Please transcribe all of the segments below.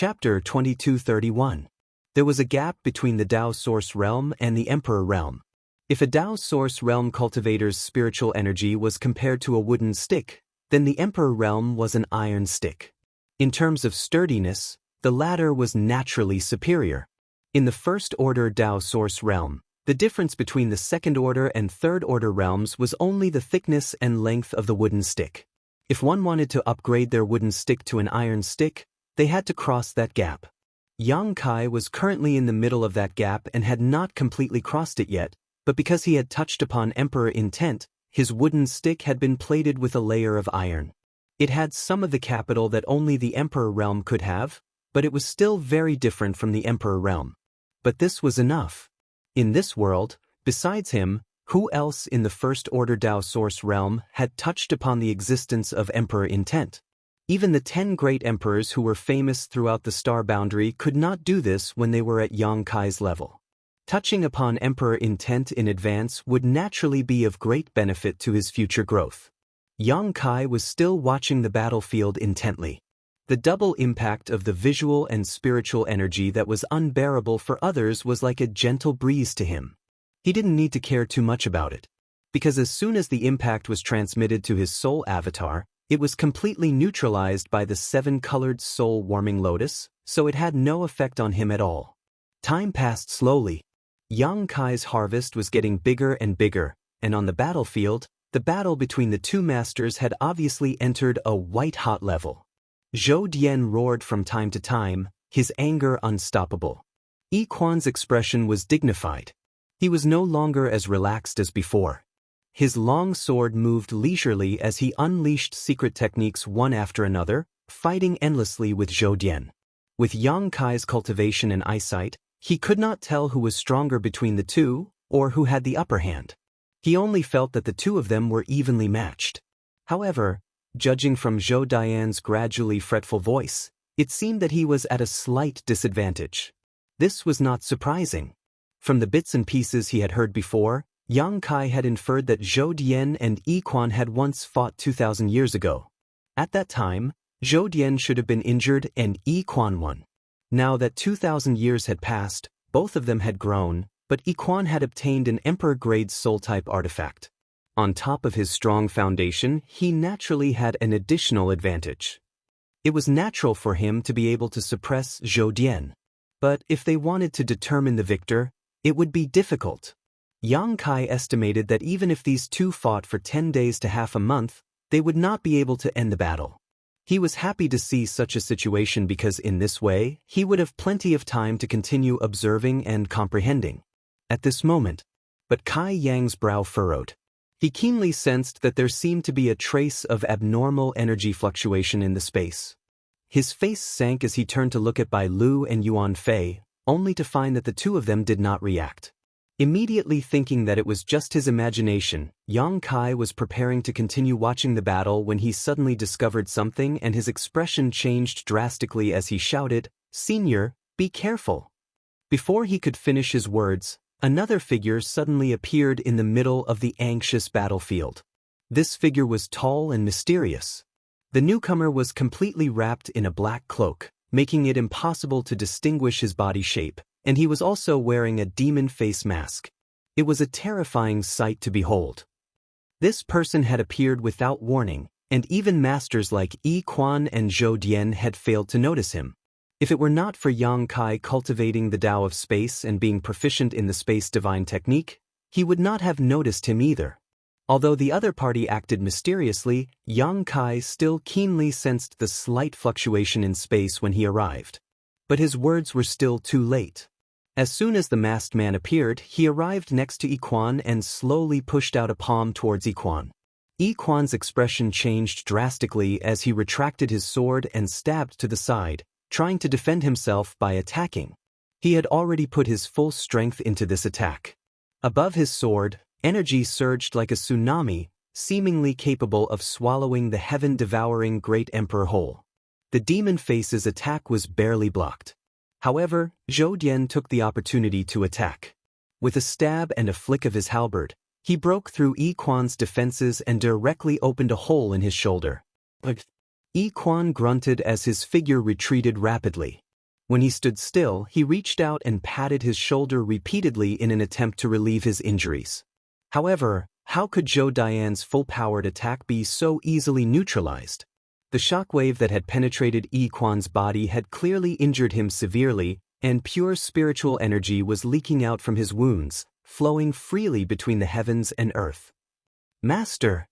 Chapter 2231. There was a gap between the Tao Source Realm and the Emperor Realm. If a Tao Source Realm cultivator's spiritual energy was compared to a wooden stick, then the Emperor Realm was an iron stick. In terms of sturdiness, the latter was naturally superior. In the First Order Tao Source Realm, the difference between the Second Order and Third Order realms was only the thickness and length of the wooden stick. If one wanted to upgrade their wooden stick to an iron stick, they had to cross that gap. Yang Kai was currently in the middle of that gap and had not completely crossed it yet, but because he had touched upon Emperor intent, his wooden stick had been plated with a layer of iron. It had some of the capital that only the Emperor Realm could have, but it was still very different from the Emperor Realm. But this was enough. In this world, besides him, who else in the First Order Tao Source Realm had touched upon the existence of Emperor intent? Even the 10 great emperors who were famous throughout the star boundary could not do this when they were at Yang Kai's level. Touching upon Emperor intent in advance would naturally be of great benefit to his future growth. Yang Kai was still watching the battlefield intently. The double impact of the visual and spiritual energy that was unbearable for others was like a gentle breeze to him. He didn't need to care too much about it, because as soon as the impact was transmitted to his soul avatar, it was completely neutralized by the 7-colored soul-warming lotus, so it had no effect on him at all. Time passed slowly. Yang Kai's harvest was getting bigger and bigger, and on the battlefield, the battle between the two masters had obviously entered a white-hot level. Zhou Dian roared from time to time, his anger unstoppable. Yi Quan's expression was dignified. He was no longer as relaxed as before. His long sword moved leisurely as he unleashed secret techniques one after another, fighting endlessly with Zhou Dian. With Yang Kai's cultivation and eyesight, he could not tell who was stronger between the two, or who had the upper hand. He only felt that the two of them were evenly matched. However, judging from Zhou Dian's gradually fretful voice, it seemed that he was at a slight disadvantage. This was not surprising. From the bits and pieces he had heard before, Yang Kai had inferred that Zhou Dian and Yi Quan had once fought 2,000 years ago. At that time, Zhou Dian should have been injured and Yi Quan won. Now that 2,000 years had passed, both of them had grown, but Yi Quan had obtained an Emperor-grade soul-type artifact. On top of his strong foundation, he naturally had an additional advantage. It was natural for him to be able to suppress Zhou Dian. But if they wanted to determine the victor, it would be difficult. Yang Kai estimated that even if these two fought for 10 days to half a month, they would not be able to end the battle. He was happy to see such a situation because in this way, he would have plenty of time to continue observing and comprehending. At this moment, but Kai Yang's brow furrowed. He keenly sensed that there seemed to be a trace of abnormal energy fluctuation in the space. His face sank as he turned to look at Bai Lu and Yuan Fei, only to find that the two of them did not react. Immediately thinking that it was just his imagination, Yang Kai was preparing to continue watching the battle when he suddenly discovered something and his expression changed drastically as he shouted, "Senior, be careful." Before he could finish his words, another figure suddenly appeared in the middle of the anxious battlefield. This figure was tall and mysterious. The newcomer was completely wrapped in a black cloak, making it impossible to distinguish his body shape, and he was also wearing a demon face mask. It was a terrifying sight to behold. This person had appeared without warning, and even masters like Yi Quan and Zhou Dian had failed to notice him. If it were not for Yang Kai cultivating the Tao of space and being proficient in the space divine technique, he would not have noticed him either. Although the other party acted mysteriously, Yang Kai still keenly sensed the slight fluctuation in space when he arrived. But his words were still too late. As soon as the masked man appeared, he arrived next to Yi Quan and slowly pushed out a palm towards Yi Quan. Yi Quan's expression changed drastically as he retracted his sword and stabbed to the side, trying to defend himself by attacking. He had already put his full strength into this attack. Above his sword, energy surged like a tsunami, seemingly capable of swallowing the heaven-devouring Great Emperor whole. The demon face's attack was barely blocked. However, Zhou Dian took the opportunity to attack. With a stab and a flick of his halberd, he broke through Yi Quan's defenses and directly opened a hole in his shoulder. Yi Quan grunted as his figure retreated rapidly. When he stood still, he reached out and patted his shoulder repeatedly in an attempt to relieve his injuries. However, how could Zhou Dian's full-powered attack be so easily neutralized? The shockwave that had penetrated Yi Quan's body had clearly injured him severely, and pure spiritual energy was leaking out from his wounds, flowing freely between the heavens and earth. Master!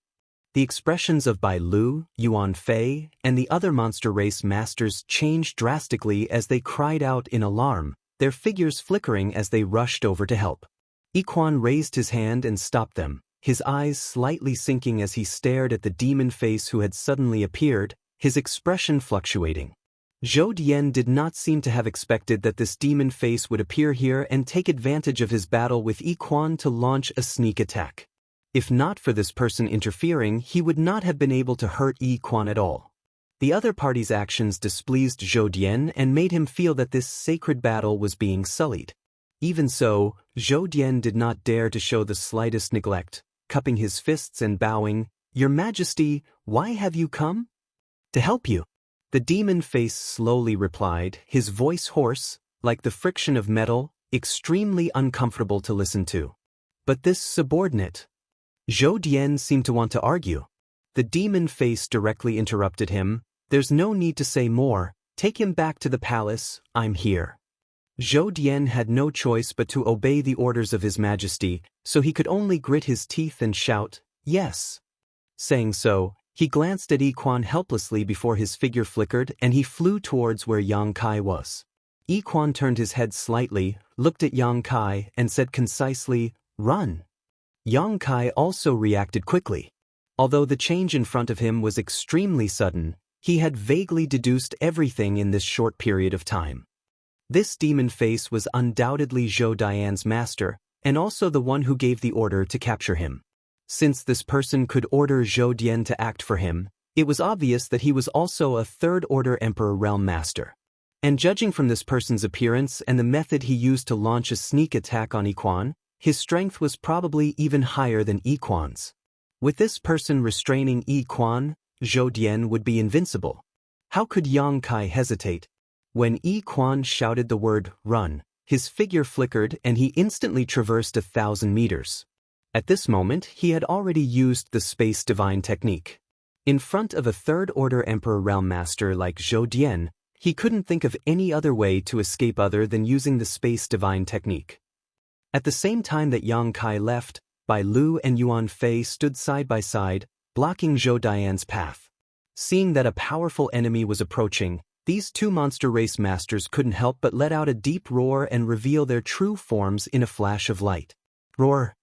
The expressions of Bai Lu, Yuan Fei, and the other monster race masters changed drastically as they cried out in alarm, their figures flickering as they rushed over to help. Yi Quan raised his hand and stopped them, his eyes slightly sinking as he stared at the demon face who had suddenly appeared, his expression fluctuating. Zhou Dian did not seem to have expected that this demon face would appear here and take advantage of his battle with Yi Quan to launch a sneak attack. If not for this person interfering, he would not have been able to hurt Yi Quan at all. The other party's actions displeased Zhou Dian and made him feel that this sacred battle was being sullied. Even so, Zhou Dian did not dare to show the slightest neglect, cupping his fists and bowing, "Your Majesty, why have you come?" "To help you." The demon face slowly replied, his voice hoarse, like the friction of metal, extremely uncomfortable to listen to. "But this subordinate..." Zhou Dian seemed to want to argue. The demon face directly interrupted him, "There's no need to say more, take him back to the palace, I'm here." Zhou Dian had no choice but to obey the orders of His Majesty, so he could only grit his teeth and shout, "Yes." Saying so, he glanced at Yi Quan helplessly before his figure flickered and he flew towards where Yang Kai was. Yi Quan turned his head slightly, looked at Yang Kai, and said concisely, "Run." Yang Kai also reacted quickly. Although the change in front of him was extremely sudden, he had vaguely deduced everything in this short period of time. This demon face was undoubtedly Zhou Dian's master, and also the one who gave the order to capture him. Since this person could order Zhou Dian to act for him, it was obvious that he was also a third-order Emperor Realm Master. And judging from this person's appearance and the method he used to launch a sneak attack on Yi Quan, his strength was probably even higher than Yi Quan's. With this person restraining Yi Quan, Zhou Dian would be invincible. How could Yang Kai hesitate? When Yi Quan shouted the word, "Run," his figure flickered and he instantly traversed 1,000 meters. At this moment, he had already used the Space Divine technique. In front of a third-order Emperor Realm Master like Zhou Dian, he couldn't think of any other way to escape other than using the Space Divine technique. At the same time that Yang Kai left, Bai Lu and Yuan Fei stood side by side, blocking Zhou Dian's path. Seeing that a powerful enemy was approaching, these two monster race masters couldn't help but let out a deep roar and reveal their true forms in a flash of light. "Roar!"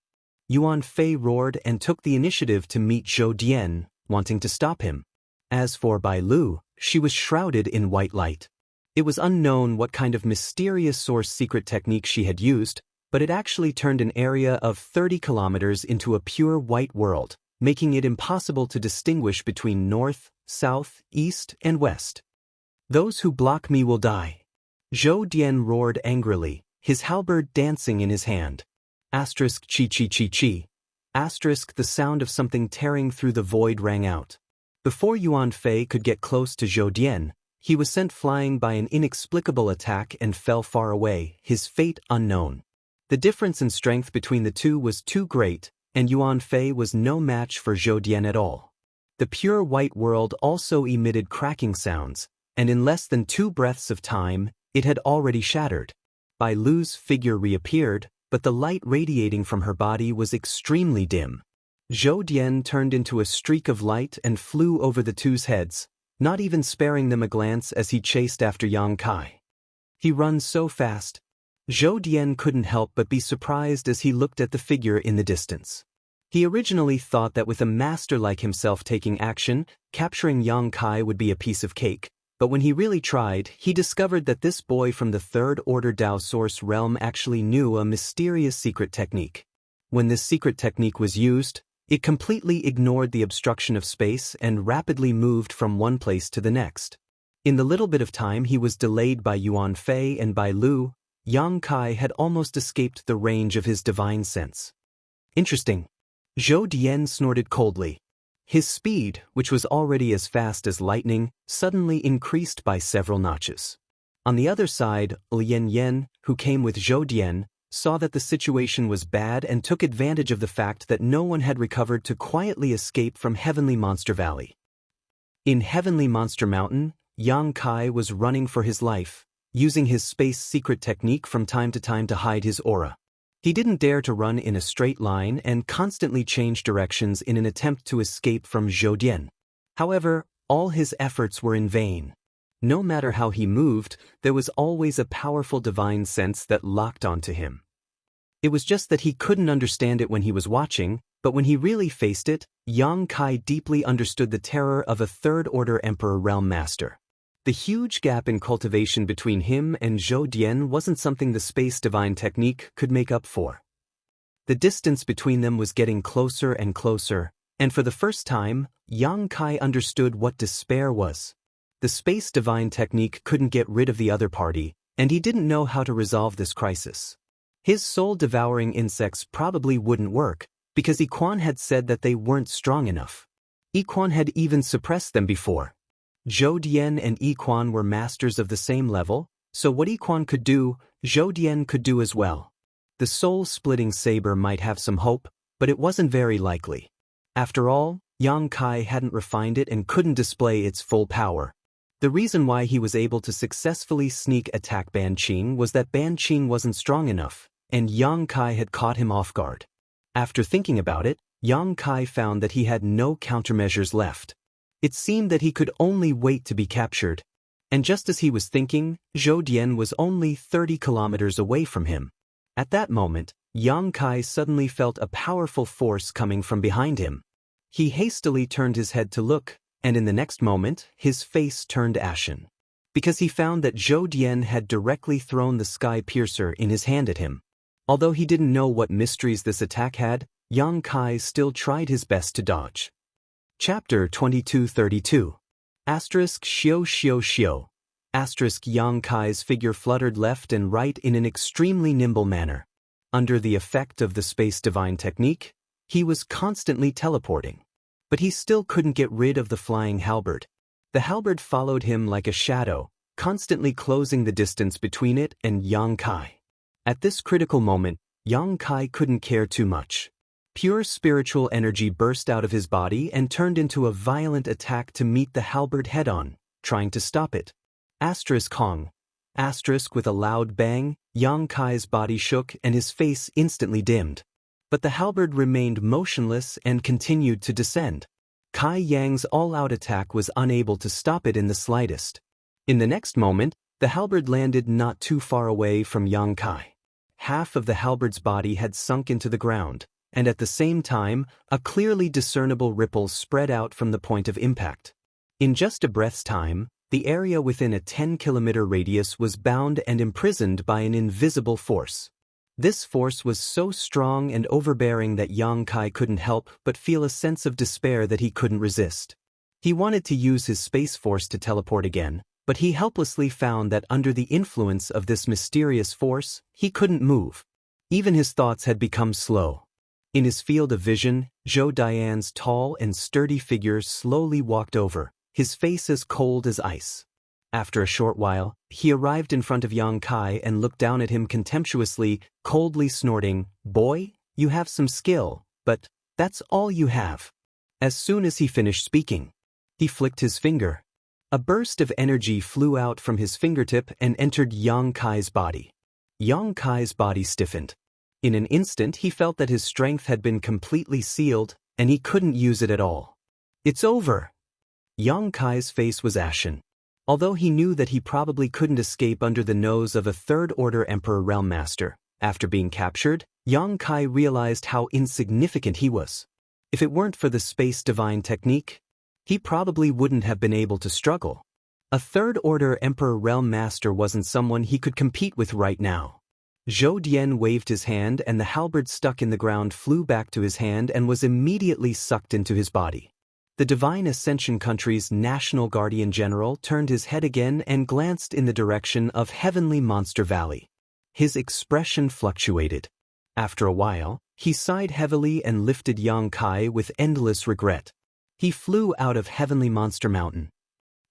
Yuan Fei roared and took the initiative to meet Zhou Dian, wanting to stop him. As for Bai Lu, she was shrouded in white light. It was unknown what kind of mysterious source secret technique she had used, but it actually turned an area of 30 kilometers into a pure white world, making it impossible to distinguish between north, south, east, and west. "Those who block me will die." Zhou Dian roared angrily, his halberd dancing in his hand. Asterisk chi chi chi chi. Asterisk the sound of something tearing through the void rang out. Before Yuan Fei could get close to Zhou Dian, he was sent flying by an inexplicable attack and fell far away, his fate unknown. The difference in strength between the two was too great, and Yuan Fei was no match for Zhou Dian at all. The pure white world also emitted cracking sounds, and in less than 2 breaths of time, it had already shattered. Bai Lu's figure reappeared, but the light radiating from her body was extremely dim. Zhou Dian turned into a streak of light and flew over the two's heads, not even sparing them a glance as he chased after Yang Kai. He runs so fast. Zhou Dian couldn't help but be surprised as he looked at the figure in the distance. He originally thought that with a master like himself taking action, capturing Yang Kai would be a piece of cake. But when he really tried, he discovered that this boy from the third-order Dao Source realm actually knew a mysterious secret technique. When this secret technique was used, it completely ignored the obstruction of space and rapidly moved from one place to the next. In the little bit of time he was delayed by Yuan Fei and Bai Lu, Yang Kai had almost escaped the range of his divine sense. Interesting. Zhou Dian snorted coldly. His speed, which was already as fast as lightning, suddenly increased by several notches. On the other side, Lian Yen, who came with Zhou Dian, saw that the situation was bad and took advantage of the fact that no one had recovered to quietly escape from Heavenly Monster Valley. In Heavenly Monster Mountain, Yang Kai was running for his life, using his space secret technique from time to hide his aura. He didn't dare to run in a straight line and constantly changed directions in an attempt to escape from Zhou Dian. However, all his efforts were in vain. No matter how he moved, there was always a powerful divine sense that locked onto him. It was just that he couldn't understand it when he was watching, but when he really faced it, Yang Kai deeply understood the terror of a third-order Emperor Realm Master. The huge gap in cultivation between him and Zhou Dian wasn't something the space divine technique could make up for. The distance between them was getting closer and closer, and for the first time, Yang Kai understood what despair was. The space divine technique couldn't get rid of the other party, and he didn't know how to resolve this crisis. His soul-devouring insects probably wouldn't work, because Iquan had said that they weren't strong enough. Iquan had even suppressed them before. Zhou Dian and Iquan were masters of the same level, so what Iquan could do, Zhou Dian could do as well. The soul-splitting saber might have some hope, but it wasn't very likely. After all, Yang Kai hadn't refined it and couldn't display its full power. The reason why he was able to successfully sneak attack Ban Qing was that Ban Qing wasn't strong enough, and Yang Kai had caught him off guard. After thinking about it, Yang Kai found that he had no countermeasures left. It seemed that he could only wait to be captured. And just as he was thinking, Zhou Dian was only 30 kilometers away from him. At that moment, Yang Kai suddenly felt a powerful force coming from behind him. He hastily turned his head to look, and in the next moment, his face turned ashen. Because he found that Zhou Dian had directly thrown the sky piercer in his hand at him. Although he didn't know what mysteries this attack had, Yang Kai still tried his best to dodge. Chapter 2232. Asterisk Xiao Xiao Xiao. Asterisk Yang Kai's figure fluttered left and right in an extremely nimble manner. Under the effect of the space divine technique, he was constantly teleporting. But he still couldn't get rid of the flying halberd. The halberd followed him like a shadow, constantly closing the distance between it and Yang Kai. At this critical moment, Yang Kai couldn't care too much. Pure spiritual energy burst out of his body and turned into a violent attack to meet the halberd head-on, trying to stop it. Asterisk Hong. Asterisk with a loud bang, Yang Kai's body shook and his face instantly dimmed. But the halberd remained motionless and continued to descend. Kai Yang's all-out attack was unable to stop it in the slightest. In the next moment, the halberd landed not too far away from Yang Kai. Half of the halberd's body had sunk into the ground, and at the same time, a clearly discernible ripple spread out from the point of impact. In just a breath's time, the area within a 10-kilometer radius was bound and imprisoned by an invisible force. This force was so strong and overbearing that Yang Kai couldn't help but feel a sense of despair that he couldn't resist. He wanted to use his space force to teleport again, but he helplessly found that under the influence of this mysterious force, he couldn't move. Even his thoughts had become slow. In his field of vision, Zhou Dian's tall and sturdy figure slowly walked over, his face as cold as ice. After a short while, he arrived in front of Yang Kai and looked down at him contemptuously, coldly snorting, "Boy, you have some skill, but that's all you have." As soon as he finished speaking, he flicked his finger. A burst of energy flew out from his fingertip and entered Yang Kai's body. Yang Kai's body stiffened. In an instant he felt that his strength had been completely sealed, and he couldn't use it at all. "It's over." Yang Kai's face was ashen. Although he knew that he probably couldn't escape under the nose of a third-order Emperor Realm Master, after being captured, Yang Kai realized how insignificant he was. If it weren't for the space divine technique, he probably wouldn't have been able to struggle. A third-order Emperor Realm Master wasn't someone he could compete with right now. Zhou Dian waved his hand and the halberd stuck in the ground flew back to his hand and was immediately sucked into his body. The Divine Ascension country's National Guardian General turned his head again and glanced in the direction of Heavenly Monster Valley. His expression fluctuated. After a while, he sighed heavily and lifted Yang Kai with endless regret. He flew out of Heavenly Monster Mountain.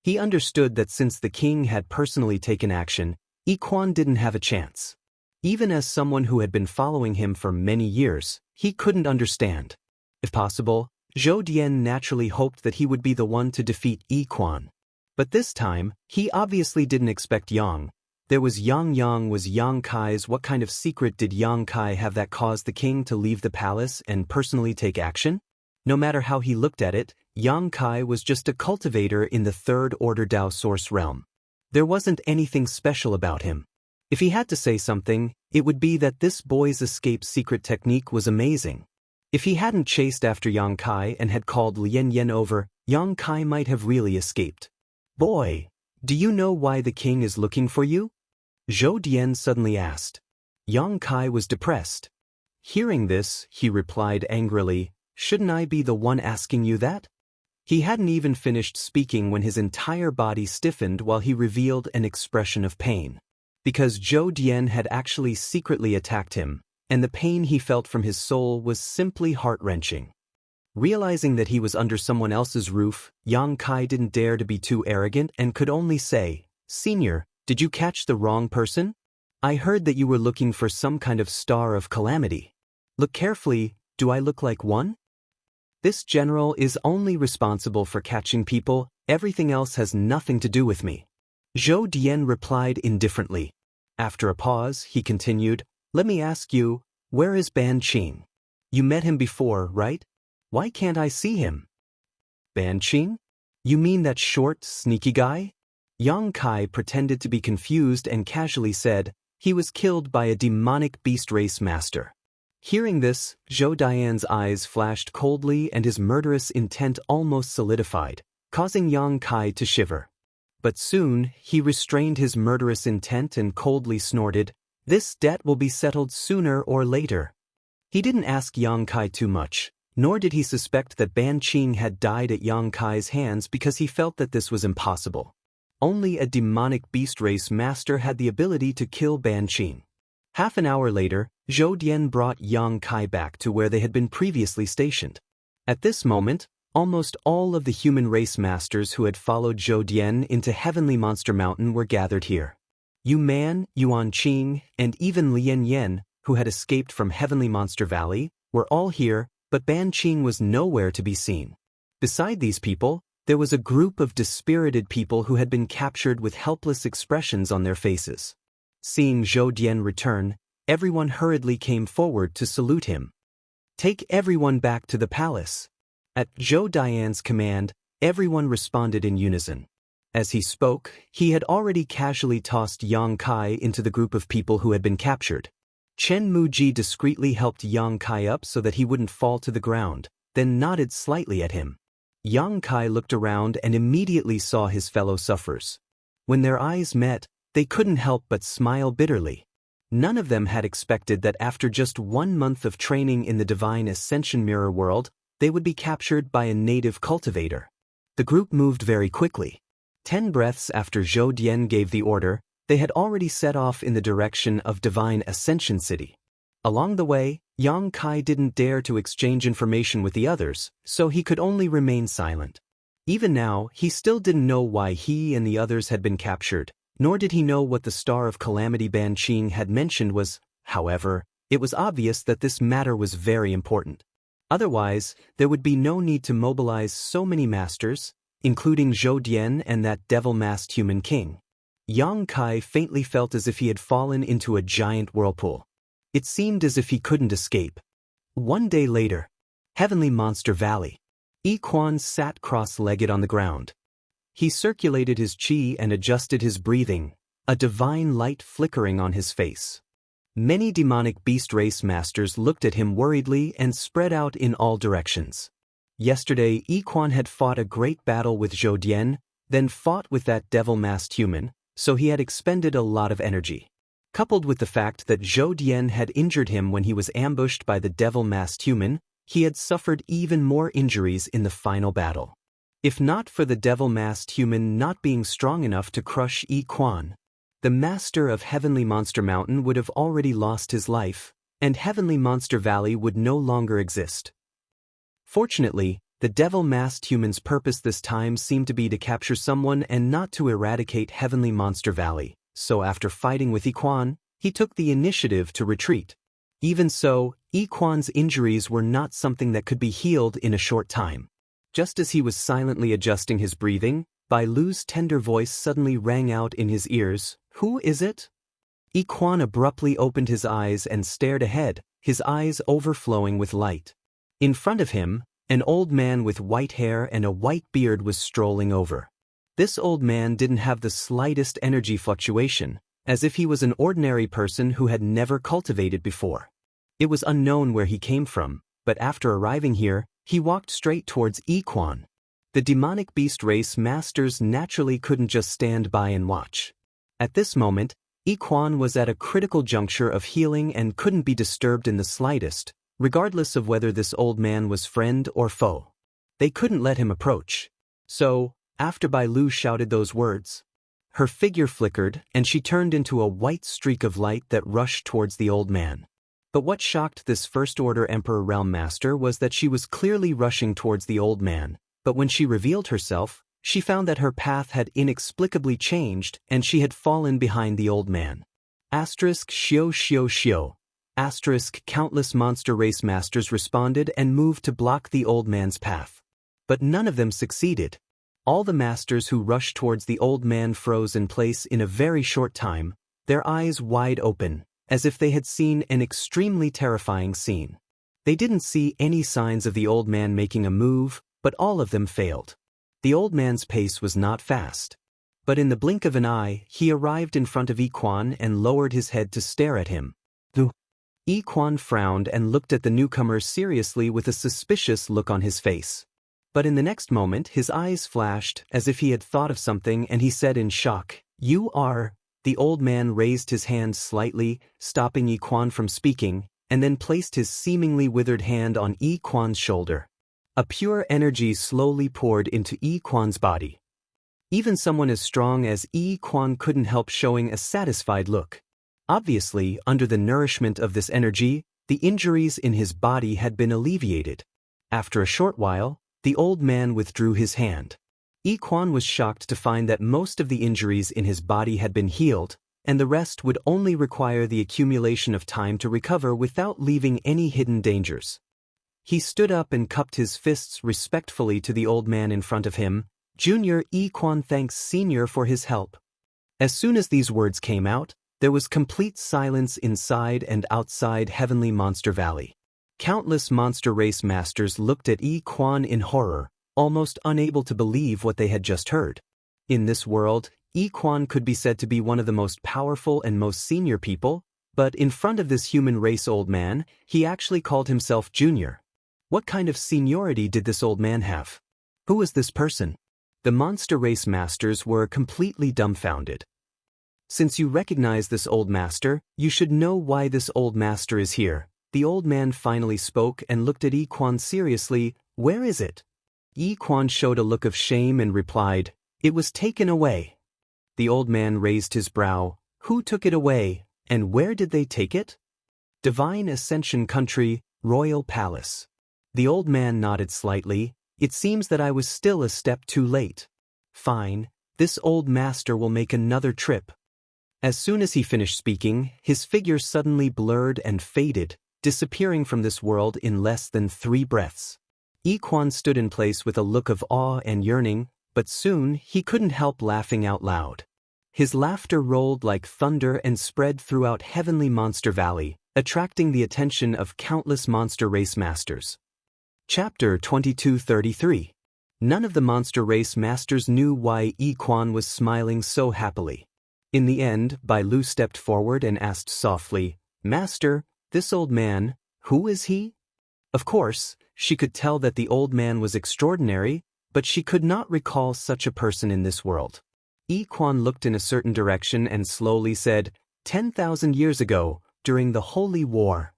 He understood that since the king had personally taken action, Yiquan didn't have a chance. Even as someone who had been following him for many years, he couldn't understand. If possible, Zhou Dian naturally hoped that he would be the one to defeat Yiquan. But this time, he obviously didn't expect Yang. There was Yang was Yang Kai's. What kind of secret did Yang Kai have that caused the king to leave the palace and personally take action? No matter how he looked at it, Yang Kai was just a cultivator in the third order Dao source realm. There wasn't anything special about him. If he had to say something, it would be that this boy's escape secret technique was amazing. If he hadn't chased after Yang Kai and had called Lian Yan over, Yang Kai might have really escaped. Boy, do you know why the king is looking for you? Zhou Dian suddenly asked. Yang Kai was depressed. Hearing this, he replied angrily, shouldn't I be the one asking you that? He hadn't even finished speaking when his entire body stiffened while he revealed an expression of pain. Because Zhou Dian had actually secretly attacked him, and the pain he felt from his soul was simply heart-wrenching. Realizing that he was under someone else's roof, Yang Kai didn't dare to be too arrogant and could only say, Senior, did you catch the wrong person? I heard that you were looking for some kind of star of calamity. Look carefully, do I look like one? This general is only responsible for catching people, everything else has nothing to do with me. Zhou Dian replied indifferently. After a pause, he continued, let me ask you, where is Ban Qing? You met him before, right? Why can't I see him? Ban Qing? You mean that short, sneaky guy? Yang Kai pretended to be confused and casually said, he was killed by a demonic beast race master. Hearing this, Zhou Dian's eyes flashed coldly and his murderous intent almost solidified, causing Yang Kai to shiver. But soon, he restrained his murderous intent and coldly snorted, this debt will be settled sooner or later. He didn't ask Yang Kai too much, nor did he suspect that Ban Qing had died at Yang Kai's hands because he felt that this was impossible. Only a demonic beast race master had the ability to kill Ban Qing. Half an hour later, Zhou Dian brought Yang Kai back to where they had been previously stationed. At this moment, almost all of the human race masters who had followed Zhou Dian into Heavenly Monster Mountain were gathered here. Yu Man, Yuan Qing, and even Lian Yan, who had escaped from Heavenly Monster Valley, were all here, but Ban Qing was nowhere to be seen. Beside these people, there was a group of dispirited people who had been captured with helpless expressions on their faces. Seeing Zhou Dian return, everyone hurriedly came forward to salute him. Take everyone back to the palace. At Zhou Dian's command, everyone responded in unison. As he spoke, he had already casually tossed Yang Kai into the group of people who had been captured. Chen Muji discreetly helped Yang Kai up so that he wouldn't fall to the ground, then nodded slightly at him. Yang Kai looked around and immediately saw his fellow sufferers. When their eyes met, they couldn't help but smile bitterly. None of them had expected that after just 1 month of training in the Divine Ascension Mirror world, they would be captured by a native cultivator. The group moved very quickly. 10 breaths after Zhou Dian gave the order, they had already set off in the direction of Divine Ascension City. Along the way, Yang Kai didn't dare to exchange information with the others, so he could only remain silent. Even now, he still didn't know why he and the others had been captured, nor did he know what the Star of Calamity Ban Qing had mentioned was. However, it was obvious that this matter was very important. Otherwise, there would be no need to mobilize so many masters, including Zhou Dian and that devil-masked human king. Yang Kai faintly felt as if he had fallen into a giant whirlpool. It seemed as if he couldn't escape. 1 day later, Heavenly Monster Valley. Yiquan sat cross-legged on the ground. He circulated his qi and adjusted his breathing, a divine light flickering on his face. Many demonic beast race masters looked at him worriedly and spread out in all directions. Yesterday, Yiquan had fought a great battle with Zhou Dian, then fought with that devil-masked human, so he had expended a lot of energy. Coupled with the fact that Zhou Dian had injured him when he was ambushed by the devil-masked human, he had suffered even more injuries in the final battle. If not for the devil-masked human not being strong enough to crush Yiquan, the master of Heavenly Monster Mountain would have already lost his life, and Heavenly Monster Valley would no longer exist. Fortunately, The devil-masked human's purpose this time seemed to be to capture someone and not to eradicate Heavenly Monster Valley, so after fighting with Iquan, he took the initiative to retreat. Even so, Iquan's injuries were not something that could be healed in a short time. Just as he was silently adjusting his breathing, Bai Lu's tender voice suddenly rang out in his ears. "Who is it?" Iquan abruptly opened his eyes and stared ahead, his eyes overflowing with light. In front of him, an old man with white hair and a white beard was strolling over. This old man didn't have the slightest energy fluctuation, as if he was an ordinary person who had never cultivated before. It was unknown where he came from, but after arriving here, he walked straight towards Iquan. The demonic beast race masters naturally couldn't just stand by and watch. At this moment, Iquan was at a critical juncture of healing and couldn't be disturbed in the slightest, regardless of whether this old man was friend or foe. They couldn't let him approach. So, after Bai Lu shouted those words, her figure flickered and she turned into a white streak of light that rushed towards the old man. But what shocked this First-Order Emperor Realm Master was that she was clearly rushing towards the old man, but when she revealed herself, she found that her path had inexplicably changed and she had fallen behind the old man. Shio shio shio. Countless monster race masters responded and moved to block the old man's path. But none of them succeeded. All the masters who rushed towards the old man froze in place in a very short time, their eyes wide open, as if they had seen an extremely terrifying scene. They didn't see any signs of the old man making a move, but all of them failed. The old man's pace was not fast. But in the blink of an eye, he arrived in front of Iquan and lowered his head to stare at him. Iquan frowned and looked at the newcomer seriously with a suspicious look on his face. But in the next moment his eyes flashed as if he had thought of something and he said in shock, "You are..." The old man raised his hand slightly, stopping Iquan from speaking, and then placed his seemingly withered hand on Iquan's shoulder. A pure energy slowly poured into Iquan's body. Even someone as strong as Iquan couldn't help showing a satisfied look. Obviously, under the nourishment of this energy, the injuries in his body had been alleviated. After a short while, the old man withdrew his hand. Iquan was shocked to find that most of the injuries in his body had been healed, and the rest would only require the accumulation of time to recover without leaving any hidden dangers. He stood up and cupped his fists respectfully to the old man in front of him. "Junior Iquan thanks Senior for his help." As soon as these words came out, there was complete silence inside and outside Heavenly Monster Valley. Countless monster race masters looked at Iquan in horror, almost unable to believe what they had just heard. In this world, Iquan could be said to be one of the most powerful and most senior people, but in front of this human race old man, he actually called himself Junior. What kind of seniority did this old man have? Who was this person? The monster race masters were completely dumbfounded. "Since you recognize this old master, you should know why this old master is here." The old man finally spoke and looked at Iquan seriously. "Where is it?" Iquan showed a look of shame and replied, "It was taken away." The old man raised his brow. "Who took it away, and where did they take it?" "Divine Ascension Country, Royal Palace." The old man nodded slightly. "It seems that I was still a step too late." "Fine, this old master will make another trip." As soon as he finished speaking, his figure suddenly blurred and faded, disappearing from this world in less than 3 breaths. Iquan stood in place with a look of awe and yearning, but soon he couldn't help laughing out loud. His laughter rolled like thunder and spread throughout Heavenly Monster Valley, attracting the attention of countless monster race masters. Chapter 2233. None of the monster race masters knew why Iquan was smiling so happily. In the end, Bai Lu stepped forward and asked softly, "Master, this old man, who is he?" Of course, she could tell that the old man was extraordinary, but she could not recall such a person in this world. Iquan looked in a certain direction and slowly said, 10,000 years ago, during the Holy War."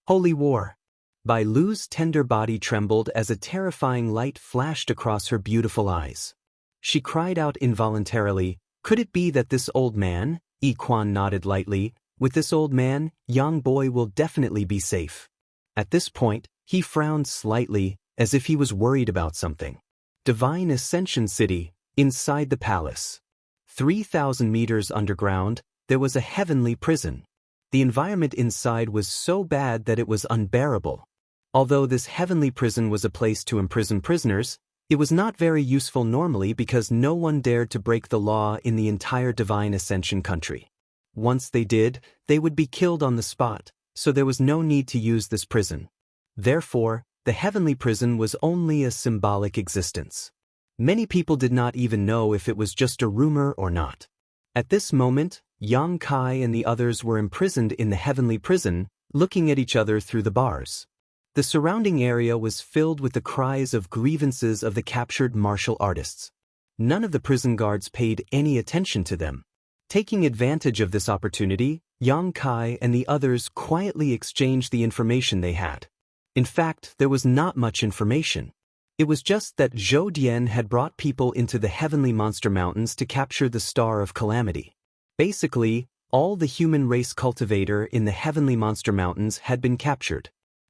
Holy War. Bai Lu's tender body trembled as a terrifying light flashed across her beautiful eyes. She cried out involuntarily, "Could it be that this old man?" Iquan nodded lightly. "With this old man, young boy will definitely be safe." At this point, he frowned slightly, as if he was worried about something. Divine Ascension City, inside the palace. 3,000 meters underground, there was a heavenly prison. The environment inside was so bad that it was unbearable. Although this heavenly prison was a place to imprison prisoners, it was not very useful normally because no one dared to break the law in the entire Divine Ascension country. Once they did, they would be killed on the spot, so there was no need to use this prison. Therefore, the heavenly prison was only a symbolic existence. Many people did not even know if it was just a rumor or not. At this moment, Yang Kai and the others were imprisoned in the heavenly prison, looking at each other through the bars. The surrounding area was filled with the cries of grievances of the captured martial artists. None of the prison guards paid any attention to them. Taking advantage of this opportunity, Yang Kai and the others quietly exchanged the information they had. In fact, there was not much information. It was just that Zhou Dian had brought people into the heavenly monster mountains to capture the Star of Calamity. Basically, all the human race cultivator in the heavenly monster mountains had been captured.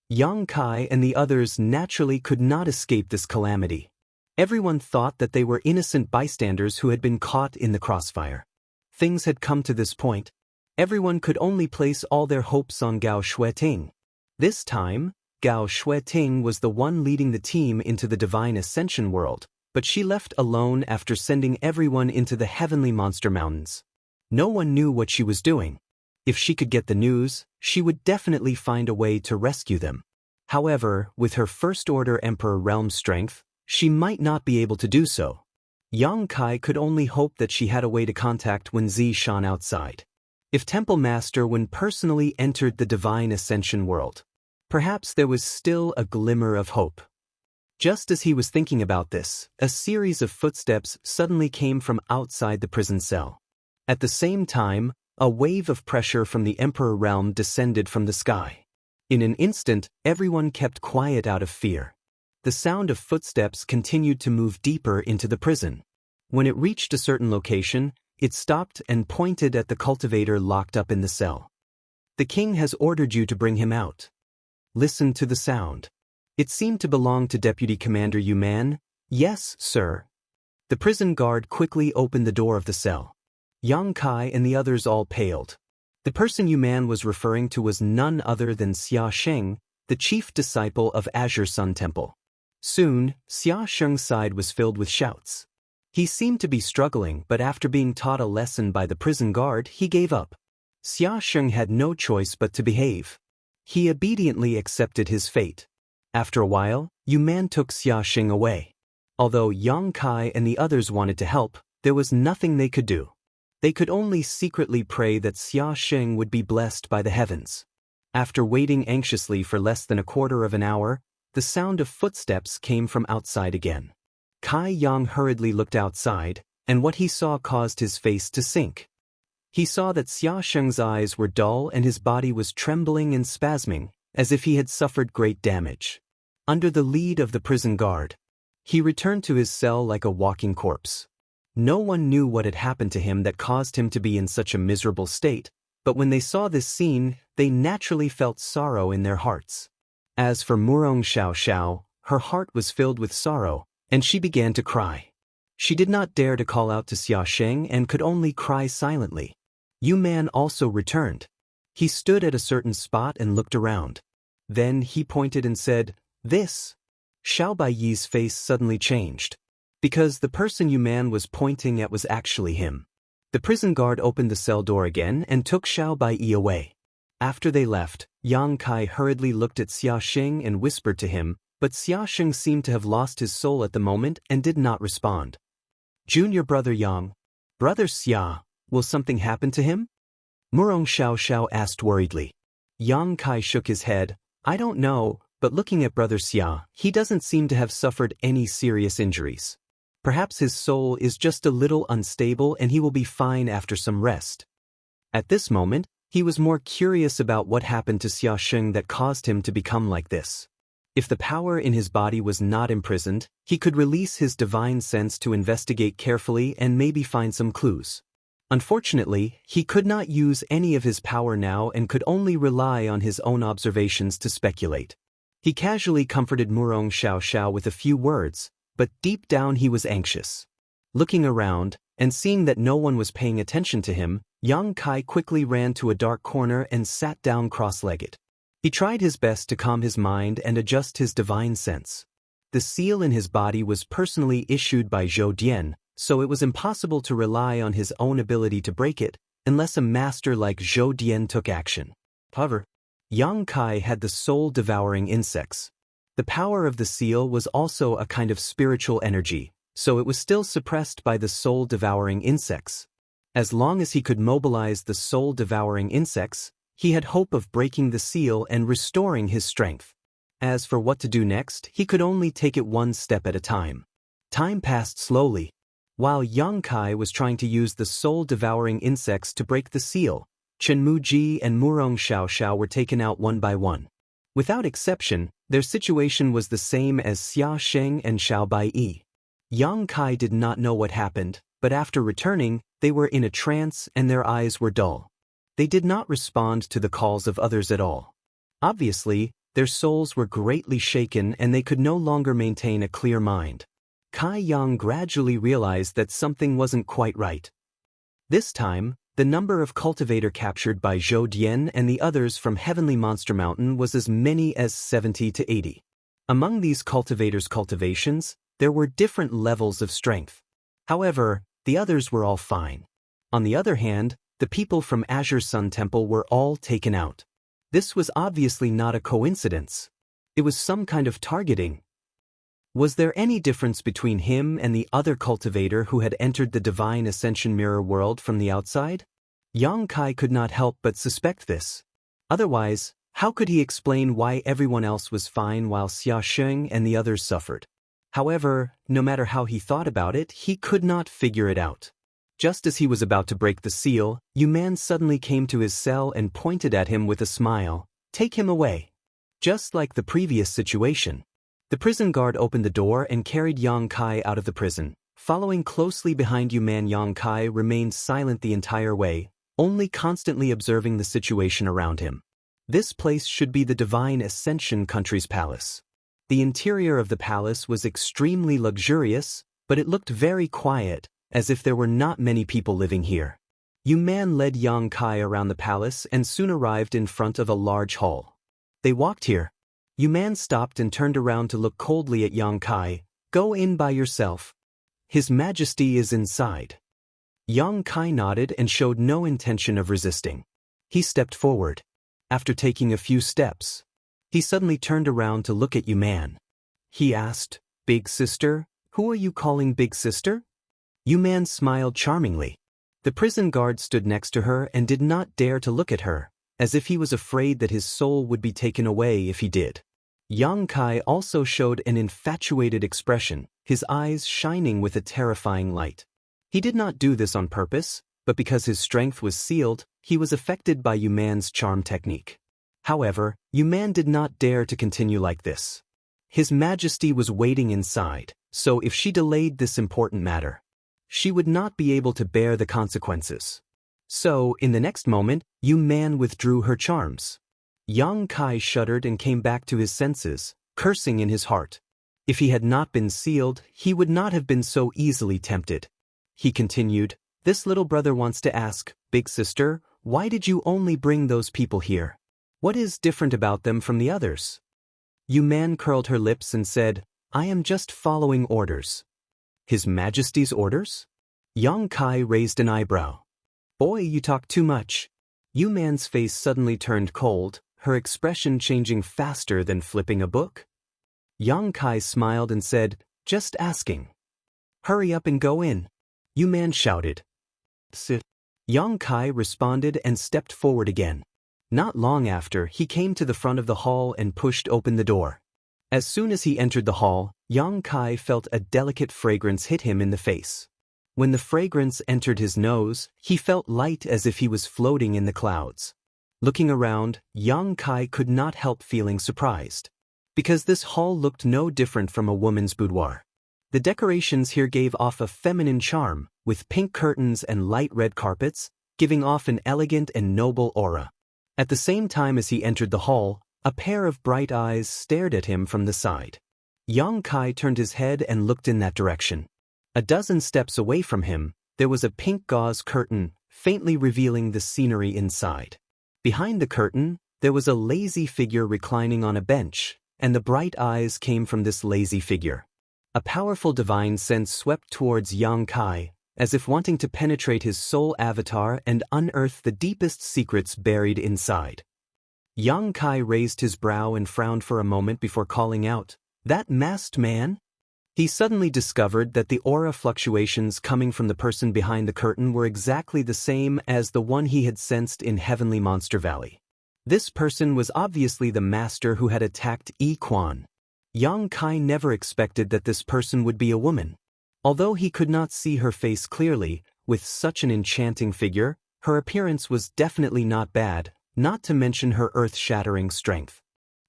Yang Kai and the others naturally could not escape this calamity. Everyone thought that they were innocent bystanders who had been caught in the crossfire. Things had come to this point. Everyone could only place all their hopes on Gao Xueting. This time, Gao Xueting was the one leading the team into the Divine Ascension world, but she left alone after sending everyone into the heavenly monster mountains. No one knew what she was doing. If she could get the news, she would definitely find a way to rescue them. However, with her First-Order Emperor realm strength, she might not be able to do so. Yang Kai could only hope that she had a way to contact Wen Zishan outside. If Temple Master Wen personally entered the Divine Ascension world, perhaps there was still a glimmer of hope. Just as he was thinking about this, a series of footsteps suddenly came from outside the prison cell. At the same time, a wave of pressure from the Emperor realm descended from the sky. In an instant, everyone kept quiet out of fear. The sound of footsteps continued to move deeper into the prison. When it reached a certain location, it stopped and pointed at the cultivator locked up in the cell. "The king has ordered you to bring him out." Listen to the sound. It seemed to belong to Deputy Commander Yuman. "Yes, sir." The prison guard quickly opened the door of the cell. Yang Kai and the others all paled. The person Yuman was referring to was none other than Xia Sheng, the chief disciple of Azure Sun Temple. Soon, Xia Sheng's side was filled with shouts. He seemed to be struggling, but after being taught a lesson by the prison guard, he gave up. Xia Sheng had no choice but to behave. He obediently accepted his fate. After a while, Yuman took Xia Sheng away. Although Yang Kai and the others wanted to help, there was nothing they could do. They could only secretly pray that Xia Sheng would be blessed by the heavens. After waiting anxiously for less than a quarter of an hour, the sound of footsteps came from outside again. Kai Yang hurriedly looked outside, and what he saw caused his face to sink. He saw that Xia Sheng's eyes were dull and his body was trembling and spasming, as if he had suffered great damage. Under the lead of the prison guard, he returned to his cell like a walking corpse. No one knew what had happened to him that caused him to be in such a miserable state, but when they saw this scene, they naturally felt sorrow in their hearts. As for Murong Xiao, her heart was filled with sorrow, and she began to cry. She did not dare to call out to Xia Sheng and could only cry silently. Yuman also returned. He stood at a certain spot and looked around. Then he pointed and said, "This." Xiao Baiyi's face suddenly changed, because the person Yuman was pointing at was actually him. The prison guard opened the cell door again and took Xiao Baiyi away. After they left, Yang Kai hurriedly looked at Xia Sheng and whispered to him, but Xia Sheng seemed to have lost his soul at the moment and did not respond. "Junior brother Yang, brother Xia, will something happen to him?" Murong Xiao asked worriedly. Yang Kai shook his head. "I don't know, but looking at brother Xia, he doesn't seem to have suffered any serious injuries. Perhaps his soul is just a little unstable and he will be fine after some rest." At this moment, he was more curious about what happened to Xia Sheng that caused him to become like this. If the power in his body was not imprisoned, he could release his divine sense to investigate carefully and maybe find some clues. Unfortunately, he could not use any of his power now and could only rely on his own observations to speculate. He casually comforted Murong Xiao with a few words, but deep down he was anxious. Looking around, and seeing that no one was paying attention to him, Yang Kai quickly ran to a dark corner and sat down cross-legged. He tried his best to calm his mind and adjust his divine sense. The seal in his body was personally issued by Zhou Dian, so it was impossible to rely on his own ability to break it, unless a master like Zhou Dian took action. However, Yang Kai had the soul-devouring insects. The power of the seal was also a kind of spiritual energy, so it was still suppressed by the soul-devouring insects. As long as he could mobilize the soul-devouring insects, he had hope of breaking the seal and restoring his strength. As for what to do next, he could only take it one step at a time. Time passed slowly. While Yang Kai was trying to use the soul-devouring insects to break the seal, Chen Muji and Murong Xiao were taken out one by one. Without exception, their situation was the same as Xia Sheng and Xiao Baiyi. Yang Kai did not know what happened, but after returning, they were in a trance and their eyes were dull. They did not respond to the calls of others at all. Obviously, their souls were greatly shaken and they could no longer maintain a clear mind. Kai Yang gradually realized that something wasn't quite right. This time, the number of cultivator captured by Zhou Dian and the others from Heavenly Monster Mountain was as many as 70 to 80. Among these cultivators' cultivations, there were different levels of strength. However, the others were all fine. On the other hand, the people from Azure Sun Temple were all taken out. This was obviously not a coincidence. It was some kind of targeting. Was there any difference between him and the other cultivator who had entered the Divine Ascension Mirror world from the outside? Yang Kai could not help but suspect this. Otherwise, how could he explain why everyone else was fine while Xia Sheng and the others suffered? However, no matter how he thought about it, he could not figure it out. Just as he was about to break the seal, Yu Man suddenly came to his cell and pointed at him with a smile. "Take him away." Just like the previous situation. The prison guard opened the door and carried Yang Kai out of the prison. Following closely behind Yu Man, Yang Kai remained silent the entire way, only constantly observing the situation around him. This place should be the Divine Ascension Country's palace. The interior of the palace was extremely luxurious, but it looked very quiet, as if there were not many people living here. Yu Man led Yang Kai around the palace and soon arrived in front of a large hall. They walked here. Yu Man stopped and turned around to look coldly at Yang Kai. "Go in by yourself. His Majesty is inside." Yang Kai nodded and showed no intention of resisting. He stepped forward. After taking a few steps, he suddenly turned around to look at Yu Man. He asked, "Big sister, who are you calling big sister?" Yu Man smiled charmingly. The prison guard stood next to her and did not dare to look at her, as if he was afraid that his soul would be taken away if he did. Yang Kai also showed an infatuated expression, his eyes shining with a terrifying light. He did not do this on purpose, but because his strength was sealed, he was affected by Yu Man's charm technique. However, Yu Man did not dare to continue like this. His Majesty was waiting inside, so if she delayed this important matter, she would not be able to bear the consequences. So, in the next moment, Yu Man withdrew her charms. Yang Kai shuddered and came back to his senses, cursing in his heart. If he had not been sealed, he would not have been so easily tempted. He continued, "This little brother wants to ask, big sister, why did you only bring those people here? What is different about them from the others?" Yu Man curled her lips and said, "I am just following orders." "His Majesty's orders?" Yang Kai raised an eyebrow. "Boy, you talk too much." Yu Man's face suddenly turned cold, her expression changing faster than flipping a book. Yang Kai smiled and said, "Just asking." "Hurry up and go in," Yu Man shouted. "Sit." Yang Kai responded and stepped forward again. Not long after, he came to the front of the hall and pushed open the door. As soon as he entered the hall, Yang Kai felt a delicate fragrance hit him in the face. When the fragrance entered his nose, he felt light as if he was floating in the clouds. Looking around, Yang Kai could not help feeling surprised. Because this hall looked no different from a woman's boudoir. The decorations here gave off a feminine charm, with pink curtains and light red carpets, giving off an elegant and noble aura. At the same time as he entered the hall, A pair of bright eyes stared at him from the side. Yang Kai turned his head and looked in that direction. A dozen steps away from him, there was a pink gauze curtain, faintly revealing the scenery inside. Behind the curtain, there was a lazy figure reclining on a bench, and the bright eyes came from this lazy figure. A powerful divine sense swept towards Yang Kai, as if wanting to penetrate his soul avatar and unearth the deepest secrets buried inside. Yang Kai raised his brow and frowned for a moment before calling out, "That masked man?" He suddenly discovered that the aura fluctuations coming from the person behind the curtain were exactly the same as the one he had sensed in Heavenly Monster Valley. This person was obviously the master who had attacked Yi Quan. Yang Kai never expected that this person would be a woman. Although he could not see her face clearly, with such an enchanting figure, her appearance was definitely not bad, not to mention her earth-shattering strength.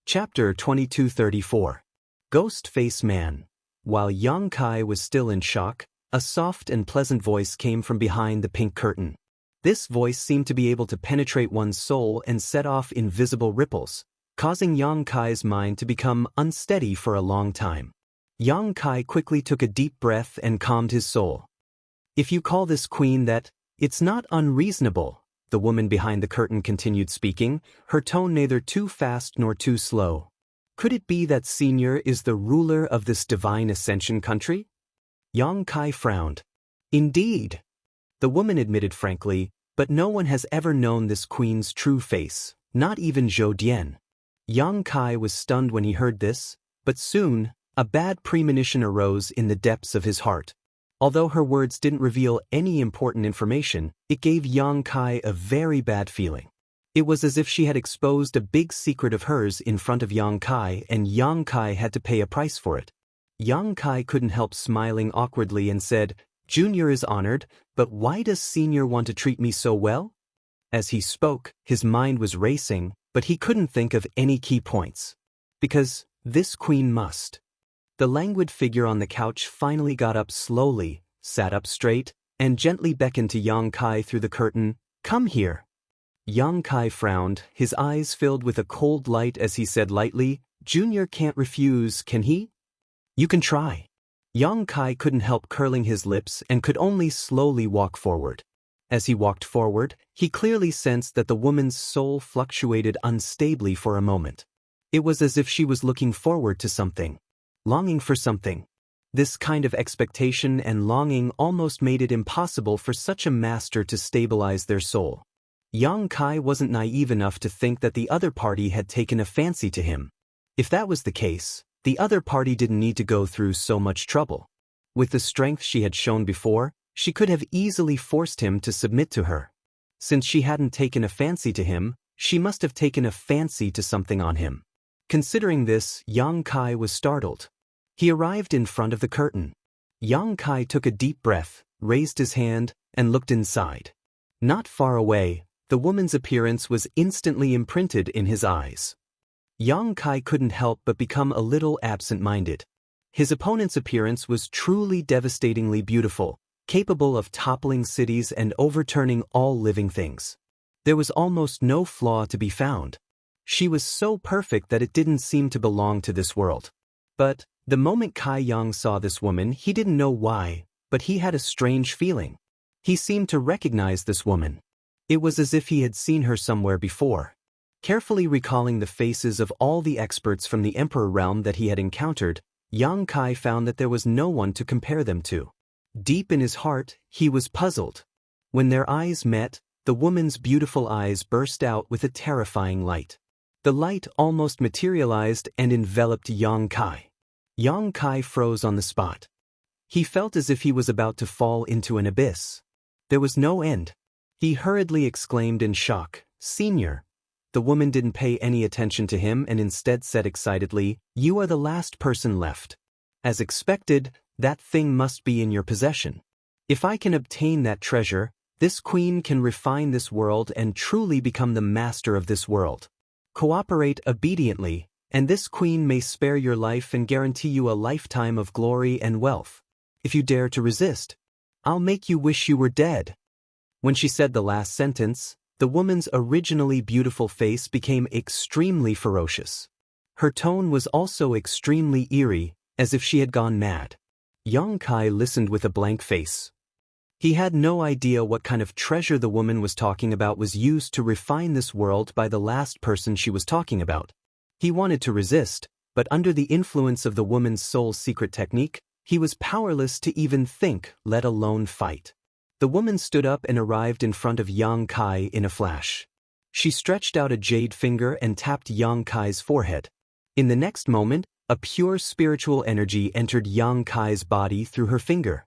Chapter 2234. Ghost Face Man. While Yang Kai was still in shock, a soft and pleasant voice came from behind the pink curtain. This voice seemed to be able to penetrate one's soul and set off invisible ripples, causing Yang Kai's mind to become unsteady for a long time. Yang Kai quickly took a deep breath and calmed his soul. "If you call this queen that, it's not unreasonable," the woman behind the curtain continued speaking, her tone neither too fast nor too slow. "Could it be that Senior is the ruler of this divine ascension country?" Yang Kai frowned. "Indeed," the woman admitted frankly, "but no one has ever known this queen's true face, not even Zhou Dian." Yang Kai was stunned when he heard this, but soon, a bad premonition arose in the depths of his heart. Although her words didn't reveal any important information, it gave Yang Kai a very bad feeling. It was as if she had exposed a big secret of hers in front of Yang Kai and Yang Kai had to pay a price for it. Yang Kai couldn't help smiling awkwardly and said, "Junior is honored, but why does Senior want to treat me so well?" As he spoke, his mind was racing, but he couldn't think of any key points. "Because this queen must." The languid figure on the couch finally got up slowly, sat up straight, and gently beckoned to Yang Kai through the curtain, "Come here." Yang Kai frowned, his eyes filled with a cold light as he said lightly, "Junior can't refuse, can he?" "You can try." Yang Kai couldn't help curling his lips and could only slowly walk forward. As he walked forward, he clearly sensed that the woman's soul fluctuated unstably for a moment. It was as if she was looking forward to something, longing for something. This kind of expectation and longing almost made it impossible for such a master to stabilize their soul. Yang Kai wasn't naive enough to think that the other party had taken a fancy to him. If that was the case, the other party didn't need to go through so much trouble. With the strength she had shown before, she could have easily forced him to submit to her. Since she hadn't taken a fancy to him, she must have taken a fancy to something on him. Considering this, Yang Kai was startled. He arrived in front of the curtain. Yang Kai took a deep breath, raised his hand, and looked inside. Not far away, the woman's appearance was instantly imprinted in his eyes. Yang Kai couldn't help but become a little absent-minded. His opponent's appearance was truly devastatingly beautiful, capable of toppling cities and overturning all living things. There was almost no flaw to be found. She was so perfect that it didn't seem to belong to this world. But the moment Kai Yang saw this woman, he didn't know why, but he had a strange feeling. He seemed to recognize this woman. It was as if he had seen her somewhere before. Carefully recalling the faces of all the experts from the Emperor realm that he had encountered, Yang Kai found that there was no one to compare them to. Deep in his heart, he was puzzled. When their eyes met, the woman's beautiful eyes burst out with a terrifying light. The light almost materialized and enveloped Yang Kai. Yang Kai froze on the spot. He felt as if he was about to fall into an abyss. There was no end. He hurriedly exclaimed in shock, "Senior." The woman didn't pay any attention to him and instead said excitedly, "You are the last person left. As expected, that thing must be in your possession. If I can obtain that treasure, this queen can refine this world and truly become the master of this world. Cooperate obediently, and this queen may spare your life and guarantee you a lifetime of glory and wealth. If you dare to resist, I'll make you wish you were dead." When she said the last sentence, The woman's originally beautiful face became extremely ferocious. Her tone was also extremely eerie, as if she had gone mad. Yang Kai listened with a blank face. He had no idea what kind of treasure the woman was talking about was used to refine this world by the last person she was talking about. He wanted to resist, but under the influence of the woman's soul's secret technique, he was powerless to even think, let alone fight. The woman stood up and arrived in front of Yang Kai in a flash. She stretched out a jade finger and tapped Yang Kai's forehead. In the next moment, a pure spiritual energy entered Yang Kai's body through her finger.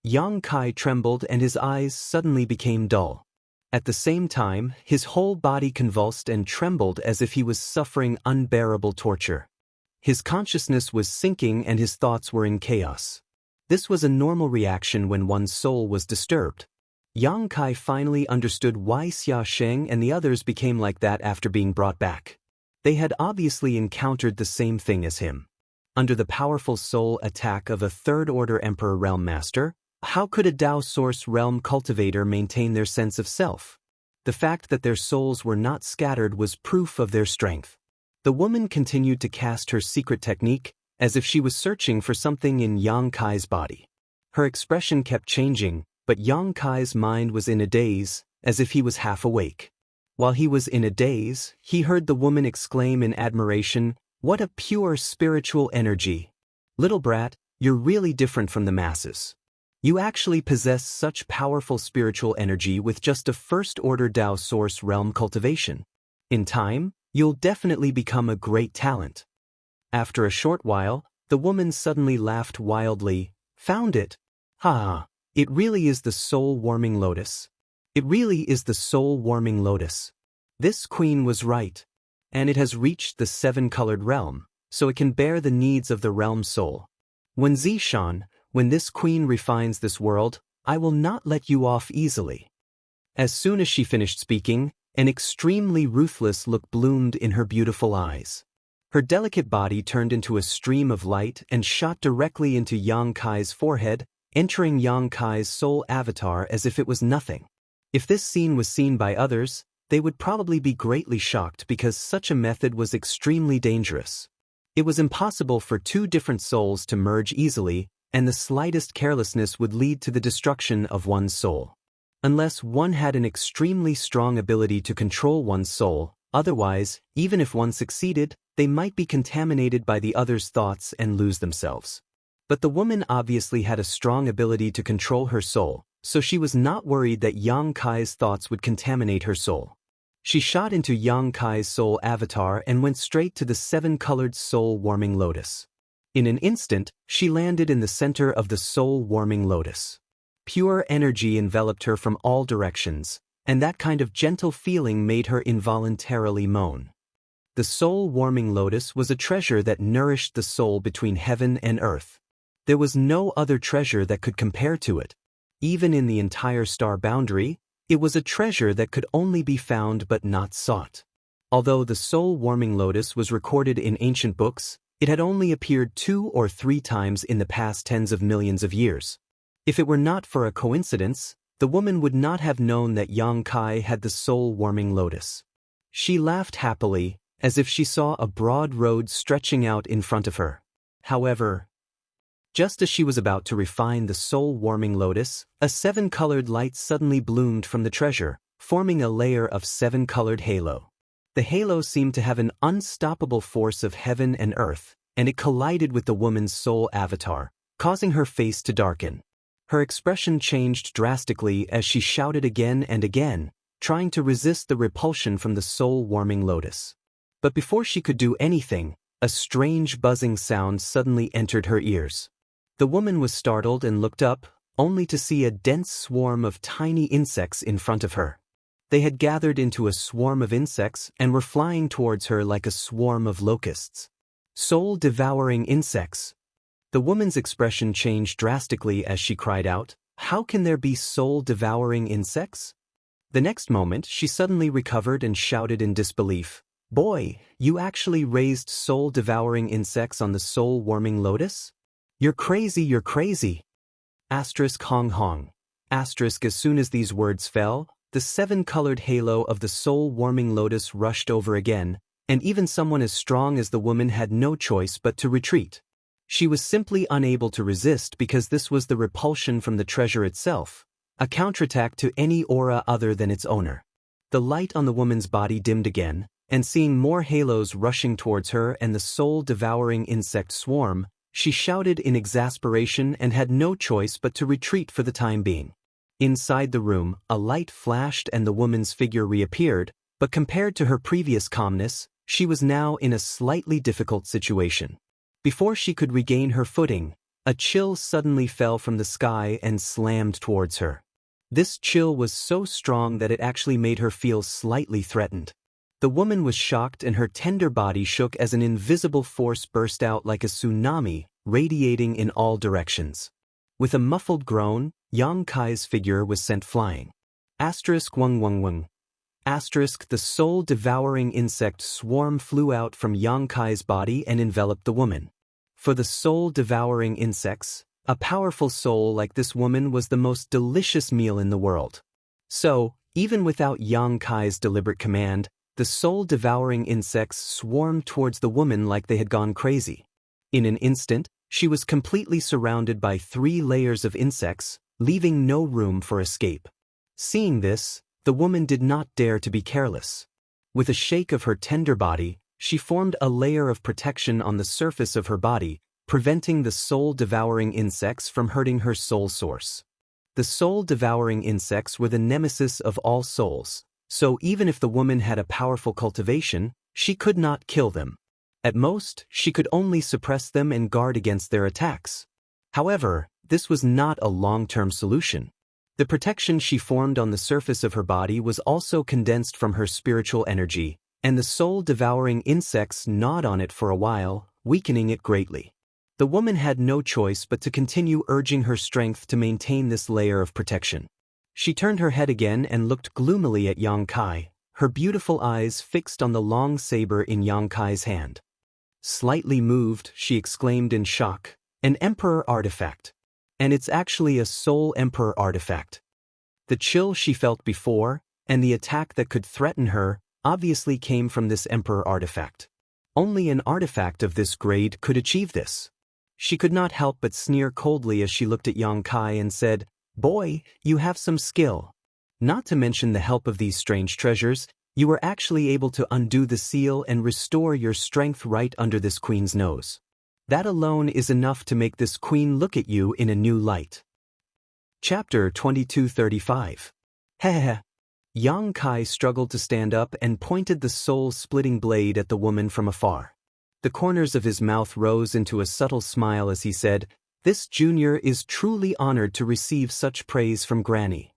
Yang Kai trembled and his eyes suddenly became dull. At the same time, his whole body convulsed and trembled as if he was suffering unbearable torture. His consciousness was sinking and his thoughts were in chaos. This was a normal reaction when one's soul was disturbed. Yang Kai finally understood why Xia Sheng and the others became like that after being brought back. They had obviously encountered the same thing as him. Under the powerful soul attack of a third-order Emperor Realm Master, how could a Dao Source Realm cultivator maintain their sense of self? The fact that their souls were not scattered was proof of their strength. The woman continued to cast her secret technique, as if she was searching for something in Yang Kai's body. Her expression kept changing, but Yang Kai's mind was in a daze, as if he was half awake. While he was in a daze, he heard the woman exclaim in admiration, "What a pure spiritual energy! Little brat, you're really different from the masses. You actually possess such powerful spiritual energy with just a first-order Dao Source Realm cultivation. In time, you'll definitely become a great talent." After a short while, the woman suddenly laughed wildly. "Found it! Ha! It really is the soul-warming lotus. It really is the soul-warming lotus. This queen was right. And it has reached the seven-colored realm, so it can bear the needs of the realm soul. When Zishan, when this queen refines this world, I will not let you off easily." As soon as she finished speaking, an extremely ruthless look bloomed in her beautiful eyes. Her delicate body turned into a stream of light and shot directly into Yang Kai's forehead, entering Yang Kai's soul avatar as if it was nothing. If this scene was seen by others, they would probably be greatly shocked because such a method was extremely dangerous. It was impossible for two different souls to merge easily, and the slightest carelessness would lead to the destruction of one's soul. Unless one had an extremely strong ability to control one's soul, otherwise, even if one succeeded, they might be contaminated by the other's thoughts and lose themselves. But the woman obviously had a strong ability to control her soul, so she was not worried that Yang Kai's thoughts would contaminate her soul. She shot into Yang Kai's soul avatar and went straight to the seven-colored soul-warming lotus. In an instant, she landed in the center of the soul-warming lotus. Pure energy enveloped her from all directions, and that kind of gentle feeling made her involuntarily moan. The soul-warming lotus was a treasure that nourished the soul between heaven and earth. There was no other treasure that could compare to it. Even in the entire star boundary, it was a treasure that could only be found but not sought. Although the soul-warming lotus was recorded in ancient books, it had only appeared 2 or 3 times in the past tens of millions of years. If it were not for a coincidence, the woman would not have known that Yang Kai had the soul-warming lotus. She laughed happily, as if she saw a broad road stretching out in front of her. However, just as she was about to refine the soul-warming lotus, a 7-colored light suddenly bloomed from the treasure, forming a layer of 7-colored halo. The halo seemed to have an unstoppable force of heaven and earth, and it collided with the woman's soul avatar, causing her face to darken. Her expression changed drastically as she shouted again and again, trying to resist the repulsion from the soul-warming lotus. But before she could do anything, a strange buzzing sound suddenly entered her ears. The woman was startled and looked up, only to see a dense swarm of tiny insects in front of her. They had gathered into a swarm of insects and were flying towards her like a swarm of locusts. Soul-devouring insects. The woman's expression changed drastically as she cried out, "How can there be soul-devouring insects?" The next moment, she suddenly recovered and shouted in disbelief, "Boy, you actually raised soul-devouring insects on the soul-warming lotus? You're crazy, you're crazy." Asterisk Hong Hong. Asterisk. As soon as these words fell, the seven-colored halo of the soul-warming lotus rushed over again, and even someone as strong as the woman had no choice but to retreat. She was simply unable to resist because this was the repulsion from the treasure itself, a counterattack to any aura other than its owner. The light on the woman's body dimmed again, and seeing more halos rushing towards her and the soul-devouring insect swarm, she shouted in exasperation and had no choice but to retreat for the time being. Inside the room, a light flashed and the woman's figure reappeared, but compared to her previous calmness, she was now in a slightly difficult situation. Before she could regain her footing, a chill suddenly fell from the sky and slammed towards her. This chill was so strong that it actually made her feel slightly threatened. The woman was shocked and her tender body shook as an invisible force burst out like a tsunami, radiating in all directions. With a muffled groan, Yang Kai's figure was sent flying. Wung wung wung. The soul-devouring insect swarm flew out from Yang Kai's body and enveloped the woman. For the soul-devouring insects, a powerful soul like this woman was the most delicious meal in the world. So, even without Yang Kai's deliberate command, the soul-devouring insects swarmed towards the woman like they had gone crazy. In an instant, she was completely surrounded by 3 layers of insects, leaving no room for escape. Seeing this, the woman did not dare to be careless. With a shake of her tender body, she formed a layer of protection on the surface of her body, preventing the soul-devouring insects from hurting her soul source. The soul-devouring insects were the nemesis of all souls, so even if the woman had a powerful cultivation, she could not kill them. At most, she could only suppress them and guard against their attacks. However, this was not a long-term solution. The protection she formed on the surface of her body was also condensed from her spiritual energy, and the soul-devouring insects gnawed on it for a while, weakening it greatly. The woman had no choice but to continue urging her strength to maintain this layer of protection. She turned her head again and looked gloomily at Yang Kai, her beautiful eyes fixed on the long saber in Yang Kai's hand. Slightly moved, she exclaimed in shock, "An Emperor artifact. And it's actually a Soul Emperor artifact." The chill she felt before, and the attack that could threaten her, obviously came from this Emperor artifact. Only an artifact of this grade could achieve this. She could not help but sneer coldly as she looked at Yang Kai and said, "Boy, you have some skill. Not to mention the help of these strange treasures, you were actually able to undo the seal and restore your strength right under this queen's nose. That alone is enough to make this queen look at you in a new light." Chapter 2235. Heh. Yang Kai struggled to stand up and pointed the soul-splitting blade at the woman from afar. The corners of his mouth rose into a subtle smile as he said, "This junior is truly honored to receive such praise from Granny."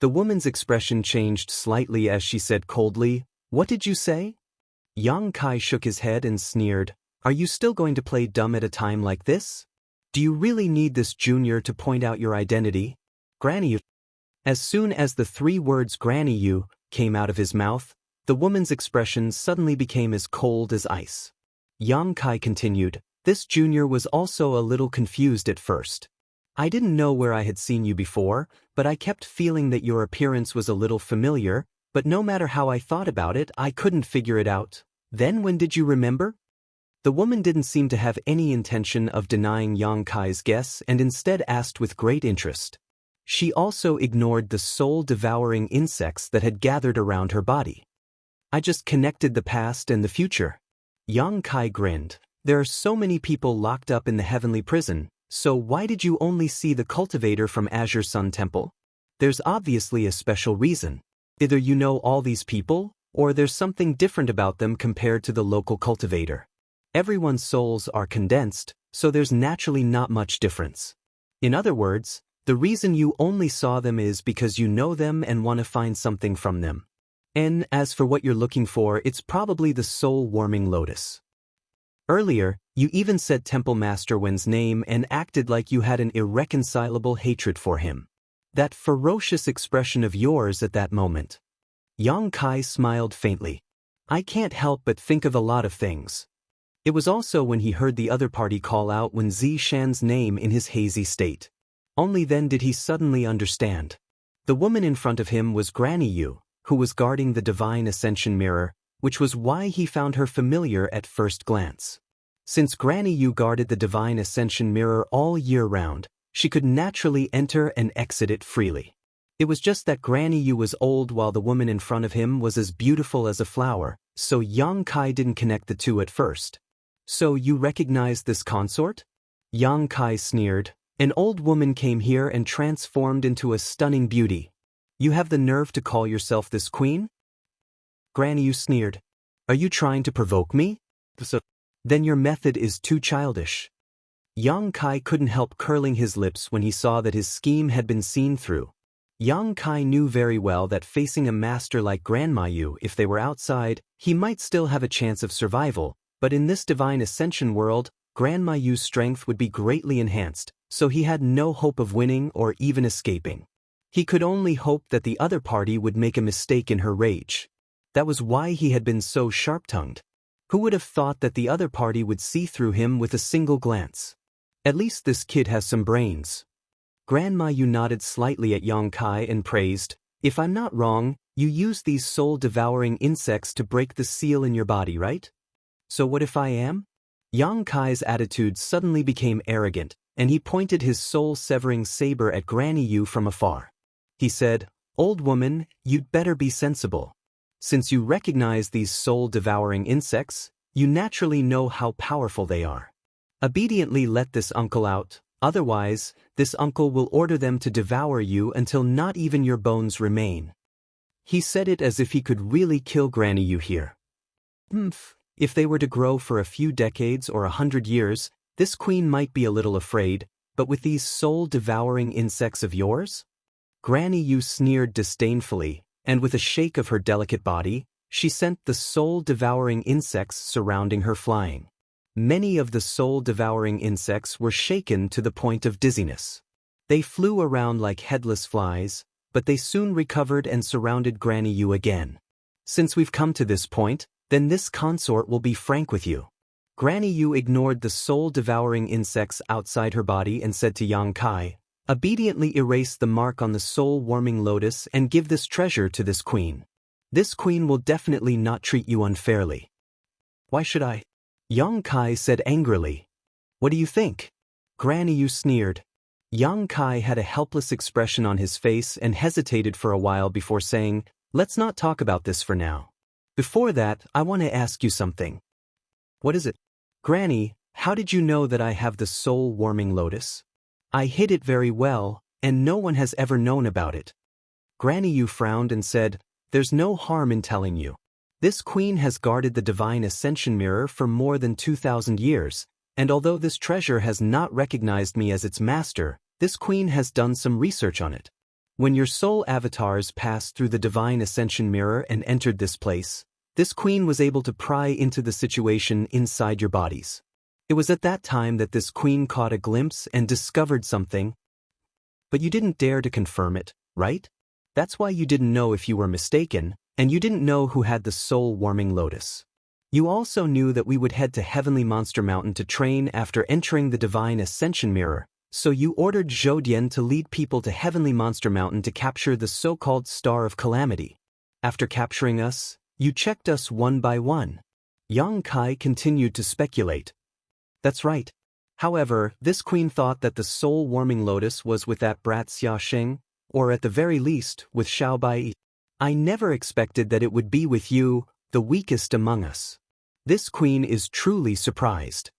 The woman's expression changed slightly as she said coldly, "What did you say?" Yang Kai shook his head and sneered, "Are you still going to play dumb at a time like this? Do you really need this junior to point out your identity? Granny you." As soon as the 3 words "Granny you" came out of his mouth, the woman's expression suddenly became as cold as ice. Yang Kai continued, "This junior was also a little confused at first. I didn't know where I had seen you before, but I kept feeling that your appearance was a little familiar, but no matter how I thought about it, I couldn't figure it out. Then when did you remember?" The woman didn't seem to have any intention of denying Yang Kai's guess and instead asked with great interest. She also ignored the soul-devouring insects that had gathered around her body. "I just connected the past and the future." Yang Kai grinned. "There are so many people locked up in the heavenly prison, so why did you only see the cultivator from Azure Sun Temple? There's obviously a special reason. Either you know all these people, or there's something different about them compared to the local cultivator. Everyone's souls are condensed, so there's naturally not much difference. In other words, the reason you only saw them is because you know them and want to find something from them. And as for what you're looking for, it's probably the soul-warming lotus. Earlier, you even said Temple Master Wen's name and acted like you had an irreconcilable hatred for him. That ferocious expression of yours at that moment." Yang Kai smiled faintly. "I can't help but think of a lot of things." It was also when he heard the other party call out Wen Zishan's name in his hazy state. Only then did he suddenly understand. The woman in front of him was Granny Yu, who was guarding the Divine Ascension Mirror, which was why he found her familiar at first glance. Since Granny Yu guarded the Divine Ascension Mirror all year round, she could naturally enter and exit it freely. It was just that Granny Yu was old while the woman in front of him was as beautiful as a flower, so Yang Kai didn't connect the two at first. "So you recognize this consort?" Yang Kai sneered. "An old woman came here and transformed into a stunning beauty. You have the nerve to call yourself this queen?" Granny Yu sneered. "Are you trying to provoke me? Then your method is too childish." Yang Kai couldn't help curling his lips when he saw that his scheme had been seen through. Yang Kai knew very well that facing a master like Grandma Yu, if they were outside, he might still have a chance of survival, but in this Divine Ascension world, Grandma Yu's strength would be greatly enhanced, so he had no hope of winning or even escaping. He could only hope that the other party would make a mistake in her rage. That was why he had been so sharp-tongued. Who would have thought that the other party would see through him with a single glance? At least this kid has some brains. Grandma Yu nodded slightly at Yang Kai and praised, "If I'm not wrong, you use these soul-devouring insects to break the seal in your body, right? So what if I am?" Yang Kai's attitude suddenly became arrogant, and he pointed his soul-severing saber at Granny Yu from afar. He said, "Old woman, you'd better be sensible. Since you recognize these soul-devouring insects, you naturally know how powerful they are. Obediently let this uncle out, otherwise, this uncle will order them to devour you until not even your bones remain." He said it as if he could really kill Granny Yu here. If they were to grow for a few decades or 100 years, this queen might be a little afraid, but with these soul-devouring insects of yours? Granny Yu sneered disdainfully, and with a shake of her delicate body, she sent the soul-devouring insects surrounding her flying. Many of the soul-devouring insects were shaken to the point of dizziness. They flew around like headless flies, but they soon recovered and surrounded Granny Yu again. "Since we've come to this point, then this consort will be frank with you." Granny Yu ignored the soul-devouring insects outside her body and said to Yang Kai, "Obediently erase the mark on the soul-warming lotus and give this treasure to this queen. This queen will definitely not treat you unfairly." "Why should I?" Yang Kai said angrily. "What do you think?" Granny Yu sneered. Yang Kai had a helpless expression on his face and hesitated for a while before saying, "Let's not talk about this for now. Before that, I want to ask you something." "What is it?" "Granny, how did you know that I have the soul-warming lotus?" "I hid it very well, and no one has ever known about it." Granny Yu frowned and said, "There's no harm in telling you. This queen has guarded the Divine Ascension Mirror for more than 2,000 years, and although this treasure has not recognized me as its master, this queen has done some research on it. When your soul avatars passed through the Divine Ascension Mirror and entered this place, this queen was able to pry into the situation inside your bodies. It was at that time that this queen caught a glimpse and discovered something. But you didn't dare to confirm it, right? That's why you didn't know if you were mistaken, and you didn't know who had the soul-warming lotus. You also knew that we would head to Heavenly Monster Mountain to train after entering the Divine Ascension Mirror, so you ordered Zhou Dian to lead people to Heavenly Monster Mountain to capture the so-called Star of Calamity. After capturing us, you checked us one by one." Yang Kai continued to speculate. "That's right. However, this queen thought that the soul-warming lotus was with that brat Xia Sheng, or at the very least, with Xiao Bai. I never expected that it would be with you, the weakest among us. This queen is truly surprised."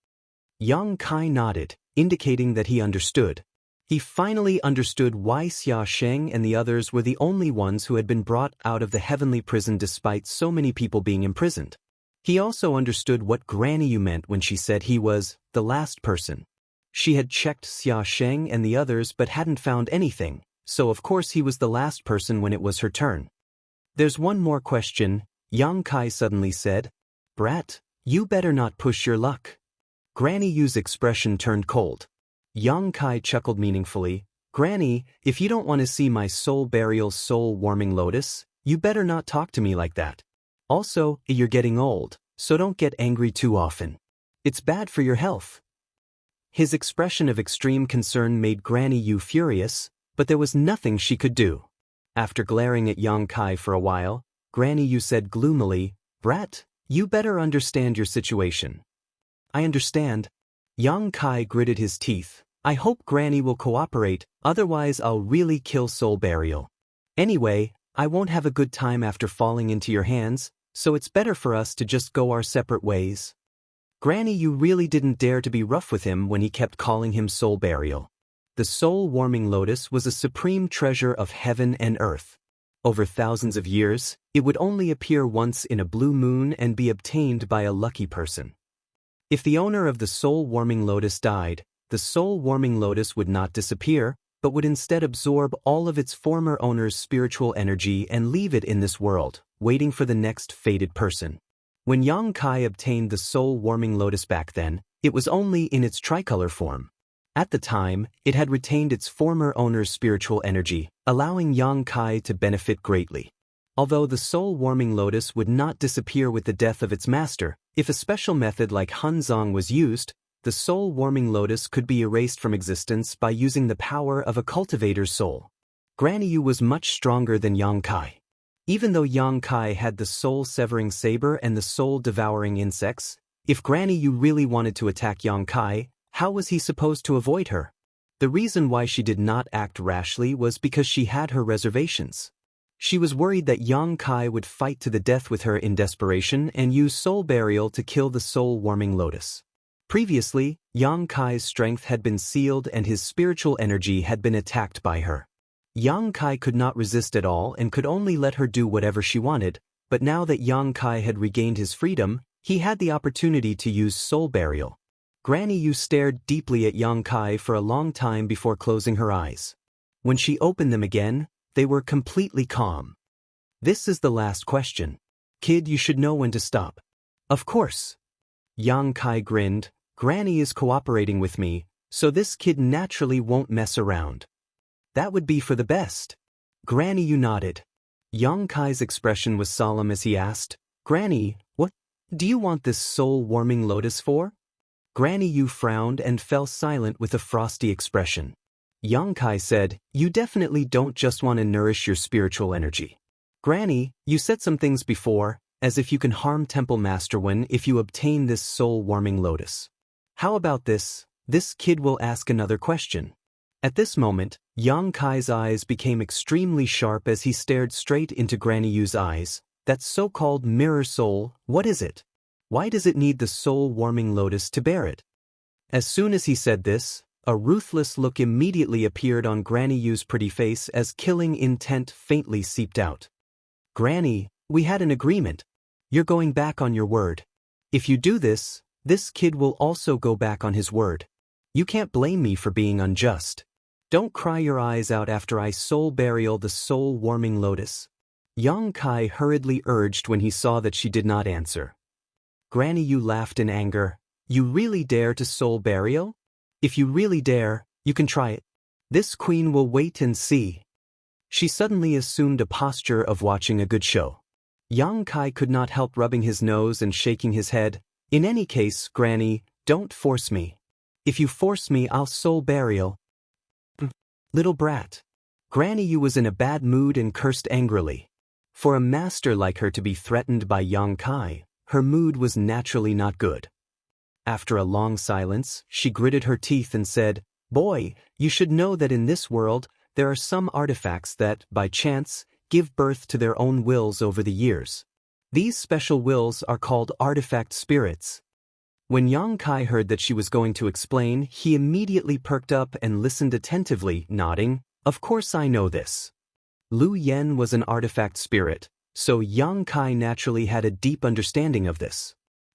Yang Kai nodded, indicating that he understood. He finally understood why Xia Sheng and the others were the only ones who had been brought out of the heavenly prison despite so many people being imprisoned. He also understood what Granny Yu meant when she said he was the last person. She had checked Xia Sheng and the others but hadn't found anything, so of course he was the last person when it was her turn. "There's one more question," Yang Kai suddenly said. "Brat, you better not push your luck." Granny Yu's expression turned cold. Yang Kai chuckled meaningfully. "Granny, if you don't want to see my soul burial soul-warming lotus, you better not talk to me like that. Also, you're getting old, so don't get angry too often. It's bad for your health." His expression of extreme concern made Granny Yu furious, but there was nothing she could do. After glaring at Yang Kai for a while, Granny Yu said gloomily, "Brat, you better understand your situation." "I understand." Yang Kai gritted his teeth. "I hope Granny will cooperate, otherwise I'll really kill Soul Burial. Anyway, I won't have a good time after falling into your hands, so it's better for us to just go our separate ways." Granny Yu really didn't dare to be rough with him when he kept calling him Soul Burial. The soul-warming lotus was a supreme treasure of heaven and earth. Over thousands of years, it would only appear once in a blue moon and be obtained by a lucky person. If the owner of the soul-warming lotus died, the soul-warming lotus would not disappear, but would instead absorb all of its former owner's spiritual energy and leave it in this world, waiting for the next fated person. When Yang Kai obtained the soul-warming lotus back then, it was only in its tricolor form. At the time, it had retained its former owner's spiritual energy, allowing Yang Kai to benefit greatly. Although the soul-warming lotus would not disappear with the death of its master, if a special method like Hanzong was used, the soul-warming lotus could be erased from existence by using the power of a cultivator's soul. Granny Yu was much stronger than Yang Kai. Even though Yang Kai had the soul-severing saber and the soul-devouring insects, if Granny Yu really wanted to attack Yang Kai, how was he supposed to avoid her? The reason why she did not act rashly was because she had her reservations. She was worried that Yang Kai would fight to the death with her in desperation and use soul burial to kill the soul-warming lotus. Previously, Yang Kai's strength had been sealed and his spiritual energy had been attacked by her. Yang Kai could not resist at all and could only let her do whatever she wanted, but now that Yang Kai had regained his freedom, he had the opportunity to use soul burial. Granny Yu stared deeply at Yang Kai for a long time before closing her eyes. When she opened them again, they were completely calm. "This is the last question. Kid, you should know when to stop." "Of course." Yang Kai grinned. "Granny is cooperating with me, so this kid naturally won't mess around." "That would be for the best." Granny Yu nodded. Yang Kai's expression was solemn as he asked, "Granny, what do you want this soul-warming lotus for?" Granny Yu frowned and fell silent with a frosty expression. Yang Kai said, "You definitely don't just want to nourish your spiritual energy. Granny, you said some things before, as if you can harm Temple Master Wen if you obtain this soul-warming lotus. How about this? This kid will ask another question." At this moment, Yang Kai's eyes became extremely sharp as he stared straight into Granny Yu's eyes. "That so-called mirror soul, what is it? Why does it need the soul-warming lotus to bear it?" As soon as he said this, a ruthless look immediately appeared on Granny Yu's pretty face as killing intent faintly seeped out. "Granny, we had an agreement. You're going back on your word. If you do this, this kid will also go back on his word. You can't blame me for being unjust. Don't cry your eyes out after I soul burial the soul-warming lotus." Yang Kai hurriedly urged when he saw that she did not answer. Granny Yu laughed in anger. "You really dare to soul burial? If you really dare, you can try it. This queen will wait and see." She suddenly assumed a posture of watching a good show. Yang Kai could not help rubbing his nose and shaking his head. "In any case, Granny, don't force me. If you force me, I'll soul burial." "Little brat." Granny Yu was in a bad mood and cursed angrily. For a master like her to be threatened by Yang Kai, her mood was naturally not good. After a long silence, she gritted her teeth and said, "Boy, you should know that in this world, there are some artifacts that, by chance, give birth to their own wills over the years. These special wills are called artifact spirits." When Yang Kai heard that she was going to explain, he immediately perked up and listened attentively, nodding, "Of course I know this." Lu Yen was an artifact spirit, so Yang Kai naturally had a deep understanding of this.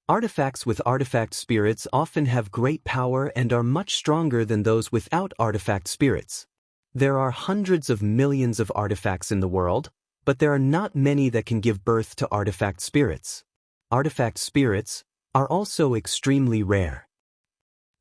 Artifacts with artifact spirits often have great power and are much stronger than those without artifact spirits. There are hundreds of millions of artifacts in the world, but there are not many that can give birth to artifact spirits. Artifact spirits are also extremely rare.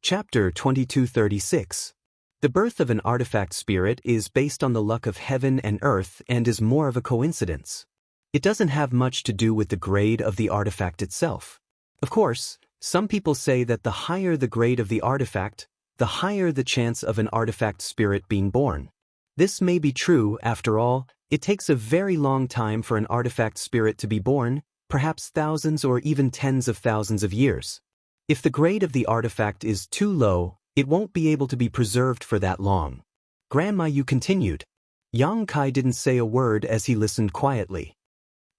Chapter 2236. The birth of an artifact spirit is based on the luck of heaven and earth and is more of a coincidence. It doesn't have much to do with the grade of the artifact itself. Of course, some people say that the higher the grade of the artifact, the higher the chance of an artifact spirit being born. This may be true, after all, it takes a very long time for an artifact spirit to be born, perhaps thousands or even tens of thousands of years. If the grade of the artifact is too low, it won't be able to be preserved for that long. Grandma Yu continued. Yang Kai didn't say a word as he listened quietly.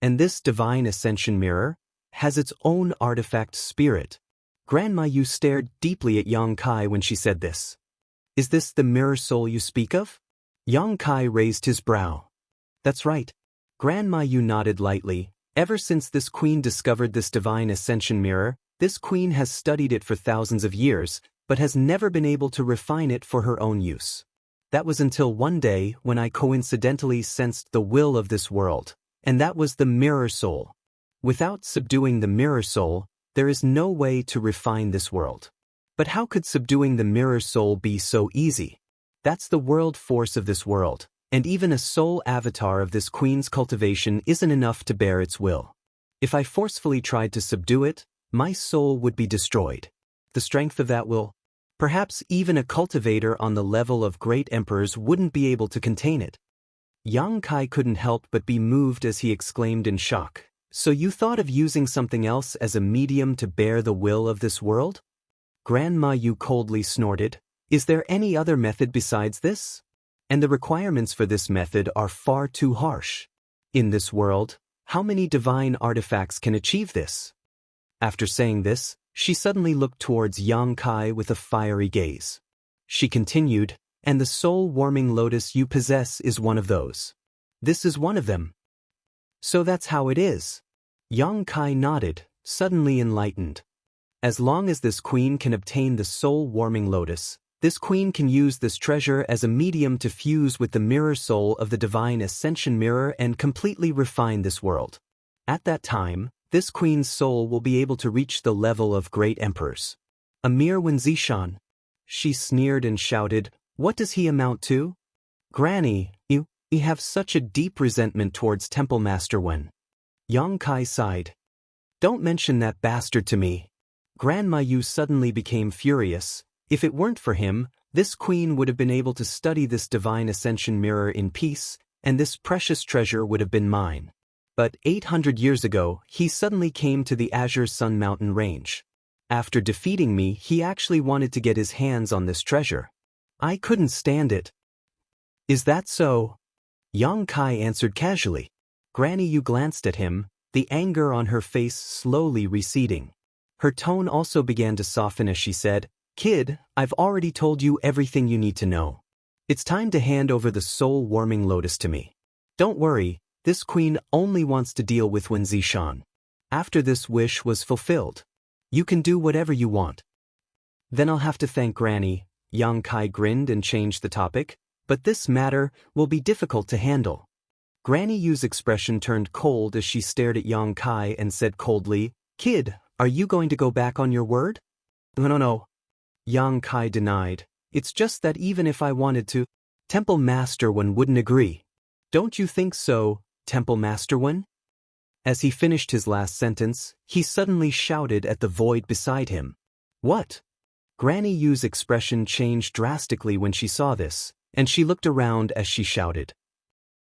And this divine ascension mirror has its own artifact spirit. Grandma Yu stared deeply at Yang Kai when she said this. Is this the mirror soul you speak of? Yang Kai raised his brow. That's right. Grandma Yu nodded lightly. Ever since this queen discovered this divine ascension mirror, this queen has studied it for thousands of years, but has never been able to refine it for her own use. That was until one day when I coincidentally sensed the will of this world, and that was the mirror soul. Without subduing the mirror soul, there is no way to refine this world. But how could subduing the mirror soul be so easy? That's the world force of this world, and even a soul avatar of this queen's cultivation isn't enough to bear its will. If I forcefully tried to subdue it, my soul would be destroyed. The strength of that will, perhaps even a cultivator on the level of great emperors wouldn't be able to contain it. Yang Kai couldn't help but be moved as he exclaimed in shock. So you thought of using something else as a medium to bear the will of this world? Grandma Yu coldly snorted. Is there any other method besides this? And the requirements for this method are far too harsh. In this world, how many divine artifacts can achieve this? After saying this, she suddenly looked towards Yang Kai with a fiery gaze. She continued, and the soul-warming lotus you possess is one of those. This is one of them. So that's how it is. Yang Kai nodded, suddenly enlightened. As long as this queen can obtain the soul-warming lotus, this queen can use this treasure as a medium to fuse with the mirror soul of the divine ascension mirror and completely refine this world. At that time, this queen's soul will be able to reach the level of great emperors. A mere Wenzishan. She sneered and shouted, what does he amount to? Granny, you have such a deep resentment towards Temple Master Wen. Yang Kai sighed. Don't mention that bastard to me. Grandma Yu suddenly became furious. If it weren't for him, this queen would have been able to study this divine ascension mirror in peace, and this precious treasure would have been mine. But 800 years ago, he suddenly came to the Azure Sun Mountain range. After defeating me, he actually wanted to get his hands on this treasure. I couldn't stand it. Is that so? Yang Kai answered casually. Granny Yu glanced at him, the anger on her face slowly receding. Her tone also began to soften as she said, Kid, I've already told you everything you need to know. It's time to hand over the soul-warming lotus to me. Don't worry, this queen only wants to deal with Wenzishan. After this wish was fulfilled, you can do whatever you want. Then I'll have to thank Granny. Yang Kai grinned and changed the topic, but this matter will be difficult to handle. Granny Yu's expression turned cold as she stared at Yang Kai and said coldly, Kid, are you going to go back on your word? No. Yang Kai denied. It's just that even if I wanted to, Temple Master Wen wouldn't agree. Don't you think so, Temple Master Wen? As he finished his last sentence, he suddenly shouted at the void beside him. What? Granny Yu's expression changed drastically when she saw this, and she looked around as she shouted.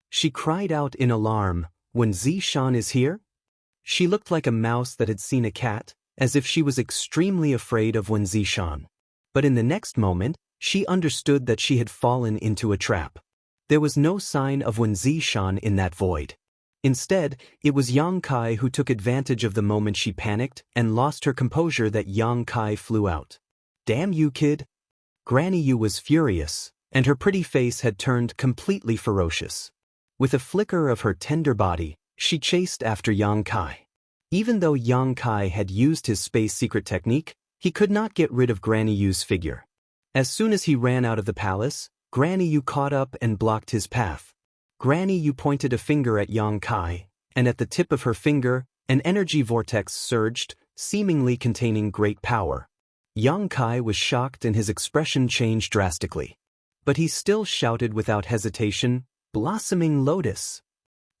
She cried out in alarm, Wenzishan is here? She looked like a mouse that had seen a cat, as if she was extremely afraid of Wenzishan. But in the next moment, she understood that she had fallen into a trap. There was no sign of Wenzishan in that void. Instead, it was Yang Kai who took advantage of the moment she panicked and lost her composure that Yang Kai flew out. Damn you, kid! Granny Yu was furious, and her pretty face had turned completely ferocious. With a flicker of her tender body, she chased after Yang Kai. Even though Yang Kai had used his space secret technique, he could not get rid of Granny Yu's figure. As soon as he ran out of the palace, Granny Yu caught up and blocked his path. Granny Yu pointed a finger at Yang Kai, and at the tip of her finger, an energy vortex surged, seemingly containing great power. Yang Kai was shocked and his expression changed drastically. But he still shouted without hesitation, Blossoming Lotus.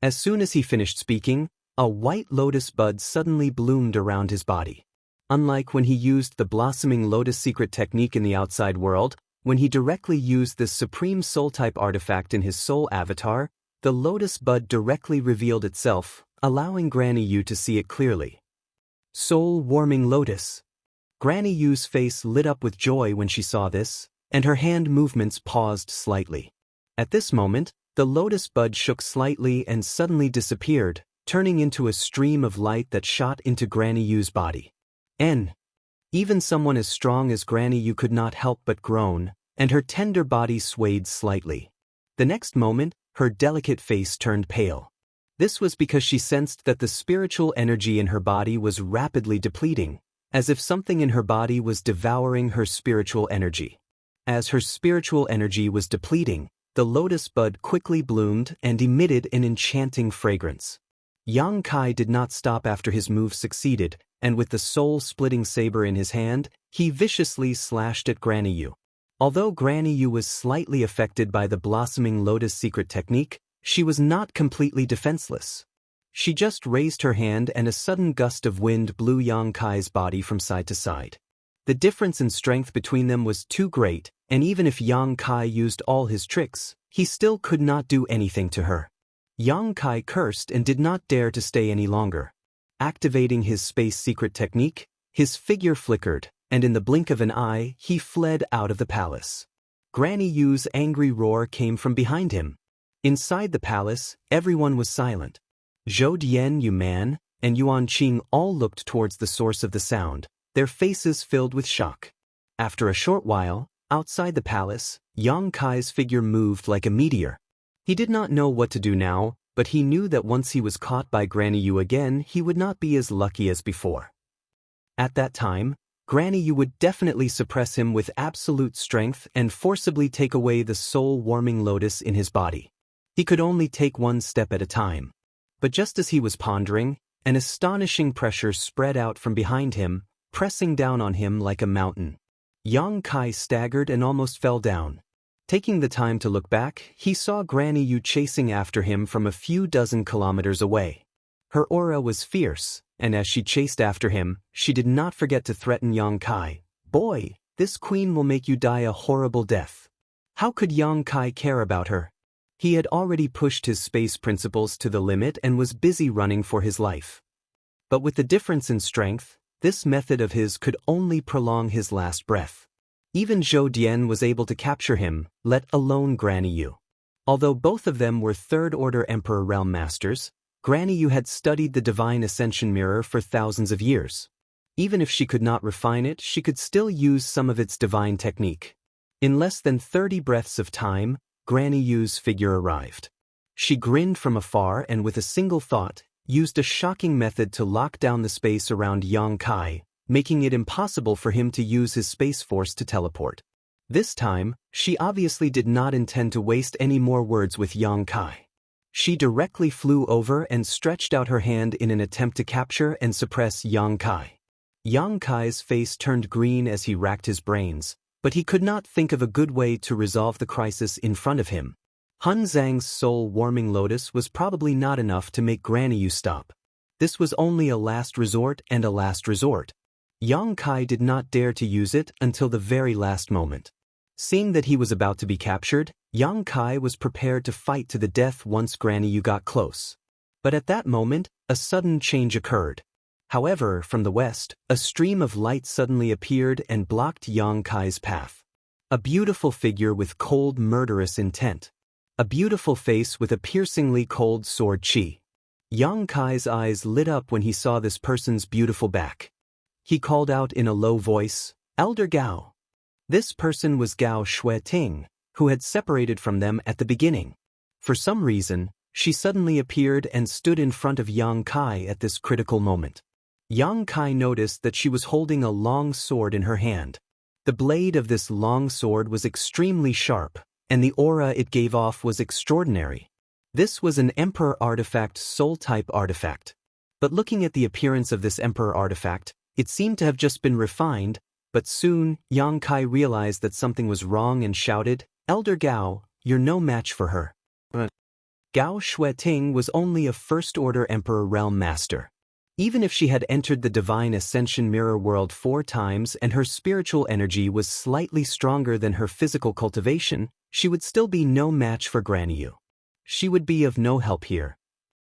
As soon as he finished speaking, a white lotus bud suddenly bloomed around his body. Unlike when he used the Blossoming Lotus secret technique in the outside world, When he directly used this Supreme Soul-type artifact in his soul avatar, the lotus bud directly revealed itself, allowing Granny Yu to see it clearly. Soul-warming lotus. Granny Yu's face lit up with joy when she saw this, and her hand movements paused slightly. At this moment, the lotus bud shook slightly and suddenly disappeared, turning into a stream of light that shot into Granny Yu's body. Even someone as strong as Granny Yu could not help but groan, and her tender body swayed slightly. The next moment, her delicate face turned pale. This was because she sensed that the spiritual energy in her body was rapidly depleting, as if something in her body was devouring her spiritual energy. As her spiritual energy was depleting, the lotus bud quickly bloomed and emitted an enchanting fragrance. Yang Kai did not stop after his move succeeded, and with the soul-splitting saber in his hand, he viciously slashed at Granny Yu. Although Granny Yu was slightly affected by the blossoming lotus secret technique, she was not completely defenseless. She just raised her hand and a sudden gust of wind blew Yang Kai's body from side to side. The difference in strength between them was too great, and even if Yang Kai used all his tricks, he still could not do anything to her. Yang Kai cursed and did not dare to stay any longer. Activating his space secret technique, his figure flickered, and in the blink of an eye, he fled out of the palace. Granny Yu's angry roar came from behind him. Inside the palace, everyone was silent. Zhou Dian, Yu Man, and Yuan Qing all looked towards the source of the sound, their faces filled with shock. After a short while, outside the palace, Yang Kai's figure moved like a meteor. He did not know what to do now, but he knew that once he was caught by Granny Yu again, he would not be as lucky as before. At that time, Granny Yu would definitely suppress him with absolute strength and forcibly take away the soul-warming lotus in his body. He could only take one step at a time. But just as he was pondering, an astonishing pressure spread out from behind him, pressing down on him like a mountain. Yang Kai staggered and almost fell down. Taking the time to look back, he saw Granny Yu chasing after him from a few dozen kilometers away. Her aura was fierce, and as she chased after him, she did not forget to threaten Yang Kai. "Boy, this queen will make you die a horrible death." How could Yang Kai care about her? He had already pushed his space principles to the limit and was busy running for his life. But with the difference in strength, this method of his could only prolong his last breath. Even Zhou Dian was able to capture him, let alone Granny Yu. Although both of them were third-order Emperor Realm Masters, Granny Yu had studied the Divine Ascension Mirror for thousands of years. Even if she could not refine it, she could still use some of its divine technique. In less than 30 breaths of time, Granny Yu's figure arrived. She grinned from afar and with a single thought, used a shocking method to lock down the space around Yang Kai, making it impossible for him to use his space force to teleport. This time, she obviously did not intend to waste any more words with Yang Kai. She directly flew over and stretched out her hand in an attempt to capture and suppress Yang Kai. Yang Kai's face turned green as he racked his brains, but he could not think of a good way to resolve the crisis in front of him. Hun Zhang's soul-warming lotus was probably not enough to make Granny Yu stop. This was only a last resort and a last resort. Yang Kai did not dare to use it until the very last moment. Seeing that he was about to be captured, Yang Kai was prepared to fight to the death once Granny Yu got close. But at that moment, a sudden change occurred. However, from the west, a stream of light suddenly appeared and blocked Yang Kai's path. A beautiful figure with cold, murderous intent. A beautiful face with a piercingly cold sword chi. Yang Kai's eyes lit up when he saw this person's beautiful back. He called out in a low voice, "Elder Gao." This person was Gao Shueting, who had separated from them at the beginning. For some reason, she suddenly appeared and stood in front of Yang Kai at this critical moment. Yang Kai noticed that she was holding a long sword in her hand. The blade of this long sword was extremely sharp, and the aura it gave off was extraordinary. This was an Emperor artifact, soul-type artifact. But looking at the appearance of this Emperor artifact, it seemed to have just been refined, but soon, Yang Kai realized that something was wrong and shouted, "Elder Gao, you're no match for her." But Gao Shueting was only a first-order Emperor Realm Master. Even if she had entered the Divine Ascension Mirror world 4 times and her spiritual energy was slightly stronger than her physical cultivation, she would still be no match for Granny Yu. She would be of no help here.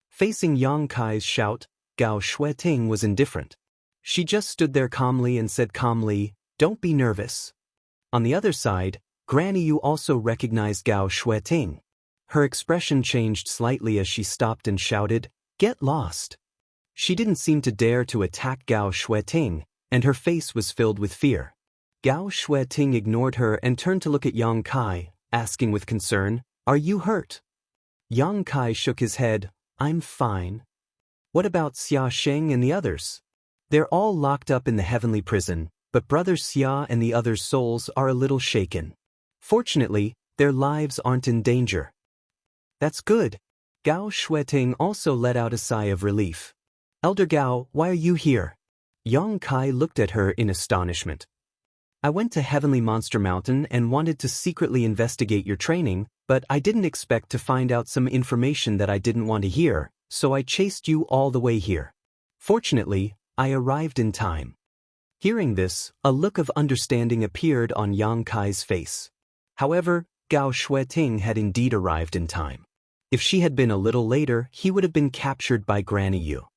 Facing Yang Kai's shout, Gao Shueting was indifferent. She just stood there calmly and said calmly, "Don't be nervous." On the other side, Granny Yu also recognized Gao Shueting. Her expression changed slightly as she stopped and shouted, "Get lost." She didn't seem to dare to attack Gao Shueting, and her face was filled with fear. Gao Shueting ignored her and turned to look at Yang Kai, asking with concern, "Are you hurt?" Yang Kai shook his head, "I'm fine." "What about Xia Sheng and the others?" "They're all locked up in the heavenly prison, but Brother Xia and the others' souls are a little shaken. Fortunately, their lives aren't in danger." "That's good." Gao Shueting also let out a sigh of relief. "Elder Gao, why are you here?" Yang Kai looked at her in astonishment. "I went to Heavenly Monster Mountain and wanted to secretly investigate your training, but I didn't expect to find out some information that I didn't want to hear, so I chased you all the way here. Fortunately, I arrived in time." Hearing this, a look of understanding appeared on Yang Kai's face. However, Gao Shueting had indeed arrived in time. If she had been a little later, he would have been captured by Granny Yu.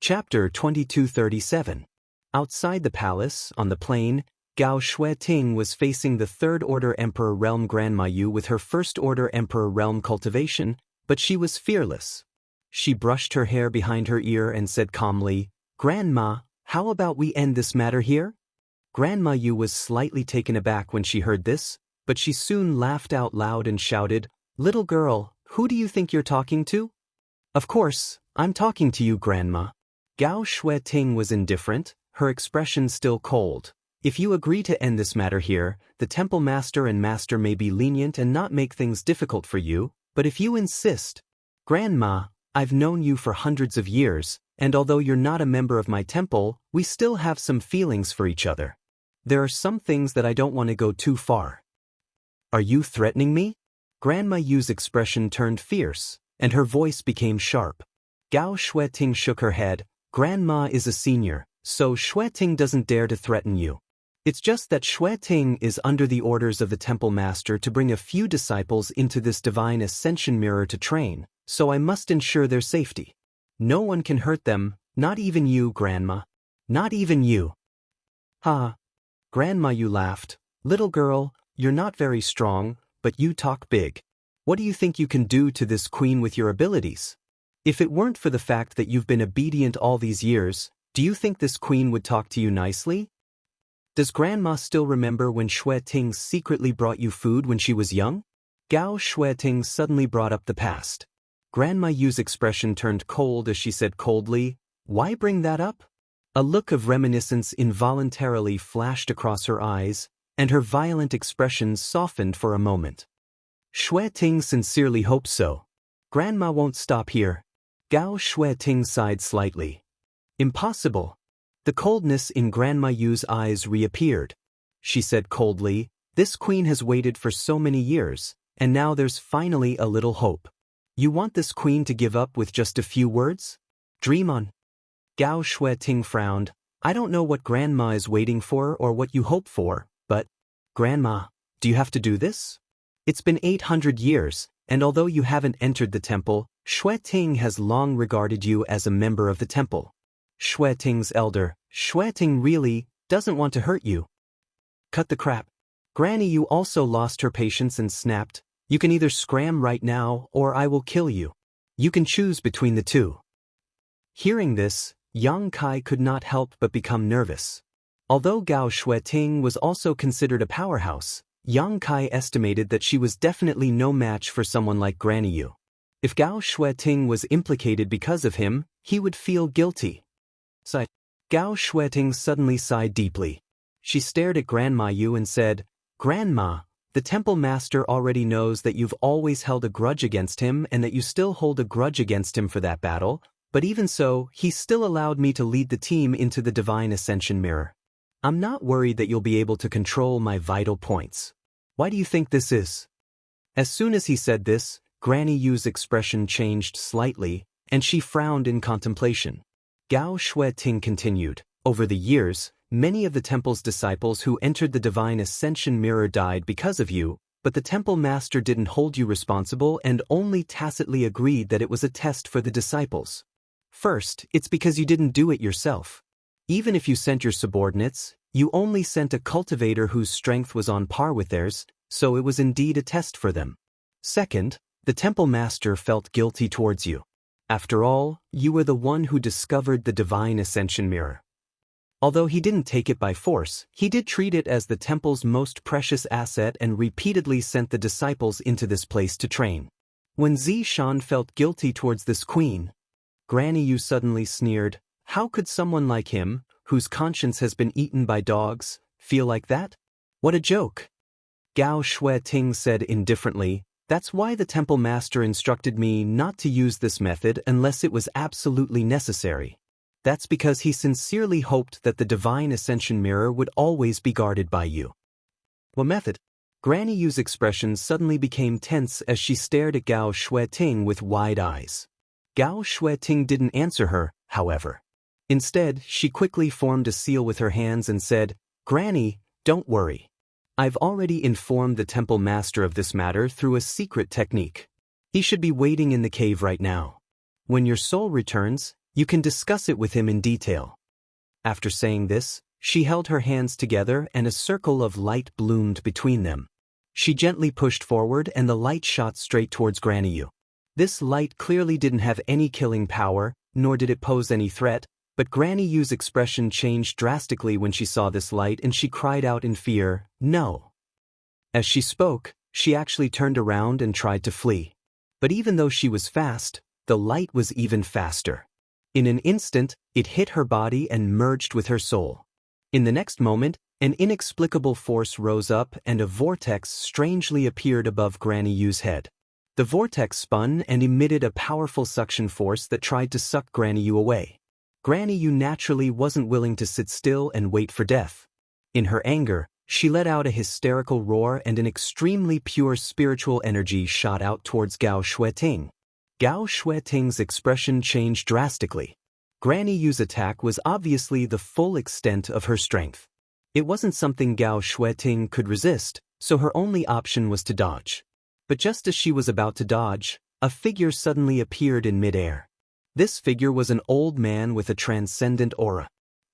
Chapter 2237. Outside the palace, on the plain, Gao Shueting was facing the Third Order Emperor Realm Grandma Yu with her First Order Emperor Realm Cultivation, but she was fearless. She brushed her hair behind her ear and said calmly, "Grandma, how about we end this matter here?" Grandma Yu was slightly taken aback when she heard this, but she soon laughed out loud and shouted, "Little girl, who do you think you're talking to?" "Of course, I'm talking to you, Grandma." Gao Shueting was indifferent, her expression still cold. "If you agree to end this matter here, the Temple Master and Master may be lenient and not make things difficult for you, but if you insist..." "Grandma, I've known you for hundreds of years, and although you're not a member of my temple, we still have some feelings for each other. There are some things that I don't want to go too far." "Are you threatening me?" Grandma Yu's expression turned fierce, and her voice became sharp. Gao Shueting shook her head. "Grandma is a senior, so Shueting doesn't dare to threaten you. It's just that Shueting is under the orders of the Temple Master to bring a few disciples into this Divine Ascension Mirror to train, so I must ensure their safety. No one can hurt them, not even you, Grandma. Not even you." "Ha." Grandma Yu laughed. "Little girl, you're not very strong, but you talk big. What do you think you can do to this queen with your abilities? If it weren't for the fact that you've been obedient all these years, do you think this queen would talk to you nicely? Does Grandma still remember when Shueting secretly brought you food when she was young?" Gao Shueting suddenly brought up the past. Grandma Yu's expression turned cold as she said coldly, "Why bring that up?" A look of reminiscence involuntarily flashed across her eyes, and her violent expression softened for a moment. "Shueting sincerely hopes so. Grandma won't stop here." Gao Shueting sighed slightly. "Impossible." The coldness in Grandma Yu's eyes reappeared. She said coldly, "This queen has waited for so many years, and now there's finally a little hope. You want this queen to give up with just a few words? Dream on." Gao Shueting frowned. "I don't know what Grandma is waiting for or what you hope for, but..." "Grandma, do you have to do this? It's been 800 years, and although you haven't entered the temple, Shueting has long regarded you as a member of the temple. Shueting's elder, Shueting really doesn't want to hurt you." "Cut the crap." Granny Yu also lost her patience and snapped, "You can either scram right now or I will kill you. You can choose between the two." Hearing this, Yang Kai could not help but become nervous. Although Gao Shueting was also considered a powerhouse, Yang Kai estimated that she was definitely no match for someone like Granny Yu. If Gao Shueting was implicated because of him, he would feel guilty. Gao Shueting suddenly sighed deeply. She stared at Grandma Yu and said, "Grandma, the Temple Master already knows that you've always held a grudge against him and that you still hold a grudge against him for that battle, but even so, he still allowed me to lead the team into the Divine Ascension Mirror. I'm not worried that you'll be able to control my vital points. Why do you think this is?" As soon as he said this, Granny Yu's expression changed slightly, and she frowned in contemplation. Gao Shueting continued. Over the years, many of the temple's disciples who entered the divine ascension mirror died because of you, but the temple master didn't hold you responsible and only tacitly agreed that it was a test for the disciples. First, it's because you didn't do it yourself. Even if you sent your subordinates, you only sent a cultivator whose strength was on par with theirs, so it was indeed a test for them. Second, the temple master felt guilty towards you. After all, you were the one who discovered the divine ascension mirror. Although he didn't take it by force, he did treat it as the temple's most precious asset and repeatedly sent the disciples into this place to train. When Zishan felt guilty towards this queen, Granny Yu suddenly sneered, "How could someone like him, whose conscience has been eaten by dogs, feel like that? What a joke!" Gao Shueting said indifferently, "That's why the temple master instructed me not to use this method unless it was absolutely necessary. That's because he sincerely hoped that the divine ascension mirror would always be guarded by you." "What method?" Granny Yu's expression suddenly became tense as she stared at Gao Shueting with wide eyes. Gao Shueting didn't answer her, however. Instead, she quickly formed a seal with her hands and said, "Granny, don't worry. I've already informed the temple master of this matter through a secret technique. He should be waiting in the cave right now. When your soul returns, you can discuss it with him in detail." After saying this, she held her hands together and a circle of light bloomed between them. She gently pushed forward and the light shot straight towards Granny Yu. This light clearly didn't have any killing power, nor did it pose any threat, but Granny Yu's expression changed drastically when she saw this light and she cried out in fear, "No!" As she spoke, she actually turned around and tried to flee. But even though she was fast, the light was even faster. In an instant, it hit her body and merged with her soul. In the next moment, an inexplicable force rose up and a vortex strangely appeared above Granny Yu's head. The vortex spun and emitted a powerful suction force that tried to suck Granny Yu away. Granny Yu naturally wasn't willing to sit still and wait for death. In her anger, she let out a hysterical roar and an extremely pure spiritual energy shot out towards Gao Shueting. Gao Shueting's expression changed drastically. Granny Yu's attack was obviously the full extent of her strength. It wasn't something Gao Shueting could resist, so her only option was to dodge. But just as she was about to dodge, a figure suddenly appeared in midair. This figure was an old man with a transcendent aura.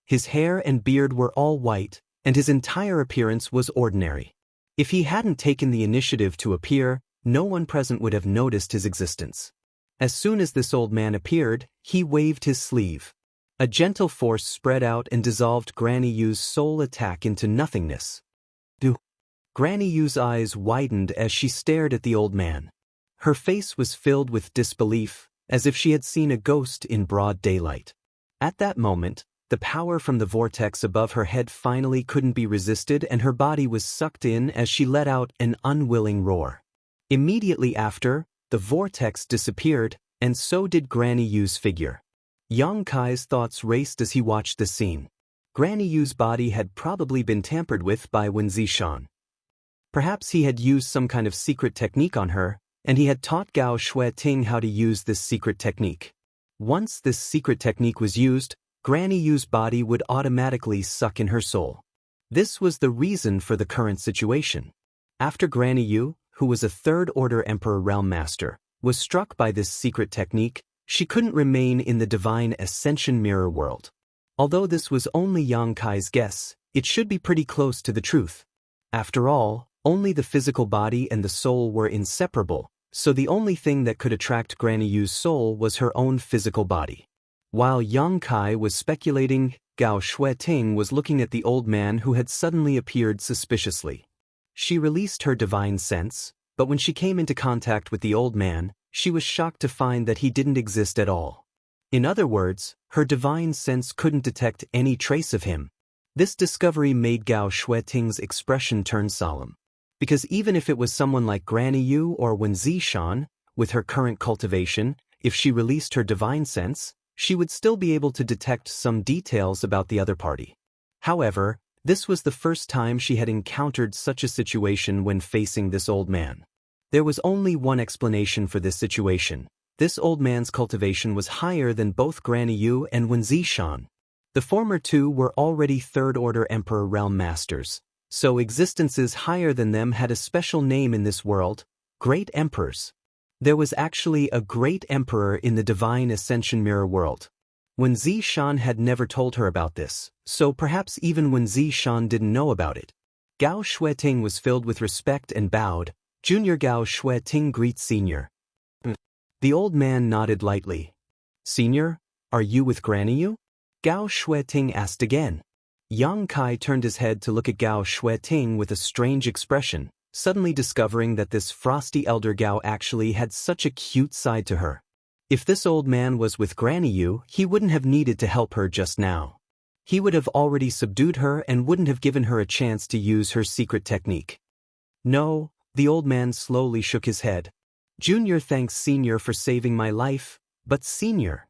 His hair and beard were all white, and his entire appearance was ordinary. If he hadn't taken the initiative to appear, no one present would have noticed his existence. As soon as this old man appeared, he waved his sleeve. A gentle force spread out and dissolved Granny Yu's soul attack into nothingness. Granny Yu's eyes widened as she stared at the old man. Her face was filled with disbelief, as if she had seen a ghost in broad daylight. At that moment, the power from the vortex above her head finally couldn't be resisted and her body was sucked in as she let out an unwilling roar. Immediately after, the vortex disappeared, and so did Granny Yu's figure. Yang Kai's thoughts raced as he watched the scene. Granny Yu's body had probably been tampered with by Wen Zishan. Perhaps he had used some kind of secret technique on her, and he had taught Gao Shueting how to use this secret technique. Once this secret technique was used, Granny Yu's body would automatically suck in her soul. This was the reason for the current situation. After Granny Yu, who was a third-order Emperor Realm Master, was struck by this secret technique, she couldn't remain in the divine ascension mirror world. Although this was only Yang Kai's guess, it should be pretty close to the truth. After all, only the physical body and the soul were inseparable, so the only thing that could attract Granny Yu's soul was her own physical body. While Yang Kai was speculating, Gao Shueting was looking at the old man who had suddenly appeared suspiciously. She released her divine sense, but when she came into contact with the old man, she was shocked to find that he didn't exist at all. In other words, her divine sense couldn't detect any trace of him. This discovery made Gao Shueting's expression turn solemn. Because even if it was someone like Granny Yu or Wen Zishan, with her current cultivation, if she released her divine sense, she would still be able to detect some details about the other party. However, this was the first time she had encountered such a situation when facing this old man. There was only one explanation for this situation. This old man's cultivation was higher than both Granny Yu and Wen Zishan. The former two were already third-order Emperor Realm Masters, so existences higher than them had a special name in this world, Great Emperors. There was actually a Great Emperor in the Divine Ascension Mirror world. Wen Zishan had never told her about this, so perhaps even Wen Zishan didn't know about it. Gao Shueting was filled with respect and bowed. Junior Gao Shueting greets Senior. The old man nodded lightly. Senior, are you with Granny Yu? Gao Shueting asked again. Yang Kai turned his head to look at Gao Shueting with a strange expression, suddenly discovering that this frosty elder Gao actually had such a cute side to her. If this old man was with Granny Yu, he wouldn't have needed to help her just now. He would have already subdued her and wouldn't have given her a chance to use her secret technique. No, the old man slowly shook his head. Junior thanks Senior for saving my life, but Senior?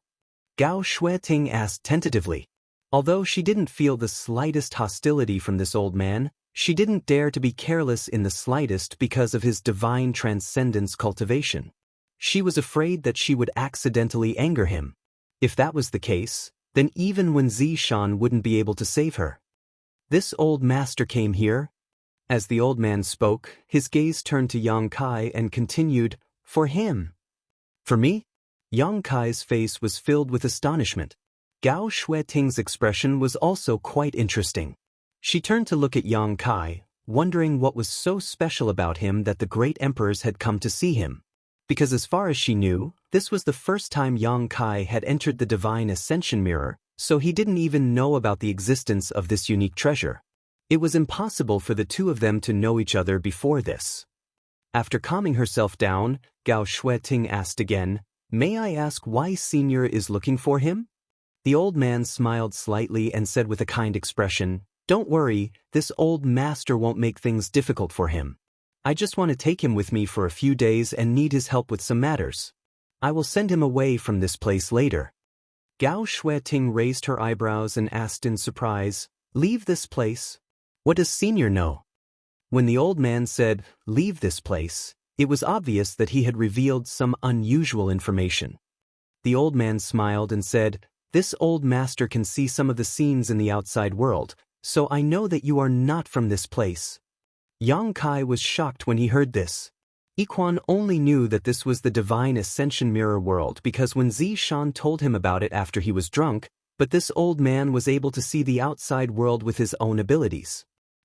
Gao Shueting asked tentatively. Although she didn't feel the slightest hostility from this old man, she didn't dare to be careless in the slightest because of his divine transcendence cultivation. She was afraid that she would accidentally anger him. If that was the case, then even Wen Zishan wouldn't be able to save her. This old master came here. As the old man spoke, his gaze turned to Yang Kai and continued, for him. For me? Yang Kai's face was filled with astonishment. Gao Shueting's expression was also quite interesting. She turned to look at Yang Kai, wondering what was so special about him that the great emperors had come to see him. Because as far as she knew, this was the first time Yang Kai had entered the Divine Ascension Mirror, so he didn't even know about the existence of this unique treasure. It was impossible for the two of them to know each other before this. After calming herself down, Gao Shueting asked again, "May I ask why Senior is looking for him?" The old man smiled slightly and said with a kind expression, "Don't worry, this old master won't make things difficult for him. I just want to take him with me for a few days and need his help with some matters. I will send him away from this place later." Gao Shueting raised her eyebrows and asked in surprise, "Leave this place? What does Senior know?" When the old man said, "Leave this place," it was obvious that he had revealed some unusual information. The old man smiled and said, "This old master can see some of the scenes in the outside world, so I know that you are not from this place." Yang Kai was shocked when he heard this. Iquan only knew that this was the Divine Ascension Mirror world because when Zishan told him about it after he was drunk, but this old man was able to see the outside world with his own abilities.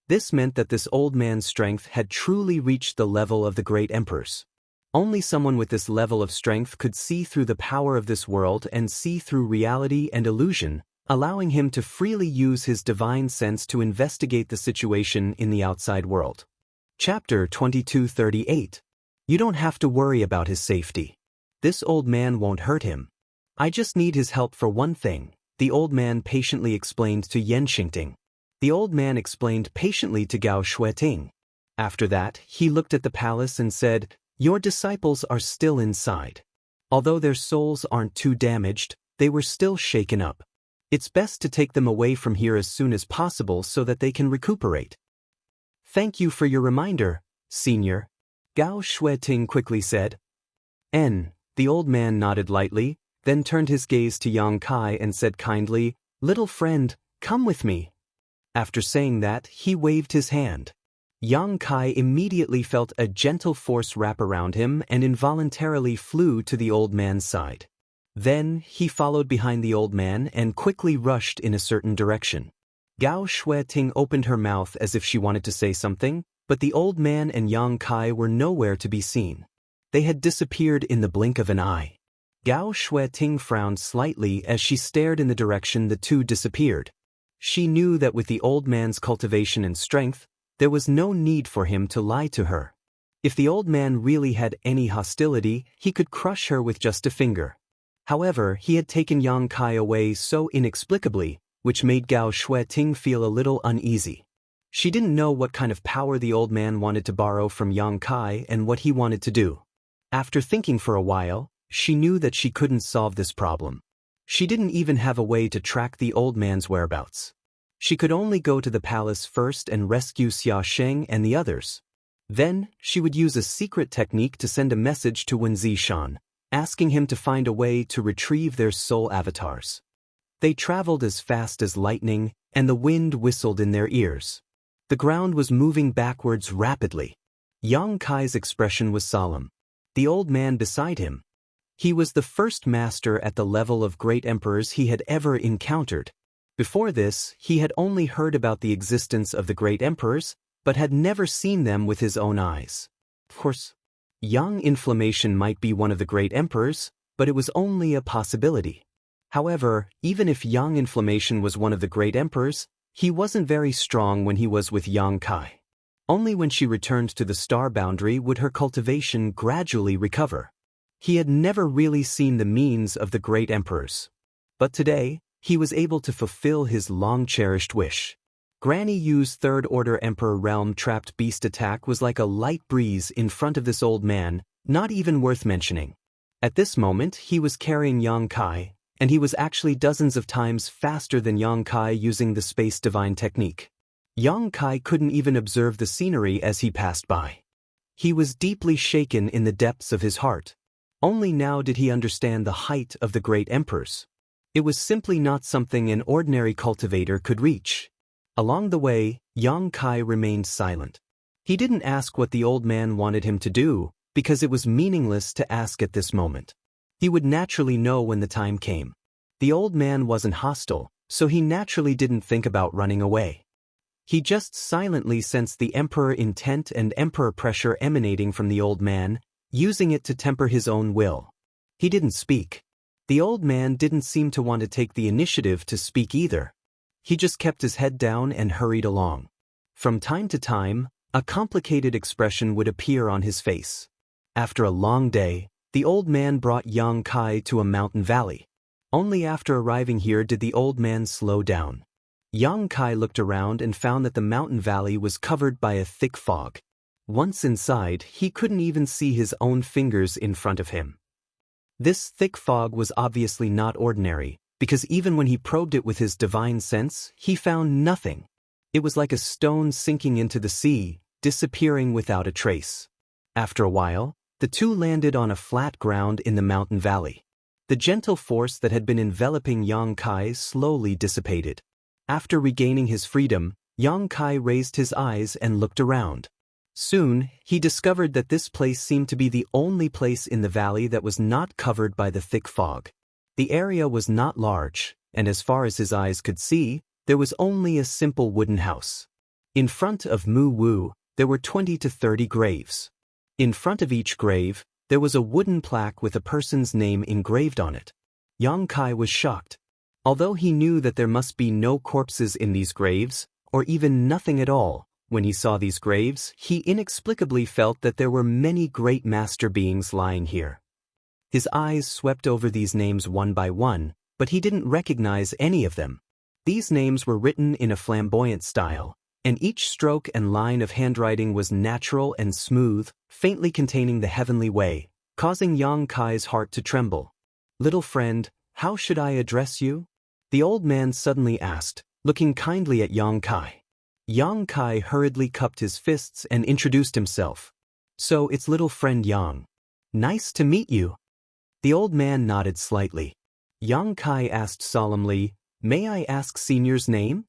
This meant that this old man's strength had truly reached the level of the great emperors. Only someone with this level of strength could see through the power of this world and see through reality and illusion, allowing him to freely use his divine sense to investigate the situation in the outside world. Chapter 2238. You don't have to worry about his safety. This old man won't hurt him. I just need his help for one thing, the old man patiently explained to Yan Xingting. The old man explained patiently to Gao Shueting. After that, he looked at the palace and said, "Your disciples are still inside. Although their souls aren't too damaged, they were still shaken up. It's best to take them away from here as soon as possible so that they can recuperate." "Thank you for your reminder, Senior," Gao Shueting quickly said. The old man nodded lightly, then turned his gaze to Yang Kai and said kindly, "Little friend, come with me." After saying that, he waved his hand. Yang Kai immediately felt a gentle force wrap around him and involuntarily flew to the old man's side. Then, he followed behind the old man and quickly rushed in a certain direction. Gao Shueting opened her mouth as if she wanted to say something, but the old man and Yang Kai were nowhere to be seen. They had disappeared in the blink of an eye. Gao Shueting frowned slightly as she stared in the direction the two disappeared. She knew that with the old man's cultivation and strength, there was no need for him to lie to her. If the old man really had any hostility, he could crush her with just a finger. However, he had taken Yang Kai away so inexplicably, which made Gao Shueting feel a little uneasy. She didn't know what kind of power the old man wanted to borrow from Yang Kai and what he wanted to do. After thinking for a while, she knew that she couldn't solve this problem. She didn't even have a way to track the old man's whereabouts. She could only go to the palace first and rescue Xia Sheng and the others. Then, she would use a secret technique to send a message to Wen Zishan. asking him to find a way to retrieve their soul avatars. They traveled as fast as lightning, and the wind whistled in their ears. The ground was moving backwards rapidly. Yang Kai's expression was solemn. The old man beside him. He was the first master at the level of great emperors he had ever encountered. Before this, he had only heard about the existence of the great emperors, but had never seen them with his own eyes. Of course, Yang Inflammation might be one of the great emperors, but it was only a possibility. However, even if Yang Inflammation was one of the great emperors, he wasn't very strong when he was with Yang Kai. Only when she returned to the star boundary would her cultivation gradually recover. He had never really seen the means of the great emperors. But today, he was able to fulfill his long-cherished wish. Granny Yu's third-order Emperor Realm trapped beast attack was like a light breeze in front of this old man, not even worth mentioning. At this moment, he was carrying Yang Kai, and he was actually dozens of times faster than Yang Kai using the Space Divine technique. Yang Kai couldn't even observe the scenery as he passed by. He was deeply shaken in the depths of his heart. Only now did he understand the height of the great emperors. It was simply not something an ordinary cultivator could reach. Along the way, Yang Kai remained silent. He didn't ask what the old man wanted him to do, because it was meaningless to ask at this moment. He would naturally know when the time came. The old man wasn't hostile, so he naturally didn't think about running away. He just silently sensed the emperor intent and emperor pressure emanating from the old man, using it to temper his own will. He didn't speak. The old man didn't seem to want to take the initiative to speak either. He just kept his head down and hurried along. From time to time, a complicated expression would appear on his face. After a long day, the old man brought Yang Kai to a mountain valley. Only after arriving here did the old man slow down. Yang Kai looked around and found that the mountain valley was covered by a thick fog. Once inside, he couldn't even see his own fingers in front of him. This thick fog was obviously not ordinary, because even when he probed it with his divine sense, he found nothing. It was like a stone sinking into the sea, disappearing without a trace. After a while, the two landed on a flat ground in the mountain valley. The gentle force that had been enveloping Yang Kai slowly dissipated. After regaining his freedom, Yang Kai raised his eyes and looked around. Soon, he discovered that this place seemed to be the only place in the valley that was not covered by the thick fog. The area was not large, and as far as his eyes could see, there was only a simple wooden house. In front of Mu Wu, there were 20 to 30 graves. In front of each grave, there was a wooden plaque with a person's name engraved on it. Yang Kai was shocked. Although he knew that there must be no corpses in these graves, or even nothing at all, when he saw these graves, he inexplicably felt that there were many great master beings lying here. His eyes swept over these names one by one, but he didn't recognize any of them. These names were written in a flamboyant style, and each stroke and line of handwriting was natural and smooth, faintly containing the heavenly way, causing Yang Kai's heart to tremble. "Little friend, how should I address you?" the old man suddenly asked, looking kindly at Yang Kai. Yang Kai hurriedly cupped his fists and introduced himself. "So it's little friend Yang. Nice to meet you." The old man nodded slightly. Yang Kai asked solemnly, "May I ask Senior's name?"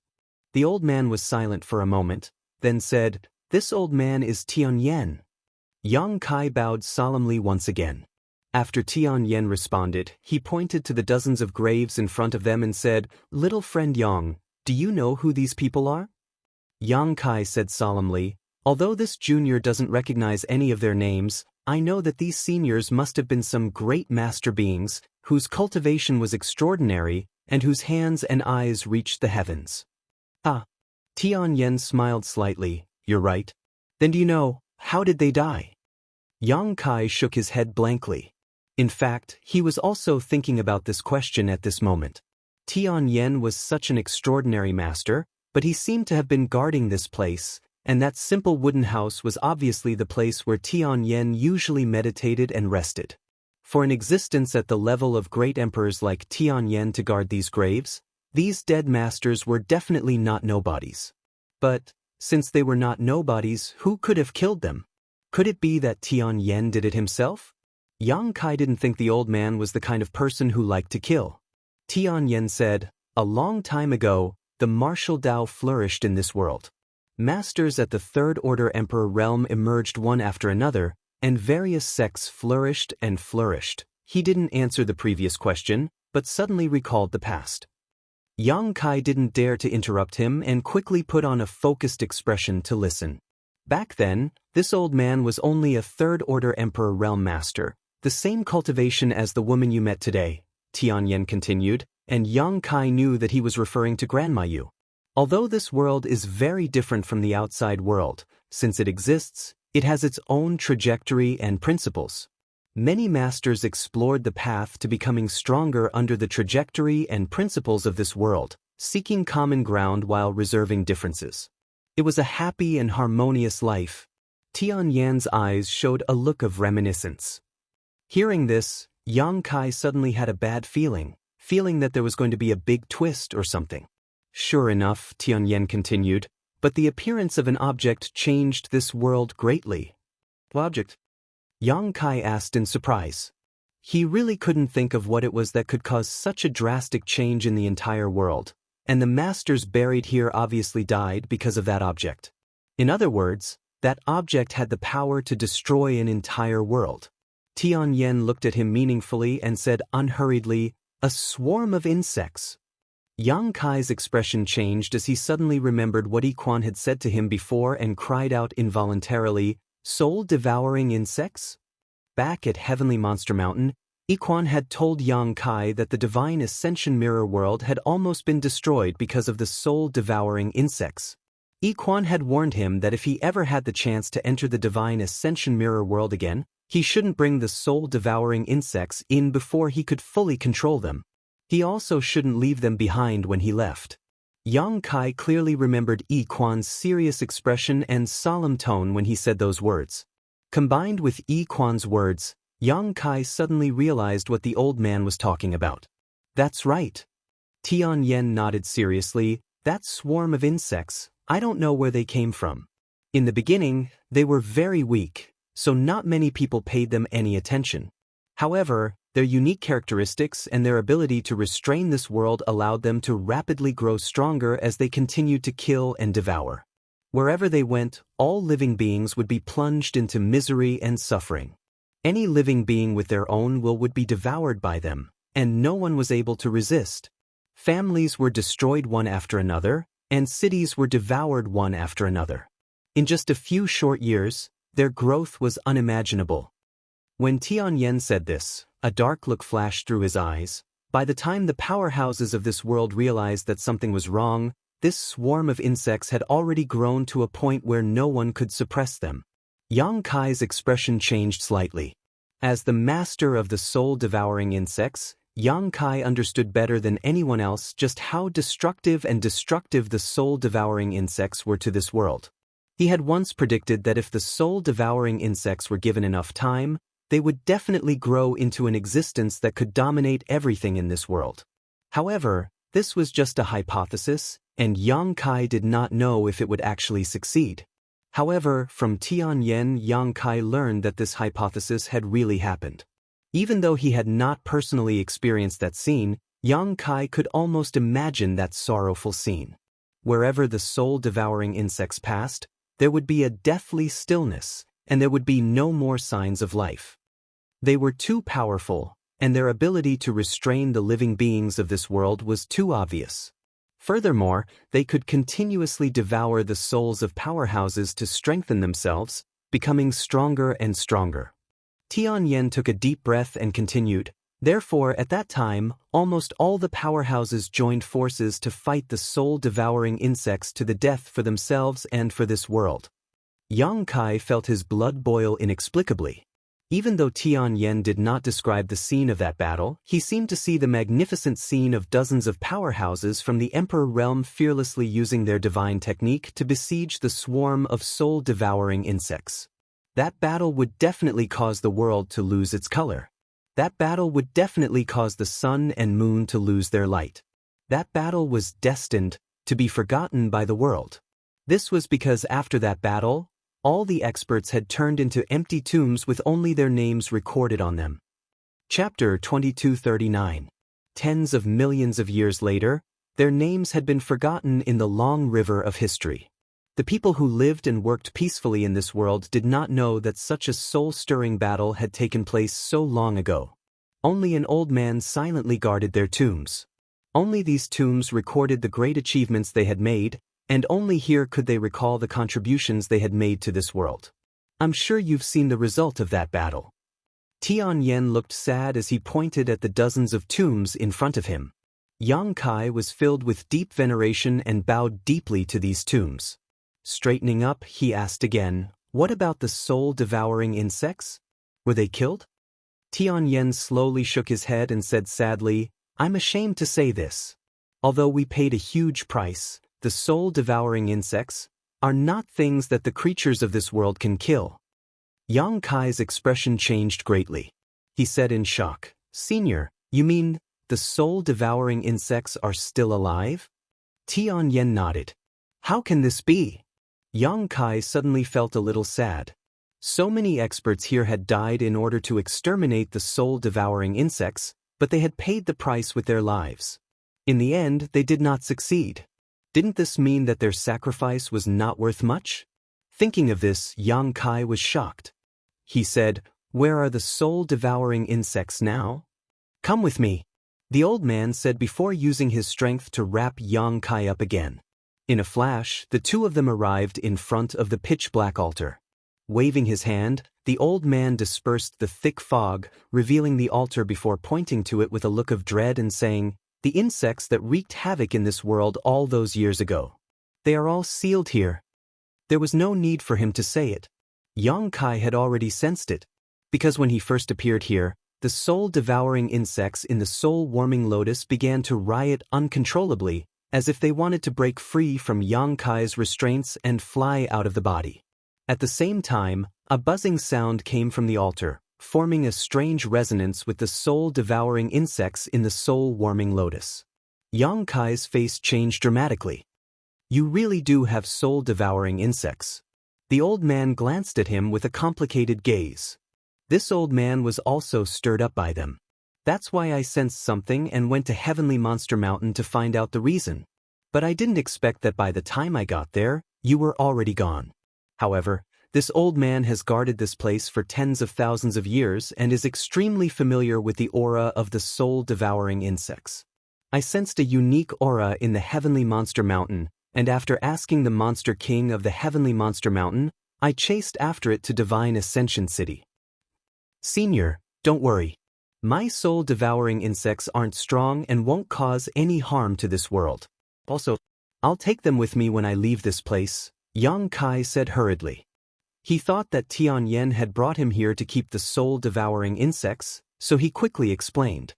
The old man was silent for a moment, then said, "This old man is Tian Yen." Yang Kai bowed solemnly once again. After Tian Yen responded, he pointed to the dozens of graves in front of them and said, "Little friend Yang, do you know who these people are?" Yang Kai said solemnly, "Although this junior doesn't recognize any of their names, I know that these seniors must have been some great master beings, whose cultivation was extraordinary, and whose hands and eyes reached the heavens." "Ah." Tian Yen smiled slightly, "You're right. Then do you know, how did they die?" Yang Kai shook his head blankly. In fact, he was also thinking about this question at this moment. Tian Yen was such an extraordinary master, but he seemed to have been guarding this place, and that simple wooden house was obviously the place where Tian Yen usually meditated and rested. For an existence at the level of great emperors like Tian Yen to guard these graves, these dead masters were definitely not nobodies. But, since they were not nobodies, who could have killed them? Could it be that Tian Yen did it himself? Yang Kai didn't think the old man was the kind of person who liked to kill. Tianyan said, "A long time ago, the martial Tao flourished in this world. Masters at the Third Order Emperor realm emerged one after another, and various sects flourished and flourished." He didn't answer the previous question, but suddenly recalled the past. Yang Kai didn't dare to interrupt him and quickly put on a focused expression to listen. Back then, this old man was only a Third Order Emperor realm master, the same cultivation as the woman you met today, Tianyan continued, and Yang Kai knew that he was referring to Grandma Yu. Although this world is very different from the outside world, since it exists, it has its own trajectory and principles. Many masters explored the path to becoming stronger under the trajectory and principles of this world, seeking common ground while reserving differences. It was a happy and harmonious life. Tianyan's eyes showed a look of reminiscence. Hearing this, Yang Kai suddenly had a bad feeling that there was going to be a big twist or something. Sure enough, Tianyan continued, but the appearance of an object changed this world greatly. What object? Yang Kai asked in surprise. He really couldn't think of what it was that could cause such a drastic change in the entire world, and the masters buried here obviously died because of that object. In other words, that object had the power to destroy an entire world. Tianyan looked at him meaningfully and said unhurriedly, "A swarm of insects." Yang Kai's expression changed as he suddenly remembered what Iquan had said to him before and cried out involuntarily, "Soul-devouring insects?" Back at Heavenly Monster Mountain, Iquan had told Yang Kai that the Divine Ascension Mirror world had almost been destroyed because of the soul-devouring insects. Iquan had warned him that if he ever had the chance to enter the Divine Ascension Mirror world again, he shouldn't bring the soul-devouring insects in before he could fully control them. He also shouldn't leave them behind when he left. Yang Kai clearly remembered Iquan's serious expression and solemn tone when he said those words. Combined with Iquan's words, Yang Kai suddenly realized what the old man was talking about. "That's right." Tianyan nodded seriously. "That swarm of insects, I don't know where they came from. In the beginning, they were very weak, so not many people paid them any attention. However, their unique characteristics and their ability to restrain this world allowed them to rapidly grow stronger as they continued to kill and devour. Wherever they went, all living beings would be plunged into misery and suffering. Any living being with their own will would be devoured by them, and no one was able to resist. Families were destroyed one after another, and cities were devoured one after another. In just a few short years, their growth was unimaginable." When Tianyan said this, a dark look flashed through his eyes. By the time the powerhouses of this world realized that something was wrong, this swarm of insects had already grown to a point where no one could suppress them. Yang Kai's expression changed slightly. As the master of the soul-devouring insects, Yang Kai understood better than anyone else just how destructive the soul-devouring insects were to this world. He had once predicted that if the soul-devouring insects were given enough time, they would definitely grow into an existence that could dominate everything in this world. However, this was just a hypothesis, and Yang Kai did not know if it would actually succeed. However, from Tianyan, Yang Kai learned that this hypothesis had really happened. Even though he had not personally experienced that scene, Yang Kai could almost imagine that sorrowful scene. Wherever the soul-devouring insects passed, there would be a deathly stillness, and there would be no more signs of life. They were too powerful, and their ability to restrain the living beings of this world was too obvious. Furthermore, they could continuously devour the souls of powerhouses to strengthen themselves, becoming stronger and stronger. Tianyan took a deep breath and continued, "Therefore, at that time, almost all the powerhouses joined forces to fight the soul-devouring insects to the death for themselves and for this world." Yang Kai felt his blood boil inexplicably. Even though Tianyan did not describe the scene of that battle, he seemed to see the magnificent scene of dozens of powerhouses from the Emperor realm fearlessly using their divine technique to besiege the swarm of soul-devouring insects. That battle would definitely cause the world to lose its color. That battle would definitely cause the sun and moon to lose their light. That battle was destined to be forgotten by the world. This was because after that battle, All the experts had turned into empty tombs with only their names recorded on them. Chapter 2239. Tens of millions of years later, their names had been forgotten in the long river of history. The people who lived and worked peacefully in this world did not know that such a soul-stirring battle had taken place so long ago. Only an old man silently guarded their tombs. Only these tombs recorded the great achievements they had made, and only here could they recall the contributions they had made to this world. I'm sure you've seen the result of that battle. Tianyan looked sad as he pointed at the dozens of tombs in front of him. Yang Kai was filled with deep veneration and bowed deeply to these tombs. Straightening up, he asked again, "What about the soul-devouring insects? Were they killed?" Tianyan slowly shook his head and said sadly, "I'm ashamed to say this. Although we paid a huge price, the soul-devouring insects are not things that the creatures of this world can kill." Yang Kai's expression changed greatly. He said in shock, "Senior, you mean the soul-devouring insects are still alive?" Tianyan nodded. "How can this be?" Yang Kai suddenly felt a little sad. So many experts here had died in order to exterminate the soul-devouring insects, but they had paid the price with their lives. In the end, they did not succeed. Didn't this mean that their sacrifice was not worth much? Thinking of this, Yang Kai was shocked. He said, "Where are the soul-devouring insects now? Come with me," the old man said before using his strength to wrap Yang Kai up again. In a flash, the two of them arrived in front of the pitch-black altar. Waving his hand, the old man dispersed the thick fog, revealing the altar before pointing to it with a look of dread and saying, "The insects that wreaked havoc in this world all those years ago. They are all sealed here." There was no need for him to say it. Yang Kai had already sensed it, because when he first appeared here, the soul-devouring insects in the soul-warming lotus began to riot uncontrollably, as if they wanted to break free from Yang Kai's restraints and fly out of the body. At the same time, a buzzing sound came from the altar, forming a strange resonance with the soul-devouring insects in the soul-warming lotus. Yang Kai's face changed dramatically. "You really do have soul-devouring insects." The old man glanced at him with a complicated gaze. This old man was also stirred up by them. "That's why I sensed something and went to Heavenly Monster Mountain to find out the reason. But I didn't expect that by the time I got there, you were already gone. However, this old man has guarded this place for tens of thousands of years and is extremely familiar with the aura of the soul-devouring insects. I sensed a unique aura in the Heavenly Monster Mountain, and after asking the Monster King of the Heavenly Monster Mountain, I chased after it to Divine Ascension City. Senior, don't worry. My soul-devouring insects aren't strong and won't cause any harm to this world. Also, I'll take them with me when I leave this place," Yang Kai said hurriedly. He thought that Tianyan had brought him here to keep the soul-devouring insects, so he quickly explained.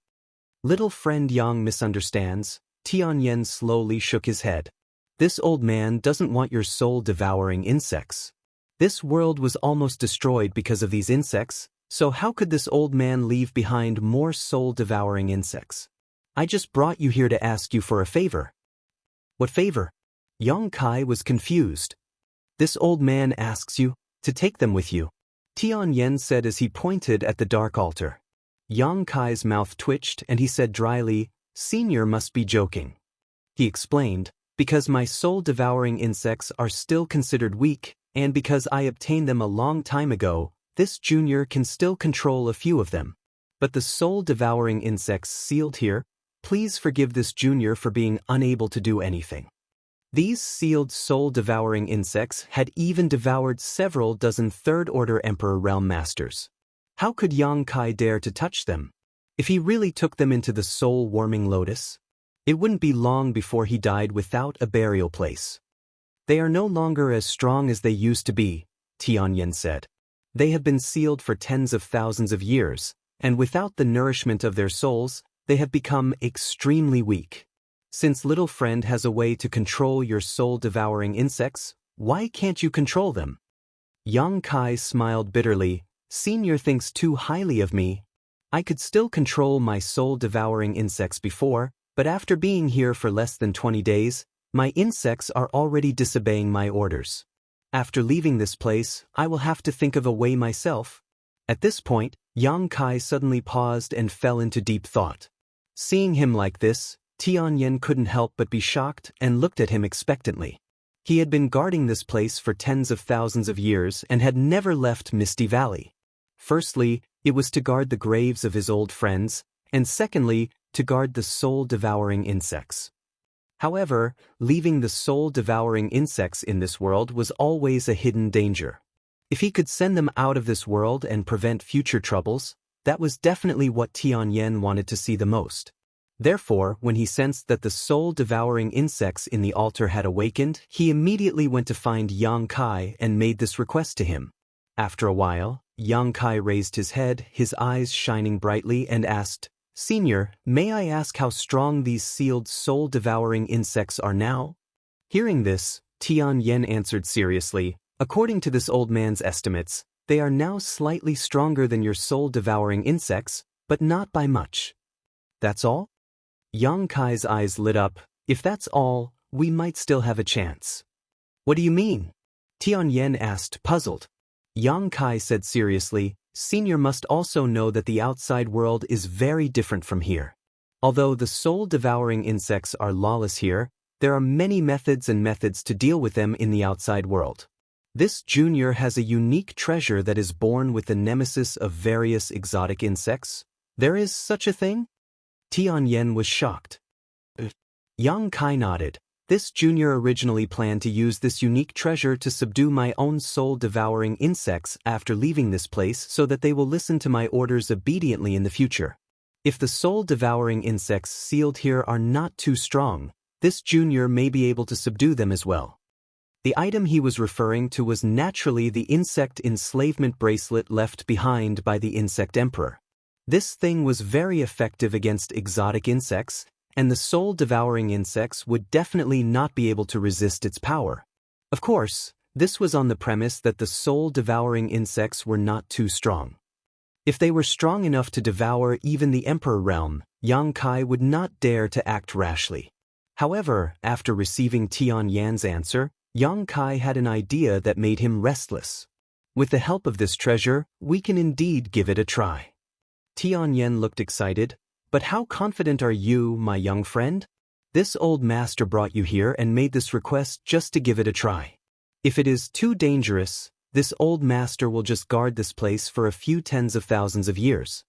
"Little friend Yang misunderstands." Tianyan slowly shook his head. "This old man doesn't want your soul-devouring insects. This world was almost destroyed because of these insects, so how could this old man leave behind more soul-devouring insects? I just brought you here to ask you for a favor." "What favor?" Yang Kai was confused. "This old man asks you to take them with you," Tianyan said as he pointed at the dark altar. Yang Kai's mouth twitched and he said dryly, "Senior must be joking." He explained, "Because my soul-devouring insects are still considered weak, and because I obtained them a long time ago, this junior can still control a few of them. But the soul-devouring insects sealed here, please forgive this junior for being unable to do anything." These sealed soul-devouring insects had even devoured several dozen third-order Emperor Realm Masters. How could Yang Kai dare to touch them? If he really took them into the soul-warming lotus, it wouldn't be long before he died without a burial place. "They are no longer as strong as they used to be," Tianyan said. "They have been sealed for tens of thousands of years, and without the nourishment of their souls, they have become extremely weak. Since little friend has a way to control your soul-devouring insects, why can't you control them?" Yang Kai smiled bitterly. "Senior thinks too highly of me. I could still control my soul-devouring insects before, but after being here for less than 20 days, my insects are already disobeying my orders. After leaving this place, I will have to think of a way myself. At this point, Yang Kai suddenly paused and fell into deep thought. Seeing him like this, Tianyan couldn't help but be shocked and looked at him expectantly. He had been guarding this place for tens of thousands of years and had never left Misty Valley. Firstly, it was to guard the graves of his old friends, and secondly, to guard the soul-devouring insects. However, leaving the soul-devouring insects in this world was always a hidden danger. If he could send them out of this world and prevent future troubles, that was definitely what Tianyan wanted to see the most. Therefore, when he sensed that the soul-devouring insects in the altar had awakened, he immediately went to find Yang Kai and made this request to him. After a while, Yang Kai raised his head, his eyes shining brightly, and asked, "Senior, may I ask how strong these sealed soul-devouring insects are now?" Hearing this, Tianyan answered seriously, "According to this old man's estimates, they are now slightly stronger than your soul-devouring insects, but not by much." "That's all?" Yang Kai's eyes lit up. "If that's all, we might still have a chance." "What do you mean?" Tianyan asked, puzzled. Yang Kai said seriously, "Senior must also know that the outside world is very different from here. Although the soul-devouring insects are lawless here, there are many methods to deal with them in the outside world. This junior has a unique treasure that is born with the nemesis of various exotic insects. There is such a thing?" Tianyan was shocked. Yang Kai nodded. "This junior originally planned to use this unique treasure to subdue my own soul-devouring insects after leaving this place so that they will listen to my orders obediently in the future. If the soul-devouring insects sealed here are not too strong, this junior may be able to subdue them as well." The item he was referring to was naturally the insect enslavement bracelet left behind by the insect emperor. This thing was very effective against exotic insects, and the soul-devouring insects would definitely not be able to resist its power. Of course, this was on the premise that the soul-devouring insects were not too strong. If they were strong enough to devour even the Emperor realm, Yang Kai would not dare to act rashly. However, after receiving Tianyan's answer, Yang Kai had an idea that made him restless. "With the help of this treasure, we can indeed give it a try." Tianyan looked excited. "But how confident are you, my young friend? This old master brought you here and made this request just to give it a try. If it is too dangerous, this old master will just guard this place for a few tens of thousands of years."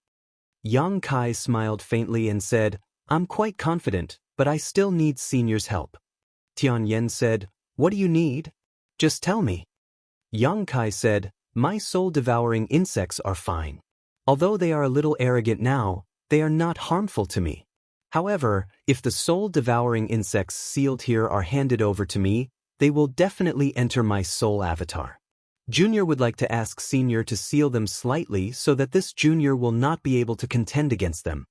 Yang Kai smiled faintly and said, "I'm quite confident, but I still need Senior's help." Tianyan said, "What do you need? Just tell me." Yang Kai said, "My soul-devouring insects are fine. Although they are a little arrogant now, they are not harmful to me. However, if the soul-devouring insects sealed here are handed over to me, they will definitely enter my soul avatar. Junior would like to ask Senior to seal them slightly so that this junior will not be able to contend against them."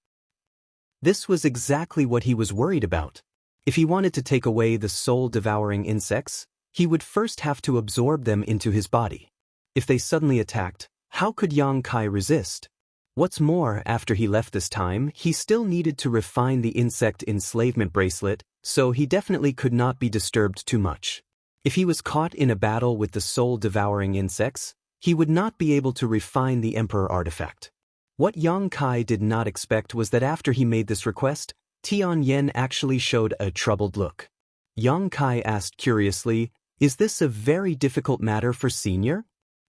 This was exactly what he was worried about. If he wanted to take away the soul-devouring insects, he would first have to absorb them into his body. If they suddenly attacked, how could Yang Kai resist? What's more, after he left this time, he still needed to refine the insect enslavement bracelet, so he definitely could not be disturbed too much. If he was caught in a battle with the soul-devouring insects, he would not be able to refine the Emperor artifact. What Yang Kai did not expect was that after he made this request, Tianyan actually showed a troubled look. Yang Kai asked curiously, "Is this a very difficult matter for Senior?"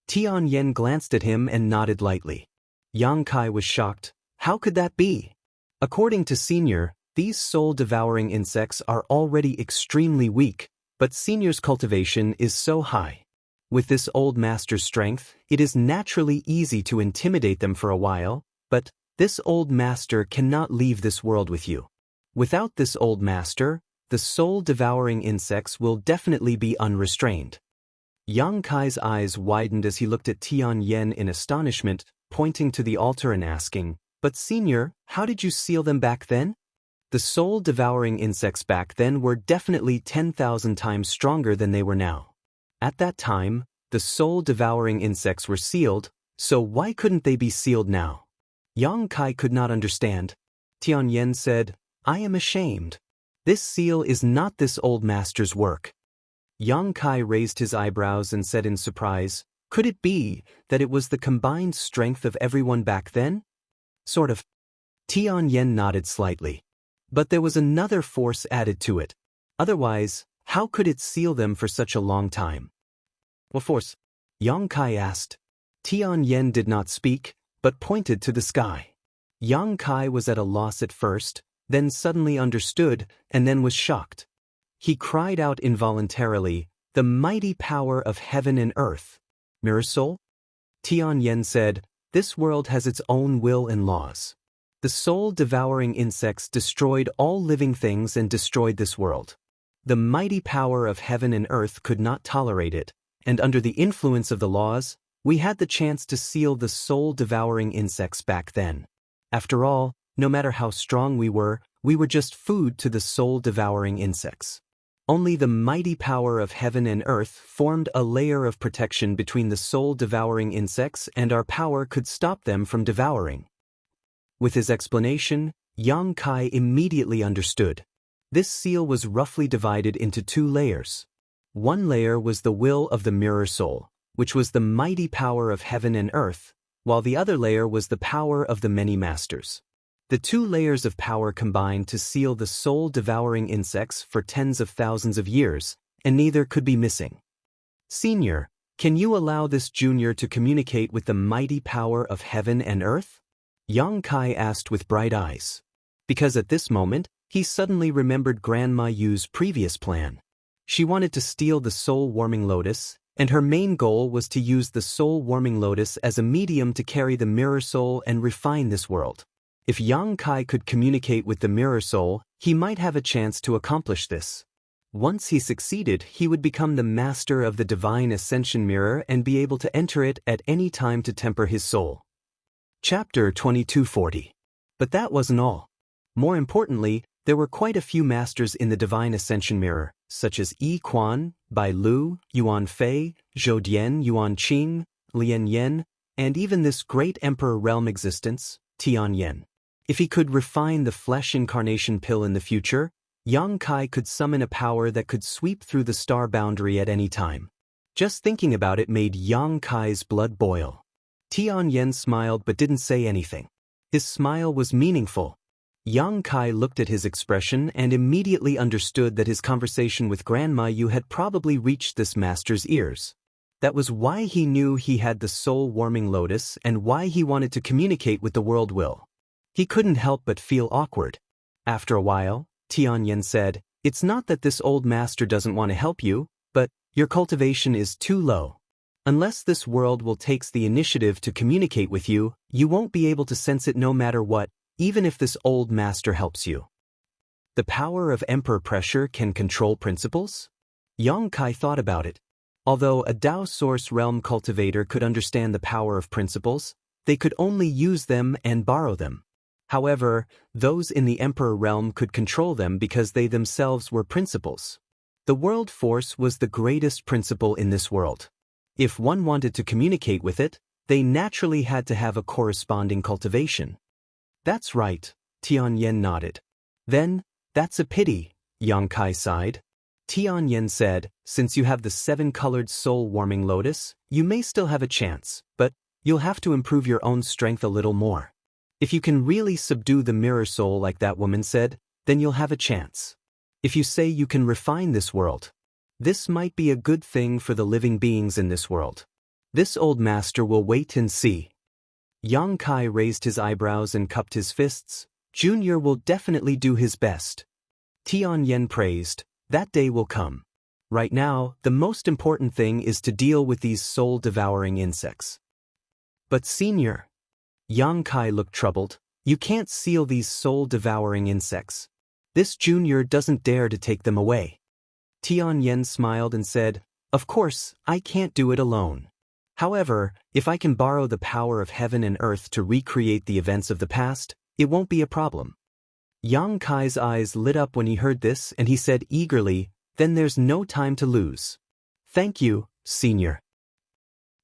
Tianyan glanced at him and nodded lightly. Yang Kai was shocked. How could that be? According to Senior, these soul-devouring insects are already extremely weak, but Senior's cultivation is so high. With this old master's strength, it is naturally easy to intimidate them for a while, but this old master cannot leave this world with you. Without this old master, the soul-devouring insects will definitely be unrestrained." Yang Kai's eyes widened as he looked at Tianyan in astonishment, pointing to the altar and asking, "But Senior, how did you seal them back then?" The soul-devouring insects back then were definitely 10,000 times stronger than they were now. At that time, the soul-devouring insects were sealed, so why couldn't they be sealed now? Yang Kai could not understand. Tianyan said, "I am ashamed. This seal is not this old master's work." Yang Kai raised his eyebrows and said in surprise, "Could it be that it was the combined strength of everyone back then?" Sort of. Tianyan nodded slightly. But there was another force added to it. Otherwise, how could it seal them for such a long time? What force? Yang Kai asked. Tianyan did not speak, but pointed to the sky. Yang Kai was at a loss at first, then suddenly understood, and then was shocked. He cried out involuntarily, "The mighty power of heaven and earth." Mirror Soul? Tianyan said, "This world has its own will and laws. The soul-devouring insects destroyed all living things and destroyed this world. The mighty power of heaven and earth could not tolerate it, and under the influence of the laws, we had the chance to seal the soul-devouring insects back then. After all, no matter how strong we were just food to the soul-devouring insects. Only the mighty power of heaven and earth formed a layer of protection between the soul-devouring insects, and our power could stop them from devouring." With his explanation, Yang Kai immediately understood. This seal was roughly divided into 2 layers. One layer was the will of the Mirror Soul, which was the mighty power of heaven and earth, while the other layer was the power of the many masters. The 2 layers of power combined to seal the soul-devouring insects for tens of thousands of years, and neither could be missing. "Senior, can you allow this junior to communicate with the mighty power of heaven and earth?" Yang Kai asked with bright eyes. Because at this moment, he suddenly remembered Grandma Yu's previous plan. She wanted to steal the soul-warming lotus, and her main goal was to use the soul-warming lotus as a medium to carry the Mirror Soul and refine this world. If Yang Kai could communicate with the Mirror Soul, he might have a chance to accomplish this. Once he succeeded, he would become the master of the Divine Ascension Mirror and be able to enter it at any time to temper his soul. Chapter 2240. But that wasn't all. More importantly, there were quite a few masters in the Divine Ascension Mirror, such as Yi Quan, Bai Lu, Yuan Fei, Zhou Dian, Yuan Qing, Lian Yen, and even this great Emperor Realm existence, Tian Yen. If he could refine the flesh incarnation pill in the future, Yang Kai could summon a power that could sweep through the star boundary at any time. Just thinking about it made Yang Kai's blood boil. Tian Yen smiled but didn't say anything. His smile was meaningful. Yang Kai looked at his expression and immediately understood that his conversation with Grandma Yu had probably reached this master's ears. That was why he knew he had the soul-warming lotus and why he wanted to communicate with the world will. He couldn't help but feel awkward. After a while, Tian Yen said, "It's not that this old master doesn't want to help you, but your cultivation is too low. Unless this world will takes the initiative to communicate with you, you won't be able to sense it no matter what, even if this old master helps you." The power of emperor pressure can control principles? Yang Kai thought about it. Although a Dao Source Realm cultivator could understand the power of principles, they could only use them and borrow them. However, those in the Emperor Realm could control them because they themselves were principles. The world force was the greatest principle in this world. If one wanted to communicate with it, they naturally had to have a corresponding cultivation. "That's right," Tian Yen nodded. "Then, that's a pity," Yang Kai sighed. Tian Yen said, "Since you have the 7-colored soul-warming lotus, you may still have a chance, but you'll have to improve your own strength a little more. If you can really subdue the Mirror Soul like that woman said, then you'll have a chance. If you say you can refine this world, this might be a good thing for the living beings in this world. This old master will wait and see." Yang Kai raised his eyebrows and cupped his fists. "Junior will definitely do his best." Tian Yen praised, "That day will come. Right now, the most important thing is to deal with these soul-devouring insects." "But senior," Yang Kai looked troubled, "you can't seal these soul-devouring insects. This junior doesn't dare to take them away." Tian Yen smiled and said, "Of course, I can't do it alone. However, if I can borrow the power of heaven and earth to recreate the events of the past, it won't be a problem." Yang Kai's eyes lit up when he heard this, and he said eagerly, "Then there's no time to lose." "Thank you, senior."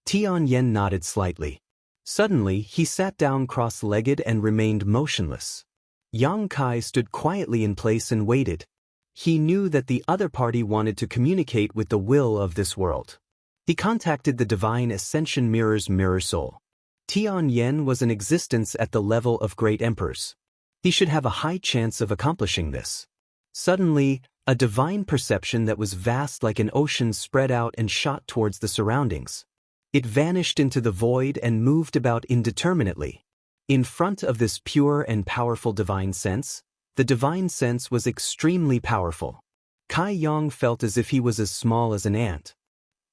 Tian Yen nodded slightly. Suddenly, he sat down cross-legged and remained motionless. Yang Kai stood quietly in place and waited. He knew that the other party wanted to communicate with the will of this world. He contacted the Divine Ascension Mirror's mirror soul. Tianyan was in existence at the level of great emperors. He should have a high chance of accomplishing this. Suddenly, a divine perception that was vast like an ocean spread out and shot towards the surroundings. It vanished into the void and moved about indeterminately. In front of this pure and powerful divine sense, the divine sense was extremely powerful. Kai Yang felt as if he was as small as an ant.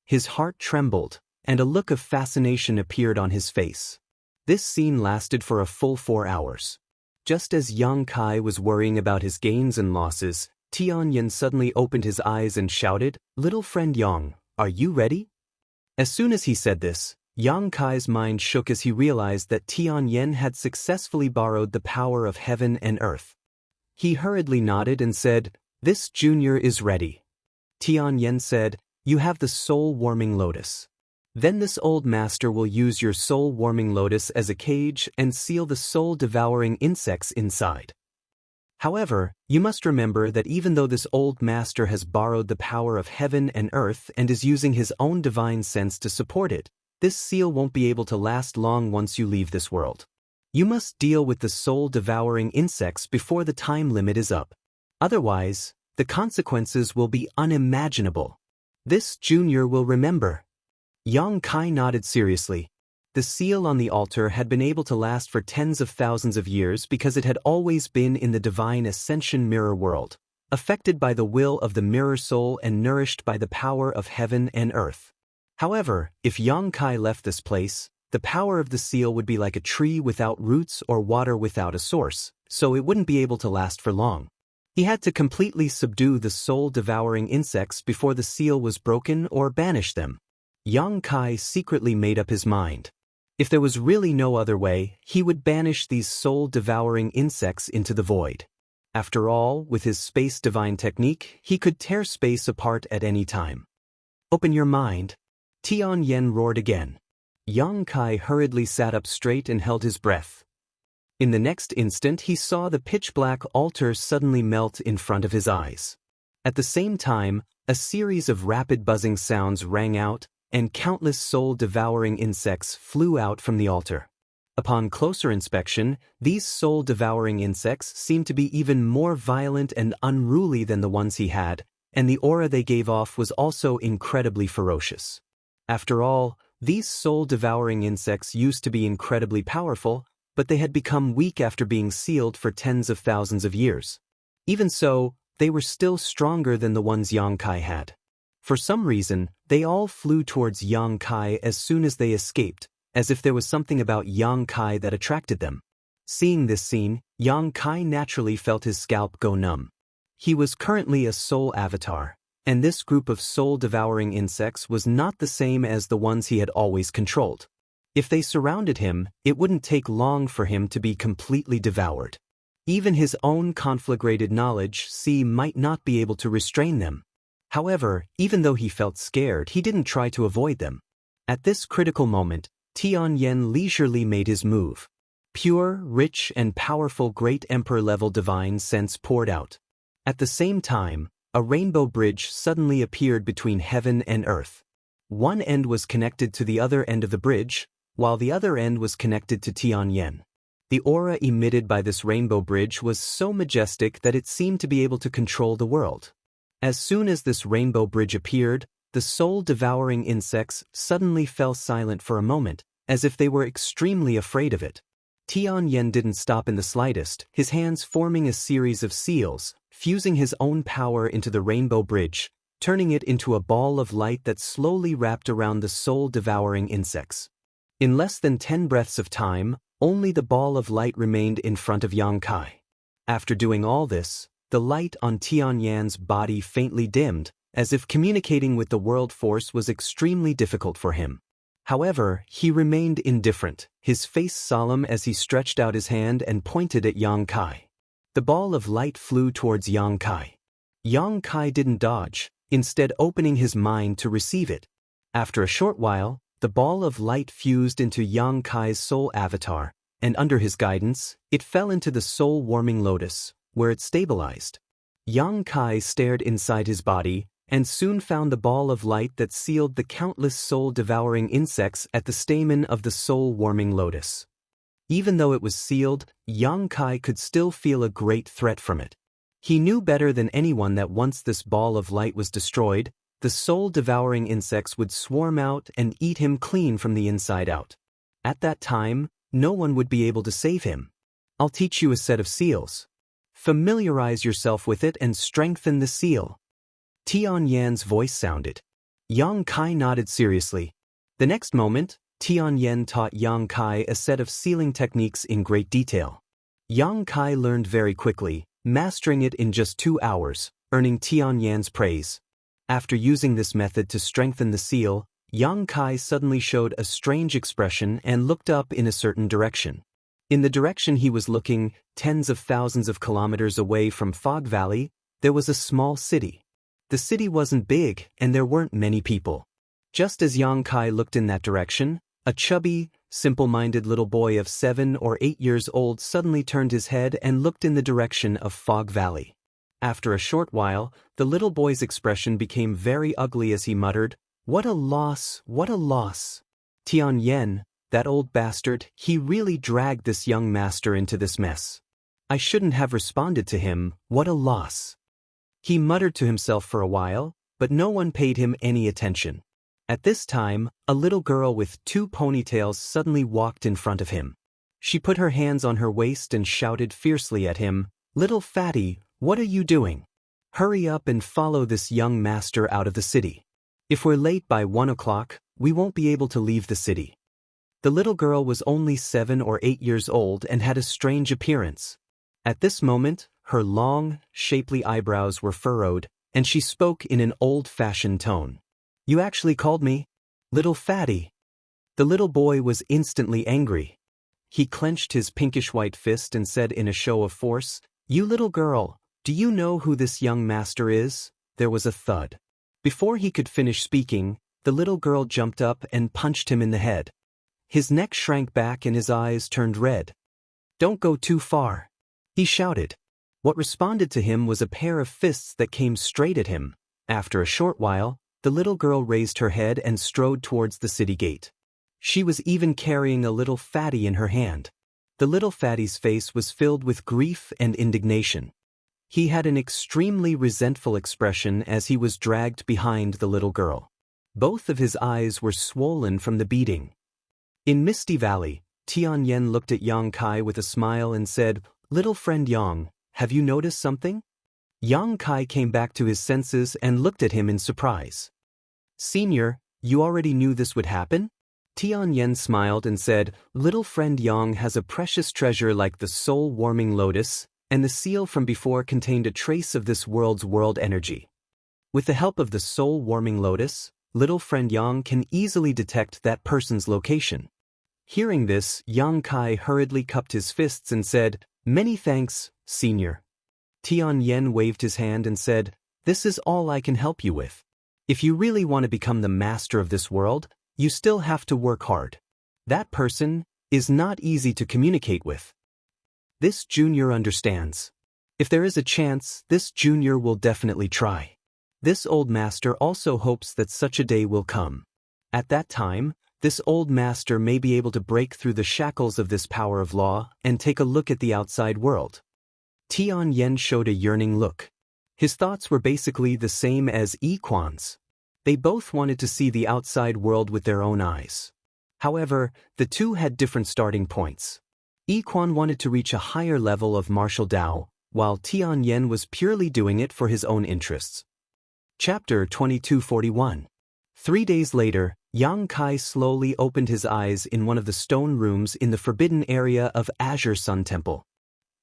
His heart trembled, and a look of fascination appeared on his face. This scene lasted for a full 4 hours. Just as Yang Kai was worrying about his gains and losses, Tianyan suddenly opened his eyes and shouted, "Little friend Yang, are you ready?" As soon as he said this, Yang Kai's mind shook as he realized that Tianyan had successfully borrowed the power of heaven and earth. He hurriedly nodded and said, "This junior is ready." Tianyan said, "You have the soul-warming lotus. Then this old master will use your soul-warming lotus as a cage and seal the soul-devouring insects inside. However, you must remember that even though this old master has borrowed the power of heaven and earth and is using his own divine sense to support it, this seal won't be able to last long once you leave this world. You must deal with the soul-devouring insects before the time limit is up. Otherwise, the consequences will be unimaginable. This junior will remember." Yang Kai nodded seriously. The seal on the altar had been able to last for tens of thousands of years because it had always been in the Divine Ascension mirror world, affected by the will of the mirror soul and nourished by the power of heaven and earth. However, if Yang Kai left this place, the power of the seal would be like a tree without roots or water without a source, so it wouldn't be able to last for long. He had to completely subdue the soul-devouring insects before the seal was broken or banish them. Yang Kai secretly made up his mind. If there was really no other way, he would banish these soul-devouring insects into the void. After all, with his space divine technique, he could tear space apart at any time. "Open your mind." Tianyan roared again. Yang Kai hurriedly sat up straight and held his breath. In the next instant he saw the pitch-black altar suddenly melt in front of his eyes. At the same time, a series of rapid buzzing sounds rang out, and countless soul-devouring insects flew out from the altar. Upon closer inspection, these soul-devouring insects seemed to be even more violent and unruly than the ones he had, and the aura they gave off was also incredibly ferocious. After all, these soul-devouring insects used to be incredibly powerful, but they had become weak after being sealed for tens of thousands of years. Even so, they were still stronger than the ones Yang Kai had. For some reason, they all flew towards Yang Kai as soon as they escaped, as if there was something about Yang Kai that attracted them. Seeing this scene, Yang Kai naturally felt his scalp go numb. He was currently a soul avatar, and this group of soul-devouring insects was not the same as the ones he had always controlled. If they surrounded him, it wouldn't take long for him to be completely devoured. Even his own conflagrated knowledge might not be able to restrain them. However, even though he felt scared, he didn't try to avoid them. At this critical moment, Tianyan leisurely made his move. Pure, rich, and powerful Great Emperor-level divine sense poured out. At the same time, a rainbow bridge suddenly appeared between heaven and earth. One end was connected to the other end of the bridge, while the other end was connected to Tianyan. The aura emitted by this rainbow bridge was so majestic that it seemed to be able to control the world. As soon as this rainbow bridge appeared, the soul-devouring insects suddenly fell silent for a moment, as if they were extremely afraid of it. Tianyan didn't stop in the slightest, his hands forming a series of seals, fusing his own power into the rainbow bridge, turning it into a ball of light that slowly wrapped around the soul-devouring insects. In less than 10 breaths of time, only the ball of light remained in front of Yang Kai. After doing all this, the light on Tianyan's body faintly dimmed, as if communicating with the world force was extremely difficult for him. However, he remained indifferent, his face solemn as he stretched out his hand and pointed at Yang Kai. The ball of light flew towards Yang Kai. Yang Kai didn't dodge, instead opening his mind to receive it. After a short while, the ball of light fused into Yang Kai's soul avatar, and under his guidance, it fell into the soul-warming lotus, where it stabilized. Yang Kai stared inside his body, and soon found the ball of light that sealed the countless soul-devouring insects at the stamen of the soul-warming lotus. Even though it was sealed, Yang Kai could still feel a great threat from it. He knew better than anyone that once this ball of light was destroyed, the soul-devouring insects would swarm out and eat him clean from the inside out. At that time, no one would be able to save him. I'll teach you a set of seals. Familiarize yourself with it and strengthen the seal. Tian Yan's voice sounded. Yang Kai nodded seriously. The next moment, Tian Yan taught Yang Kai a set of sealing techniques in great detail. Yang Kai learned very quickly, mastering it in just 2 hours, earning Tian Yan's praise. After using this method to strengthen the seal, Yang Kai suddenly showed a strange expression and looked up in a certain direction. In the direction he was looking, tens of thousands of kilometers away from Fog Valley, there was a small city. The city wasn't big, and there weren't many people. Just as Yang Kai looked in that direction, a chubby, simple-minded little boy of 7 or 8 years old suddenly turned his head and looked in the direction of Fog Valley. After a short while, the little boy's expression became very ugly as he muttered, "What a loss, what a loss. Tian Yan, that old bastard, he really dragged this young master into this mess. I shouldn't have responded to him, what a loss." He muttered to himself for a while, but no one paid him any attention. At this time, a little girl with 2 ponytails suddenly walked in front of him. She put her hands on her waist and shouted fiercely at him, "Little fatty, what are you doing? Hurry up and follow this young master out of the city. If we're late by 1 o'clock, we won't be able to leave the city." The little girl was only 7 or 8 years old and had a strange appearance. At this moment, her long, shapely eyebrows were furrowed, and she spoke in an old-fashioned tone. "You actually called me little fatty." The little boy was instantly angry. He clenched his pinkish-white fist and said in a show of force, "You little girl, do you know who this young master is?" There was a thud. Before he could finish speaking, the little girl jumped up and punched him in the head. His neck shrank back and his eyes turned red. "Don't go too far," he shouted. What responded to him was a pair of fists that came straight at him. After a short while, the little girl raised her head and strode towards the city gate. She was even carrying a little fatty in her hand. The little fatty's face was filled with grief and indignation. He had an extremely resentful expression as he was dragged behind the little girl. Both of his eyes were swollen from the beating. In Misty Valley, Tian Yan looked at Yang Kai with a smile and said, "Little friend Yang, have you noticed something?" Yang Kai came back to his senses and looked at him in surprise. "Senior, you already knew this would happen?" Tian Yan smiled and said, "Little friend Yang has a precious treasure like the soul-warming lotus, and the seal from before contained a trace of this world's world energy. With the help of the soul-warming lotus, little friend Yang can easily detect that person's location." Hearing this, Yang Kai hurriedly cupped his fists and said, "Many thanks, Senior." Tian Yan waved his hand and said, "This is all I can help you with. If you really want to become the master of this world, you still have to work hard. That person is not easy to communicate with. This junior understands. If there is a chance, this junior will definitely try. This old master also hopes that such a day will come. At that time, this old master may be able to break through the shackles of this power of law and take a look at the outside world." Tian Yan showed a yearning look. His thoughts were basically the same as Yi Quan's. They both wanted to see the outside world with their own eyes. However, the two had different starting points. Yi Quan wanted to reach a higher level of martial Dao, while Tian Yan was purely doing it for his own interests. Chapter 2241. 3 days later, Yang Kai slowly opened his eyes in one of the stone rooms in the forbidden area of Azure Sun Temple.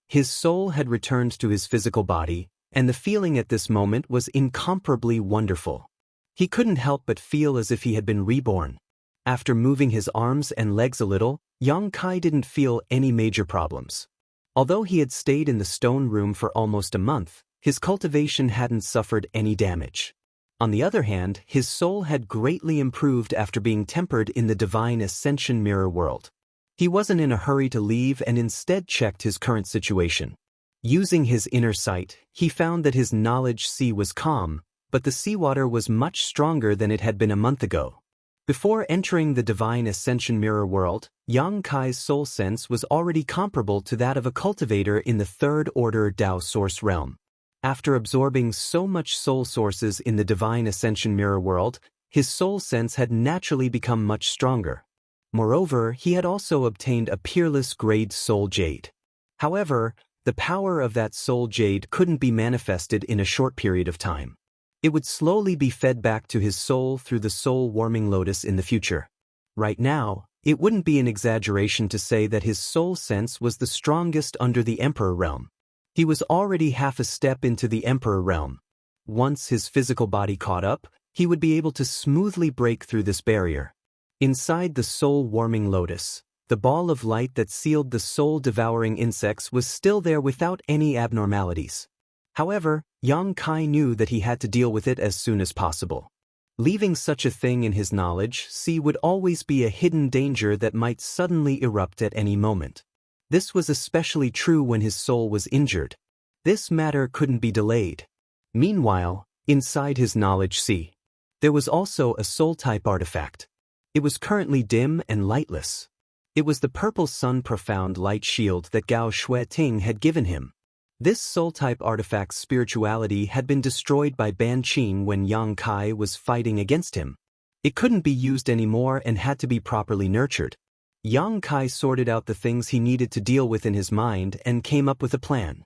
His soul had returned to his physical body, and the feeling at this moment was incomparably wonderful. He couldn't help but feel as if he had been reborn. After moving his arms and legs a little, Yang Kai didn't feel any major problems. Although he had stayed in the stone room for almost a month, his cultivation hadn't suffered any damage. On the other hand, his soul had greatly improved after being tempered in the divine ascension mirror world. He wasn't in a hurry to leave and instead checked his current situation. Using his inner sight, he found that his knowledge sea was calm, but the seawater was much stronger than it had been a month ago. Before entering the divine ascension mirror world, Yang Kai's soul sense was already comparable to that of a cultivator in the third-order Tao source realm. After absorbing so much soul sources in the divine ascension mirror world, his soul sense had naturally become much stronger. Moreover, he had also obtained a peerless grade soul jade. However, the power of that soul jade couldn't be manifested in a short period of time. It would slowly be fed back to his soul through the soul-warming lotus in the future. Right now, it wouldn't be an exaggeration to say that his soul sense was the strongest under the Emperor realm. He was already half a step into the Emperor realm. Once his physical body caught up, he would be able to smoothly break through this barrier. Inside the soul-warming lotus, the ball of light that sealed the soul-devouring insects was still there without any abnormalities. However, Yang Kai knew that he had to deal with it as soon as possible. Leaving such a thing in his knowledge sea would always be a hidden danger that might suddenly erupt at any moment. This was especially true when his soul was injured. This matter couldn't be delayed. Meanwhile, inside his knowledge sea, there was also a soul-type artifact. It was currently dim and lightless. It was the purple sun profound light shield that Gao Shueting had given him. This soul-type artifact's spirituality had been destroyed by Ban Qing when Yang Kai was fighting against him. It couldn't be used anymore and had to be properly nurtured. Yang Kai sorted out the things he needed to deal with in his mind and came up with a plan.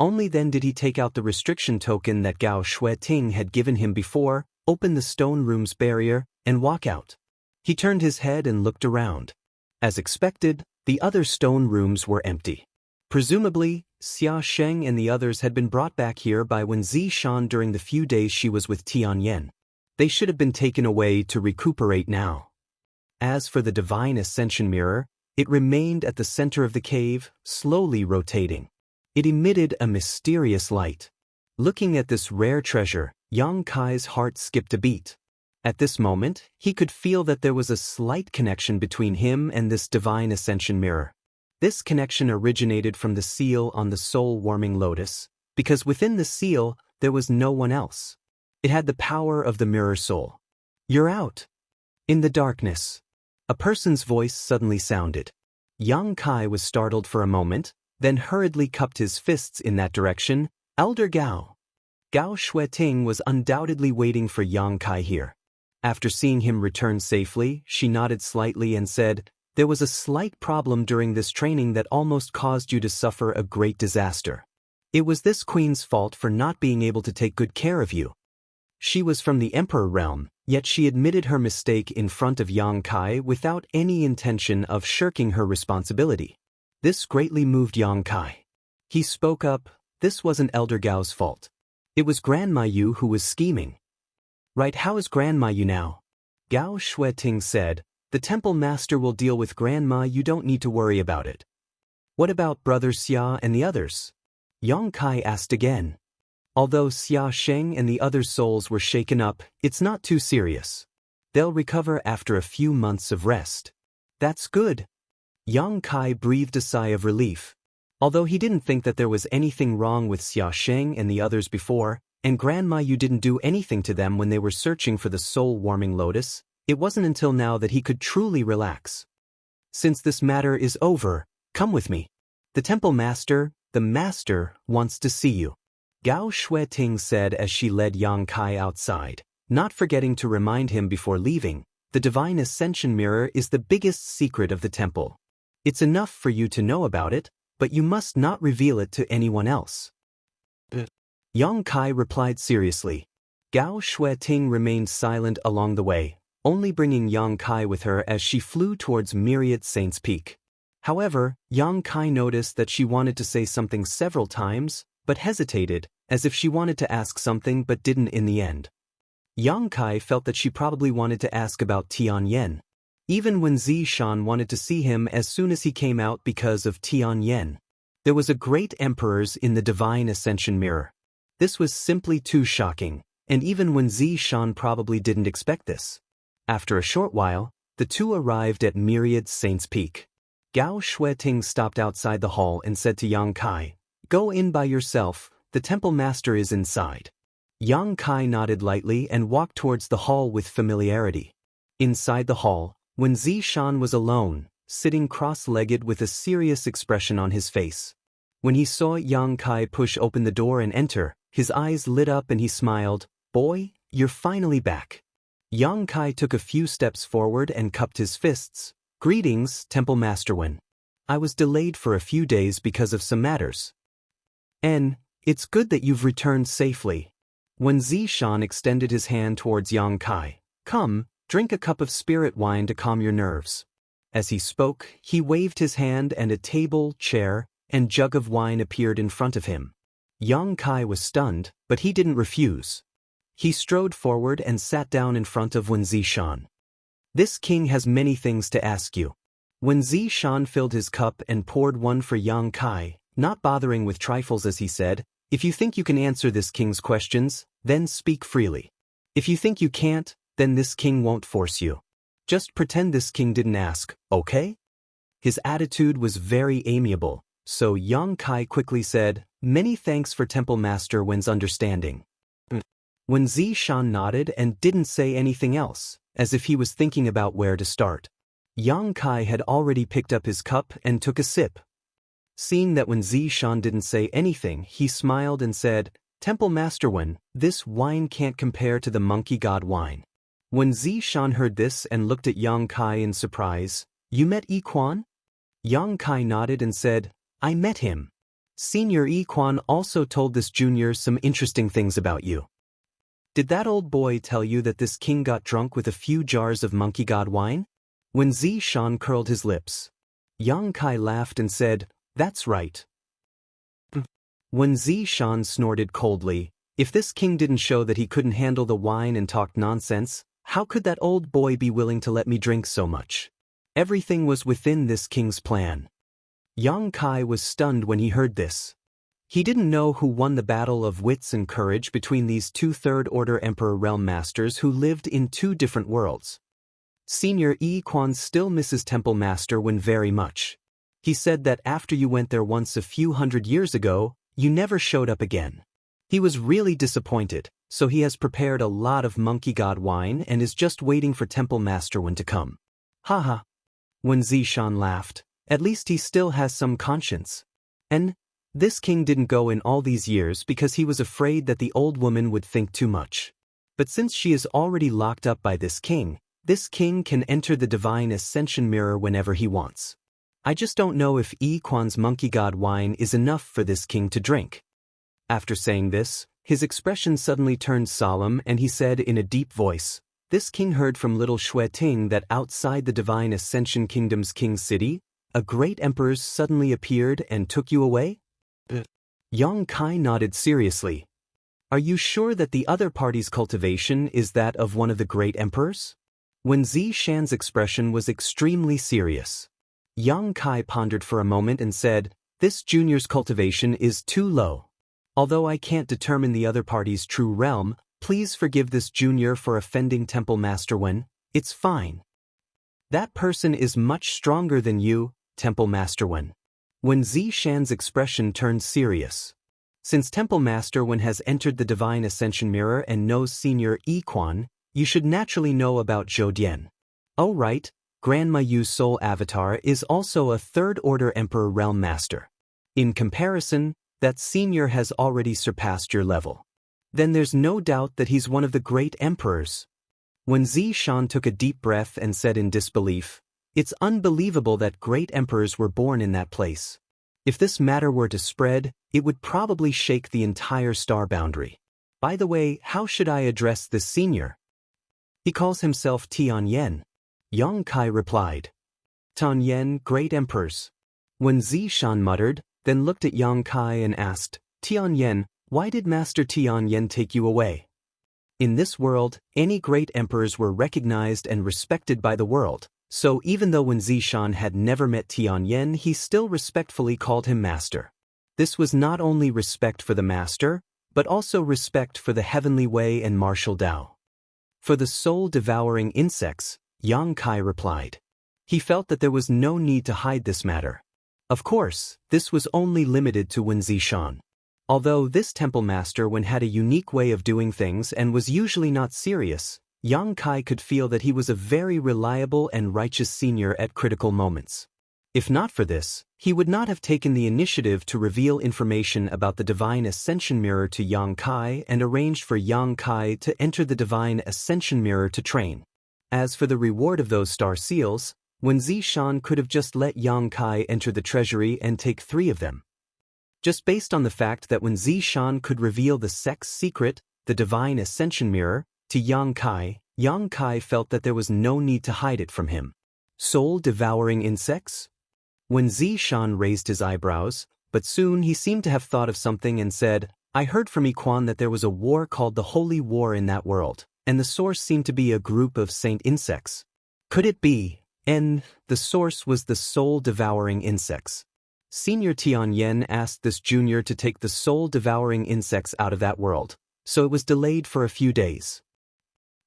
Only then did he take out the restriction token that Gao Shueting had given him before, open the stone room's barrier, and walk out. He turned his head and looked around. As expected, the other stone rooms were empty. Presumably, Xia Sheng and the others had been brought back here by Wen Zishan during the few days she was with Tianyan. They should have been taken away to recuperate now. As for the divine ascension mirror, it remained at the center of the cave, slowly rotating. It emitted a mysterious light. Looking at this rare treasure, Yang Kai's heart skipped a beat. At this moment, he could feel that there was a slight connection between him and this divine ascension mirror. This connection originated from the seal on the soul-warming lotus, because within the seal, there was no one else. It had the power of the mirror soul. "You're out." In the darkness, a person's voice suddenly sounded. Yang Kai was startled for a moment, then hurriedly cupped his fists in that direction. "Elder Gao." Gao Shueting was undoubtedly waiting for Yang Kai here. After seeing him return safely, she nodded slightly and said, "There was a slight problem during this training that almost caused you to suffer a great disaster. It was this queen's fault for not being able to take good care of you." She was from the Emperor realm, yet she admitted her mistake in front of Yang Kai without any intention of shirking her responsibility. This greatly moved Yang Kai. He spoke up, "This wasn't Elder Gao's fault. It was Grandma Yu who was scheming." "Right, how is Grandma Yu now?" Gao Shueting said, "The temple master will deal with Grandma, you don't need to worry about it." "What about Brother Xia and the others?" Yang Kai asked again. Although Xia Sheng and the other souls were shaken up, it's not too serious. They'll recover after a few months of rest. "That's good." Yang Kai breathed a sigh of relief. Although he didn't think that there was anything wrong with Xia Sheng and the others before, and Grandma Yu didn't do anything to them when they were searching for the soul-warming lotus, it wasn't until now that he could truly relax. "Since this matter is over, come with me. The temple master, the master, wants to see you," Gao Shueting said as she led Yang Kai outside, not forgetting to remind him before leaving, "The divine ascension mirror is the biggest secret of the temple. It's enough for you to know about it, but you must not reveal it to anyone else." Yang Kai replied seriously. Gao Shueting remained silent along the way, only bringing Yang Kai with her as she flew towards Myriad Saints Peak. However, Yang Kai noticed that she wanted to say something several times, but hesitated, as if she wanted to ask something but didn't in the end. Yang Kai felt that she probably wanted to ask about Tianyan. Even when Zishan wanted to see him as soon as he came out because of Tianyan. There was a great emperors in the divine ascension mirror. This was simply too shocking, and even when Zishan probably didn't expect this. After a short while, the two arrived at Myriad Saints Peak. Gao Shueting stopped outside the hall and said to Yang Kai, Go in by yourself, the temple master is inside. Yang Kai nodded lightly and walked towards the hall with familiarity. Inside the hall, Wen Zishan was alone, sitting cross-legged with a serious expression on his face. When he saw Yang Kai push open the door and enter, his eyes lit up and he smiled. "Boy, you're finally back." Yang Kai took a few steps forward and cupped his fists. "Greetings, Temple Master Wen. I was delayed for a few days because of some matters. It's good that you've returned safely." Wen Zishan extended his hand towards Yang Kai. "Come, drink a cup of spirit wine to calm your nerves." As he spoke, he waved his hand and a table, chair, and jug of wine appeared in front of him. Yang Kai was stunned, but he didn't refuse. He strode forward and sat down in front of Wen Zishan. "This king has many things to ask you." Wen Zishan filled his cup and poured one for Yang Kai, not bothering with trifles as he said, "If you think you can answer this king's questions, then speak freely. If you think you can't, then this king won't force you. Just pretend this king didn't ask, okay?" His attitude was very amiable, so Yang Kai quickly said, "Many thanks for Temple Master Wen's understanding." Wen Zishan nodded and didn't say anything else, as if he was thinking about where to start. Yang Kai had already picked up his cup and took a sip. Seeing that Wen Zishan didn't say anything, he smiled and said, "Temple Master Wen, this wine can't compare to the monkey god wine." Wen Zishan heard this and looked at Yang Kai in surprise. "You met Yi Quan?" Yang Kai nodded and said, "I met him. Senior Yi Quan also told this junior some interesting things about you." "Did that old boy tell you that this king got drunk with a few jars of monkey god wine?" Wen Zishan curled his lips. Yang Kai laughed and said, "That's right." Wen Zishan snorted coldly. If this king didn't show that he couldn't handle the wine and talked nonsense, how could that old boy be willing to let me drink so much? Everything was within this king's plan. Yang Kai was stunned when he heard this. He didn't know who won the battle of wits and courage between these two third-order Emperor Realm Masters who lived in two different worlds. Senior Yi Quan still misses Temple Master Wen very much. He said that after you went there once a few hundred years ago, you never showed up again. He was really disappointed, so he has prepared a lot of monkey god wine and is just waiting for Temple Master Wen to come. Haha. Wen Zishan laughed. At least he still has some conscience. And this king didn't go in all these years because he was afraid that the old woman would think too much. But since she is already locked up by this king can enter the divine ascension mirror whenever he wants. I just don't know if Yi Quan's monkey god wine is enough for this king to drink. After saying this, his expression suddenly turned solemn and he said in a deep voice, "This king heard from little Xue Ting that outside the divine ascension kingdom's king city, a great emperor suddenly appeared and took you away?" Yang Kai nodded seriously. "Are you sure that the other party's cultivation is that of one of the great emperors?" Wen Zishan's expression was extremely serious. Yang Kai pondered for a moment and said, "This junior's cultivation is too low. Although I can't determine the other party's true realm, please forgive this junior for offending Temple Master Wen. It's fine. That person is much stronger than you, Temple Master Wen." Wen Zishan's expression turned serious. Since Temple Master Wen has entered the divine ascension mirror and knows Senior Yi Quan, you should naturally know about Zhou Dian. Oh right, Grandma Yu's soul avatar is also a third-order Emperor Realm Master. In comparison, that senior has already surpassed your level. Then there's no doubt that he's one of the great emperors. Wen Zishan took a deep breath and said in disbelief, "It's unbelievable that great emperors were born in that place. If this matter were to spread, it would probably shake the entire star boundary. By the way, how should I address this senior?" "He calls himself Tianyan." Yang Kai replied. "Tianyan, great emperors." Wen Zishan muttered, then looked at Yang Kai and asked, "Tianyan, why did Master Tianyan take you away?" In this world, any great emperors were recognized and respected by the world, so even though Wen Zishan had never met Tianyan, he still respectfully called him master. This was not only respect for the master, but also respect for the heavenly way and martial Tao. For the soul-devouring insects, Yang Kai replied. He felt that there was no need to hide this matter. Of course, this was only limited to Wen Zishan. Although this temple master had a unique way of doing things and was usually not serious, Yang Kai could feel that he was a very reliable and righteous senior at critical moments. If not for this, he would not have taken the initiative to reveal information about the Divine Ascension Mirror to Yang Kai and arranged for Yang Kai to enter the Divine Ascension Mirror to train. As for the reward of those star seals, Wen Zishan could have just let Yang Kai enter the treasury and take 3 of them. Just based on the fact that Wen Zishan could reveal the sex secret, the Divine Ascension Mirror, to Yang Kai felt that there was no need to hide it from him. Soul-devouring insects? Wen Zishan raised his eyebrows, but soon he seemed to have thought of something and said, I heard from Iquan that there was a war called the Holy War in that world, and the source seemed to be a group of saint insects. Could it be? And the source was the soul-devouring insects. Senior Tianyan asked this junior to take the soul-devouring insects out of that world, so it was delayed for a few days.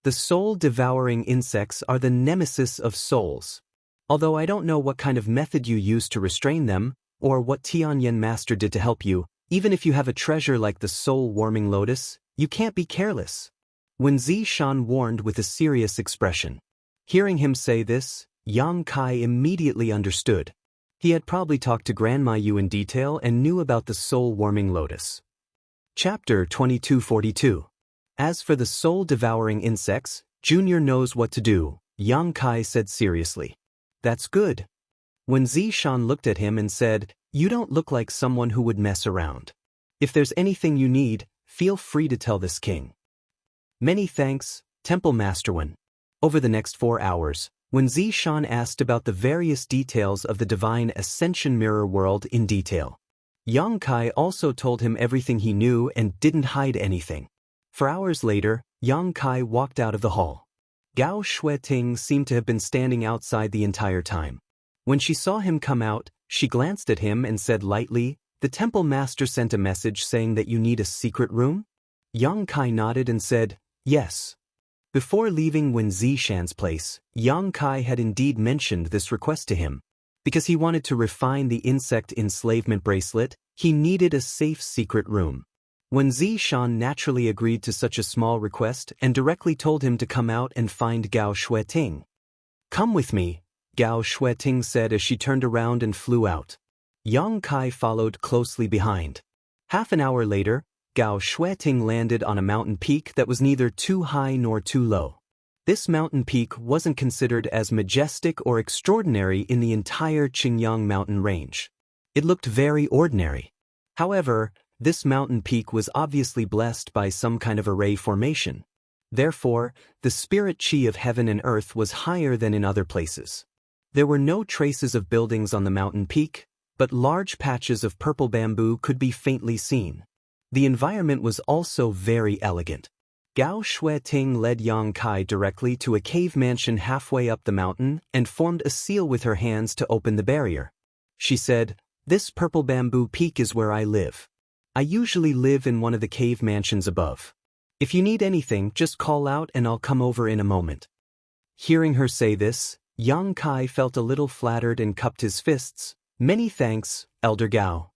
The soul-devouring insects are the nemesis of souls. Although I don't know what kind of method you used to restrain them, or what Tianyan Master did to help you, even if you have a treasure like the soul-warming lotus, you can't be careless. Wen Zishan warned with a serious expression. Hearing him say this, Yang Kai immediately understood. He had probably talked to Grandma Yu in detail and knew about the soul-warming lotus. Chapter 2242. As for the soul-devouring insects, Junior knows what to do, Yang Kai said seriously. That's good. Wen Zishan looked at him and said, You don't look like someone who would mess around. If there's anything you need, feel free to tell this king. Many thanks, Temple Master Wen. Over the next 4 hours, Wen Zishan asked about the various details of the Divine Ascension Mirror world in detail. Yang Kai also told him everything he knew and didn't hide anything. For hours later, Yang Kai walked out of the hall. Gao Shueting seemed to have been standing outside the entire time. When she saw him come out, she glanced at him and said lightly, The temple master sent a message saying that you need a secret room? Yang Kai nodded and said, Yes. Before leaving Wen Zishan's place, Yang Kai had indeed mentioned this request to him. Because he wanted to refine the insect enslavement bracelet, he needed a safe secret room. Wen Zishan naturally agreed to such a small request and directly told him to come out and find Gao Shueting. Come with me, Gao Shueting said as she turned around and flew out. Yang Kai followed closely behind. Half an hour later, Gao Shueting landed on a mountain peak that was neither too high nor too low. This mountain peak wasn't considered as majestic or extraordinary in the entire Qingyang mountain range. It looked very ordinary. However, this mountain peak was obviously blessed by some kind of array formation. Therefore, the spirit qi of heaven and earth was higher than in other places. There were no traces of buildings on the mountain peak, but large patches of purple bamboo could be faintly seen. The environment was also very elegant. Gao Shueting led Yang Kai directly to a cave mansion halfway up the mountain and formed a seal with her hands to open the barrier. She said, This purple bamboo peak is where I live. I usually live in one of the cave mansions above. If you need anything, just call out and I'll come over in a moment. Hearing her say this, Yang Kai felt a little flattered and cupped his fists. Many thanks, Elder Gao.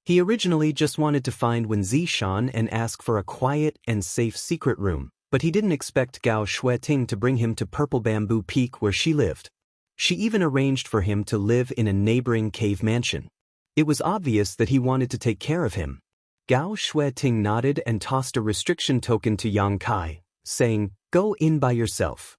He originally just wanted to find Wen Zishan and ask for a quiet and safe secret room, but he didn't expect Gao Shueting to bring him to Purple Bamboo Peak where she lived. She even arranged for him to live in a neighboring cave mansion. It was obvious that he wanted to take care of him. Gao Shueting nodded and tossed a restriction token to Yang Kai, saying, Go in by yourself.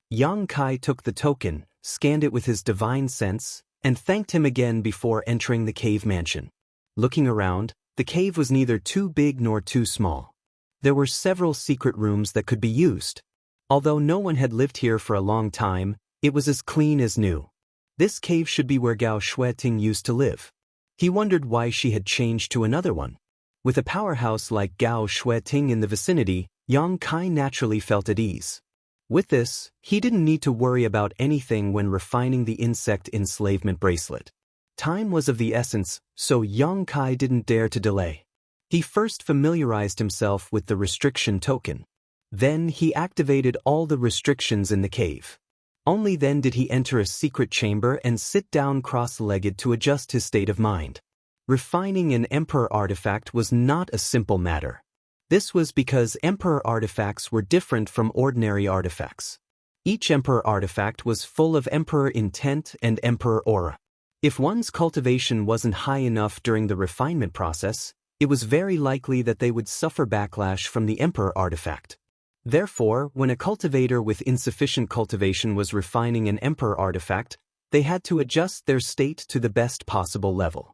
Yang Kai took the token, scanned it with his divine sense, and thanked him again before entering the cave mansion. Looking around, the cave was neither too big nor too small. There were several secret rooms that could be used. Although no one had lived here for a long time, it was as clean as new. This cave should be where Gao Shueting used to live. He wondered why she had changed to another one. With a powerhouse like Gao Shueting in the vicinity, Yang Kai naturally felt at ease. With this, he didn't need to worry about anything when refining the insect enslavement bracelet. Time was of the essence, so Yang Kai didn't dare to delay. He first familiarized himself with the restriction token. Then he activated all the restrictions in the cave. Only then did he enter a secret chamber and sit down cross-legged to adjust his state of mind. Refining an Emperor artifact was not a simple matter. This was because Emperor artifacts were different from ordinary artifacts. Each Emperor artifact was full of Emperor intent and Emperor aura. If one's cultivation wasn't high enough during the refinement process, it was very likely that they would suffer backlash from the Emperor artifact. Therefore, when a cultivator with insufficient cultivation was refining an Emperor artifact, they had to adjust their state to the best possible level.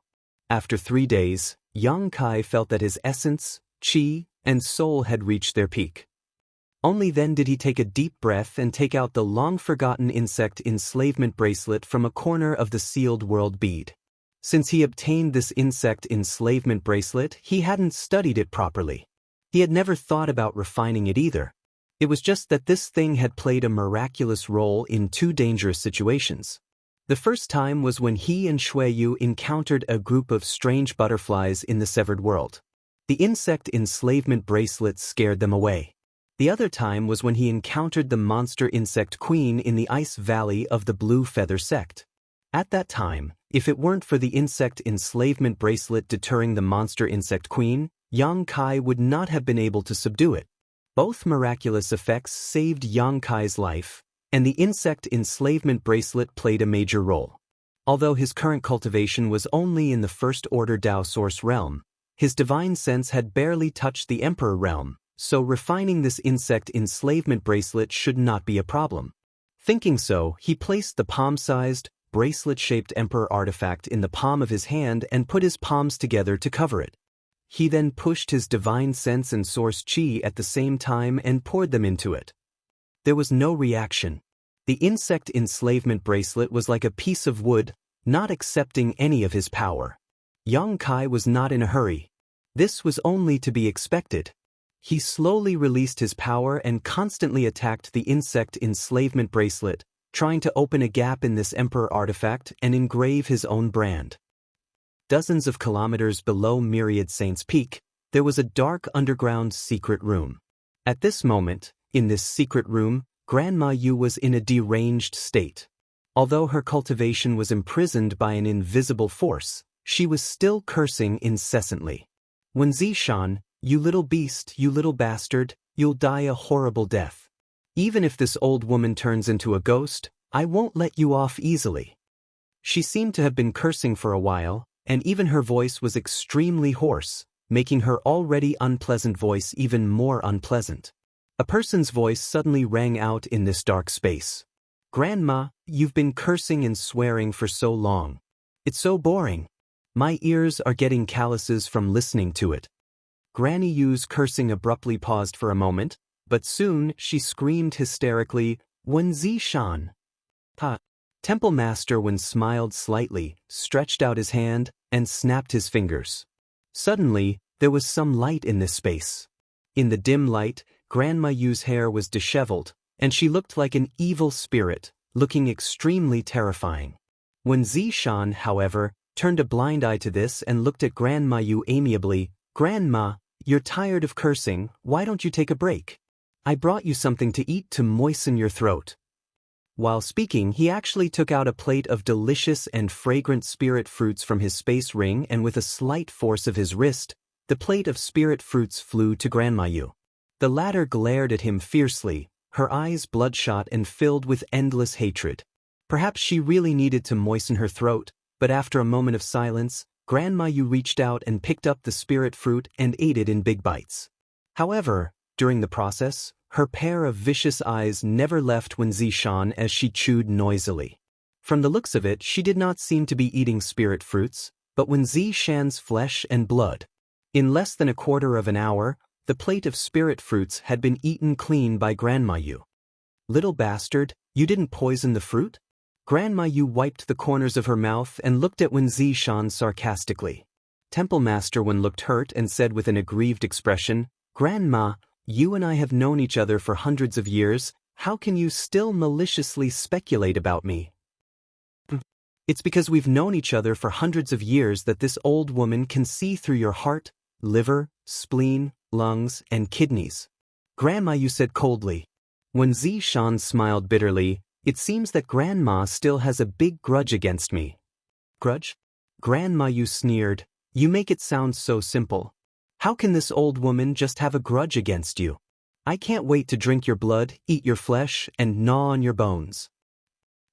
After 3 days, Yang Kai felt that his essence, qi, and soul had reached their peak. Only then did he take a deep breath and take out the long-forgotten insect enslavement bracelet from a corner of the sealed world bead. Since he obtained this insect enslavement bracelet, he hadn't studied it properly. He had never thought about refining it either. It was just that this thing had played a miraculous role in 2 dangerous situations. The first time was when he and Shuiyu encountered a group of strange butterflies in the severed world. The insect enslavement bracelet scared them away. The other time was when he encountered the monster insect queen in the ice valley of the Blue Feather sect. At that time, if it weren't for the insect enslavement bracelet deterring the monster insect queen, Yang Kai would not have been able to subdue it. Both miraculous effects saved Yang Kai's life, and the insect enslavement bracelet played a major role. Although his current cultivation was only in the first order Dao Source realm, his divine sense had barely touched the Emperor realm, so refining this insect enslavement bracelet should not be a problem. Thinking so, he placed the palm-sized, bracelet-shaped Emperor artifact in the palm of his hand and put his palms together to cover it. He then pushed his divine sense and source qi at the same time and poured them into it. There was no reaction. The insect enslavement bracelet was like a piece of wood, not accepting any of his power. Yang Kai was not in a hurry. This was only to be expected. He slowly released his power and constantly attacked the insect enslavement bracelet, trying to open a gap in this Emperor artifact and engrave his own brand. Dozens of kilometers below Myriad Saints Peak, there was a dark underground secret room. At this moment, in this secret room, Grandma Yu was in a deranged state. Although her cultivation was imprisoned by an invisible force, she was still cursing incessantly. "Wen Zishan, you little beast, you little bastard, you'll die a horrible death. Even if this old woman turns into a ghost, I won't let you off easily." She seemed to have been cursing for a while, and even her voice was extremely hoarse, making her already unpleasant voice even more unpleasant. A person's voice suddenly rang out in this dark space. "Grandma, you've been cursing and swearing for so long. It's so boring. My ears are getting calluses from listening to it." Granny Yu's cursing abruptly paused for a moment, but soon she screamed hysterically, "Wen Zishan!" "Ha!" Temple Master Wen smiled slightly, stretched out his hand, and snapped his fingers. Suddenly, there was some light in this space. In the dim light, Grandma Yu's hair was disheveled, and she looked like an evil spirit, looking extremely terrifying. Wen Zishan, however, turned a blind eye to this and looked at Grandma Yu amiably. "Grandma, you're tired of cursing, why don't you take a break? I brought you something to eat to moisten your throat." While speaking, he actually took out a plate of delicious and fragrant spirit fruits from his space ring, and with a slight force of his wrist, the plate of spirit fruits flew to Grandma Yu. The latter glared at him fiercely, her eyes bloodshot and filled with endless hatred. Perhaps she really needed to moisten her throat, but after a moment of silence, Grandma Yu reached out and picked up the spirit fruit and ate it in big bites. However, during the process, her pair of vicious eyes never left Wen Zishan as she chewed noisily. From the looks of it, she did not seem to be eating spirit fruits, but Wen Zishan's flesh and blood. In less than a quarter of an hour, the plate of spirit fruits had been eaten clean by Grandma Yu. "Little bastard, you didn't poison the fruit?" Grandma Yu wiped the corners of her mouth and looked at Wen Zishan sarcastically. Temple Master Wen looked hurt and said with an aggrieved expression, "Grandma, you and I have known each other for hundreds of years, how can you still maliciously speculate about me?" "It's because we've known each other for hundreds of years that this old woman can see through your heart, liver, spleen, lungs, and kidneys," Grandma Yu said coldly. When Zishan smiled bitterly, It seems that Grandma still has a big grudge against me. Grudge? Grandma Yu sneered. You make it sound so simple. How can this old woman just have a grudge against you? I can't wait to drink your blood, eat your flesh, and gnaw on your bones.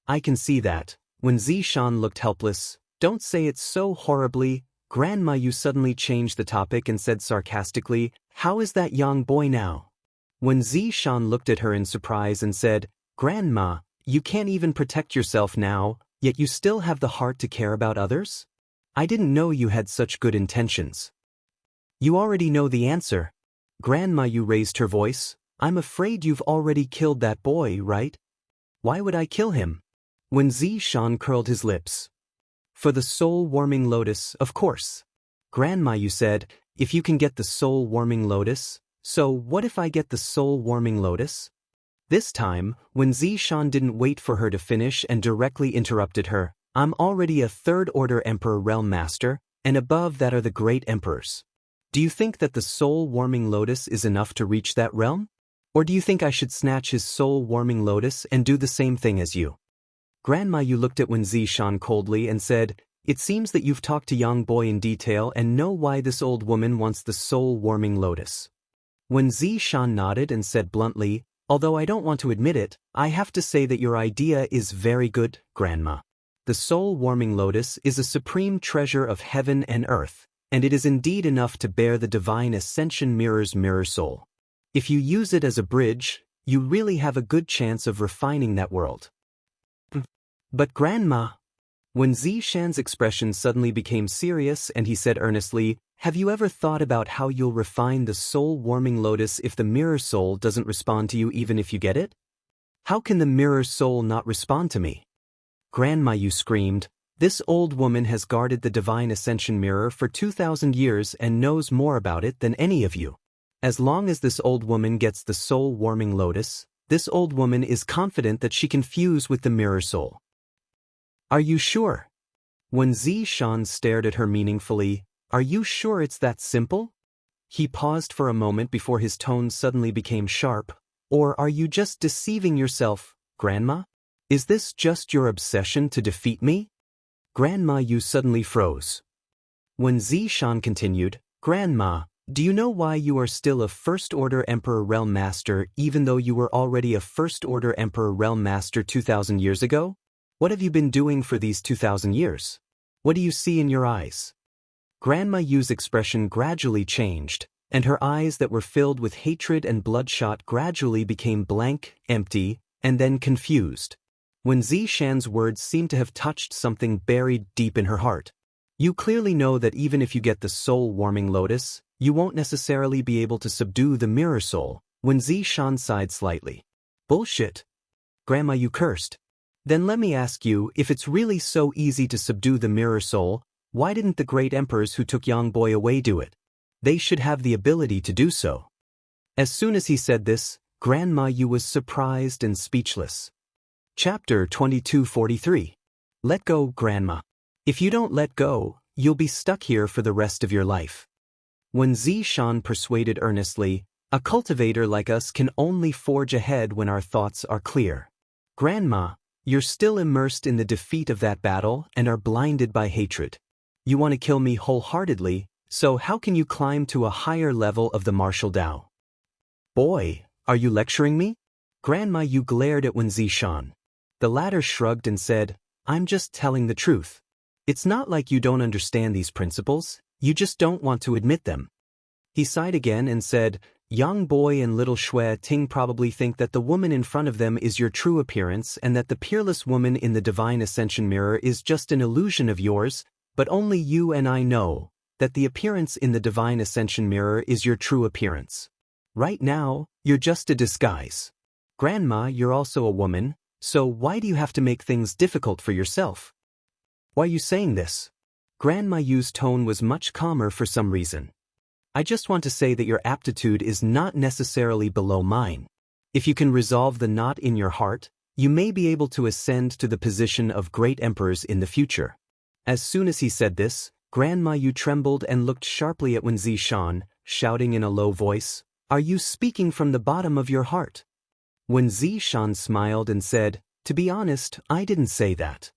I can see that. When Zishan looked helpless, don't say it so horribly. Grandma Yu suddenly changed the topic and said sarcastically, how is that young boy now? When Zishan looked at her in surprise and said, Grandma, you can't even protect yourself now, yet you still have the heart to care about others? I didn't know you had such good intentions. You already know the answer. Grandma Yu raised her voice. I'm afraid you've already killed that boy, right? Why would I kill him? When Zishan curled his lips. For the soul-warming lotus, of course. Grandma Yu said, if you can get the soul-warming lotus, so what if I get the soul-warming lotus? This time, when Zishan didn't wait for her to finish and directly interrupted her, I'm already a third-order Emperor Realm Master, and above that are the great emperors. Do you think that the soul-warming lotus is enough to reach that realm? Or do you think I should snatch his soul-warming lotus and do the same thing as you? Grandma Yu looked at Wen Zishan coldly and said, it seems that you've talked to young boy in detail and know why this old woman wants the soul-warming lotus. Wen Zishan nodded and said bluntly, although I don't want to admit it, I have to say that your idea is very good, Grandma. The soul-warming lotus is a supreme treasure of heaven and earth, and it is indeed enough to bear the divine ascension mirror's mirror soul. If you use it as a bridge, you really have a good chance of refining that world. But Grandma, when Zishan's expression suddenly became serious and he said earnestly, have you ever thought about how you'll refine the soul-warming lotus if the mirror soul doesn't respond to you even if you get it? How can the mirror soul not respond to me? Grandma Yu screamed, this old woman has guarded the divine ascension mirror for 2,000 years and knows more about it than any of you. As long as this old woman gets the soul-warming lotus, this old woman is confident that she can fuse with the mirror soul. Are you sure? When Zishan stared at her meaningfully, are you sure it's that simple? He paused for a moment before his tone suddenly became sharp. Or are you just deceiving yourself, Grandma? Is this just your obsession to defeat me? Grandma Yu suddenly froze. When Zishan continued, Grandma, do you know why you are still a First-Order Emperor Realm Master even though you were already a First-Order Emperor Realm Master 2,000 years ago? What have you been doing for these 2,000 years? What do you see in your eyes? Grandma Yu's expression gradually changed, and her eyes that were filled with hatred and bloodshot gradually became blank, empty, and then confused. When Zishan's words seemed to have touched something buried deep in her heart. You clearly know that even if you get the soul-warming lotus, you won't necessarily be able to subdue the mirror soul. When Zishan sighed slightly. Bullshit. Grandma Yu cursed. Then let me ask you, if it's really so easy to subdue the mirror soul, why didn't the great emperors who took young boy away do it? They should have the ability to do so. As soon as he said this, Grandma Yu was surprised and speechless. Chapter 2243. Let go, Grandma. If you don't let go, you'll be stuck here for the rest of your life. When Zishan persuaded earnestly, a cultivator like us can only forge ahead when our thoughts are clear. Grandma, you're still immersed in the defeat of that battle and are blinded by hatred. You want to kill me wholeheartedly, so how can you climb to a higher level of the martial Tao? Boy, are you lecturing me? Grandma Yu glared at Wen Zishan. The latter shrugged and said, I'm just telling the truth. It's not like you don't understand these principles, you just don't want to admit them. He sighed again and said, Young boy and little Shui Ting probably think that the woman in front of them is your true appearance and that the peerless woman in the divine ascension mirror is just an illusion of yours, but only you and I know that the appearance in the divine ascension mirror is your true appearance. Right now, you're just a disguise. Grandma, you're also a woman, so why do you have to make things difficult for yourself? Why are you saying this? Grandma Yu's tone was much calmer for some reason. I just want to say that your aptitude is not necessarily below mine. If you can resolve the knot in your heart, you may be able to ascend to the position of great emperors in the future. As soon as he said this, Grandma Yu trembled and looked sharply at Wen Zishan, shouting in a low voice, Are you speaking from the bottom of your heart? Wen Zishan smiled and said, To be honest, I didn't say that.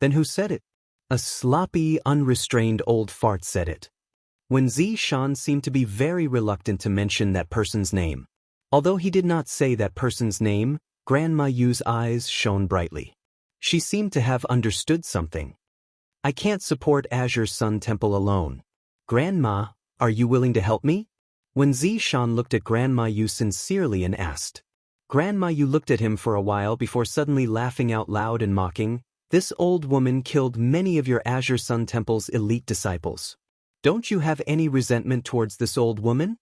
Then who said it? A sloppy, unrestrained old fart said it. Wen Zishan seemed to be very reluctant to mention that person's name. Although he did not say that person's name, Grandma Yu's eyes shone brightly. She seemed to have understood something. I can't support Azure Sun Temple alone. Grandma, are you willing to help me? Wen Zishan looked at Grandma Yu sincerely and asked. Grandma Yu looked at him for a while before suddenly laughing out loud and mocking. This old woman killed many of your Azure Sun Temple's elite disciples. Don't you have any resentment towards this old woman?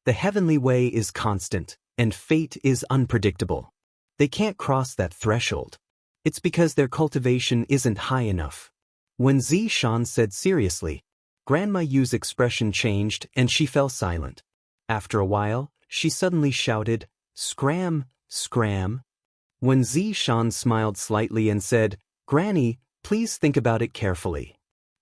The heavenly way is constant, and fate is unpredictable. They can't cross that threshold. It's because their cultivation isn't high enough. When Zishan said seriously, Grandma Yu's expression changed and she fell silent. After a while, she suddenly shouted, "Scram, scram." When Zishan smiled slightly and said, "Granny, please think about it carefully."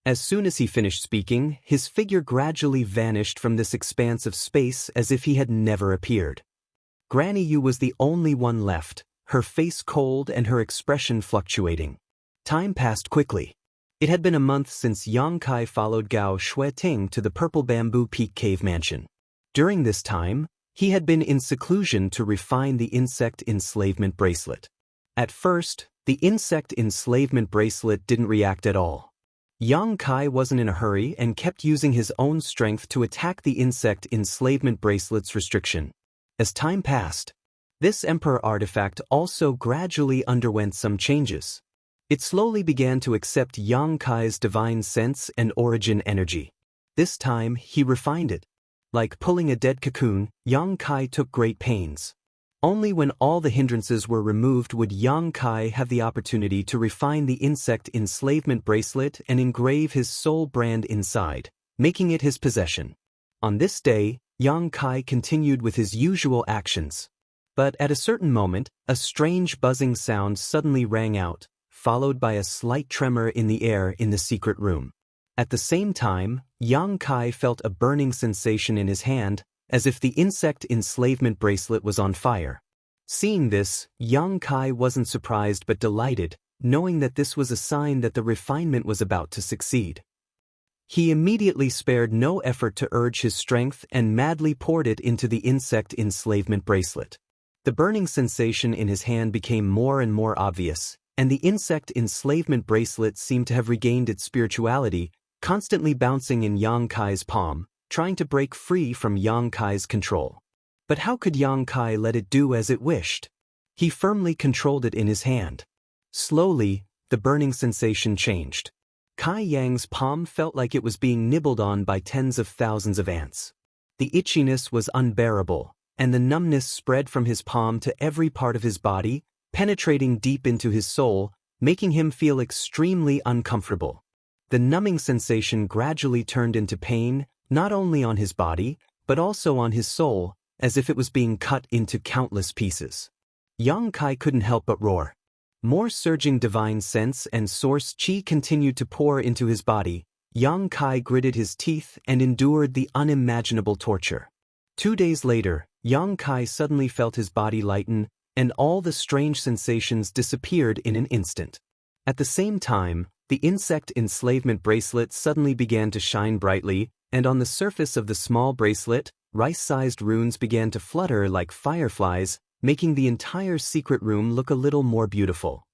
As soon as he finished speaking, his figure gradually vanished from this expanse of space as if he had never appeared. Granny Yu was the only one left, her face cold and her expression fluctuating. Time passed quickly. It had been a month since Yang Kai followed Gao Shueting to the Purple Bamboo Peak Cave Mansion. During this time, he had been in seclusion to refine the insect enslavement bracelet. At first, the insect enslavement bracelet didn't react at all. Yang Kai wasn't in a hurry and kept using his own strength to attack the insect enslavement bracelet's restriction. As time passed, this Emperor artifact also gradually underwent some changes. It slowly began to accept Yang Kai's divine sense and origin energy. This time, he refined it. Like pulling a dead cocoon, Yang Kai took great pains. Only when all the hindrances were removed would Yang Kai have the opportunity to refine the insect enslavement bracelet and engrave his soul brand inside, making it his possession. On this day, Yang Kai continued with his usual actions. But at a certain moment, a strange buzzing sound suddenly rang out, followed by a slight tremor in the air in the secret room. At the same time, Yang Kai felt a burning sensation in his hand, as if the insect enslavement bracelet was on fire. Seeing this, Yang Kai wasn't surprised but delighted, knowing that this was a sign that the refinement was about to succeed. He immediately spared no effort to urge his strength and madly poured it into the insect enslavement bracelet. The burning sensation in his hand became more and more obvious, and the insect enslavement bracelet seemed to have regained its spirituality, constantly bouncing in Yang Kai's palm, trying to break free from Yang Kai's control. But how could Yang Kai let it do as it wished? He firmly controlled it in his hand. Slowly, the burning sensation changed. Kai Yang's palm felt like it was being nibbled on by tens of thousands of ants. The itchiness was unbearable, and the numbness spread from his palm to every part of his body, penetrating deep into his soul, making him feel extremely uncomfortable. The numbing sensation gradually turned into pain, not only on his body, but also on his soul, as if it was being cut into countless pieces. Yang Kai couldn't help but roar. More surging divine sense and source qi continued to pour into his body. Yang Kai gritted his teeth and endured the unimaginable torture. 2 days later, Yang Kai suddenly felt his body lighten, and all the strange sensations disappeared in an instant. At the same time, the insect enslavement bracelet suddenly began to shine brightly, and on the surface of the small bracelet, rice-sized runes began to flutter like fireflies, making the entire secret room look a little more beautiful.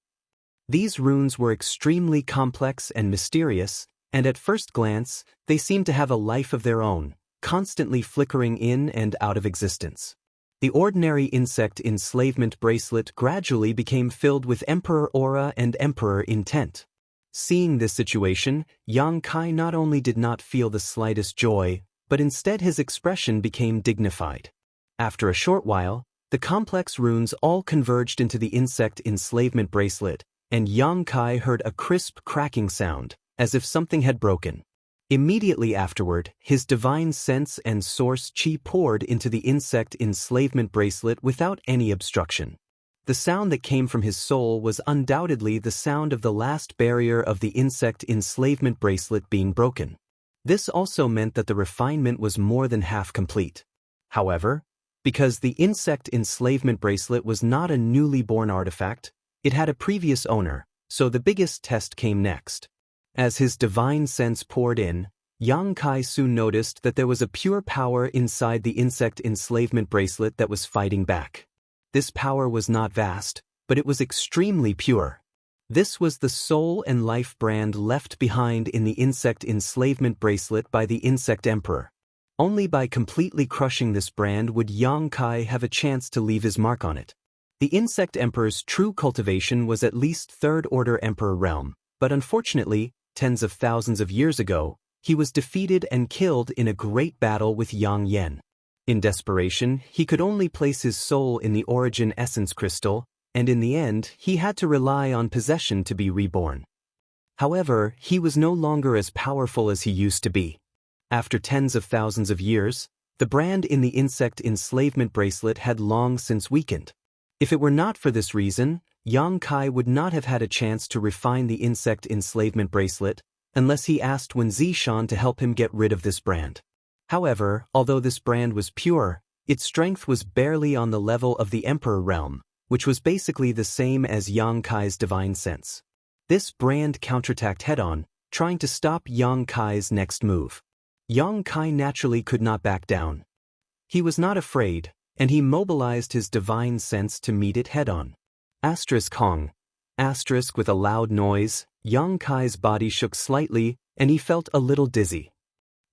These runes were extremely complex and mysterious, and at first glance, they seemed to have a life of their own, constantly flickering in and out of existence. The ordinary insect enslavement bracelet gradually became filled with Emperor aura and Emperor intent. Seeing this situation, Yang Kai not only did not feel the slightest joy, but instead his expression became dignified. After a short while, the complex runes all converged into the insect enslavement bracelet, and Yang Kai heard a crisp cracking sound, as if something had broken. Immediately afterward, his divine sense and source qi poured into the insect enslavement bracelet without any obstruction. The sound that came from his soul was undoubtedly the sound of the last barrier of the insect enslavement bracelet being broken. This also meant that the refinement was more than half complete. However, because the insect enslavement bracelet was not a newly born artifact, It had a previous owner, so the biggest test came next. As his divine sense poured in, Yang Kai soon noticed that there was a pure power inside the insect enslavement bracelet that was fighting back. This power was not vast, but it was extremely pure. This was the soul and life brand left behind in the insect enslavement bracelet by the insect emperor. Only by completely crushing this brand would Yang Kai have a chance to leave his mark on it. The insect emperor's true cultivation was at least third-order emperor realm, but unfortunately, tens of thousands of years ago, he was defeated and killed in a great battle with Yang Yen. In desperation, he could only place his soul in the origin essence crystal, and in the end, he had to rely on possession to be reborn. However, he was no longer as powerful as he used to be. After tens of thousands of years, the brand in the insect enslavement bracelet had long since weakened. If it were not for this reason, Yang Kai would not have had a chance to refine the insect enslavement bracelet, unless he asked Wen Zishan to help him get rid of this brand. However, although this brand was pure, its strength was barely on the level of the Emperor realm, which was basically the same as Yang Kai's divine sense. This brand counterattacked head-on, trying to stop Yang Kai's next move. Yang Kai naturally could not back down. He was not afraid, and he mobilized his divine sense to meet it head-on. Hong. With a loud noise, Yang Kai's body shook slightly, and he felt a little dizzy.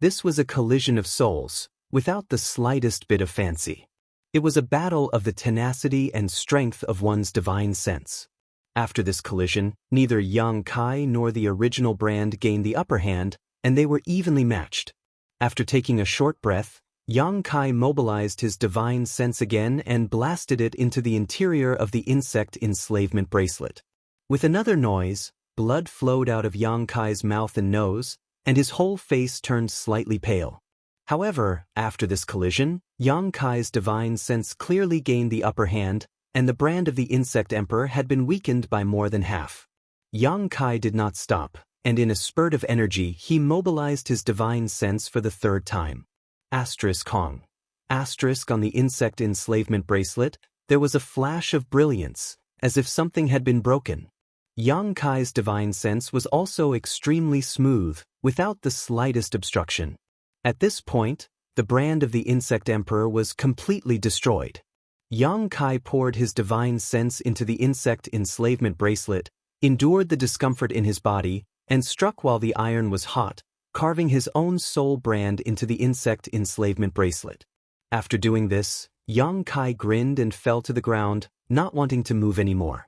This was a collision of souls, without the slightest bit of fancy. It was a battle of the tenacity and strength of one's divine sense. After this collision, neither Yang Kai nor the original brand gained the upper hand, and they were evenly matched. After taking a short breath, Yang Kai mobilized his divine sense again and blasted it into the interior of the insect enslavement bracelet. With another noise, blood flowed out of Yang Kai's mouth and nose, and his whole face turned slightly pale. However, after this collision, Yang Kai's divine sense clearly gained the upper hand, and the brand of the insect emperor had been weakened by more than half. Yang Kai did not stop, and in a spurt of energy he mobilized his divine sense for the third time. Hong. On the insect enslavement bracelet, there was a flash of brilliance, as if something had been broken. Yang Kai's divine sense was also extremely smooth, without the slightest obstruction. At this point, the brand of the insect emperor was completely destroyed. Yang Kai poured his divine sense into the insect enslavement bracelet, endured the discomfort in his body, and struck while the iron was hot, carving his own soul brand into the insect enslavement bracelet. After doing this, Yang Kai grinned and fell to the ground, not wanting to move anymore.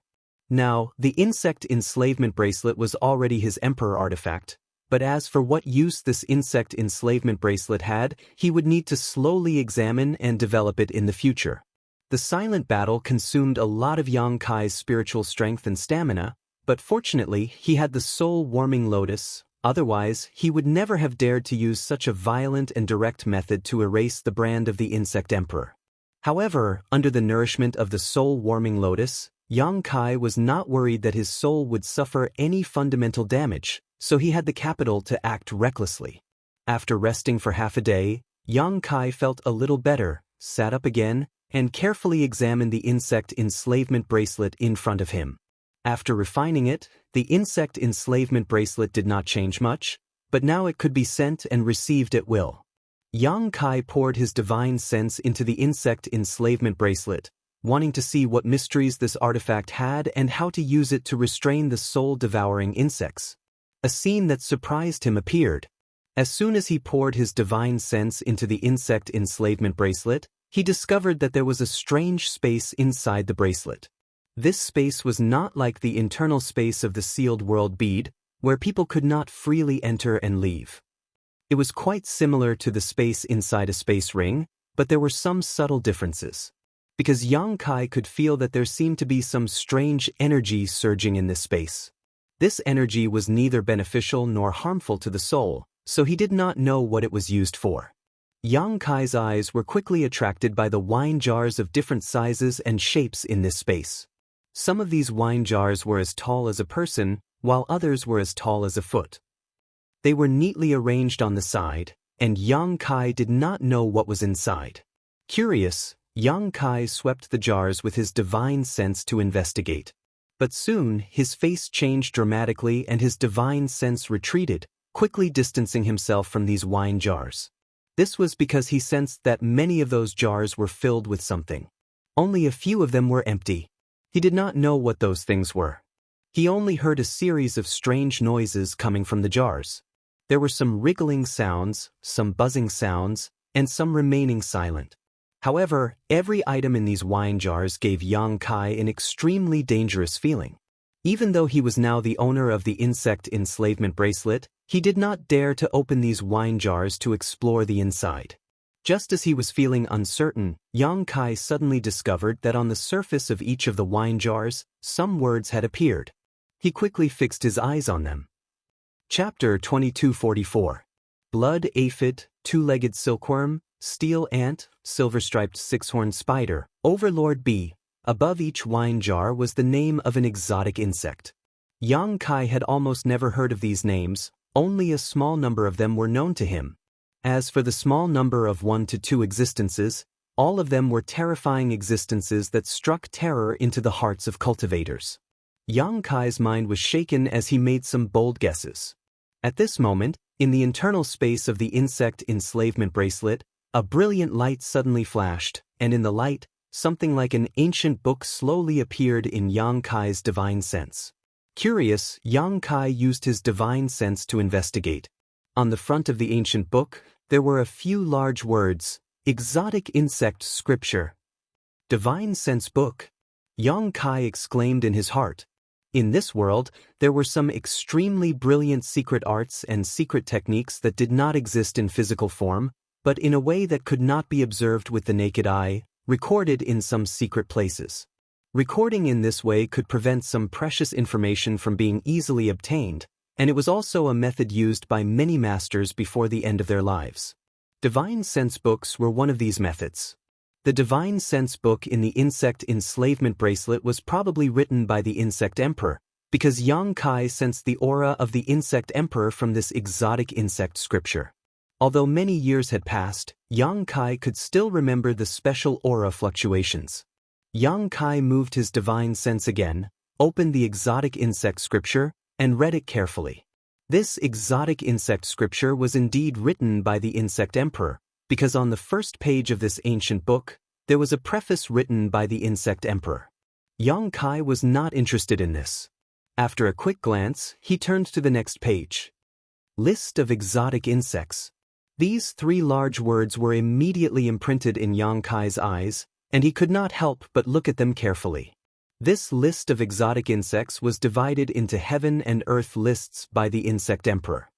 Now, the insect enslavement bracelet was already his emperor artifact, but as for what use this insect enslavement bracelet had, he would need to slowly examine and develop it in the future. The silent battle consumed a lot of Yang Kai's spiritual strength and stamina, but fortunately he had the soul-warming lotus, otherwise he would never have dared to use such a violent and direct method to erase the brand of the insect emperor. However, under the nourishment of the soul-warming lotus, Yang Kai was not worried that his soul would suffer any fundamental damage, so he had the capital to act recklessly. After resting for half a day, Yang Kai felt a little better, sat up again, and carefully examined the insect enslavement bracelet in front of him. After refining it, the insect enslavement bracelet did not change much, but now it could be sent and received at will. Yang Kai poured his divine sense into the insect enslavement bracelet, wanting to see what mysteries this artifact had and how to use it to restrain the soul-devouring insects. A scene that surprised him appeared. As soon as he poured his divine sense into the insect enslavement bracelet, he discovered that there was a strange space inside the bracelet. This space was not like the internal space of the sealed world bead, where people could not freely enter and leave. It was quite similar to the space inside a space ring, but there were some subtle differences. Because Yang Kai could feel that there seemed to be some strange energy surging in this space. This energy was neither beneficial nor harmful to the soul, so he did not know what it was used for. Yang Kai's eyes were quickly attracted by the wine jars of different sizes and shapes in this space. Some of these wine jars were as tall as a person, while others were as tall as a foot. They were neatly arranged on the side, and Yang Kai did not know what was inside. Curious, Yang Kai swept the jars with his divine sense to investigate. But soon, his face changed dramatically and his divine sense retreated, quickly distancing himself from these wine jars. This was because he sensed that many of those jars were filled with something. Only a few of them were empty. He did not know what those things were. He only heard a series of strange noises coming from the jars. There were some wriggling sounds, some buzzing sounds, and some remaining silent. However, every item in these wine jars gave Yang Kai an extremely dangerous feeling. Even though he was now the owner of the insect enslavement bracelet, he did not dare to open these wine jars to explore the inside. Just as he was feeling uncertain, Yang Kai suddenly discovered that on the surface of each of the wine jars, some words had appeared. He quickly fixed his eyes on them. Chapter 2244. Blood aphid, two-legged silkworm, steel ant, silver-striped six-horned spider, overlord bee. Above each wine jar was the name of an exotic insect. Yang Kai had almost never heard of these names, only a small number of them were known to him. As for the small number of 1 to 2 existences, all of them were terrifying existences that struck terror into the hearts of cultivators. Yang Kai's mind was shaken as he made some bold guesses. At this moment, in the internal space of the insect enslavement bracelet, a brilliant light suddenly flashed, and in the light, something like an ancient book slowly appeared in Yang Kai's divine sense. Curious, Yang Kai used his divine sense to investigate. On the front of the ancient book, there were a few large words, Exotic Insect Scripture. Divine Sense Book. Yang Kai exclaimed in his heart. In this world, there were some extremely brilliant secret arts and secret techniques that did not exist in physical form, but in a way that could not be observed with the naked eye, recorded in some secret places. Recording in this way could prevent some precious information from being easily obtained, and it was also a method used by many masters before the end of their lives. Divine Sense Books were one of these methods. The Divine Sense Book in the Insect Enslavement Bracelet was probably written by the Insect Emperor, because Yang Kai sensed the aura of the Insect Emperor from this exotic insect scripture. Although many years had passed, Yang Kai could still remember the special aura fluctuations. Yang Kai moved his divine sense again, opened the exotic insect scripture, and read it carefully. This exotic insect scripture was indeed written by the Insect Emperor, because on the first page of this ancient book, there was a preface written by the Insect Emperor. Yang Kai was not interested in this. After a quick glance, he turned to the next page. List of exotic insects. These 3 large words were immediately imprinted in Yang Kai's eyes, and he could not help but look at them carefully. This list of exotic insects was divided into heaven and earth lists by the Insect Emperor.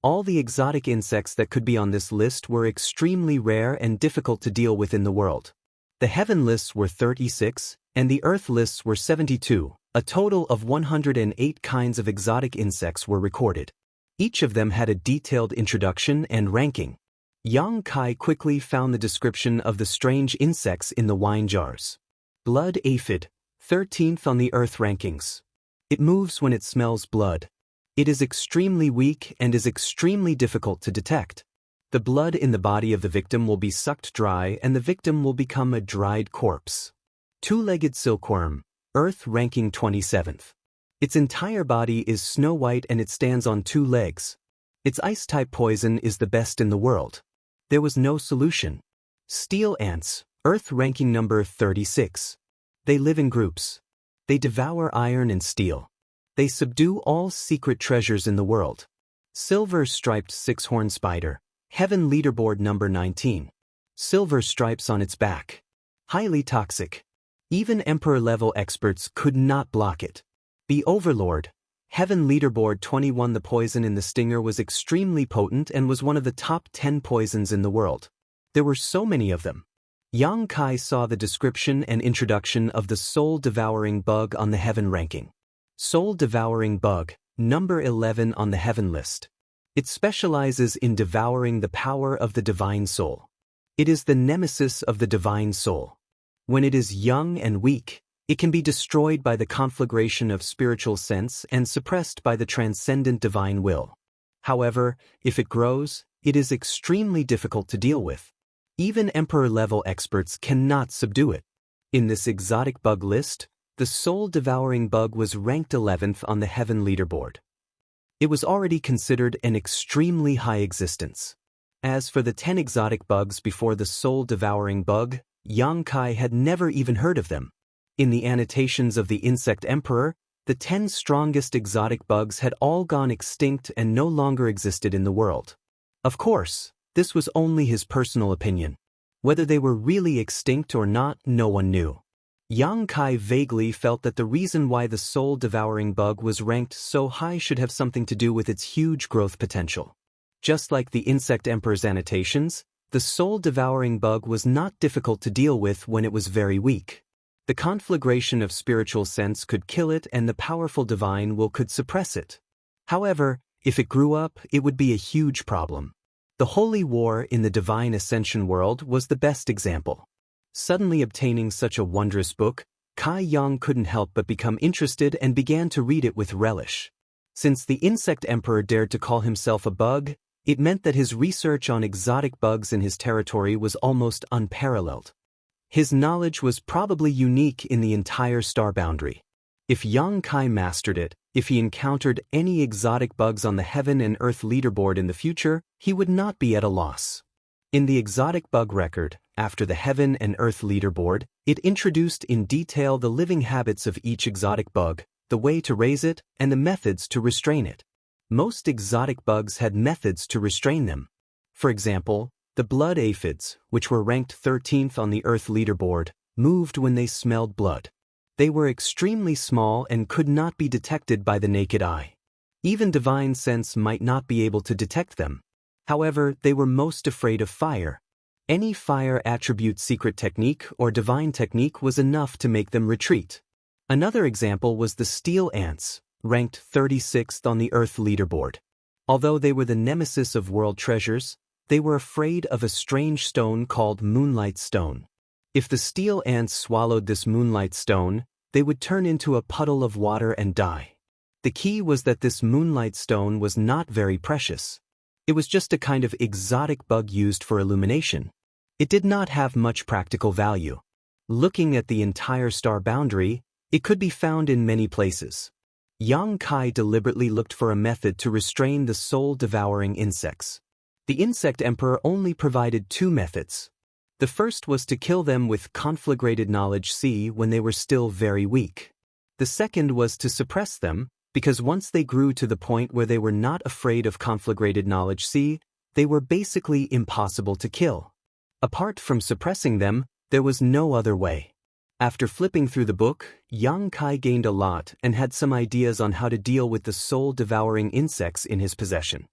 All the exotic insects that could be on this list were extremely rare and difficult to deal with in the world. The heaven lists were 36, and the earth lists were 72, a total of 108 kinds of exotic insects were recorded. Each of them had a detailed introduction and ranking. Yang Kai quickly found the description of the strange insects in the wine jars. Blood aphid, 13th on the earth rankings. It moves when it smells blood. It is extremely weak and is extremely difficult to detect. The blood in the body of the victim will be sucked dry and the victim will become a dried corpse. Two-legged silkworm, earth ranking 27th. Its entire body is snow white and it stands on 2 legs. Its ice-type poison is the best in the world. There was no solution. Steel ants, earth ranking number 36. They live in groups. They devour iron and steel. They subdue all secret treasures in the world. Silver-striped six-horned spider, heaven leaderboard number 19. Silver stripes on its back. Highly toxic. Even Emperor-level experts could not block it. The Overlord, heaven leaderboard 21. The poison in the stinger was extremely potent and was one of the top 10 poisons in the world. There were so many of them. Yang Kai saw the description and introduction of the soul-devouring bug on the heaven ranking. Soul-devouring bug, number 11 on the heaven list. It specializes in devouring the power of the divine soul. It is the nemesis of the divine soul. When it is young and weak, it can be destroyed by the conflagration of spiritual sense and suppressed by the transcendent divine will. However, if it grows, it is extremely difficult to deal with. Even Emperor-level experts cannot subdue it. In this exotic bug list, the soul-devouring bug was ranked 11th on the heaven leaderboard. It was already considered an extremely high existence. As for the 10 exotic bugs before the soul-devouring bug, Yang Kai had never even heard of them. In the annotations of the Insect Emperor, the 10 strongest exotic bugs had all gone extinct and no longer existed in the world. Of course, this was only his personal opinion. Whether they were really extinct or not, no one knew. Yang Kai vaguely felt that the reason why the soul-devouring bug was ranked so high should have something to do with its huge growth potential. Just like the Insect Emperor's annotations, the soul-devouring bug was not difficult to deal with when it was very weak. The conflagration of spiritual sense could kill it and the powerful divine will could suppress it. However, if it grew up, it would be a huge problem. The Holy War in the Divine Ascension world was the best example. Suddenly obtaining such a wondrous book, Kai Yang couldn't help but become interested and began to read it with relish. Since the Insect Emperor dared to call himself a bug, it meant that his research on exotic bugs in his territory was almost unparalleled. His knowledge was probably unique in the entire star boundary. If Yang Kai mastered it, if he encountered any exotic bugs on the heaven and earth leaderboard in the future, he would not be at a loss. In the exotic bug record, after the heaven and earth leaderboard, it introduced in detail the living habits of each exotic bug, the way to raise it, and the methods to restrain it. Most exotic bugs had methods to restrain them. For example, the blood aphids, which were ranked 13th on the earth leaderboard, moved when they smelled blood. They were extremely small and could not be detected by the naked eye. Even divine sense might not be able to detect them. However, they were most afraid of fire. Any fire attribute secret technique or divine technique was enough to make them retreat. Another example was the steel ants, ranked 36th on the earth leaderboard. Although they were the nemesis of world treasures, they were afraid of a strange stone called Moonlight Stone. If the steel ants swallowed this Moonlight Stone, they would turn into a puddle of water and die. The key was that this Moonlight Stone was not very precious. It was just a kind of exotic bug used for illumination. It did not have much practical value. Looking at the entire star boundary, it could be found in many places. Yang Kai deliberately looked for a method to restrain the soul-devouring insects. The Insect Emperor only provided 2 methods. The first was to kill them with conflagrated knowledge C when they were still very weak. The second was to suppress them, because once they grew to the point where they were not afraid of conflagrated knowledge C, they were basically impossible to kill. Apart from suppressing them, there was no other way. After flipping through the book, Yang Kai gained a lot and had some ideas on how to deal with the soul-devouring insects in his possession.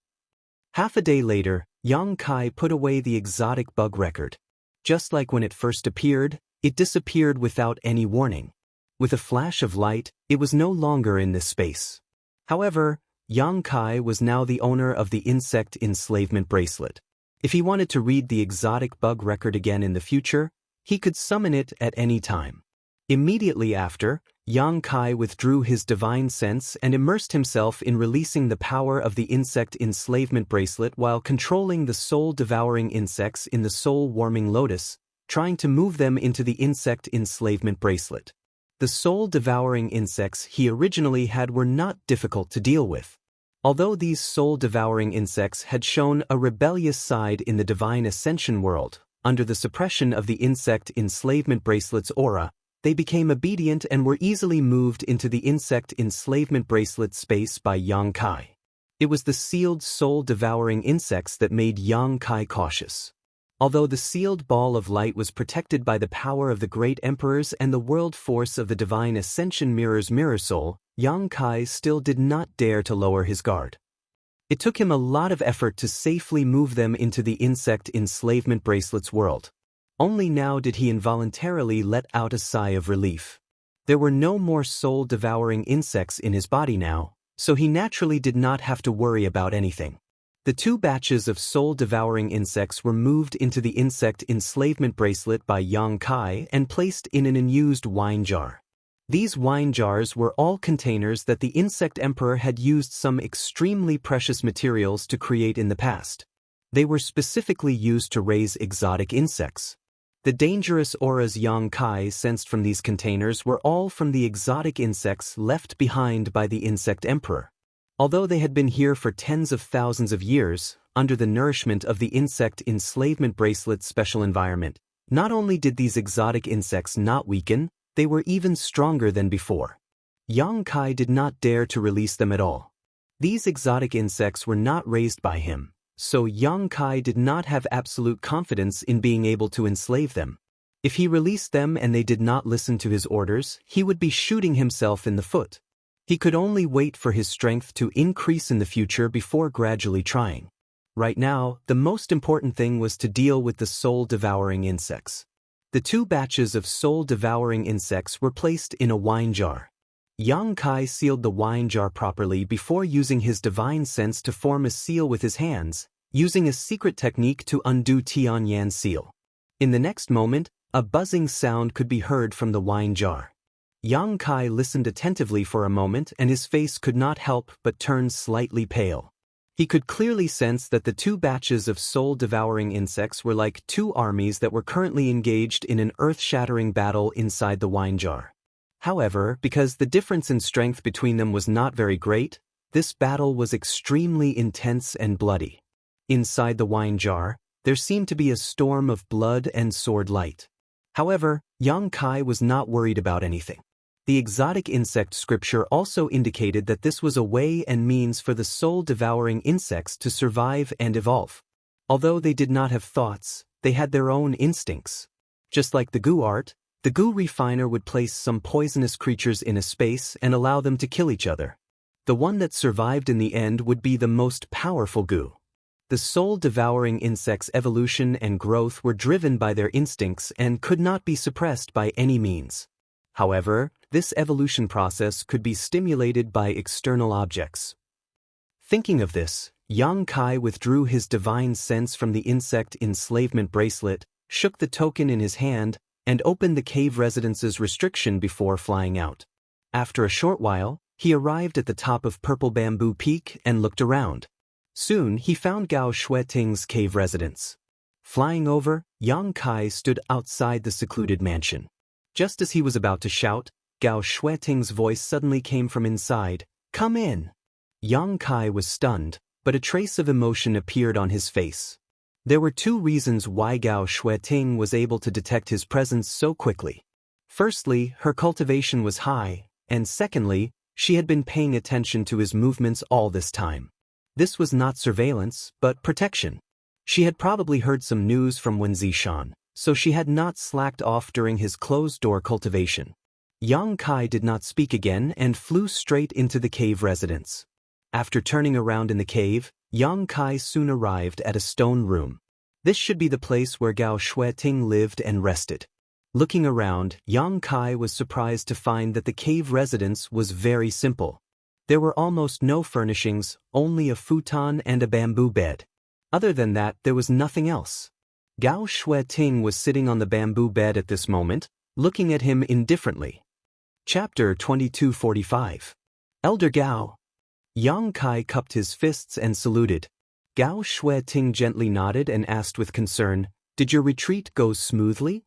Half a day later, Yang Kai put away the exotic bug record. Just like when it first appeared, it disappeared without any warning. With a flash of light, it was no longer in this space. However, Yang Kai was now the owner of the insect enslavement bracelet. If he wanted to read the exotic bug record again in the future, he could summon it at any time. Immediately after, Yang Kai withdrew his divine sense and immersed himself in releasing the power of the insect enslavement bracelet while controlling the soul-devouring insects in the soul-warming lotus, trying to move them into the insect enslavement bracelet. The soul-devouring insects he originally had were not difficult to deal with. Although these soul-devouring insects had shown a rebellious side in the divine ascension world, under the suppression of the insect enslavement bracelet's aura, they became obedient and were easily moved into the insect enslavement bracelet space by Yang Kai. It was the sealed soul-devouring insects that made Yang Kai cautious. Although the sealed ball of light was protected by the power of the great emperors and the world force of the divine ascension mirror's mirror soul, Yang Kai still did not dare to lower his guard. It took him a lot of effort to safely move them into the insect enslavement bracelet's world. Only now did he involuntarily let out a sigh of relief. There were no more soul-devouring insects in his body now, so he naturally did not have to worry about anything. The 2 batches of soul-devouring insects were moved into the insect enslavement bracelet by Yang Kai and placed in an unused wine jar. These wine jars were all containers that the Insect Emperor had used some extremely precious materials to create in the past. They were specifically used to raise exotic insects. The dangerous auras Yang Kai sensed from these containers were all from the exotic insects left behind by the insect emperor. Although they had been here for tens of thousands of years, under the nourishment of the insect enslavement bracelet's special environment, not only did these exotic insects not weaken, they were even stronger than before. Yang Kai did not dare to release them at all. These exotic insects were not raised by him, so Yang Kai did not have absolute confidence in being able to enslave them. If he released them and they did not listen to his orders, he would be shooting himself in the foot. He could only wait for his strength to increase in the future before gradually trying. Right now, the most important thing was to deal with the soul-devouring insects. The 2 batches of soul-devouring insects were placed in a wine jar. Yang Kai sealed the wine jar properly before using his divine sense to form a seal with his hands, using a secret technique to undo Tianyan's seal. In the next moment, a buzzing sound could be heard from the wine jar. Yang Kai listened attentively for a moment and his face could not help but turn slightly pale. He could clearly sense that the 2 batches of soul-devouring insects were like 2 armies that were currently engaged in an earth-shattering battle inside the wine jar. However, because the difference in strength between them was not very great, this battle was extremely intense and bloody. Inside the wine jar, there seemed to be a storm of blood and sword light. However, Yang Kai was not worried about anything. The exotic insect scripture also indicated that this was a way and means for the soul-devouring insects to survive and evolve. Although they did not have thoughts, they had their own instincts. Just like the goo art, the goo refiner would place some poisonous creatures in a space and allow them to kill each other. The one that survived in the end would be the most powerful goo. The soul-devouring insects' evolution and growth were driven by their instincts and could not be suppressed by any means. However, this evolution process could be stimulated by external objects. Thinking of this, Yang Kai withdrew his divine sense from the insect enslavement bracelet, shook the token in his hand, and opened the cave residence's restriction before flying out. After a short while, he arrived at the top of Purple Bamboo Peak and looked around. Soon he found Gao Shueting's cave residence. Flying over, Yang Kai stood outside the secluded mansion. Just as he was about to shout, Gao Shueting's voice suddenly came from inside, "Come in!" Yang Kai was stunned, but a trace of emotion appeared on his face. There were 2 reasons why Gao Shueting was able to detect his presence so quickly. Firstly, her cultivation was high, and secondly, she had been paying attention to his movements all this time. This was not surveillance, but protection. She had probably heard some news from Wen Zishan, so she had not slacked off during his closed-door cultivation. Yang Kai did not speak again and flew straight into the cave residence. After turning around in the cave, Yang Kai soon arrived at a stone room. This should be the place where Gao Shueting lived and rested. Looking around, Yang Kai was surprised to find that the cave residence was very simple. There were almost no furnishings, only a futon and a bamboo bed. Other than that, there was nothing else. Gao Shueting was sitting on the bamboo bed at this moment, looking at him indifferently. Chapter 2245. Elder Gao. Yang Kai cupped his fists and saluted. Gao Shueting gently nodded and asked with concern, "Did your retreat go smoothly?"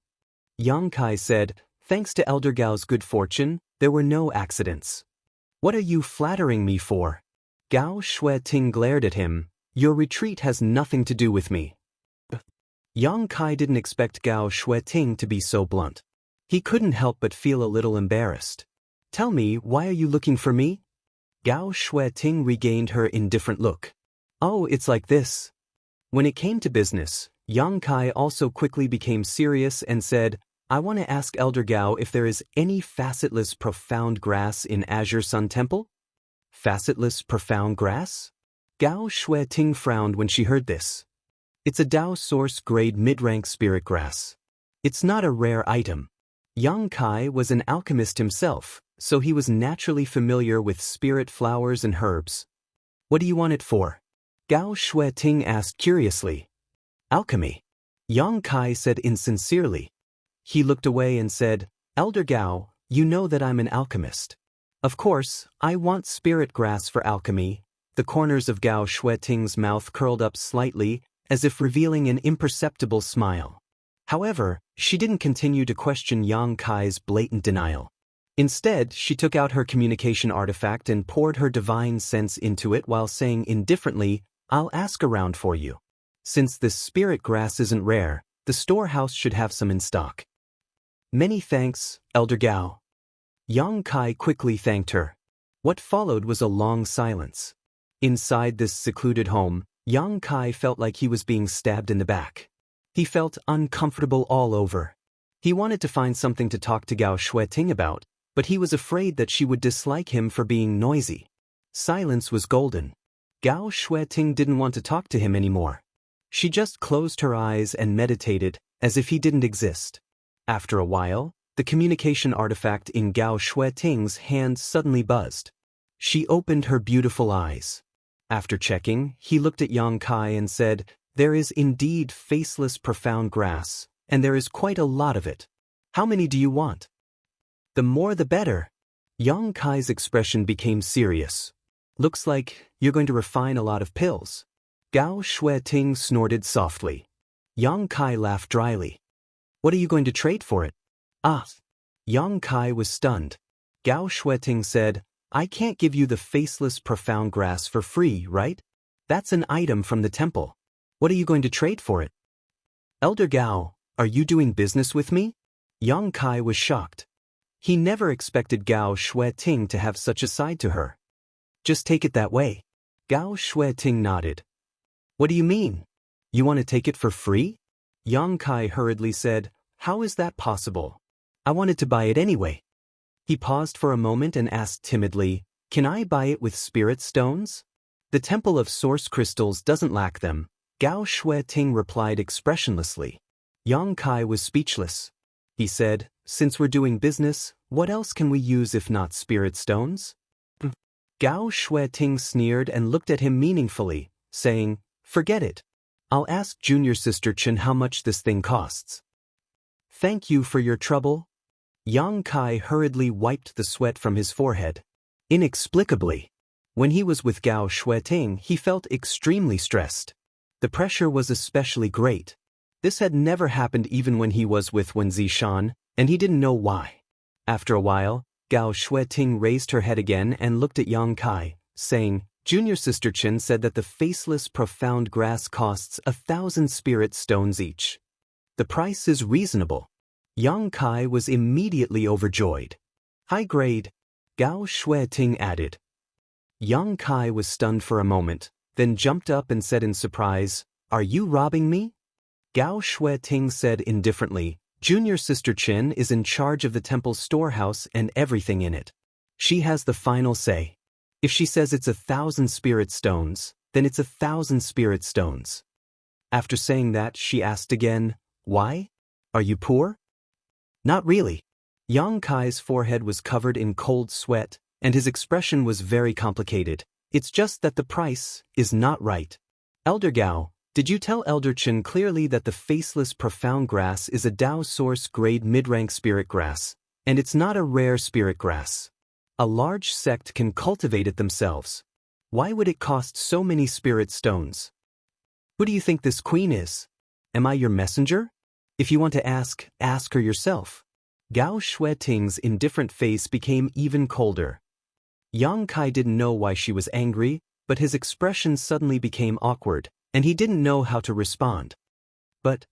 Yang Kai said, "Thanks to Elder Gao's good fortune, there were no accidents." "What are you flattering me for?" Gao Shueting glared at him. "Your retreat has nothing to do with me." Yang Kai didn't expect Gao Shueting to be so blunt. He couldn't help but feel a little embarrassed. "Tell me, why are you looking for me?" Gao Shueting regained her indifferent look. "Oh, it's like this." When it came to business, Yang Kai also quickly became serious and said, "I want to ask Elder Gao if there is any facetless profound grass in Azure Sun Temple?" Facetless profound grass? Gao Shueting frowned when she heard this. It's a Dao Source grade mid-rank spirit grass. It's not a rare item. Yang Kai was an alchemist himself, so he was naturally familiar with spirit flowers and herbs. "What do you want it for?" Gao Shueting asked curiously. "Alchemy," Yang Kai said insincerely. He looked away and said, "Elder Gao, you know that I'm an alchemist. Of course, I want spirit grass for alchemy." The corners of Gao Shueting's mouth curled up slightly, as if revealing an imperceptible smile. However, she didn't continue to question Yang Kai's blatant denial. Instead, she took out her communication artifact and poured her divine sense into it while saying indifferently, "I'll ask around for you. Since this spirit grass isn't rare, the storehouse should have some in stock." "Many thanks, Elder Gao." Yang Kai quickly thanked her. What followed was a long silence. Inside this secluded home, Yang Kai felt like he was being stabbed in the back. He felt uncomfortable all over. He wanted to find something to talk to Gao Shueting about, but he was afraid that she would dislike him for being noisy. Silence was golden. Gao Shueting didn't want to talk to him anymore. She just closed her eyes and meditated, as if he didn't exist. After a while, the communication artifact in Gao Shueting's hand suddenly buzzed. She opened her beautiful eyes. After checking, he looked at Yang Kai and said, "There is indeed faceless profound grass, and there is quite a lot of it. How many do you want?" "The more the better." Yang Kai's expression became serious. "Looks like you're going to refine a lot of pills." Gao Shueting snorted softly. Yang Kai laughed dryly. "What are you going to trade for it?" "Ah." Yang Kai was stunned. Gao Shueting said, "I can't give you the faceless profound grass for free, right? That's an item from the temple. What are you going to trade for it?" "Elder Gao, are you doing business with me?" Yang Kai was shocked. He never expected Gao Shueting to have such a side to her. "Just take it that way." Gao Shueting nodded. "What do you mean? You want to take it for free?" Yang Kai hurriedly said, "How is that possible? I wanted to buy it anyway." He paused for a moment and asked timidly, "Can I buy it with spirit stones?" "The Temple of Source Crystals doesn't lack them," Gao Shueting replied expressionlessly. Yang Kai was speechless. He said, "Since we're doing business, what else can we use if not spirit stones?" Gao Shueting sneered and looked at him meaningfully, saying, "Forget it. I'll ask Junior Sister Chen how much this thing costs." "Thank you for your trouble." Yang Kai hurriedly wiped the sweat from his forehead. Inexplicably, when he was with Gao Shueting, he felt extremely stressed. The pressure was especially great. This had never happened even when he was with Wen Zishan, and he didn't know why. After a while, Gao Shueting raised her head again and looked at Yang Kai, saying, "Junior Sister Chen said that the faceless profound grass costs 1,000 spirit stones each. The price is reasonable." Yang Kai was immediately overjoyed. "High grade," Gao Shueting added. Yang Kai was stunned for a moment, then jumped up and said in surprise, "Are you robbing me?" Gao Shueting said indifferently, "Junior Sister Chen is in charge of the temple's storehouse and everything in it. She has the final say. If she says it's 1,000 spirit stones, then it's 1,000 spirit stones." After saying that, she asked again, "Why? Are you poor?" "Not really." Yang Kai's forehead was covered in cold sweat, and his expression was very complicated. "It's just that the price is not right." "Elder Gao, did you tell Elder Chen clearly that the faceless profound grass is a Dao source grade mid-rank spirit grass, and it's not a rare spirit grass? A large sect can cultivate it themselves. Why would it cost so many spirit stones? Who do you think this queen is? Am I your messenger? If you want to ask her yourself." Gao Shueting's indifferent face became even colder. Yang Kai didn't know why she was angry, but his expression suddenly became awkward, and he didn't know how to respond. But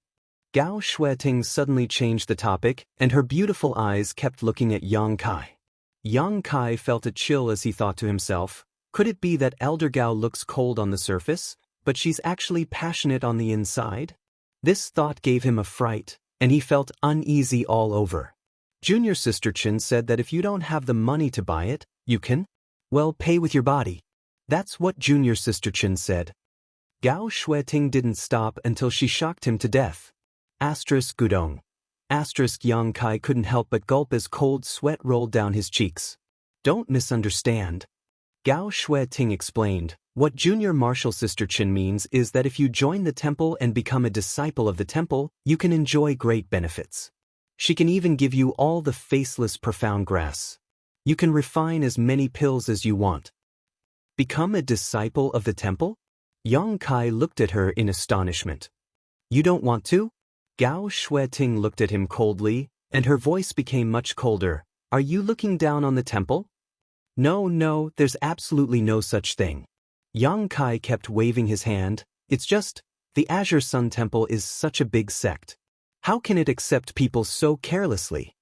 Gao Shueting suddenly changed the topic, and her beautiful eyes kept looking at Yang Kai. Yang Kai felt a chill as he thought to himself, could it be that Elder Gao looks cold on the surface, but she's actually passionate on the inside? This thought gave him a fright, and he felt uneasy all over. Junior Sister Chen said that if you don't have the money to buy it, you can, well, pay with your body. That's what Junior Sister Chen said. Gao Shueting didn't stop until she shocked him to death. Asterisk Gudong. Asterisk Yang Kai couldn't help but gulp as cold sweat rolled down his cheeks. Don't misunderstand. Gao Shueting explained, what Junior Martial Sister Chen means is that if you join the temple and become a disciple of the temple, you can enjoy great benefits. She can even give you all the faceless profound grass. You can refine as many pills as you want. Become a disciple of the temple? Yang Kai looked at her in astonishment. You don't want to? Gao Shueting looked at him coldly, and her voice became much colder. Are you looking down on the temple? No, there's absolutely no such thing. Yang Kai kept waving his hand. It's just, the Azure Sun Temple is such a big sect. How can it accept people so carelessly?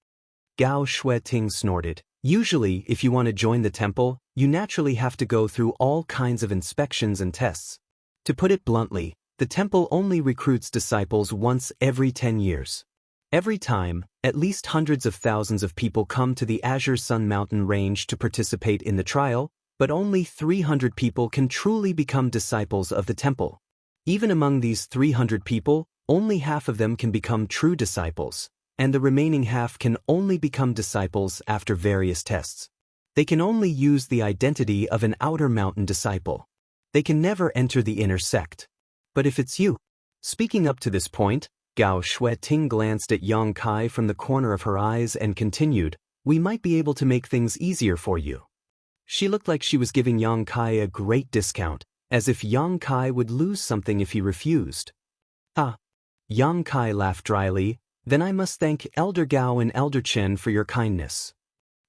Gao Shueting snorted. Usually, if you want to join the temple, you naturally have to go through all kinds of inspections and tests. To put it bluntly, the temple only recruits disciples once every 10 years. Every time, at least hundreds of thousands of people come to the Azure Sun Mountain Range to participate in the trial, but only 300 people can truly become disciples of the temple. Even among these 300 people, only half of them can become true disciples, and the remaining half can only become disciples after various tests. They can only use the identity of an outer mountain disciple. They can never enter the inner sect. But if it's you. Speaking up to this point, Gao Shueting glanced at Yang Kai from the corner of her eyes and continued, we might be able to make things easier for you. She looked like she was giving Yang Kai a great discount, as if Yang Kai would lose something if he refused. Ah. Yang Kai laughed dryly, then I must thank Elder Gao and Elder Chen for your kindness.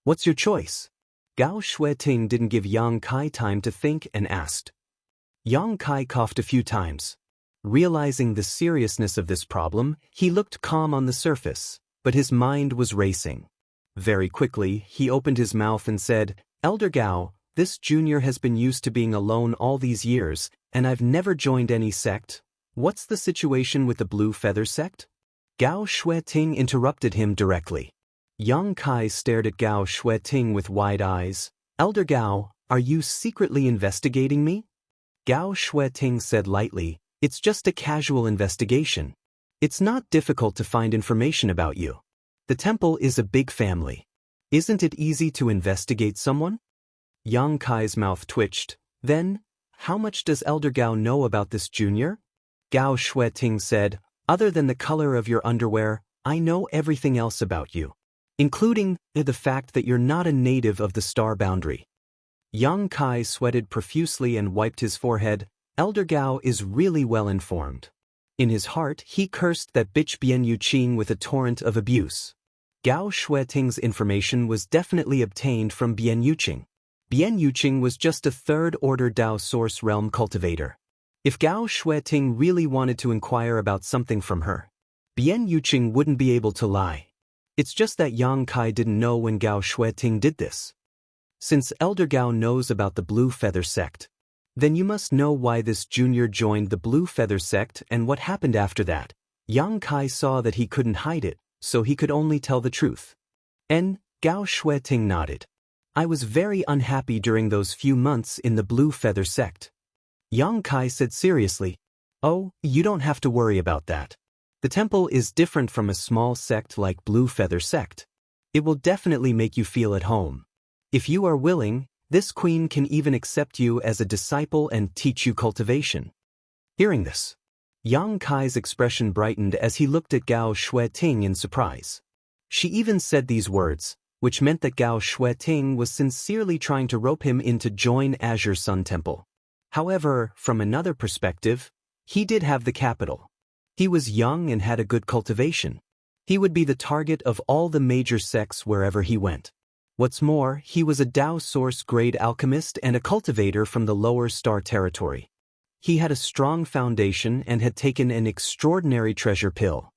What's your choice? Gao Shueting didn't give Yang Kai time to think and asked. Yang Kai coughed a few times. Realizing the seriousness of this problem, he looked calm on the surface, but his mind was racing. Very quickly, he opened his mouth and said, Elder Gao, this junior has been used to being alone all these years, and I've never joined any sect. What's the situation with the Blue Feather sect? Gao Shueting interrupted him directly. Yang Kai stared at Gao Shueting with wide eyes. Elder Gao, are you secretly investigating me? Gao Shueting said lightly, it's just a casual investigation. It's not difficult to find information about you. The temple is a big family. Isn't it easy to investigate someone? Yang Kai's mouth twitched. Then, how much does Elder Gao know about this junior? Gao Shueting said, other than the color of your underwear, I know everything else about you, including the fact that you're not a native of the star boundary. Yang Kai sweated profusely and wiped his forehead. Elder Gao is really well informed. In his heart, he cursed that bitch Bian Yuqing with a torrent of abuse. Gao Shueting's information was definitely obtained from Bian Yuqing. Bian Yuqing was just a third-order Dao Source Realm cultivator. If Gao Shueting really wanted to inquire about something from her, Bian Yuqing wouldn't be able to lie. It's just that Yang Kai didn't know when Gao Shueting did this. Since Elder Gao knows about the Blue Feather sect, then you must know why this junior joined the Blue Feather sect and what happened after that. Yang Kai saw that he couldn't hide it, so he could only tell the truth. And Gao Shueting nodded. I was very unhappy during those few months in the Blue Feather sect. Yang Kai said seriously, oh, you don't have to worry about that. The temple is different from a small sect like Blue Feather sect. It will definitely make you feel at home. If you are willing, this queen can even accept you as a disciple and teach you cultivation. Hearing this, Yang Kai's expression brightened as he looked at Gao Shueting in surprise. She even said these words, which meant that Gao Shueting was sincerely trying to rope him in to join Azure Sun Temple. However, from another perspective, he did have the capital. He was young and had a good cultivation. He would be the target of all the major sects wherever he went. What's more, he was a Dao Source grade alchemist and a cultivator from the lower star territory. He had a strong foundation and had taken an extraordinary treasure pill.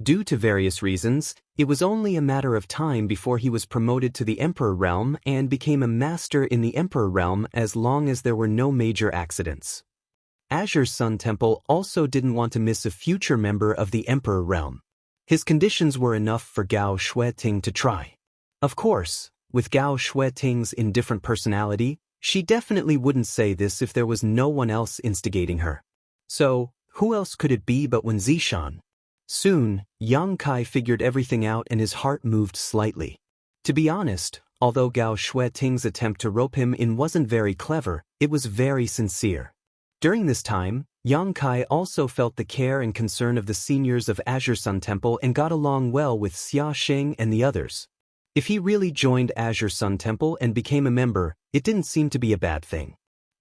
Due to various reasons, it was only a matter of time before he was promoted to the Emperor Realm and became a master in the Emperor Realm as long as there were no major accidents. Azure Sun Temple also didn't want to miss a future member of the Emperor Realm. His conditions were enough for Gao Shueting to try. Of course, with Gao Shueting's indifferent personality, she definitely wouldn't say this if there was no one else instigating her. So, who else could it be but Wen Zishan? Soon, Yang Kai figured everything out and his heart moved slightly. To be honest, although Gao Shueting's attempt to rope him in wasn't very clever, it was very sincere. During this time, Yang Kai also felt the care and concern of the seniors of Azure Sun Temple and got along well with Xia Sheng and the others. If he really joined Azure Sun Temple and became a member, it didn't seem to be a bad thing.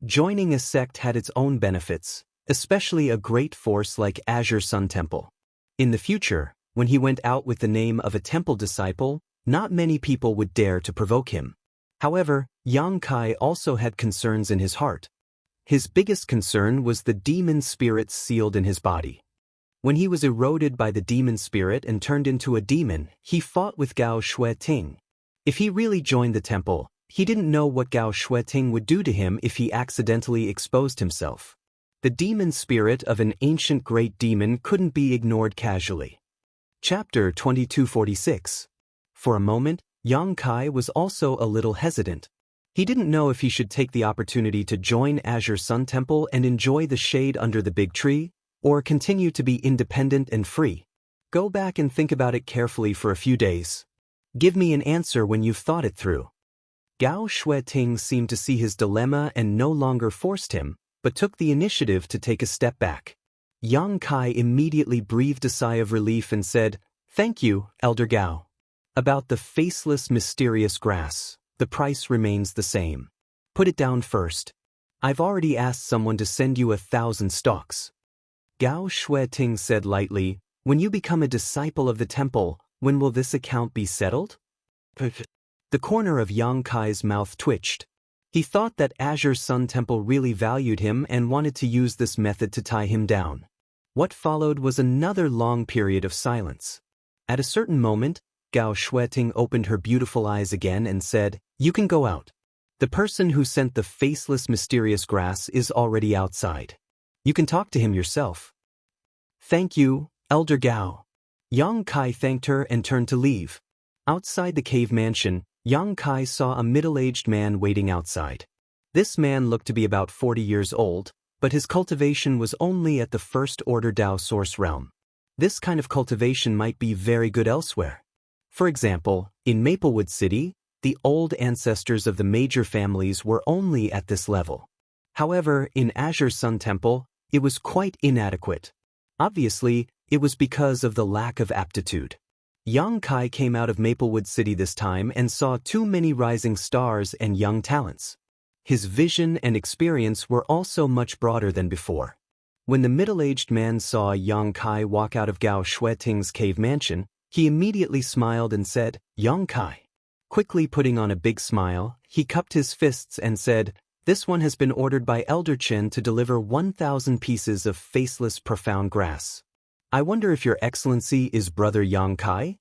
Joining a sect had its own benefits, especially a great force like Azure Sun Temple. In the future, when he went out with the name of a temple disciple, not many people would dare to provoke him. However, Yang Kai also had concerns in his heart. His biggest concern was the demon spirits sealed in his body. When he was eroded by the demon spirit and turned into a demon, he fought with Gao Shueting. If he really joined the temple, he didn't know what Gao Shueting would do to him if he accidentally exposed himself. The demon spirit of an ancient great demon couldn't be ignored casually. Chapter 2246. For a moment, Yang Kai was also a little hesitant. He didn't know if he should take the opportunity to join Azure Sun Temple and enjoy the shade under the big tree, or continue to be independent and free. Go back and think about it carefully for a few days. Give me an answer when you've thought it through. Gao Shueting seemed to see his dilemma and no longer forced him, but took the initiative to take a step back. Yang Kai immediately breathed a sigh of relief and said, "Thank you, Elder Gao. About the faceless mysterious grass, the price remains the same. Put it down first. I've already asked someone to send you 1,000 stalks." Gao Shueting said lightly, "When you become a disciple of the temple, when will this account be settled?" The corner of Yang Kai's mouth twitched. He thought that Azure Sun Temple really valued him and wanted to use this method to tie him down. What followed was another long period of silence. At a certain moment, Gao Shueting opened her beautiful eyes again and said, "You can go out. The person who sent the faceless mysterious grass is already outside. You can talk to him yourself." "Thank you, Elder Gao." Yang Kai thanked her and turned to leave. Outside the cave mansion, Yang Kai saw a middle-aged man waiting outside. This man looked to be about 40 years old, but his cultivation was only at the first-order Dao Source realm. This kind of cultivation might be very good elsewhere. For example, in Maplewood City, the old ancestors of the major families were only at this level. However, in Azure Sun Temple, it was quite inadequate. Obviously, it was because of the lack of aptitude. Yang Kai came out of Maplewood City this time and saw too many rising stars and young talents. His vision and experience were also much broader than before. When the middle-aged man saw Yang Kai walk out of Gao Shueting's cave mansion, he immediately smiled and said, "Yang Kai." Quickly putting on a big smile, he cupped his fists and said, "This one has been ordered by Elder Chen to deliver 1,000 pieces of faceless profound grass. I wonder if Your Excellency is Brother Yang Kai?"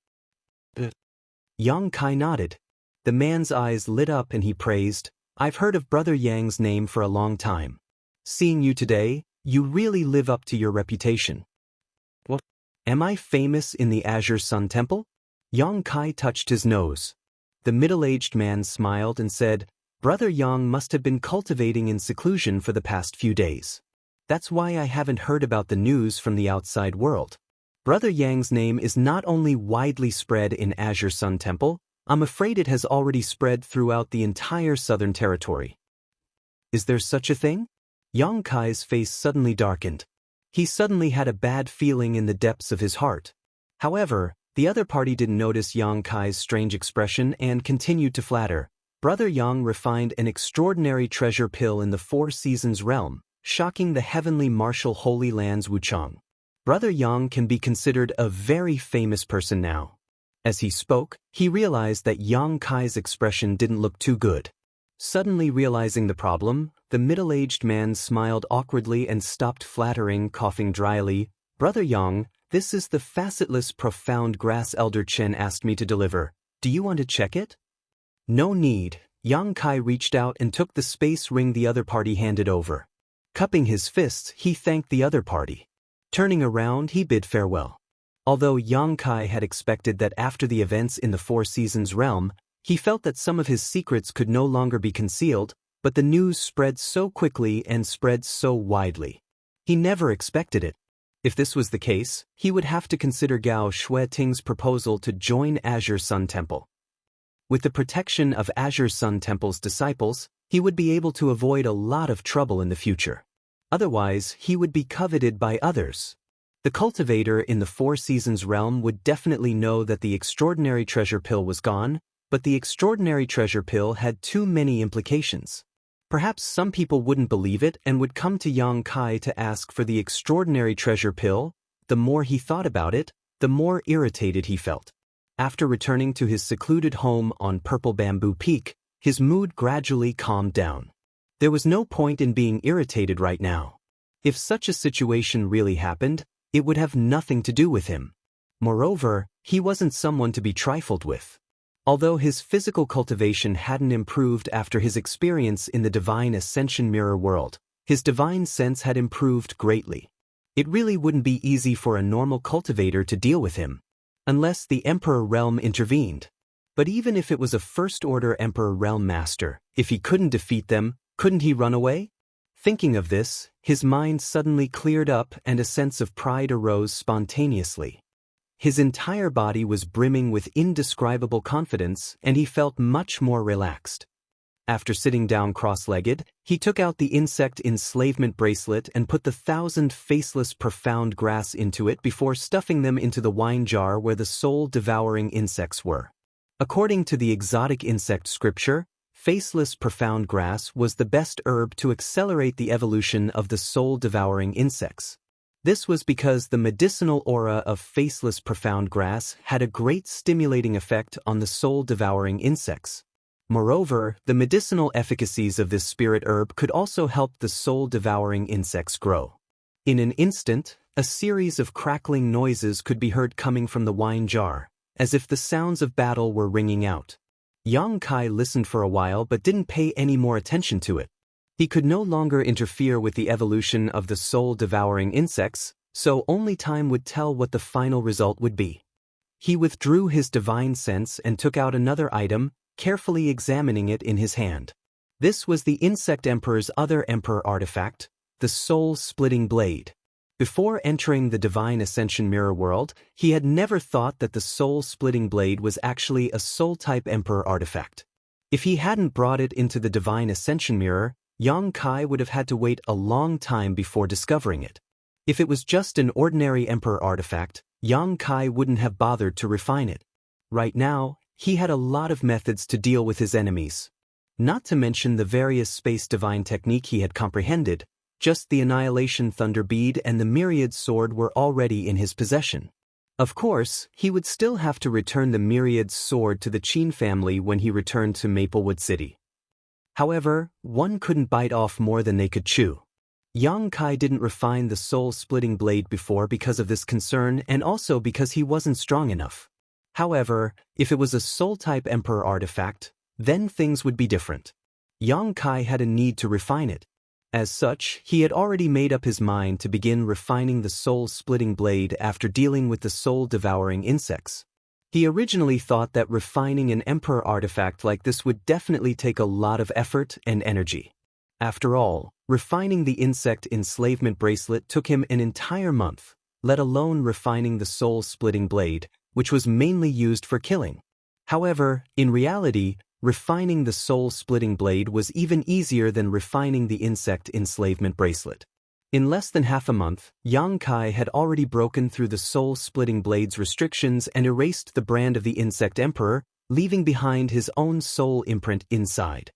Yang Kai nodded. The man's eyes lit up and he praised, "I've heard of Brother Yang's name for a long time. Seeing you today, you really live up to your reputation." "What? Am I famous in the Azure Sun Temple?" Yang Kai touched his nose. The middle-aged man smiled and said, "Brother Yang must have been cultivating in seclusion for the past few days. That's why I haven't heard about the news from the outside world. Brother Yang's name is not only widely spread in Azure Sun Temple, I'm afraid it has already spread throughout the entire Southern Territory." "Is there such a thing?" Yang Kai's face suddenly darkened. He suddenly had a bad feeling in the depths of his heart. However, the other party didn't notice Yang Kai's strange expression and continued to flatter. Brother Yang refined an extraordinary treasure pill in the Four Seasons realm, shocking the heavenly martial holy lands Wuchang. Brother Yang can be considered a very famous person now. As he spoke, he realized that Yang Kai's expression didn't look too good. Suddenly realizing the problem, the middle-aged man smiled awkwardly and stopped flattering, coughing dryly. "Brother Yang, this is the facetless profound grass Elder Chen asked me to deliver. Do you want to check it?" "No need." Yang Kai reached out and took the space ring the other party handed over. Cupping his fists, he thanked the other party. Turning around, he bid farewell. Although Yang Kai had expected that after the events in the Four Seasons realm, he felt that some of his secrets could no longer be concealed, but the news spread so quickly and spread so widely. He never expected it. If this was the case, he would have to consider Gao Shueting's proposal to join Azure Sun Temple. With the protection of Azure Sun Temple's disciples, he would be able to avoid a lot of trouble in the future. Otherwise, he would be coveted by others. The cultivator in the Four Seasons realm would definitely know that the extraordinary treasure pill was gone, but the extraordinary treasure pill had too many implications. Perhaps some people wouldn't believe it and would come to Yang Kai to ask for the extraordinary treasure pill, the more he thought about it, the more irritated he felt. After returning to his secluded home on Purple Bamboo Peak, his mood gradually calmed down. There was no point in being irritated right now. If such a situation really happened, it would have nothing to do with him. Moreover, he wasn't someone to be trifled with. Although his physical cultivation hadn't improved after his experience in the Divine Ascension Mirror world, his divine sense had improved greatly. It really wouldn't be easy for a normal cultivator to deal with him, unless the Emperor Realm intervened. But even if it was a First-Order Emperor Realm Master, if he couldn't defeat them, couldn't he run away? Thinking of this, his mind suddenly cleared up and a sense of pride arose spontaneously. His entire body was brimming with indescribable confidence and he felt much more relaxed. After sitting down cross-legged, he took out the insect enslavement bracelet and put the 1,000 faceless profound grass into it before stuffing them into the wine jar where the soul-devouring insects were. According to the exotic insect scripture, faceless profound grass was the best herb to accelerate the evolution of the soul-devouring insects. This was because the medicinal aura of faceless profound grass had a great stimulating effect on the soul-devouring insects. Moreover, the medicinal efficacies of this spirit herb could also help the soul-devouring insects grow. In an instant, a series of crackling noises could be heard coming from the wine jar, as if the sounds of battle were ringing out. Yang Kai listened for a while but didn't pay any more attention to it. He could no longer interfere with the evolution of the soul-devouring insects, so only time would tell what the final result would be. He withdrew his divine sense and took out another item, carefully examining it in his hand. This was the Insect Emperor's other Emperor artifact, the Soul-Splitting Blade. Before entering the Divine Ascension Mirror world, he had never thought that the Soul-Splitting Blade was actually a Soul-type Emperor artifact. If he hadn't brought it into the Divine Ascension Mirror, Yang Kai would have had to wait a long time before discovering it. If it was just an ordinary Emperor artifact, Yang Kai wouldn't have bothered to refine it. Right now, he had a lot of methods to deal with his enemies. Not to mention the various space divine technique he had comprehended, just the Annihilation Thunder Bead and the Myriad Sword were already in his possession. Of course, he would still have to return the Myriad Sword to the Qin family when he returned to Maplewood City. However, one couldn't bite off more than they could chew. Yang Kai didn't refine the soul-splitting blade before because of this concern and also because he wasn't strong enough. However, if it was a soul-type Emperor artifact, then things would be different. Yang Kai had a need to refine it. As such, he had already made up his mind to begin refining the soul-splitting blade after dealing with the soul-devouring insects. He originally thought that refining an Emperor artifact like this would definitely take a lot of effort and energy. After all, refining the insect enslavement bracelet took him an entire month, let alone refining the soul-splitting blade, which was mainly used for killing. However, in reality, refining the soul-splitting blade was even easier than refining the insect enslavement bracelet. In less than half a month, Yang Kai had already broken through the soul-splitting blade's restrictions and erased the brand of the Insect Emperor, leaving behind his own soul imprint inside.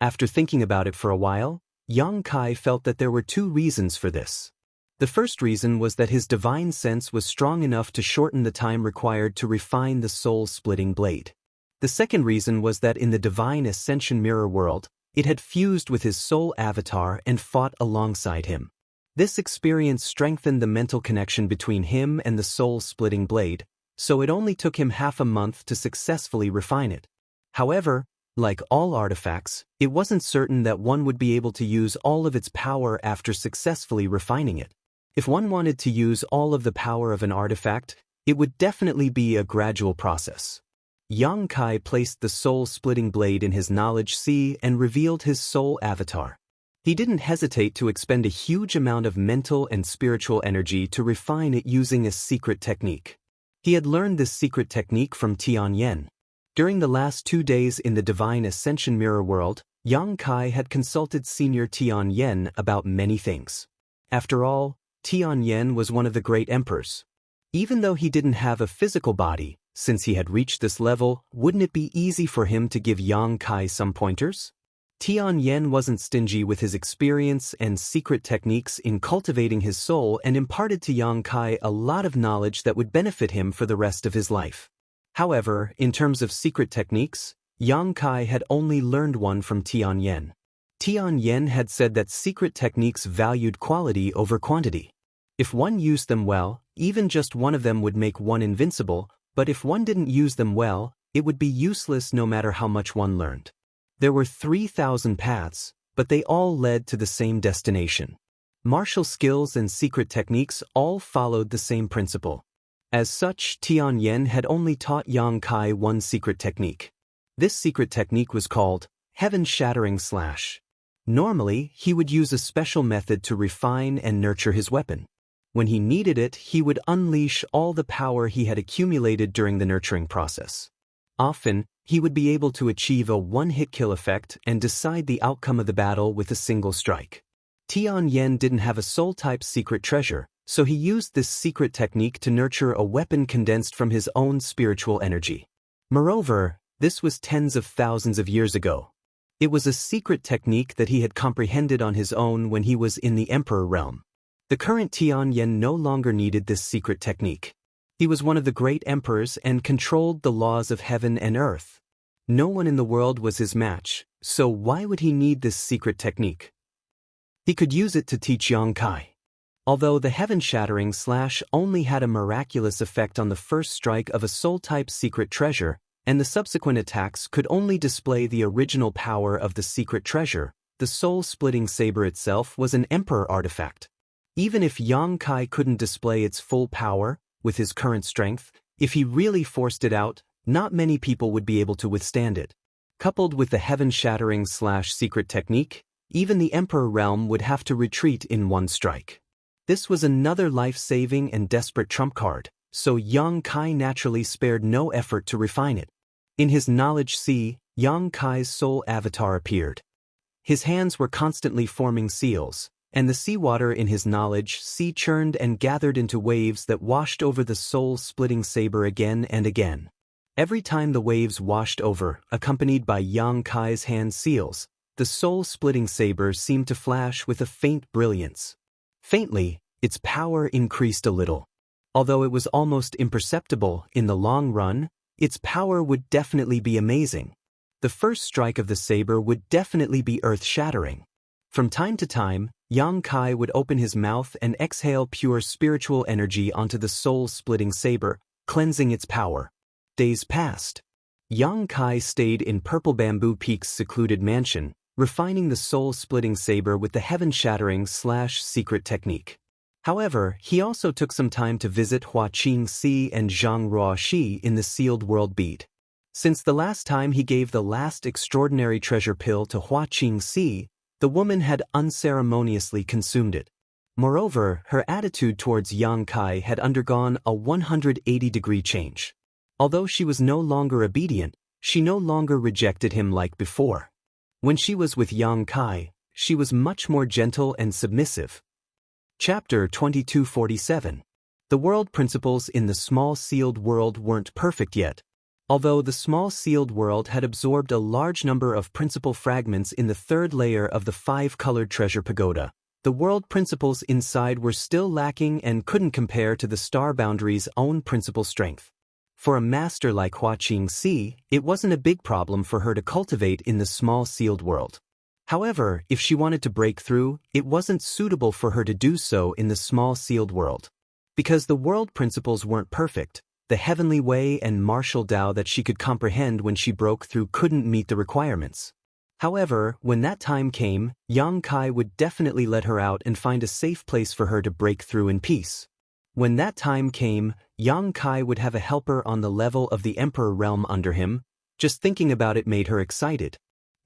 After thinking about it for a while, Yang Kai felt that there were two reasons for this. The first reason was that his divine sense was strong enough to shorten the time required to refine the soul-splitting blade. The second reason was that in the Divine Ascension Mirror world, it had fused with his soul avatar and fought alongside him. This experience strengthened the mental connection between him and the soul-splitting blade, so it only took him half a month to successfully refine it. However, like all artifacts, it wasn't certain that one would be able to use all of its power after successfully refining it. If one wanted to use all of the power of an artifact, it would definitely be a gradual process. Yang Kai placed the soul-splitting blade in his knowledge sea and revealed his soul avatar. He didn't hesitate to expend a huge amount of mental and spiritual energy to refine it using a secret technique. He had learned this secret technique from Tianyan. During the last 2 days in the Divine Ascension Mirror world, Yang Kai had consulted Senior Tianyan about many things. After all, Tianyan was one of the great emperors. Even though he didn't have a physical body, since he had reached this level, wouldn't it be easy for him to give Yang Kai some pointers? Tianyan wasn't stingy with his experience and secret techniques in cultivating his soul and imparted to Yang Kai a lot of knowledge that would benefit him for the rest of his life. However, in terms of secret techniques, Yang Kai had only learned one from Tianyan. Tianyan had said that secret techniques valued quality over quantity. If one used them well, even just one of them would make one invincible, but if one didn't use them well, it would be useless no matter how much one learned. There were 3,000 paths, but they all led to the same destination. Martial skills and secret techniques all followed the same principle. As such, Tianyan had only taught Yang Kai one secret technique. This secret technique was called heaven-shattering slash. Normally, he would use a special method to refine and nurture his weapon. When he needed it, he would unleash all the power he had accumulated during the nurturing process. Often, he would be able to achieve a one-hit kill effect and decide the outcome of the battle with a single strike. Tianyan didn't have a soul-type secret treasure, so he used this secret technique to nurture a weapon condensed from his own spiritual energy. Moreover, this was tens of thousands of years ago. It was a secret technique that he had comprehended on his own when he was in the Emperor realm. The current Tianyan no longer needed this secret technique. He was one of the great emperors and controlled the laws of heaven and earth. No one in the world was his match, so why would he need this secret technique? He could use it to teach Yang Kai. Although the heaven-shattering slash only had a miraculous effect on the first strike of a soul-type secret treasure, and the subsequent attacks could only display the original power of the secret treasure, the soul-splitting saber itself was an emperor artifact. Even if Yang Kai couldn't display its full power, with his current strength, if he really forced it out, not many people would be able to withstand it. Coupled with the heaven-shattering slash secret technique, even the Emperor realm would have to retreat in one strike. This was another life-saving and desperate trump card, so Yang Kai naturally spared no effort to refine it. In his knowledge sea, Yang Kai's soul avatar appeared. His hands were constantly forming seals, and the seawater in his knowledge sea churned and gathered into waves that washed over the soul-splitting saber again and again. Every time the waves washed over, accompanied by Yang Kai's hand seals, the soul-splitting saber seemed to flash with a faint brilliance. Faintly, its power increased a little. Although it was almost imperceptible in the long run, its power would definitely be amazing. The first strike of the saber would definitely be earth-shattering. From time to time, Yang Kai would open his mouth and exhale pure spiritual energy onto the soul-splitting saber, cleansing its power. Days passed. Yang Kai stayed in Purple Bamboo Peak's secluded mansion, refining the soul-splitting saber with the heaven-shattering slash secret technique. However, he also took some time to visit Huaqing Si and Jianghu Shi in the sealed world bead. Since the last time he gave the last extraordinary treasure pill to Huaqing Si, the woman had unceremoniously consumed it. Moreover, her attitude towards Yang Kai had undergone a 180-degree change. Although she was no longer obedient, she no longer rejected him like before. When she was with Yang Kai, she was much more gentle and submissive. Chapter 2247. The world principles in the small sealed world weren't perfect yet. Although the small sealed world had absorbed a large number of principle fragments in the third layer of the five-colored treasure pagoda, the world principles inside were still lacking and couldn't compare to the star boundary's own principle strength. For a master like Huaqing Si, it wasn't a big problem for her to cultivate in the small sealed world. However, if she wanted to break through, it wasn't suitable for her to do so in the small sealed world. Because the world principles weren't perfect, the heavenly way and martial Tao that she could comprehend when she broke through couldn't meet the requirements. However, when that time came, Yang Kai would definitely let her out and find a safe place for her to break through in peace. When that time came, Yang Kai would have a helper on the level of the Emperor realm under him. Just thinking about it made her excited.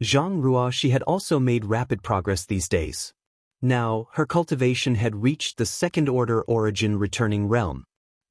Jianghu Shi had also made rapid progress these days. Now, her cultivation had reached the second-order origin returning realm.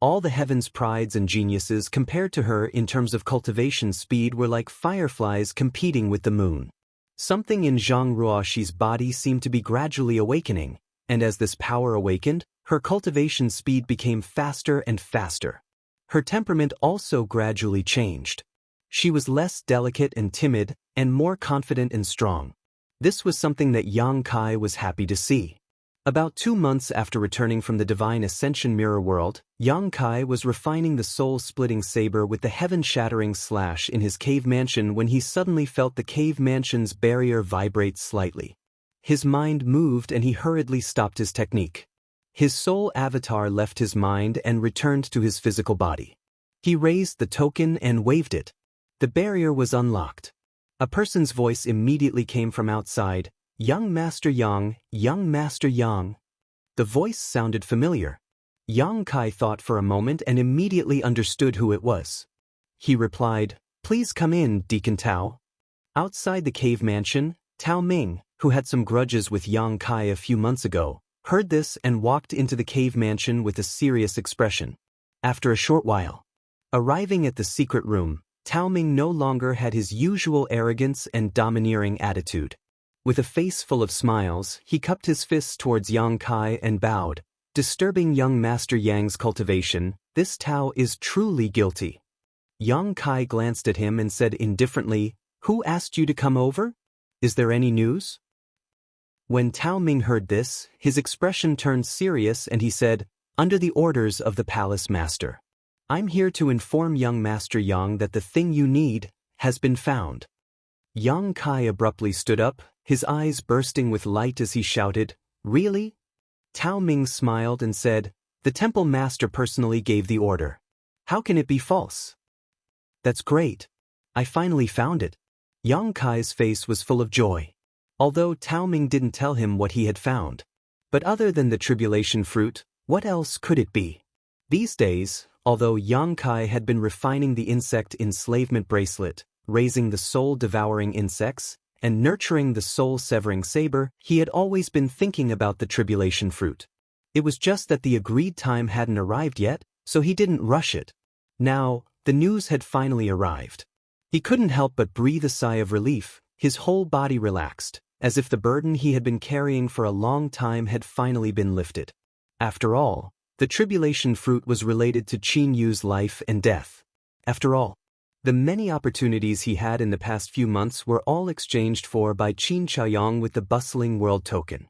All the heaven's prides and geniuses compared to her in terms of cultivation speed were like fireflies competing with the moon. Something in Jianghu Shi's body seemed to be gradually awakening, and as this power awakened, her cultivation speed became faster and faster. Her temperament also gradually changed. She was less delicate and timid, and more confident and strong. This was something that Yang Kai was happy to see. About 2 months after returning from the Divine Ascension Mirror World, Yang Kai was refining the soul-splitting saber with the heaven-shattering slash in his cave mansion when he suddenly felt the cave mansion's barrier vibrate slightly. His mind moved and he hurriedly stopped his technique. His soul avatar left his mind and returned to his physical body. He raised the token and waved it. The barrier was unlocked. A person's voice immediately came from outside. "Young Master Yang, Young Master Yang." The voice sounded familiar. Yang Kai thought for a moment and immediately understood who it was. He replied, "Please come in, Deacon Tao." Outside the cave mansion, Tao Ming, who had some grudges with Yang Kai a few months ago, heard this and walked into the cave mansion with a serious expression. After a short while, arriving at the secret room, Tao Ming no longer had his usual arrogance and domineering attitude. With a face full of smiles, he cupped his fists towards Yang Kai and bowed. "Disturbing young Master Yang's cultivation, this Tao is truly guilty." Yang Kai glanced at him and said indifferently, "Who asked you to come over? Is there any news?" When Tao Ming heard this, his expression turned serious and he said, "Under the orders of the Palace Master, I'm here to inform young Master Yang that the thing you need has been found." Yang Kai abruptly stood up, his eyes bursting with light as he shouted, "Really?" Tao Ming smiled and said, "The Temple Master personally gave the order. How can it be false?" "That's great. I finally found it." Yang Kai's face was full of joy. Although Tao Ming didn't tell him what he had found. But other than the tribulation fruit, what else could it be? These days, although Yang Kai had been refining the insect enslavement bracelet, raising the soul-devouring insects, and nurturing the soul-severing saber, he had always been thinking about the tribulation fruit. It was just that the agreed time hadn't arrived yet, so he didn't rush it. Now, the news had finally arrived. He couldn't help but breathe a sigh of relief. His whole body relaxed, as if the burden he had been carrying for a long time had finally been lifted. After all, the tribulation fruit was related to Qin Yu's life and death. After all, the many opportunities he had in the past few months were all exchanged for by Qin Chaoyang with the bustling world token.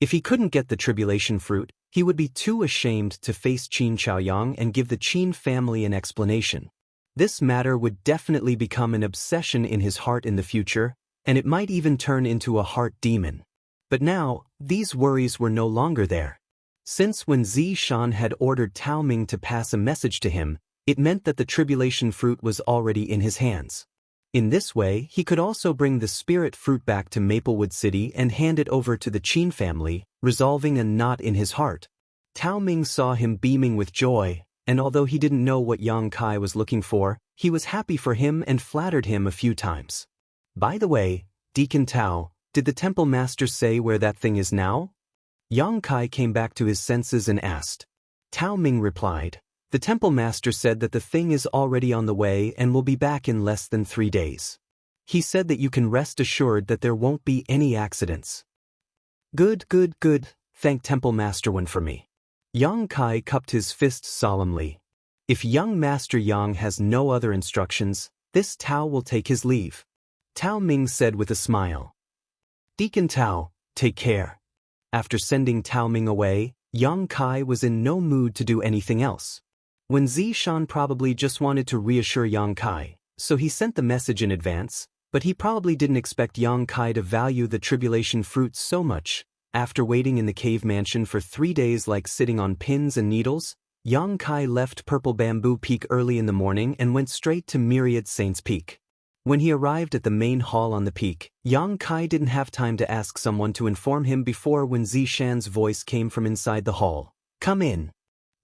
If he couldn't get the tribulation fruit, he would be too ashamed to face Qin Chaoyang and give the Qin family an explanation. This matter would definitely become an obsession in his heart in the future, and it might even turn into a heart demon. But now, these worries were no longer there. Since when Zi Shan had ordered Tao Ming to pass a message to him, it meant that the tribulation fruit was already in his hands. In this way, he could also bring the spirit fruit back to Maplewood City and hand it over to the Qin family, resolving a knot in his heart. Tao Ming saw him beaming with joy, and although he didn't know what Yang Kai was looking for, he was happy for him and flattered him a few times. "By the way, Deacon Tao, did the Temple Master say where that thing is now?" Yang Kai came back to his senses and asked. Tao Ming replied, "The Temple Master said that the thing is already on the way and will be back in less than 3 days. He said that you can rest assured that there won't be any accidents." Good. Thank Temple Master One for me." Yang Kai cupped his fist solemnly. "If young Master Yang has no other instructions, this Tao will take his leave." Tao Ming said with a smile. "Deacon Tao, take care." After sending Tao Ming away, Yang Kai was in no mood to do anything else. When Zi Shan probably just wanted to reassure Yang Kai, so he sent the message in advance, but he probably didn't expect Yang Kai to value the tribulation fruit so much. After waiting in the cave mansion for 3 days like sitting on pins and needles, Yang Kai left Purple Bamboo Peak early in the morning and went straight to Myriad Saints Peak. When he arrived at the main hall on the peak, Yang Kai didn't have time to ask someone to inform him before when Zi Shan's voice came from inside the hall. "Come in."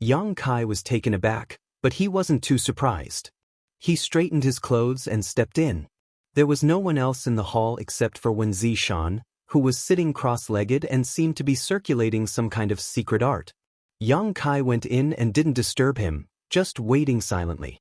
Yang Kai was taken aback, but he wasn't too surprised. He straightened his clothes and stepped in. There was no one else in the hall except for Wen Zi Shan, who was sitting cross-legged and seemed to be circulating some kind of secret art. Yang Kai went in and didn't disturb him, just waiting silently.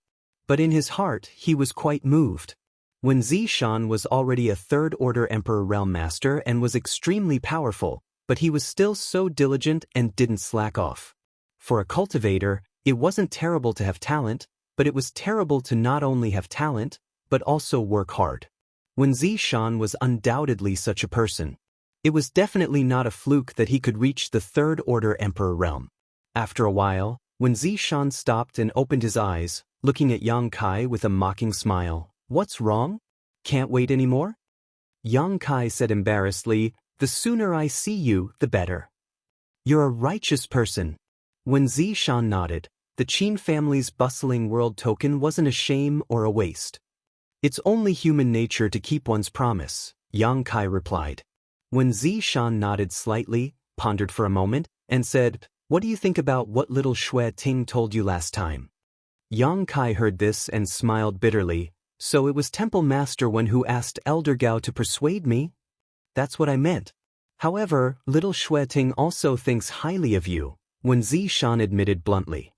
But in his heart, he was quite moved. Wen Zi Shan was already a third-order Emperor Realm Master and was extremely powerful, but he was still so diligent and didn't slack off. For a cultivator, it wasn't terrible to have talent, but it was terrible to not only have talent, but also work hard. Wen Zishan was undoubtedly such a person. It was definitely not a fluke that he could reach the Third Order Emperor realm. After a while, Wen Zishan stopped and opened his eyes, looking at Yang Kai with a mocking smile. "What's wrong? Can't wait anymore?" Yang Kai said embarrassedly, "The sooner I see you, the better." "You're a righteous person." Wen Zishan nodded. The Qin family's bustling world token wasn't a shame or a waste. "It's only human nature to keep one's promise," Yang Kai replied. Wen Zishan nodded slightly, pondered for a moment, and said, "What do you think about what little Shui Ting told you last time?" Yang Kai heard this and smiled bitterly. "So it was Temple Master Wen who asked Elder Gao to persuade me? That's what I meant. However, little Shui Ting also thinks highly of you," Wen Zishan admitted bluntly.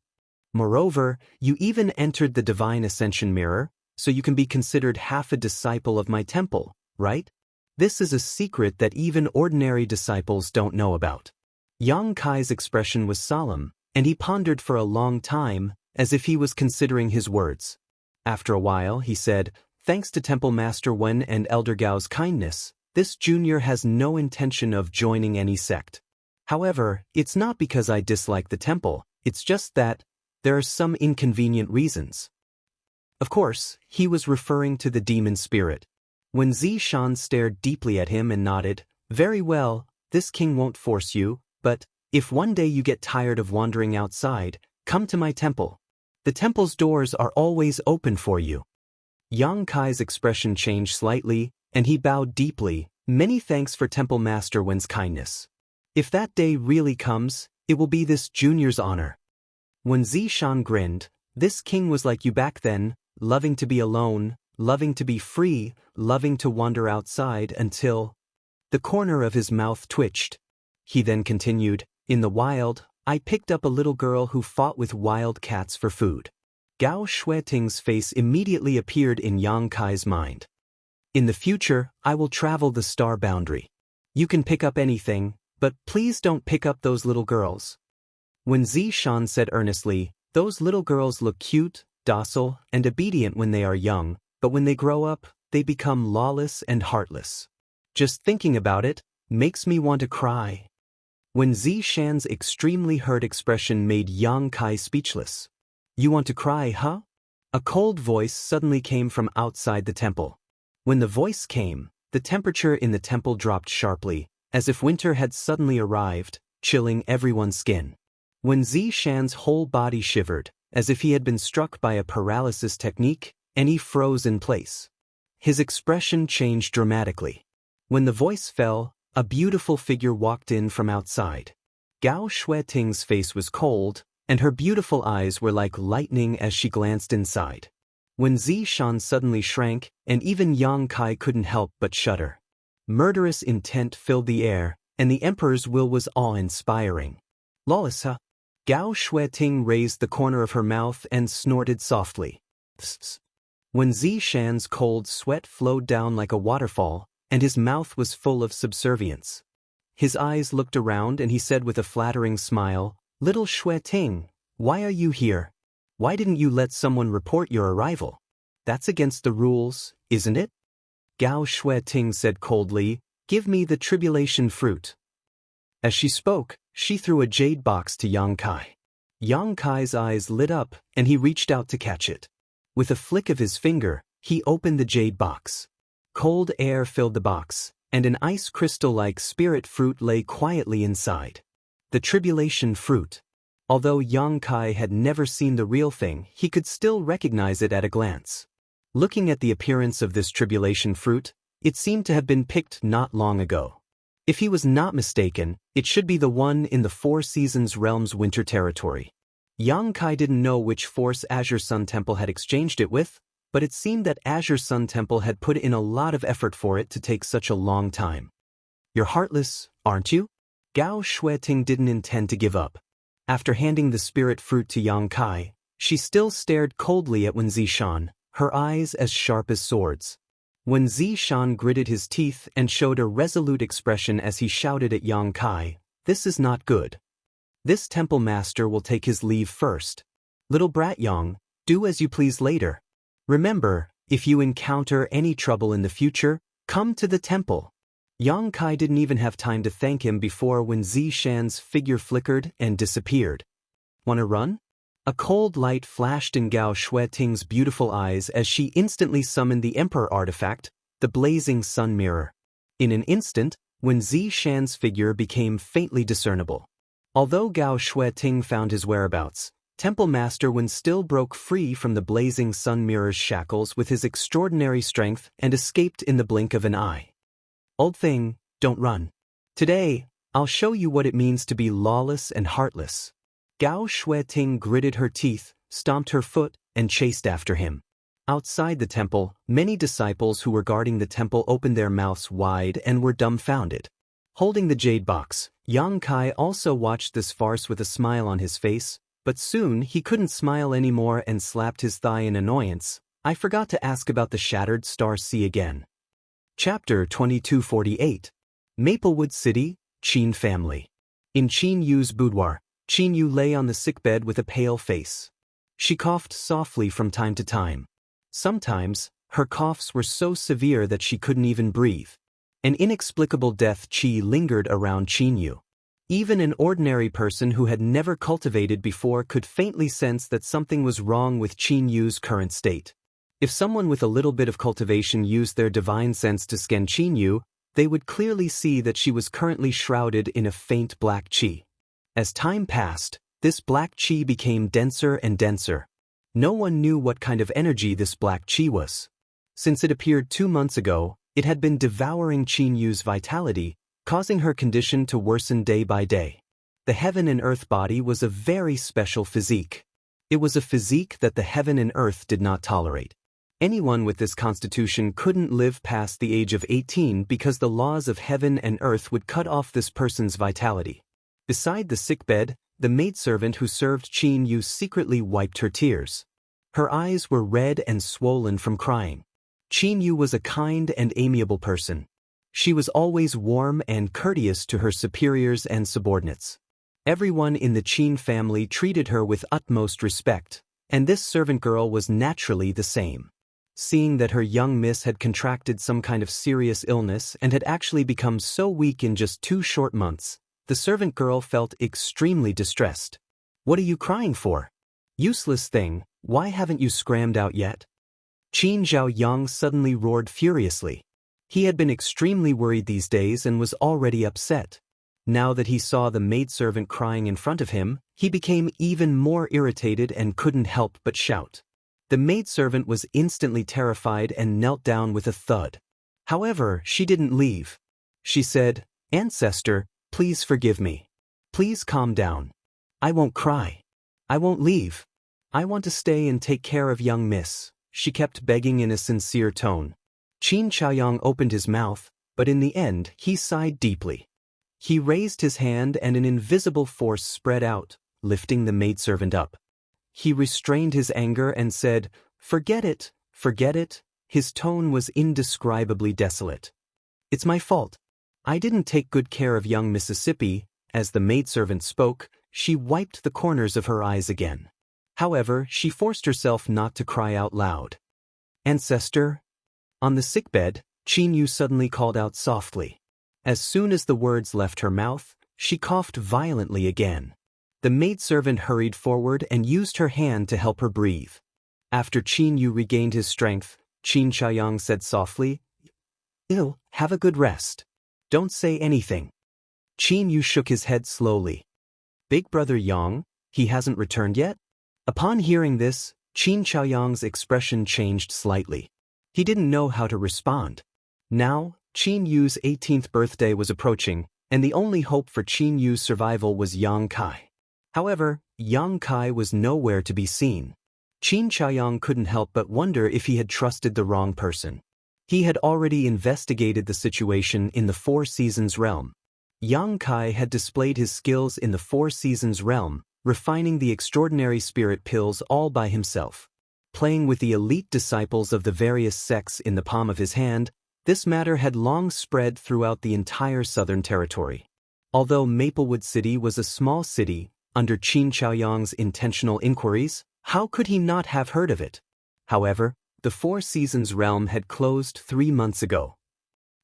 "Moreover, you even entered the Divine Ascension Mirror, so you can be considered half a disciple of my temple, right? This is a secret that even ordinary disciples don't know about." Yang Kai's expression was solemn, and he pondered for a long time, as if he was considering his words. After a while, he said, "Thanks to Temple Master Wen and Elder Gao's kindness, this junior has no intention of joining any sect. However, it's not because I dislike the temple, it's just that there are some inconvenient reasons." Of course, he was referring to the demon spirit. When Zishan stared deeply at him and nodded, "Very well, this king won't force you, but if one day you get tired of wandering outside, come to my temple. The temple's doors are always open for you." Yang Kai's expression changed slightly, and he bowed deeply. "Many thanks for Temple Master Wen's kindness. If that day really comes, it will be this junior's honor." When Zishan grinned, "This king was like you back then, loving to be alone, loving to be free, loving to wander outside until—" The corner of his mouth twitched. He then continued, "In the wild, I picked up a little girl who fought with wild cats for food." Gao Shuiting's face immediately appeared in Yang Kai's mind. "In the future, I will travel the star boundary. You can pick up anything, but please don't pick up those little girls." When Zishan said earnestly, "Those little girls look cute, docile, and obedient when they are young, but when they grow up, they become lawless and heartless. Just thinking about it makes me want to cry." When Zishan's extremely hurt expression made Yang Kai speechless. "You want to cry, huh?" A cold voice suddenly came from outside the temple. When the voice came, the temperature in the temple dropped sharply, as if winter had suddenly arrived, chilling everyone's skin. When Zishan's whole body shivered, as if he had been struck by a paralysis technique, and he froze in place. His expression changed dramatically. When the voice fell, a beautiful figure walked in from outside. Gao Shuiting's face was cold, and her beautiful eyes were like lightning as she glanced inside. When Zishan suddenly shrank, and even Yang Kai couldn't help but shudder. Murderous intent filled the air, and the emperor's will was awe-inspiring. "Lawless, huh?" Gao Shuiting raised the corner of her mouth and snorted softly. Psst. When Zishan's cold sweat flowed down like a waterfall, and his mouth was full of subservience. His eyes looked around and he said with a flattering smile, "Little Shuiting, why are you here? Why didn't you let someone report your arrival? That's against the rules, isn't it?" Gao Shuiting said coldly, "Give me the tribulation fruit." As she spoke, she threw a jade box to Yang Kai. Yang Kai's eyes lit up, and he reached out to catch it. With a flick of his finger, he opened the jade box. Cold air filled the box, and an ice crystal-like spirit fruit lay quietly inside. The tribulation fruit. Although Yang Kai had never seen the real thing, he could still recognize it at a glance. Looking at the appearance of this tribulation fruit, it seemed to have been picked not long ago. If he was not mistaken, it should be the one in the Four Seasons Realm's winter territory. Yang Kai didn't know which force Azure Sun Temple had exchanged it with, but it seemed that Azure Sun Temple had put in a lot of effort for it to take such a long time. "You're heartless, aren't you?" Gao Shuiting didn't intend to give up. After handing the spirit fruit to Yang Kai, she still stared coldly at Wen Zishan, her eyes as sharp as swords. When Zishan gritted his teeth and showed a resolute expression as he shouted at Yang Kai, "This is not good. This temple master will take his leave first. Little brat Yang, do as you please later. Remember, If you encounter any trouble in the future, come to the temple. Yang Kai didn't even have time to thank him before when Zishan's figure flickered and disappeared. Wanna run? A cold light flashed in Gao Shueting's beautiful eyes as she instantly summoned the Emperor artifact, the blazing sun mirror. In an instant, when Zishan's figure became faintly discernible. Although Gao Shueting found his whereabouts, Temple Master Wen still broke free from the blazing sun mirror's shackles with his extraordinary strength and escaped in the blink of an eye. Old thing, don't run. Today, I'll show you what it means to be lawless and heartless. Gao Shueting gritted her teeth, stomped her foot, and chased after him. Outside the temple, many disciples who were guarding the temple opened their mouths wide and were dumbfounded. Holding the jade box, Yang Kai also watched this farce with a smile on his face, but soon he couldn't smile anymore and slapped his thigh in annoyance. I forgot to ask about the Shattered Star Sea again. Chapter 2248. Maplewood City, Qin Family. In Qin Yu's boudoir, Qin Yu lay on the sickbed with a pale face. She coughed softly from time to time. Sometimes, her coughs were so severe that she couldn't even breathe. An inexplicable death qi lingered around Qin Yu. Even an ordinary person who had never cultivated before could faintly sense that something was wrong with Qin Yu's current state. If someone with a little bit of cultivation used their divine sense to scan Qin Yu, they would clearly see that she was currently shrouded in a faint black qi. As time passed, this black qi became denser and denser. No one knew what kind of energy this black qi was. Since it appeared 2 months ago, it had been devouring Qin Yu's vitality, causing her condition to worsen day by day. The heaven and earth body was a very special physique. It was a physique that the heaven and earth did not tolerate. Anyone with this constitution couldn't live past the age of 18 because the laws of heaven and earth would cut off this person's vitality. Beside the sickbed, the maidservant who served Qin Yu secretly wiped her tears. Her eyes were red and swollen from crying. Qin Yu was a kind and amiable person. She was always warm and courteous to her superiors and subordinates. Everyone in the Qin family treated her with utmost respect, and this servant girl was naturally the same. Seeing that her young miss had contracted some kind of serious illness and had actually become so weak in just 2 short months, the servant girl felt extremely distressed. "What are you crying for? Useless thing, why haven't you scrammed out yet?" Qin Zhaoyang suddenly roared furiously. He had been extremely worried these days and was already upset. Now that he saw the maidservant crying in front of him, he became even more irritated and couldn't help but shout. The maidservant was instantly terrified and knelt down with a thud. However, she didn't leave. She said, "Ancestor, please forgive me. Please calm down. I won't cry. I won't leave. I want to stay and take care of young miss," she kept begging in a sincere tone. Qin Chaoyang opened his mouth, but in the end he sighed deeply. He raised his hand and an invisible force spread out, lifting the maidservant up. He restrained his anger and said, forget it. His tone was indescribably desolate. "It's my fault. I didn't take good care of young Mississippi." As the maidservant spoke, she wiped the corners of her eyes again. However, she forced herself not to cry out loud. "Ancestor?" On the sickbed, Qin Yu suddenly called out softly. As soon as the words left her mouth, she coughed violently again. The maidservant hurried forward and used her hand to help her breathe. After Qin Yu regained his strength, Qin Chaoyang said softly, "Have a good rest. Don't say anything." Qin Yu shook his head slowly. "Big brother Yang, he hasn't returned yet?" Upon hearing this, Qin Chaoyang's expression changed slightly. He didn't know how to respond. Now, Qin Yu's 18th birthday was approaching, and the only hope for Qin Yu's survival was Yang Kai. However, Yang Kai was nowhere to be seen. Qin Chaoyang couldn't help but wonder if he had trusted the wrong person. He had already investigated the situation in the Four Seasons realm. Yang Kai had displayed his skills in the Four Seasons realm, refining the extraordinary spirit pills all by himself. Playing with the elite disciples of the various sects in the palm of his hand, this matter had long spread throughout the entire southern territory. Although Maplewood City was a small city, under Qin Chaoyang's intentional inquiries, how could he not have heard of it? However, the Four Seasons realm had closed 3 months ago.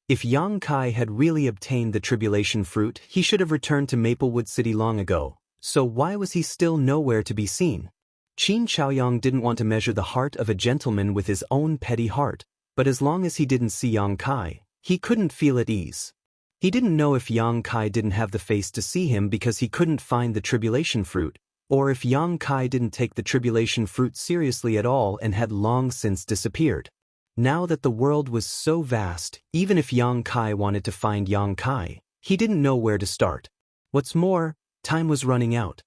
If Yang Kai had really obtained the tribulation fruit, he should have returned to Maplewood City long ago, so why was he still nowhere to be seen? Qin Chaoyang didn't want to measure the heart of a gentleman with his own petty heart, but as long as he didn't see Yang Kai, he couldn't feel at ease. He didn't know if Yang Kai didn't have the face to see him because he couldn't find the tribulation fruit, or if Yang Kai didn't take the tribulation fruit seriously at all and had long since disappeared. Now that the world was so vast, even if Yang Kai wanted to find Yang Kai, he didn't know where to start. What's more, time was running out.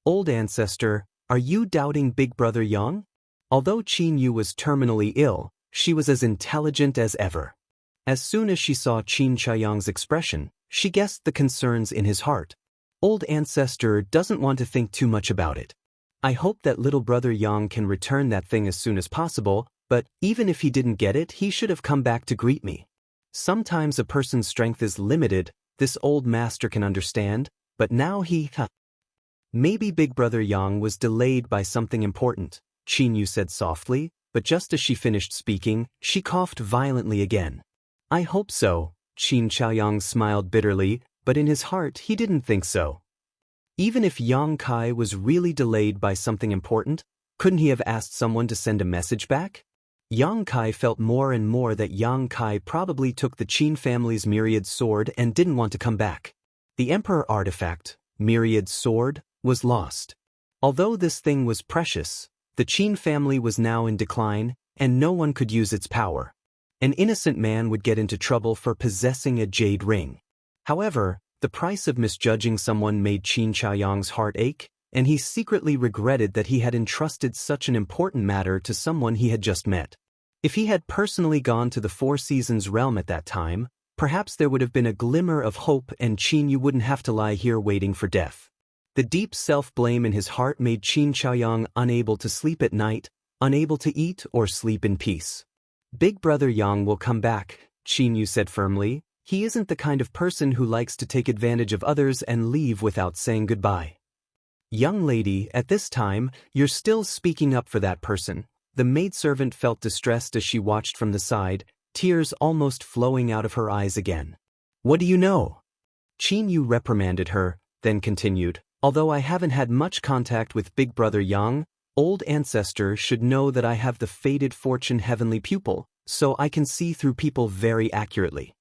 Old ancestor, are you doubting Big Brother Yang? Although Qin Yu was terminally ill, she was as intelligent as ever. As soon as she saw Qin Chaoyang's expression, she guessed the concerns in his heart. Old ancestor doesn't want to think too much about it. I hope that little brother Yang can return that thing as soon as possible, but even if he didn't get it, he should have come back to greet me. Sometimes a person's strength is limited, this old master can understand, but now Maybe Big Brother Yang was delayed by something important, Qin Yu said softly, but just as she finished speaking, she coughed violently again. I hope so, Qin Chaoyang smiled bitterly, but in his heart he didn't think so. Even if Yang Kai was really delayed by something important, couldn't he have asked someone to send a message back? Yang Kai felt more and more that Yang Kai probably took the Qin family's myriad sword and didn't want to come back. The Emperor artifact, myriad sword, was lost. Although this thing was precious, the Qin family was now in decline, and no one could use its power. An innocent man would get into trouble for possessing a jade ring. However, the price of misjudging someone made Qin Chaoyang's heart ache, and he secretly regretted that he had entrusted such an important matter to someone he had just met. If he had personally gone to the Four Seasons realm at that time, perhaps there would have been a glimmer of hope and Qin Yu wouldn't have to lie here waiting for death. The deep self-blame in his heart made Qin Chaoyang unable to sleep at night, unable to eat or sleep in peace. Big Brother Yang will come back, Qin Yu said firmly. He isn't the kind of person who likes to take advantage of others and leave without saying goodbye. Young lady, at this time, you're still speaking up for that person. The maidservant felt distressed as she watched from the side, tears almost flowing out of her eyes again. What do you know? Qin Yu reprimanded her, then continued, although I haven't had much contact with Big Brother Yang, old ancestor should know that I have the faded fortune heavenly pupil, so I can see through people very accurately.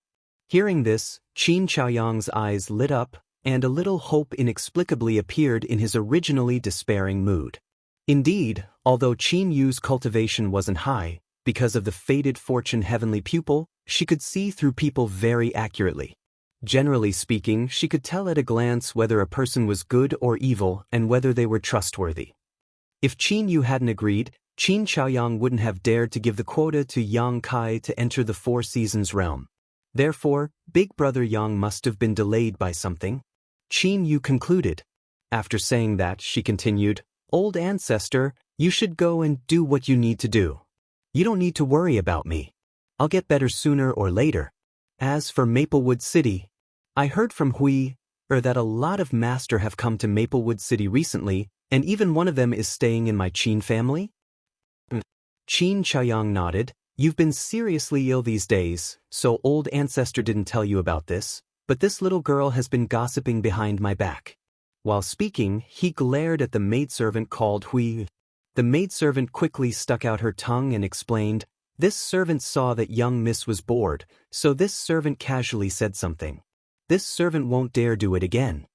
Hearing this, Qin Chaoyang's eyes lit up, and a little hope inexplicably appeared in his originally despairing mood. Indeed, although Qin Yu's cultivation wasn't high, because of the faded fortune heavenly pupil, she could see through people very accurately. Generally speaking, she could tell at a glance whether a person was good or evil and whether they were trustworthy. If Qin Yu hadn't agreed, Qin Chaoyang wouldn't have dared to give the quota to Yang Kai to enter the Four Seasons realm. Therefore, Big Brother Yang must have been delayed by something. Qin Yu concluded. After saying that, she continued, Old ancestor, you should go and do what you need to do. You don't need to worry about me. I'll get better sooner or later. As for Maplewood City, I heard from that a lot of master have come to Maplewood City recently, and even one of them is staying in my Qin family? Qin Chaoyang nodded. You've been seriously ill these days, so old ancestor didn't tell you about this, but this little girl has been gossiping behind my back. While speaking, he glared at the maidservant called Hui. The maidservant quickly stuck out her tongue and explained, this servant saw that young miss was bored, so this servant casually said something. This servant won't dare do it again.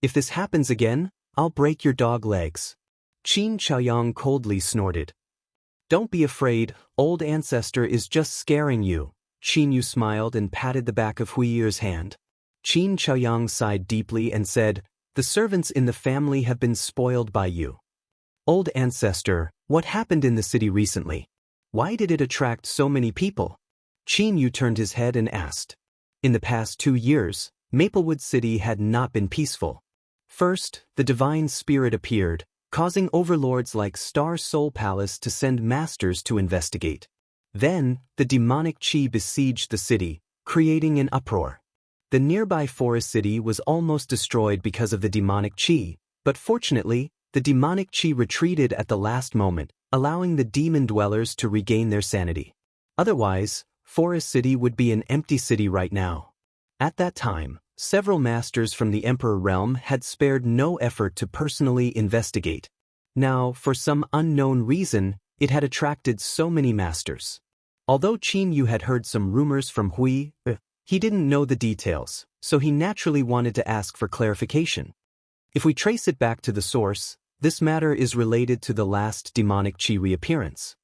If this happens again, I'll break your dog legs. Qin Chaoyang coldly snorted. Don't be afraid, old ancestor is just scaring you. Qin Yu smiled and patted the back of Huiyer's hand. Qin Chaoyang sighed deeply and said, the servants in the family have been spoiled by you. Old ancestor, what happened in the city recently? Why did it attract so many people? Qin Yu turned his head and asked. In the past 2 years, Maplewood City had not been peaceful. First, the divine spirit appeared, causing overlords like Star Soul Palace to send masters to investigate. Then, the demonic chi besieged the city, creating an uproar. The nearby forest city was almost destroyed because of the demonic chi, but fortunately, the demonic chi retreated at the last moment, allowing the demon dwellers to regain their sanity. Otherwise, Forest City would be an empty city right now. At that time, several masters from the Emperor realm had spared no effort to personally investigate. Now, for some unknown reason, it had attracted so many masters. Although Qin Yu had heard some rumors from Hui, he didn't know the details, so he naturally wanted to ask for clarification. If we trace it back to the source, this matter is related to the last demonic qi reappearance.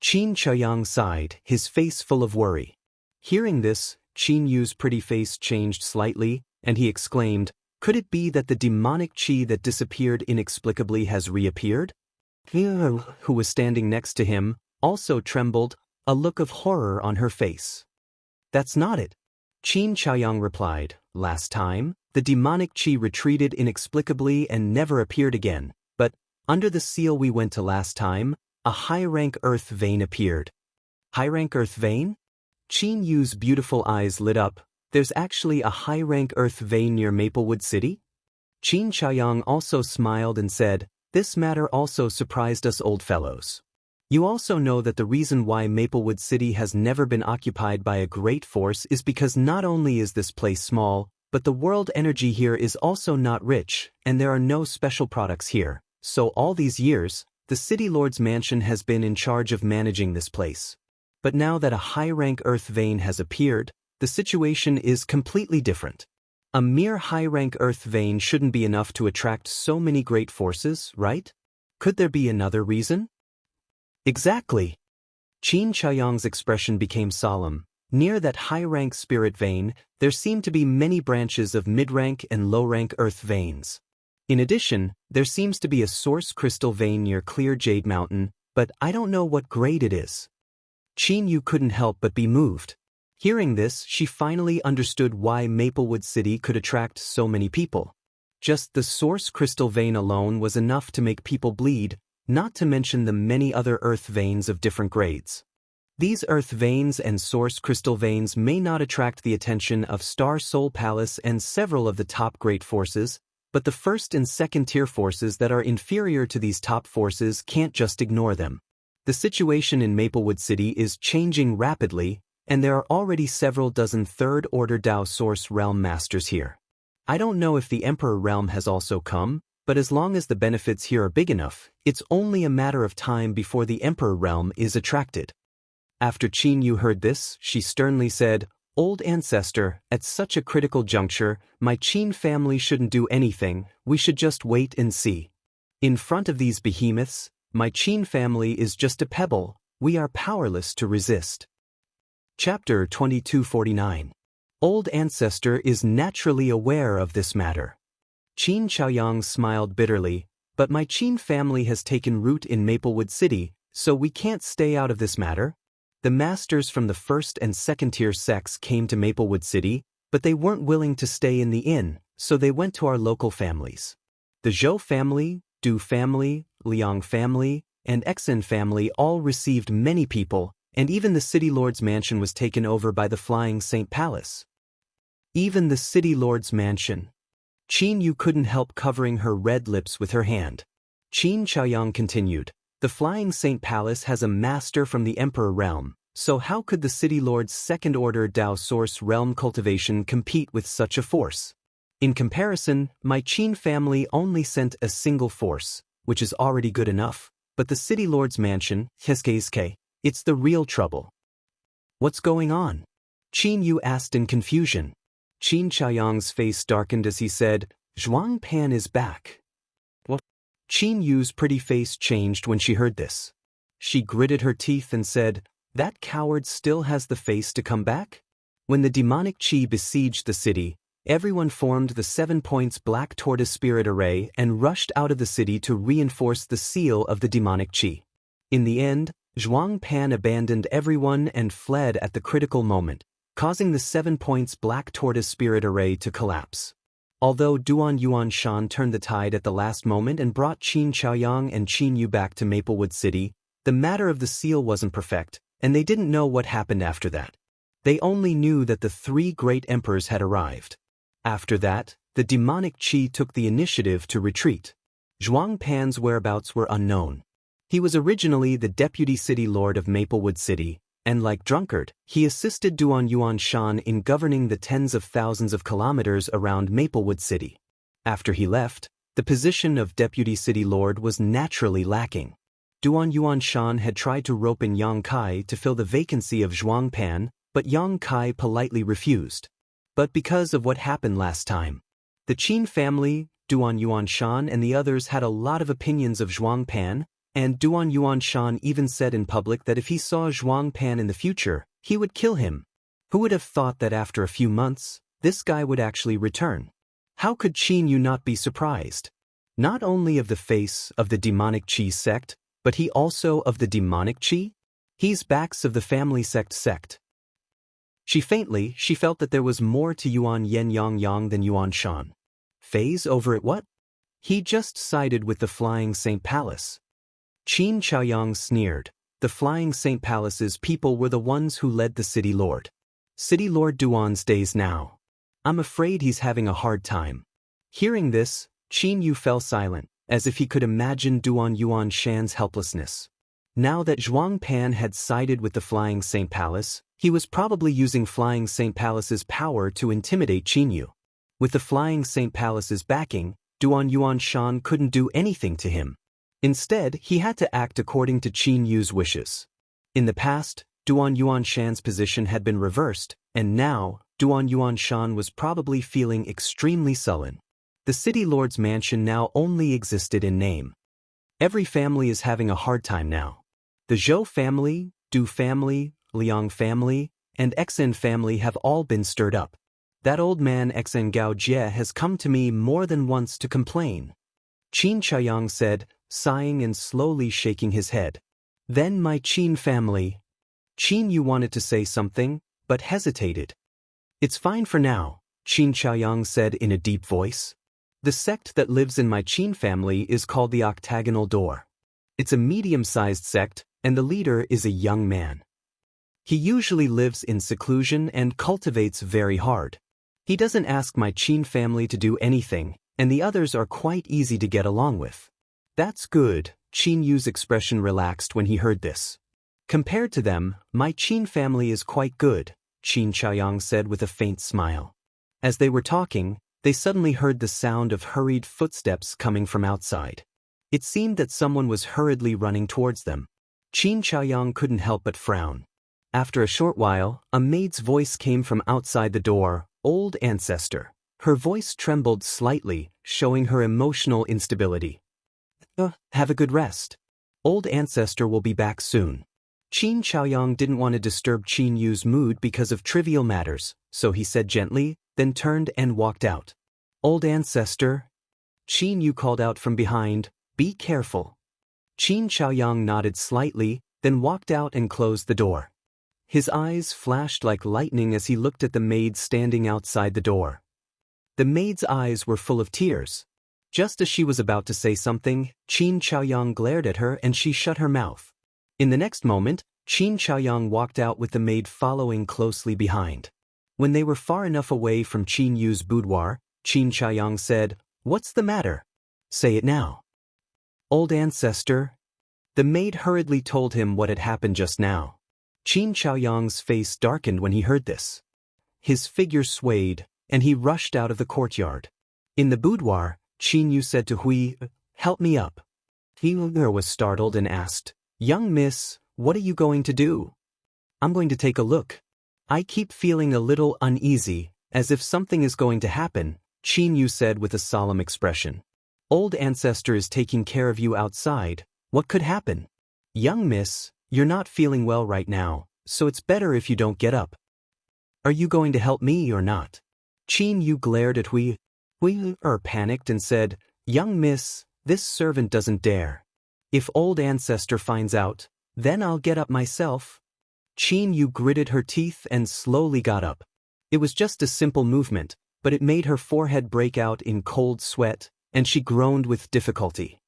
Qin Chaoyang sighed, his face full of worry. Hearing this, Qin Yu's pretty face changed slightly, and he exclaimed, "Could it be that the demonic qi that disappeared inexplicably has reappeared?" Who was standing next to him, also trembled, a look of horror on her face. "That's not it," Qin Chaoyang replied. "Last time, the demonic qi retreated inexplicably and never appeared again, but, under the seal we went to last time, a high-rank earth vein appeared." High-rank earth vein? Qin Yu's beautiful eyes lit up. "There's actually a high-rank earth vein near Maplewood City?" Qin Chaoyang also smiled and said, "This matter also surprised us old fellows. You also know that the reason why Maplewood City has never been occupied by a great force is because not only is this place small, but the world energy here is also not rich, and there are no special products here. So all these years, the City Lord's mansion has been in charge of managing this place. But now that a high-rank earth vein has appeared, the situation is completely different. A mere high-rank earth vein shouldn't be enough to attract so many great forces, right? Could there be another reason?" "Exactly." Qin Chaoyang's expression became solemn. Near that high-rank spirit vein, there seemed to be many branches of mid-rank and low-rank earth veins. In addition, there seems to be a source crystal vein near Clear Jade Mountain, but I don't know what grade it is. Qin Yu couldn't help but be moved. Hearing this, she finally understood why Maplewood City could attract so many people. Just the source crystal vein alone was enough to make people bleed, not to mention the many other earth veins of different grades. These earth veins and source crystal veins may not attract the attention of Star Soul Palace and several of the top great forces, but the first and second tier forces that are inferior to these top forces can't just ignore them. The situation in Maplewood City is changing rapidly, and there are already several dozen third-order Dao Source Realm Masters here. I don't know if the Emperor Realm has also come, but as long as the benefits here are big enough, it's only a matter of time before the Emperor Realm is attracted. After Qin Yu heard this, she sternly said, "Old ancestor, at such a critical juncture, my Qin family shouldn't do anything, we should just wait and see. In front of these behemoths, my Qin family is just a pebble, we are powerless to resist." Chapter 2249. Old Ancestor is naturally aware of this matter. Qin Chaoyang smiled bitterly, "But my Qin family has taken root in Maplewood City, so we can't stay out of this matter. The masters from the first and second tier sects came to Maplewood City, but they weren't willing to stay in the inn, so they went to our local families. The Zhou family, Du family, Liang family, and Exin family all received many people, and even the City Lord's mansion was taken over by the Flying Saint Palace." Even the City Lord's mansion. Qin Yu couldn't help covering her red lips with her hand. Qin Chaoyang continued, "The Flying Saint Palace has a master from the Emperor Realm, so how could the City Lord's second-order Dao Source Realm Cultivation compete with such a force? In comparison, my Qin family only sent a single force, which is already good enough, but the City Lord's mansion, it's the real trouble." "What's going on?" Qin Yu asked in confusion. Qin Chaoyang's face darkened as he said, "Zhuang Pan is back." "What?" Qin Yu's pretty face changed when she heard this. She gritted her teeth and said, "That coward still has the face to come back?" When the demonic qi besieged the city, everyone formed the 7 points Black Tortoise Spirit Array and rushed out of the city to reinforce the seal of the demonic qi. In the end, Zhuang Pan abandoned everyone and fled at the critical moment, causing the 7 points Black Tortoise Spirit Array to collapse. Although Duan Yuan Shan turned the tide at the last moment and brought Qin Chaoyang and Qin Yu back to Maplewood City, the matter of the seal wasn't perfect, and they didn't know what happened after that. They only knew that the 3 great emperors had arrived. After that, the demonic qi took the initiative to retreat. Zhuang Pan's whereabouts were unknown. He was originally the deputy city lord of Maplewood City, and like Drunkard, he assisted Duan Yuan Shan in governing the tens of thousands of kilometers around Maplewood City. After he left, the position of deputy city lord was naturally lacking. Duan Yuan Shan had tried to rope in Yang Kai to fill the vacancy of Zhuang Pan, but Yang Kai politely refused. But because of what happened last time, the Qin family, Duan Yuan Shan and the others had a lot of opinions of Zhuang Pan, and Duan Yuan Shan even said in public that if he saw Zhuang Pan in the future, he would kill him. Who would have thought that after a few months, this guy would actually return? How could Qin Yu not be surprised? Not only of the face of the demonic Qi sect, but he also of the demonic Qi? He's backs of the family sect. She felt that there was more to Yuan Yen Yang than Yuan Shan. Phase over at what? He just sided with the Flying Saint Palace. Qin Chaoyang sneered. The Flying Saint Palace's people were the ones who led the City Lord. City Lord Duan's days now. I'm afraid he's having a hard time. Hearing this, Qin Yu fell silent, as if he could imagine Duan Yuan Shan's helplessness. Now that Zhuang Pan had sided with the Flying Saint Palace, he was probably using Flying Saint Palace's power to intimidate Qin Yu. With the Flying Saint Palace's backing, Duan Yuan Shan couldn't do anything to him. Instead, he had to act according to Qin Yu's wishes. In the past, Duan Yuan Shan's position had been reversed, and now, Duan Yuan Shan was probably feeling extremely sullen. The City Lord's mansion now only existed in name. Every family is having a hard time now. The Zhou family, Du family, Liang family, and Xen family have all been stirred up. That old man Xen Gao Jie has come to me more than once to complain. Qin Chaoyang said, sighing and slowly shaking his head. Then my Qin family. Qin Yu wanted to say something, but hesitated. It's fine for now, Qin Chaoyang said in a deep voice. The sect that lives in my Qin family is called the Octagonal Door. It's a medium-sized sect, and the leader is a young man. He usually lives in seclusion and cultivates very hard. He doesn't ask my Qin family to do anything, and the others are quite easy to get along with. That's good, Qin Yu's expression relaxed when he heard this. Compared to them, my Qin family is quite good, Qin Chaoyang said with a faint smile. As they were talking, they suddenly heard the sound of hurried footsteps coming from outside. It seemed that someone was hurriedly running towards them. Qin Chaoyang couldn't help but frown. After a short while, a maid's voice came from outside the door, Old Ancestor. Her voice trembled slightly, showing her emotional instability. Have a good rest. Old Ancestor will be back soon. Qin Chaoyang didn't want to disturb Qin Yu's mood because of trivial matters, so he said gently, then turned and walked out. Old Ancestor. Qin Yu called out from behind, be careful. Qin Chaoyang nodded slightly, then walked out and closed the door. His eyes flashed like lightning as he looked at the maid standing outside the door. The maid's eyes were full of tears. Just as she was about to say something, Qin Chaoyang glared at her and she shut her mouth. In the next moment, Qin Chaoyang walked out with the maid following closely behind. When they were far enough away from Qin Yu's boudoir, Qin Chaoyang said, What's the matter? Say it now. Old Ancestor. The maid hurriedly told him what had happened just now. Qin Chaoyang's face darkened when he heard this. His figure swayed, and he rushed out of the courtyard. In the boudoir, Qin Yu said to Hui, Help me up. Hui was startled and asked, Young miss, what are you going to do? I'm going to take a look. I keep feeling a little uneasy, as if something is going to happen, Qin Yu said with a solemn expression. Old Ancestor is taking care of you outside. What could happen? Young miss, you're not feeling well right now, so it's better if you don't get up. Are you going to help me or not? Qin Yu glared at Hui panicked and said, Young miss, this servant doesn't dare. If Old Ancestor finds out, then I'll get up myself. Qin Yu gritted her teeth and slowly got up. It was just a simple movement, but it made her forehead break out in cold sweat, and she groaned with difficulty.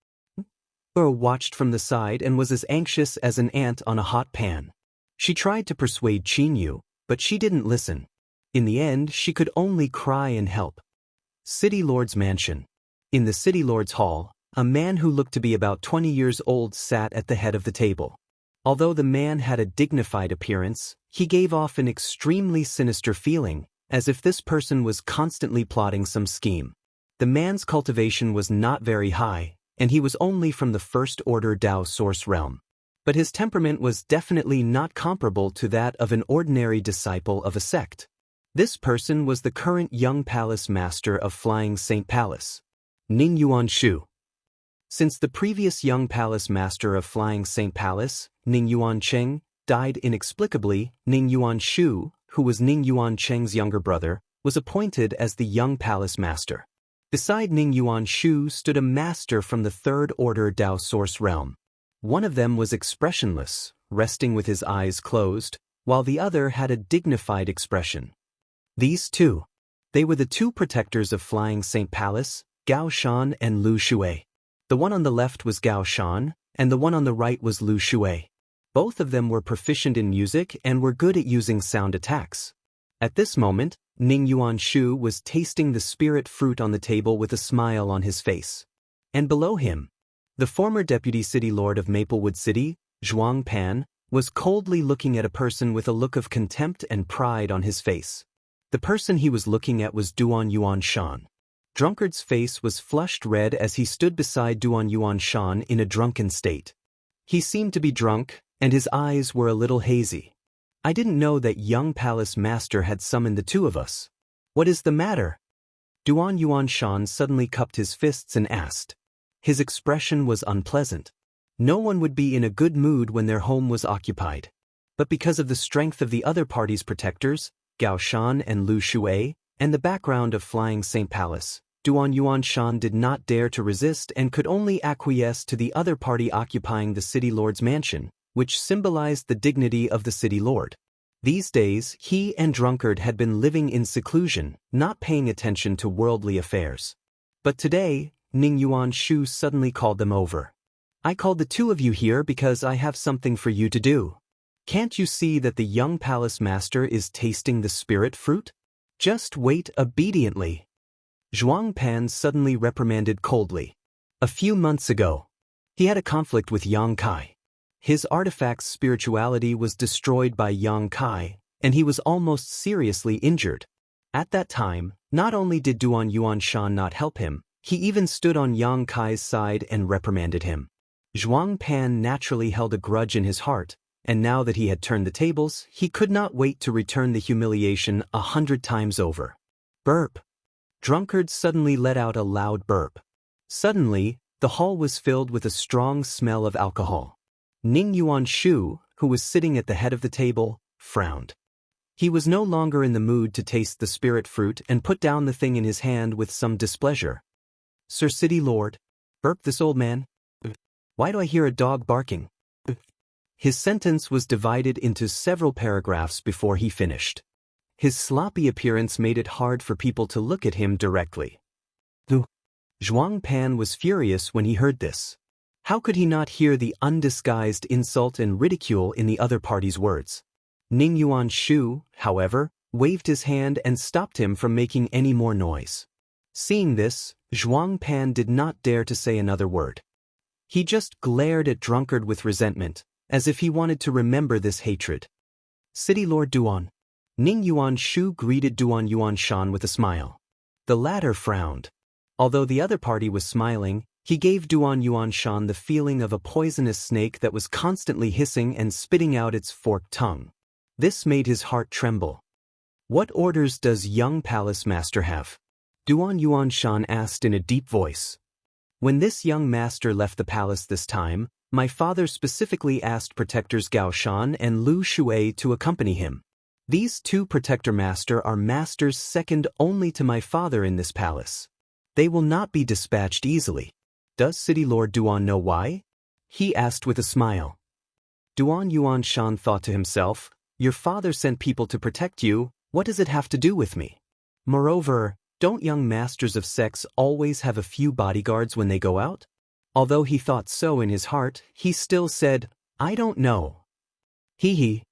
Watched from the side and was as anxious as an ant on a hot pan. She tried to persuade Qin Yu, but she didn't listen. In the end, she could only cry and help. City Lord's mansion. In the City Lord's hall, A man who looked to be about 20 years old sat at the head of the table. Although the man had a dignified appearance, he gave off an extremely sinister feeling, as if this person was constantly plotting some scheme. The man's cultivation was not very high, and he was only from the first order Tao source realm. But his temperament was definitely not comparable to that of an ordinary disciple of a sect. This person was the current young palace master of Flying Saint Palace, Ning Yuanshu. Since the previous young palace master of Flying Saint Palace, Ning Yuancheng, died inexplicably, Ning Yuanshu, who was Ning Yuancheng's younger brother, was appointed as the young palace master. Beside Ning Yuanshu stood a master from the third order Tao source realm. One of them was expressionless, resting with his eyes closed, while the other had a dignified expression. These two. They were the two protectors of Flying Saint Palace, Gao Shan and Lu Shui. The one on the left was Gao Shan, and the one on the right was Lu Shui. Both of them were proficient in music and were good at using sound attacks. At this moment, Ning Yuanshu was tasting the spirit fruit on the table with a smile on his face. And below him, the former deputy city lord of Maplewood City, Zhuang Pan, was coldly looking at a person with a look of contempt and pride on his face. The person he was looking at was Duan Yuanshan. Drunkard's face was flushed red as he stood beside Duan Yuanshan in a drunken state. He seemed to be drunk, and his eyes were a little hazy. I didn't know that young palace master had summoned the two of us. What is the matter? Duan Yuanshan suddenly cupped his fists and asked. His expression was unpleasant. No one would be in a good mood when their home was occupied. But because of the strength of the other party's protectors, Gao Shan and Lu Shui, and the background of Flying Saint Palace, Duan Yuanshan did not dare to resist and could only acquiesce to the other party occupying the city lord's mansion, which symbolized the dignity of the city lord. These days, he and Drunkard had been living in seclusion, not paying attention to worldly affairs. But today, Ning Yuanshu suddenly called them over. I called the two of you here because I have something for you to do. Can't you see that the young palace master is tasting the spirit fruit? Just wait obediently. Zhuang Pan suddenly reprimanded coldly. A few months ago, he had a conflict with Yang Kai. His artifact's spirituality was destroyed by Yang Kai, and he was almost seriously injured. At that time, not only did Duan Yuanshan not help him, he even stood on Yang Kai's side and reprimanded him. Zhuang Pan naturally held a grudge in his heart, and now that he had turned the tables, he could not wait to return the humiliation 100 times over. Burp. Drunkard suddenly let out a loud burp. Suddenly, the hall was filled with a strong smell of alcohol. Ning Yuanshu, who was sitting at the head of the table, frowned. He was no longer in the mood to taste the spirit fruit and put down the thing in his hand with some displeasure. Sir City Lord, burped this old man. Why do I hear a dog barking? His sentence was divided into several paragraphs before he finished. His sloppy appearance made it hard for people to look at him directly. Zhuang Pan was furious when he heard this. How could he not hear the undisguised insult and ridicule in the other party's words? Ning Yuanshu, however, waved his hand and stopped him from making any more noise. Seeing this, Zhuang Pan did not dare to say another word. He just glared at Drunkard with resentment, as if he wanted to remember this hatred. City Lord Duan. Ning Yuanshu greeted Duan Yuanshan with a smile. The latter frowned. Although the other party was smiling, he gave Duan Yuanshan the feeling of a poisonous snake that was constantly hissing and spitting out its forked tongue. This made his heart tremble. What orders does young palace master have? Duan Yuanshan asked in a deep voice. When this young master left the palace this time, my father specifically asked protectors Gao Shan and Lu Shui to accompany him. These two protector master are masters second only to my father in this palace. They will not be dispatched easily. Does City Lord Duan know why? He asked with a smile. Duan Yuanshan thought to himself, your father sent people to protect you, what does it have to do with me? Moreover, don't young masters of sects always have a few bodyguards when they go out? Although he thought so in his heart, he still said, I don't know. Hee.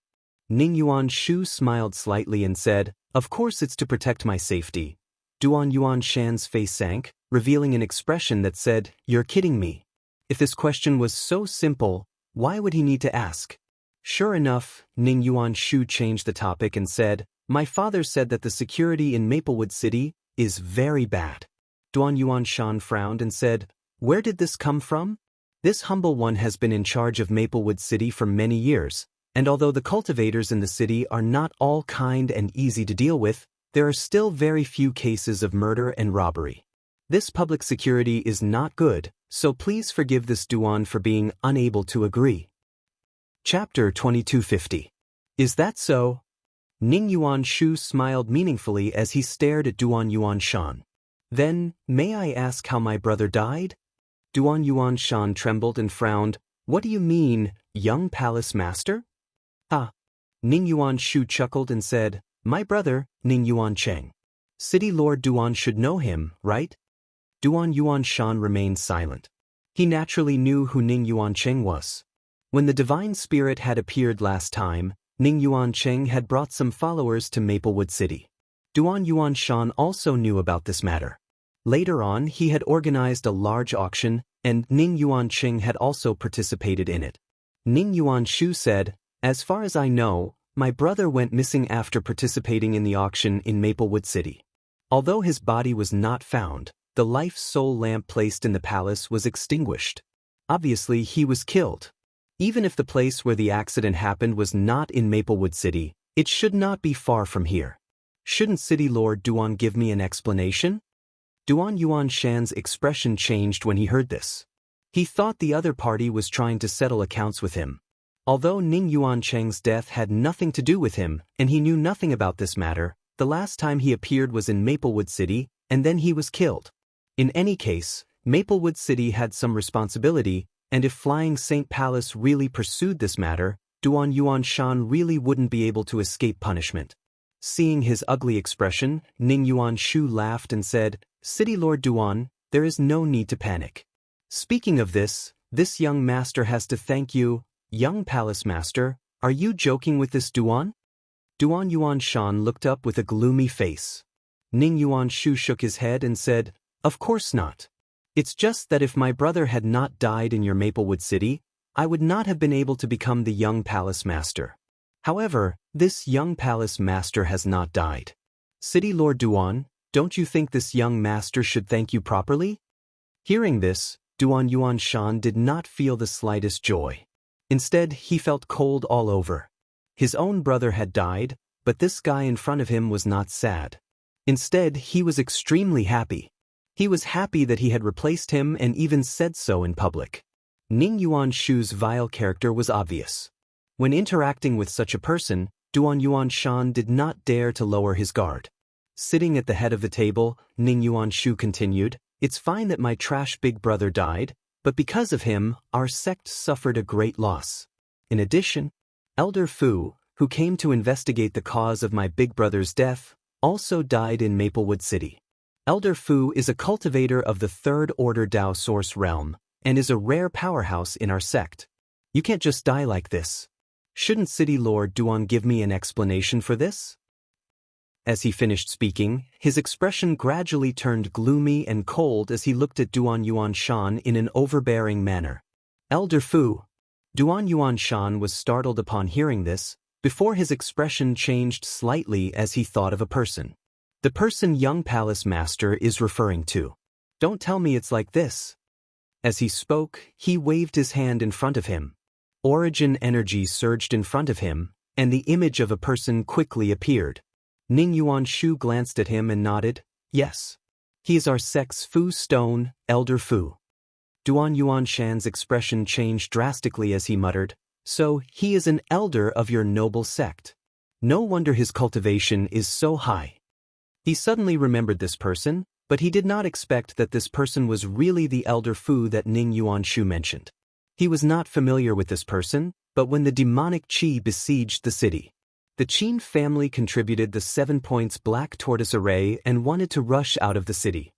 Ning Yuanshu smiled slightly and said, of course it's to protect my safety. Duan Yuanshan's face sank. revealing an expression that said, "You're kidding me." If this question was so simple, why would he need to ask? Sure enough, Ning Yuanshu changed the topic and said, "My father said that the security in Maplewood City is very bad." Duan Yuanshan frowned and said, "Where did this come from?" This humble one has been in charge of Maplewood City for many years, and although the cultivators in the city are not all kind and easy to deal with, there are still very few cases of murder and robbery. This public security is not good, so please forgive this Duan for being unable to agree. Chapter 2250. Is that so? Ning Yuanshu smiled meaningfully as he stared at Duan Yuanshan. Then, may I ask how my brother died? Duan Yuanshan trembled and frowned. What do you mean, young palace master? Ah. Ning Yuanshu chuckled and said, My brother, Ning Yuancheng. City Lord Duan should know him, right? Duan Yuanshan remained silent. He naturally knew who Ning Yuancheng was. When the divine spirit had appeared last time, Ning Yuancheng had brought some followers to Maplewood City. Duan Yuanshan also knew about this matter. Later on, he had organized a large auction, and Ning Yuancheng had also participated in it. Ning Yuanshu said, As far as I know, my brother went missing after participating in the auction in Maplewood City. Although his body was not found, the life soul lamp placed in the palace was extinguished. Obviously, he was killed. Even if the place where the accident happened was not in Maplewood City, it should not be far from here. Shouldn't City Lord Duan give me an explanation? Duan Yuanshan's expression changed when he heard this. He thought the other party was trying to settle accounts with him. Although Ning Yuancheng's death had nothing to do with him, and he knew nothing about this matter, the last time he appeared was in Maplewood City, and then he was killed. In any case, Maplewood City had some responsibility, and if Flying Saint Palace really pursued this matter, Duan Yuanshan really wouldn't be able to escape punishment. Seeing his ugly expression, Ning Yuanshu laughed and said, City Lord Duan, there is no need to panic. Speaking of this young master has to thank you. Young palace master, are you joking with this Duan? Duan Yuanshan looked up with a gloomy face. Ning Yuanshu shook his head and said, Of course not. It's just that if my brother had not died in your Maplewood City, I would not have been able to become the young palace master. However, this young palace master has not died. City Lord Duan, don't you think this young master should thank you properly? Hearing this, Duan Yuanshan did not feel the slightest joy. Instead, he felt cold all over. His own brother had died, but this guy in front of him was not sad. Instead, he was extremely happy. He was happy that he had replaced him and even said so in public. Ning Yuanshu's vile character was obvious. When interacting with such a person, Duan Yuanshan did not dare to lower his guard. Sitting at the head of the table, Ning Yuanshu continued, It's fine that my trash big brother died, but because of him, our sect suffered a great loss. In addition, Elder Fu, who came to investigate the cause of my big brother's death, also died in Maplewood City. Elder Fu is a cultivator of the Third Order Dao Source Realm, and is a rare powerhouse in our sect. You can't just die like this. Shouldn't City Lord Duan give me an explanation for this? As he finished speaking, his expression gradually turned gloomy and cold as he looked at Duan Yuanshan in an overbearing manner. Elder Fu. Duan Yuanshan was startled upon hearing this, before his expression changed slightly as he thought of a person. The person young palace master is referring to. Don't tell me it's like this. As he spoke, he waved his hand in front of him. Origin energy surged in front of him, and the image of a person quickly appeared. Ning Yuanshu glanced at him and nodded, Yes. He is our sect's Fu Stone, Elder Fu. Duan Yuanshan's expression changed drastically as he muttered, So he is an elder of your noble sect. No wonder his cultivation is so high. He suddenly remembered this person, but he did not expect that this person was really the Elder Fu that Ning Yuanshu mentioned. He was not familiar with this person, but when the demonic Qi besieged the city, the Qin family contributed the 7 points black tortoise array and wanted to rush out of the city.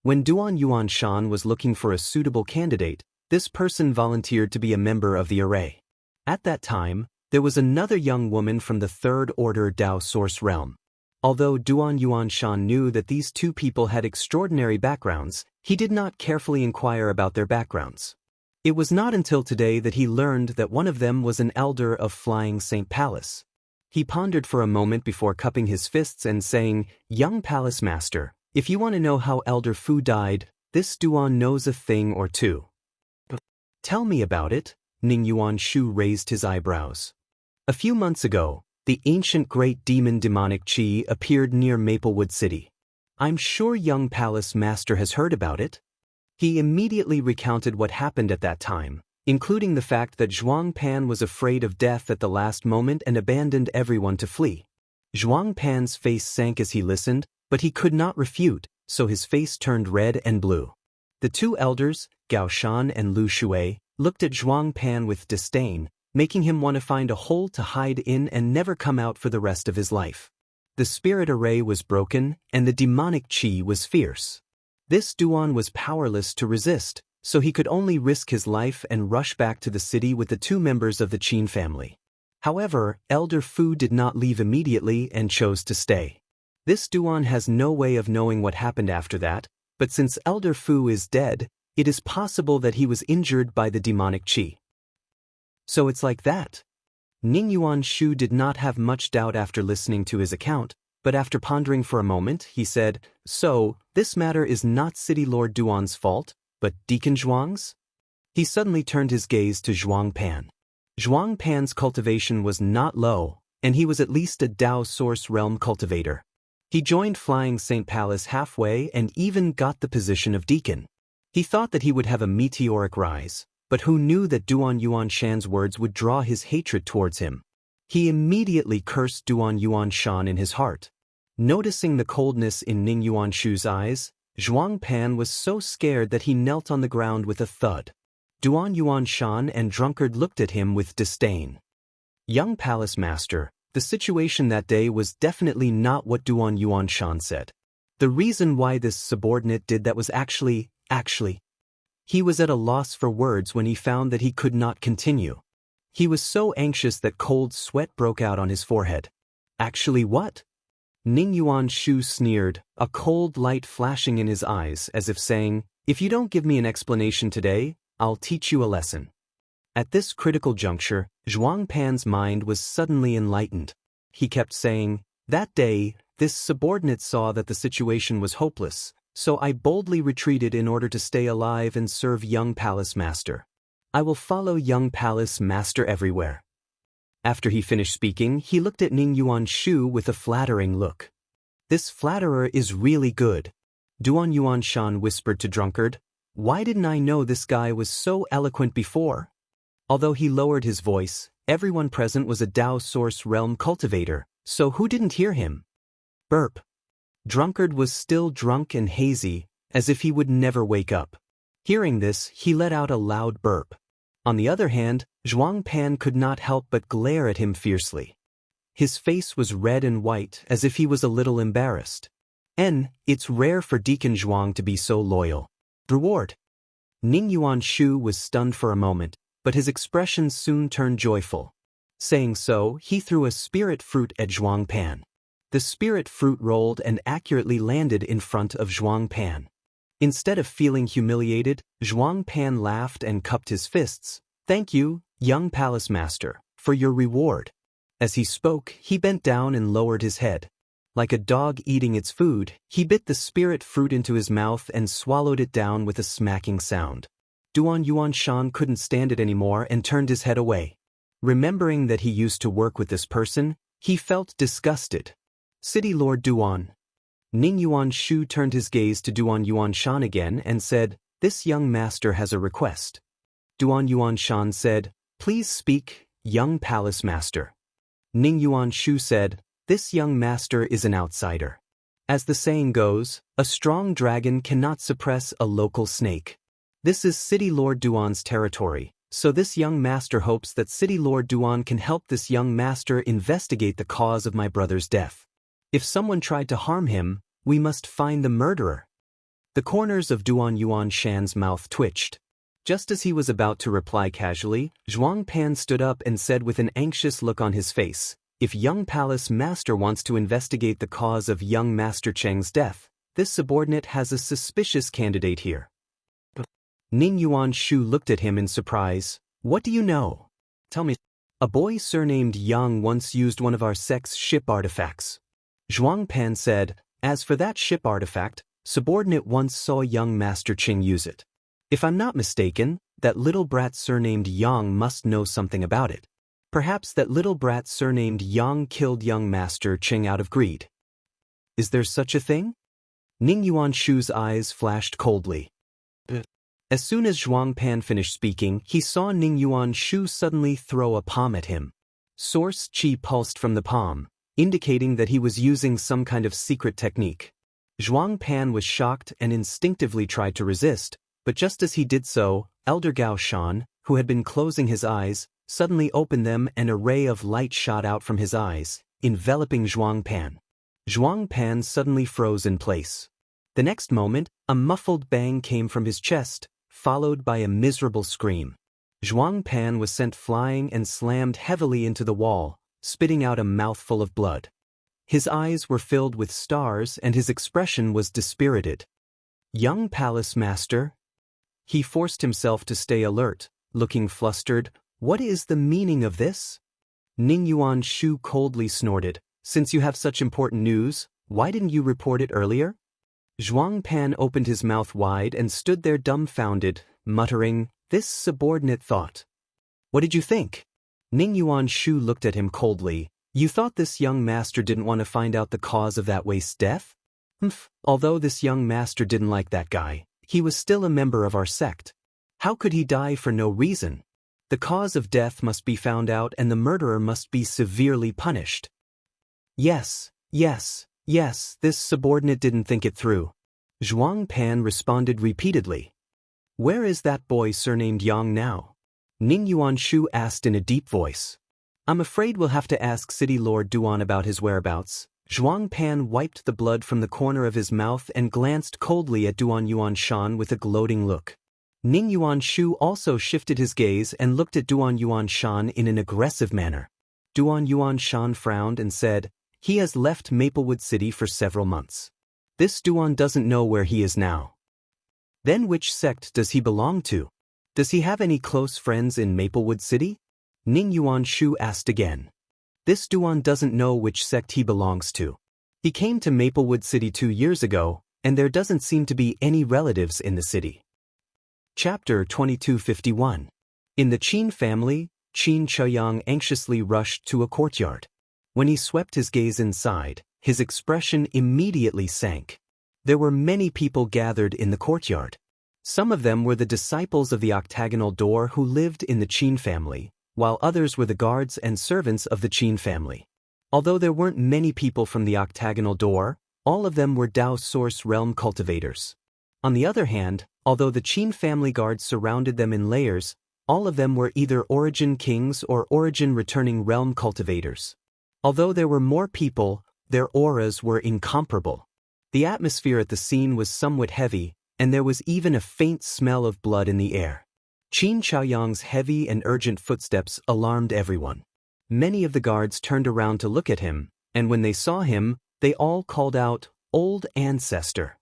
When Duan Yuanshan was looking for a suitable candidate, this person volunteered to be a member of the array. At that time, there was another young woman from the Third Order Dao Source Realm. Although Duan Yuanshan knew that these two people had extraordinary backgrounds, he did not carefully inquire about their backgrounds. It was not until today that he learned that one of them was an elder of Flying Saint Palace. He pondered for a moment before cupping his fists and saying, "Young Palace Master, if you want to know how Elder Fu died, this Duan knows a thing or two." "Tell me about it." Ning Yuanshu raised his eyebrows. "A few months ago, the ancient great demon demonic Qi appeared near Maplewood City. I'm sure young Palace Master has heard about it." He immediately recounted what happened at that time, including the fact that Zhuang Pan was afraid of death at the last moment and abandoned everyone to flee. Zhuang Pan's face sank as he listened, but he could not refute, so his face turned red and blue. The two elders, Gao Shan and Lu Shui, looked at Zhuang Pan with disdain, making him want to find a hole to hide in and never come out for the rest of his life. The spirit array was broken, and the demonic Qi was fierce. This Duan was powerless to resist, so he could only risk his life and rush back to the city with the two members of the Qin family. However, Elder Fu did not leave immediately and chose to stay. This Duan has no way of knowing what happened after that, but since Elder Fu is dead, it is possible that he was injured by the demonic Qi. "So it's like that?" Ning Yuanshu did not have much doubt after listening to his account, but after pondering for a moment, he said, "So, this matter is not City Lord Duan's fault, but Deacon Zhuang's?" He suddenly turned his gaze to Zhuang Pan. Zhuang Pan's cultivation was not low, and he was at least a Dao Source Realm cultivator. He joined Flying Saint Palace halfway and even got the position of deacon. He thought that he would have a meteoric rise, but who knew that Duan Yuanshan's words would draw his hatred towards him? He immediately cursed Duan Yuanshan in his heart. Noticing the coldness in Ning Yuanshu's eyes, Zhuang Pan was so scared that he knelt on the ground with a thud. Duan Yuanshan and Drunkard looked at him with disdain. "Young Palace Master, the situation that day was definitely not what Duan Yuanshan said. The reason why this subordinate did that was actually. He was at a loss for words when he found that he could not continue. He was so anxious that cold sweat broke out on his forehead. "Actually what?" Ning Yuanshu sneered, a cold light flashing in his eyes as if saying, "If you don't give me an explanation today, I'll teach you a lesson." At this critical juncture, Zhuang Pan's mind was suddenly enlightened. He kept saying, "That day, this subordinate saw that the situation was hopeless, so I boldly retreated in order to stay alive and serve young Palace Master. I will follow young Palace Master everywhere." After he finished speaking, he looked at Ning Yuanshu with a flattering look. "This flatterer is really good." Duan Yuanshan whispered to Drunkard, "Why didn't I know this guy was so eloquent before?" Although he lowered his voice, everyone present was a Dao Source Realm cultivator, so who didn't hear him? Burp. Drunkard was still drunk and hazy, as if he would never wake up. Hearing this, he let out a loud burp. On the other hand, Zhuang Pan could not help but glare at him fiercely. His face was red and white, as if he was a little embarrassed. It's rare for Deacon Zhuang to be so loyal. Reward. Ning Yuanshu was stunned for a moment, but his expression soon turned joyful. Saying so, he threw a spirit fruit at Zhuang Pan. The spirit fruit rolled and accurately landed in front of Zhuang Pan. Instead of feeling humiliated, Zhuang Pan laughed and cupped his fists. "Thank you, young Palace Master, for your reward." As he spoke, he bent down and lowered his head. Like a dog eating its food, he bit the spirit fruit into his mouth and swallowed it down with a smacking sound. Duan Yuanshan couldn't stand it anymore and turned his head away. Remembering that he used to work with this person, he felt disgusted. "City Lord Duan." Ning Yuanshu turned his gaze to Duan Yuanshan again and said, "This young master has a request." Duan Yuanshan said, "Please speak, young Palace Master." Ning Yuanshu said, "This young master is an outsider. As the saying goes, a strong dragon cannot suppress a local snake. This is City Lord Duan's territory, so this young master hopes that City Lord Duan can help this young master investigate the cause of my brother's death. If someone tried to harm him, we must find the murderer." The corners of Duan Yuanshan's mouth twitched. Just as he was about to reply casually, Zhuang Pan stood up and said with an anxious look on his face, If young palace master wants to investigate the cause of young Master Cheng's death, this subordinate has a suspicious candidate here. Ning Yuan-shu looked at him in surprise. What do you know? Tell me. A boy surnamed Yang once used one of our sect's ship artifacts. Zhuang Pan said, as for that ship artifact, subordinate once saw young Master Cheng use it. If I'm not mistaken, that little brat surnamed Yang must know something about it. Perhaps that little brat surnamed Yang killed young Master Cheng out of greed. Is there such a thing? Ning Yuan-shu's eyes flashed coldly. As soon as Zhuang Pan finished speaking, he saw Ning Yuan-shu suddenly throw a palm at him. Source qi pulsed from the palm, indicating that he was using some kind of secret technique. Zhuang Pan was shocked and instinctively tried to resist, but just as he did so, Elder Gao Shan, who had been closing his eyes, suddenly opened them and a ray of light shot out from his eyes, enveloping Zhuang Pan. Zhuang Pan suddenly froze in place. The next moment, a muffled bang came from his chest, followed by a miserable scream. Zhuang Pan was sent flying and slammed heavily into the wall, spitting out a mouthful of blood. His eyes were filled with stars and his expression was dispirited. Young palace master? He forced himself to stay alert, looking flustered. What is the meaning of this? Ning Yuan-shu coldly snorted. Since you have such important news, why didn't you report it earlier? Zhuang Pan opened his mouth wide and stood there dumbfounded, muttering, this subordinate thought. What did you think? Ning Yuan-shu looked at him coldly. You thought this young master didn't want to find out the cause of that waste's death? Although this young master didn't like that guy, he was still a member of our sect. How could he die for no reason? The cause of death must be found out and the murderer must be severely punished. Yes, this subordinate didn't think it through. Zhuang Pan responded repeatedly. Where is that boy surnamed Yang now? Ning Yuan-shu asked in a deep voice. I'm afraid we'll have to ask City Lord Duan about his whereabouts. Zhuang Pan wiped the blood from the corner of his mouth and glanced coldly at Duan Yuan-shan with a gloating look. Ning Yuan-shu also shifted his gaze and looked at Duan Yuan-shan in an aggressive manner. Duan Yuan-shan frowned and said, he has left Maplewood City for several months. This Duan doesn't know where he is now. Then which sect does he belong to? Does he have any close friends in Maplewood City? Ning Yuan-shu asked again. This Duan doesn't know which sect he belongs to. He came to Maplewood City 2 years ago, and there doesn't seem to be any relatives in the city. Chapter 2251. In the Qin family, Qin Chaoyang anxiously rushed to a courtyard. When he swept his gaze inside, his expression immediately sank. There were many people gathered in the courtyard. Some of them were the disciples of the octagonal door who lived in the Qin family, while others were the guards and servants of the Qin family. Although there weren't many people from the octagonal door, all of them were Dao Source Realm cultivators. On the other hand, although the Qin family guards surrounded them in layers, all of them were either Origin Kings or Origin Returning Realm cultivators. Although there were more people, their auras were incomparable. The atmosphere at the scene was somewhat heavy, and there was even a faint smell of blood in the air. Qin Chaoyang's heavy and urgent footsteps alarmed everyone. Many of the guards turned around to look at him, and when they saw him, they all called out, "Old Ancestor."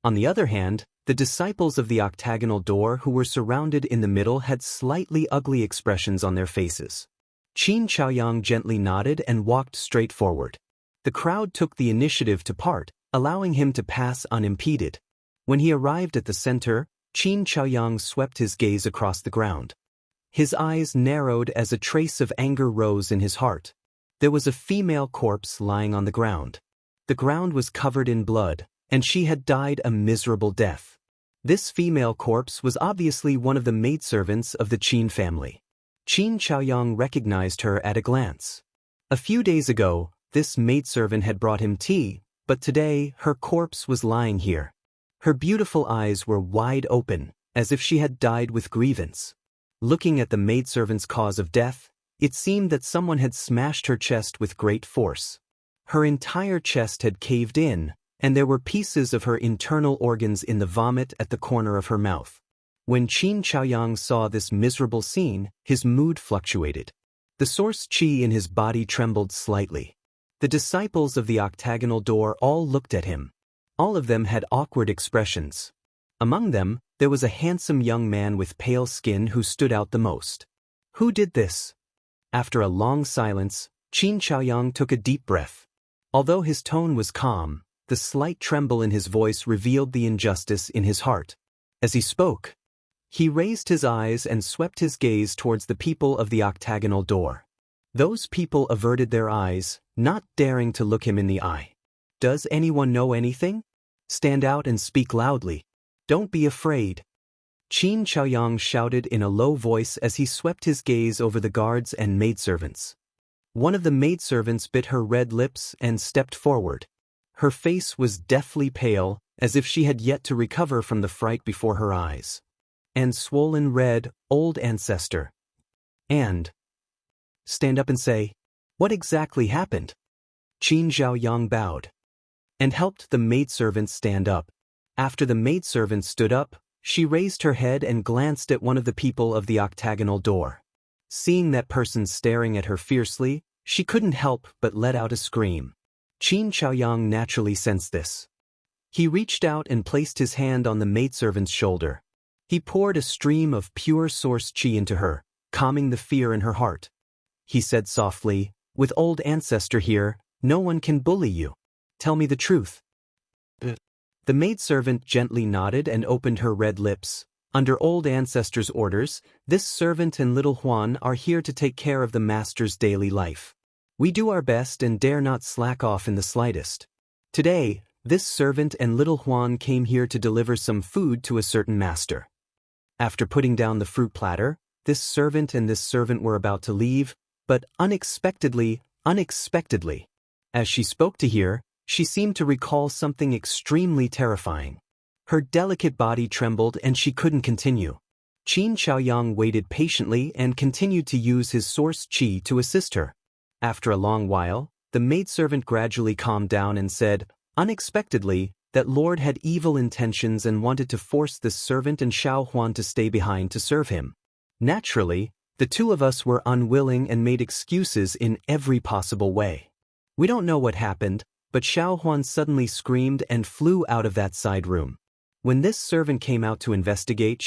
On the other hand, the disciples of the octagonal door who were surrounded in the middle had slightly ugly expressions on their faces. Qin Chaoyang gently nodded and walked straight forward. The crowd took the initiative to part, allowing him to pass unimpeded. When he arrived at the center, Qin Chaoyang swept his gaze across the ground. His eyes narrowed as a trace of anger rose in his heart. There was a female corpse lying on the ground. The ground was covered in blood, and she had died a miserable death. This female corpse was obviously one of the maidservants of the Qin family. Qin Chaoyang recognized her at a glance. A few days ago, this maidservant had brought him tea, but today her corpse was lying here. Her beautiful eyes were wide open, as if she had died with grievance. Looking at the maidservant's cause of death, it seemed that someone had smashed her chest with great force. Her entire chest had caved in, and there were pieces of her internal organs in the vomit at the corner of her mouth. When Qin Chaoyang saw this miserable scene, his mood fluctuated. The source qi in his body trembled slightly. The disciples of the octagonal door all looked at him. All of them had awkward expressions. Among them, there was a handsome young man with pale skin who stood out the most. Who did this? After a long silence, Qin Chaoyang took a deep breath. Although his tone was calm, the slight tremble in his voice revealed the injustice in his heart. As he spoke, he raised his eyes and swept his gaze towards the people of the octagonal door. Those people averted their eyes, not daring to look him in the eye. Does anyone know anything? Stand out and speak loudly. Don't be afraid. Qin Chaoyang shouted in a low voice as he swept his gaze over the guards and maidservants. One of the maidservants bit her red lips and stepped forward. Her face was deathly pale, as if she had yet to recover from the fright before her eyes. And swollen red, old ancestor. And stand up and say, what exactly happened? Qin Chaoyang bowed and helped the maidservant stand up. After the maidservant stood up, she raised her head and glanced at one of the people of the octagonal door. Seeing that person staring at her fiercely, she couldn't help but let out a scream. Qin Chaoyang naturally sensed this. He reached out and placed his hand on the maidservant's shoulder. He poured a stream of pure source qi into her, calming the fear in her heart. He said softly, with old ancestor here, no one can bully you. Tell me the truth. The maidservant gently nodded and opened her red lips. Under old ancestor's orders, this servant and little Huan are here to take care of the master's daily life. We do our best and dare not slack off in the slightest. Today, this servant and little Huan came here to deliver some food to a certain master. After putting down the fruit platter, this servant and this servant were about to leave, but unexpectedly, as she spoke to hear, she seemed to recall something extremely terrifying. Her delicate body trembled and she couldn't continue. Qin Chaoyang waited patiently and continued to use his source qi to assist her. After a long while, the maidservant gradually calmed down and said, unexpectedly, that Lord had evil intentions and wanted to force this servant and Xiao Huan to stay behind to serve him. Naturally, the two of us were unwilling and made excuses in every possible way. We don't know what happened, but Xiao Huan suddenly screamed and flew out of that side room. When this servant came out to investigate,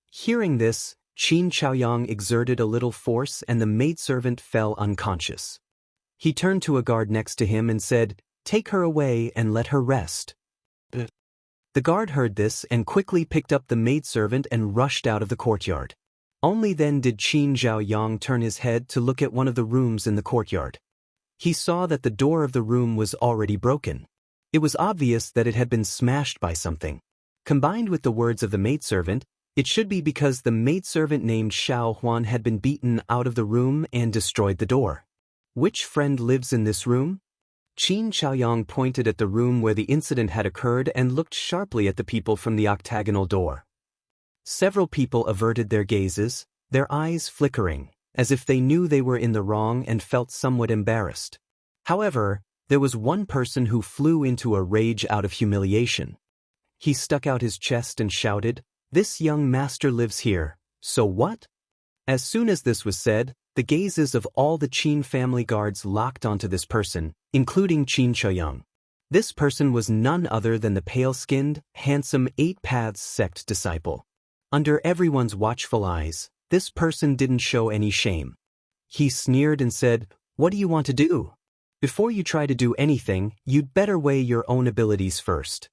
hearing this, Qin Chaoyang exerted a little force and the maidservant fell unconscious. He turned to a guard next to him and said, take her away and let her rest. The guard heard this and quickly picked up the maidservant and rushed out of the courtyard. Only then did Qin Chaoyang turn his head to look at one of the rooms in the courtyard. He saw that the door of the room was already broken. It was obvious that it had been smashed by something. Combined with the words of the maidservant, it should be because the maidservant named Xiao Huan had been beaten out of the room and destroyed the door. Which friend lives in this room? Qin Chaoyang pointed at the room where the incident had occurred and looked sharply at the people from the octagonal door. Several people averted their gazes, their eyes flickering, as if they knew they were in the wrong and felt somewhat embarrassed. However, there was one person who flew into a rage out of humiliation. He stuck out his chest and shouted, this young master lives here, so what? As soon as this was said, the gazes of all the Qin family guards locked onto this person, including Qin Chaoyang. This person was none other than the pale-skinned, handsome Eight Paths sect disciple. Under everyone's watchful eyes, this person didn't show any shame. He sneered and said, what do you want to do? Before you try to do anything, you'd better weigh your own abilities first.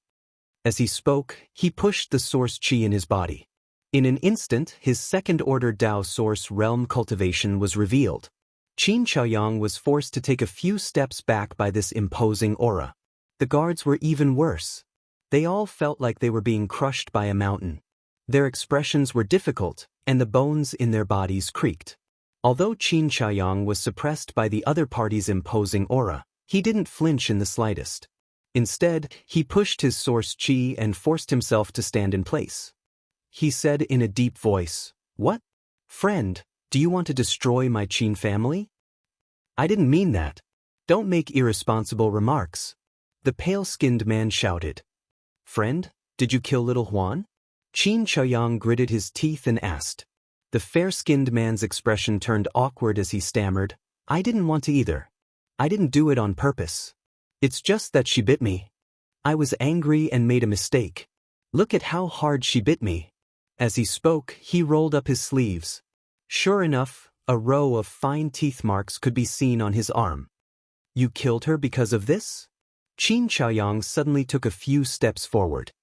As he spoke, he pushed the source qi in his body. In an instant, his second-order Dao source realm cultivation was revealed. Qin Chaoyang was forced to take a few steps back by this imposing aura. The guards were even worse. They all felt like they were being crushed by a mountain. Their expressions were difficult, and the bones in their bodies creaked. Although Qin Chaoyang was suppressed by the other party's imposing aura, he didn't flinch in the slightest. Instead, he pushed his source qi and forced himself to stand in place. He said in a deep voice, what? Friend, do you want to destroy my Qin family? I didn't mean that. Don't make irresponsible remarks. The pale-skinned man shouted. Friend, did you kill little Huan? Qin Chaoyang gritted his teeth and asked. The fair-skinned man's expression turned awkward as he stammered, "I didn't want to either. I didn't do it on purpose. It's just that she bit me. I was angry and made a mistake. Look at how hard she bit me." As he spoke, he rolled up his sleeves. Sure enough, a row of fine teeth marks could be seen on his arm. "You killed her because of this?" Qin Chaoyang suddenly took a few steps forward.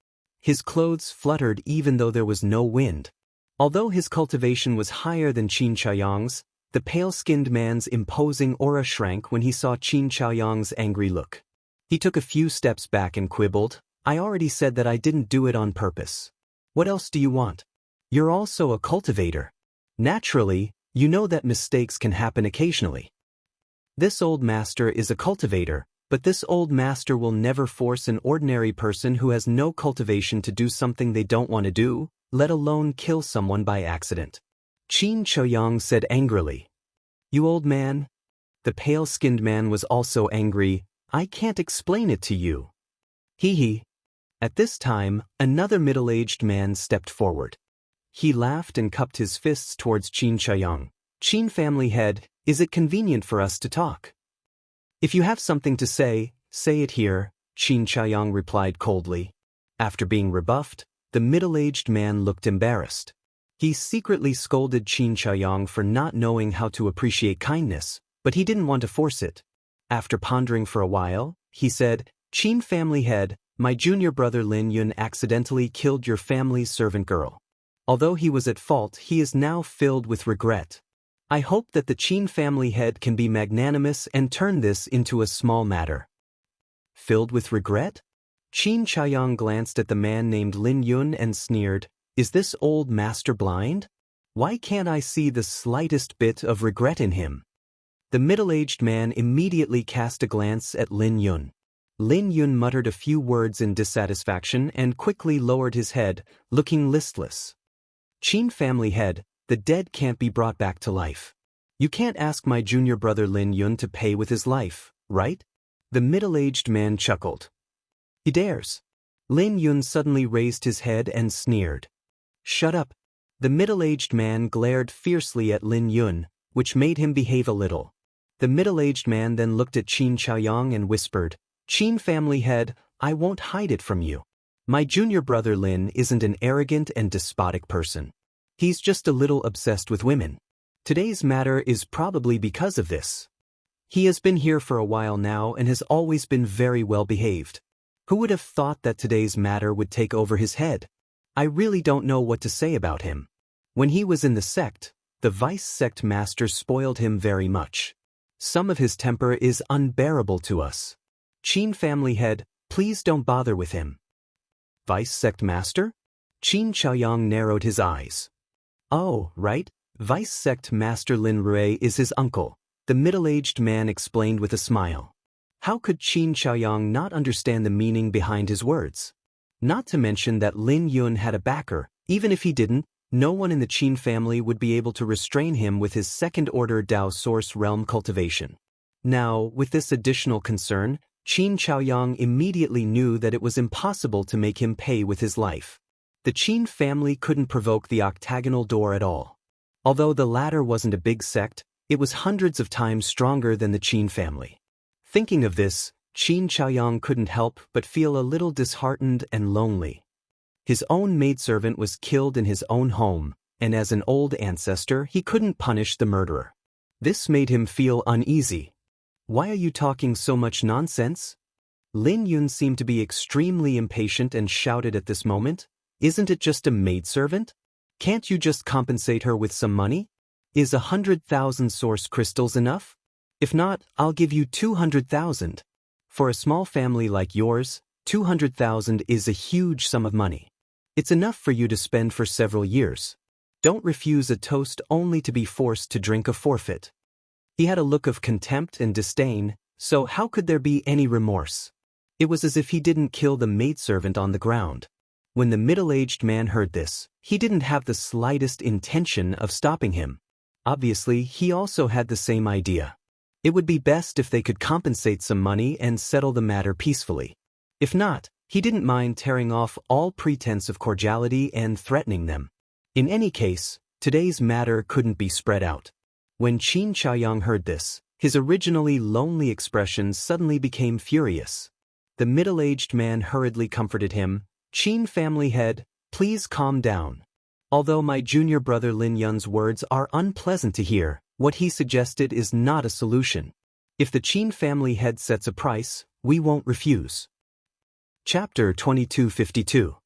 His clothes fluttered even though there was no wind. Although his cultivation was higher than Qin Chaoyang's, the pale-skinned man's imposing aura shrank when he saw Qin Chaoyang's angry look. He took a few steps back and quibbled, "I already said that I didn't do it on purpose. What else do you want? You're also a cultivator. Naturally, you know that mistakes can happen occasionally. This old master is a cultivator, but this old master will never force an ordinary person who has no cultivation to do something they don't want to do, let alone kill someone by accident." Qin Chaoyang said angrily. "You old man?" The pale-skinned man was also angry. "I can't explain it to you." Hee. At this time, another middle-aged man stepped forward. He laughed and cupped his fists towards Qin Chaoyang. "Qin family head, is it convenient for us to talk?" "If you have something to say it here," Qin Chaoyang replied coldly. After being rebuffed, the middle-aged man looked embarrassed. He secretly scolded Qin Chaoyang for not knowing how to appreciate kindness, but he didn't want to force it. After pondering for a while, he said, "Qin family head, my junior brother Lin Yun accidentally killed your family's servant girl. Although he was at fault, he is now filled with regret. I hope that the Qin family head can be magnanimous and turn this into a small matter." Filled with regret? Qin Chaoyang glanced at the man named Lin Yun and sneered, "Is this old master blind? Why can't I see the slightest bit of regret in him?" The middle-aged man immediately cast a glance at Lin Yun. Lin Yun muttered a few words in dissatisfaction and quickly lowered his head, looking listless. "Qin family head, the dead can't be brought back to life. You can't ask my junior brother Lin Yun to pay with his life, right?" The middle-aged man chuckled. "He dares." Lin Yun suddenly raised his head and sneered. "Shut up." The middle-aged man glared fiercely at Lin Yun, which made him behave a little. The middle-aged man then looked at Qin Chaoyang and whispered, "Qin family head, I won't hide it from you. My junior brother Lin isn't an arrogant and despotic person. He's just a little obsessed with women. Today's matter is probably because of this. He has been here for a while now and has always been very well behaved. Who would have thought that today's matter would take over his head? I really don't know what to say about him. When he was in the sect, the vice sect master spoiled him very much. Some of his temper is unbearable to us. Qin family head, please don't bother with him." "Vice sect master?" Qin Chaoyang narrowed his eyes. "Oh, right, vice sect master Lin Rui is his uncle," the middle-aged man explained with a smile. How could Qin Chaoyang not understand the meaning behind his words? Not to mention that Lin Yun had a backer. Even if he didn't, no one in the Qin family would be able to restrain him with his second-order Dao Source Realm cultivation. Now, with this additional concern, Qin Chaoyang immediately knew that it was impossible to make him pay with his life. The Qin family couldn't provoke the octagonal door at all. Although the latter wasn't a big sect, it was hundreds of times stronger than the Qin family. Thinking of this, Qin Chaoyang couldn't help but feel a little disheartened and lonely. His own maidservant was killed in his own home, and as an old ancestor, he couldn't punish the murderer. This made him feel uneasy. "Why are you talking so much nonsense?" Lin Yun seemed to be extremely impatient and shouted at this moment, "Isn't it just a maidservant? Can't you just compensate her with some money? Is 100,000 source crystals enough? If not, I'll give you 200,000. For a small family like yours, 200,000 is a huge sum of money. It's enough for you to spend for several years. Don't refuse a toast only to be forced to drink a forfeit." He had a look of contempt and disdain, so how could there be any remorse? It was as if he didn't kill the maidservant on the ground. When the middle-aged man heard this, he didn't have the slightest intention of stopping him. Obviously, he also had the same idea. It would be best if they could compensate some money and settle the matter peacefully. If not, he didn't mind tearing off all pretense of cordiality and threatening them. In any case, Today's matter couldn't be spread out. When Qin Chaoyang heard this, his originally lonely expression suddenly became furious. The middle-aged man hurriedly comforted him. "Qin family head, please calm down. Although my junior brother Lin Yun's words are unpleasant to hear, what he suggested is not a solution. If the Qin family head sets a price, we won't refuse." Chapter 2252.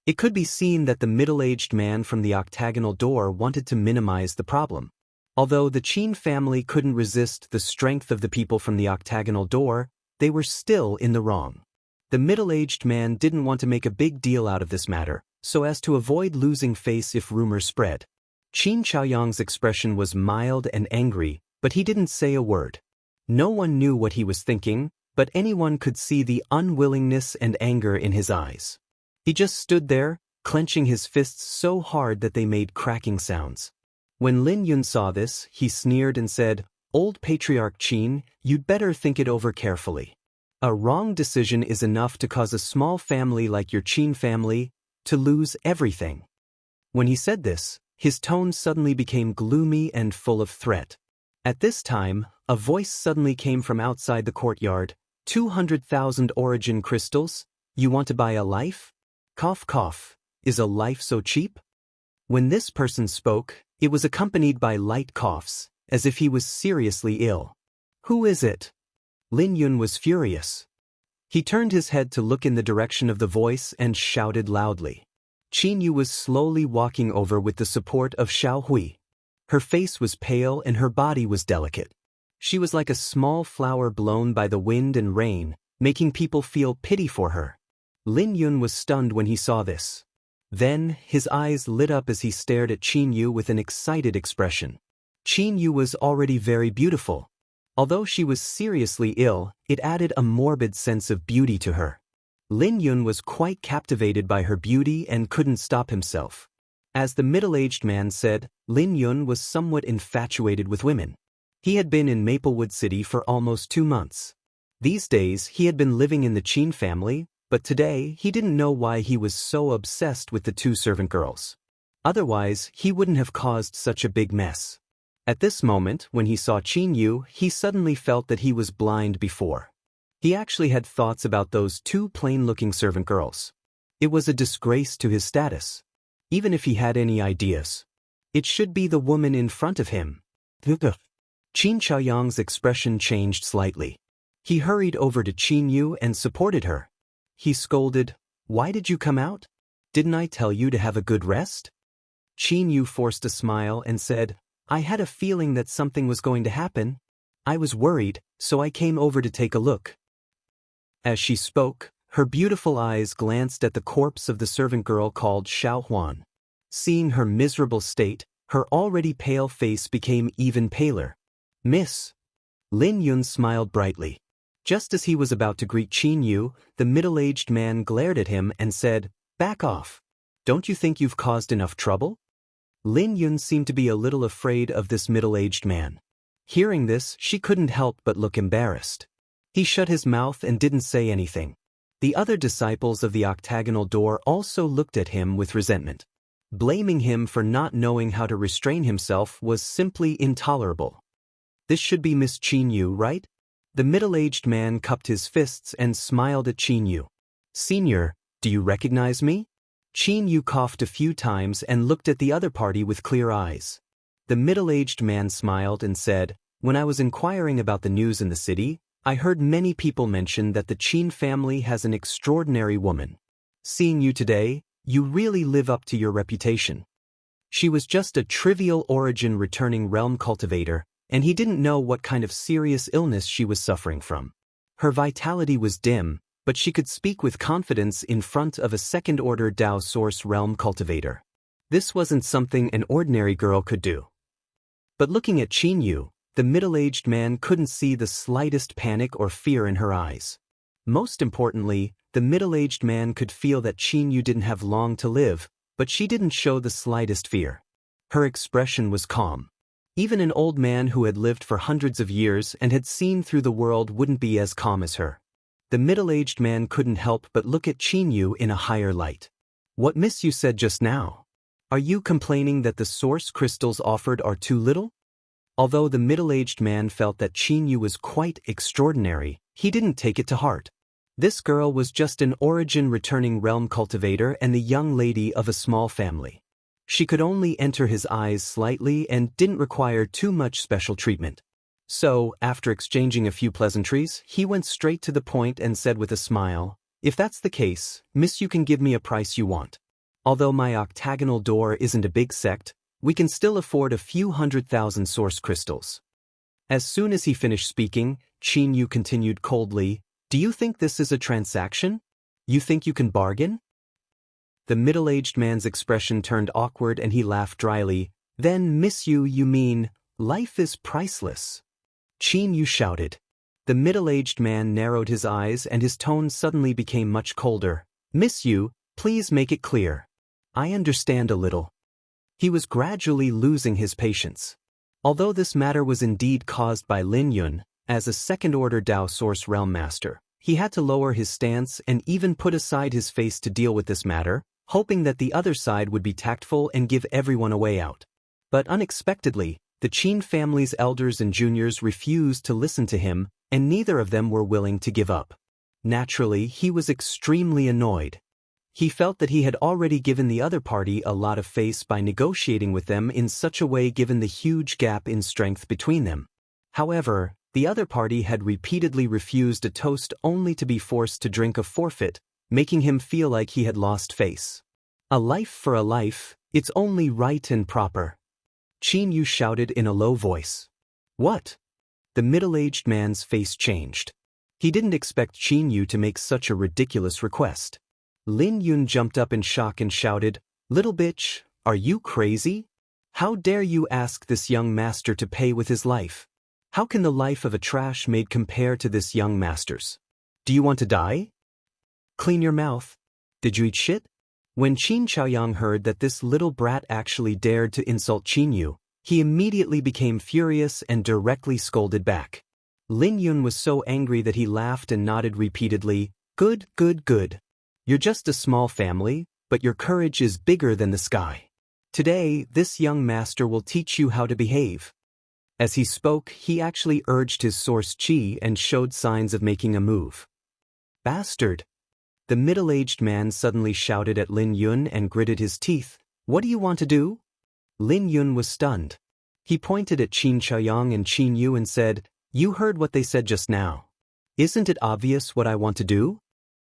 It could be seen that the middle-aged man from the octagonal door wanted to minimize the problem. Although the Qin family couldn't resist the strength of the people from the octagonal door, they were still in the wrong. The middle-aged man didn't want to make a big deal out of this matter, so as to avoid losing face if rumors spread. Qin Chaoyang's expression was mild and angry, but he didn't say a word. No one knew what he was thinking, but anyone could see the unwillingness and anger in his eyes. He just stood there, clenching his fists so hard that they made cracking sounds. When Lin Yun saw this, he sneered and said, "Old Patriarch Qin, you'd better think it over carefully. A wrong decision is enough to cause a small family like your Qin family to lose everything." When he said this, his tone suddenly became gloomy and full of threat. At this time, a voice suddenly came from outside the courtyard. 200,000 origin crystals? You want to buy a life? Cough cough. Is a life so cheap? When this person spoke, it was accompanied by light coughs, as if he was seriously ill. "Who is it?" Lin Yun was furious. He turned his head to look in the direction of the voice and shouted loudly. Qin Yu was slowly walking over with the support of Xiao Hui. Her face was pale and her body was delicate. She was like a small flower blown by the wind and rain, making people feel pity for her. Lin Yun was stunned when he saw this. Then, his eyes lit up as he stared at Qin Yu with an excited expression. Qin Yu was already very beautiful. Although she was seriously ill, it added a morbid sense of beauty to her. Lin Yun was quite captivated by her beauty and couldn't stop himself. As the middle-aged man said, Lin Yun was somewhat infatuated with women. He had been in Maplewood City for almost 2 months. These days, he had been living in the Qin family, but today he didn't know why he was so obsessed with the 2 servant girls. Otherwise, he wouldn't have caused such a big mess. At this moment, when he saw Qin Yu, he suddenly felt that he was blind before. He actually had thoughts about those 2 plain-looking servant girls. It was a disgrace to his status. Even if he had any ideas, it should be the woman in front of him. Qin Chaoyang's expression changed slightly. He hurried over to Qin Yu and supported her. He scolded, "Why did you come out? Didn't I tell you to have a good rest?" Qin Yu forced a smile and said, "I had a feeling that something was going to happen. I was worried, so I came over to take a look." As she spoke, her beautiful eyes glanced at the corpse of the servant girl called Xiao Huan. Seeing her miserable state, her already pale face became even paler. "Miss." Lin Yun smiled brightly. Just as he was about to greet Qin Yu, the middle-aged man glared at him and said, "Back off. Don't you think you've caused enough trouble?" Lin Yun seemed to be a little afraid of this middle-aged man. Hearing this, she couldn't help but look embarrassed. He shut his mouth and didn't say anything. The other disciples of the octagonal door also looked at him with resentment. Blaming him for not knowing how to restrain himself was simply intolerable. "This should be Miss Qin Yu, right?" The middle-aged man cupped his fists and smiled at Qin Yu. "Senior, do you recognize me?" Qin Yu coughed a few times and looked at the other party with clear eyes. The middle-aged man smiled and said, "When I was inquiring about the news in the city, I heard many people mention that the Qin family has an extraordinary woman. Seeing you today, you really live up to your reputation." She was just a trivial origin returning realm cultivator, and he didn't know what kind of serious illness she was suffering from. Her vitality was dim, but she could speak with confidence in front of a second-order Dao Source realm cultivator. This wasn't something an ordinary girl could do. But looking at Qin Yu, the middle-aged man couldn't see the slightest panic or fear in her eyes. Most importantly, the middle-aged man could feel that Qin Yu didn't have long to live, but she didn't show the slightest fear. Her expression was calm. Even an old man who had lived for hundreds of years and had seen through the world wouldn't be as calm as her. The middle-aged man couldn't help but look at Qin Yu in a higher light. "What Miss Yu said just now?" Are you complaining that the source crystals offered are too little? Although the middle-aged man felt that Qin Yu was quite extraordinary, he didn't take it to heart. This girl was just an origin-returning realm cultivator and the young lady of a small family. She could only enter his eyes slightly and didn't require too much special treatment. So, after exchanging a few pleasantries, he went straight to the point and said with a smile, "If that's the case, miss, you can give me a price you want. Although my octagonal door isn't a big sect, we can still afford a few 100,000 source crystals." As soon as he finished speaking, Qin Yu continued coldly, "Do you think this is a transaction? You think you can bargain?" The middle-aged man's expression turned awkward and he laughed dryly. "Then, miss, you mean, life is priceless?" Qin Yu shouted. The middle-aged man narrowed his eyes and his tone suddenly became much colder. "Miss Yu, please make it clear. I understand a little." He was gradually losing his patience. Although this matter was indeed caused by Lin Yun, as a second-order Dao Source Realm Master, he had to lower his stance and even put aside his face to deal with this matter, hoping that the other side would be tactful and give everyone a way out. But unexpectedly, the Qin family's elders and juniors refused to listen to him, and neither of them were willing to give up. Naturally, he was extremely annoyed. He felt that he had already given the other party a lot of face by negotiating with them in such a way given the huge gap in strength between them. However, the other party had repeatedly refused a toast only to be forced to drink a forfeit, making him feel like he had lost face. "A life for a life, it's only right and proper," Qin Yu shouted in a low voice. "What?" The middle-aged man's face changed. He didn't expect Qin Yu to make such a ridiculous request. Lin Yun jumped up in shock and shouted, "Little bitch, are you crazy? How dare you ask this young master to pay with his life? How can the life of a trash maid compare to this young master's? Do you want to die? Clean your mouth. Did you eat shit?" When Qin Chaoyang heard that this little brat actually dared to insult Qin Yu, he immediately became furious and directly scolded back. Lin Yun was so angry that he laughed and nodded repeatedly, "Good, good, good. You're just a small family, but your courage is bigger than the sky. Today, this young master will teach you how to behave." As he spoke, he actually urged his source Qi and showed signs of making a move. "Bastard!" The middle-aged man suddenly shouted at Lin Yun and gritted his teeth. "What do you want to do?" Lin Yun was stunned. He pointed at Qin Chaoyang and Qin Yu and said, "You heard what they said just now. Isn't it obvious what I want to do?"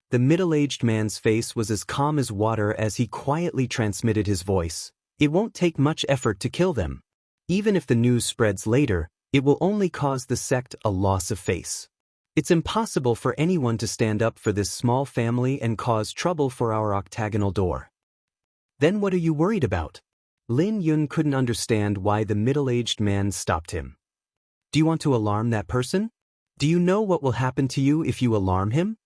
The middle-aged man's face was as calm as water as he quietly transmitted his voice. "It won't take much effort to kill them. Even if the news spreads later, it will only cause the sect a loss of face. It's impossible for anyone to stand up for this small family and cause trouble for our octagonal door." "Then what are you worried about?" Lin Yun couldn't understand why the middle-aged man stopped him. "Do you want to alarm that person? Do you know what will happen to you if you alarm him?"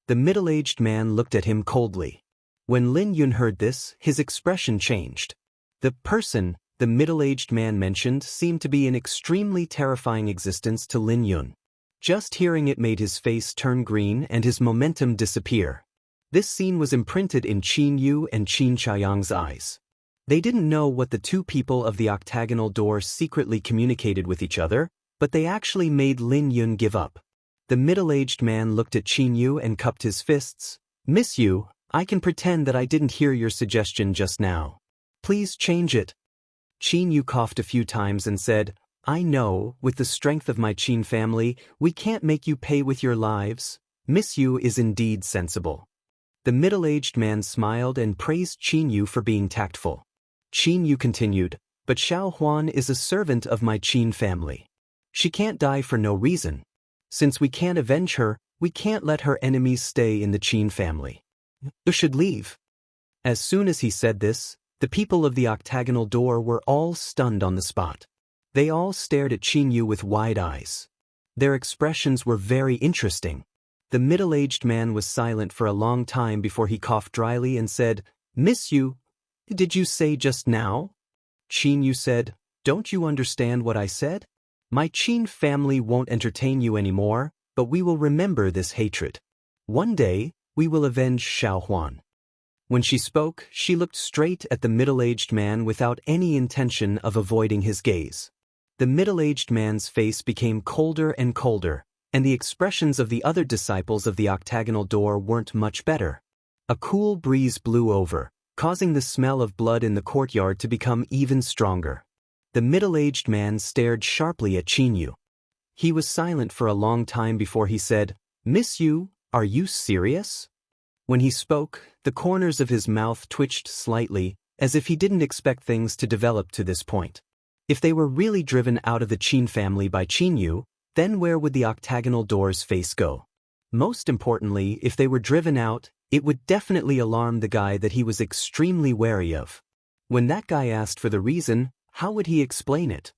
The middle-aged man looked at him coldly. When Lin Yun heard this, his expression changed. The person the middle-aged man mentioned seemed to be an extremely terrifying existence to Lin Yun. Just hearing it made his face turn green and his momentum disappear. This scene was imprinted in Qin Yu and Qin Chaoyang's eyes. They didn't know what the two people of the octagonal door secretly communicated with each other, but they actually made Lin Yun give up. The middle-aged man looked at Qin Yu and cupped his fists. "Miss Yu, I can pretend that I didn't hear your suggestion just now. Please change it." Qin Yu coughed a few times and said, "I know, with the strength of my Qin family, we can't make you pay with your lives. Miss Yu is indeed sensible." The middle-aged man smiled and praised Qin Yu for being tactful. Qin Yu continued, "But Xiao Huan is a servant of my Qin family. She can't die for no reason. Since we can't avenge her, we can't let her enemies stay in the Qin family. You should leave." As soon as he said this, the people of the octagonal door were all stunned on the spot. They all stared at Qin Yu with wide eyes. Their expressions were very interesting. The middle-aged man was silent for a long time before he coughed dryly and said, "Miss Yu, did you say just now?" Qin Yu said, "Don't you understand what I said? My Qin family won't entertain you anymore, but we will remember this hatred. One day, we will avenge Xiao Huan." When she spoke, she looked straight at the middle-aged man without any intention of avoiding his gaze. The middle-aged man's face became colder and colder, and the expressions of the other disciples of the octagonal door weren't much better. A cool breeze blew over, causing the smell of blood in the courtyard to become even stronger. The middle-aged man stared sharply at Qinyu. He was silent for a long time before he said, "Miss Yu, are you serious?" When he spoke, the corners of his mouth twitched slightly, as if he didn't expect things to develop to this point. If they were really driven out of the Qin family by Qinyu, then where would the octagonal door's face go? Most importantly, if they were driven out, it would definitely alarm the guy that he was extremely wary of. When that guy asked for the reason, how would he explain it?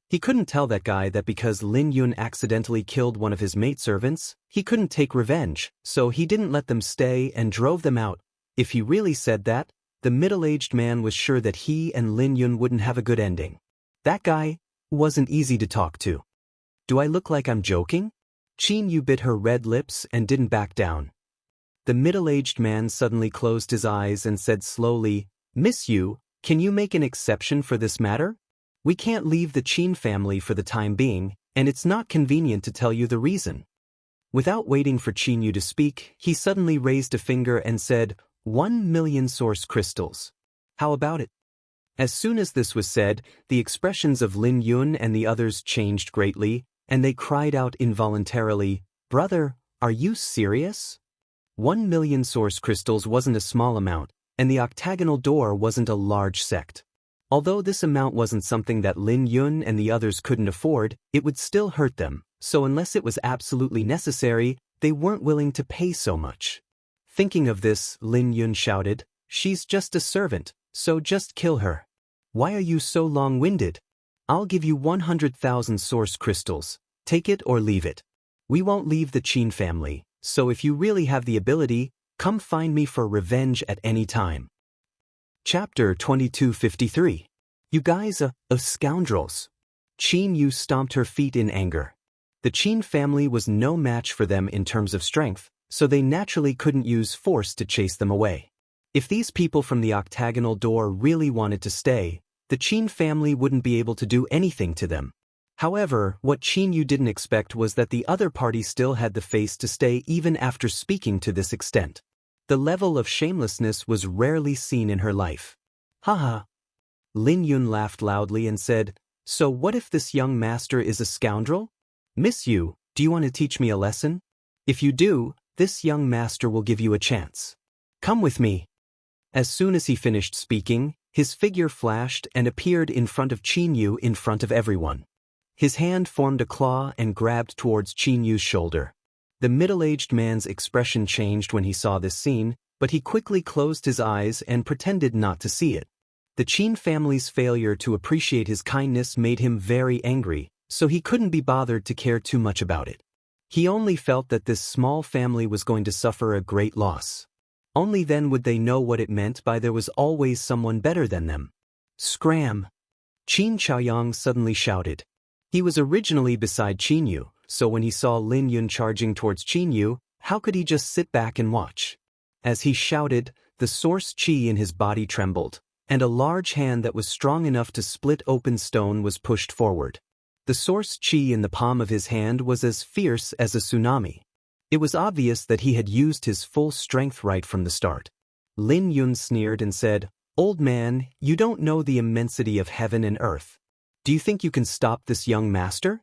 He couldn't tell that guy that because Lin Yun accidentally killed one of his maidservants, he couldn't take revenge, so he didn't let them stay and drove them out. If he really said that, the middle-aged man was sure that he and Lin Yun wouldn't have a good ending. That guy wasn't easy to talk to. Do I look like I'm joking? Qinyu bit her red lips and didn't back down. The middle-aged man suddenly closed his eyes and said slowly, "Miss Yu, can you make an exception for this matter? We can't leave the Qin family for the time being, and it's not convenient to tell you the reason." Without waiting for Qinyu to speak, he suddenly raised a finger and said, 1,000,000 source crystals. How about it? As soon as this was said, the expressions of Lin Yun and the others changed greatly, and they cried out involuntarily, "Brother, are you serious?" 1,000,000 source crystals wasn't a small amount, and the octagonal door wasn't a large sect. Although this amount wasn't something that Lin Yun and the others couldn't afford, it would still hurt them, so unless it was absolutely necessary, they weren't willing to pay so much. Thinking of this, Lin Yun shouted, "She's just a servant, so just kill her. Why are you so long-winded? I'll give you 100,000 source crystals, take it or leave it. We won't leave the Qin family, so if you really have the ability, come find me for revenge at any time." Chapter 2253. You guys are scoundrels. Qinyu stomped her feet in anger. The Qin family was no match for them in terms of strength, so they naturally couldn't use force to chase them away. If these people from the octagonal door really wanted to stay, the Qin family wouldn't be able to do anything to them. However, what Qinyu didn't expect was that the other party still had the face to stay even after speaking to this extent. The level of shamelessness was rarely seen in her life. Haha. Lin Yun laughed loudly and said, "So what if this young master is a scoundrel? Miss Yu, do you want to teach me a lesson? If you do, this young master will give you a chance. Come with me." As soon as he finished speaking, his figure flashed and appeared in front of Qinyu in front of everyone. His hand formed a claw and grabbed towards Qinyu's shoulder. The middle-aged man's expression changed when he saw this scene, but he quickly closed his eyes and pretended not to see it. The Qin family's failure to appreciate his kindness made him very angry, so he couldn't be bothered to care too much about it. He only felt that this small family was going to suffer a great loss. Only then would they know what it meant by there was always someone better than them. Scram! Qin Chaoyang suddenly shouted. He was originally beside Qinyu, so when he saw Lin Yun charging towards Qinyu, how could he just sit back and watch? As he shouted, the source qi in his body trembled, and a large hand that was strong enough to split open stone was pushed forward. The source qi in the palm of his hand was as fierce as a tsunami. It was obvious that he had used his full strength right from the start. Lin Yun sneered and said, "Old man, you don't know the immensity of heaven and earth. Do you think you can stop this young master?"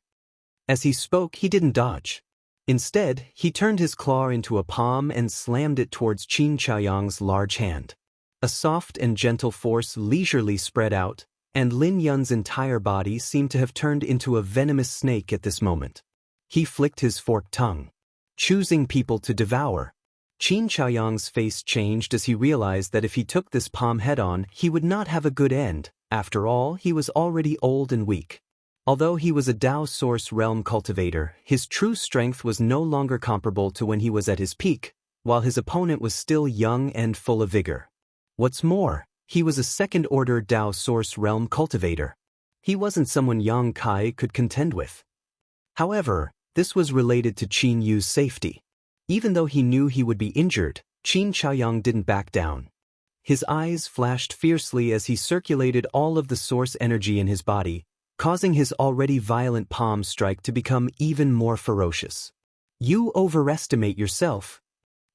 As he spoke, he didn't dodge. Instead, he turned his claw into a palm and slammed it towards Qin Chaoyang's large hand. A soft and gentle force leisurely spread out, and Lin Yun's entire body seemed to have turned into a venomous snake at this moment. He flicked his forked tongue, choosing people to devour. Qin Chaoyang's face changed as he realized that if he took this palm head-on, he would not have a good end. After all, he was already old and weak. Although he was a Dao Source Realm cultivator, his true strength was no longer comparable to when he was at his peak, while his opponent was still young and full of vigor. What's more, he was a second-order Dao Source Realm cultivator. He wasn't someone Yang Kai could contend with. However, this was related to Qinyu's safety. Even though he knew he would be injured, Qin Chaoyang didn't back down. His eyes flashed fiercely as he circulated all of the source energy in his body, causing his already violent palm strike to become even more ferocious. You overestimate yourself.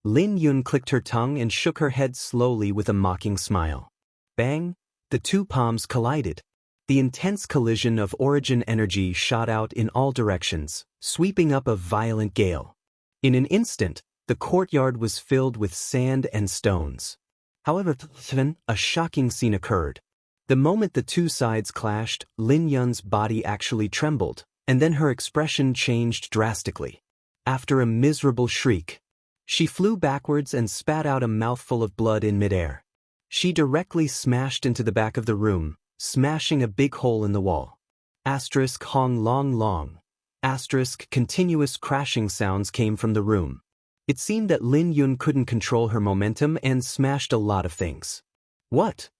Lin Yun clicked her tongue and shook her head slowly with a mocking smile. Bang! The two palms collided. The intense collision of origin energy shot out in all directions, sweeping up a violent gale. In an instant, the courtyard was filled with sand and stones. However, a shocking scene occurred. The moment the two sides clashed, Lin Yun's body actually trembled, and then her expression changed drastically. After a miserable shriek, she flew backwards and spat out a mouthful of blood in midair. She directly smashed into the back of the room, smashing a big hole in the wall. Asterisk hong long long. Asterisk continuous crashing sounds came from the room. It seemed that Lin Yun couldn't control her momentum and smashed a lot of things. What?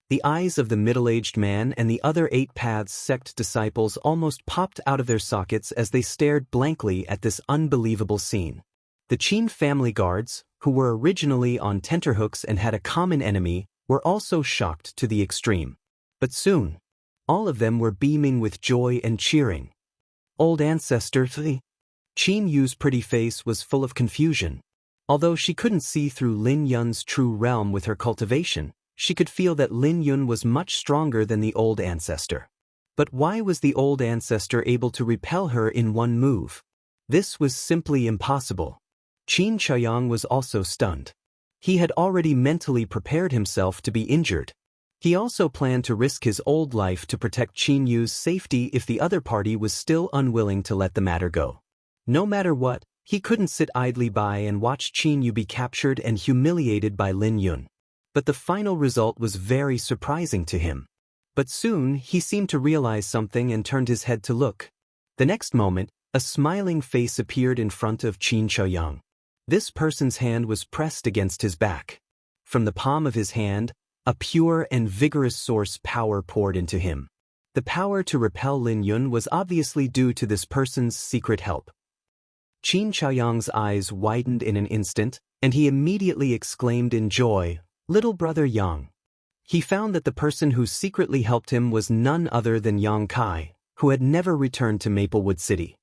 The eyes of the middle-aged man and the other 8 Paths sect disciples almost popped out of their sockets as they stared blankly at this unbelievable scene. The Qin family guards, who were originally on tenterhooks and had a common enemy, were also shocked to the extreme. But soon, all of them were beaming with joy and cheering. Old ancestor, Qin Yu's pretty face was full of confusion. Although she couldn't see through Lin Yun's true realm with her cultivation, she could feel that Lin Yun was much stronger than the old ancestor. But why was the old ancestor able to repel her in one move? This was simply impossible. Qin Chaoyang was also stunned. He had already mentally prepared himself to be injured. He also planned to risk his old life to protect Qin Yu's safety if the other party was still unwilling to let the matter go. No matter what, he couldn't sit idly by and watch Qin Yu be captured and humiliated by Lin Yun. But the final result was very surprising to him. But soon, he seemed to realize something and turned his head to look. The next moment, a smiling face appeared in front of Qin Chaoyang. This person's hand was pressed against his back. From the palm of his hand, a pure and vigorous source power poured into him. The power to repel Lin Yun was obviously due to this person's secret help. Qin Chaoyang's eyes widened in an instant, and he immediately exclaimed in joy, "Little brother Yang." He found that the person who secretly helped him was none other than Yang Kai, who had never returned to Maplewood City.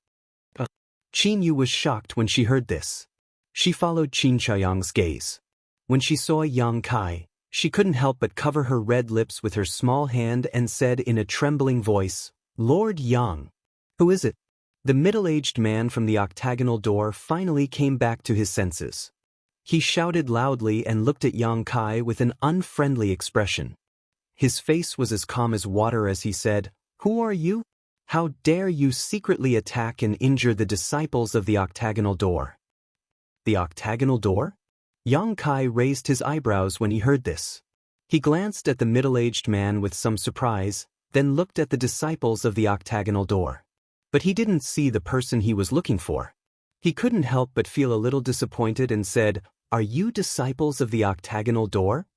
Qin Yu was shocked when she heard this. She followed Qin Chaoyang's gaze. When she saw Yang Kai, she couldn't help but cover her red lips with her small hand and said in a trembling voice, "Lord Yang." "Who is it?" The middle-aged man from the octagonal door finally came back to his senses. He shouted loudly and looked at Yang Kai with an unfriendly expression. His face was as calm as water as he said, "Who are you? How dare you secretly attack and injure the disciples of the octagonal door?" The octagonal door? Yang Kai raised his eyebrows when he heard this. He glanced at the middle-aged man with some surprise, then looked at the disciples of the octagonal door. But he didn't see the person he was looking for. He couldn't help but feel a little disappointed and said, "Are you disciples of the octagonal door?"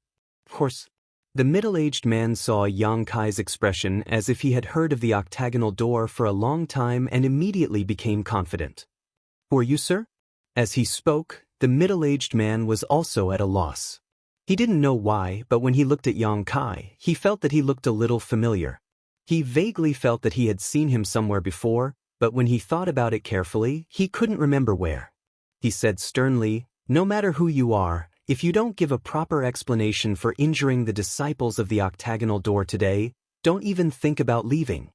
Of course. The middle-aged man saw Yang Kai's expression as if he had heard of the octagonal door for a long time and immediately became confident. "Who are you, sir?" As he spoke, the middle-aged man was also at a loss. He didn't know why, but when he looked at Yang Kai, he felt that he looked a little familiar. He vaguely felt that he had seen him somewhere before, but when he thought about it carefully, he couldn't remember where. He said sternly, "No matter who you are, if you don't give a proper explanation for injuring the disciples of the octagonal door today, don't even think about leaving."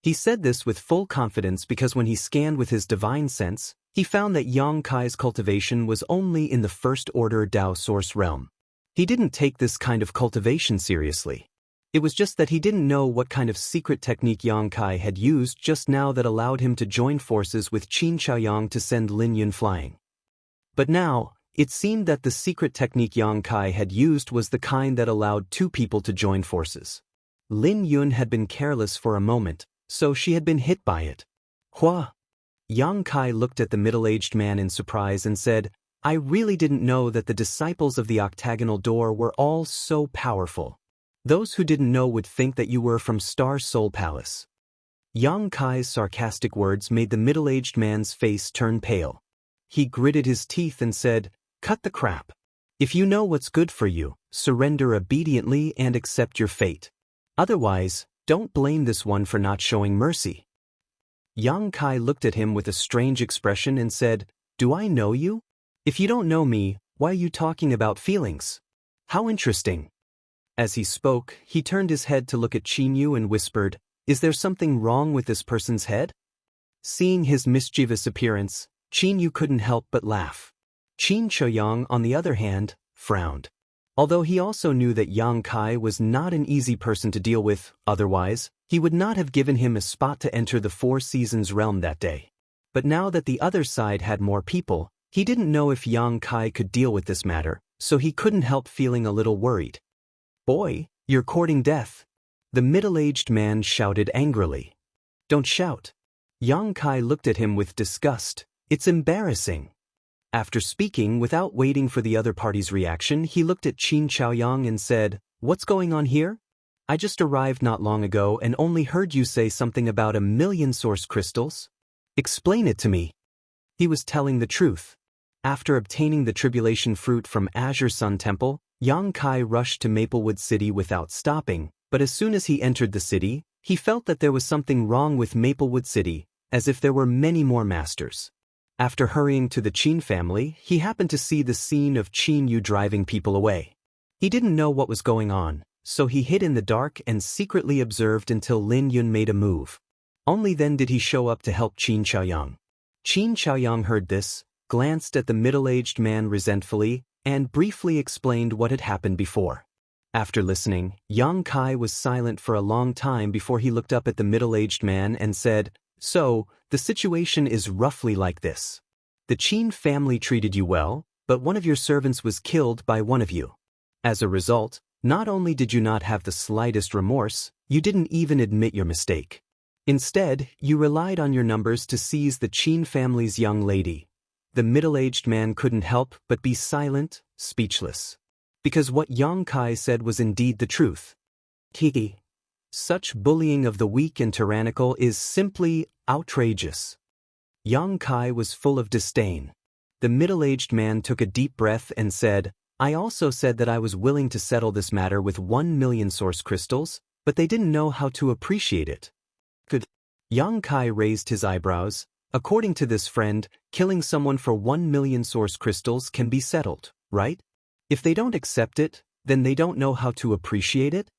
He said this with full confidence because when he scanned with his divine sense, he found that Yang Kai's cultivation was only in the first-order Dao source realm. He didn't take this kind of cultivation seriously. It was just that he didn't know what kind of secret technique Yang Kai had used just now that allowed him to join forces with Qin Chaoyang to send Lin Yun flying. But now, it seemed that the secret technique Yang Kai had used was the kind that allowed two people to join forces. Lin Yun had been careless for a moment, so she had been hit by it. "Hua!" Yang Kai looked at the middle-aged man in surprise and said, "I really didn't know that the disciples of the octagonal door were all so powerful. Those who didn't know would think that you were from Star Soul Palace." Yang Kai's sarcastic words made the middle-aged man's face turn pale. He gritted his teeth and said, "Cut the crap. If you know what's good for you, surrender obediently and accept your fate. Otherwise, don't blame this one for not showing mercy. Yang Kai looked at him with a strange expression and said, "Do I know you? If you don't know me, why are you talking about feelings? How interesting." As he spoke, he turned his head to look at Qinyu and whispered, "Is there something wrong with this person's head?" Seeing his mischievous appearance, Qinyu couldn't help but laugh. Qin Chaoyang, on the other hand, frowned. Although he also knew that Yang Kai was not an easy person to deal with, otherwise, he would not have given him a spot to enter the Four Seasons realm that day. But now that the other side had more people, he didn't know if Yang Kai could deal with this matter, so he couldn't help feeling a little worried. "Boy, you're courting death," the middle-aged man shouted angrily. "Don't shout." Yang Kai looked at him with disgust. "It's embarrassing." After speaking without waiting for the other party's reaction, he looked at Qin Chaoyang and said, "What's going on here? I just arrived not long ago and only heard you say something about 1,000,000 source crystals. Explain it to me." He was telling the truth. After obtaining the tribulation fruit from Azure Sun Temple, Yang Kai rushed to Maplewood City without stopping, but as soon as he entered the city, he felt that there was something wrong with Maplewood City, as if there were many more masters. After hurrying to the Qin family, he happened to see the scene of Qin Yu driving people away. He didn't know what was going on, so he hid in the dark and secretly observed until Lin Yun made a move. Only then did he show up to help Qin Chaoyang. Qin Chaoyang heard this, glanced at the middle-aged man resentfully, and briefly explained what had happened before. After listening, Yang Kai was silent for a long time before he looked up at the middle-aged man and said, "So, the situation is roughly like this. The Qin family treated you well, but one of your servants was killed by one of you. As a result, not only did you not have the slightest remorse, you didn't even admit your mistake. Instead, you relied on your numbers to seize the Qin family's young lady." The middle-aged man couldn't help but be silent, speechless. Because what Yang Kai said was indeed the truth. Such bullying of the weak and tyrannical is simply outrageous. Yang Kai was full of disdain. The middle-aged man took a deep breath and said, "I also said that I was willing to settle this matter with 1,000,000 source crystals, but they didn't know how to appreciate it." Good. Yang Kai raised his eyebrows. According to this friend, killing someone for 1,000,000 source crystals can be settled, right? If they don't accept it, then they don't know how to appreciate it?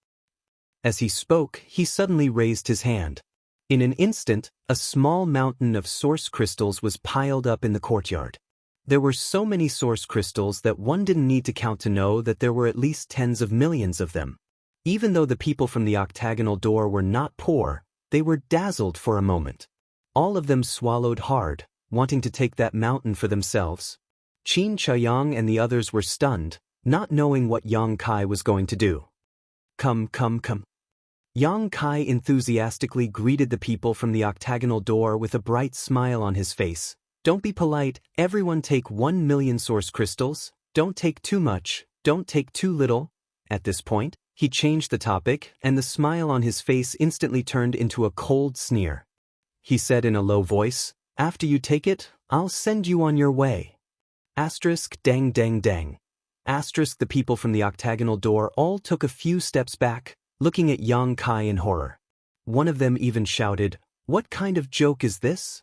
As he spoke, he suddenly raised his hand. In an instant, a small mountain of source crystals was piled up in the courtyard. There were so many source crystals that one didn't need to count to know that there were at least tens of millions of them. Even though the people from the octagonal door were not poor, they were dazzled for a moment. All of them swallowed hard, wanting to take that mountain for themselves. Qin Chaoyang and the others were stunned, not knowing what Yang Kai was going to do. Come. Yang Kai enthusiastically greeted the people from the octagonal door with a bright smile on his face. "Don't be polite, everyone take 1,000,000 source crystals, don't take too much, don't take too little." At this point, he changed the topic, and the smile on his face instantly turned into a cold sneer. He said in a low voice, "After you take it, I'll send you on your way." Dang. The people from the octagonal door all took a few steps back, looking at Yang Kai in horror. One of them even shouted, "What kind of joke is this?"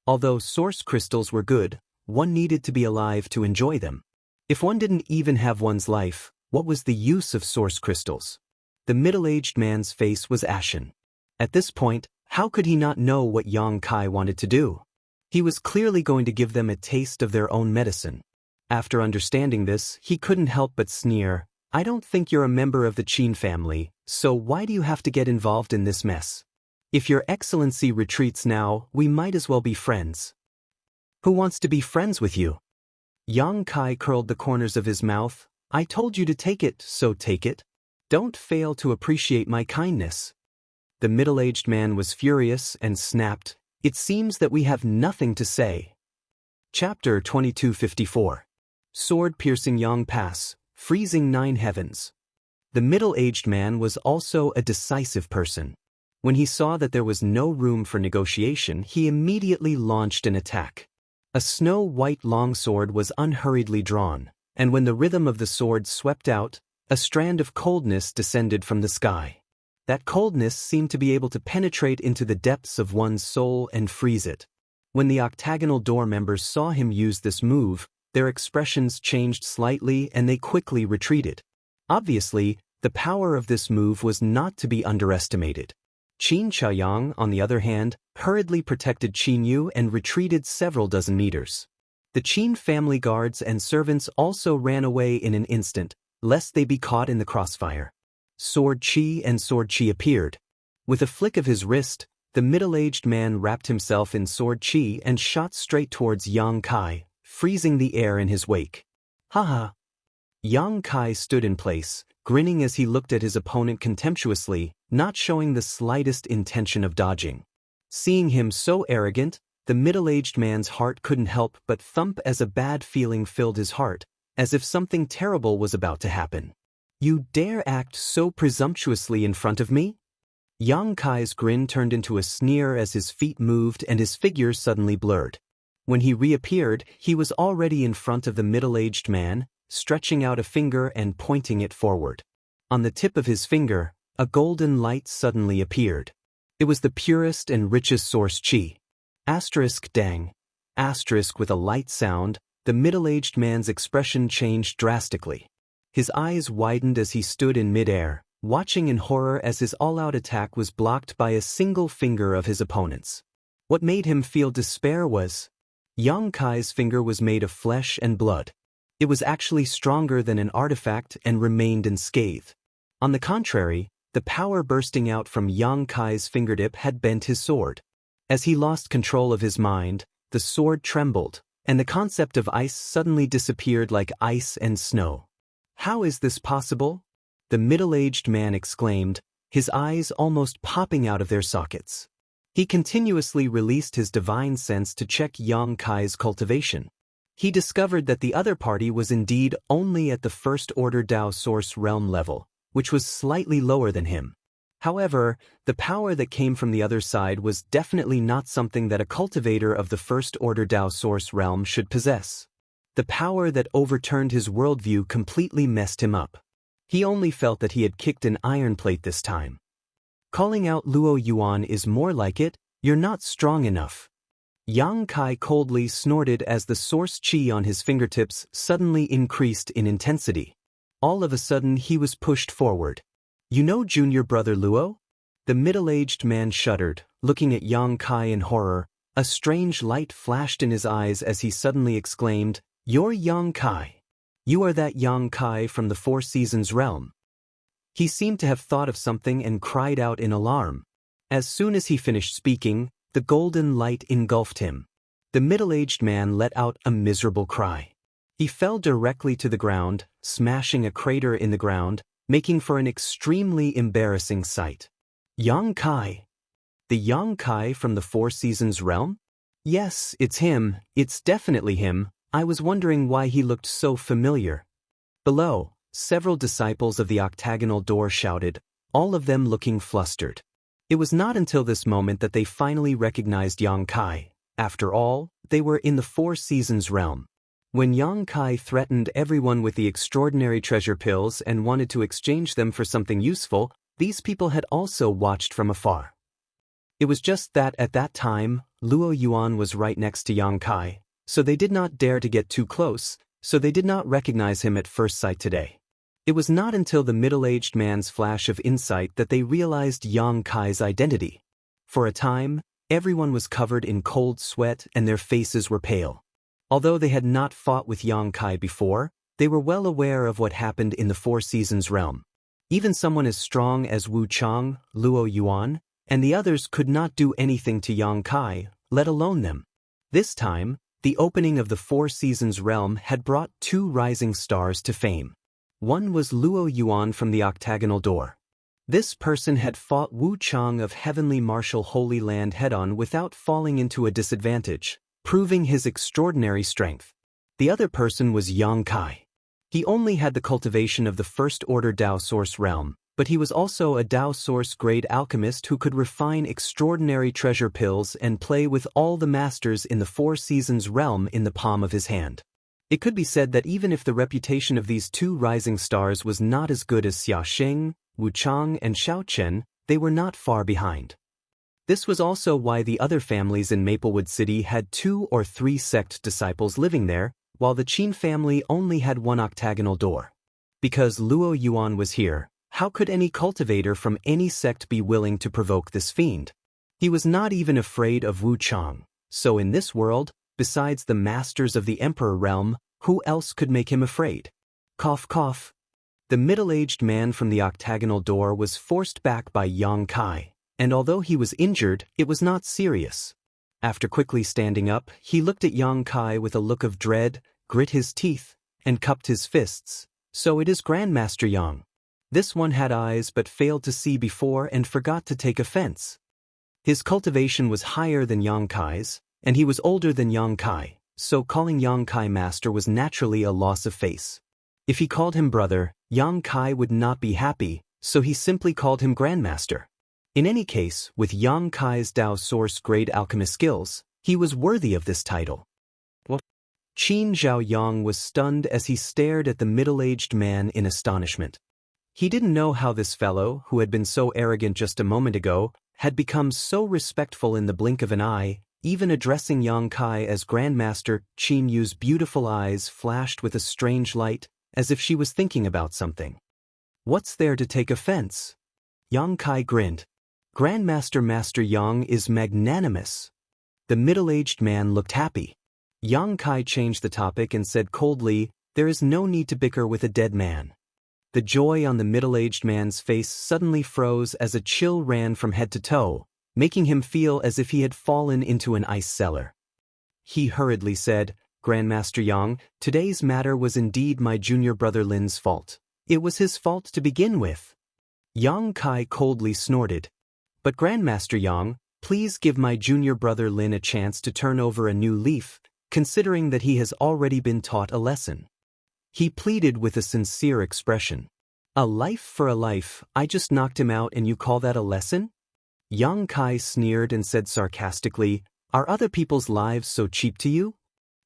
Although source crystals were good, one needed to be alive to enjoy them. If one didn't even have one's life, what was the use of source crystals? The middle-aged man's face was ashen. At this point, how could he not know what Yang Kai wanted to do? He was clearly going to give them a taste of their own medicine. After understanding this, he couldn't help but sneer, "I don't think you're a member of the Qin family, so why do you have to get involved in this mess? If your excellency retreats now, we might as well be friends." "Who wants to be friends with you?" Yang Kai curled the corners of his mouth. "I told you to take it, so take it. Don't fail to appreciate my kindness." The middle-aged man was furious and snapped, "It seems that we have nothing to say." Chapter 2254. Sword-piercing Yang Pass, freezing 9 heavens. The middle-aged man was also a decisive person. When he saw that there was no room for negotiation, he immediately launched an attack. A snow-white longsword was unhurriedly drawn. and when the rhythm of the sword swept out, a strand of coldness descended from the sky. That coldness seemed to be able to penetrate into the depths of one's soul and freeze it. When the octagonal door members saw him use this move, their expressions changed slightly and they quickly retreated. Obviously, the power of this move was not to be underestimated. Qin Chaoyang, on the other hand, hurriedly protected Qin Yu and retreated several dozen meters. The Qin family guards and servants also ran away in an instant, lest they be caught in the crossfire. Sword Qi and Sword Qi appeared. With a flick of his wrist, the middle-aged man wrapped himself in Sword Qi and shot straight towards Yang Kai, freezing the air in his wake. Haha! Yang Kai stood in place, grinning as he looked at his opponent contemptuously, not showing the slightest intention of dodging. Seeing him so arrogant, the middle-aged man's heart couldn't help but thump as a bad feeling filled his heart, as if something terrible was about to happen. You dare act so presumptuously in front of me? Yang Kai's grin turned into a sneer as his feet moved and his figure suddenly blurred. When he reappeared, he was already in front of the middle-aged man, stretching out a finger and pointing it forward. On the tip of his finger, a golden light suddenly appeared. It was the purest and richest source qi. Asterisk dang. Asterisk with a light sound, the middle-aged man's expression changed drastically. His eyes widened as he stood in midair, watching in horror as his all-out attack was blocked by a single finger of his opponent's. What made him feel despair was Yang Kai's finger was made of flesh and blood. It was actually stronger than an artifact and remained unscathed. On the contrary, the power bursting out from Yang Kai's fingertip had bent his sword. As he lost control of his mind, the sword trembled, and the concept of ice suddenly disappeared like ice and snow. How is this possible? The middle-aged man exclaimed, his eyes almost popping out of their sockets. He continuously released his divine sense to check Yang Kai's cultivation. He discovered that the other party was indeed only at the first-order Dao Source Realm level, which was slightly lower than him. However, the power that came from the other side was definitely not something that a cultivator of the first-order Dao Source Realm should possess. The power that overturned his worldview completely messed him up. He only felt that he had kicked an iron plate this time. Calling out Luo Yuan is more like it, you're not strong enough. Yang Kai coldly snorted as the source qi on his fingertips suddenly increased in intensity. All of a sudden he was pushed forward. You know junior brother Luo? The middle-aged man shuddered, looking at Yang Kai in horror. A strange light flashed in his eyes as he suddenly exclaimed, "You're Yang Kai. You are that Yang Kai from the Four Seasons realm." He seemed to have thought of something and cried out in alarm. As soon as he finished speaking, the golden light engulfed him. The middle-aged man let out a miserable cry. He fell directly to the ground, smashing a crater in the ground, making for an extremely embarrassing sight. Yang Kai. The Yang Kai from the Four Seasons realm? Yes, it's him, it's definitely him. I was wondering why he looked so familiar. Below, several disciples of the octagonal door shouted, all of them looking flustered. It was not until this moment that they finally recognized Yang Kai. After all, they were in the Four Seasons realm. When Yang Kai threatened everyone with the extraordinary treasure pills and wanted to exchange them for something useful, these people had also watched from afar. It was just that at that time, Luo Yuan was right next to Yang Kai, so they did not dare to get too close, so they did not recognize him at first sight today. It was not until the middle-aged man's flash of insight that they realized Yang Kai's identity. For a time, everyone was covered in cold sweat and their faces were pale. Although they had not fought with Yang Kai before, they were well aware of what happened in the Four Seasons realm. Even someone as strong as Wu Chang, Luo Yuan, and the others could not do anything to Yang Kai, let alone them. This time, the opening of the Four Seasons realm had brought two rising stars to fame. One was Luo Yuan from the octagonal door. This person had fought Wu Chang of Heavenly Martial Holy Land head-on without falling into a disadvantage, proving his extraordinary strength. The other person was Yang Kai. He only had the cultivation of the first-order Dao Source realm, but he was also a Dao Source grade alchemist who could refine extraordinary treasure pills and play with all the masters in the Four Seasons realm in the palm of his hand. It could be said that even if the reputation of these two rising stars was not as good as Xiaosheng, Wuchang, and Shaochen, they were not far behind. This was also why the other families in Maplewood City had 2 or 3 sect disciples living there, while the Qin family only had 1 octagonal door. Because Luo Yuan was here, how could any cultivator from any sect be willing to provoke this fiend? He was not even afraid of Wu Chang, so in this world, besides the masters of the Emperor realm, who else could make him afraid? Cough cough. The middle-aged man from the octagonal door was forced back by Yang Kai, and although he was injured, it was not serious. After quickly standing up, he looked at Yang Kai with a look of dread, grit his teeth, and cupped his fists. So it is Grandmaster Yang. This one had eyes but failed to see before and forgot to take offense. His cultivation was higher than Yang Kai's, and he was older than Yang Kai, so calling Yang Kai master was naturally a loss of face. If he called him brother, Yang Kai would not be happy, so he simply called him grandmaster. In any case, with Yang Kai's Dao Source grade alchemist skills, he was worthy of this title. Qin Zhaoyang was stunned as he stared at the middle-aged man in astonishment. He didn't know how this fellow, who had been so arrogant just a moment ago, had become so respectful in the blink of an eye. Even addressing Yang Kai as Grandmaster, Qin Yu's beautiful eyes flashed with a strange light, as if she was thinking about something. What's there to take offense? Yang Kai grinned. Grandmaster Master Yang is magnanimous. The middle-aged man looked happy. Yang Kai changed the topic and said coldly, there is no need to bicker with a dead man. The joy on the middle-aged man's face suddenly froze as a chill ran from head to toe, making him feel as if he had fallen into an ice cellar. He hurriedly said, Grandmaster Yang, today's matter was indeed my junior brother Lin's fault. It was his fault to begin with. Yang Kai coldly snorted. But Grandmaster Yang, please give my junior brother Lin a chance to turn over a new leaf, considering that he has already been taught a lesson. He pleaded with a sincere expression. A life for a life, I just knocked him out and you call that a lesson? Yang Kai sneered and said sarcastically, are other people's lives so cheap to you?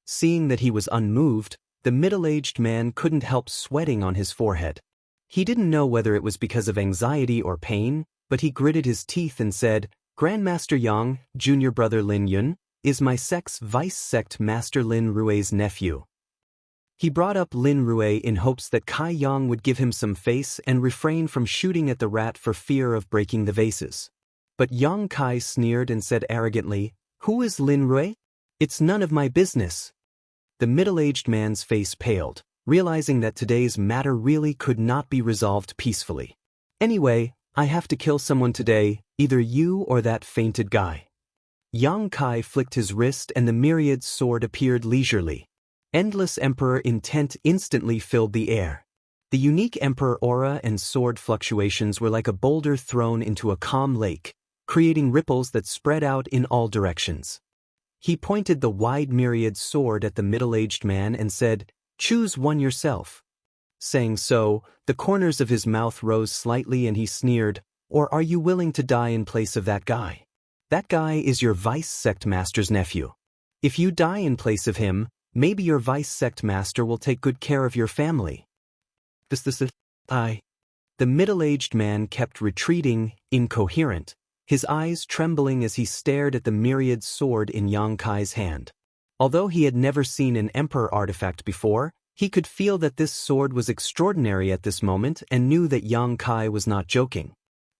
Seeing that he was unmoved, the middle-aged man couldn't help sweating on his forehead. He didn't know whether it was because of anxiety or pain, but he gritted his teeth and said, Grandmaster Yang, junior brother Lin Yun, is my sect's vice-sect master Lin Rui's nephew. He brought up Lin Rui in hopes that Kai Yang would give him some face and refrain from shooting at the rat for fear of breaking the vases. But Yang Kai sneered and said arrogantly, who is Lin Rui? It's none of my business. The middle-aged man's face paled, realizing that today's matter really could not be resolved peacefully. Anyway, I have to kill someone today, either you or that fainted guy. Yang Kai flicked his wrist and the myriad sword appeared leisurely. Endless Emperor intent instantly filled the air. The unique Emperor aura and sword fluctuations were like a boulder thrown into a calm lake, creating ripples that spread out in all directions. He pointed the wide myriad sword at the middle-aged man and said, choose one yourself. Saying so, the corners of his mouth rose slightly and he sneered, or are you willing to die in place of that guy? That guy is your vice-sect master's nephew. If you die in place of him, maybe your vice-sect master will take good care of your family. The middle-aged man kept retreating, incoherent, his eyes trembling as he stared at the myriad sword in Yang Kai's hand. Although he had never seen an emperor artifact before, he could feel that this sword was extraordinary at this moment and knew that Yang Kai was not joking.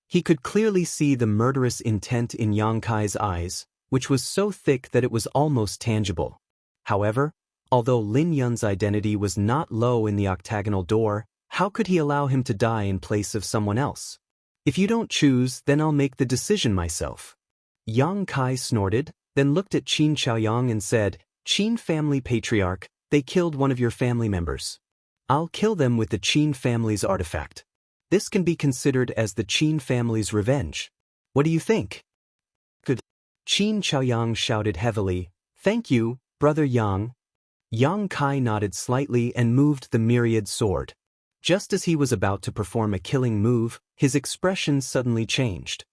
He could clearly see the murderous intent in Yang Kai's eyes, which was so thick that it was almost tangible. However, although Lin Yun's identity was not low in the octagonal door, how could he allow him to die in place of someone else? If you don't choose, then I'll make the decision myself. Yang Kai snorted, then looked at Qin Xiaoyang and said, Qin family patriarch, they killed one of your family members. I'll kill them with the Qin family's artifact. This can be considered as the Qin family's revenge. What do you think? Good. Qin Xiaoyang shouted heavily, thank you, brother Yang. Yang Kai nodded slightly and moved the myriad sword. Just as he was about to perform a killing move, his expression suddenly changed.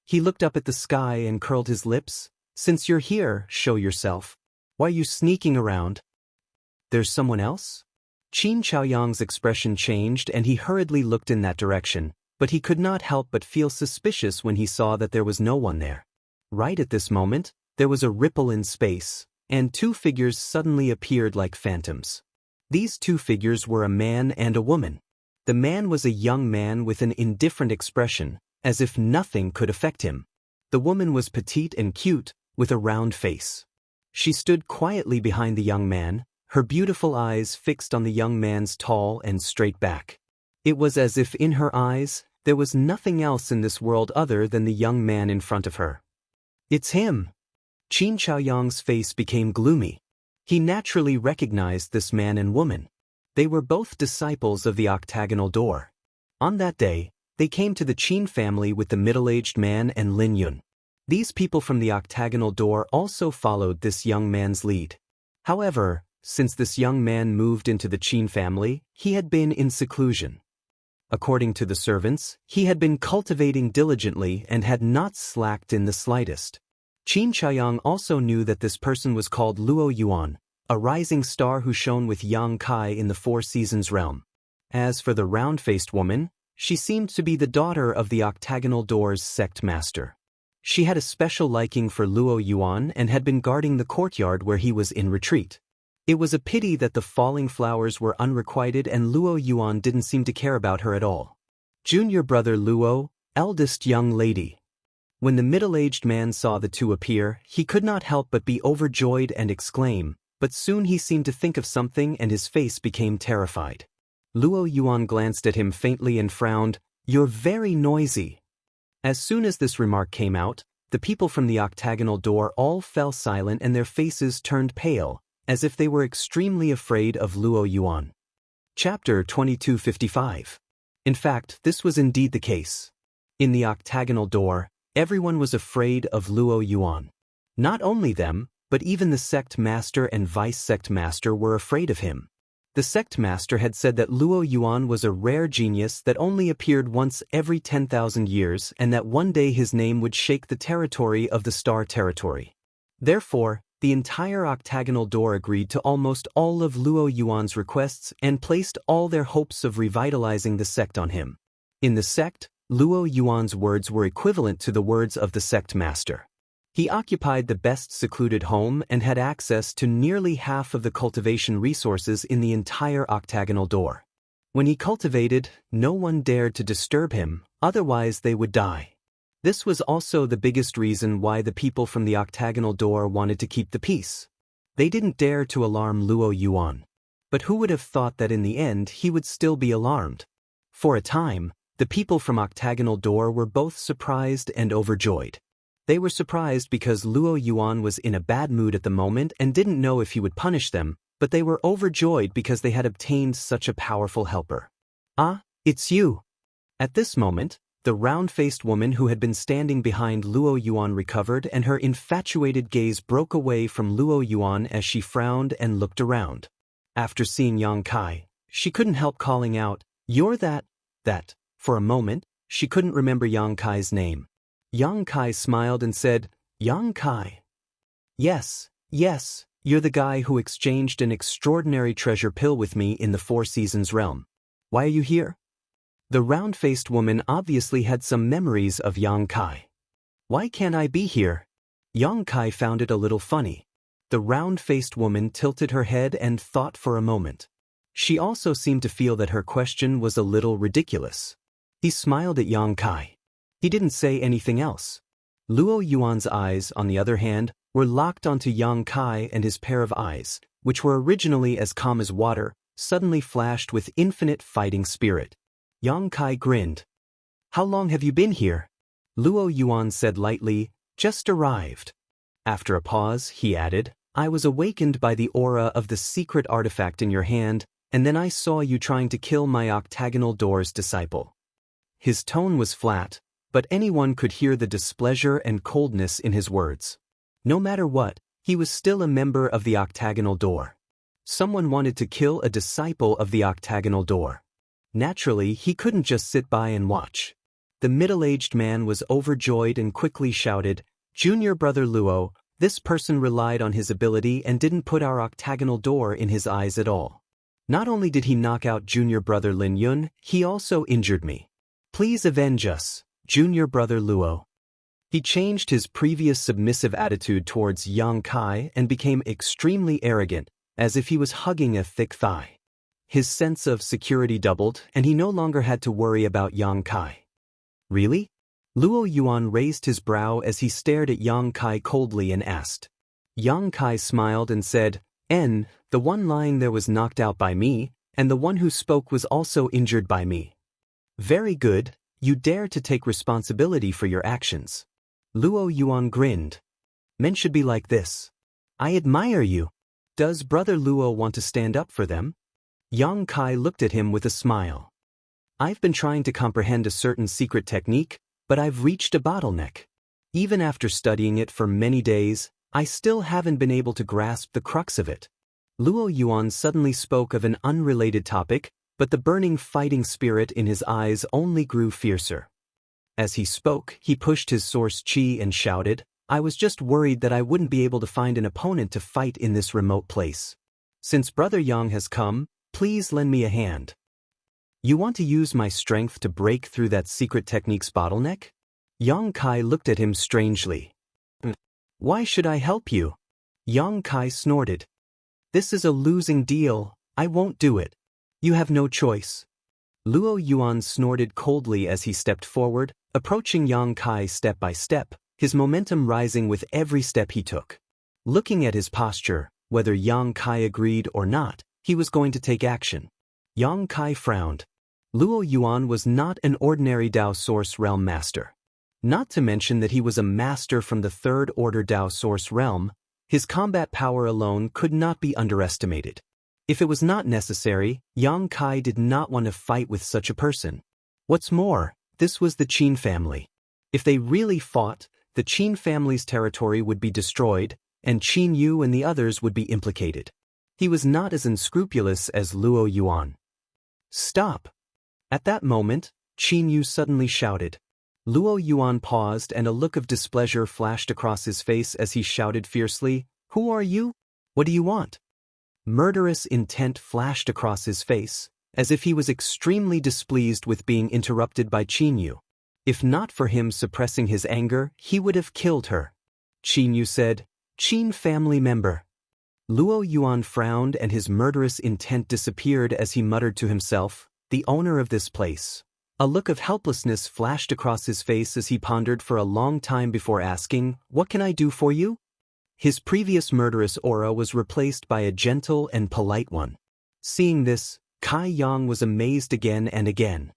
He looked up at the sky and curled his lips. Since you're here, show yourself. Why are you sneaking around? There's someone else? Qin Chaoyang's expression changed and he hurriedly looked in that direction, but he could not help but feel suspicious when he saw that there was no one there. Right at this moment, there was a ripple in space, and two figures suddenly appeared like phantoms. These two figures were a man and a woman. The man was a young man with an indifferent expression, as if nothing could affect him. The woman was petite and cute, with a round face. She stood quietly behind the young man, her beautiful eyes fixed on the young man's tall and straight back. It was as if in her eyes, there was nothing else in this world other than the young man in front of her. It's him! Qin Chaoyang's face became gloomy. He naturally recognized this man and woman. They were both disciples of the octagonal door. On that day, they came to the Qin family with the middle-aged man and Lin Yun. These people from the octagonal door also followed this young man's lead. However, since this young man moved into the Qin family, he had been in seclusion. According to the servants, he had been cultivating diligently and had not slacked in the slightest. Qin Chaoyang also knew that this person was called Luo Yuan, a rising star who shone with Yang Kai in the Four Seasons realm. As for the round-faced woman, she seemed to be the daughter of the octagonal door's sect master. She had a special liking for Luo Yuan and had been guarding the courtyard where he was in retreat. It was a pity that the falling flowers were unrequited and Luo Yuan didn't seem to care about her at all. Junior brother Luo, eldest young lady. When the middle-aged man saw the two appear, he could not help but be overjoyed and exclaim, but soon he seemed to think of something and his face became terrified. Luo Yuan glanced at him faintly and frowned, "You're very noisy." As soon as this remark came out, the people from the octagonal door all fell silent and their faces turned pale, as if they were extremely afraid of Luo Yuan. Chapter 2255. In fact, this was indeed the case. In the octagonal door, everyone was afraid of Luo Yuan. Not only them, but even the sect master and vice-sect master were afraid of him. The sect master had said that Luo Yuan was a rare genius that only appeared once every 10,000 years and that one day his name would shake the territory of the Star Territory. Therefore, the entire octagonal door agreed to almost all of Luo Yuan's requests and placed all their hopes of revitalizing the sect on him. In the sect, Luo Yuan's words were equivalent to the words of the sect master. He occupied the best secluded home and had access to nearly half of the cultivation resources in the entire octagonal door. When he cultivated, no one dared to disturb him, otherwise they would die. This was also the biggest reason why the people from the octagonal door wanted to keep the peace. They didn't dare to alarm Luo Yuan. But who would have thought that in the end he would still be alarmed? For a time, the people from octagonal door were both surprised and overjoyed. They were surprised because Luo Yuan was in a bad mood at the moment and didn't know if he would punish them, but they were overjoyed because they had obtained such a powerful helper. "Ah, it's you." At this moment, the round-faced woman who had been standing behind Luo Yuan recovered and her infatuated gaze broke away from Luo Yuan as she frowned and looked around. After seeing Yang Kai, she couldn't help calling out, "You're that." For a moment, she couldn't remember Yang Kai's name. Yang Kai smiled and said, "Yang Kai. Yes, you're the guy who exchanged an extraordinary treasure pill with me in the Four Seasons realm. Why are you here?" The round-faced woman obviously had some memories of Yang Kai. "Why can't I be here?" Yang Kai found it a little funny. The round-faced woman tilted her head and thought for a moment. She also seemed to feel that her question was a little ridiculous. He smiled at Yang Kai. He didn't say anything else. Luo Yuan's eyes, on the other hand, were locked onto Yang Kai, and his pair of eyes, which were originally as calm as water, suddenly flashed with infinite fighting spirit. Yang Kai grinned. "How long have you been here?" Luo Yuan said lightly, "Just arrived." After a pause, he added, "I was awakened by the aura of the secret artifact in your hand, and then I saw you trying to kill my octagonal door's disciple." His tone was flat, but anyone could hear the displeasure and coldness in his words. No matter what, he was still a member of the octagonal door. Someone wanted to kill a disciple of the octagonal door. Naturally, he couldn't just sit by and watch. The middle-aged man was overjoyed and quickly shouted, "Junior brother Luo, This person relied on his ability and didn't put our octagonal door in his eyes at all. Not only did he knock out junior brother Lin Yun, he also injured me. Please avenge us, junior brother Luo. He changed his previous submissive attitude towards Yang Kai and became extremely arrogant, as if he was hugging a thick thigh. His sense of security doubled, and he no longer had to worry about Yang Kai. Really? Luo Yuan raised his brow as he stared at Yang Kai coldly and asked. Yang Kai smiled and said, the one lying there was knocked out by me, and the one who spoke was also injured by me. Very good, you dare to take responsibility for your actions. Luo Yuan grinned. Men should be like this. I admire you. Does brother Luo want to stand up for them? Yang Kai looked at him with a smile. I've been trying to comprehend a certain secret technique, but I've reached a bottleneck. Even after studying it for many days, I still haven't been able to grasp the crux of it. Luo Yuan suddenly spoke of an unrelated topic, but the burning fighting spirit in his eyes only grew fiercer. As he spoke, he pushed his source chi and shouted, I was just worried that I wouldn't be able to find an opponent to fight in this remote place. Since Brother Yang has come, please lend me a hand. You want to use my strength to break through that secret technique's bottleneck? Yang Kai looked at him strangely. Why should I help you? Yang Kai snorted. This is a losing deal, I won't do it. You have no choice. Luo Yuan snorted coldly as he stepped forward, approaching Yang Kai step by step, his momentum rising with every step he took. Looking at his posture, whether Yang Kai agreed or not, he was going to take action. Yang Kai frowned. Luo Yuan was not an ordinary Dao Source Realm master. Not to mention that he was a master from the Third Order Dao Source Realm, his combat power alone could not be underestimated. If it was not necessary, Yang Kai did not want to fight with such a person. What's more, this was the Qin family. If they really fought, the Qin family's territory would be destroyed, and Qin Yu and the others would be implicated. He was not as unscrupulous as Luo Yuan. Stop! At that moment, Qin Yu suddenly shouted. Luo Yuan paused and a look of displeasure flashed across his face as he shouted fiercely, Who are you? What do you want? Murderous intent flashed across his face, as if he was extremely displeased with being interrupted by Qin Yu. If not for him suppressing his anger, he would have killed her. Qin Yu said, Qin family member. Luo Yuan frowned and his murderous intent disappeared as he muttered to himself, the owner of this place. A look of helplessness flashed across his face as he pondered for a long time before asking, What can I do for you? His previous murderous aura was replaced by a gentle and polite one. Seeing this, Kai Yang was amazed again and again.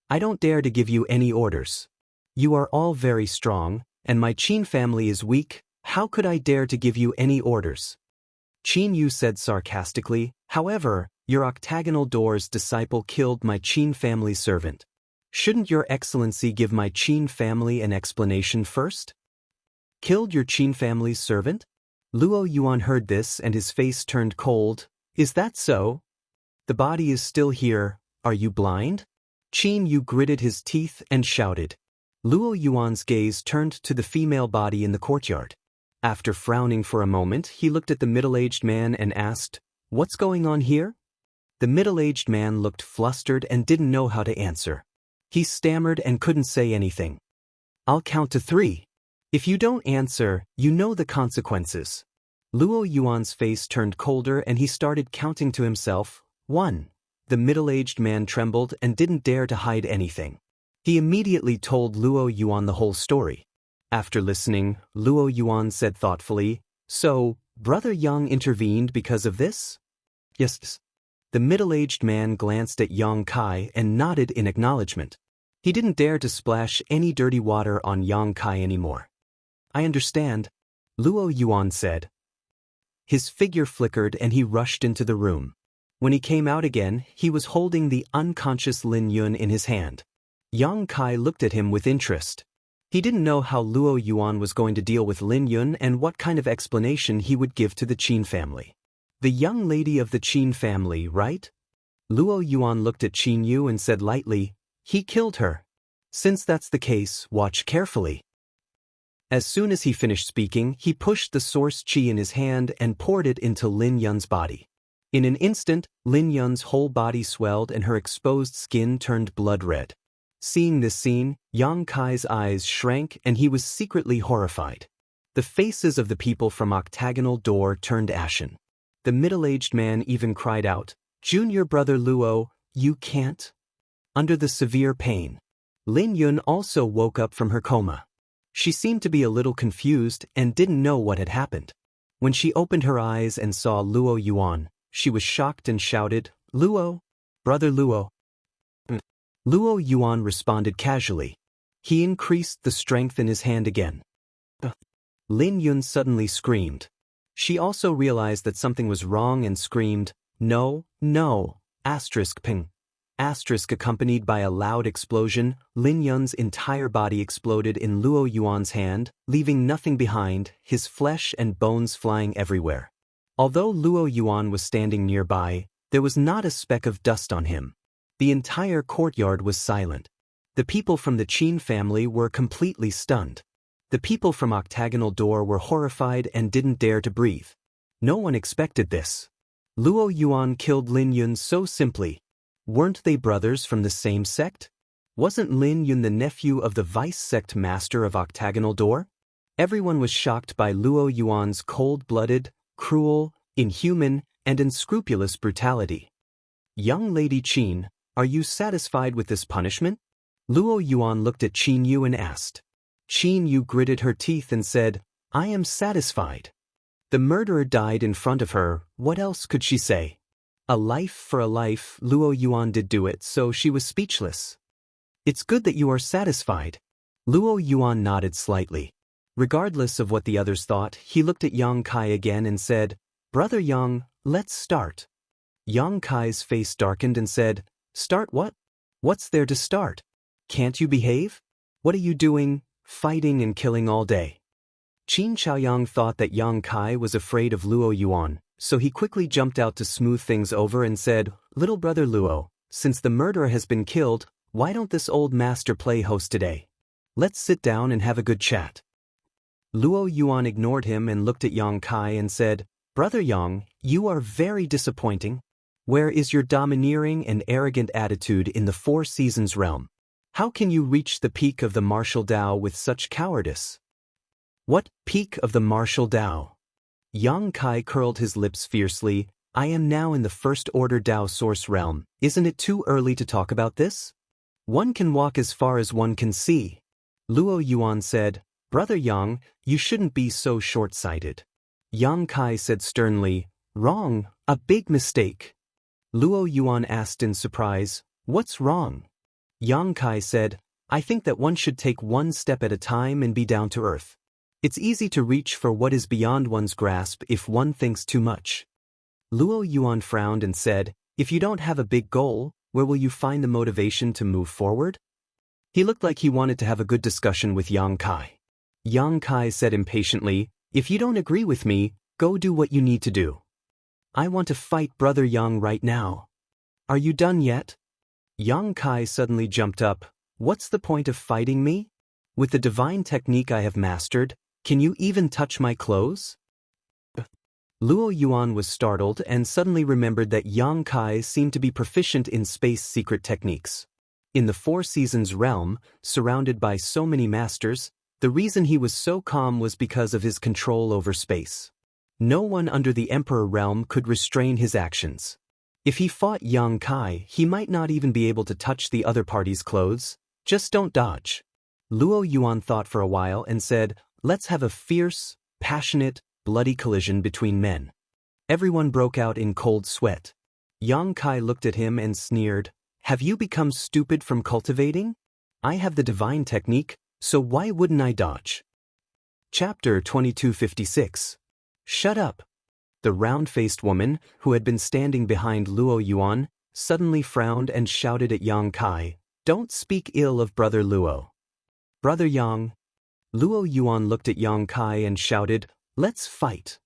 I don't dare to give you any orders. You are all very strong, and my Qin family is weak, how could I dare to give you any orders? Qin Yu said sarcastically, However, your octagonal door's disciple killed my Qin family's servant. Shouldn't your excellency give my Qin family an explanation first? Killed your Qin family's servant? Luo Yuan heard this and his face turned cold. Is that so? The body is still here, are you blind? Qin Yu gritted his teeth and shouted. Luo Yuan's gaze turned to the female body in the courtyard. After frowning for a moment, he looked at the middle-aged man and asked, What's going on here? The middle-aged man looked flustered and didn't know how to answer. He stammered and couldn't say anything. I'll count to 3. If you don't answer, you know the consequences. Luo Yuan's face turned colder and he started counting to himself. 1. The middle-aged man trembled and didn't dare to hide anything. He immediately told Luo Yuan the whole story. After listening, Luo Yuan said thoughtfully, So, Brother Yang intervened because of this? Yes. The middle-aged man glanced at Yang Kai and nodded in acknowledgement. He didn't dare to splash any dirty water on Yang Kai anymore. I understand, Luo Yuan said. His figure flickered and he rushed into the room. When he came out again, he was holding the unconscious Lin Yun in his hand. Yang Kai looked at him with interest. He didn't know how Luo Yuan was going to deal with Lin Yun and what kind of explanation he would give to the Qin family. The young lady of the Qin family, right? Luo Yuan looked at Qin Yu and said lightly, He killed her. Since that's the case, watch carefully. As soon as he finished speaking, he pushed the source chi in his hand and poured it into Lin Yun's body. In an instant, Lin Yun's whole body swelled and her exposed skin turned blood red. Seeing this scene, Yang Kai's eyes shrank and he was secretly horrified. The faces of the people from Octagonal Door turned ashen. The middle-aged man even cried out, "Junior brother Luo, you can't?" Under the severe pain, Lin Yun also woke up from her coma. She seemed to be a little confused and didn't know what had happened. When she opened her eyes and saw Luo Yuan, she was shocked and shouted, "Luo? Brother Luo." Luo Yuan responded casually. He increased the strength in his hand again. Lin Yun suddenly screamed. She also realized that something was wrong and screamed, "No, no, asterisk ping." Asterisk accompanied by a loud explosion, Lin Yun's entire body exploded in Luo Yuan's hand, leaving nothing behind, his flesh and bones flying everywhere. Although Luo Yuan was standing nearby, there was not a speck of dust on him. The entire courtyard was silent. The people from the Qin family were completely stunned. The people from Octagonal Door were horrified and didn't dare to breathe. No one expected this. Luo Yuan killed Lin Yun so simply. Weren't they brothers from the same sect? Wasn't Lin Yun the nephew of the vice sect master of Octagonal Door? Everyone was shocked by Luo Yuan's cold-blooded, cruel, inhuman, and unscrupulous brutality. "Young Lady Qin, are you satisfied with this punishment?" Luo Yuan looked at Qin Yu and asked. Qin Yu gritted her teeth and said, "I am satisfied." The murderer died in front of her, what else could she say? A life for a life, Luo Yuan did do it, so she was speechless. "It's good that you are satisfied." Luo Yuan nodded slightly. Regardless of what the others thought, he looked at Yang Kai again and said, "Brother Yang, let's start." Yang Kai's face darkened and said, "Start what? What's there to start? Can't you behave? What are you doing, fighting and killing all day?" Qin Chaoyang thought that Yang Kai was afraid of Luo Yuan, so he quickly jumped out to smooth things over and said, "Little brother Luo, since the murderer has been killed, why don't this old master play host today? Let's sit down and have a good chat." Luo Yuan ignored him and looked at Yang Kai and said, "Brother Yang, you are very disappointing. Where is your domineering and arrogant attitude in the Four Seasons realm? How can you reach the peak of the martial Dao with such cowardice?" "What peak of the martial Dao?" Yang Kai curled his lips fiercely. "I am now in the First Order Dao Source realm. Isn't it too early to talk about this? One can walk as far as one can see." Luo Yuan said, "Brother Yang, you shouldn't be so short-sighted." Yang Kai said sternly, "Wrong, a big mistake." Luo Yuan asked in surprise, "What's wrong?" Yang Kai said, "I think that one should take one step at a time and be down to earth. It's easy to reach for what is beyond one's grasp if one thinks too much." Luo Yuan frowned and said, "If you don't have a big goal, where will you find the motivation to move forward?" He looked like he wanted to have a good discussion with Yang Kai. Yang Kai said impatiently, "If you don't agree with me, go do what you need to do. I want to fight Brother Yang right now. Are you done yet?" Yang Kai suddenly jumped up. "What's the point of fighting me? With the divine technique I have mastered, can you even touch my clothes?" Luo Yuan was startled and suddenly remembered that Yang Kai seemed to be proficient in space secret techniques. In the Four Seasons realm, surrounded by so many masters, the reason he was so calm was because of his control over space. No one under the Emperor realm could restrain his actions. If he fought Yang Kai, he might not even be able to touch the other party's clothes. Just don't dodge. Luo Yuan thought for a while and said, "Let's have a fierce, passionate, bloody collision between men." Everyone broke out in cold sweat. Yang Kai looked at him and sneered, "Have you become stupid from cultivating? I have the divine technique, so why wouldn't I dodge?" Chapter 2256. Shut up. The round-faced woman, who had been standing behind Luo Yuan, suddenly frowned and shouted at Yang Kai, "Don't speak ill of Brother Luo." "Brother Yang." Luo Yuan looked at Yang Kai and shouted, "Let's fight."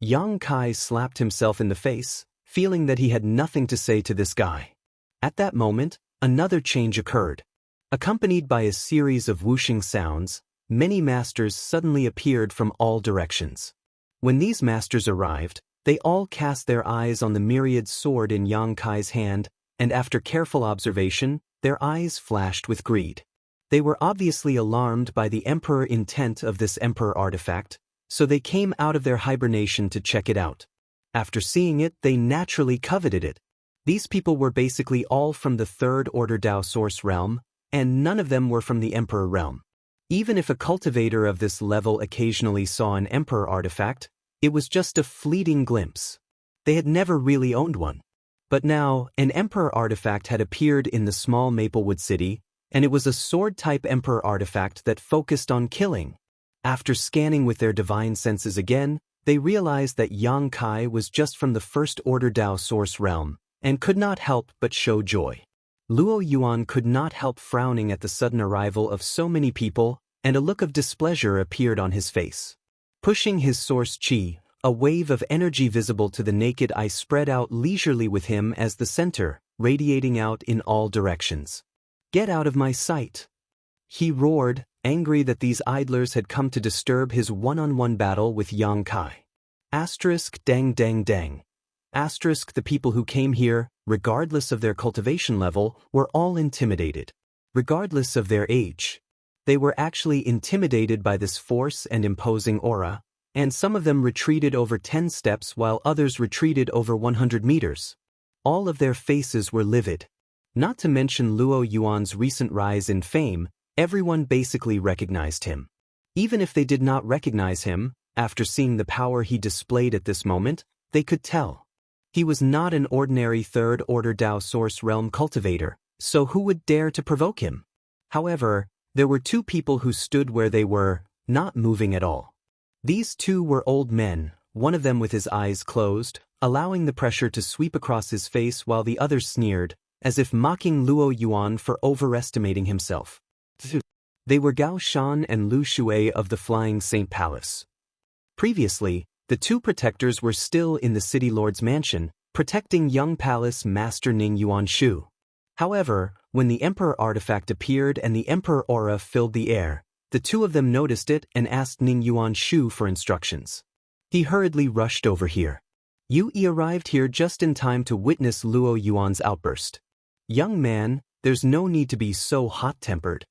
Yang Kai slapped himself in the face, feeling that he had nothing to say to this guy. At that moment, another change occurred. Accompanied by a series of whooshing sounds, many masters suddenly appeared from all directions. When these masters arrived, they all cast their eyes on the myriad sword in Yang Kai's hand, and after careful observation, their eyes flashed with greed. They were obviously alarmed by the emperor intent of this emperor artifact, so they came out of their hibernation to check it out. After seeing it, they naturally coveted it. These people were basically all from the Third Order Dao Source realm, and none of them were from the Emperor realm. Even if a cultivator of this level occasionally saw an Emperor artifact, it was just a fleeting glimpse. They had never really owned one. But now, an Emperor artifact had appeared in the small Maplewood city, and it was a sword-type Emperor artifact that focused on killing. After scanning with their divine senses again, they realized that Yang Kai was just from the First Order Dao Source realm, and could not help but show joy. Luo Yuan could not help frowning at the sudden arrival of so many people, and a look of displeasure appeared on his face. Pushing his source chi, a wave of energy visible to the naked eye spread out leisurely with him as the center, radiating out in all directions. "Get out of my sight!" he roared, angry that these idlers had come to disturb his one-on-one battle with Yang Kai. Dang dang dang. The people who came here, regardless of their cultivation level, were all intimidated. Regardless of their age. They were actually intimidated by this force and imposing aura, and some of them retreated over 10 steps while others retreated over 100 meters. All of their faces were livid. Not to mention Luo Yuan's recent rise in fame, everyone basically recognized him. Even if they did not recognize him, after seeing the power he displayed at this moment, they could tell. He was not an ordinary Third Order Dao Source Realm cultivator, so who would dare to provoke him? However, there were two people who stood where they were, not moving at all. These two were old men, one of them with his eyes closed, allowing the pressure to sweep across his face while the other sneered, as if mocking Luo Yuan for overestimating himself. They were Gao Shan and Lu Shui of the Flying Saint Palace. Previously, the two protectors were still in the city lord's mansion, protecting young palace master Ning Yuanshu. However, when the Emperor artifact appeared and the Emperor aura filled the air, the two of them noticed it and asked Ning Yuanshu for instructions. He hurriedly rushed over here. Yue arrived here just in time to witness Luo Yuan's outburst. "Young man, there's no need to be so hot-tempered."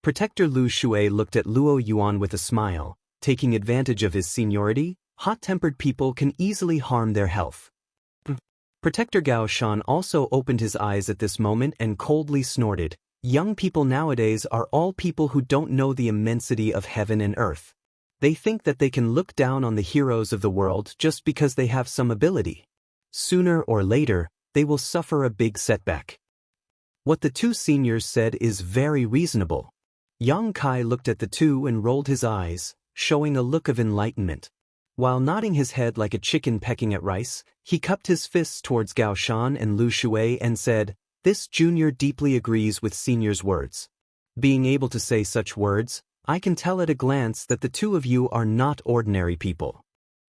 Protector Lu Shui looked at Luo Yuan with a smile, taking advantage of his seniority. Hot-tempered people can easily harm their health. Protector Gao Shan also opened his eyes at this moment and coldly snorted. Young people nowadays are all people who don't know the immensity of heaven and earth. They think that they can look down on the heroes of the world just because they have some ability. Sooner or later, they will suffer a big setback. What the two seniors said is very reasonable. Yang Kai looked at the two and rolled his eyes, showing a look of enlightenment. While nodding his head like a chicken pecking at rice, he cupped his fists towards Gao Shan and Lu Shui and said, "This junior deeply agrees with senior's words." Being able to say such words, I can tell at a glance that the two of you are not ordinary people.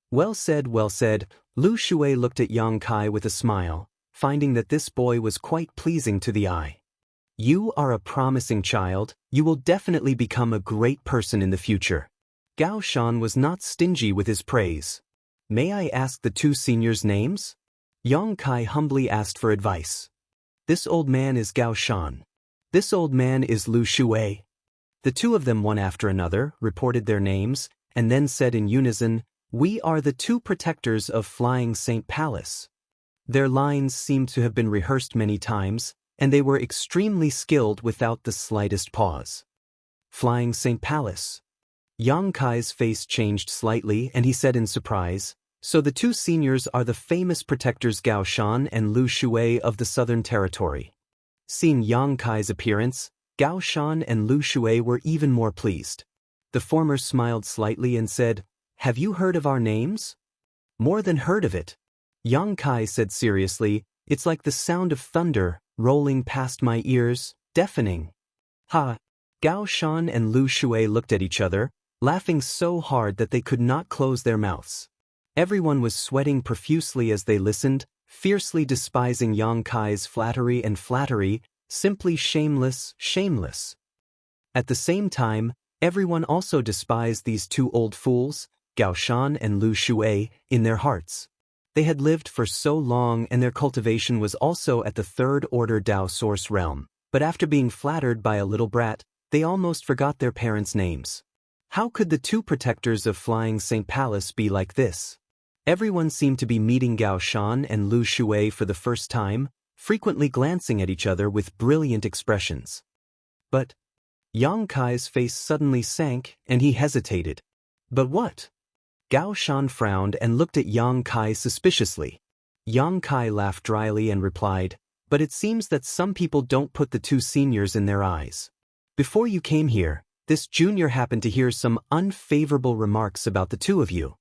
Well said, well said. Lu Shui looked at Yang Kai with a smile, finding that this boy was quite pleasing to the eye. You are a promising child, you will definitely become a great person in the future. Gao Shan was not stingy with his praise. May I ask the two seniors' names? Yang Kai humbly asked for advice. This old man is Gao Shan. This old man is Lu Shui. The two of them one after another reported their names, and then said in unison, "We are the two protectors of Flying Saint Palace." Their lines seemed to have been rehearsed many times, and they were extremely skilled without the slightest pause. Flying Saint Palace. Yang Kai's face changed slightly and he said in surprise, "So the two seniors are the famous protectors Gao Shan and Lu Shui of the Southern Territory." Seeing Yang Kai's appearance, Gao Shan and Lu Shui were even more pleased. The former smiled slightly and said, "Have you heard of our names?" "More than heard of it." Yang Kai said seriously, "It's like the sound of thunder, rolling past my ears, deafening." Ha! Gao Shan and Lu Shui looked at each other, laughing so hard that they could not close their mouths. Everyone was sweating profusely as they listened, fiercely despising Yang Kai's flattery and flattery, simply shameless, shameless. At the same time, Everyone also despised these two old fools, Gao Shan and Lu Shui, in their hearts. They had lived for so long and their cultivation was also at the third-order Dao source realm, but after being flattered by a little brat, they almost forgot their parents' names. How could the two protectors of Flying Saint Palace be like this? Everyone seemed to be meeting Gao Shan and Lu Shui for the first time, frequently glancing at each other with brilliant expressions. But Yang Kai's face suddenly sank and he hesitated. But what? Gao Shan frowned and looked at Yang Kai suspiciously. Yang Kai laughed dryly and replied, "But it seems that some people don't put the two seniors in their eyes. Before you came here, this junior happened to hear some unfavorable remarks about the two of you.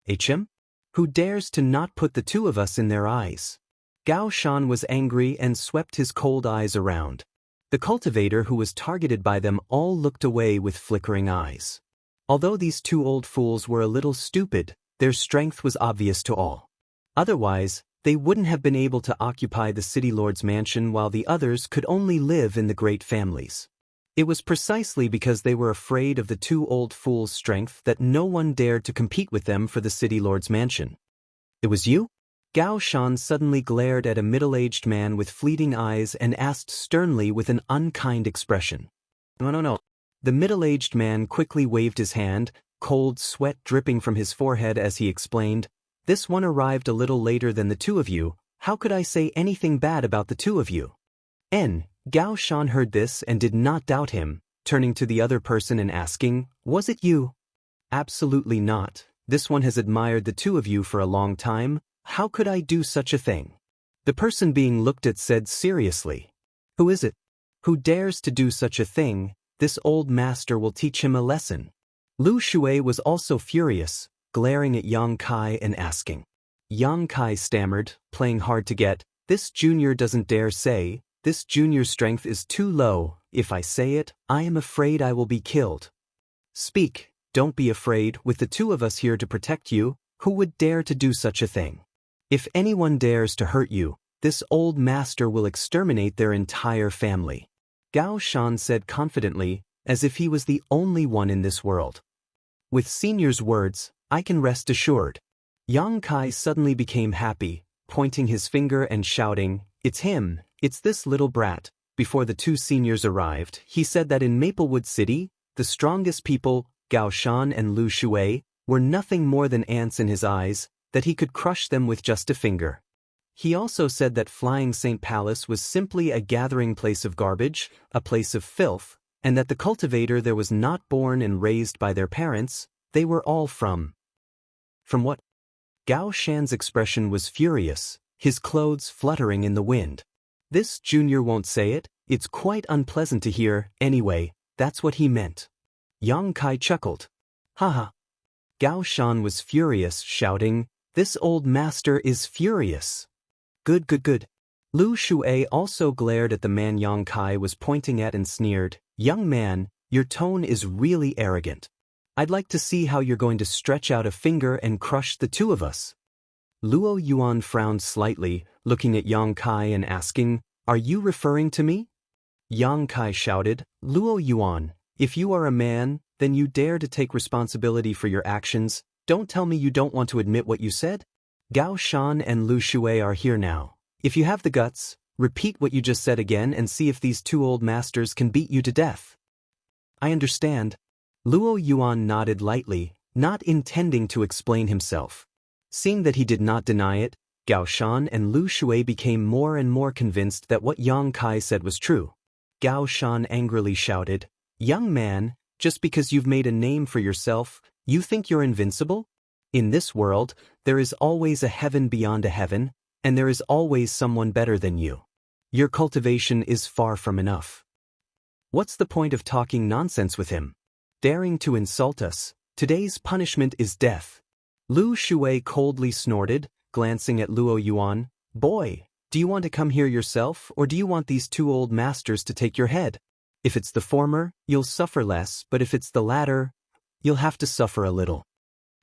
HM? Who dares to not put the two of us in their eyes?" Gao Shan was angry and swept his cold eyes around. The cultivator who was targeted by them all looked away with flickering eyes. Although these two old fools were a little stupid, their strength was obvious to all. Otherwise, they wouldn't have been able to occupy the city lord's mansion while the others could only live in the great families. It was precisely because they were afraid of the two old fools' strength that no one dared to compete with them for the city lord's mansion. "It was you?" Gao Shan suddenly glared at a middle-aged man with fleeting eyes and asked sternly with an unkind expression. No. The middle-aged man quickly waved his hand, cold sweat dripping from his forehead as he explained, "This one arrived a little later than the two of you. How could I say anything bad about the two of you?" Gao Shan heard this and did not doubt him, turning to the other person and asking, "Was it you?" "Absolutely not. This one has admired the two of you for a long time. How could I do such a thing?" The person being looked at said seriously, "Who is it? Who dares to do such a thing? This old master will teach him a lesson." Lu Shui was also furious, glaring at Yang Kai and asking. Yang Kai stammered, playing hard to get, "This junior doesn't dare say. This junior's strength is too low. If I say it, I am afraid I will be killed." "Speak, don't be afraid. With the two of us here to protect you, who would dare to do such a thing? If anyone dares to hurt you, this old master will exterminate their entire family," Gao Shan said confidently, as if he was the only one in this world. "With senior's words, I can rest assured." Yang Kai suddenly became happy, pointing his finger and shouting, "It's him, it's this little brat." Before the two seniors arrived, he said that in Maplewood City, the strongest people, Gao Shan and Lu Shui, were nothing more than ants in his eyes, that he could crush them with just a finger. He also said that Flying Saint Palace was simply a gathering place of garbage, a place of filth, and that the cultivator there was not born and raised by their parents, they were all from what? Gao Shan's expression was furious, his clothes fluttering in the wind. "This junior won't say it, it's quite unpleasant to hear, anyway, that's what he meant." Yang Kai chuckled. "Haha." Gao Shan was furious, shouting, "This old master is furious." Good. Lu Shui also glared at the man Yang Kai was pointing at and sneered, "Young man, your tone is really arrogant. I'd like to see how you're going to stretch out a finger and crush the two of us." Luo Yuan frowned slightly, looking at Yang Kai and asking, "Are you referring to me?" Yang Kai shouted, "Luo Yuan, if you are a man, then you dare to take responsibility for your actions. Don't tell me you don't want to admit what you said. Gao Shan and Lu Shui are here now. If you have the guts, repeat what you just said again and see if these two old masters can beat you to death." "I understand." Luo Yuan nodded lightly, not intending to explain himself. Seeing that he did not deny it, Gao Shan and Lu Shui became more and more convinced that what Yang Kai said was true. Gao Shan angrily shouted, "Young man, just because you've made a name for yourself, you think you're invincible? In this world, there is always a heaven beyond a heaven, and there is always someone better than you. Your cultivation is far from enough. What's the point of talking nonsense with him? Daring to insult us, today's punishment is death." Lu Shui coldly snorted, glancing at Luo Yuan, "Boy, do you want to come here yourself or do you want these two old masters to take your head? If it's the former, you'll suffer less, but if it's the latter, you'll have to suffer a little."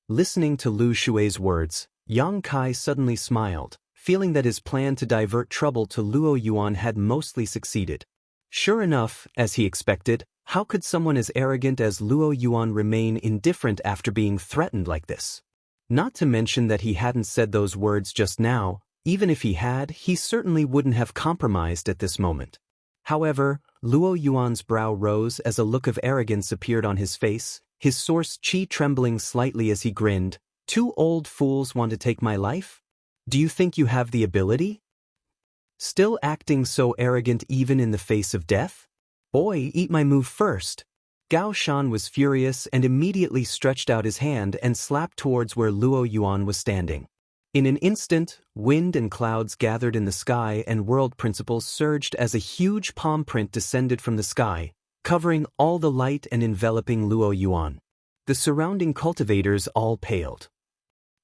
Listening to Lu Shui's words, Yang Kai suddenly smiled, feeling that his plan to divert trouble to Luo Yuan had mostly succeeded. Sure enough, as he expected, How could someone as arrogant as Luo Yuan remain indifferent after being threatened like this? Not to mention that he hadn't said those words just now. Even if he had, he certainly wouldn't have compromised at this moment. However, Luo Yuan's brow rose as a look of arrogance appeared on his face, his source chi trembling slightly as he grinned. "Two old fools want to take my life? Do you think you have the ability? Still acting so arrogant even in the face of death? Boy, eat my move first." Gao Shan was furious and immediately stretched out his hand and slapped towards where Luo Yuan was standing. In an instant, wind and clouds gathered in the sky and world principles surged as a huge palm print descended from the sky, covering all the light and enveloping Luo Yuan. The surrounding cultivators all paled.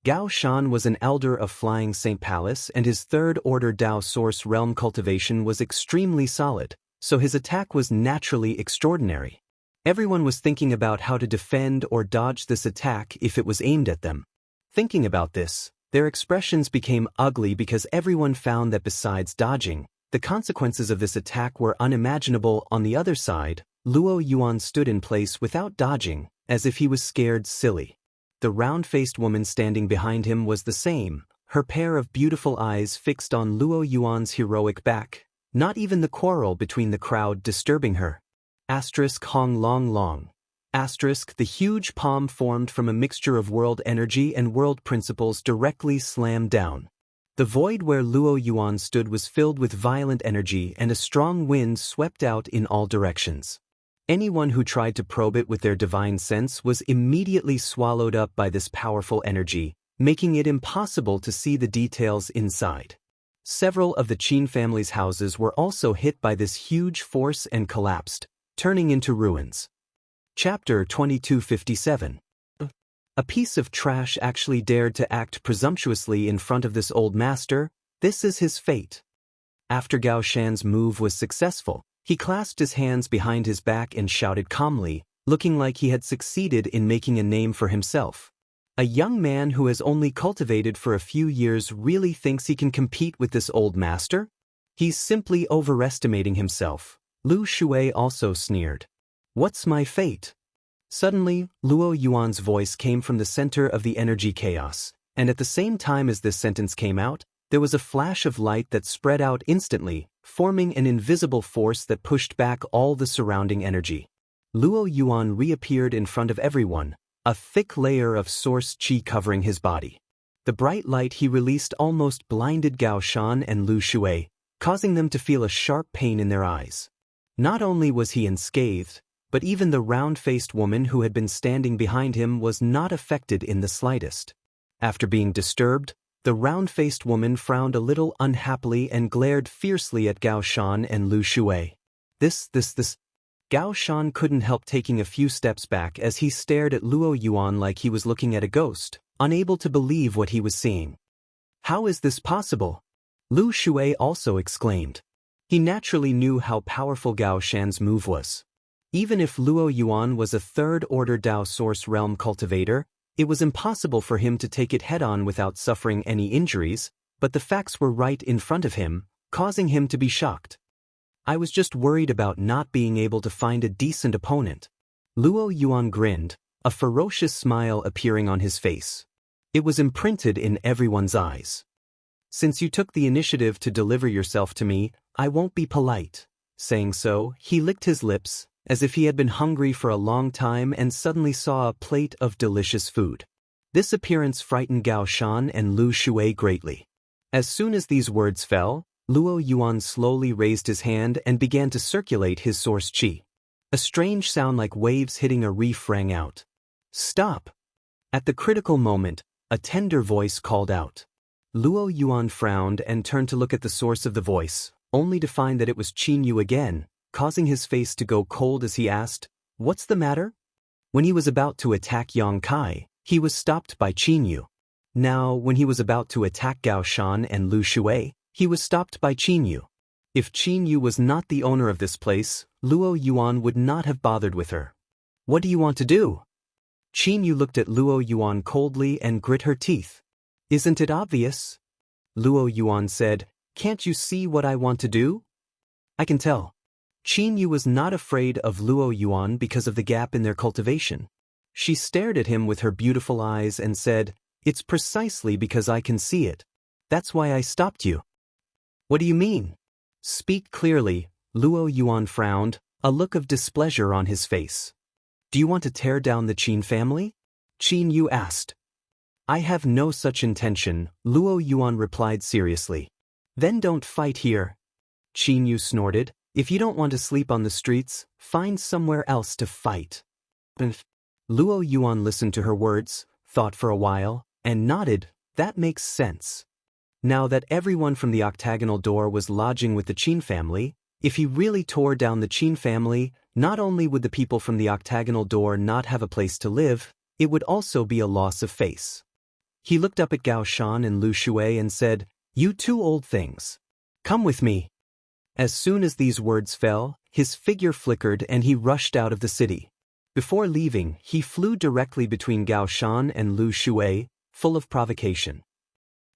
Gao Shan was an elder of Flying Saint Palace and his third-order Dao Source Realm cultivation was extremely solid, so his attack was naturally extraordinary. Everyone was thinking about how to defend or dodge this attack if it was aimed at them. Thinking about this, their expressions became ugly because everyone found that besides dodging, the consequences of this attack were unimaginable. On the other side, Luo Yuan stood in place without dodging, as if he was scared silly. The round-faced woman standing behind him was the same, her pair of beautiful eyes fixed on Luo Yuan's heroic back, not even the quarrel between the crowd disturbing her. Hong Long Long. The huge palm formed from a mixture of world energy and world principles directly slammed down. The void where Luo Yuan stood was filled with violent energy and a strong wind swept out in all directions. Anyone who tried to probe it with their divine sense was immediately swallowed up by this powerful energy, making it impossible to see the details inside. Several of the Qin family's houses were also hit by this huge force and collapsed, turning into ruins. Chapter 2257. A piece of trash actually dared to act presumptuously in front of this old master. This is his fate. After Gao Shan's move was successful, he clasped his hands behind his back and shouted calmly, looking like he had succeeded in making a name for himself. A young man who has only cultivated for a few years really thinks he can compete with this old master? He's simply overestimating himself. Lu Shui also sneered. "What's my fate?" Suddenly, Luo Yuan's voice came from the center of the energy chaos, and at the same time as this sentence came out, there was a flash of light that spread out instantly, forming an invisible force that pushed back all the surrounding energy. Luo Yuan reappeared in front of everyone, a thick layer of source qi covering his body. The bright light he released almost blinded Gao Shan and Lu Shui, causing them to feel a sharp pain in their eyes. Not only was he unscathed, but even the round-faced woman who had been standing behind him was not affected in the slightest. After being disturbed, the round-faced woman frowned a little unhappily and glared fiercely at Gao Shan and Lu Shui. This. Gao Shan couldn't help taking a few steps back as he stared at Luo Yuan like he was looking at a ghost, unable to believe what he was seeing. "How is this possible?" Lu Shui also exclaimed. He naturally knew how powerful Gao Shan's move was. Even if Luo Yuan was a third-order Dao Source Realm cultivator, it was impossible for him to take it head-on without suffering any injuries, but the facts were right in front of him, causing him to be shocked. "I was just worried about not being able to find a decent opponent." Luo Yuan grinned, a ferocious smile appearing on his face. It was imprinted in everyone's eyes. "Since you took the initiative to deliver yourself to me, I won't be polite." Saying so, he licked his lips, as if he had been hungry for a long time and suddenly saw a plate of delicious food. This appearance frightened Gao Shan and Lu Shui greatly. As soon as these words fell, Luo Yuan slowly raised his hand and began to circulate his source qi. A strange sound like waves hitting a reef rang out. "Stop!" At the critical moment, a tender voice called out. Luo Yuan frowned and turned to look at the source of the voice, only to find that it was Qin Yu again, causing his face to go cold as he asked, "What's the matter?" When he was about to attack Yang Kai, he was stopped by Qin Yu. Now, when he was about to attack Gao Shan and Lu Shui, he was stopped by Qin Yu. If Qin Yu was not the owner of this place, Luo Yuan would not have bothered with her. "What do you want to do?" Qin Yu looked at Luo Yuan coldly and grit her teeth. "Isn't it obvious?" Luo Yuan said, "Can't you see what I want to do?" "I can tell." Qin Yu was not afraid of Luo Yuan because of the gap in their cultivation. She stared at him with her beautiful eyes and said, "It's precisely because I can see it. That's why I stopped you." "What do you mean?" "Speak clearly," Luo Yuan frowned, a look of displeasure on his face. "Do you want to tear down the Qin family?" Qin Yu asked. "I have no such intention," Luo Yuan replied seriously. "Then don't fight here." Qin Yu snorted, "If you don't want to sleep on the streets, find somewhere else to fight." Luo Yuan listened to her words, thought for a while, and nodded. That makes sense. Now that everyone from the octagonal door was lodging with the Qin family, if he really tore down the Qin family, not only would the people from the octagonal door not have a place to live, it would also be a loss of face. He looked up at Gao Shan and Lu Shui and said, "You two old things. Come with me." As soon as these words fell, his figure flickered and he rushed out of the city. Before leaving, he flew directly between Gao Shan and Lu Shui, full of provocation.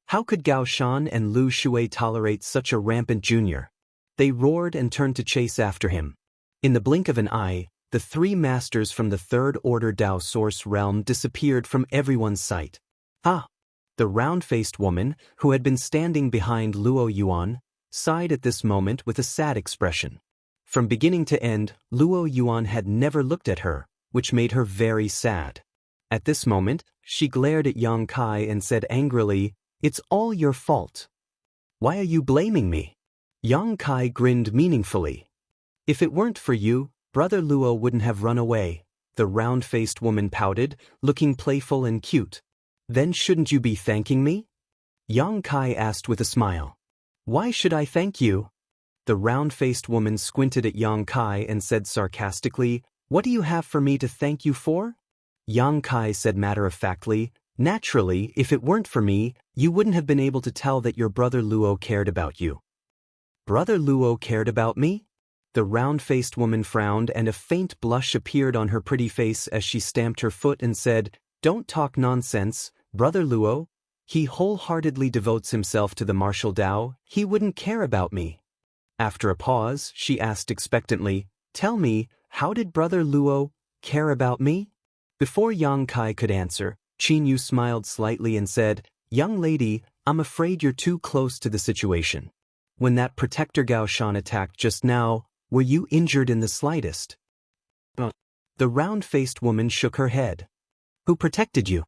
How could Gao Shan and Lu Shui tolerate such a rampant junior? They roared and turned to chase after him. In the blink of an eye, the three masters from the Third Order Dao Source realm disappeared from everyone's sight. Ah! The round-faced woman, who had been standing behind Luo Yuan, sighed at this moment with a sad expression. From beginning to end, Luo Yuan had never looked at her, which made her very sad. At this moment, she glared at Yang Kai and said angrily, "It's all your fault. Why are you blaming me?" Yang Kai grinned meaningfully. "If it weren't for you, Brother Luo wouldn't have run away," the round-faced woman pouted, looking playful and cute. "Then shouldn't you be thanking me?" Yang Kai asked with a smile. "Why should I thank you?" The round-faced woman squinted at Yang Kai and said sarcastically, "What do you have for me to thank you for?" Yang Kai said matter-of-factly, "Naturally, if it weren't for me, you wouldn't have been able to tell that your brother Luo cared about you." "Brother Luo cared about me?" The round-faced woman frowned and a faint blush appeared on her pretty face as she stamped her foot and said, "Don't talk nonsense, Brother Luo. He wholeheartedly devotes himself to the martial Tao. He wouldn't care about me." After a pause, she asked expectantly, "Tell me, how did Brother Luo care about me?" Before Yang Kai could answer, Qin Yu smiled slightly and said, "Young lady, I'm afraid you're too close to the situation. When that Protector Gao Shan attacked just now, were you injured in the slightest?" The round-faced woman shook her head. "Who protected you?"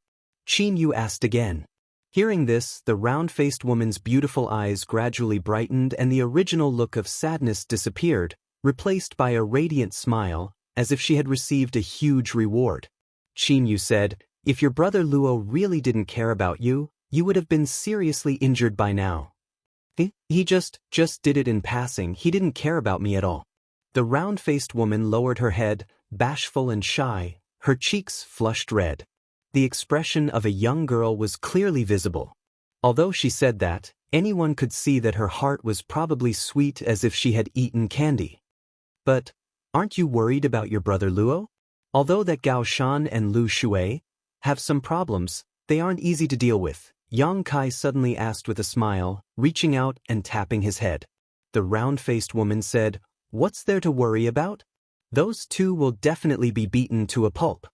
Qin Yu asked again. Hearing this, the round-faced woman's beautiful eyes gradually brightened and the original look of sadness disappeared, replaced by a radiant smile, as if she had received a huge reward. Qin Yu said, "If your brother Luo really didn't care about you, you would have been seriously injured by now." He just did it in passing. He didn't care about me at all." The round-faced woman lowered her head, bashful and shy, her cheeks flushed red. The expression of a young girl was clearly visible. Although she said that, anyone could see that her heart was probably sweet as if she had eaten candy. "But aren't you worried about your brother Luo? Although that Gao Shan and Lu Shui have some problems, they aren't easy to deal with," Yang Kai suddenly asked with a smile, reaching out and tapping his head. The round-faced woman said, "What's there to worry about? Those two will definitely be beaten to a pulp."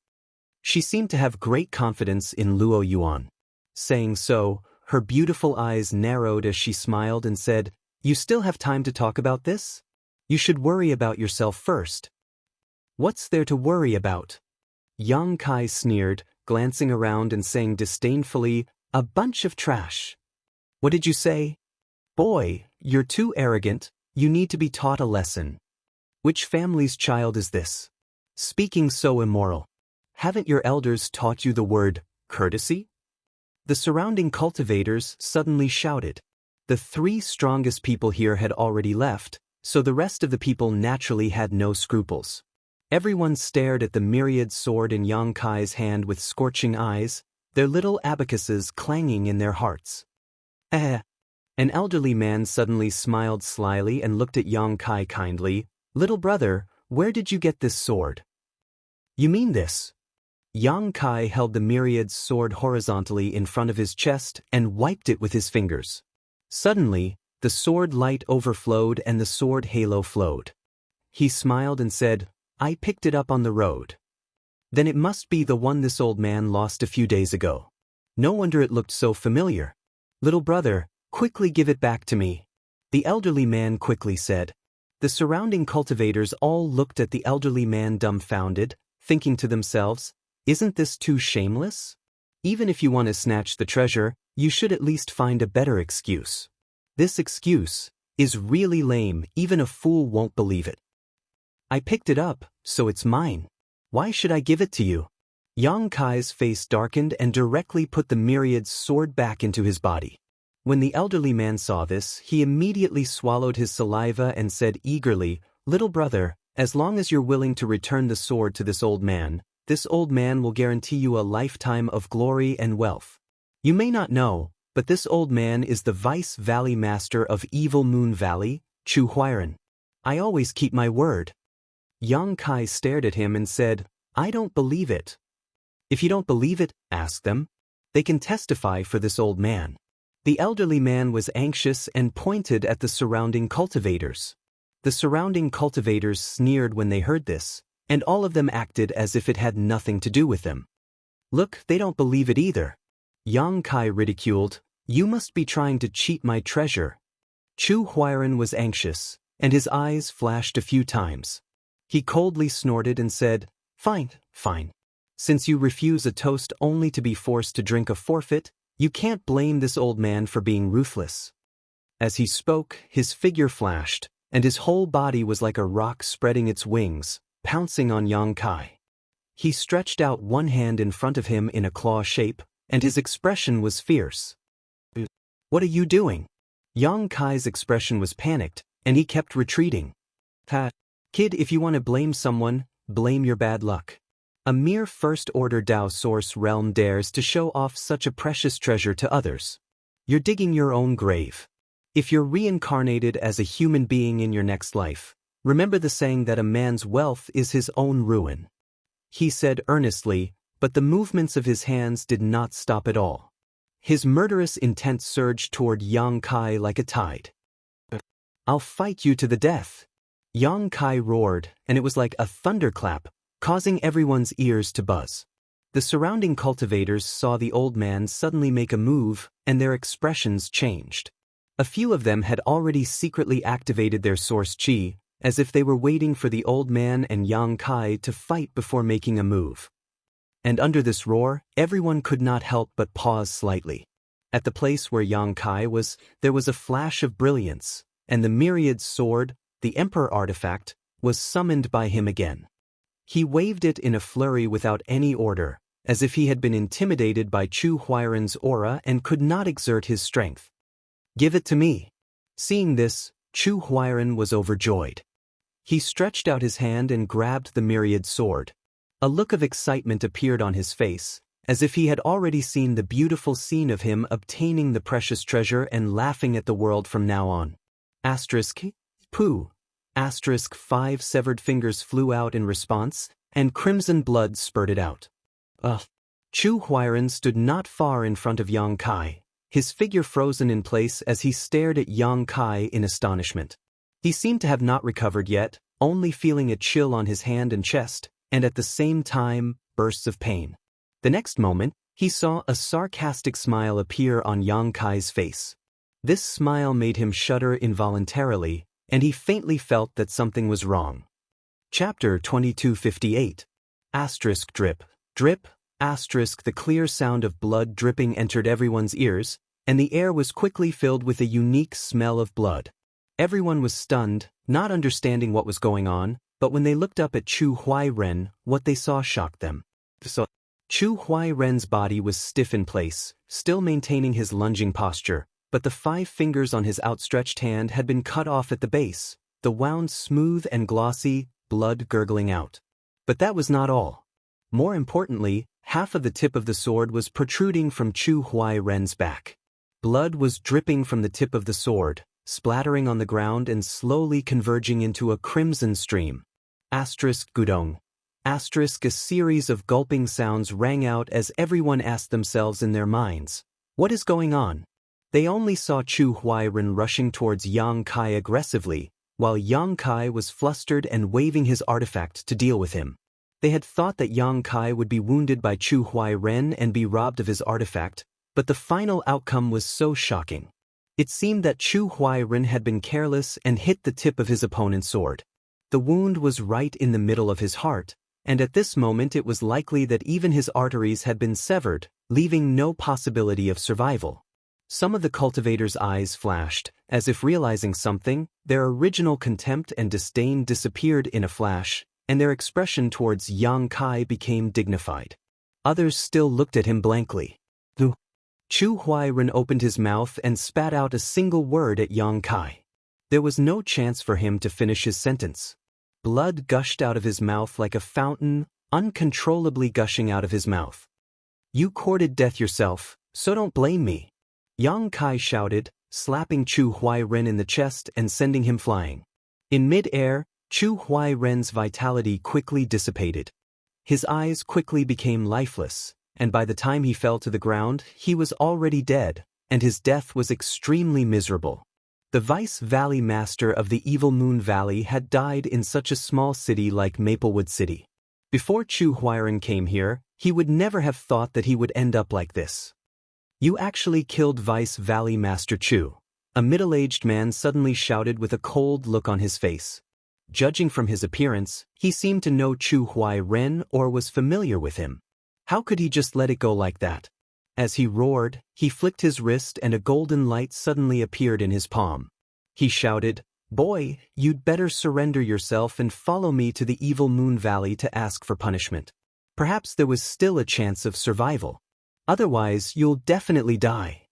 She seemed to have great confidence in Luo Yuan. Saying so, her beautiful eyes narrowed as she smiled and said, "You still have time to talk about this? You should worry about yourself first." "What's there to worry about?" Yang Kai sneered, glancing around and saying disdainfully, "A bunch of trash." "What did you say?" "Boy, you're too arrogant. You need to be taught a lesson." "Which family's child is this? Speaking so immoral. Haven't your elders taught you the word courtesy?" The surrounding cultivators suddenly shouted. The three strongest people here had already left, so the rest of the people naturally had no scruples. Everyone stared at the myriad sword in Yang Kai's hand with scorching eyes, their little abacuses clanging in their hearts. An elderly man suddenly smiled slyly and looked at Yang Kai kindly. "Little brother, where did you get this sword?" "You mean this?" Yang Kai held the myriad's sword horizontally in front of his chest and wiped it with his fingers. Suddenly, the sword light overflowed and the sword halo flowed. He smiled and said, I picked it up on the road. Then it must be the one this old man lost a few days ago. No wonder it looked so familiar. Little brother, quickly give it back to me. The elderly man quickly said. The surrounding cultivators all looked at the elderly man dumbfounded, thinking to themselves, isn't this too shameless? Even if you want to snatch the treasure, you should at least find a better excuse. This excuse is really lame, even a fool won't believe it. I picked it up, so it's mine. Why should I give it to you? Yang Kai's face darkened and directly put the myriad's sword back into his body. When the elderly man saw this, he immediately swallowed his saliva and said eagerly, Little brother, as long as you're willing to return the sword to this old man will guarantee you a lifetime of glory and wealth. You may not know, but this old man is the Vice Valley Master of Evil Moon Valley, Chu Huairan. I always keep my word. Yang Kai stared at him and said, I don't believe it. If you don't believe it, ask them. They can testify for this old man. The elderly man was anxious and pointed at the surrounding cultivators. The surrounding cultivators sneered when they heard this, and all of them acted as if it had nothing to do with them. Look, they don't believe it either. Yang Kai ridiculed, You must be trying to cheat my treasure. Chu Huairan was anxious, and his eyes flashed a few times. He coldly snorted and said, Fine, fine. Since you refuse a toast only to be forced to drink a forfeit, you can't blame this old man for being ruthless. As he spoke, his figure flashed, and his whole body was like a rock spreading its wings, pouncing on Yang Kai. He stretched out one hand in front of him in a claw shape, and his expression was fierce. What are you doing? Yang Kai's expression was panicked, and he kept retreating. Kid, if you want to blame someone, blame your bad luck. A mere first-order Dao Source realm dares to show off such a precious treasure to others. You're digging your own grave. If you're reincarnated as a human being in your next life, remember the saying that a man's wealth is his own ruin. He said earnestly, but the movements of his hands did not stop at all. His murderous intent surged toward Yang Kai like a tide. I'll fight you to the death. Yang Kai roared, and it was like a thunderclap, causing everyone's ears to buzz. The surrounding cultivators saw the old man suddenly make a move, and their expressions changed. A few of them had already secretly activated their source chi, as if they were waiting for the old man and Yang Kai to fight before making a move. And under this roar, everyone could not help but pause slightly. At the place where Yang Kai was, there was a flash of brilliance, and the myriad sword, the Emperor artifact, was summoned by him again. He waved it in a flurry without any order, as if he had been intimidated by Chu Huairan's aura and could not exert his strength. Give it to me. Seeing this, Chu Huairan was overjoyed. He stretched out his hand and grabbed the myriad sword. A look of excitement appeared on his face, as if he had already seen the beautiful scene of him obtaining the precious treasure and laughing at the world from now on. Asterisk, pooh. Asterisk 5 severed fingers flew out in response, and crimson blood spurted out. Chu Huairan stood not far in front of Yang Kai, his figure frozen in place as he stared at Yang Kai in astonishment. He seemed to have not recovered yet, only feeling a chill on his hand and chest, and at the same time, bursts of pain. The next moment, he saw a sarcastic smile appear on Yang Kai's face. This smile made him shudder involuntarily, and he faintly felt that something was wrong. Chapter 2258. Asterisk drip, drip, asterisk. The clear sound of blood dripping entered everyone's ears, and the air was quickly filled with a unique smell of blood. Everyone was stunned, not understanding what was going on, but when they looked up at Chu Huairan, what they saw shocked them. Chu Huairan's body was stiff in place, still maintaining his lunging posture, but the 5 fingers on his outstretched hand had been cut off at the base, the wound smooth and glossy, blood gurgling out. But that was not all. More importantly, half of the tip of the sword was protruding from Chu Huairan's back. Blood was dripping from the tip of the sword, splattering on the ground and slowly converging into a crimson stream. Asterisk gudong. Asterisk. A series of gulping sounds rang out as everyone asked themselves in their minds, what is going on? They only saw Chu Huairan rushing towards Yang Kai aggressively, while Yang Kai was flustered and waving his artifact to deal with him. They had thought that Yang Kai would be wounded by Chu Huai-Ren and be robbed of his artifact, but the final outcome was so shocking. It seemed that Chu Huai-Ren had been careless and hit the tip of his opponent's sword. The wound was right in the middle of his heart, and at this moment it was likely that even his arteries had been severed, leaving no possibility of survival. Some of the cultivators' eyes flashed, as if realizing something. Their original contempt and disdain disappeared in a flash, and their expression towards Yang Kai became dignified. Others still looked at him blankly. Chu Huai-Ren opened his mouth and spat out a single word at Yang Kai. There was no chance for him to finish his sentence. Blood gushed out of his mouth like a fountain, uncontrollably gushing out of his mouth. "You courted death yourself, so don't blame me," Yang Kai shouted, slapping Chu Huai-Ren in the chest and sending him flying. In mid-air, Chu Huai-Ren's vitality quickly dissipated. His eyes quickly became lifeless, and by the time he fell to the ground, he was already dead, and his death was extremely miserable. The Vice Valley Master of the Evil Moon Valley had died in such a small city like Maplewood City. Before Chu Huai-Ren came here, he would never have thought that he would end up like this. "You actually killed Vice Valley Master Chu," a middle-aged man suddenly shouted with a cold look on his face. Judging from his appearance, he seemed to know Chu Huai-Ren or was familiar with him. How could he just let it go like that? As he roared, he flicked his wrist and a golden light suddenly appeared in his palm. He shouted, "Boy, you'd better surrender yourself and follow me to the Evil Moon Valley to ask for punishment. Perhaps there was still a chance of survival. Otherwise, you'll definitely die."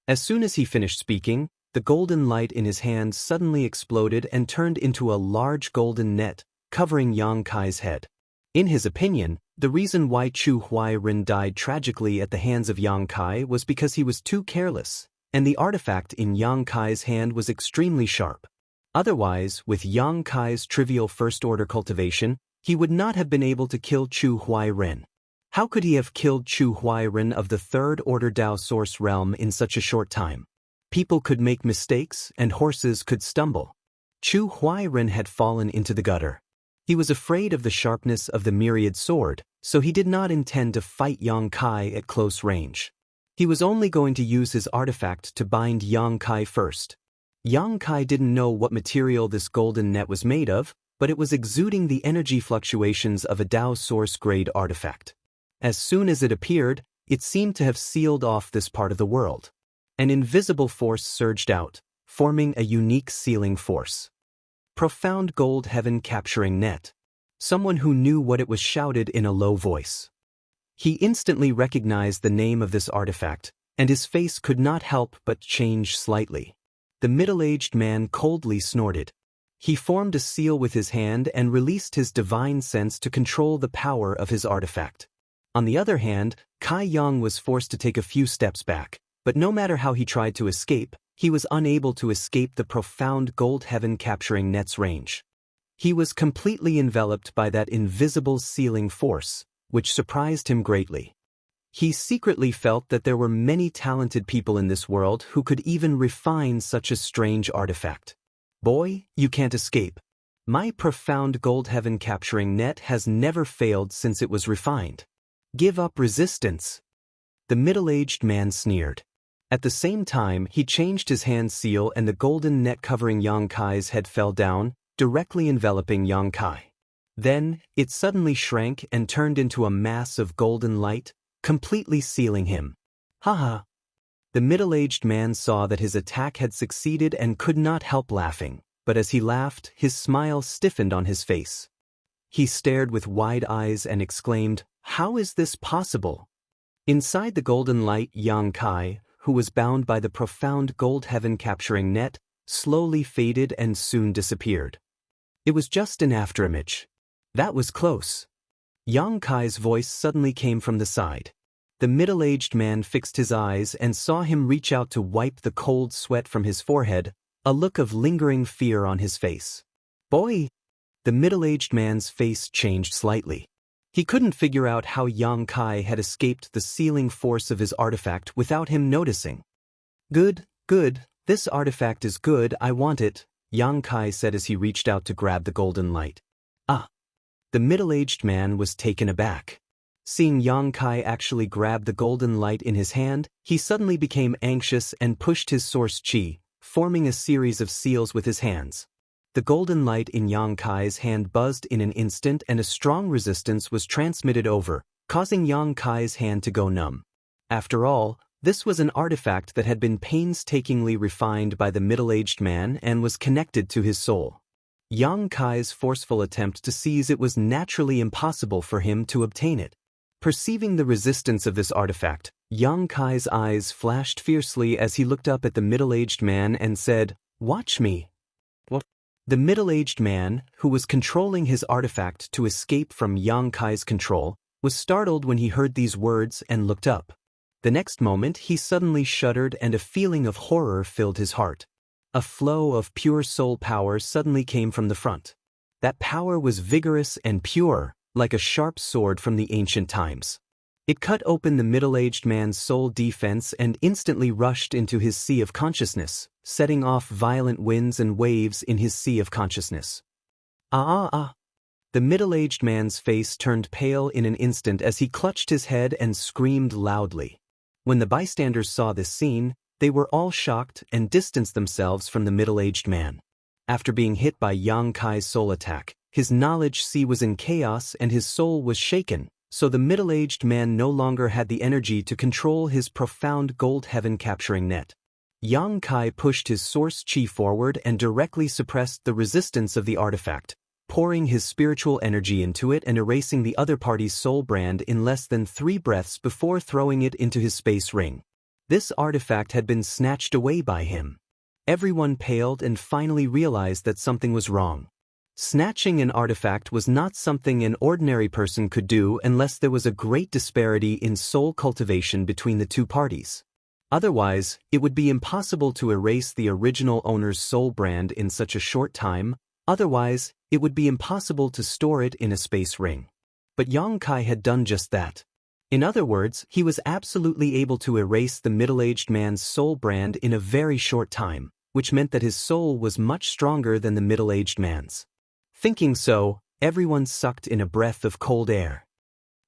As soon as he finished speaking, the golden light in his hand suddenly exploded and turned into a large golden net, covering Yang Kai's head. In his opinion, the reason why Chu Huai-Ren died tragically at the hands of Yang Kai was because he was too careless, and the artifact in Yang Kai's hand was extremely sharp. Otherwise, with Yang Kai's trivial first-order cultivation, he would not have been able to kill Chu Huai-Ren. How could he have killed Chu Huai-Ren of the third-order Dao Source realm in such a short time? People could make mistakes and horses could stumble. Chu Huai-Ren had fallen into the gutter. He was afraid of the sharpness of the myriad sword, so he did not intend to fight Yang Kai at close range. He was only going to use his artifact to bind Yang Kai first. Yang Kai didn't know what material this golden net was made of, but it was exuding the energy fluctuations of a Dao Source grade artifact. As soon as it appeared, it seemed to have sealed off this part of the world. An invisible force surged out, forming a unique sealing force. Profound gold heaven capturing net. Someone who knew what it was shouted in a low voice. He instantly recognized the name of this artifact, and his face could not help but change slightly. The middle-aged man coldly snorted. He formed a seal with his hand and released his divine sense to control the power of his artifact. On the other hand, Kai Yang was forced to take a few steps back, but no matter how he tried to escape, he was unable to escape the profound gold heaven capturing net's range. He was completely enveloped by that invisible sealing force, which surprised him greatly. He secretly felt that there were many talented people in this world who could even refine such a strange artifact. "Boy, you can't escape. My profound gold heaven capturing net has never failed since it was refined. Give up resistance." The middle-aged man sneered. At the same time, he changed his hand seal and the golden net covering Yang Kai's head fell down, directly enveloping Yang Kai. Then, it suddenly shrank and turned into a mass of golden light, completely sealing him. "Haha." The middle-aged man saw that his attack had succeeded and could not help laughing, but as he laughed, his smile stiffened on his face. He stared with wide eyes and exclaimed, "How is this possible?" Inside the golden light, Yang Kai, who was bound by the profound gold heaven capturing net, slowly faded and soon disappeared. It was just an afterimage. That was close. Yang Kai's voice suddenly came from the side. The middle-aged man fixed his eyes and saw him reach out to wipe the cold sweat from his forehead, a look of lingering fear on his face. "Boy!" The middle-aged man's face changed slightly. He couldn't figure out how Yang Kai had escaped the sealing force of his artifact without him noticing. Good, this artifact is good, I want it," Yang Kai said as he reached out to grab the golden light. Ah! The middle-aged man was taken aback. Seeing Yang Kai actually grab the golden light in his hand, he suddenly became anxious and pushed his source chi, forming a series of seals with his hands. The golden light in Yang Kai's hand buzzed in an instant and a strong resistance was transmitted over, causing Yang Kai's hand to go numb. After all, this was an artifact that had been painstakingly refined by the middle-aged man and was connected to his soul. Yang Kai's forceful attempt to seize it was naturally impossible for him to obtain it. Perceiving the resistance of this artifact, Yang Kai's eyes flashed fiercely as he looked up at the middle-aged man and said, "Watch me." What? The middle-aged man, who was controlling his artifact to escape from Yang Kai's control, was startled when he heard these words and looked up. The next moment he suddenly shuddered and a feeling of horror filled his heart. A flow of pure soul power suddenly came from the front. That power was vigorous and pure, like a sharp sword from the ancient times. It cut open the middle-aged man's soul defense and instantly rushed into his sea of consciousness, setting off violent winds and waves in his sea of consciousness. Ah! The middle-aged man's face turned pale in an instant as he clutched his head and screamed loudly. When the bystanders saw this scene, they were all shocked and distanced themselves from the middle-aged man. After being hit by Yang Kai's soul attack, his knowledge sea was in chaos and his soul was shaken, so the middle-aged man no longer had the energy to control his profound gold heaven capturing net. Yang Kai pushed his source chi forward and directly suppressed the resistance of the artifact, pouring his spiritual energy into it and erasing the other party's soul brand in less than 3 breaths before throwing it into his space ring. This artifact had been snatched away by him. Everyone paled and finally realized that something was wrong. Snatching an artifact was not something an ordinary person could do unless there was a great disparity in soul cultivation between the two parties. Otherwise, it would be impossible to erase the original owner's soul brand in such a short time. Otherwise, it would be impossible to store it in a space ring. But Yang Kai had done just that. In other words, he was absolutely able to erase the middle-aged man's soul brand in a very short time, which meant that his soul was much stronger than the middle-aged man's. Thinking so, everyone sucked in a breath of cold air.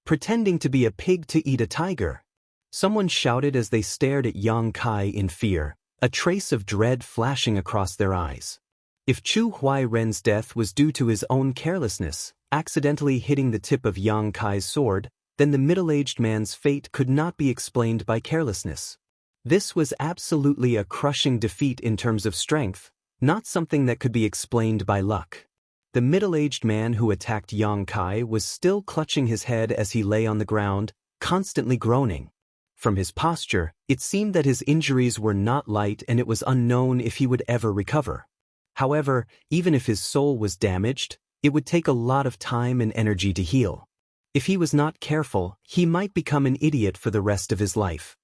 Pretending to be a pig to eat a tiger. Someone shouted as they stared at Yang Kai in fear, a trace of dread flashing across their eyes. If Chu Huairen's death was due to his own carelessness, accidentally hitting the tip of Yang Kai's sword, then the middle-aged man's fate could not be explained by carelessness. This was absolutely a crushing defeat in terms of strength, not something that could be explained by luck. The middle-aged man who attacked Yang Kai was still clutching his head as he lay on the ground, constantly groaning. From his posture, it seemed that his injuries were not light and it was unknown if he would ever recover. However, even if his soul was damaged, it would take a lot of time and energy to heal. If he was not careful, he might become an idiot for the rest of his life.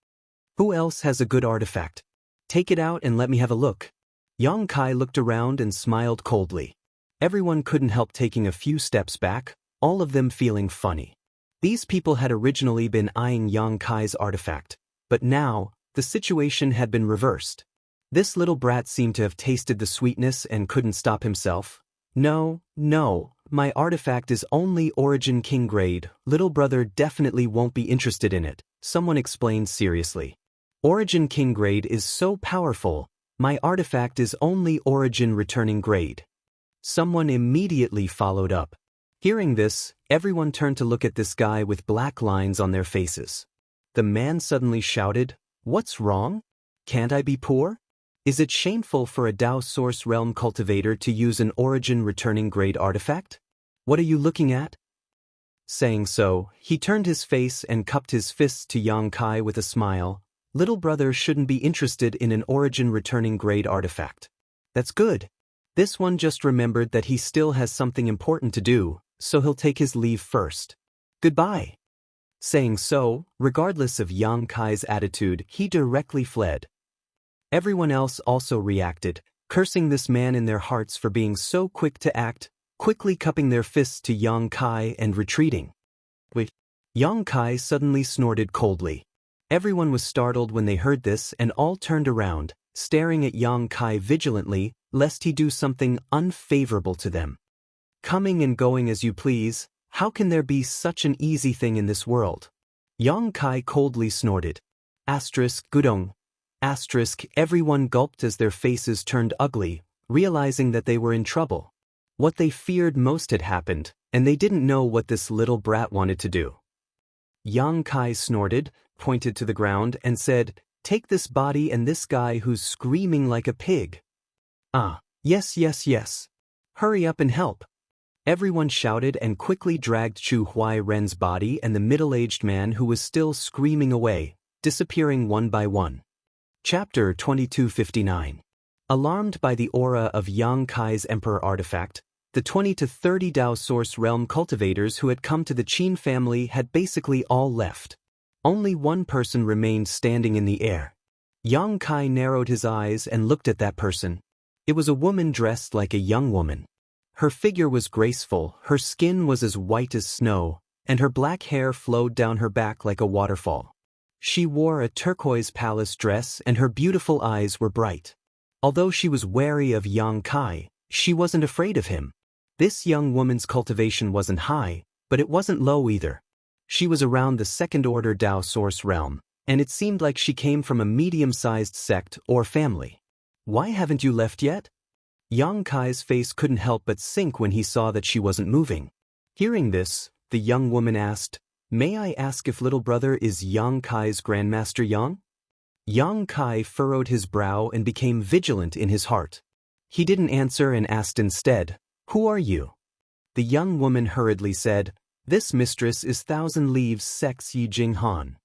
Who else has a good artifact? Take it out and let me have a look. Yang Kai looked around and smiled coldly. Everyone couldn't help taking a few steps back, all of them feeling funny. These people had originally been eyeing Yang Kai's artifact, but now, the situation had been reversed. This little brat seemed to have tasted the sweetness and couldn't stop himself. No, my artifact is only Origin King grade, little brother definitely won't be interested in it, someone explained seriously. Origin King grade is so powerful, my artifact is only Origin Returning grade. Someone immediately followed up. Hearing this, everyone turned to look at this guy with black lines on their faces. The man suddenly shouted, "What's wrong? Can't I be poor? Is it shameful for a Dao Source Realm cultivator to use an Origin Returning grade artifact? What are you looking at?" Saying so, he turned his face and cupped his fists to Yang Kai with a smile. Little brother shouldn't be interested in an Origin Returning grade artifact. That's good. This one just remembered that he still has something important to do, so he'll take his leave first. Goodbye. Saying so, regardless of Yang Kai's attitude, he directly fled. Everyone else also reacted, cursing this man in their hearts for being so quick to act, quickly cupping their fists to Yang Kai and retreating. Wait. Yang Kai suddenly snorted coldly. Everyone was startled when they heard this and all turned around, staring at Yang Kai vigilantly, lest he do something unfavorable to them. Coming and going as you please, how can there be such an easy thing in this world? Yang Kai coldly snorted. Gudong. Everyone gulped as their faces turned ugly, realizing that they were in trouble. What they feared most had happened, and they didn't know what this little brat wanted to do. Yang Kai snorted, pointed to the ground, and said, "Take this body and this guy who's screaming like a pig." "Ah, yes. Hurry up and help." Everyone shouted and quickly dragged Chu Huai-ren's body and the middle-aged man who was still screaming away, disappearing one by one. Chapter 2259. Alarmed by the aura of Yang Kai's Emperor artifact, the 20 to 30 Dao Source Realm cultivators who had come to the Qin family had basically all left. Only one person remained standing in the air. Yang Kai narrowed his eyes and looked at that person. It was a woman dressed like a young woman. Her figure was graceful, her skin was as white as snow, and her black hair flowed down her back like a waterfall. She wore a turquoise palace dress and her beautiful eyes were bright. Although she was wary of Yang Kai, she wasn't afraid of him. This young woman's cultivation wasn't high, but it wasn't low either. She was around the second-order Dao Source realm, and it seemed like she came from a medium-sized sect or family. "Why haven't you left yet?" Yang Kai's face couldn't help but sink when he saw that she wasn't moving. Hearing this, the young woman asked, "May I ask if little brother is Yang Kai's Grandmaster Yang?" Yang Kai furrowed his brow and became vigilant in his heart. He didn't answer and asked instead, "Who are you?" The young woman hurriedly said, "This mistress is Thousand Leaves Sect's Yi Jinghan."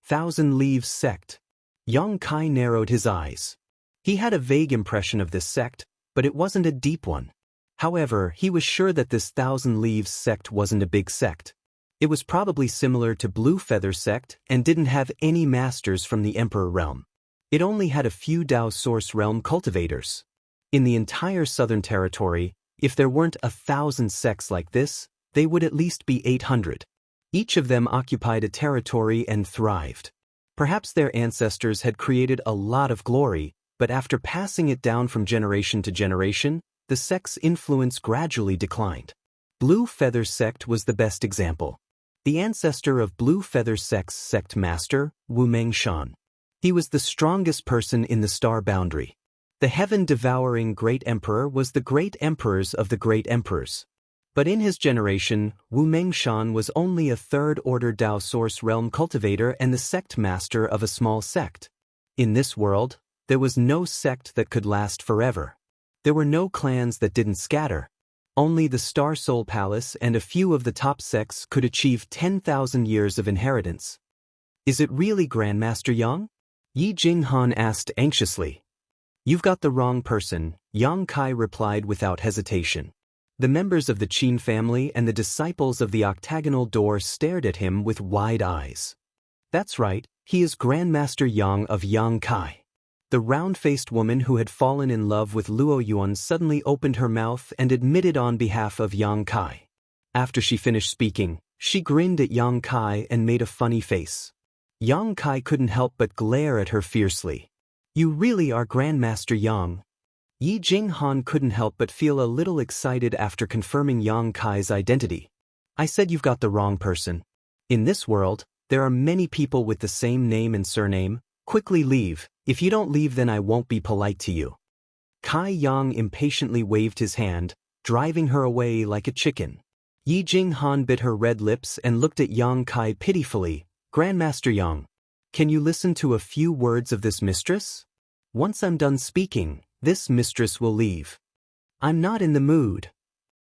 Thousand Leaves Sect. Yang Kai narrowed his eyes. He had a vague impression of this sect, but it wasn't a deep one. However, he was sure that this Thousand Leaves Sect wasn't a big sect. It was probably similar to Blue Feather Sect and didn't have any masters from the Emperor realm. It only had a few Dao Source realm cultivators. In the entire Southern Territory, if there weren't 1,000 sects like this, they would at least be 800. Each of them occupied a territory and thrived. Perhaps their ancestors had created a lot of glory, but after passing it down from generation to generation, the sect's influence gradually declined. Blue Feather Sect was the best example. The ancestor of Blue Feather Sect's sect master, Wu Mengshan. He was the strongest person in the star boundary. The heaven-devouring Great Emperor was the Great Emperors of the Great Emperors. But in his generation, Wu Mengshan was only a third-order Dao Source realm cultivator and the sect master of a small sect. In this world, there was no sect that could last forever. There were no clans that didn't scatter. Only the Star Soul Palace and a few of the top sects could achieve 10,000 years of inheritance. "Is it really Grandmaster Yang?" Yi Jinghan asked anxiously. "You've got the wrong person," Yang Kai replied without hesitation. The members of the Qin family and the disciples of the octagonal door stared at him with wide eyes. "That's right, he is Grandmaster Yang of Yang Kai." The round-faced woman who had fallen in love with Luo Yuan suddenly opened her mouth and admitted on behalf of Yang Kai. After she finished speaking, she grinned at Yang Kai and made a funny face. Yang Kai couldn't help but glare at her fiercely. "You really are Grandmaster Yang." Yi Jinghan couldn't help but feel a little excited after confirming Yang Kai's identity. "I said you've got the wrong person. In this world, there are many people with the same name and surname. Quickly leave. If you don't leave, then I won't be polite to you." Kai Yang impatiently waved his hand, driving her away like a chicken. Yi Jinghan bit her red lips and looked at Yang Kai pitifully. "Grandmaster Yang, can you listen to a few words of this mistress? Once I'm done speaking, this mistress will leave." "I'm not in the mood."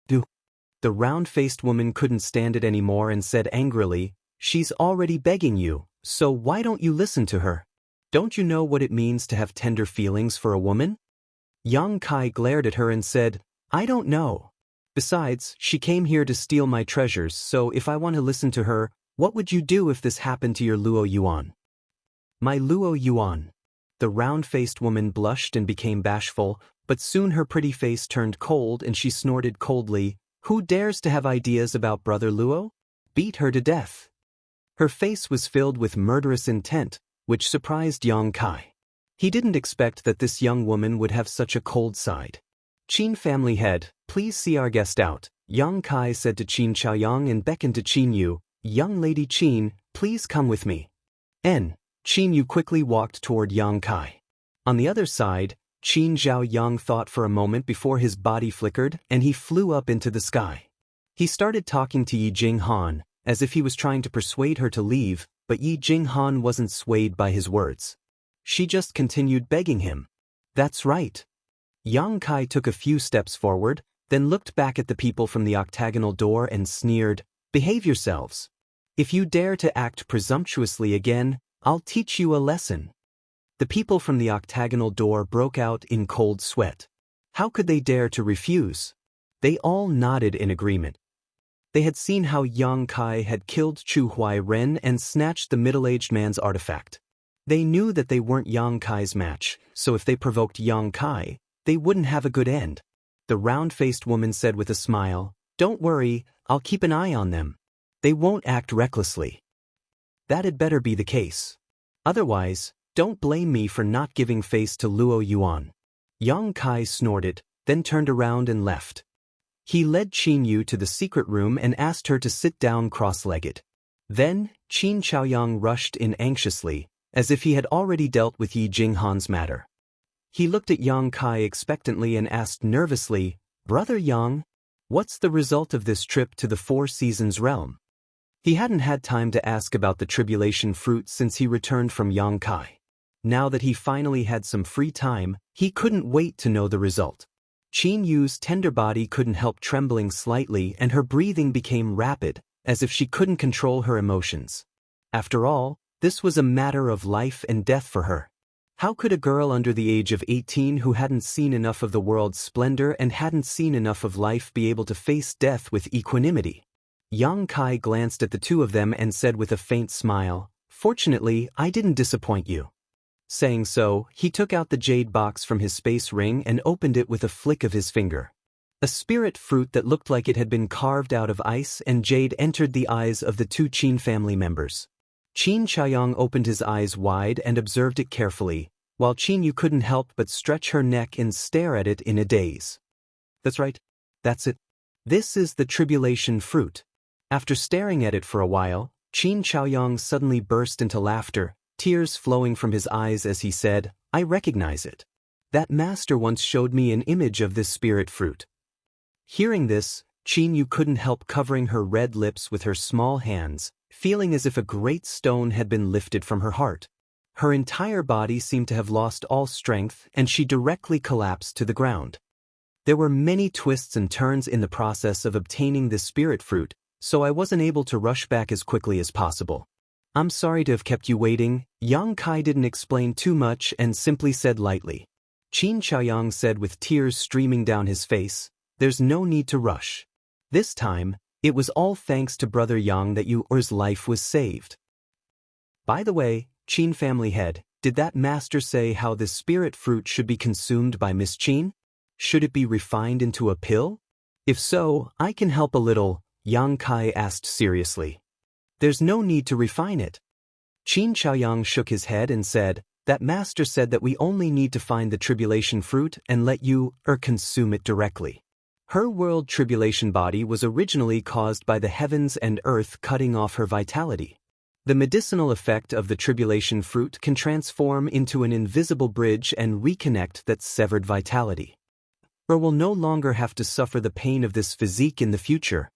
The round-faced woman couldn't stand it anymore and said angrily, "She's already begging you, so why don't you listen to her? Don't you know what it means to have tender feelings for a woman?" Yang Kai glared at her and said, "I don't know. Besides, she came here to steal my treasures, so if I want to listen to her, what would you do if this happened to your Luo Yuan?" "My Luo Yuan." The round-faced woman blushed and became bashful, but soon her pretty face turned cold and she snorted coldly, "Who dares to have ideas about Brother Luo? Beat her to death." Her face was filled with murderous intent, which surprised Yang Kai. He didn't expect that this young woman would have such a cold side. Qin family head, please see our guest out, Yang Kai said to Qin Chaoyang and beckoned to Qin Yu. Young lady Qin, please come with me. Qin Yu quickly walked toward Yang Kai. On the other side, Qin Zhaoyang thought for a moment before his body flickered and he flew up into the sky. He started talking to Yi Jinghan, as if he was trying to persuade her to leave, but Yi Jinghan wasn't swayed by his words. She just continued begging him. That's right. Yang Kai took a few steps forward, then looked back at the people from the octagonal door and sneered, behave yourselves. If you dare to act presumptuously again, I'll teach you a lesson. The people from the octagonal door broke out in cold sweat. How could they dare to refuse? They all nodded in agreement. They had seen how Yang Kai had killed Chu Huai-ren and snatched the middle-aged man's artifact. They knew that they weren't Yang Kai's match, so if they provoked Yang Kai, they wouldn't have a good end. The round-faced woman said with a smile, "Don't worry, I'll keep an eye on them. They won't act recklessly." That had better be the case. Otherwise, don't blame me for not giving face to Luo Yuan. Yang Kai snorted, then turned around and left. He led Qin Yu to the secret room and asked her to sit down cross-legged. Then, Qin Chaoyang rushed in anxiously, as if he had already dealt with Yi Jinghan's matter. He looked at Yang Kai expectantly and asked nervously, "Brother Yang, what's the result of this trip to the Four Seasons realm?" He hadn't had time to ask about the tribulation fruit since he returned from Yang Kai. Now that he finally had some free time, he couldn't wait to know the result. Qin Yu's tender body couldn't help trembling slightly and her breathing became rapid, as if she couldn't control her emotions. After all, this was a matter of life and death for her. How could a girl under the age of 18 who hadn't seen enough of the world's splendor and hadn't seen enough of life be able to face death with equanimity? Yang Kai glanced at the two of them and said with a faint smile, "Fortunately, I didn't disappoint you." Saying so, he took out the jade box from his space ring and opened it with a flick of his finger. A spirit fruit that looked like it had been carved out of ice and jade entered the eyes of the two Qin family members. Qin Chaoyang opened his eyes wide and observed it carefully, while Qin Yu couldn't help but stretch her neck and stare at it in a daze. That's right. That's it. This is the tribulation fruit. After staring at it for a while, Qin Chaoyang suddenly burst into laughter, tears flowing from his eyes as he said, "I recognize it. That master once showed me an image of this spirit fruit." Hearing this, Qin Yu couldn't help covering her red lips with her small hands, feeling as if a great stone had been lifted from her heart. Her entire body seemed to have lost all strength and she directly collapsed to the ground. There were many twists and turns in the process of obtaining this spirit fruit, so I wasn't able to rush back as quickly as possible. "I'm sorry to have kept you waiting." Yang Kai didn't explain too much and simply said lightly. Qin Chaoyang said with tears streaming down his face, "There's no need to rush. This time, it was all thanks to Brother Yang that yours life was saved." By the way, Qin family head, did that master say how this spirit fruit should be consumed by Miss Qin? Should it be refined into a pill? If so, I can help a little, Yang Kai asked seriously. "There's no need to refine it." Qin Chaoyang shook his head and said, "That master said that we only need to find the tribulation fruit and let you consume it directly." Her world tribulation body was originally caused by the heavens and earth cutting off her vitality. The medicinal effect of the tribulation fruit can transform into an invisible bridge and reconnect that severed vitality. Her will no longer have to suffer the pain of this physique in the future.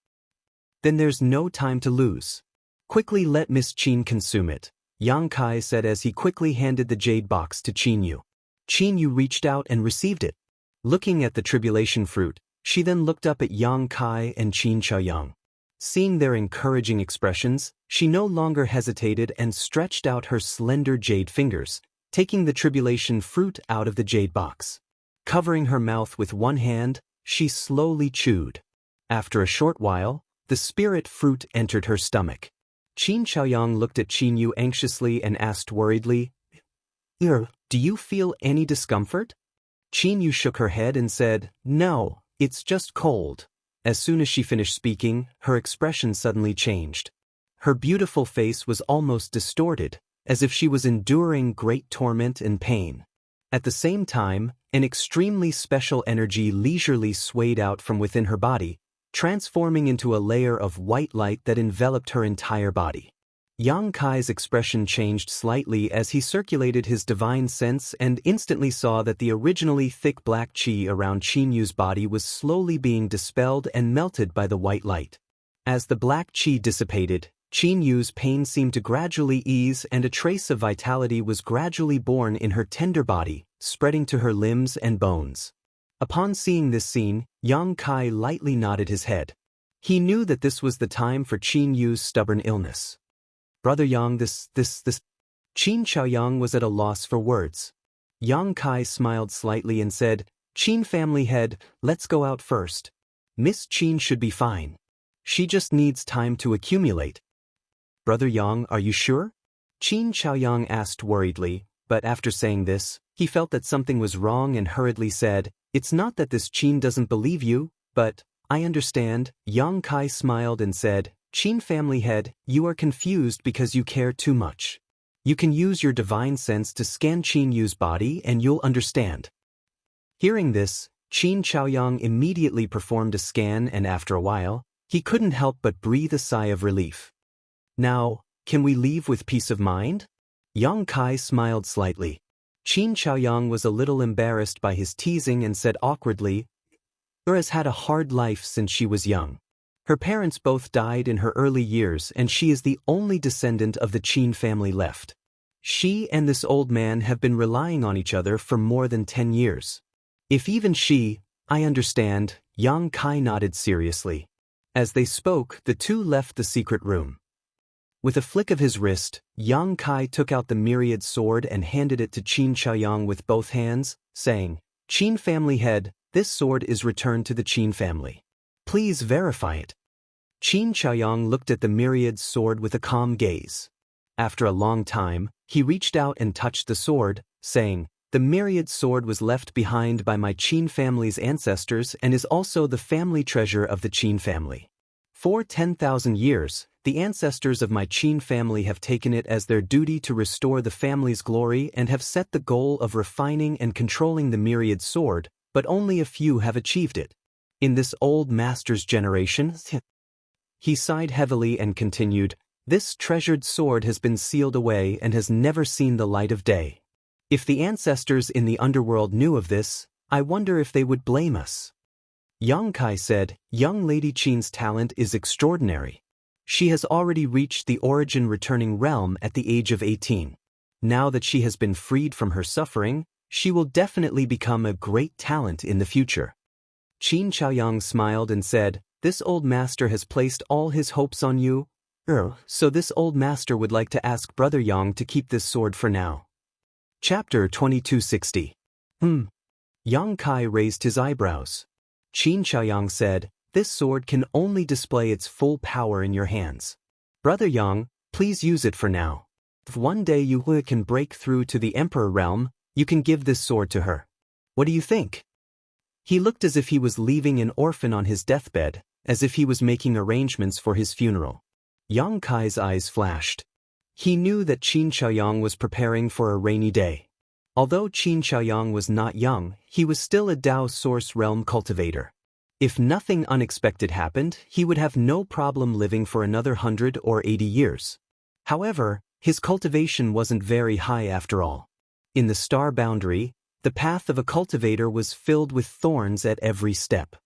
Then there's no time to lose. Quickly let Miss Qin consume it, Yang Kai said as he quickly handed the jade box to Qin Yu. Qin Yu reached out and received it. Looking at the tribulation fruit, she then looked up at Yang Kai and Qin Chaoyang. Seeing their encouraging expressions, she no longer hesitated and stretched out her slender jade fingers, taking the tribulation fruit out of the jade box. Covering her mouth with one hand, she slowly chewed. After a short while, the spirit fruit entered her stomach. Qin Chaoyang looked at Qin Yu anxiously and asked worriedly, "Do you feel any discomfort?" Qin Yu shook her head and said, "No, it's just cold." As soon as she finished speaking, her expression suddenly changed. Her beautiful face was almost distorted, as if she was enduring great torment and pain. At the same time, an extremely special energy leisurely swayed out from within her body, transforming into a layer of white light that enveloped her entire body. Yang Kai's expression changed slightly as he circulated his divine sense and instantly saw that the originally thick black qi around Qin Yu's body was slowly being dispelled and melted by the white light. As the black qi dissipated, Qin Yu's pain seemed to gradually ease and a trace of vitality was gradually born in her tender body, spreading to her limbs and bones. Upon seeing this scene, Yang Kai lightly nodded his head. He knew that this was the time for Qin Yu's stubborn illness. Brother Yang, this. Qin Xiaoyang was at a loss for words. Yang Kai smiled slightly and said, Qin family head, let's go out first. Miss Qin should be fine. She just needs time to accumulate. Brother Yang, are you sure? Qin Xiaoyang asked worriedly, but after saying this, he felt that something was wrong and hurriedly said, It's not that this Qin doesn't believe you, but, I understand. Yang Kai smiled and said, Qin family head, you are confused because you care too much. You can use your divine sense to scan Qin Yu's body and you'll understand. Hearing this, Qin Xiaoyang immediately performed a scan and after a while, he couldn't help but breathe a sigh of relief. Now, can we leave with peace of mind? Yang Kai smiled slightly. Qin Xiaoyang was a little embarrassed by his teasing and said awkwardly, has had a hard life since she was young. Her parents both died in her early years and she is the only descendant of the Qin family left. She and this old man have been relying on each other for more than 10 years. If even she, I understand, Yang Kai nodded seriously. As they spoke, the two left the secret room. With a flick of his wrist, Yang Kai took out the myriad sword and handed it to Qin Xiaoyang with both hands, saying, Qin family head, this sword is returned to the Qin family. Please verify it. Qin Xiaoyang looked at the myriad sword with a calm gaze. After a long time, he reached out and touched the sword, saying, The myriad sword was left behind by my Qin family's ancestors and is also the family treasure of the Qin family. For 10,000 years, the ancestors of my Qin family have taken it as their duty to restore the family's glory and have set the goal of refining and controlling the myriad sword, but only a few have achieved it. In this old master's generation, he sighed heavily and continued, This treasured sword has been sealed away and has never seen the light of day. If the ancestors in the underworld knew of this, I wonder if they would blame us. Yang Kai said, Young Lady Qin's talent is extraordinary. She has already reached the origin-returning realm at the age of 18. Now that she has been freed from her suffering, she will definitely become a great talent in the future. Qin Xiaoyang smiled and said, This old master has placed all his hopes on you? So this old master would like to ask Brother Yang to keep this sword for now. Chapter 2260. Yang Kai raised his eyebrows. Qin Xiaoyang said, This sword can only display its full power in your hands. Brother Yang, please use it for now. If one day you can break through to the Emperor realm, you can give this sword to her. What do you think? He looked as if he was leaving an orphan on his deathbed, as if he was making arrangements for his funeral. Yang Kai's eyes flashed. He knew that Qin Xiaoyang was preparing for a rainy day. Although Qin Xiaoyang was not young, he was still a Dao Source Realm cultivator. If nothing unexpected happened, he would have no problem living for another 100 or 80 years. However, his cultivation wasn't very high after all. In the star boundary, the path of a cultivator was filled with thorns at every step.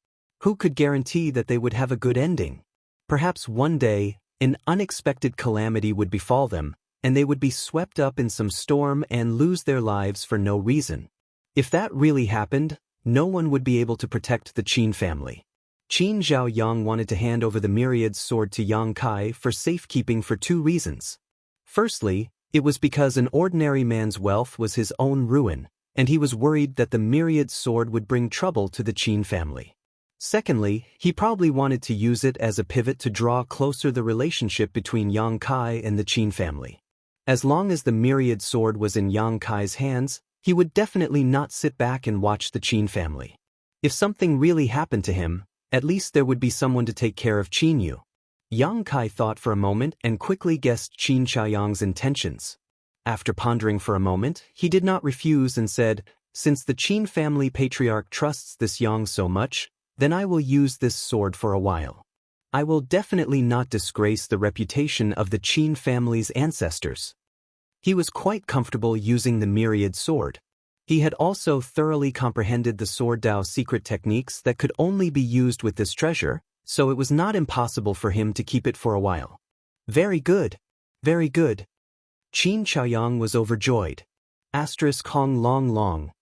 Who could guarantee that they would have a good ending? Perhaps one day, an unexpected calamity would befall them, and they would be swept up in some storm and lose their lives for no reason. If that really happened, no one would be able to protect the Qin family. Qin Xiaoyang wanted to hand over the myriad sword to Yang Kai for safekeeping for 2 reasons. Firstly, it was because an ordinary man's wealth was his own ruin, and he was worried that the myriad sword would bring trouble to the Qin family. Secondly, he probably wanted to use it as a pivot to draw closer the relationship between Yang Kai and the Qin family. As long as the myriad sword was in Yang Kai's hands, he would definitely not sit back and watch the Qin family. If something really happened to him, at least there would be someone to take care of Qin Yu. Yang Kai thought for a moment and quickly guessed Qin Xiaoyang's intentions. After pondering for a moment, he did not refuse and said, Since the Qin family patriarch trusts this Yang so much, then I will use this sword for a while. I will definitely not disgrace the reputation of the Qin family's ancestors. He was quite comfortable using the myriad sword. He had also thoroughly comprehended the sword Dao secret techniques that could only be used with this treasure, so it was not impossible for him to keep it for a while. Very good. Very good. Qin Chaoyang was overjoyed. Hong long long.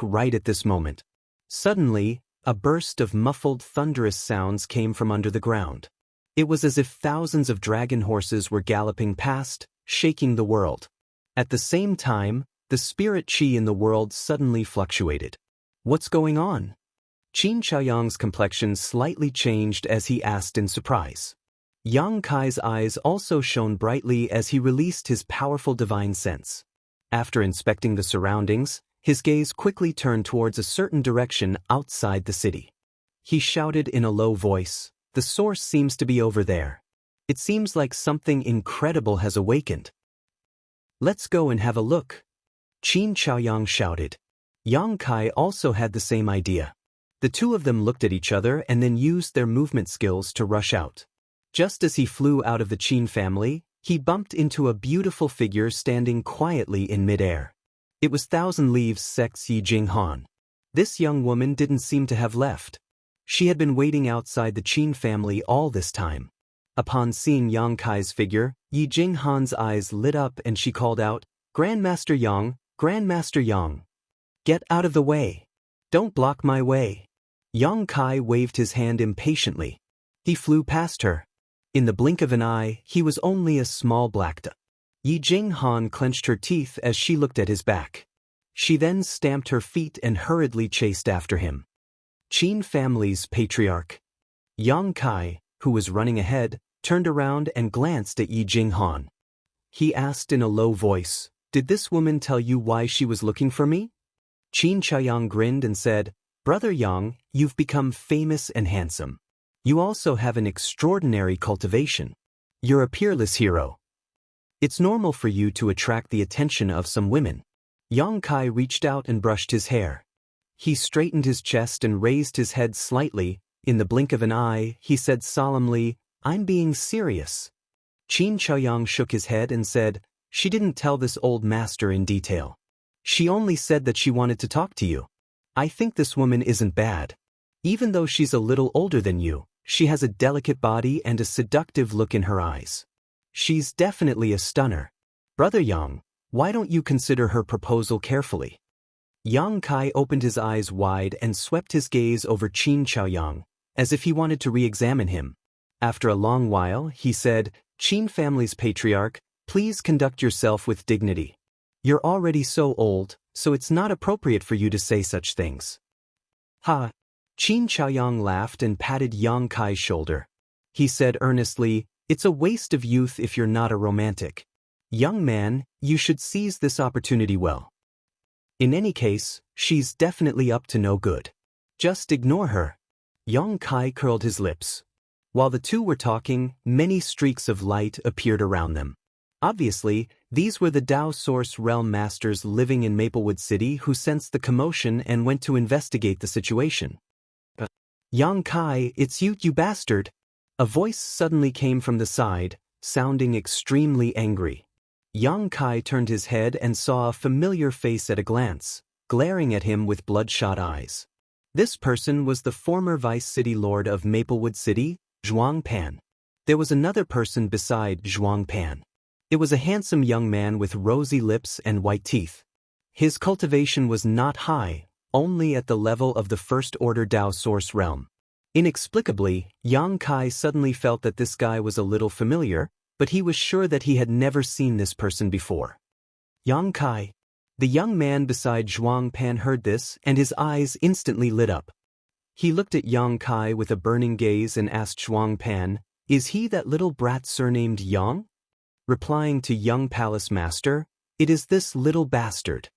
Right at this moment. Suddenly, a burst of muffled thunderous sounds came from under the ground. It was as if thousands of dragon horses were galloping past, shaking the world. At the same time, the spirit qi in the world suddenly fluctuated. What's going on? Qin Chaoyang's complexion slightly changed as he asked in surprise. Yang Kai's eyes also shone brightly as he released his powerful divine sense. After inspecting the surroundings, his gaze quickly turned towards a certain direction outside the city. He shouted in a low voice, "The source seems to be over there. It seems like something incredible has awakened. Let's go and have a look." Qin Chaoyang shouted. Yang Kai also had the same idea. The two of them looked at each other and then used their movement skills to rush out. Just as he flew out of the Qin family, he bumped into a beautiful figure standing quietly in midair. It was Thousand Leaves Sect's Yi Jinghan. This young woman didn't seem to have left. She had been waiting outside the Qin family all this time. Upon seeing Yang Kai's figure, Yi Jinghan's eyes lit up and she called out, "Grandmaster Yang, Grandmaster Yang. Get out of the way. Don't block my way." Yang Kai waved his hand impatiently. He flew past her. In the blink of an eye, he was only a small black dot. Yi Jinghan clenched her teeth as she looked at his back. She then stamped her feet and hurriedly chased after him. Qin family's patriarch. Yang Kai, who was running ahead, turned around and glanced at Yi Jinghan. He asked in a low voice, "Did this woman tell you why she was looking for me?" Qin Chaoyang grinned and said, "Brother Yang, you've become famous and handsome. You also have an extraordinary cultivation. You're a peerless hero. It's normal for you to attract the attention of some women." Yang Kai reached out and brushed his hair. He straightened his chest and raised his head slightly. In the blink of an eye, he said solemnly, "I'm being serious." Qin Chaoyang shook his head and said, "She didn't tell this old master in detail. She only said that she wanted to talk to you. I think this woman isn't bad. Even though she's a little older than you, she has a delicate body and a seductive look in her eyes. She's definitely a stunner. Brother Yang, why don't you consider her proposal carefully?" Yang Kai opened his eyes wide and swept his gaze over Qin Chaoyang, as if he wanted to re-examine him. After a long while, he said, "Qin family's patriarch, please conduct yourself with dignity. You're already so old, so it's not appropriate for you to say such things." "Ha!" Qin Chaoyang laughed and patted Yang Kai's shoulder. He said earnestly, "It's a waste of youth if you're not a romantic. Young man, you should seize this opportunity well. In any case, she's definitely up to no good. Just ignore her." Yang Kai curled his lips. While the two were talking, many streaks of light appeared around them. Obviously, these were the Dao Source Realm Masters living in Maplewood City who sensed the commotion and went to investigate the situation. "Yang Kai, it's you, you bastard!" A voice suddenly came from the side, sounding extremely angry. Yang Kai turned his head and saw a familiar face at a glance, glaring at him with bloodshot eyes. This person was the former Vice City Lord of Maplewood City, Zhuang Pan. There was another person beside Zhuang Pan. It was a handsome young man with rosy lips and white teeth. His cultivation was not high, only at the level of the First Order Dao Source Realm. Inexplicably, Yang Kai suddenly felt that this guy was a little familiar, but he was sure that he had never seen this person before. "Yang Kai." The young man beside Zhuang Pan heard this, and his eyes instantly lit up. He looked at Yang Kai with a burning gaze and asked Zhuang Pan, "Is he that little brat surnamed Yang?" Replying to young palace master, "It is this little bastard."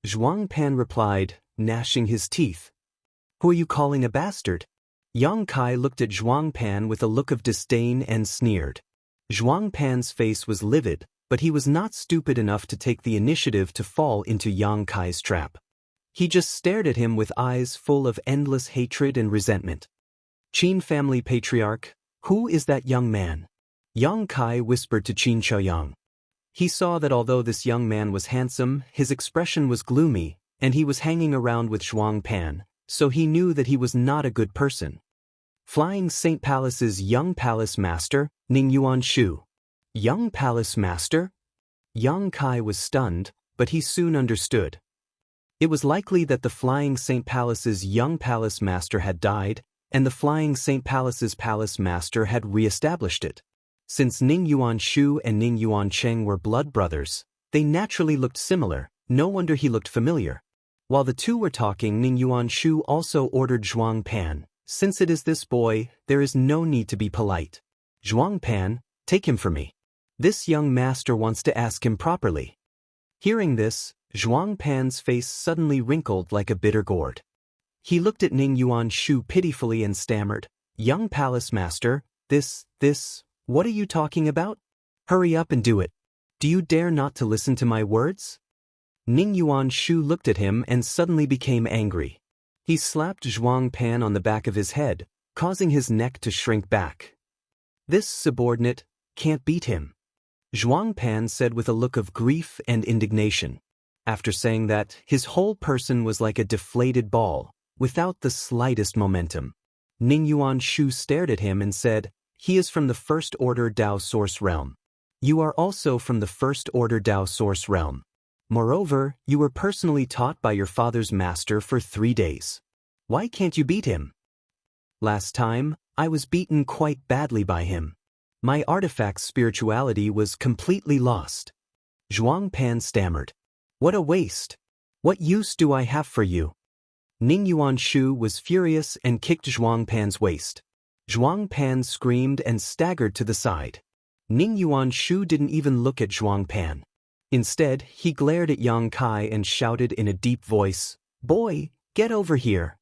Zhuang Pan replied, gnashing his teeth, "Who are you calling a bastard?" Yang Kai looked at Zhuang Pan with a look of disdain and sneered. Zhuang Pan's face was livid, but he was not stupid enough to take the initiative to fall into Yang Kai's trap. He just stared at him with eyes full of endless hatred and resentment. Qin family patriarch, who is that young man? Yang Kai whispered to Qin Chaoyang. He saw that although this young man was handsome, his expression was gloomy, and he was hanging around with Zhuang Pan, so he knew that he was not a good person. Flying Saint Palace's young palace master, Ning Yuanshu. Young palace master? Yang Kai was stunned, but he soon understood. It was likely that the Flying Saint Palace's young palace master had died, and the Flying Saint Palace's palace master had re-established it. Since Ning Yuanshu and Ning Yuancheng were blood brothers, they naturally looked similar. No wonder he looked familiar. While the two were talking, Ning Yuanshu also ordered Zhuang Pan, "Since it is this boy, there is no need to be polite. Zhuang Pan, take him for me. This young master wants to ask him properly." Hearing this, Zhuang Pan's face suddenly wrinkled like a bitter gourd. He looked at Ning Yuanshu pitifully and stammered, "Young palace master, what are you talking about? Hurry up and do it. Do you dare not to listen to my words?" Ning Yuanshu looked at him and suddenly became angry. He slapped Zhuang Pan on the back of his head, causing his neck to shrink back. "This subordinate can't beat him," Zhuang Pan said with a look of grief and indignation. After saying that, his whole person was like a deflated ball, without the slightest momentum. Ning Yuanshu stared at him and said, "He is from the First Order Dao Source Realm. You are also from the First Order Dao Source Realm. Moreover, you were personally taught by your father's master for 3 days. Why can't you beat him?" "Last time, I was beaten quite badly by him. My artifact's spirituality was completely lost." Zhuang Pan stammered. "What a waste! What use do I have for you?" Ning Yuanshu was furious and kicked Zhuang Pan's waist. Zhuang Pan screamed and staggered to the side. Ning Yuanshu didn't even look at Zhuang Pan. Instead, he glared at Yang Kai and shouted in a deep voice, "Boy, get over here."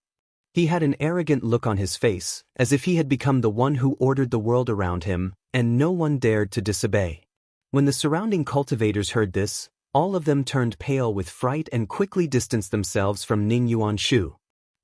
He had an arrogant look on his face, as if he had become the one who ordered the world around him, and no one dared to disobey. When the surrounding cultivators heard this, all of them turned pale with fright and quickly distanced themselves from Ning Yuanshu.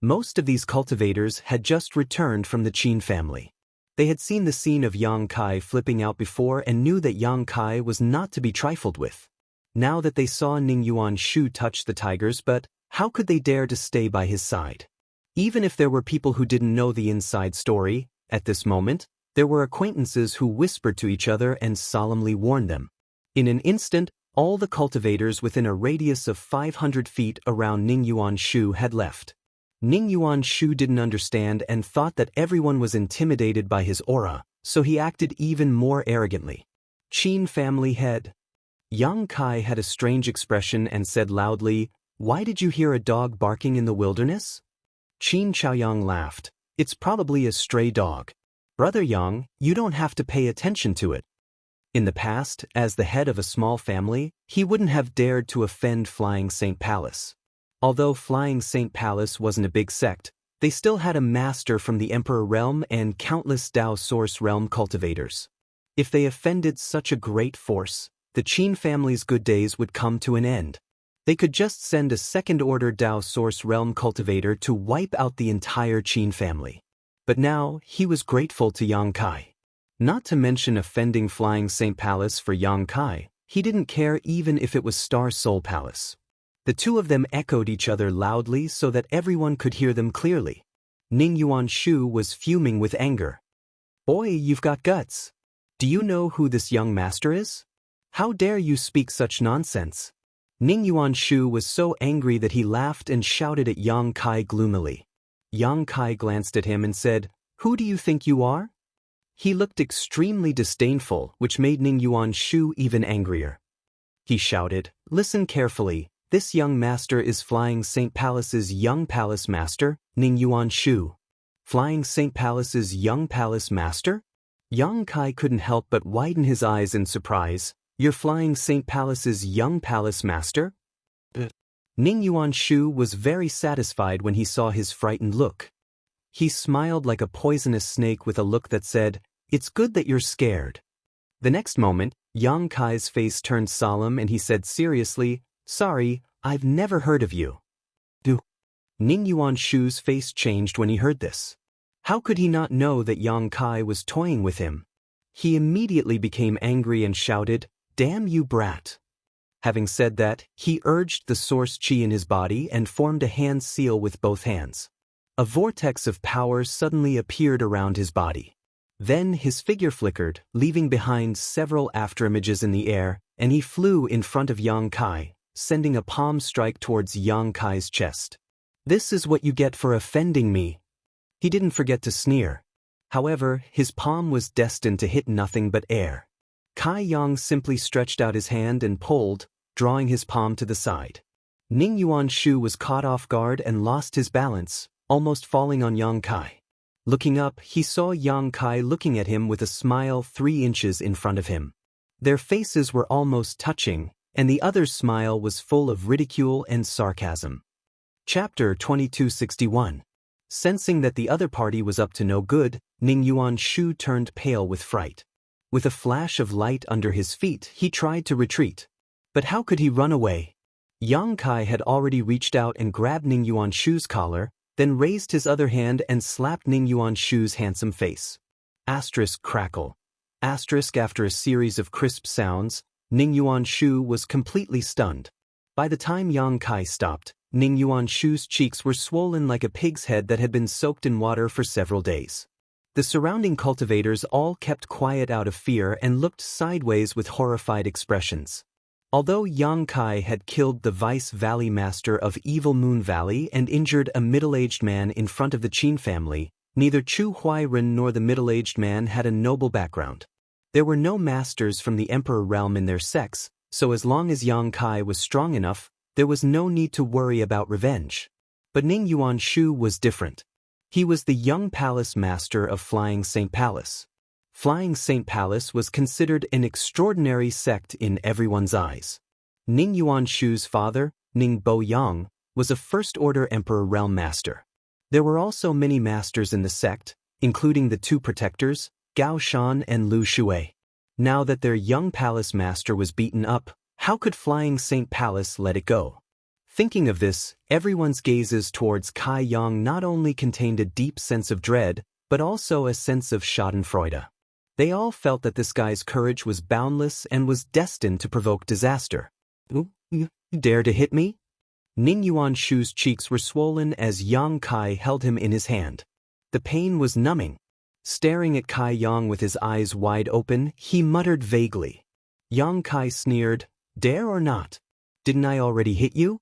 Most of these cultivators had just returned from the Qin family. They had seen the scene of Yang Kai flipping out before and knew that Yang Kai was not to be trifled with. Now that they saw Ning Yuanshu touch the tigers, but how could they dare to stay by his side? Even if there were people who didn't know the inside story, at this moment, there were acquaintances who whispered to each other and solemnly warned them. In an instant, all the cultivators within a radius of 500 feet around Ning Yuanshu had left. Ning Yuanshu didn't understand and thought that everyone was intimidated by his aura, so he acted even more arrogantly. "Qin family head." Yang Kai had a strange expression and said loudly, "Why did you hear a dog barking in the wilderness?" Qin Chaoyang laughed. "It's probably a stray dog. Brother Yang, you don't have to pay attention to it." In the past, as the head of a small family, he wouldn't have dared to offend Flying Saint Palace. Although Flying Saint Palace wasn't a big sect, they still had a master from the Emperor Realm and countless Dao Source Realm cultivators. If they offended such a great force, the Qin family's good days would come to an end. They could just send a second-order Dao Source Realm cultivator to wipe out the entire Qin family. But now, he was grateful to Yang Kai. Not to mention offending Flying Saint Palace for Yang Kai, he didn't care even if it was Star Soul Palace. The two of them echoed each other loudly so that everyone could hear them clearly. Ning Yuanshu was fuming with anger. "Boy, you've got guts. Do you know who this young master is? How dare you speak such nonsense?" Ning Yuanshu was so angry that he laughed and shouted at Yang Kai gloomily. Yang Kai glanced at him and said, "Who do you think you are?" He looked extremely disdainful, which made Ning Yuanshu even angrier. He shouted, "Listen carefully. This young master is Flying Saint Palace's young palace master, Ning Yuanshu." Flying Saint Palace's young palace master? Yang Kai couldn't help but widen his eyes in surprise. "You're Flying Saint Palace's young palace master?" Ning Yuanshu was very satisfied when he saw his frightened look. He smiled like a poisonous snake with a look that said, "It's good that you're scared." The next moment, Yang Kai's face turned solemn and he said seriously, "Sorry, I've never heard of you." Ning Yuanshu's face changed when he heard this. How could he not know that Yang Kai was toying with him? He immediately became angry and shouted, "Damn you, brat!" Having said that, he urged the source qi in his body and formed a hand seal with both hands. A vortex of power suddenly appeared around his body. Then his figure flickered, leaving behind several afterimages in the air, and he flew in front of Yang Kai, sending a palm strike towards Yang Kai's chest. "This is what you get for offending me." He didn't forget to sneer. However, his palm was destined to hit nothing but air. Kai Yang simply stretched out his hand and pulled, drawing his palm to the side. Ning Yuanshu was caught off guard and lost his balance, almost falling on Yang Kai. Looking up, he saw Yang Kai looking at him with a smile 3 inches in front of him. Their faces were almost touching, and the other's smile was full of ridicule and sarcasm. Chapter 2261. Sensing that the other party was up to no good, Ning Yuanshu turned pale with fright. With a flash of light under his feet, he tried to retreat. But how could he run away? Yang Kai had already reached out and grabbed Ning Yuanshu's collar, then raised his other hand and slapped Ning Yuanshu's handsome face. Asterisk crackle. Asterisk after a series of crisp sounds, Ning Yuanshu was completely stunned. By the time Yang Kai stopped, Ning Yuanshu's cheeks were swollen like a pig's head that had been soaked in water for several days. The surrounding cultivators all kept quiet out of fear and looked sideways with horrified expressions. Although Yang Kai had killed the Vice Valley Master of Evil Moon Valley and injured a middle-aged man in front of the Qin family, neither Chu Huairen nor the middle-aged man had a noble background. There were no masters from the Emperor realm in their sects, so as long as Yang Kai was strong enough, there was no need to worry about revenge. But Ning Yuanshu was different. He was the young palace master of Flying Saint Palace. Flying Saint Palace was considered an extraordinary sect in everyone's eyes. Ning Yuanshu's father, Ning Bo-yang, was a first-order Emperor realm master. There were also many masters in the sect, including the 2 protectors, Gao Shan and Lu Shui. Now that their young palace master was beaten up, how could Flying Saint Palace let it go? Thinking of this, everyone's gazes towards Kai Yang not only contained a deep sense of dread, but also a sense of schadenfreude. They all felt that this guy's courage was boundless and was destined to provoke disaster. You dare to hit me? Ning Yuanshu's cheeks were swollen as Yang Kai held him in his hand. The pain was numbing. Staring at Kai Yang with his eyes wide open, he muttered vaguely. Yang Kai sneered, "Dare or not? Didn't I already hit you?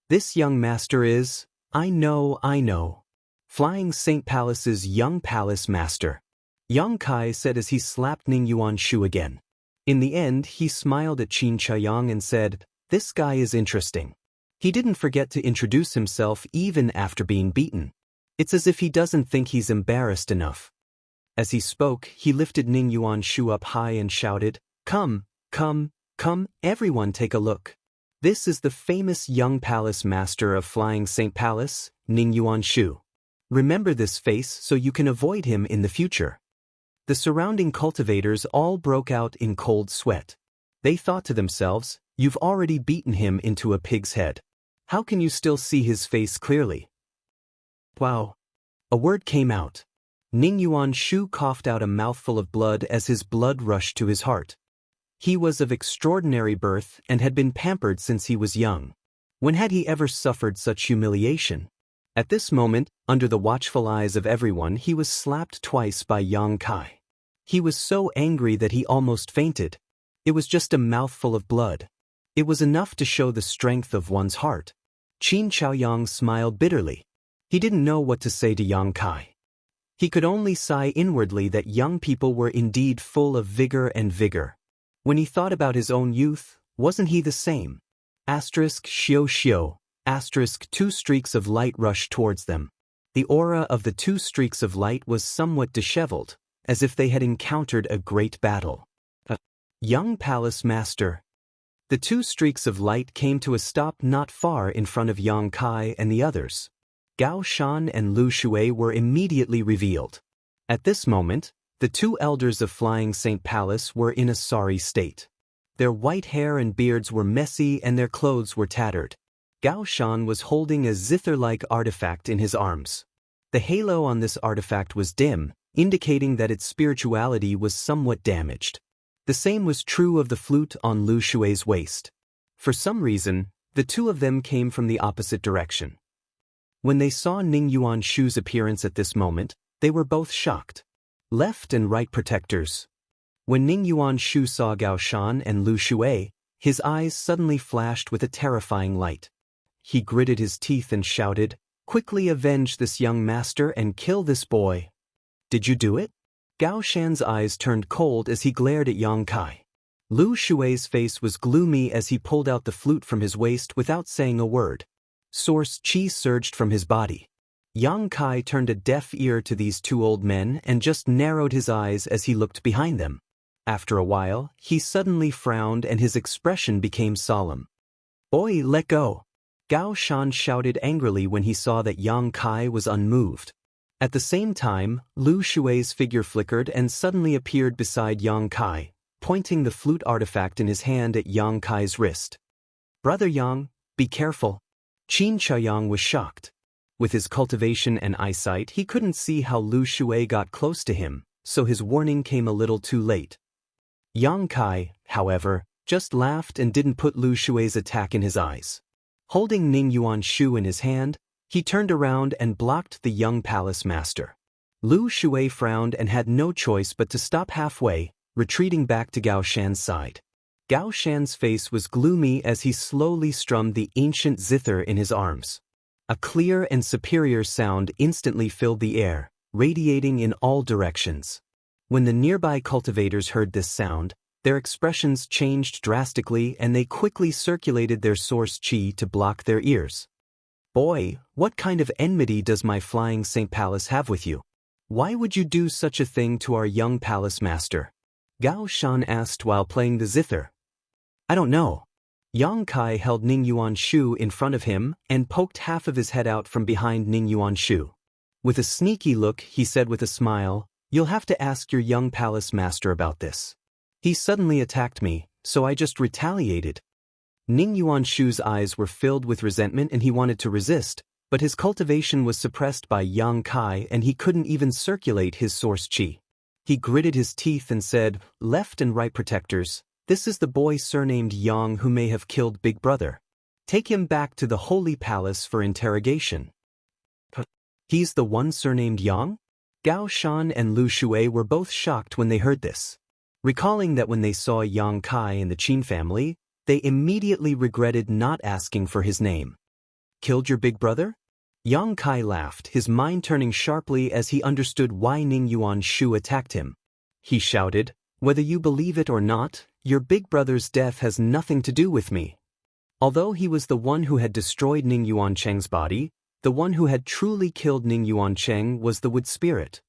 This young master is, I know. Flying Saint Palace's young palace master," Yang Kai said as he slapped Ning Yuanshu again. In the end, he smiled at Qin Chaoyang and said, "This guy is interesting. He didn't forget to introduce himself even after being beaten. It's as if he doesn't think he's embarrassed enough." As he spoke, he lifted Ning Yuanshu up high and shouted, Come, everyone take a look. This is the famous young palace master of Flying Saint Palace, Ning Yuanshu. Remember this face so you can avoid him in the future." The surrounding cultivators all broke out in cold sweat. They thought to themselves, "You've already beaten him into a pig's head. How can you still see his face clearly?" Wow! A word came out. Ning Yuanshu coughed out a mouthful of blood as his blood rushed to his heart. He was of extraordinary birth and had been pampered since he was young. When had he ever suffered such humiliation? At this moment, under the watchful eyes of everyone, he was slapped twice by Yang Kai. He was so angry that he almost fainted. It was just a mouthful of blood. It was enough to show the strength of one's heart. Qin Chaoyang smiled bitterly. He didn't know what to say to Yang Kai. He could only sigh inwardly that young people were indeed full of vigor. When he thought about his own youth, wasn't he the same? Xiao. 2 streaks of light rushed towards them. The aura of the 2 streaks of light was somewhat disheveled, as if they had encountered a great battle. A young palace master. The 2 streaks of light came to a stop not far in front of Yang Kai and the others. Gao Shan and Lu Shui were immediately revealed. At this moment, the 2 elders of Flying Saint Palace were in a sorry state. Their white hair and beards were messy and their clothes were tattered. Gao Shan was holding a zither-like artifact in his arms. The halo on this artifact was dim, indicating that its spirituality was somewhat damaged. The same was true of the flute on Lu Xue's waist. For some reason, the two of them came from the opposite direction. When they saw Ning Yuanshu's appearance at this moment, they were both shocked. Left and right protectors. When Ning Yuanshu saw Gao Shan and Lu Xue, his eyes suddenly flashed with a terrifying light. He gritted his teeth and shouted, "Quickly avenge this young master and kill this boy." "Did you do it?" Gao Shan's eyes turned cold as he glared at Yang Kai. Lu Xue's face was gloomy as he pulled out the flute from his waist without saying a word. Source qi surged from his body. Yang Kai turned a deaf ear to these two old men and just narrowed his eyes as he looked behind them. After a while, he suddenly frowned and his expression became solemn. "Oi, let go!" Gao Shan shouted angrily when he saw that Yang Kai was unmoved. At the same time, Lu Xue's figure flickered and suddenly appeared beside Yang Kai, pointing the flute artifact in his hand at Yang Kai's wrist. "Brother Yang, be careful." Qin Chaoyang was shocked. With his cultivation and eyesight, he couldn't see how Lu Xue got close to him, so his warning came a little too late. Yang Kai, however, just laughed and didn't put Lu Xue's attack in his eyes. Holding Ning Yuanshu in his hand, he turned around and blocked the young palace master. Lu Xue frowned and had no choice but to stop halfway, retreating back to Gao Shan's side. Gao Shan's face was gloomy as he slowly strummed the ancient zither in his arms. A clear and superior sound instantly filled the air, radiating in all directions. When the nearby cultivators heard this sound, their expressions changed drastically and they quickly circulated their source qi to block their ears. "Boy, what kind of enmity does my flying Saint Palace have with you? Why would you do such a thing to our young palace master?" Gao Shan asked while playing the zither. "I don't know." Yang Kai held Ning Yuanshu in front of him and poked half of his head out from behind Ning Yuanshu. With a sneaky look, he said with a smile, "You'll have to ask your young palace master about this. He suddenly attacked me, so I just retaliated." Ning Yuanshu's eyes were filled with resentment and he wanted to resist, but his cultivation was suppressed by Yang Kai and he couldn't even circulate his source qi. He gritted his teeth and said, "Left and right protectors, this is the boy surnamed Yang who may have killed Big Brother. Take him back to the Holy Palace for interrogation." "He's the one surnamed Yang?" Gao Shan and Lu Xue were both shocked when they heard this. Recalling that when they saw Yang Kai in the Qin family, they immediately regretted not asking for his name. "Killed your big brother?" Yang Kai laughed, his mind turning sharply as he understood why Ning Yuanshu attacked him. He shouted, "Whether you believe it or not, your big brother's death has nothing to do with me." Although he was the one who had destroyed Ning Yuancheng's body, the one who had truly killed Ning Yuancheng was the wood spirit.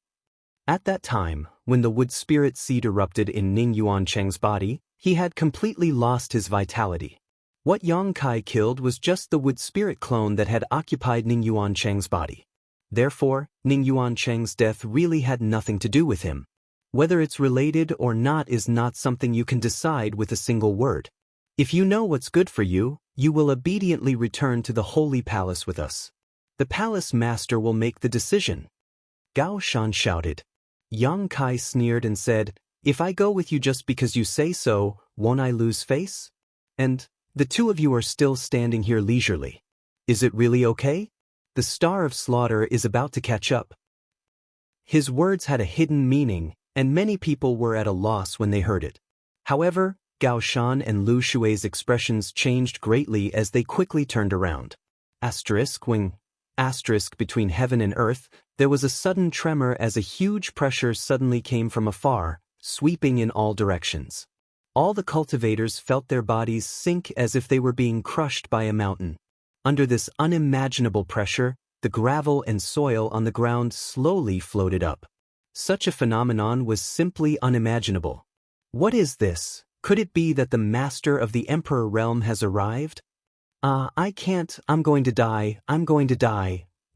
At that time, when the wood spirit seed erupted in Ning Yuancheng's body, he had completely lost his vitality. What Yang Kai killed was just the wood spirit clone that had occupied Ning Yuancheng's body. Therefore, Ning Yuancheng's death really had nothing to do with him. Whether it's related or not is not something you can decide with a single word. If you know what's good for you, you will obediently return to the Holy Palace with us. The palace master will make the decision." Gao Shan shouted. Yang Kai sneered and said, "If I go with you just because you say so, won't I lose face? And the two of you are still standing here leisurely. Is it really okay? The Star of Slaughter is about to catch up." His words had a hidden meaning, and many people were at a loss when they heard it. However, Gao Shan and Lu Xue's expressions changed greatly as they quickly turned around. Between heaven and earth, there was a sudden tremor as a huge pressure suddenly came from afar, sweeping in all directions. All the cultivators felt their bodies sink as if they were being crushed by a mountain. Under this unimaginable pressure, the gravel and soil on the ground slowly floated up. Such a phenomenon was simply unimaginable. What is this? Could it be that the master of the Emperor realm has arrived? I can't, I'm going to die.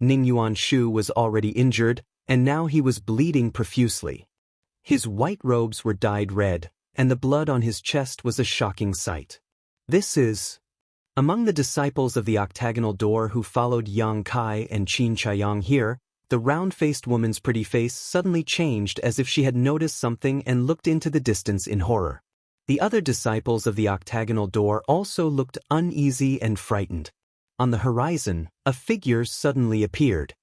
Ning Yuanshu was already injured, and now he was bleeding profusely. His white robes were dyed red, and the blood on his chest was a shocking sight. "This is..." Among the disciples of the octagonal door who followed Yang Kai and Qin Chaiyang here, the round-faced woman's pretty face suddenly changed as if she had noticed something and looked into the distance in horror. The other disciples of the octagonal door also looked uneasy and frightened. On the horizon, a figure suddenly appeared.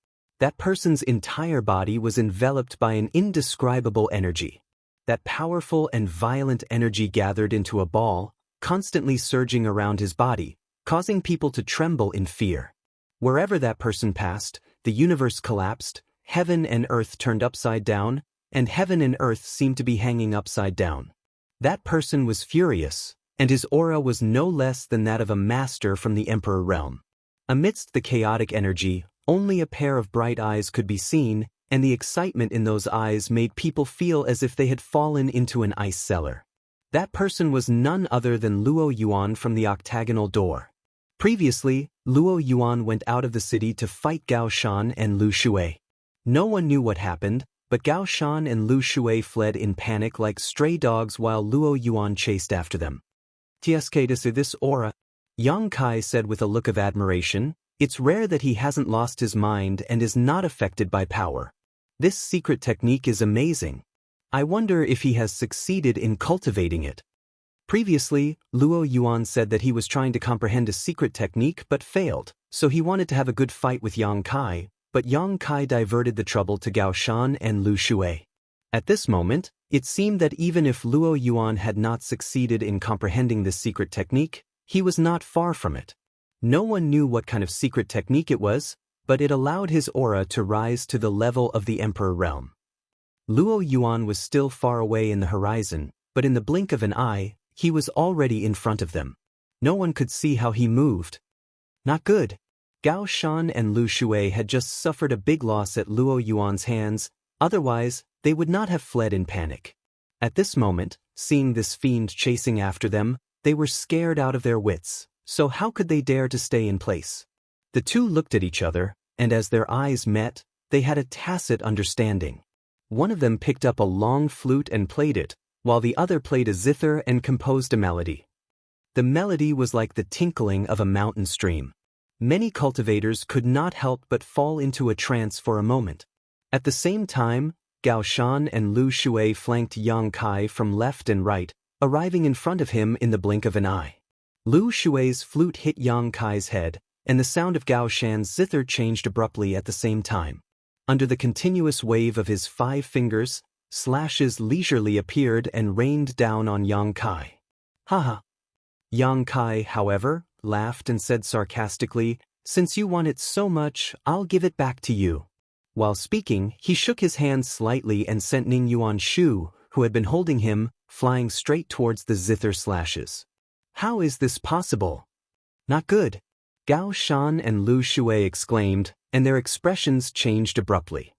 That person's entire body was enveloped by an indescribable energy. That powerful and violent energy gathered into a ball, constantly surging around his body, causing people to tremble in fear. Wherever that person passed, the universe collapsed, heaven and earth turned upside down, and heaven and earth seemed to be hanging upside down. That person was furious, and his aura was no less than that of a master from the Emperor realm. Amidst the chaotic energy, only a pair of bright eyes could be seen, and the excitement in those eyes made people feel as if they had fallen into an ice cellar. That person was none other than Luo Yuan from the octagonal door. Previously, Luo Yuan went out of the city to fight Gao Shan and Lu Shui. No one knew what happened, but Gao Shan and Lu Shui fled in panic like stray dogs while Luo Yuan chased after them. "Tsk to see this aura," Yang Kai said with a look of admiration. "It's rare that he hasn't lost his mind and is not affected by power. This secret technique is amazing. I wonder if he has succeeded in cultivating it." Previously, Luo Yuan said that he was trying to comprehend a secret technique but failed, so he wanted to have a good fight with Yang Kai, but Yang Kai diverted the trouble to Gao Shan and Lu Shui. At this moment, it seemed that even if Luo Yuan had not succeeded in comprehending this secret technique, he was not far from it. No one knew what kind of secret technique it was, but it allowed his aura to rise to the level of the Emperor realm. Luo Yuan was still far away in the horizon, but in the blink of an eye, he was already in front of them. No one could see how he moved. Not good. Gao Shan and Lu Shui had just suffered a big loss at Luo Yuan's hands, otherwise, they would not have fled in panic. At this moment, seeing this fiend chasing after them, they were scared out of their wits, so how could they dare to stay in place? The two looked at each other, and as their eyes met, they had a tacit understanding. One of them picked up a long flute and played it, while the other played a zither and composed a melody. The melody was like the tinkling of a mountain stream. Many cultivators could not help but fall into a trance for a moment. At the same time, Gao Shan and Lu Shui flanked Yang Kai from left and right, arriving in front of him in the blink of an eye. Lu Shui's flute hit Yang Kai's head, and the sound of Gao Shan's zither changed abruptly at the same time. Under the continuous wave of his 5 fingers, slashes leisurely appeared and rained down on Yang Kai. "Haha." Yang Kai, however, laughed and said sarcastically, "Since you want it so much, I'll give it back to you." While speaking, he shook his hand slightly and sent Ning Yuan Shu, who had been holding him, flying straight towards the zither slashes. "How is this possible?" "Not good," Gao Shan and Lu Shui exclaimed, and their expressions changed abruptly.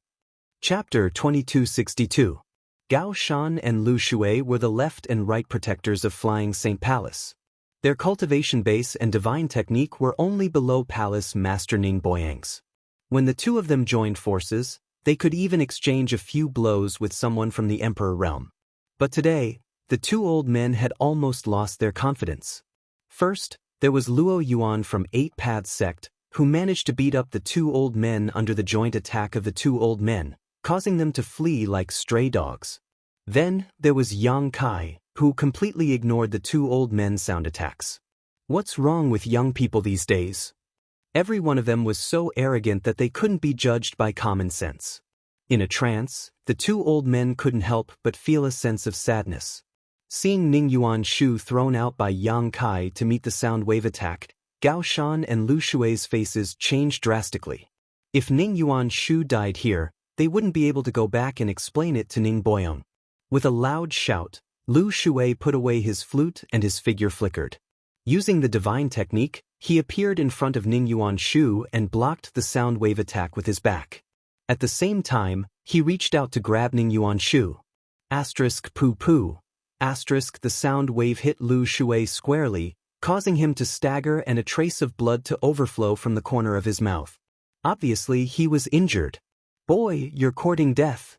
Chapter 2262. Gao Shan and Lu Shui were the left and right protectors of Flying Saint Palace. Their cultivation base and divine technique were only below Palace Master Ning Boyang's. When the two of them joined forces, they could even exchange a few blows with someone from the Emperor realm. But today, the two old men had almost lost their confidence. First, there was Luo Yuan from 8 Paths sect, who managed to beat up the two old men under the joint attack of the two old men, causing them to flee like stray dogs. Then, there was Yang Kai, who completely ignored the two old men's sound attacks. What's wrong with young people these days? Every one of them was so arrogant that they couldn't be judged by common sense. In a trance, the two old men couldn't help but feel a sense of sadness. Seeing Ning Yuan Shu thrown out by Yang Kai to meet the sound wave attack, Gao Shan and Lu Shui's faces changed drastically. If Ning Yuan Shu died here, they wouldn't be able to go back and explain it to Ning Boyong. With a loud shout, Lu Shui put away his flute and his figure flickered. Using the divine technique, he appeared in front of Ning Yuan Shu and blocked the sound wave attack with his back. At the same time, he reached out to grab Ning Yuan Shu. ****. The sound wave hit Lu Shui squarely, causing him to stagger and a trace of blood to overflow from the corner of his mouth. Obviously, he was injured. "Boy, you're courting death."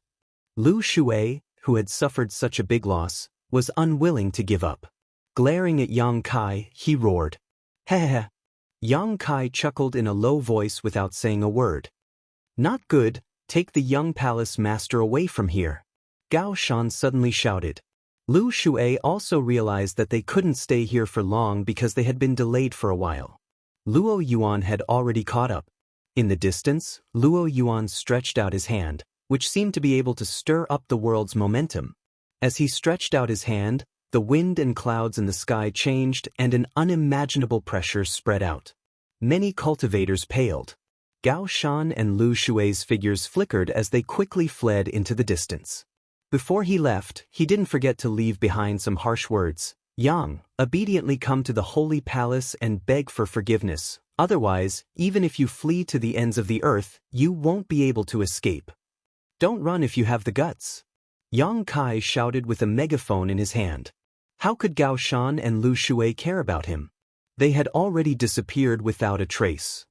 Lu Shui, who had suffered such a big loss, was unwilling to give up. Glaring at Yang Kai, he roared, Heh. Yang Kai chuckled in a low voice without saying a word. Not good, take the young palace master away from here. Gao Shan suddenly shouted. Lu Shui also realized that they couldn't stay here for long because they had been delayed for a while. Luo Yuan had already caught up. In the distance, Luo Yuan stretched out his hand, which seemed to be able to stir up the world's momentum. As he stretched out his hand, the wind and clouds in the sky changed and an unimaginable pressure spread out. Many cultivators paled. Gao Shan and Lu Shui's figures flickered as they quickly fled into the distance. Before he left, he didn't forget to leave behind some harsh words. Yang, obediently come to the holy palace and beg for forgiveness. Otherwise, even if you flee to the ends of the earth, you won't be able to escape. Don't run if you have the guts. Yang Kai shouted with a megaphone in his hand. How could Gao Shan and Lu Shui care about him? They had already disappeared without a trace.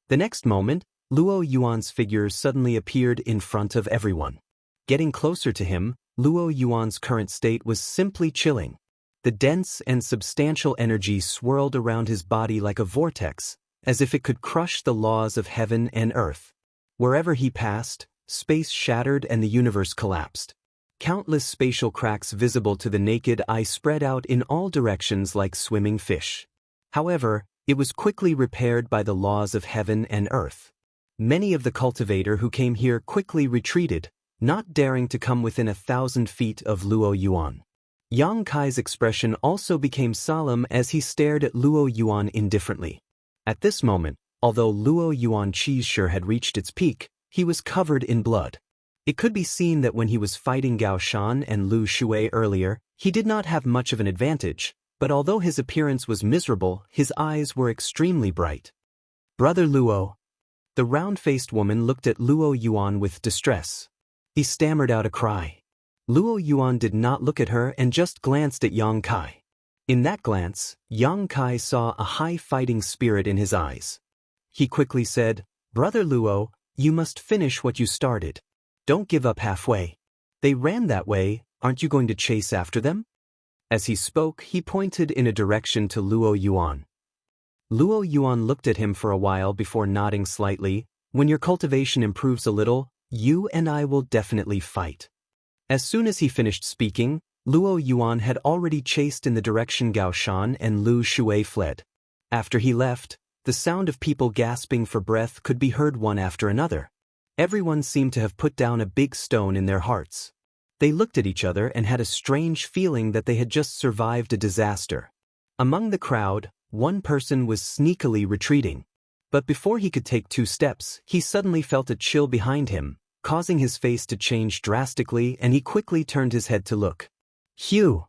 The next moment, Luo Yuan's figure suddenly appeared in front of everyone. Getting closer to him, Luo Yuan's current state was simply chilling. The dense and substantial energy swirled around his body like a vortex, as if it could crush the laws of heaven and earth. Wherever he passed, space shattered and the universe collapsed. Countless spatial cracks visible to the naked eye spread out in all directions like swimming fish. However, it was quickly repaired by the laws of heaven and earth. Many of the cultivator who came here quickly retreated, not daring to come within 1,000 feet of Luo Yuan. Yang Kai's expression also became solemn as he stared at Luo Yuan indifferently. At this moment, although Luo Yuan Qizhi had reached its peak, he was covered in blood. It could be seen that when he was fighting Gao Shan and Lu Shui earlier, he did not have much of an advantage, but although his appearance was miserable, his eyes were extremely bright. Brother Luo. The round-faced woman looked at Luo Yuan with distress. He stammered out a cry. Luo Yuan did not look at her and just glanced at Yang Kai. In that glance, Yang Kai saw a high fighting spirit in his eyes. He quickly said, Brother Luo, you must finish what you started. Don't give up halfway. They ran that way, aren't you going to chase after them? As he spoke, he pointed in a direction to Luo Yuan. Luo Yuan looked at him for a while before nodding slightly. When your cultivation improves a little, you and I will definitely fight. As soon as he finished speaking, Luo Yuan had already chased in the direction Gao Shan and Lu Shui fled. After he left, the sound of people gasping for breath could be heard one after another. Everyone seemed to have put down a big stone in their hearts. They looked at each other and had a strange feeling that they had just survived a disaster. Among the crowd, one person was sneakily retreating. But before he could take 2 steps, he suddenly felt a chill behind him, causing his face to change drastically, and he quickly turned his head to look. Phew!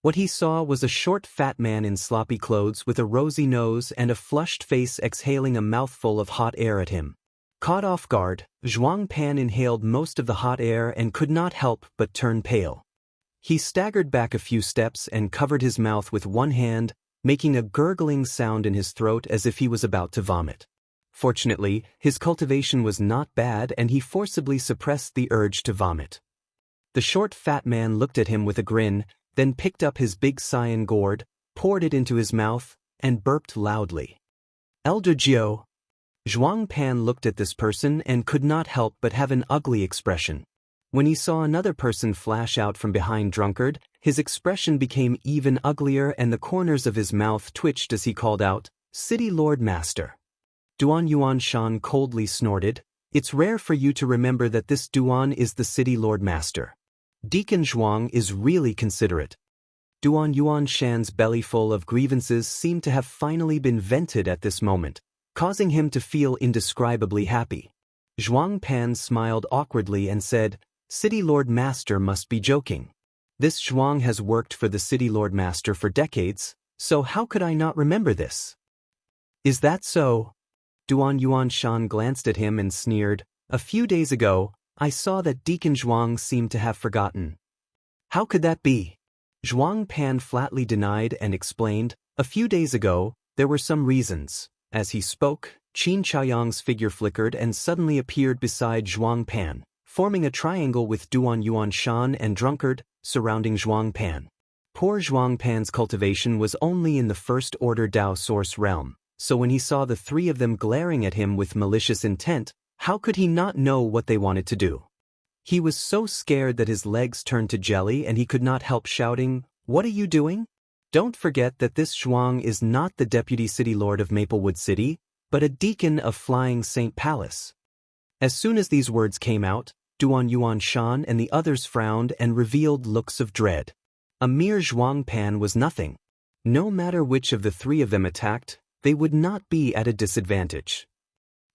What he saw was a short fat man in sloppy clothes with a rosy nose and a flushed face exhaling a mouthful of hot air at him. Caught off guard, Zhuang Pan inhaled most of the hot air and could not help but turn pale. He staggered back a few steps and covered his mouth with one hand, making a gurgling sound in his throat as if he was about to vomit. Fortunately, his cultivation was not bad and he forcibly suppressed the urge to vomit. The short fat man looked at him with a grin, then picked up his big cyan gourd, poured it into his mouth, and burped loudly. Elder Jiao. Zhuang Pan looked at this person and could not help but have an ugly expression. When he saw another person flash out from behind Drunkard, his expression became even uglier and the corners of his mouth twitched as he called out, City Lord Master. Duan Yuan Shan coldly snorted, It's rare for you to remember that this Duan is the City Lord Master. Deacon Zhuang is really considerate. Duan Yuan Shan's belly full of grievances seemed to have finally been vented at this moment, causing him to feel indescribably happy. Zhuang Pan smiled awkwardly and said, City Lord Master must be joking. This Zhuang has worked for the City Lord Master for decades, so how could I not remember this? Is that so? Duan Yuan Shan glanced at him and sneered, A few days ago, I saw that Deacon Zhuang seemed to have forgotten. How could that be? Zhuang Pan flatly denied and explained, A few days ago, there were some reasons. As he spoke, Qin Chaoyang's figure flickered and suddenly appeared beside Zhuang Pan, forming a triangle with Duan Yuan Shan and Drunkard, surrounding Zhuang Pan. Poor Zhuang Pan's cultivation was only in the first-order Dao Source realm, so when he saw the three of them glaring at him with malicious intent, how could he not know what they wanted to do? He was so scared that his legs turned to jelly and he could not help shouting, "What are you doing?" Don't forget that this Zhuang is not the deputy city lord of Maplewood City, but a deacon of Flying Saint Palace. As soon as these words came out, Duan Yuan Shan and the others frowned and revealed looks of dread. A mere Zhuang Pan was nothing. No matter which of the three of them attacked, they would not be at a disadvantage.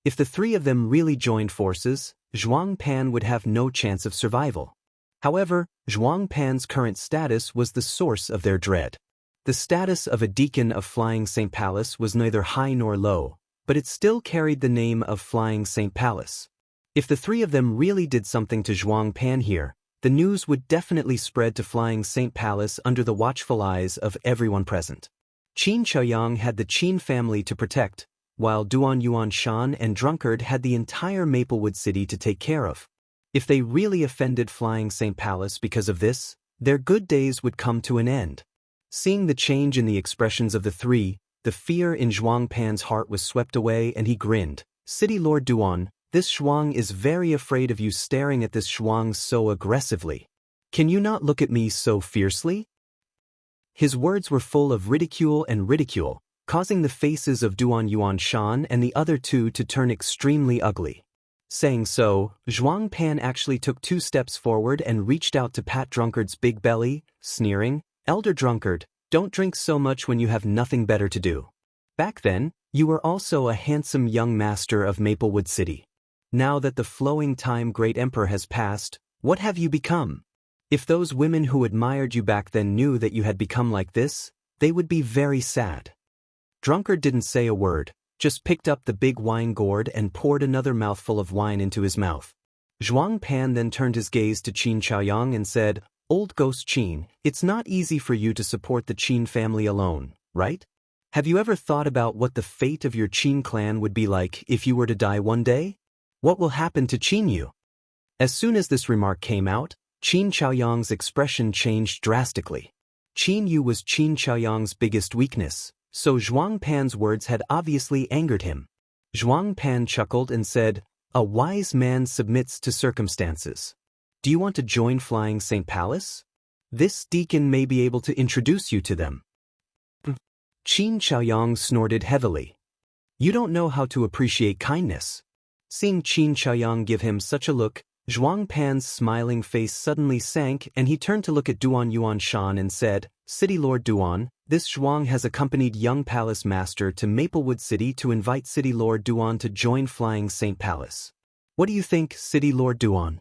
If the three of them really joined forces, Zhuang Pan would have no chance of survival. However, Zhuang Pan's current status was the source of their dread. The status of a deacon of Flying Saint Palace was neither high nor low, but it still carried the name of Flying Saint Palace. If the three of them really did something to Zhuang Pan here, the news would definitely spread to Flying Saint Palace under the watchful eyes of everyone present. Qin Chaoyang had the Qin family to protect, while Duan Yuan Shan and Drunkard had the entire Maplewood City to take care of. If they really offended Flying Saint Palace because of this, their good days would come to an end. Seeing the change in the expressions of the three, the fear in Zhuang Pan's heart was swept away and he grinned. "City Lord Duan, this Zhuang is very afraid of you staring at this Zhuang so aggressively. Can you not look at me so fiercely?" His words were full of ridicule, causing the faces of Duan Yuan Shan and the other two to turn extremely ugly. Saying so, Zhuang Pan actually took 2 steps forward and reached out to pat Drunkard's big belly, sneering, "Elder Drunkard, don't drink so much when you have nothing better to do. Back then, you were also a handsome young master of Maplewood City. Now that the flowing time great emperor has passed, what have you become? If those women who admired you back then knew that you had become like this, they would be very sad." Drunkard didn't say a word, just picked up the big wine gourd and poured another mouthful of wine into his mouth. Zhuang Pan then turned his gaze to Qin Chaoyang and said, "Old Ghost Qin, it's not easy for you to support the Qin family alone, right? Have you ever thought about what the fate of your Qin clan would be like if you were to die one day? What will happen to Qin Yu?" As soon as this remark came out, Qin Chaoyang's expression changed drastically. Qin Yu was Qin Chaoyang's biggest weakness, so Zhuang Pan's words had obviously angered him. Zhuang Pan chuckled and said, "A wise man submits to circumstances. Do you want to join Flying Saint Palace? This deacon may be able to introduce you to them." Qin Chaoyang snorted heavily. "You don't know how to appreciate kindness." Seeing Qin Chaoyang give him such a look, Zhuang Pan's smiling face suddenly sank and he turned to look at Duan Yuan Shan and said, "City Lord Duan, this Zhuang has accompanied young palace master to Maplewood City to invite City Lord Duan to join Flying Saint Palace. What do you think, City Lord Duan?"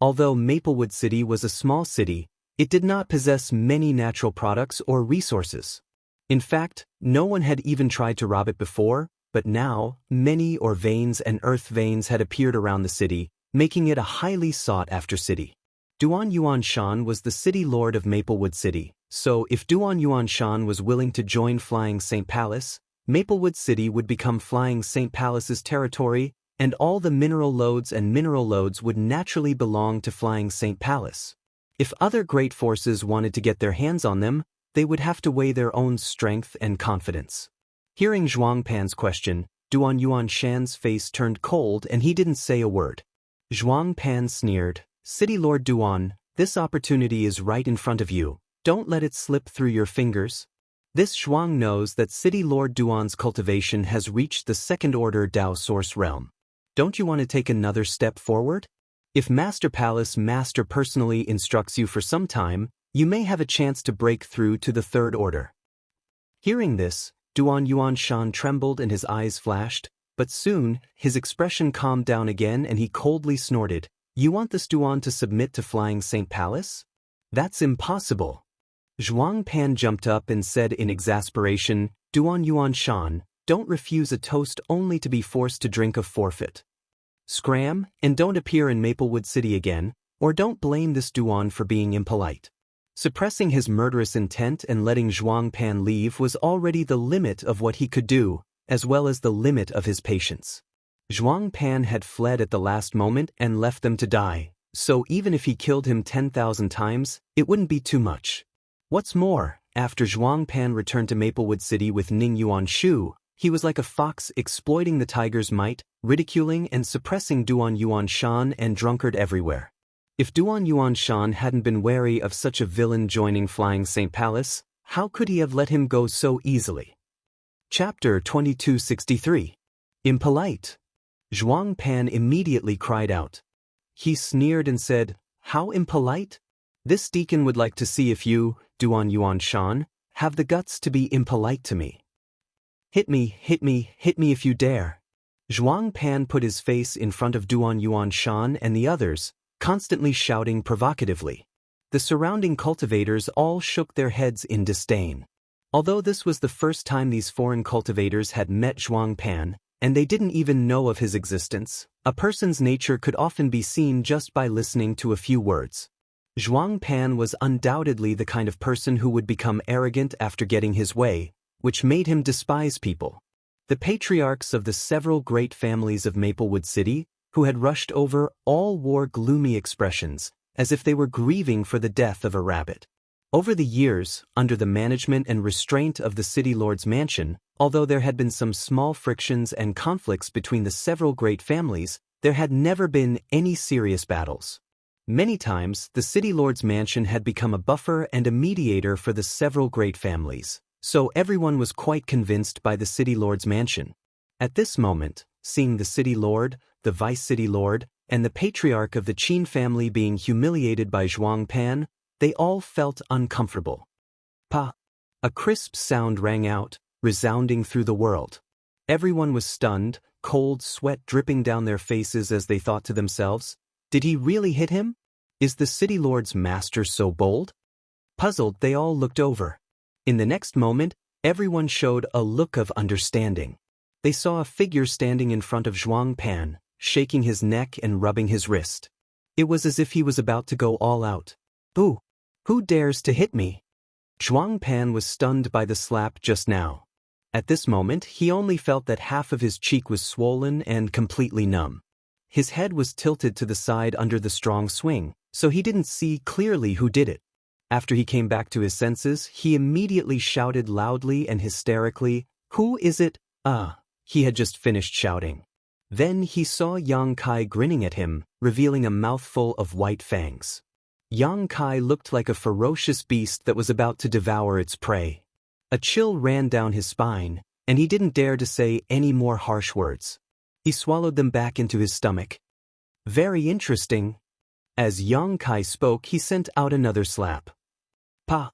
Although Maplewood City was a small city, it did not possess many natural products or resources. In fact, no one had even tried to rob it before, but now, many ore veins and earth veins had appeared around the city, making it a highly sought-after city. Duan Yuan Shan was the city lord of Maplewood City, so if Duan Yuan Shan was willing to join Flying Saint Palace, Maplewood City would become Flying Saint Palace's territory, and all the mineral lodes would naturally belong to Flying Saint Palace. If other great forces wanted to get their hands on them, they would have to weigh their own strength and confidence. Hearing Zhuang Pan's question, Duan Yuan Shan's face turned cold and he didn't say a word. Zhuang Pan sneered, "City Lord Duan, this opportunity is right in front of you. Don't let it slip through your fingers. This Zhuang knows that City Lord Duan's cultivation has reached the second-order Dao Source realm. Don't you want to take another step forward? If Master Palace Master personally instructs you for some time, you may have a chance to break through to the third order." Hearing this, Duan Yuan Shan trembled and his eyes flashed, but soon, his expression calmed down again and he coldly snorted, "You want this Duan to submit to Flying Saint Palace? That's impossible." Zhuang Pan jumped up and said in exasperation, "Duan Yuan Shan, don't refuse a toast only to be forced to drink a forfeit. Scram, and don't appear in Maplewood City again, or don't blame this Duan for being impolite." Suppressing his murderous intent and letting Zhuang Pan leave was already the limit of what he could do, as well as the limit of his patience. Zhuang Pan had fled at the last moment and left them to die, so even if he killed him 10,000 times, it wouldn't be too much. What's more, after Zhuang Pan returned to Maplewood City with Ning Yuanshu, he was like a fox exploiting the tiger's might, ridiculing and suppressing Duan Yuanshan and drunkard everywhere. If Duan Yuanshan hadn't been wary of such a villain joining Flying Saint Palace, how could he have let him go so easily? Chapter 2263. Impolite. Zhuang Pan immediately cried out. He sneered and said, "How impolite? This deacon would like to see if you, Duan Yuanshan, have the guts to be impolite to me. Hit me, hit me, hit me if you dare." Zhuang Pan put his face in front of Duan Yuanshan and the others, constantly shouting provocatively. The surrounding cultivators all shook their heads in disdain. Although this was the first time these foreign cultivators had met Zhuang Pan, and they didn't even know of his existence, a person's nature could often be seen just by listening to a few words. Zhuang Pan was undoubtedly the kind of person who would become arrogant after getting his way, which made him despise people. The patriarchs of the several great families of Maplewood City, who had rushed over, all wore gloomy expressions, as if they were grieving for the death of a rabbit. Over the years, under the management and restraint of the city lord's mansion, although there had been some small frictions and conflicts between the several great families, there had never been any serious battles. Many times, the city lord's mansion had become a buffer and a mediator for the several great families, so everyone was quite convinced by the city lord's mansion. At this moment, seeing the city lord, the vice city lord, and the patriarch of the Qin family being humiliated by Zhuang Pan, they all felt uncomfortable. Pa! A crisp sound rang out, resounding through the world. Everyone was stunned, cold sweat dripping down their faces as they thought to themselves, "Did he really hit him? Is the city lord's master so bold?" Puzzled, they all looked over. In the next moment, everyone showed a look of understanding. They saw a figure standing in front of Zhuang Pan, shaking his neck and rubbing his wrist. It was as if he was about to go all out. "Ooh! Who dares to hit me?" Zhuang Pan was stunned by the slap just now. At this moment, he only felt that half of his cheek was swollen and completely numb. His head was tilted to the side under the strong swing, so he didn't see clearly who did it. After he came back to his senses, he immediately shouted loudly and hysterically, "Who is it?" He had just finished shouting. Then he saw Yang Kai grinning at him, revealing a mouthful of white fangs. Yang Kai looked like a ferocious beast that was about to devour its prey. A chill ran down his spine, and he didn't dare to say any more harsh words. He swallowed them back into his stomach. "Very interesting." As Yang Kai spoke, he sent out another slap. Pa!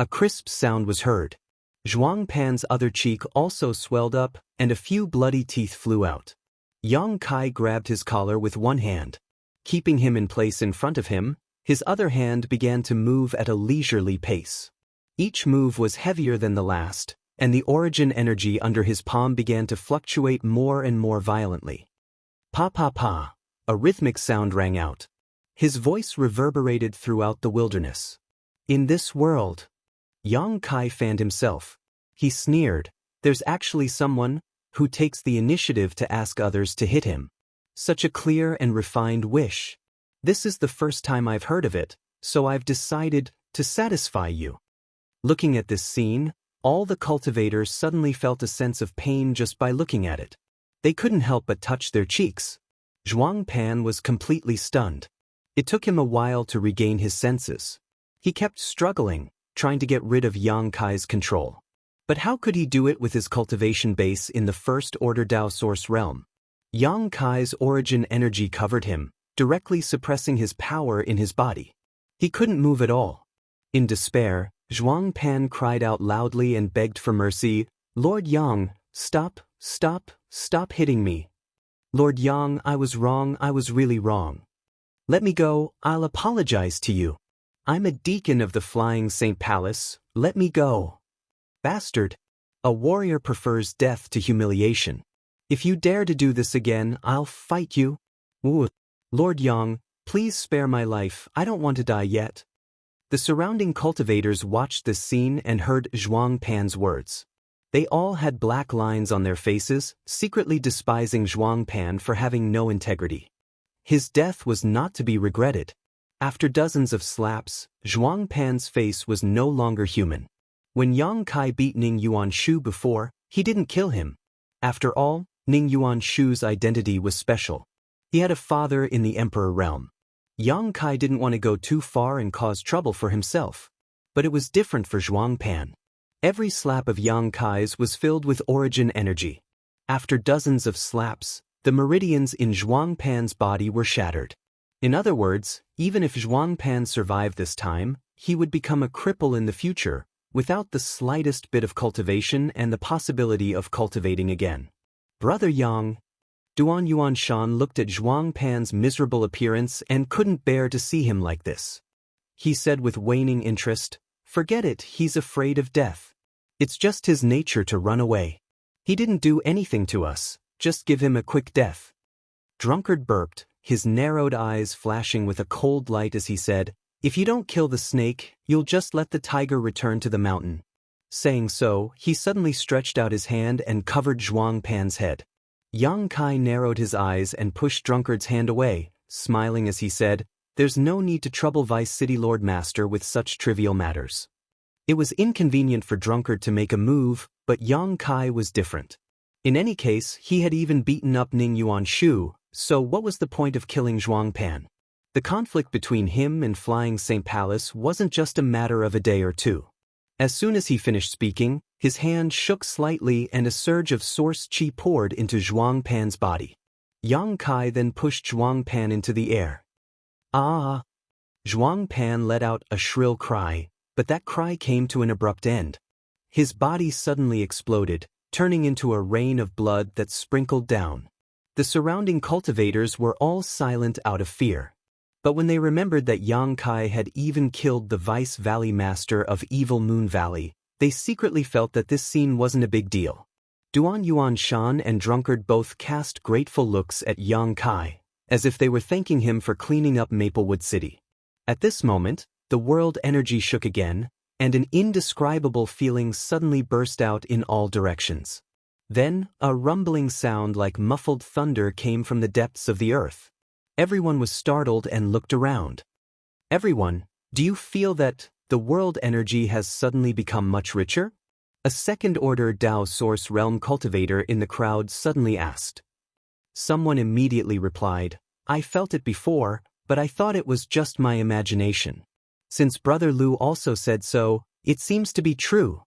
A crisp sound was heard. Zhuang Pan's other cheek also swelled up, and a few bloody teeth flew out. Yang Kai grabbed his collar with one hand. Keeping him in place in front of him, his other hand began to move at a leisurely pace. Each move was heavier than the last, and the origin energy under his palm began to fluctuate more and more violently. Pa pa pa! A rhythmic sound rang out. His voice reverberated throughout the wilderness. "In this world..." Yang Kai fanned himself. He sneered, "There's actually someone who takes the initiative to ask others to hit him. Such a clear and refined wish. This is the first time I've heard of it, so I've decided to satisfy you." Looking at this scene, all the cultivators suddenly felt a sense of pain just by looking at it. They couldn't help but touch their cheeks. Zhuang Pan was completely stunned. It took him a while to regain his senses. He kept struggling, trying to get rid of Yang Kai's control. But how could he do it with his cultivation base in the First Order Dao Source realm? Yang Kai's origin energy covered him, directly suppressing his power in his body. He couldn't move at all. In despair, Zhuang Pan cried out loudly and begged for mercy, "Lord Yang, stop, stop, stop hitting me. Lord Yang, I was wrong, I was really wrong. Let me go, I'll apologize to you. I'm a deacon of the Flying Saint Palace, let me go." "Bastard! A warrior prefers death to humiliation. If you dare to do this again, I'll fight you." "Ooh. Lord Yang, please spare my life, I don't want to die yet." The surrounding cultivators watched this scene and heard Zhuang Pan's words. They all had black lines on their faces, secretly despising Zhuang Pan for having no integrity. His death was not to be regretted. After dozens of slaps, Zhuang Pan's face was no longer human. When Yang Kai beat Ning Yuanshu before, he didn't kill him. After all, Ning Yuanshu's identity was special. He had a father in the Emperor realm. Yang Kai didn't want to go too far and cause trouble for himself. But it was different for Zhuang Pan. Every slap of Yang Kai's was filled with origin energy. After dozens of slaps, the meridians in Zhuang Pan's body were shattered. In other words, even if Zhuang Pan survived this time, he would become a cripple in the future, without the slightest bit of cultivation and the possibility of cultivating again. Brother Yang. Duan Yuanshan looked at Zhuang Pan's miserable appearance and couldn't bear to see him like this. He said with waning interest, "Forget it, he's afraid of death. It's just his nature to run away. He didn't do anything to us, just give him a quick death." Drunkard burped, his narrowed eyes flashing with a cold light as he said, "If you don't kill the snake, you'll just let the tiger return to the mountain." Saying so, he suddenly stretched out his hand and covered Zhuang Pan's head. Yang Kai narrowed his eyes and pushed Drunkard's hand away, smiling as he said, "There's no need to trouble Vice City Lord Master with such trivial matters." It was inconvenient for Drunkard to make a move, but Yang Kai was different. In any case, he had even beaten up Ning Yuanshu, so what was the point of killing Zhuang Pan? The conflict between him and Flying Saint Palace wasn't just a matter of a day or two. As soon as he finished speaking, his hand shook slightly and a surge of source chi poured into Zhuang Pan's body. Yang Kai then pushed Zhuang Pan into the air. "Ah!" Zhuang Pan let out a shrill cry, but that cry came to an abrupt end. His body suddenly exploded, turning into a rain of blood that sprinkled down. The surrounding cultivators were all silent out of fear. But when they remembered that Yang Kai had even killed the Vice Valley Master of Evil Moon Valley, they secretly felt that this scene wasn't a big deal. Duan Yuanshan and Drunkard both cast grateful looks at Yang Kai, as if they were thanking him for cleaning up Maplewood City. At this moment, the world energy shook again, and an indescribable feeling suddenly burst out in all directions. Then, a rumbling sound like muffled thunder came from the depths of the earth. Everyone was startled and looked around. "Everyone, do you feel that the world energy has suddenly become much richer?" A second-order Dao Source Realm cultivator in the crowd suddenly asked. Someone immediately replied, "I felt it before, but I thought it was just my imagination. Since Brother Lu also said so, it seems to be true.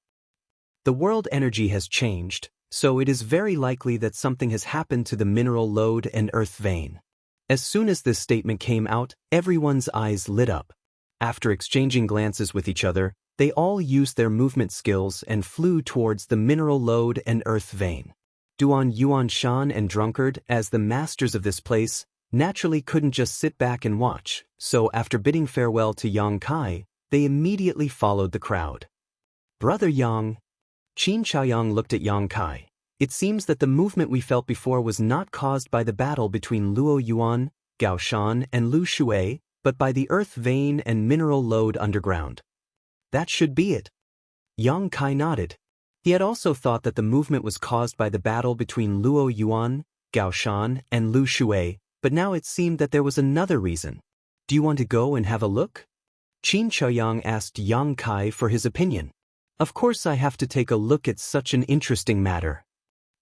The world energy has changed, so it is very likely that something has happened to the mineral lode and earth vein." As soon as this statement came out, everyone's eyes lit up. After exchanging glances with each other, they all used their movement skills and flew towards the mineral lode and earth vein. Duan Yuanshan and Drunkard, as the masters of this place, naturally couldn't just sit back and watch, so after bidding farewell to Yang Kai, they immediately followed the crowd. "Brother Yang." Qin Chaoyang looked at Yang Kai. "It seems that the movement we felt before was not caused by the battle between Luo Yuan, Gao Shan, and Lu Shui, but by the earth vein and mineral lode underground." "That should be it." Yang Kai nodded. He had also thought that the movement was caused by the battle between Luo Yuan, Gao Shan, and Lu Shui, but now it seemed that there was another reason. "Do you want to go and have a look?" Qin Chaoyang asked Yang Kai for his opinion. "Of course I have to take a look at such an interesting matter."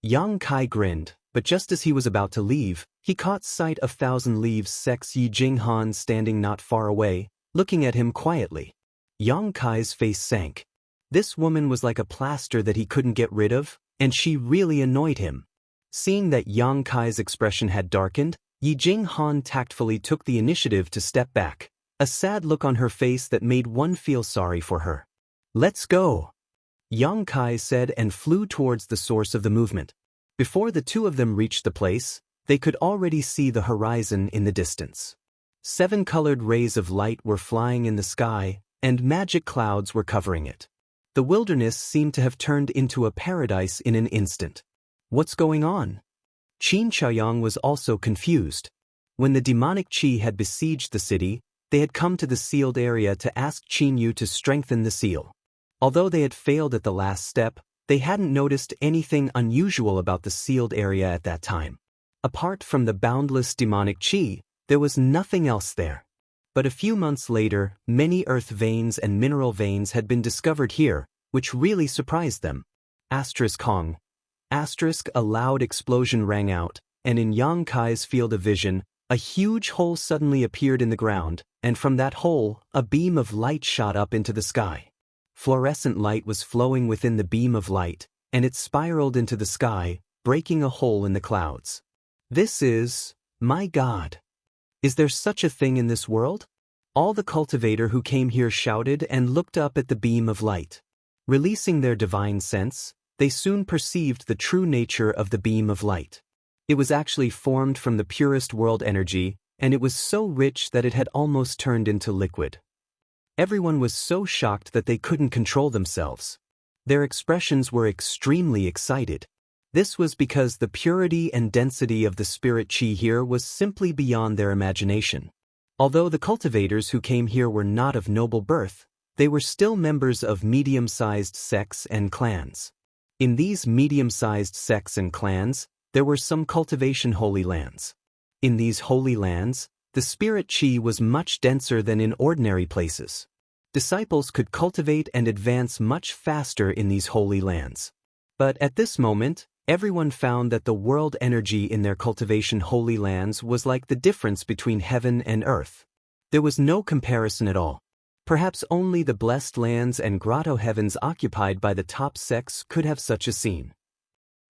Yang Kai grinned, but just as he was about to leave, he caught sight of Thousand Leaves Sex Yi Jinghan standing not far away, looking at him quietly. Yang Kai's face sank. This woman was like a plaster that he couldn't get rid of, and she really annoyed him. Seeing that Yang Kai's expression had darkened, Yi Jinghan tactfully took the initiative to step back, a sad look on her face that made one feel sorry for her. "Let's go," Yang Kai said and flew towards the source of the movement. Before the two of them reached the place, they could already see the horizon in the distance. 7 colored rays of light were flying in the sky, and magic clouds were covering it. The wilderness seemed to have turned into a paradise in an instant. "What's going on?" Qin Chaoyang was also confused. When the demonic qi had besieged the city, they had come to the sealed area to ask Qin Yu to strengthen the seal. Although they had failed at the last step, they hadn't noticed anything unusual about the sealed area at that time. Apart from the boundless demonic qi, there was nothing else there. But a few months later, many earth veins and mineral veins had been discovered here, which really surprised them. Kong. A loud explosion rang out, and in Yang Kai's field of vision, a huge hole suddenly appeared in the ground, and from that hole, a beam of light shot up into the sky. Fluorescent light was flowing within the beam of light, and it spiraled into the sky, breaking a hole in the clouds. This is, my God! Is there such a thing in this world? All the cultivator who came here shouted and looked up at the beam of light. Releasing their divine sense, they soon perceived the true nature of the beam of light. It was actually formed from the purest world energy, and it was so rich that it had almost turned into liquid. Everyone was so shocked that they couldn't control themselves. Their expressions were extremely excited. This was because the purity and density of the spirit chi here was simply beyond their imagination. Although the cultivators who came here were not of noble birth, they were still members of medium-sized sects and clans. In these medium-sized sects and clans, there were some cultivation holy lands. In these holy lands, the spirit chi was much denser than in ordinary places. Disciples could cultivate and advance much faster in these holy lands. But at this moment, everyone found that the world energy in their cultivation holy lands was like the difference between heaven and earth. There was no comparison at all. Perhaps only the blessed lands and grotto heavens occupied by the top sects could have such a scene.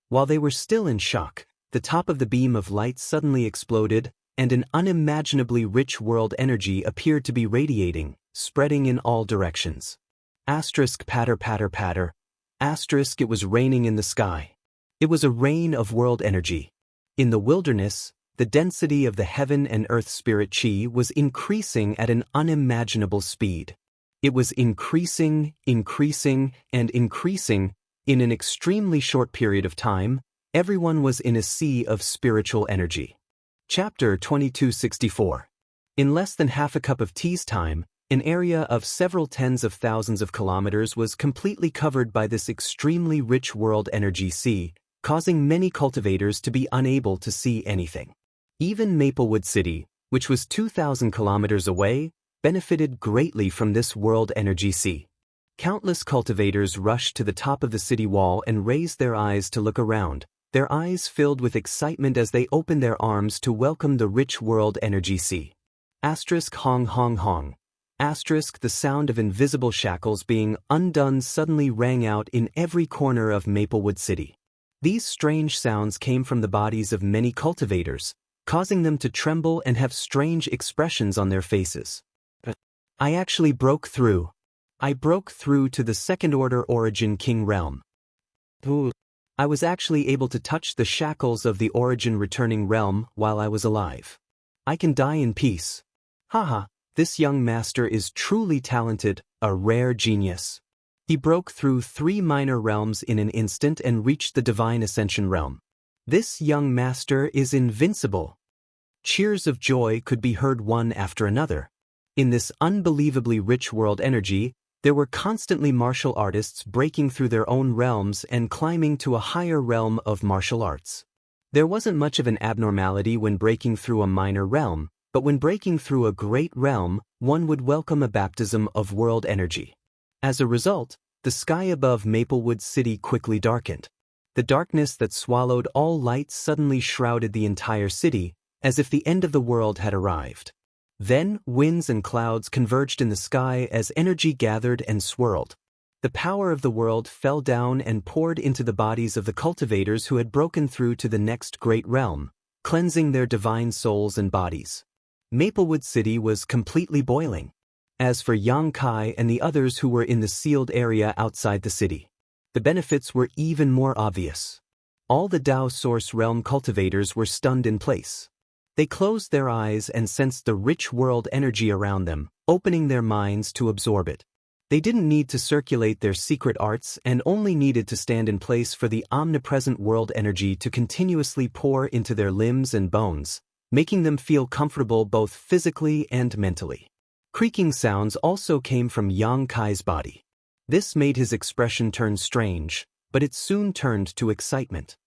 While they were still in shock, the top of the beam of light suddenly exploded, and an unimaginably rich world energy appeared to be radiating, spreading in all directions. Patter patter patter. It was raining in the sky. It was a rain of world energy. In the wilderness, the density of the heaven and earth spirit chi was increasing at an unimaginable speed. It was increasing, and increasing. In an extremely short period of time, everyone was in a sea of spiritual energy. Chapter 2264. In less than half a cup of tea's time, an area of several tens of thousands of kilometers was completely covered by this extremely rich world energy sea, causing many cultivators to be unable to see anything. Even Maplewood City, which was 2,000 kilometers away, benefited greatly from this world energy sea. Countless cultivators rushed to the top of the city wall and raised their eyes to look around, their eyes filled with excitement as they opened their arms to welcome the rich world energy sea. Hong hong hong. The sound of invisible shackles being undone suddenly rang out in every corner of Maplewood City. These strange sounds came from the bodies of many cultivators, causing them to tremble and have strange expressions on their faces. I actually broke through. I broke through to the second-order origin king realm. I was actually able to touch the shackles of the origin returning realm while I was alive. I can die in peace. Haha, this young master is truly talented, a rare genius. He broke through 3 minor realms in an instant and reached the divine ascension realm. This young master is invincible. Cheers of joy could be heard one after another. In this unbelievably rich world energy, there were constantly martial artists breaking through their own realms and climbing to a higher realm of martial arts. There wasn't much of an abnormality when breaking through a minor realm, but when breaking through a great realm, one would welcome a baptism of world energy. As a result, the sky above Maplewood City quickly darkened. The darkness that swallowed all light suddenly shrouded the entire city, as if the end of the world had arrived. Then, winds and clouds converged in the sky as energy gathered and swirled. The power of the world fell down and poured into the bodies of the cultivators who had broken through to the next great realm, cleansing their divine souls and bodies. Maplewood City was completely boiling. As for Yang Kai and the others who were in the sealed area outside the city, the benefits were even more obvious. All the Tao Source Realm cultivators were stunned in place. They closed their eyes and sensed the rich world energy around them, opening their minds to absorb it. They didn't need to circulate their secret arts and only needed to stand in place for the omnipresent world energy to continuously pour into their limbs and bones, making them feel comfortable both physically and mentally. Creaking sounds also came from Yang Kai's body. This made his expression turn strange, but it soon turned to excitement.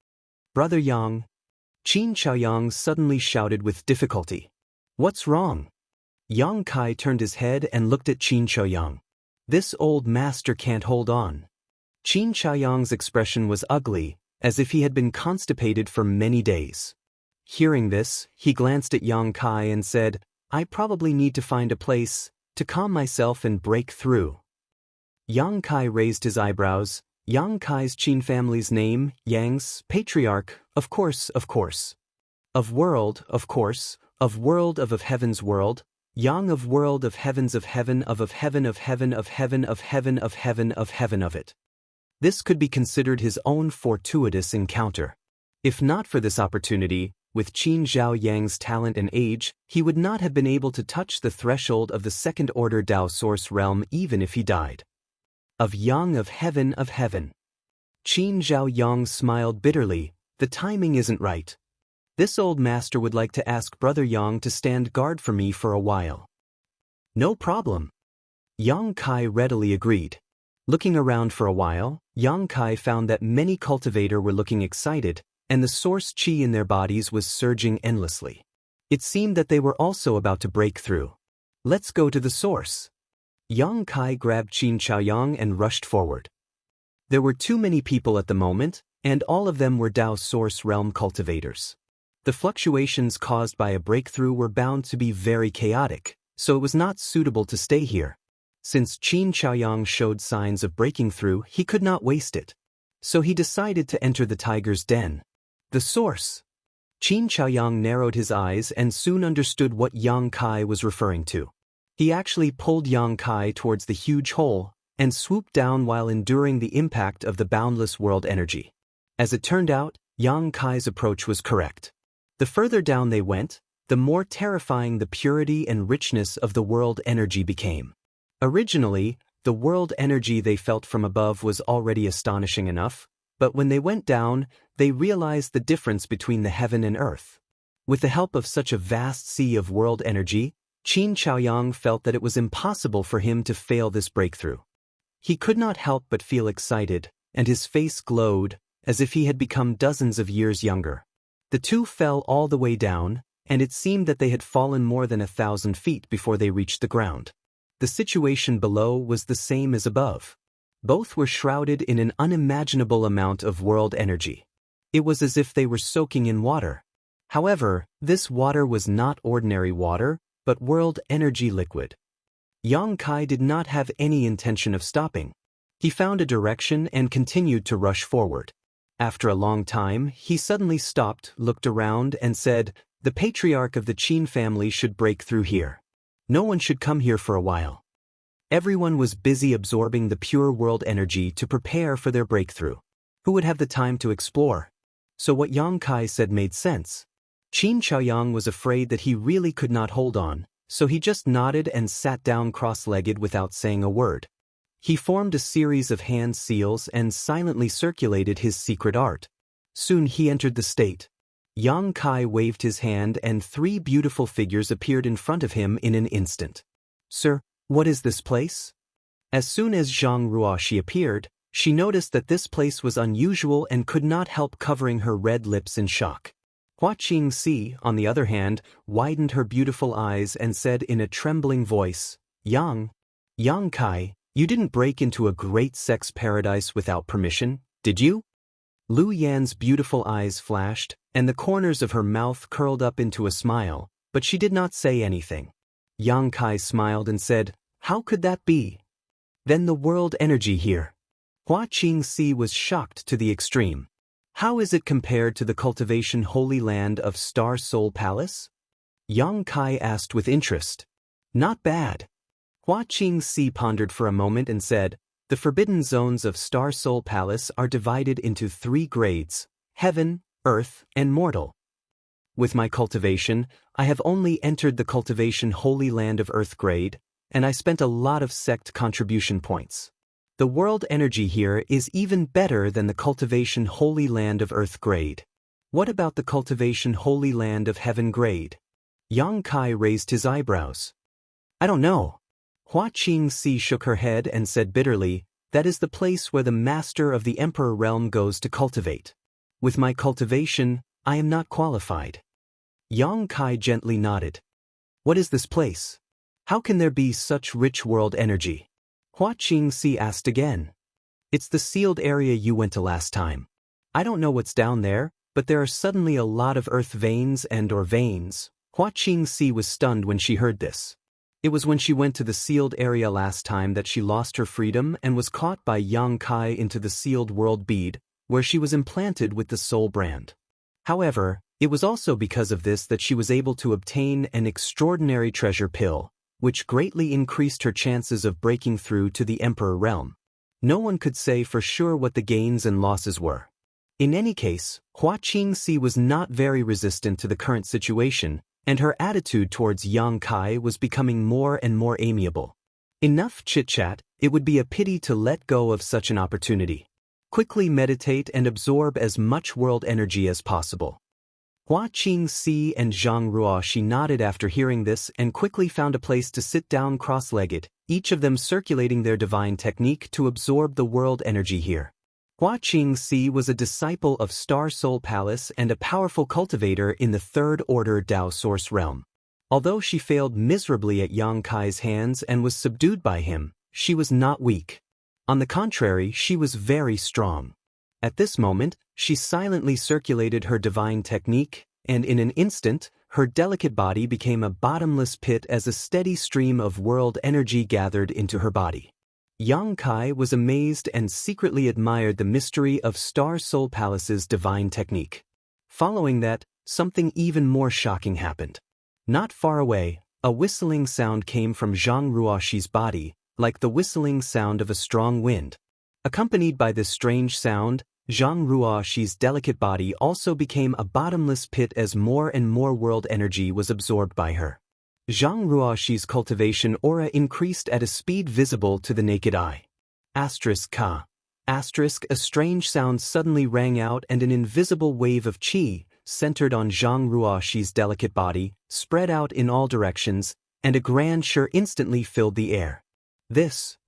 Brother Yang. Qin Chaoyang suddenly shouted with difficulty. What's wrong? Yang Kai turned his head and looked at Qin Chaoyang. This old master can't hold on. Qin Chaoyang's expression was ugly, as if he had been constipated for many days. Hearing this, he glanced at Yang Kai and said, I probably need to find a place to calm myself and break through. Yang Kai raised his eyebrows. Yang Kai's Qin family's name, Yang's, patriarch, of course. Of world, of course, of world of heaven's world, Yang of world of heavens of heaven of heaven of heaven of heaven of heaven of heaven of heaven of it. This could be considered his own fortuitous encounter. If not for this opportunity, with Qin Zhao Yang's talent and age, he would not have been able to touch the threshold of the second-order Tao Source realm even if he died. Of Yang of heaven of heaven. Qin Zhao Yang smiled bitterly. The timing isn't right. This old master would like to ask Brother Yang to stand guard for me for a while. No problem. Yang Kai readily agreed. Looking around for a while, Yang Kai found that many cultivators were looking excited, and the source qi in their bodies was surging endlessly. It seemed that they were also about to break through. Let's go to the source. Yang Kai grabbed Qin Chaoyang and rushed forward. There were too many people at the moment, and all of them were Tao Source realm cultivators. The fluctuations caused by a breakthrough were bound to be very chaotic, so it was not suitable to stay here. Since Qin Chaoyang showed signs of breaking through, he could not waste it. So he decided to enter the tiger's den. The source. Qin Chaoyang narrowed his eyes and soon understood what Yang Kai was referring to. He actually pulled Yang Kai towards the huge hole and swooped down while enduring the impact of the boundless world energy. As it turned out, Yang Kai's approach was correct. The further down they went, the more terrifying the purity and richness of the world energy became. Originally, the world energy they felt from above was already astonishing enough, but when they went down, they realized the difference between the heaven and earth. With the help of such a vast sea of world energy, Qin Chaoyang felt that it was impossible for him to fail this breakthrough. He could not help but feel excited, and his face glowed, as if he had become dozens of years younger. The two fell all the way down, and it seemed that they had fallen more than 1,000 feet before they reached the ground. The situation below was the same as above. Both were shrouded in an unimaginable amount of world energy. It was as if they were soaking in water. However, this water was not ordinary water, but world energy liquid. Yang Kai did not have any intention of stopping. He found a direction and continued to rush forward. After a long time, he suddenly stopped, looked around, and said, The patriarch of the Qin family should break through here. No one should come here for a while. Everyone was busy absorbing the pure world energy to prepare for their breakthrough. Who would have the time to explore? So what Yang Kai said made sense. Qin Chaoyang was afraid that he really could not hold on, so he just nodded and sat down cross-legged without saying a word. He formed a series of hand seals and silently circulated his secret art. Soon he entered the state. Yang Kai waved his hand and 3 beautiful figures appeared in front of him in an instant. Sir, what is this place? As soon as Zhang Ruoxi appeared, she noticed that this place was unusual and could not help covering her red lips in shock. Hua Qingxi, on the other hand, widened her beautiful eyes and said in a trembling voice, Yang Kai, you didn't break into a great sex paradise without permission, did you? Lu Yan's beautiful eyes flashed, and the corners of her mouth curled up into a smile, but she did not say anything. Yang Kai smiled and said, How could that be? Then the world energy here. Hua Qingxi was shocked to the extreme. How is it compared to the cultivation holy land of Star Soul Palace? Yang Kai asked with interest. Not bad. Hua Qingxi pondered for a moment and said, The forbidden zones of Star Soul Palace are divided into 3 grades, heaven, earth, and mortal. With my cultivation, I have only entered the cultivation holy land of earth grade, and I spent a lot of sect contribution points. The world energy here is even better than the cultivation holy land of earth grade. What about the cultivation holy land of heaven grade? Yang Kai raised his eyebrows. I don't know. Hua Qingxi shook her head and said bitterly, That is the place where the master of the emperor realm goes to cultivate. With my cultivation, I am not qualified. Yang Kai gently nodded. What is this place? How can there be such rich world energy? Hua Qingxi asked again. It's the sealed area you went to last time. I don't know what's down there, but there are suddenly a lot of earth veins and/or veins. Hua Qingxi was stunned when she heard this. It was when she went to the sealed area last time that she lost her freedom and was caught by Yang Kai into the sealed world bead, where she was implanted with the soul brand. However, it was also because of this that she was able to obtain an extraordinary treasure pill, which greatly increased her chances of breaking through to the Emperor realm. No one could say for sure what the gains and losses were. In any case, Hua Qingxi was not very resistant to the current situation, and her attitude towards Yang Kai was becoming more and more amiable. Enough chit-chat, it would be a pity to let go of such an opportunity. Quickly meditate and absorb as much world energy as possible. Hua Qingxi and Zhang Ruoxi nodded after hearing this and quickly found a place to sit down cross-legged, each of them circulating their divine technique to absorb the world energy here. Hua Qingxi was a disciple of Star Soul Palace and a powerful cultivator in the Third Order Tao Source realm. Although she failed miserably at Yang Kai's hands and was subdued by him, she was not weak. On the contrary, she was very strong. At this moment, she silently circulated her divine technique, and in an instant, her delicate body became a bottomless pit as a steady stream of world energy gathered into her body. Yang Kai was amazed and secretly admired the mystery of Star Soul Palace's divine technique. Following that, something even more shocking happened. Not far away, a whistling sound came from Zhang Ruoxi's body, like the whistling sound of a strong wind. Accompanied by this strange sound, Zhang Ruoxi's delicate body also became a bottomless pit as more and more world energy was absorbed by her. Zhang Ruoxi's cultivation aura increased at a speed visible to the naked eye. Ka. A strange sound suddenly rang out and an invisible wave of qi, centered on Zhang Ruoxi's delicate body, spread out in all directions, and a grand cheer instantly filled the air. This.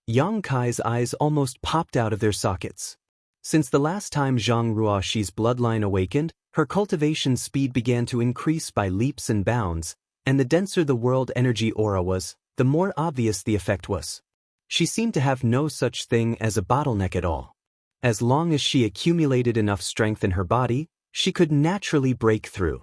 Yang Kai's eyes almost popped out of their sockets. Since the last time Zhang Ruoxi's bloodline awakened, her cultivation speed began to increase by leaps and bounds, and the denser the world energy aura was, the more obvious the effect was. She seemed to have no such thing as a bottleneck at all. As long as she accumulated enough strength in her body, she could naturally break through.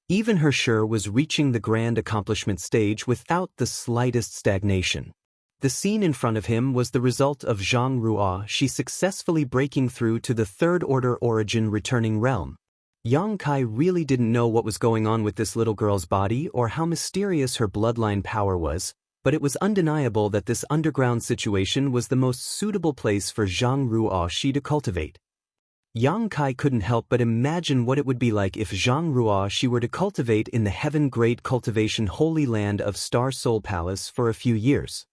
Even her Shi was reaching the grand accomplishment stage without the slightest stagnation. The scene in front of him was the result of Zhang Ruoxi successfully breaking through to the Third Order Origin returning realm. Yang Kai really didn't know what was going on with this little girl's body or how mysterious her bloodline power was, but it was undeniable that this underground situation was the most suitable place for Zhang Ruoxi to cultivate. Yang Kai couldn't help but imagine what it would be like if Zhang Ruoxi were to cultivate in the heaven-grade cultivation holy land of Star Soul Palace for a few years.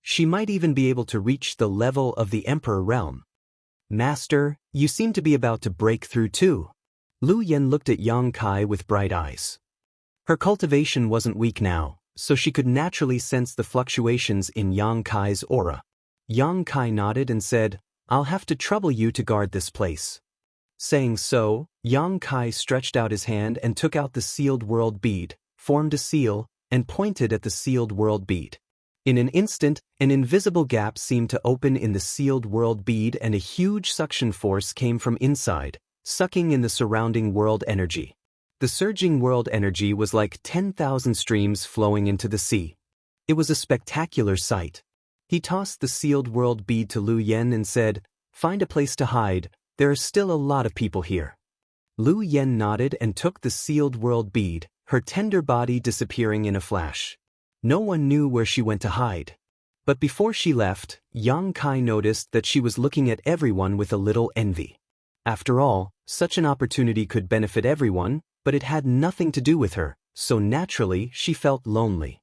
She might even be able to reach the level of the Emperor realm. Master, you seem to be about to break through too. Lu Yan looked at Yang Kai with bright eyes. Her cultivation wasn't weak now, so she could naturally sense the fluctuations in Yang Kai's aura. Yang Kai nodded and said, I'll have to trouble you to guard this place. Saying so, Yang Kai stretched out his hand and took out the sealed world bead, formed a seal, and pointed at the sealed world bead. In an instant, an invisible gap seemed to open in the sealed world bead and a huge suction force came from inside, sucking in the surrounding world energy. The surging world energy was like 10,000 streams flowing into the sea. It was a spectacular sight. He tossed the sealed world bead to Lu Yan and said, Find a place to hide, there are still a lot of people here. Lu Yan nodded and took the sealed world bead, her tender body disappearing in a flash. No one knew where she went to hide. But before she left, Yang Kai noticed that she was looking at everyone with a little envy. After all, such an opportunity could benefit everyone, but it had nothing to do with her, so naturally she felt lonely.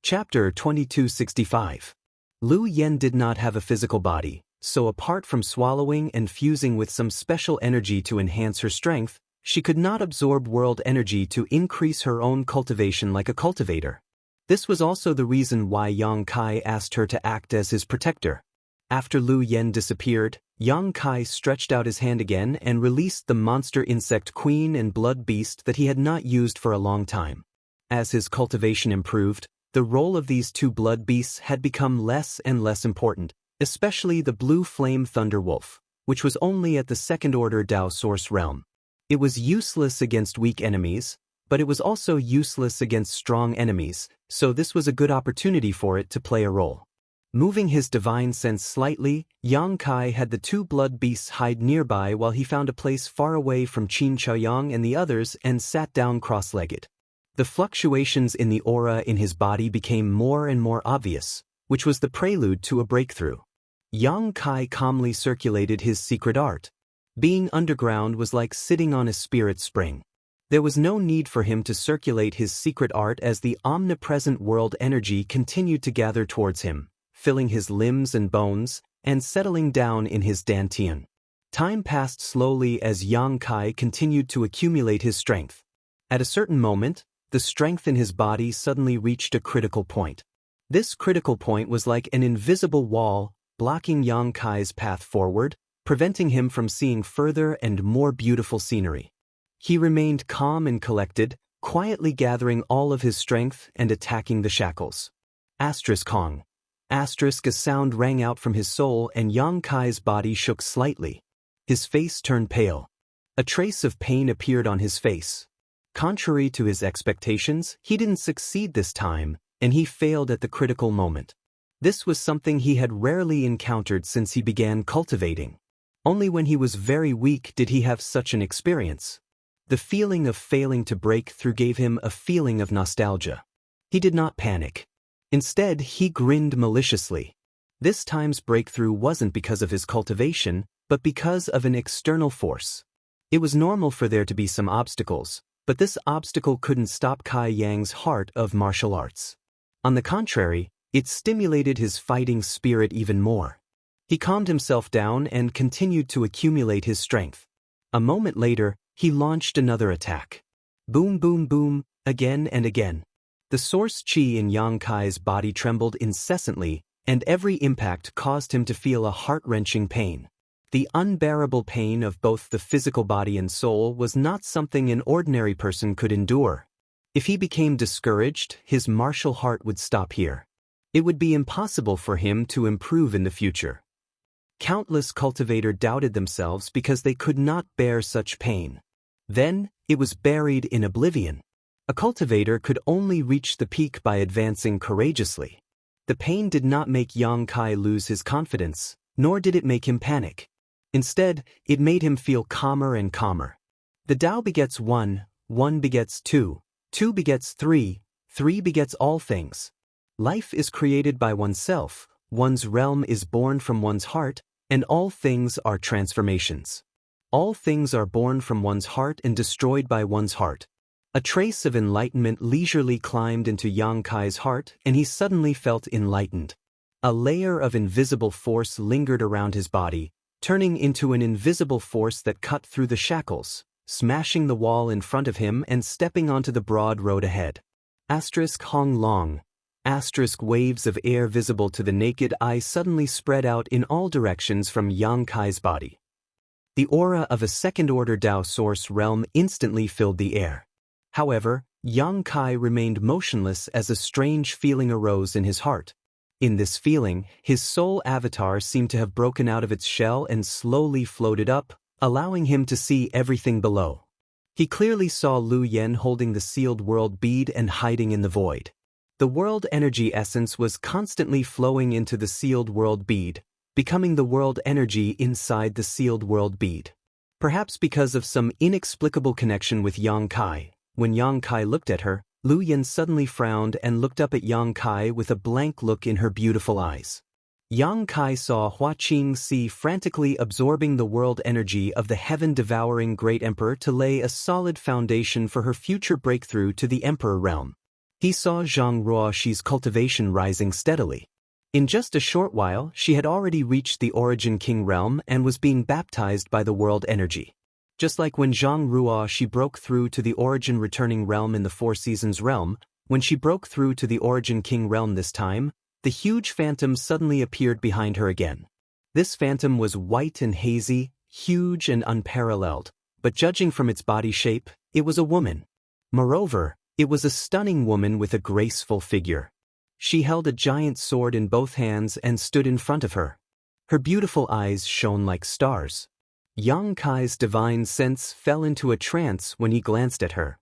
Chapter 2265. Lu Yan did not have a physical body, so apart from swallowing and fusing with some special energy to enhance her strength, she could not absorb world energy to increase her own cultivation like a cultivator. This was also the reason why Yang Kai asked her to act as his protector. After Lu Yan disappeared, Yang Kai stretched out his hand again and released the monster insect queen and blood beast that he had not used for a long time. As his cultivation improved, The role of these two blood beasts had become less and less important, especially the blue flame thunder wolf, which was only at the second-order Dao source realm. It was useless against weak enemies, but it was also useless against strong enemies, so this was a good opportunity for it to play a role. Moving his divine sense slightly, Yang Kai had the two blood beasts hide nearby while he found a place far away from Qin Chaoyang and the others and sat down cross-legged. The fluctuations in the aura in his body became more and more obvious, which was the prelude to a breakthrough. Yang Kai calmly circulated his secret art. Being underground was like sitting on a spirit spring. There was no need for him to circulate his secret art as the omnipresent world energy continued to gather towards him, filling his limbs and bones, and settling down in his dantian. Time passed slowly as Yang Kai continued to accumulate his strength. At a certain moment, the strength in his body suddenly reached a critical point. This critical point was like an invisible wall, blocking Yang Kai's path forward, preventing him from seeing further and more beautiful scenery. He remained calm and collected, quietly gathering all of his strength and attacking the shackles. Kong. A sound rang out from his soul and Yang Kai's body shook slightly. His face turned pale. A trace of pain appeared on his face. Contrary to his expectations, he didn't succeed this time, and he failed at the critical moment. This was something he had rarely encountered since he began cultivating. Only when he was very weak did he have such an experience. The feeling of failing to break through gave him a feeling of nostalgia. He did not panic. Instead, he grinned maliciously. This time's breakthrough wasn't because of his cultivation, but because of an external force. It was normal for there to be some obstacles, but this obstacle couldn't stop Kai Yang's heart of martial arts. On the contrary, it stimulated his fighting spirit even more. He calmed himself down and continued to accumulate his strength. A moment later, he launched another attack. Boom, boom, boom, again and again. The source qi in Yang Kai's body trembled incessantly, and every impact caused him to feel a heart-wrenching pain. The unbearable pain of both the physical body and soul was not something an ordinary person could endure. If he became discouraged, his martial heart would stop here. It would be impossible for him to improve in the future. Countless cultivators doubted themselves because they could not bear such pain. Then, it was buried in oblivion. A cultivator could only reach the peak by advancing courageously. The pain did not make Yang Kai lose his confidence, nor did it make him panic. Instead, it made him feel calmer and calmer. The Tao begets one, one begets two begets three begets all things. Life is created by oneself, one's realm is born from one's heart, and all things are transformations. All things are born from one's heart and destroyed by one's heart. A trace of enlightenment leisurely climbed into Yang Kai's heart, and he suddenly felt enlightened. A layer of invisible force lingered around his body, turning into an invisible force that cut through the shackles, smashing the wall in front of him and stepping onto the broad road ahead. Hong Long. Waves of air visible to the naked eye suddenly spread out in all directions from Yang Kai's body. The aura of a second-order Dao source realm instantly filled the air. However, Yang Kai remained motionless as a strange feeling arose in his heart. In this feeling, his soul avatar seemed to have broken out of its shell and slowly floated up, allowing him to see everything below. He clearly saw Lu Yen holding the sealed world bead and hiding in the void. The world energy essence was constantly flowing into the sealed world bead, becoming the world energy inside the sealed world bead. Perhaps because of some inexplicable connection with Yang Kai, when Yang Kai looked at her, Lu Yen suddenly frowned and looked up at Yang Kai with a blank look in her beautiful eyes. Yang Kai saw Hua Qingxi frantically absorbing the world energy of the heaven-devouring Great Emperor to lay a solid foundation for her future breakthrough to the Emperor realm. He saw Zhang Ruoxi's cultivation rising steadily. In just a short while, she had already reached the Origin King realm and was being baptized by the world energy. Just like when Zhang Ruoxi broke through to the Origin Returning realm in the Four Seasons realm, when she broke through to the Origin King realm this time, the huge phantom suddenly appeared behind her again. This phantom was white and hazy, huge and unparalleled, but judging from its body shape, it was a woman. Moreover, it was a stunning woman with a graceful figure. She held a giant sword in both hands and stood in front of her. Her beautiful eyes shone like stars. Yang Kai's divine sense fell into a trance when he glanced at her.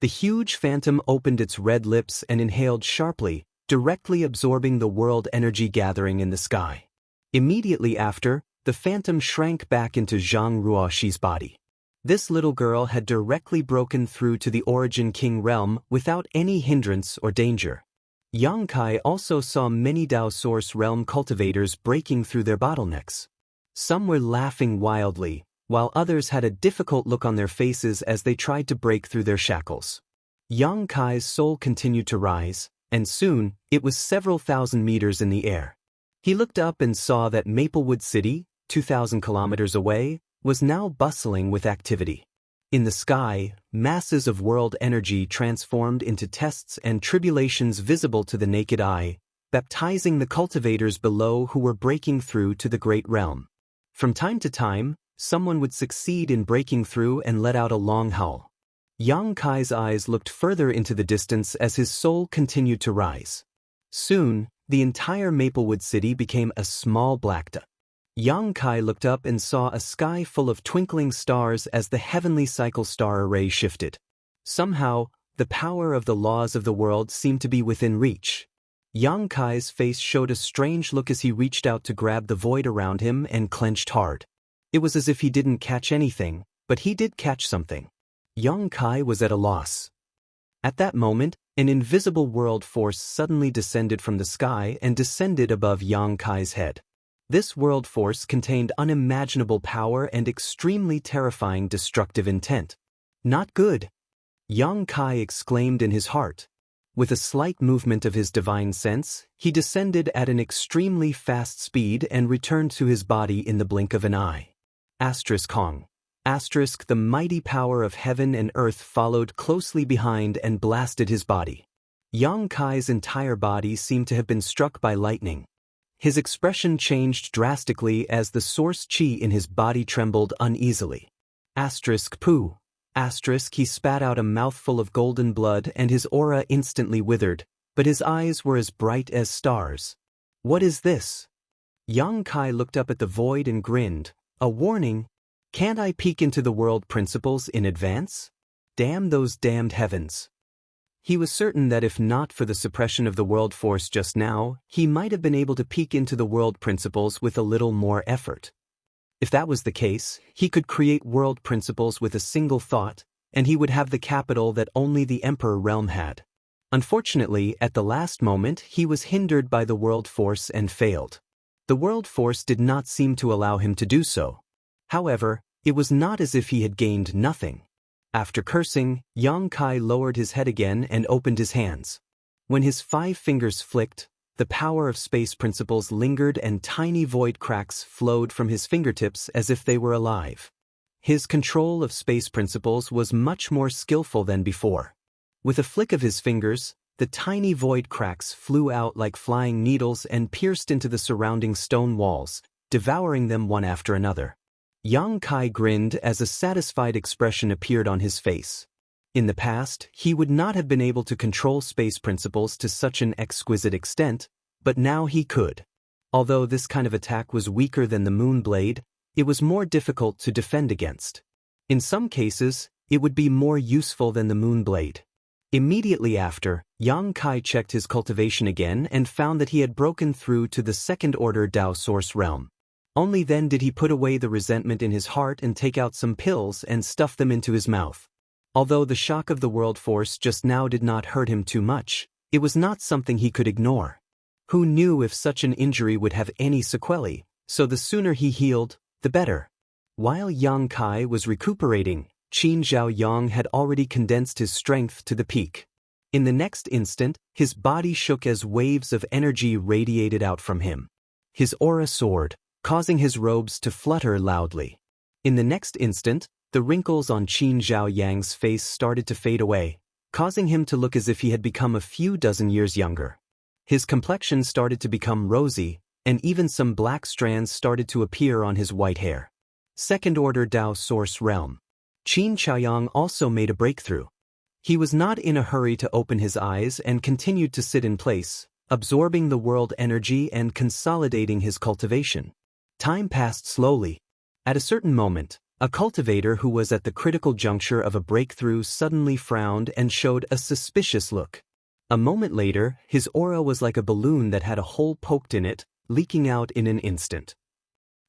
The huge phantom opened its red lips and inhaled sharply, directly absorbing the world energy gathering in the sky. Immediately after, the phantom shrank back into Zhang Ruoxi's body. This little girl had directly broken through to the Origin King realm without any hindrance or danger. Yang Kai also saw many Dao Source realm cultivators breaking through their bottlenecks. Some were laughing wildly, while others had a difficult look on their faces as they tried to break through their shackles. Yang Kai's soul continued to rise, and soon, it was several thousand meters in the air. He looked up and saw that Maplewood City, 2,000 kilometers away, was now bustling with activity. In the sky, masses of world energy transformed into tests and tribulations visible to the naked eye, baptizing the cultivators below who were breaking through to the great realm. From time to time, someone would succeed in breaking through and let out a long howl. Yang Kai's eyes looked further into the distance as his soul continued to rise. Soon, the entire Maplewood City became a small black dot. Yang Kai looked up and saw a sky full of twinkling stars as the heavenly cycle star array shifted. Somehow, the power of the laws of the world seemed to be within reach. Yang Kai's face showed a strange look as he reached out to grab the void around him and clenched hard. It was as if he didn't catch anything, but he did catch something. Yang Kai was at a loss. At that moment, an invisible world force suddenly descended from the sky and descended above Yang Kai's head. This world force contained unimaginable power and extremely terrifying destructive intent. Not good. Yang Kai exclaimed in his heart. With a slight movement of his divine sense, he descended at an extremely fast speed and returned to his body in the blink of an eye. Kong. The mighty power of heaven and earth followed closely behind and blasted his body. Yang Kai's entire body seemed to have been struck by lightning. His expression changed drastically as the source qi in his body trembled uneasily. Poo. He spat out a mouthful of golden blood and his aura instantly withered, but his eyes were as bright as stars. What is this? Yang Kai looked up at the void and grinned. A warning? Can't I peek into the world principles in advance? Damn those damned heavens. He was certain that if not for the suppression of the world force just now, he might have been able to peek into the world principles with a little more effort. If that was the case, he could create world principles with a single thought, and he would have the capital that only the Emperor realm had. Unfortunately, at the last moment, he was hindered by the world force and failed. The world force did not seem to allow him to do so. However, it was not as if he had gained nothing. After cursing, Yang Kai lowered his head again and opened his hands. When his 5 fingers flicked, the power of space principles lingered and tiny void cracks flowed from his fingertips as if they were alive. His control of space principles was much more skillful than before. With a flick of his fingers, the tiny void cracks flew out like flying needles and pierced into the surrounding stone walls, devouring them one after another. Yang Kai grinned as a satisfied expression appeared on his face. In the past, he would not have been able to control space principles to such an exquisite extent, but now he could. Although this kind of attack was weaker than the moon blade, it was more difficult to defend against. In some cases, it would be more useful than the moon blade. Immediately after, Yang Kai checked his cultivation again and found that he had broken through to the second-order Dao Source realm. Only then did he put away the resentment in his heart and take out some pills and stuff them into his mouth. Although the shock of the world force just now did not hurt him too much, it was not something he could ignore. Who knew if such an injury would have any sequelae, so the sooner he healed, the better. While Yang Kai was recuperating, Qin Zhaoyang had already condensed his strength to the peak. In the next instant, his body shook as waves of energy radiated out from him. His aura soared, causing his robes to flutter loudly. In the next instant, the wrinkles on Qin Zhaoyang's face started to fade away, causing him to look as if he had become a few dozen years younger. His complexion started to become rosy, and even some black strands started to appear on his white hair. Second-order Dao Source realm. Qin Zhaoyang also made a breakthrough. He was not in a hurry to open his eyes and continued to sit in place, absorbing the world energy and consolidating his cultivation. Time passed slowly. At a certain moment, a cultivator who was at the critical juncture of a breakthrough suddenly frowned and showed a suspicious look. A moment later, his aura was like a balloon that had a hole poked in it, leaking out in an instant.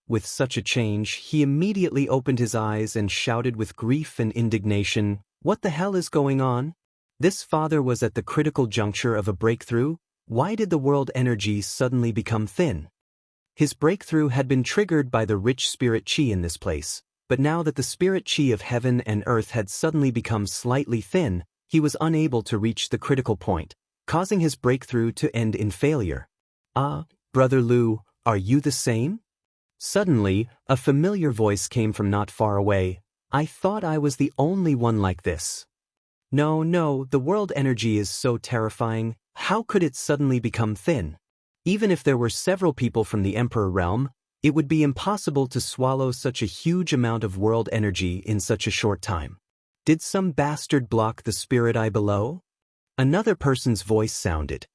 With such a change, he immediately opened his eyes and shouted with grief and indignation, "What the hell is going on? This father was at the critical juncture of a breakthrough. Why did the world energy suddenly become thin?" His breakthrough had been triggered by the rich spirit chi in this place, but now that the spirit chi of heaven and earth had suddenly become slightly thin, he was unable to reach the critical point, causing his breakthrough to end in failure. "Ah, Brother Lu, are you the same?" Suddenly, a familiar voice came from not far away. "I thought I was the only one like this." No, the world energy is so terrifying. How could it suddenly become thin? Even if there were several people from the Emperor realm, it would be impossible to swallow such a huge amount of world energy in such a short time. Did some bastard block the spirit eye below? Another person's voice sounded.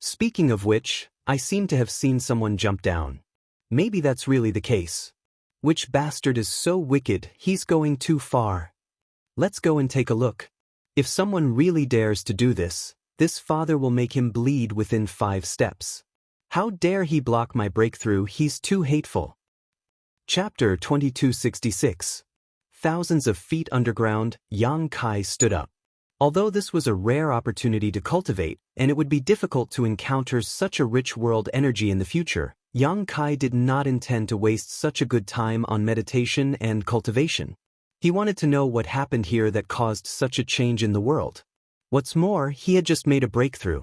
Speaking of which, I seem to have seen someone jump down. Maybe that's really the case. Which bastard is so wicked, he's going too far? Let's go and take a look. If someone really dares to do this, this father will make him bleed within 5 steps. How dare he block my breakthrough? He's too hateful. Chapter 2266. Thousands of feet underground, Yang Kai stood up. Although this was a rare opportunity to cultivate, and it would be difficult to encounter such a rich world energy in the future, Yang Kai did not intend to waste such a good time on meditation and cultivation. He wanted to know what happened here that caused such a change in the world. What's more, he had just made a breakthrough.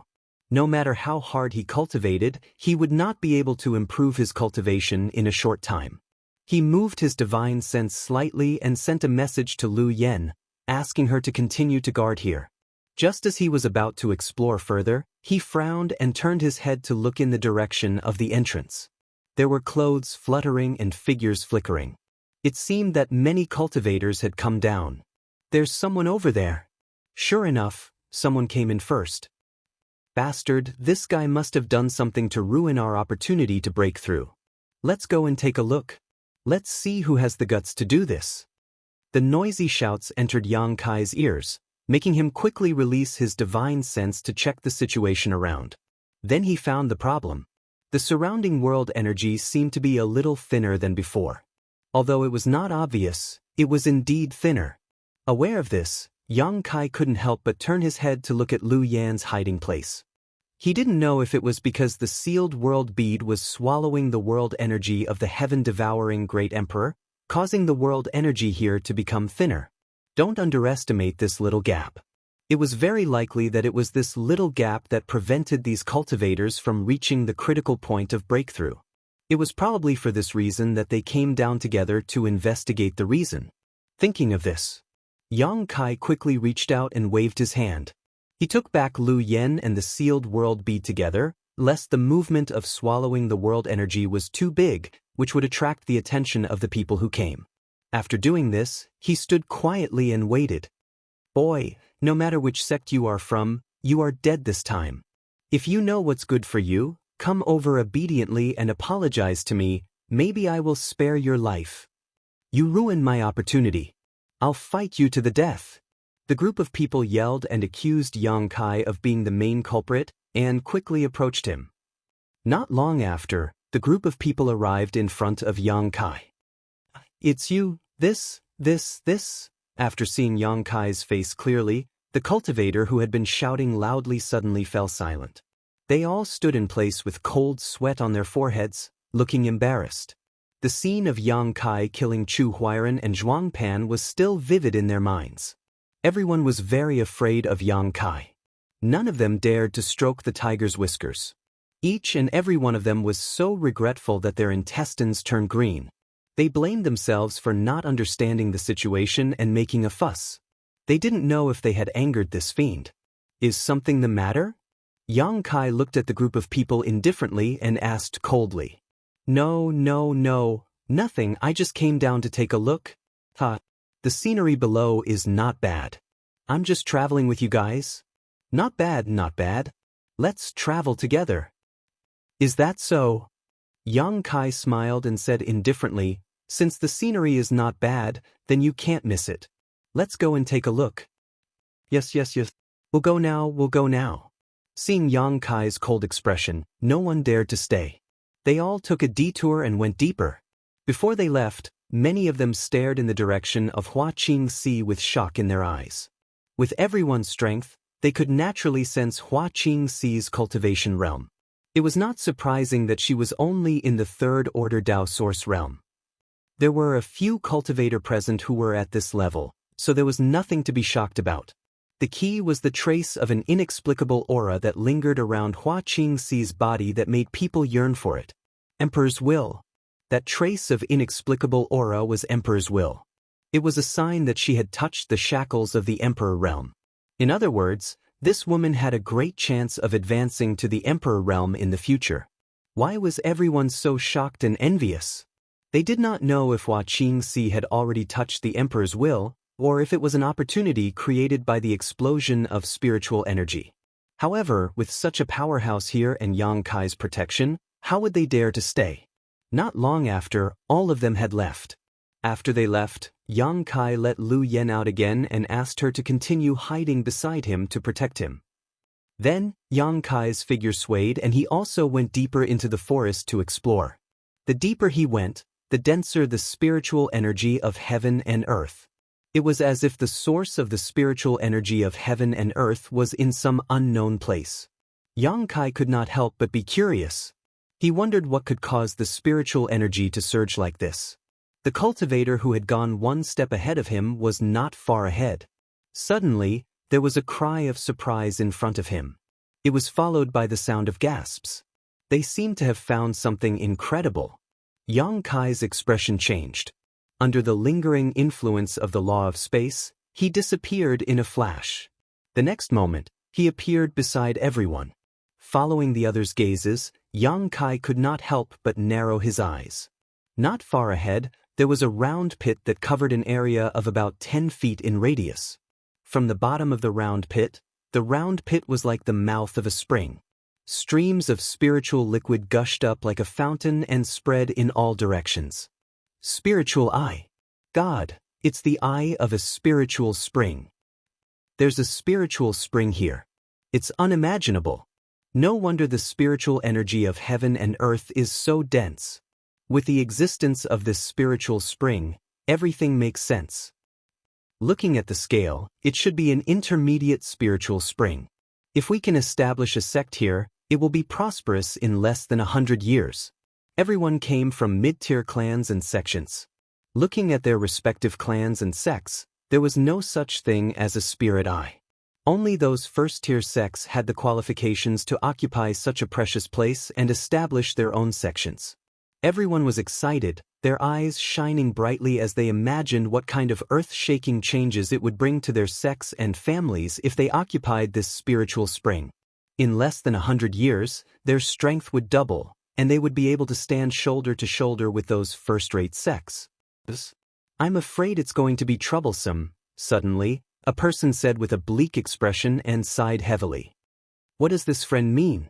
No matter how hard he cultivated, he would not be able to improve his cultivation in a short time. He moved his divine sense slightly and sent a message to Lu Yen, asking her to continue to guard here. Just as he was about to explore further, he frowned and turned his head to look in the direction of the entrance. There were clothes fluttering and figures flickering. It seemed that many cultivators had come down. "There's someone over there." Sure enough, someone came in first. "Bastard, this guy must have done something to ruin our opportunity to break through. Let's go and take a look. Let's see who has the guts to do this." The noisy shouts entered Yang Kai's ears, making him quickly release his divine sense to check the situation around. Then he found the problem. The surrounding world energy seemed to be a little thinner than before. Although it was not obvious, it was indeed thinner. Aware of this, Yang Kai couldn't help but turn his head to look at Lu Yan's hiding place. He didn't know if it was because the sealed world bead was swallowing the world energy of the heaven-devouring great emperor, causing the world energy here to become thinner. Don't underestimate this little gap. It was very likely that it was this little gap that prevented these cultivators from reaching the critical point of breakthrough. It was probably for this reason that they came down together to investigate the reason. Thinking of this, Yang Kai quickly reached out and waved his hand. He took back Lu Yen and the sealed world bead together, lest the movement of swallowing the world energy was too big, which would attract the attention of the people who came. After doing this, he stood quietly and waited. "Boy, no matter which sect you are from, you are dead this time. If you know what's good for you, come over obediently and apologize to me, maybe I will spare your life. You ruined my opportunity. I'll fight you to the death." The group of people yelled and accused Yang Kai of being the main culprit and quickly approached him. Not long after, the group of people arrived in front of Yang Kai. "It's you, this. After seeing Yang Kai's face clearly, the cultivator who had been shouting loudly suddenly fell silent. They all stood in place with cold sweat on their foreheads, looking embarrassed. The scene of Yang Kai killing Chu Huairan and Zhuang Pan was still vivid in their minds. Everyone was very afraid of Yang Kai. None of them dared to stroke the tiger's whiskers. Each and every one of them was so regretful that their intestines turned green. They blamed themselves for not understanding the situation and making a fuss. They didn't know if they had angered this fiend. "Is something the matter?" Yang Kai looked at the group of people indifferently and asked coldly. No, nothing, I just came down to take a look. The scenery below is not bad. I'm just traveling with you guys." Not bad. Let's travel together. Is that so? Yang Kai smiled and said indifferently, since the scenery is not bad, then you can't miss it. Let's go and take a look. Yes. We'll go now. Seeing Yang Kai's cold expression, no one dared to stay. They all took a detour and went deeper. Before they left, many of them stared in the direction of Hua Qingxi with shock in their eyes. With everyone's strength, they could naturally sense Hua Qingxi's cultivation realm. It was not surprising that she was only in the third-order Dao Source realm. There were a few cultivator present who were at this level, so there was nothing to be shocked about. The key was the trace of an inexplicable aura that lingered around Hua Qingxi's body that made people yearn for it. Emperor's will. That trace of inexplicable aura was Emperor's will. It was a sign that she had touched the shackles of the Emperor realm. In other words, this woman had a great chance of advancing to the Emperor realm in the future. Why was everyone so shocked and envious? They did not know if Hua Qingxi had already touched the Emperor's will, or if it was an opportunity created by the explosion of spiritual energy. However, with such a powerhouse here and Yang Kai's protection, how would they dare to stay? Not long after, all of them had left. After they left, Yang Kai let Lu Yen out again and asked her to continue hiding beside him to protect him. Then, Yang Kai's figure swayed and he also went deeper into the forest to explore. The deeper he went, the denser the spiritual energy of heaven and earth. It was as if the source of the spiritual energy of heaven and earth was in some unknown place. Yang Kai could not help but be curious. He wondered what could cause the spiritual energy to surge like this. The cultivator who had gone one step ahead of him was not far ahead. Suddenly, there was a cry of surprise in front of him. It was followed by the sound of gasps. They seemed to have found something incredible. Yang Kai's expression changed. Under the lingering influence of the law of space, he disappeared in a flash. The next moment, he appeared beside everyone. Following the others' gazes, Yang Kai could not help but narrow his eyes. Not far ahead, there was a round pit that covered an area of about 10 feet in radius. From the bottom of the round pit was like the mouth of a spring. Streams of spiritual liquid gushed up like a fountain and spread in all directions. Spiritual eye. God, it's the eye of a spiritual spring. There's a spiritual spring here. It's unimaginable. No wonder the spiritual energy of heaven and earth is so dense. With the existence of this spiritual spring, everything makes sense. Looking at the scale, it should be an intermediate spiritual spring. If we can establish a sect here, it will be prosperous in less than 100 years. Everyone came from mid-tier clans and sections. Looking at their respective clans and sects, there was no such thing as a spirit eye. Only those first-tier sects had the qualifications to occupy such a precious place and establish their own sections. Everyone was excited, their eyes shining brightly as they imagined what kind of earth-shaking changes it would bring to their sects and families if they occupied this spiritual spring. In less than 100 years, their strength would double, and they would be able to stand shoulder to shoulder with those first-rate sects. I'm afraid it's going to be troublesome, suddenly, a person said with a bleak expression and sighed heavily. What does this friend mean?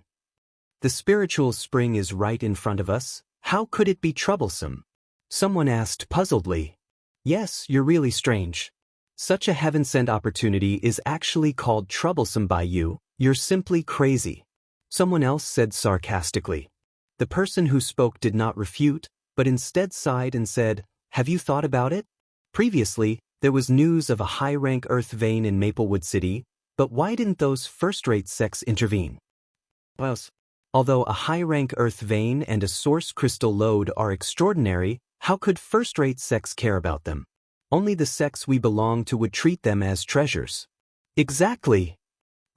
The spiritual spring is right in front of us. How could it be troublesome? Someone asked puzzledly. Yes, you're really strange. Such a heaven-sent opportunity is actually called troublesome by you. You're simply crazy. Someone else said sarcastically. The person who spoke did not refute, but instead sighed and said, Have you thought about it? Previously, there was news of a high-rank earth vein in Maplewood City, but why didn't those first-rate sects intervene? Well, although a high-rank earth vein and a source crystal lode are extraordinary, how could first-rate sects care about them? Only the sects we belong to would treat them as treasures. Exactly.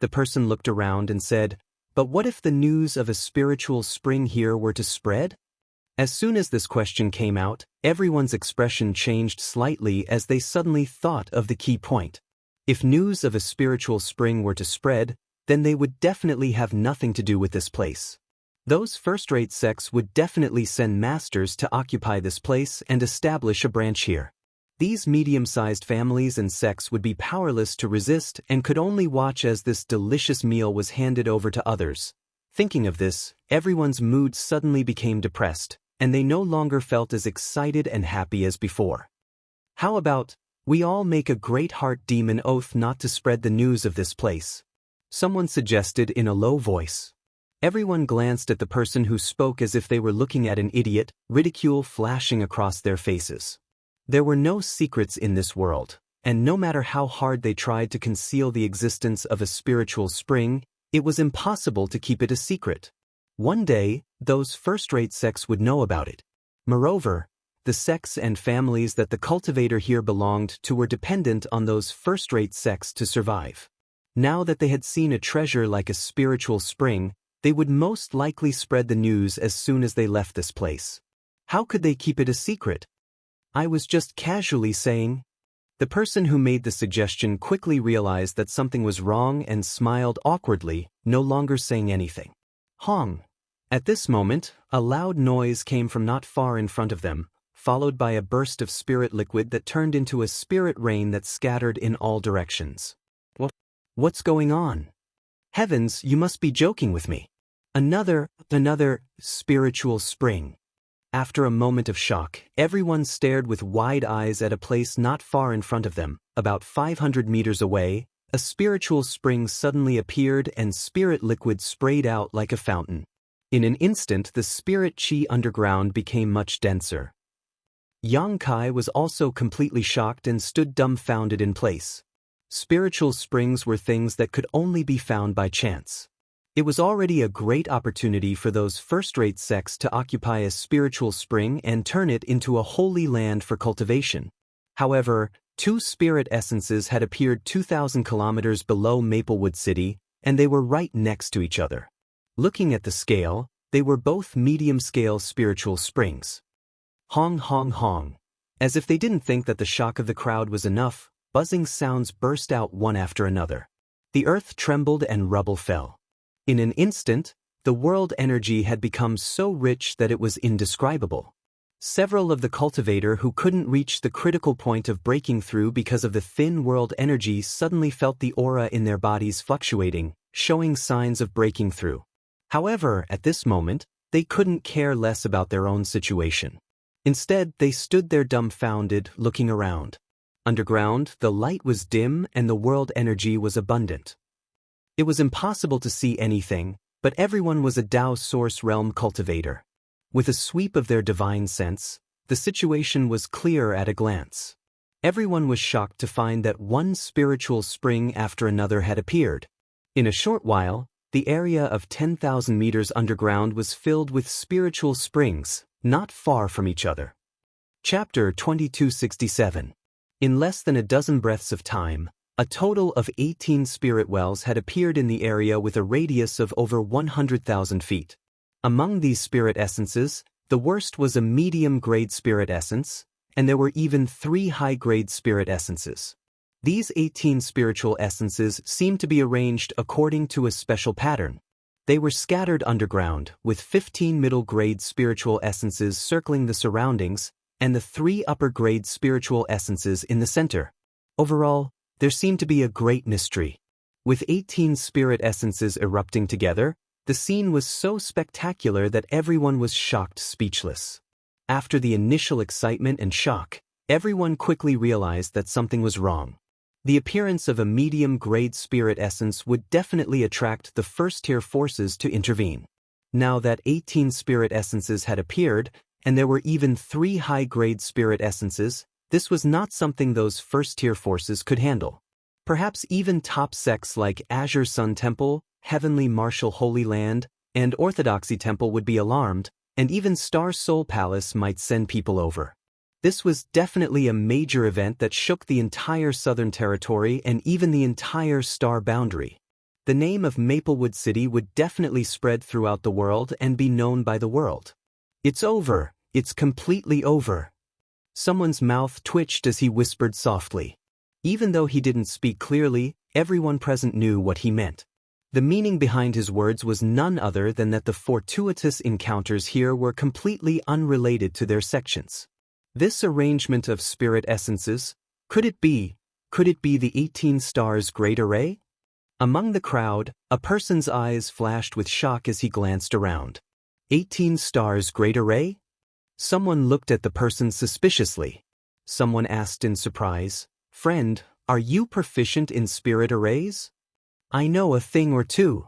The person looked around and said, But what if the news of a spiritual spring here were to spread? As soon as this question came out, everyone's expression changed slightly as they suddenly thought of the key point. If news of a spiritual spring were to spread, then they would definitely have nothing to do with this place. Those first-rate sects would definitely send masters to occupy this place and establish a branch here. These medium-sized families and sects would be powerless to resist and could only watch as this delicious meal was handed over to others. Thinking of this, everyone's mood suddenly became depressed, and they no longer felt as excited and happy as before. How about, we all make a great heart demon oath not to spread the news of this place? Someone suggested in a low voice. Everyone glanced at the person who spoke as if they were looking at an idiot, ridicule flashing across their faces. There were no secrets in this world, and no matter how hard they tried to conceal the existence of a spiritual spring, it was impossible to keep it a secret. One day, those first-rate sects would know about it. Moreover, the sects and families that the cultivator here belonged to were dependent on those first-rate sects to survive. Now that they had seen a treasure like a spiritual spring, they would most likely spread the news as soon as they left this place. How could they keep it a secret? I was just casually saying. The person who made the suggestion quickly realized that something was wrong and smiled awkwardly, no longer saying anything. Hong. At this moment, a loud noise came from not far in front of them, followed by a burst of spirit liquid that turned into a spirit rain that scattered in all directions. What's going on? Heavens, you must be joking with me. Another spiritual spring. After a moment of shock, everyone stared with wide eyes at a place not far in front of them. About 500 meters away, a spiritual spring suddenly appeared and spirit liquid sprayed out like a fountain. In an instant, the spirit chi underground became much denser. Yang Kai was also completely shocked and stood dumbfounded in place. Spiritual springs were things that could only be found by chance. It was already a great opportunity for those first-rate sects to occupy a spiritual spring and turn it into a holy land for cultivation. However, two spirit essences had appeared 2,000 kilometers below Maplewood City, and they were right next to each other. Looking at the scale, they were both medium-scale spiritual springs. Hong hong hong. As if they didn't think that the shock of the crowd was enough, buzzing sounds burst out one after another. The earth trembled and rubble fell. In an instant, the world energy had become so rich that it was indescribable. Several of the cultivator who couldn't reach the critical point of breaking through because of the thin world energy suddenly felt the aura in their bodies fluctuating, showing signs of breaking through. However, at this moment, they couldn't care less about their own situation. Instead, they stood there dumbfounded, looking around. Underground, the light was dim and the world energy was abundant. It was impossible to see anything, but everyone was a Tao Source Realm cultivator. With a sweep of their divine sense, the situation was clear at a glance. Everyone was shocked to find that one spiritual spring after another had appeared. In a short while, the area of 10,000 meters underground was filled with spiritual springs, not far from each other. Chapter 2267. In less than a dozen breaths of time, a total of 18 spirit wells had appeared in the area with a radius of over 100,000 feet. Among these spirit essences, the worst was a medium-grade spirit essence, and there were even 3 high-grade spirit essences. These 18 spiritual essences seemed to be arranged according to a special pattern. They were scattered underground, with 15 middle-grade spiritual essences circling the surroundings, and the 3 upper-grade spiritual essences in the center. Overall, there seemed to be a great mystery. With 18 spirit essences erupting together, the scene was so spectacular that everyone was shocked speechless. After the initial excitement and shock, everyone quickly realized that something was wrong. The appearance of a medium-grade spirit essence would definitely attract the first-tier forces to intervene. Now that 18 spirit essences had appeared, and there were even 3 high-grade spirit essences, this was not something those first-tier forces could handle. Perhaps even top sects like Azure Sun Temple, Heavenly Martial Holy Land, and Orthodoxy Temple would be alarmed, and even Star Soul Palace might send people over. This was definitely a major event that shook the entire Southern Territory and even the entire star boundary. The name of Maplewood City would definitely spread throughout the world and be known by the world. It's over. It's completely over. Someone's mouth twitched as he whispered softly. Even though he didn't speak clearly, everyone present knew what he meant. The meaning behind his words was none other than that the fortuitous encounters here were completely unrelated to their sections. This arrangement of spirit essences, could it be the 18 stars great array? Among the crowd, a person's eyes flashed with shock as he glanced around. 18 stars great array? Someone looked at the person suspiciously. Someone asked in surprise, "Friend, are you proficient in spirit arrays?" "I know a thing or two."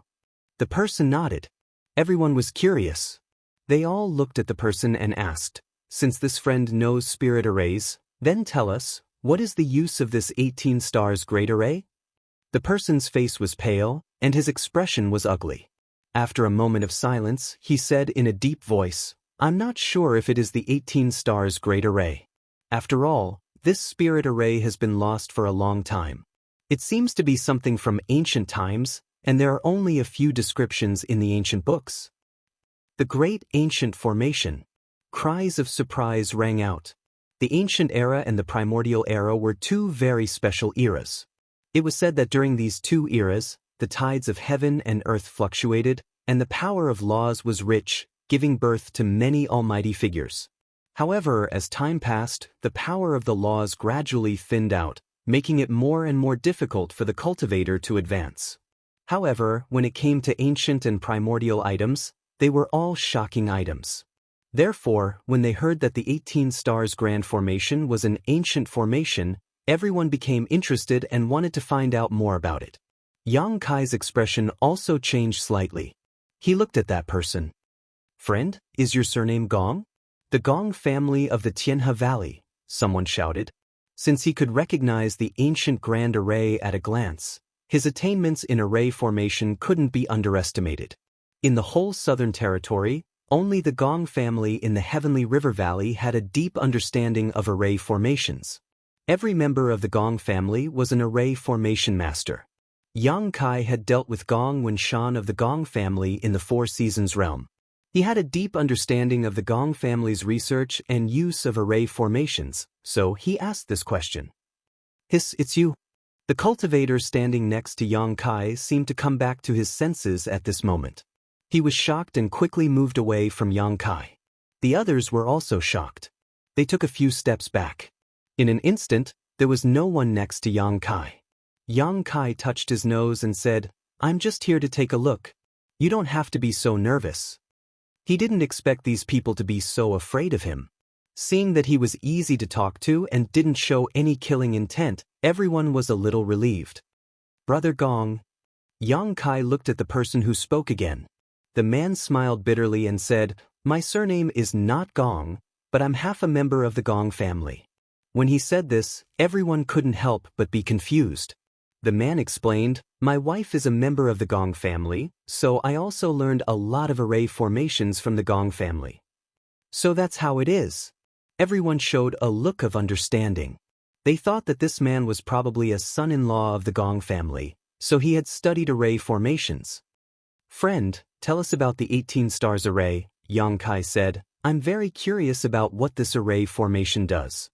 The person nodded. Everyone was curious. They all looked at the person and asked, "Since this friend knows spirit arrays, then tell us, what is the use of this 18 stars great array?" The person's face was pale, and his expression was ugly. After a moment of silence, he said in a deep voice, "I'm not sure if it is the 18 stars great array. After all, this spirit array has been lost for a long time. It seems to be something from ancient times, and there are only a few descriptions in the ancient books." The Great Ancient Formation. Cries of surprise rang out. The Ancient Era and the Primordial Era were two very special eras. It was said that during these two eras, the tides of heaven and earth fluctuated, and the power of laws was rich, giving birth to many almighty figures. However, as time passed, the power of the laws gradually thinned out, making it more and more difficult for the cultivator to advance. However, when it came to ancient and primordial items, they were all shocking items. Therefore, when they heard that the 18 stars grand formation was an ancient formation, everyone became interested and wanted to find out more about it. Yang Kai's expression also changed slightly. He looked at that person. "Friend, is your surname Gong?" "The Gong family of the Tianhe Valley," someone shouted. Since he could recognize the ancient grand array at a glance, his attainments in array formation couldn't be underestimated. In the whole Southern Territory, only the Gong family in the Heavenly River Valley had a deep understanding of array formations. Every member of the Gong family was an array formation master. Yang Kai had dealt with Gong Wen Shan of the Gong family in the Four Seasons realm. He had a deep understanding of the Gong family's research and use of array formations, so he asked this question. "Hiss, it's you." The cultivator standing next to Yang Kai seemed to come back to his senses at this moment. He was shocked and quickly moved away from Yang Kai. The others were also shocked. They took a few steps back. In an instant, there was no one next to Yang Kai. Yang Kai touched his nose and said, "I'm just here to take a look. You don't have to be so nervous." He didn't expect these people to be so afraid of him. Seeing that he was easy to talk to and didn't show any killing intent, everyone was a little relieved. "Brother Gong." Yang Kai looked at the person who spoke again. The man smiled bitterly and said, "My surname is not Gong, but I'm half a member of the Gong family." When he said this, everyone couldn't help but be confused. The man explained, "My wife is a member of the Gong family, so I also learned a lot of array formations from the Gong family." "So that's how it is." Everyone showed a look of understanding. They thought that this man was probably a son-in-law of the Gong family, so he had studied array formations. "Friend, tell us about the 18 stars array," Yang Kai said. "I'm very curious about what this array formation does."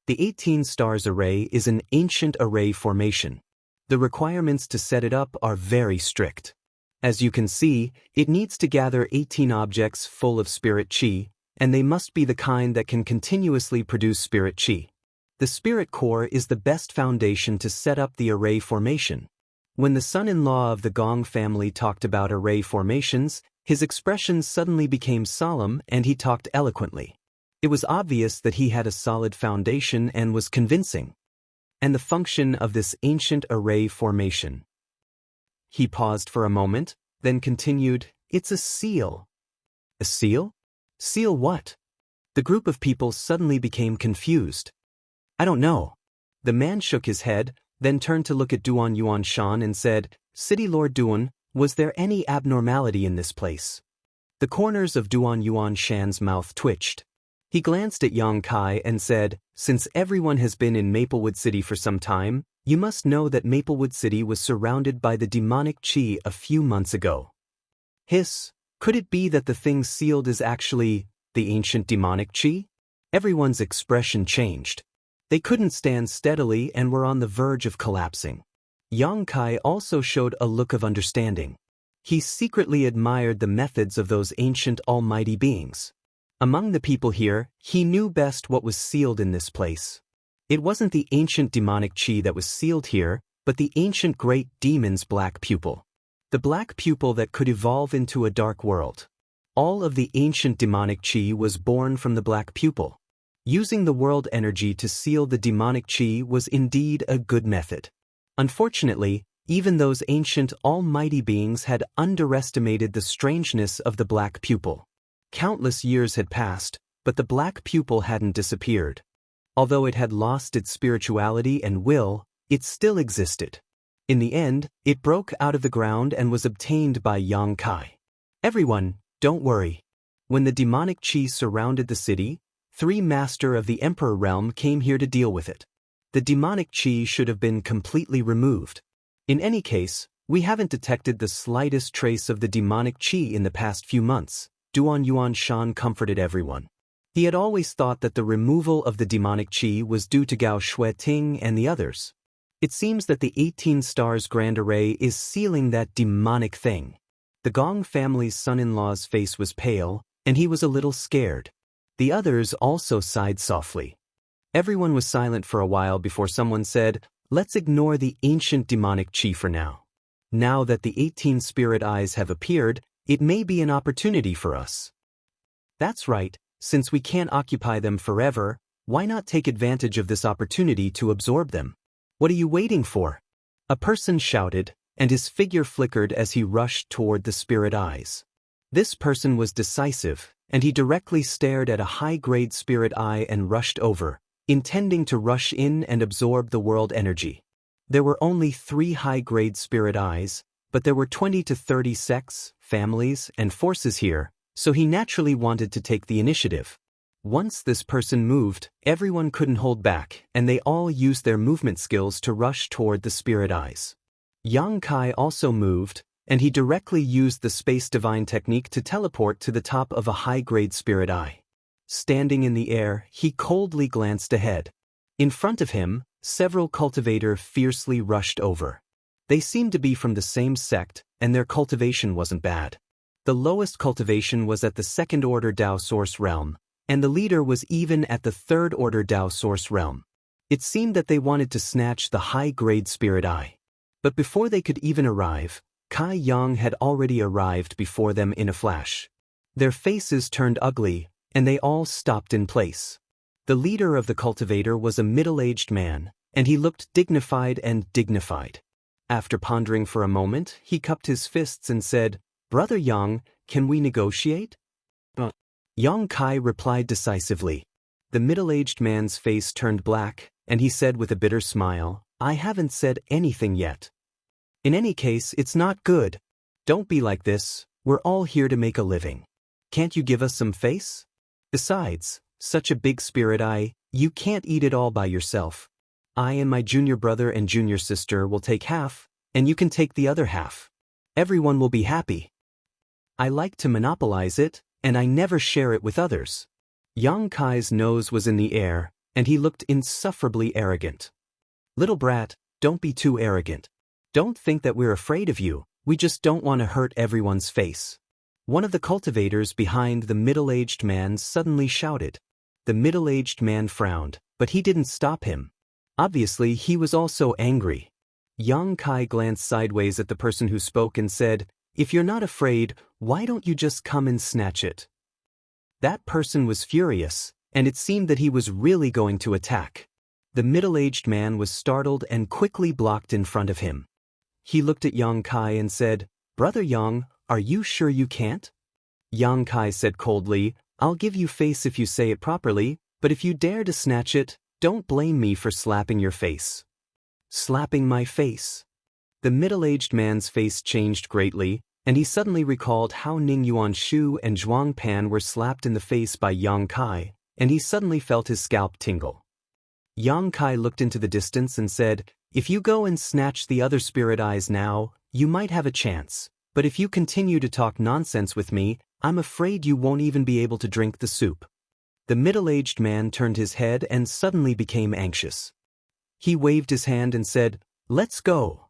The 18 stars array is an ancient array formation. The requirements to set it up are very strict. As you can see, it needs to gather 18 objects full of spirit chi, and they must be the kind that can continuously produce spirit chi. The spirit core is the best foundation to set up the array formation. When the son-in-law of the Gong family talked about array formations, his expression suddenly became solemn and he talked eloquently. It was obvious that he had a solid foundation and was convincing. And the function of this ancient array formation. He paused for a moment, then continued, "It's a seal." "A seal? Seal what?" The group of people suddenly became confused. "I don't know." The man shook his head, then turned to look at Duan Yuan Shan and said, "City Lord Duan, was there any abnormality in this place?" The corners of Duan Yuan Shan's mouth twitched. He glanced at Yang Kai and said, "Since everyone has been in Maplewood City for some time, you must know that Maplewood City was surrounded by the demonic chi a few months ago." "Hiss, could it be that the thing sealed is actually the ancient demonic chi?" Everyone's expression changed. They couldn't stand steadily and were on the verge of collapsing. Yang Kai also showed a look of understanding. He secretly admired the methods of those ancient almighty beings. Among the people here, he knew best what was sealed in this place. It wasn't the ancient demonic chi that was sealed here, but the ancient great demon's black pupil. The black pupil that could evolve into a dark world. All of the ancient demonic chi was born from the black pupil. Using the world energy to seal the demonic chi was indeed a good method. Unfortunately, even those ancient almighty beings had underestimated the strangeness of the black pupil. Countless years had passed, but the black pupil hadn't disappeared. Although it had lost its spirituality and will, it still existed. In the end, it broke out of the ground and was obtained by Yang Kai. Everyone, don't worry. When the demonic chi surrounded the city, 3 Master of the Emperor Realm came here to deal with it. The demonic chi should have been completely removed. In any case, we haven't detected the slightest trace of the demonic chi in the past few months, Duan Yuan Shan comforted everyone. He had always thought that the removal of the demonic chi was due to Gao Shueting and the others. It seems that the 18 Stars Grand Array is sealing that demonic thing. The Gong family's son-in-law's face was pale, and he was a little scared. The others also sighed softly. Everyone was silent for a while before someone said, "Let's ignore the ancient demonic chi for now. Now that the 18 spirit eyes have appeared, it may be an opportunity for us." That's right, since we can't occupy them forever, why not take advantage of this opportunity to absorb them? What are you waiting for? A person shouted, and his figure flickered as he rushed toward the spirit eyes. This person was decisive, and he directly stared at a high-grade spirit eye and rushed over, intending to rush in and absorb the world energy. There were only 3 high-grade spirit eyes, but there were 20 to 30 sects, families, and forces here, so he naturally wanted to take the initiative. Once this person moved, everyone couldn't hold back, and they all used their movement skills to rush toward the spirit eyes. Yang Kai also moved, and he directly used the Space Divine technique to teleport to the top of a high-grade spirit eye. Standing in the air, he coldly glanced ahead. In front of him, several cultivators fiercely rushed over. They seemed to be from the same sect, and their cultivation wasn't bad. The lowest cultivation was at the 2nd Order Dao Source Realm, and the leader was even at the 3rd Order Dao Source Realm. It seemed that they wanted to snatch the high-grade spirit eye. But before they could even arrive, Kai Yang had already arrived before them in a flash. Their faces turned ugly, and they all stopped in place. The leader of the cultivator was a middle-aged man, and he looked dignified and dignified. After pondering for a moment, he cupped his fists and said, "Brother Yang, can we negotiate?" Yang Kai replied decisively. The middle-aged man's face turned black, and he said with a bitter smile, "I haven't said anything yet. In any case, it's not good. Don't be like this, we're all here to make a living. Can't you give us some face? Besides, such a big spirit eye, you can't eat it all by yourself. I and my junior brother and junior sister will take half, and you can take the other half. Everyone will be happy. I like to monopolize it, and I never share it with others." Yang Kai's nose was in the air, and he looked insufferably arrogant. "Little brat, don't be too arrogant. Don't think that we're afraid of you, we just don't want to hurt everyone's face." One of the cultivators behind the middle-aged man suddenly shouted. The middle-aged man frowned, but he didn't stop him. Obviously, he was also angry. Yang Kai glanced sideways at the person who spoke and said, "If you're not afraid, why don't you just come and snatch it?" That person was furious, and it seemed that he was really going to attack. The middle-aged man was startled and quickly blocked in front of him. He looked at Yang Kai and said, "Brother Yang, are you sure you can't?" Yang Kai said coldly, "I'll give you face if you say it properly, but if you dare to snatch it, don't blame me for slapping your face." Slapping my face? The middle-aged man's face changed greatly, and he suddenly recalled how Ning Yuan Shu and Zhuang Pan were slapped in the face by Yang Kai, and he suddenly felt his scalp tingle. Yang Kai looked into the distance and said, "If you go and snatch the other spirit eyes now, you might have a chance, but if you continue to talk nonsense with me, I'm afraid you won't even be able to drink the soup." The middle-aged man turned his head and suddenly became anxious. He waved his hand and said, "Let's go."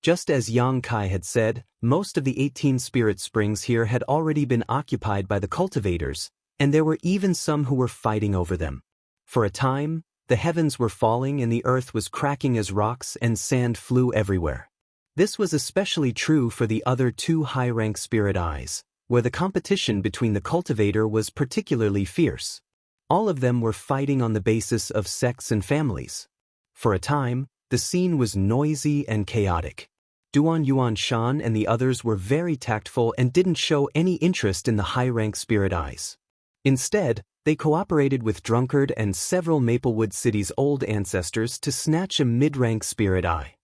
Just as Yang Kai had said, most of the 18 spirit springs here had already been occupied by the cultivators, and there were even some who were fighting over them. For a time, the heavens were falling and the earth was cracking as rocks and sand flew everywhere. This was especially true for the other two high-rank spirit eyes, where the competition between the cultivator was particularly fierce. All of them were fighting on the basis of sects and families. For a time, the scene was noisy and chaotic. Duan Yuan Shan and the others were very tactful and didn't show any interest in the high-rank spirit eyes. Instead, they cooperated with Drunkard and several Maplewood City's old ancestors to snatch a mid-rank spirit eye.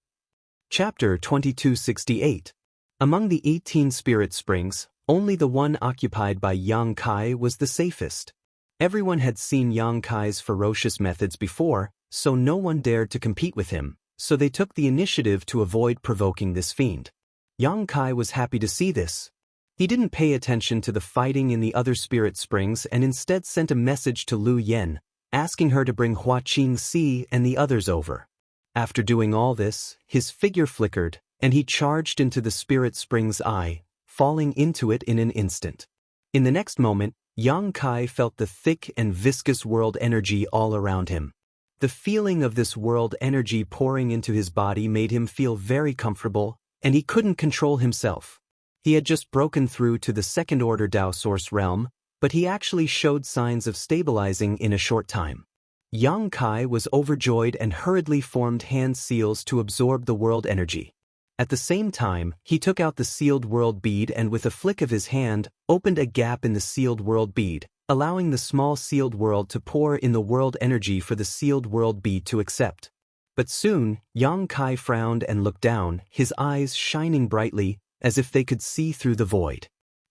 Chapter 2268. Among the 18 spirit springs, only the one occupied by Yang Kai was the safest. Everyone had seen Yang Kai's ferocious methods before, so no one dared to compete with him, so they took the initiative to avoid provoking this fiend. Yang Kai was happy to see this. He didn't pay attention to the fighting in the other spirit springs and instead sent a message to Lu Yen, asking her to bring Hua Qingxi and the others over. After doing all this, his figure flickered, and he charged into the spirit spring's eye, falling into it in an instant. In the next moment, Yang Kai felt the thick and viscous world energy all around him. The feeling of this world energy pouring into his body made him feel very comfortable, and he couldn't control himself. He had just broken through to the second-order Tao Source realm, but he actually showed signs of stabilizing in a short time. Yang Kai was overjoyed and hurriedly formed hand seals to absorb the world energy. At the same time, he took out the sealed world bead and with a flick of his hand, opened a gap in the sealed world bead, allowing the small sealed world to pour in the world energy for the sealed world bead to accept. But soon, Yang Kai frowned and looked down, his eyes shining brightly, as if they could see through the void.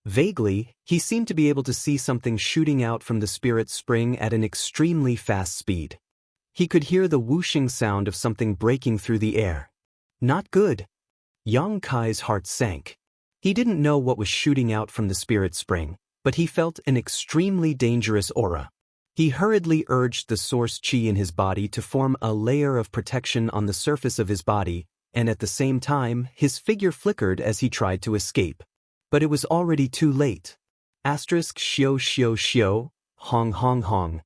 Vaguely, he seemed to be able to see something shooting out from the spirit spring at an extremely fast speed. He could hear the whooshing sound of something breaking through the air. Not good. Yang Kai's heart sank. He didn't know what was shooting out from the spirit spring, but he felt an extremely dangerous aura. He hurriedly urged the source qi in his body to form a layer of protection on the surface of his body, and at the same time, his figure flickered as he tried to escape. But it was already too late. Shio shio shio, hong hong hong.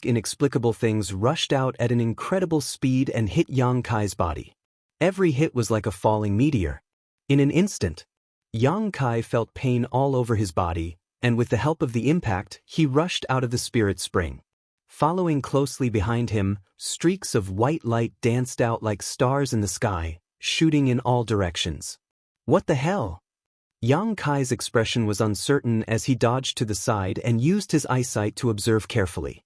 Inexplicable things rushed out at an incredible speed and hit Yang Kai's body. Every hit was like a falling meteor. In an instant, Yang Kai felt pain all over his body, and with the help of the impact, he rushed out of the spirit spring. Following closely behind him, streaks of white light danced out like stars in the sky, shooting in all directions. What the hell? Yang Kai's expression was uncertain as he dodged to the side and used his eyesight to observe carefully.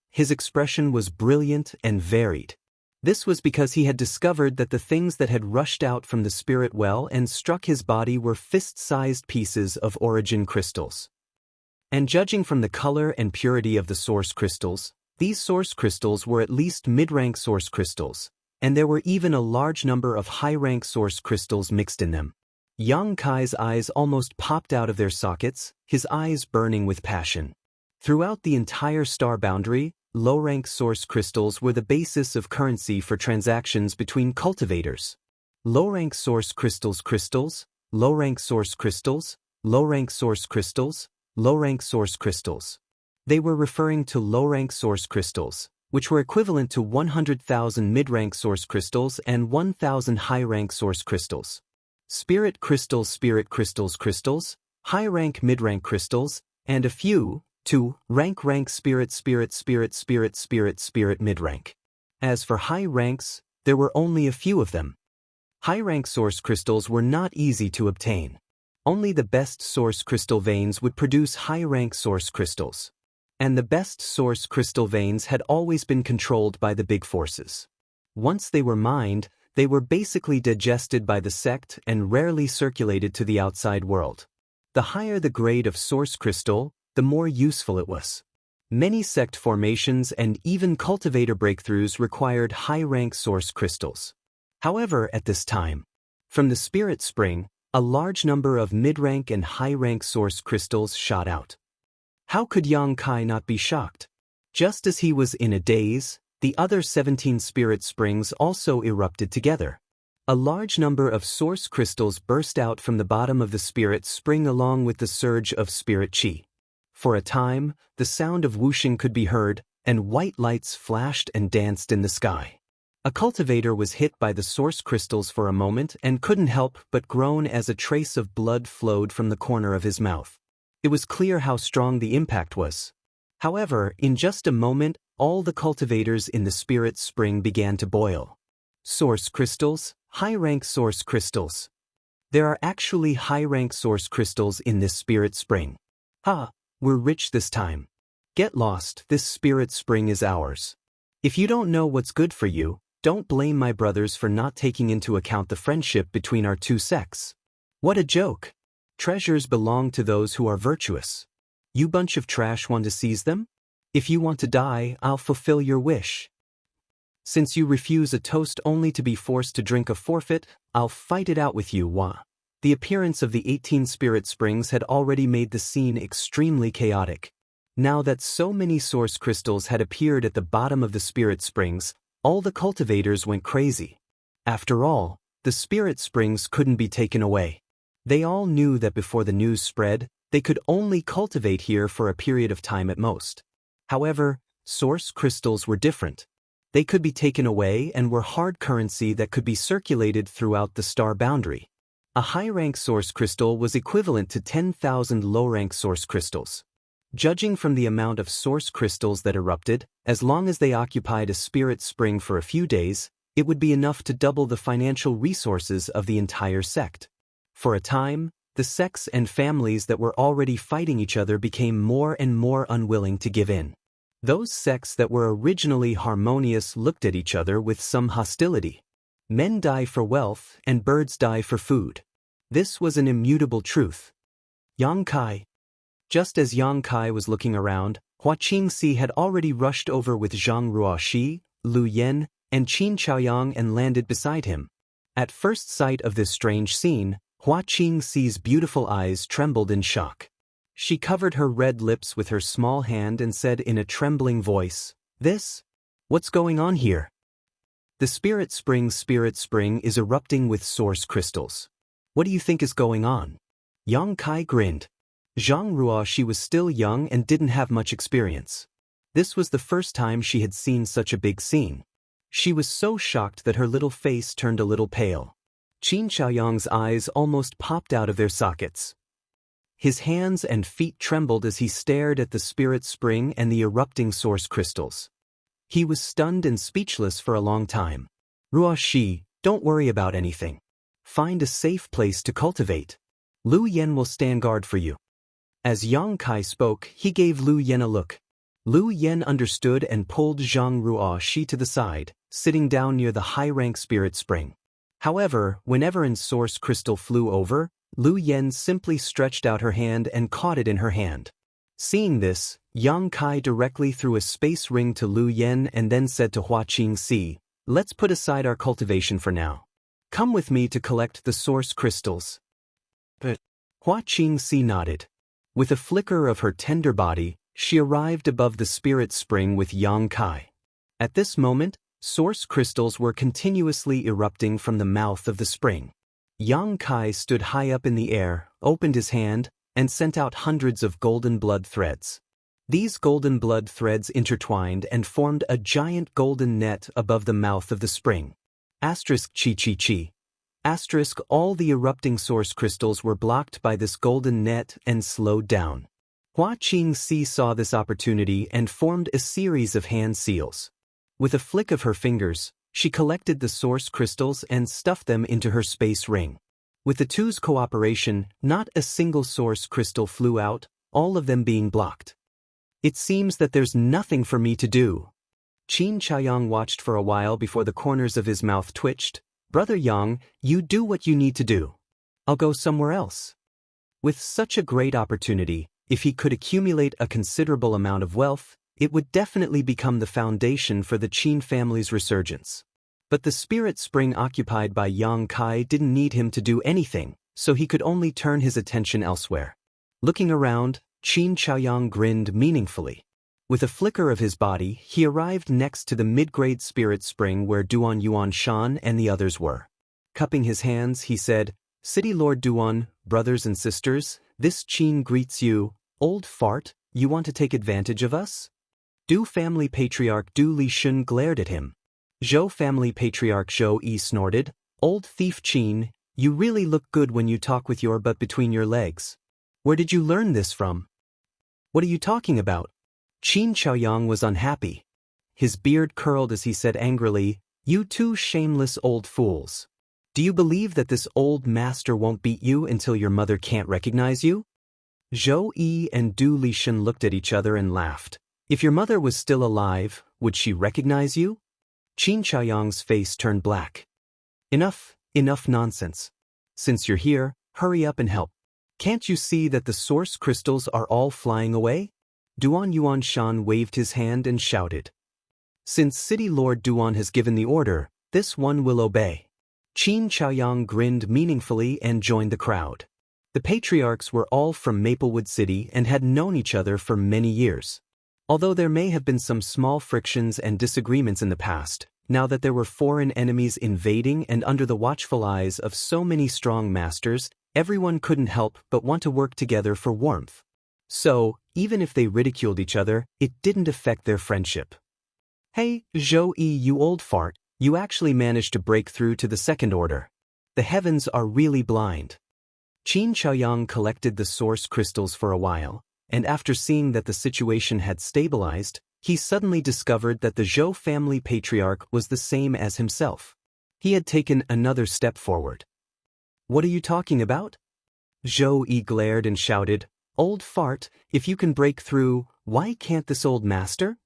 His expression was brilliant and varied. This was because he had discovered that the things that had rushed out from the spirit well and struck his body were fist-sized pieces of origin crystals. And judging from the color and purity of the source crystals, these source crystals were at least mid-rank source crystals, and there were even a large number of high-rank source crystals mixed in them. Yang Kai's eyes almost popped out of their sockets, his eyes burning with passion. Throughout the entire star boundary, low-rank source crystals were the basis of currency for transactions between cultivators. Low-rank source crystals, low-rank source crystals, low-rank source crystals, low-rank source crystals. They were referring to low-rank source crystals, which were equivalent to 100,000 mid-rank source crystals and 1,000 high-rank source crystals. Spirit crystals, crystals, high-rank mid-rank crystals, and a few, rank spirit mid-rank. As for high ranks, there were only a few of them. High-rank source crystals were not easy to obtain. Only the best source crystal veins would produce high-rank source crystals. And the best source crystal veins had always been controlled by the big forces. Once they were mined, they were basically digested by the sect and rarely circulated to the outside world. The higher the grade of source crystal, the more useful it was. Many sect formations and even cultivator breakthroughs required high-rank source crystals. However, at this time, from the spirit spring, a large number of mid-rank and high-rank source crystals shot out. How could Yang Kai not be shocked? Just as he was in a daze, the other 17 spirit springs also erupted together. A large number of source crystals burst out from the bottom of the spirit spring along with the surge of spirit qi. For a time, the sound of whooshing could be heard, and white lights flashed and danced in the sky. A cultivator was hit by the source crystals for a moment and couldn't help but groan as a trace of blood flowed from the corner of his mouth. It was clear how strong the impact was. However, in just a moment, all the cultivators in the spirit spring began to boil. Source crystals, high-rank source crystals. There are actually high-rank source crystals in this spirit spring. Ha! We're rich this time. Get lost, this spirit spring is ours. If you don't know what's good for you, don't blame my brothers for not taking into account the friendship between our two sects. What a joke! Treasures belong to those who are virtuous. You bunch of trash want to seize them? If you want to die, I'll fulfill your wish. Since you refuse a toast only to be forced to drink a forfeit, I'll fight it out with you, Wah. The appearance of the 18 spirit springs had already made the scene extremely chaotic. Now that so many source crystals had appeared at the bottom of the spirit springs, all the cultivators went crazy. After all, the spirit springs couldn't be taken away. They all knew that before the news spread, they could only cultivate here for a period of time at most. However, source crystals were different. They could be taken away and were hard currency that could be circulated throughout the star boundary. A high-rank source crystal was equivalent to 10,000 low-rank source crystals. Judging from the amount of source crystals that erupted, as long as they occupied a spirit spring for a few days, it would be enough to double the financial resources of the entire sect. For a time, the sects and families that were already fighting each other became more and more unwilling to give in. Those sects that were originally harmonious looked at each other with some hostility. Men die for wealth and birds die for food. This was an immutable truth. Yang Kai. Just as Yang Kai was looking around, Hua Qingxi had already rushed over with Zhang Ruoxi, Lu Yan, and Qin Chaoyang and landed beside him. At first sight of this strange scene, Hua Qingxi's beautiful eyes trembled in shock. She covered her red lips with her small hand and said in a trembling voice, "This? What's going on here?" The spirit spring is erupting with source crystals. What do you think is going on? Yang Kai grinned. Zhang Ruoxi was still young and didn't have much experience. This was the first time she had seen such a big scene. She was so shocked that her little face turned a little pale. Qin Chaoyang's eyes almost popped out of their sockets. His hands and feet trembled as he stared at the spirit spring and the erupting source crystals. He was stunned and speechless for a long time. Ruoxi, don't worry about anything. Find a safe place to cultivate. Lu Yan will stand guard for you. As Yang Kai spoke, he gave Lu Yan a look. Lu Yan understood and pulled Zhang Ruoxi to the side, sitting down near the high-rank spirit spring. However, whenever an source crystal flew over, Lu Yan simply stretched out her hand and caught it in her hand. Seeing this, Yang Kai directly threw a space ring to Lu Yan and then said to Hua Qingxi, "Let's put aside our cultivation for now. Come with me to collect the source crystals." But Hua Qingxi nodded. With a flicker of her tender body, she arrived above the spirit spring with Yang Kai. At this moment, source crystals were continuously erupting from the mouth of the spring. Yang Kai stood high up in the air, opened his hand, and sent out hundreds of golden blood threads. These golden blood threads intertwined and formed a giant golden net above the mouth of the spring. Asterisk chi chi chi. Asterisk all the erupting source crystals were blocked by this golden net and slowed down. Hua Qingxi saw this opportunity and formed a series of hand seals. With a flick of her fingers, she collected the source crystals and stuffed them into her space ring. With the two's cooperation, not a single source crystal flew out, all of them being blocked. It seems that there's nothing for me to do. Qin Chaoyang watched for a while before the corners of his mouth twitched. Brother Yang, you do what you need to do. I'll go somewhere else. With such a great opportunity, if he could accumulate a considerable amount of wealth, it would definitely become the foundation for the Qin family's resurgence. But the spirit spring occupied by Yang Kai didn't need him to do anything, so he could only turn his attention elsewhere. Looking around, Qin Chaoyang grinned meaningfully. With a flicker of his body, he arrived next to the mid-grade spirit spring where Duan Yuan Shan and the others were. Cupping his hands, he said, "City Lord Duan, brothers and sisters, this Qin greets you, old fart, you want to take advantage of us? Du family patriarch Du Li Shun glared at him. Zhou family patriarch Zhou Yi snorted, "Old thief Qin, you really look good when you talk with your butt between your legs. Where did you learn this from?" "What are you talking about?" Qin Chaoyang was unhappy. His beard curled as he said angrily, "You two shameless old fools. Do you believe that this old master won't beat you until your mother can't recognize you?" Zhou Yi and Du Lixin looked at each other and laughed. "If your mother was still alive, would she recognize you?" Qin Chaoyang's face turned black. Enough nonsense. Since you're here, hurry up and help. Can't you see that the source crystals are all flying away? Duan Yuanshan waved his hand and shouted. "Since City Lord Duan has given the order, this one will obey." Qin Chaoyang grinned meaningfully and joined the crowd. The patriarchs were all from Maplewood City and had known each other for many years. Although there may have been some small frictions and disagreements in the past, now that there were foreign enemies invading and under the watchful eyes of so many strong masters, everyone couldn't help but want to work together for warmth. So, even if they ridiculed each other, it didn't affect their friendship. "Hey, Zhou Yi, you old fart, you actually managed to break through to the second order. The heavens are really blind." Qin Chaoyang collected the source crystals for a while, and after seeing that the situation had stabilized, he suddenly discovered that the Zhou family patriarch was the same as himself. He had taken another step forward. "What are you talking about?" Zhou Yi glared and shouted, "Old fart, if you can break through, why can't this old master?"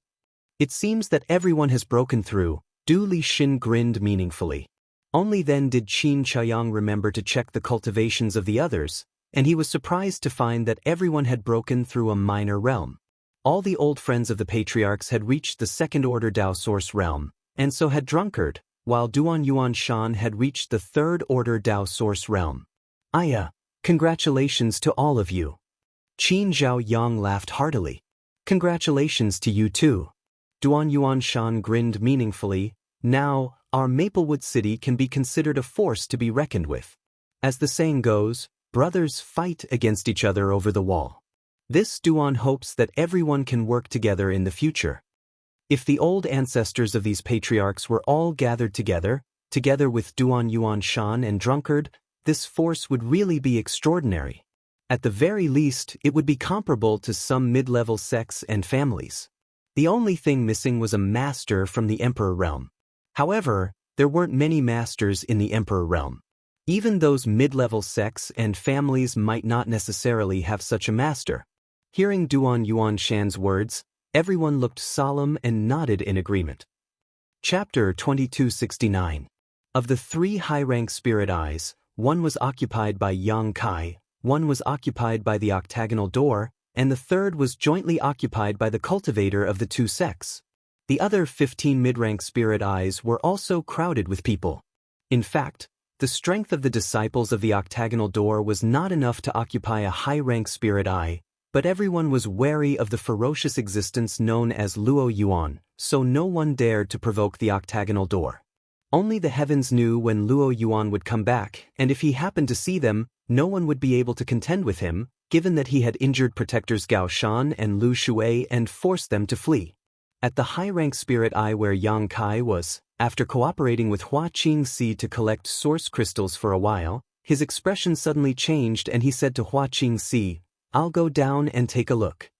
"It seems that everyone has broken through," Du Lixin grinned meaningfully. Only then did Qin Chaoyang remember to check the cultivations of the others, and he was surprised to find that everyone had broken through a minor realm. All the old friends of the patriarchs had reached the second-order Dao Source realm, and so had Drunkard, while Duan Yuanshan had reached the third-order Dao Source realm. "Aya, congratulations to all of you." Qin Zhaoyang laughed heartily. "Congratulations to you too." Duan Yuanshan grinned meaningfully. "Now, our Maplewood City can be considered a force to be reckoned with. As the saying goes, brothers fight against each other over the wall. This Duan hopes that everyone can work together in the future. If the old ancestors of these patriarchs were all gathered together with Duan Yuanshan and Drunkard, this force would really be extraordinary. At the very least, it would be comparable to some mid-level sects and families. The only thing missing was a master from the Emperor realm. However, there weren't many masters in the Emperor realm. Even those mid-level sects and families might not necessarily have such a master. Hearing Duan Yuanshan's words, everyone looked solemn and nodded in agreement. Chapter 2269. Of the three high-rank spirit eyes, one was occupied by Yang Kai, one was occupied by the octagonal door, and the third was jointly occupied by the cultivator of the two sects. The other 15 mid-rank spirit eyes were also crowded with people. In fact, the strength of the disciples of the octagonal door was not enough to occupy a high-rank spirit eye, but everyone was wary of the ferocious existence known as Luo Yuan, so no one dared to provoke the octagonal door. Only the heavens knew when Luo Yuan would come back, and if he happened to see them, no one would be able to contend with him, given that he had injured protectors Gao Shan and Lu Shui and forced them to flee. At the high-rank spirit eye where Yang Kai was, after cooperating with Hua Qingxi to collect source crystals for a while, his expression suddenly changed and he said to Hua Qingxi, "I'll go down and take a look."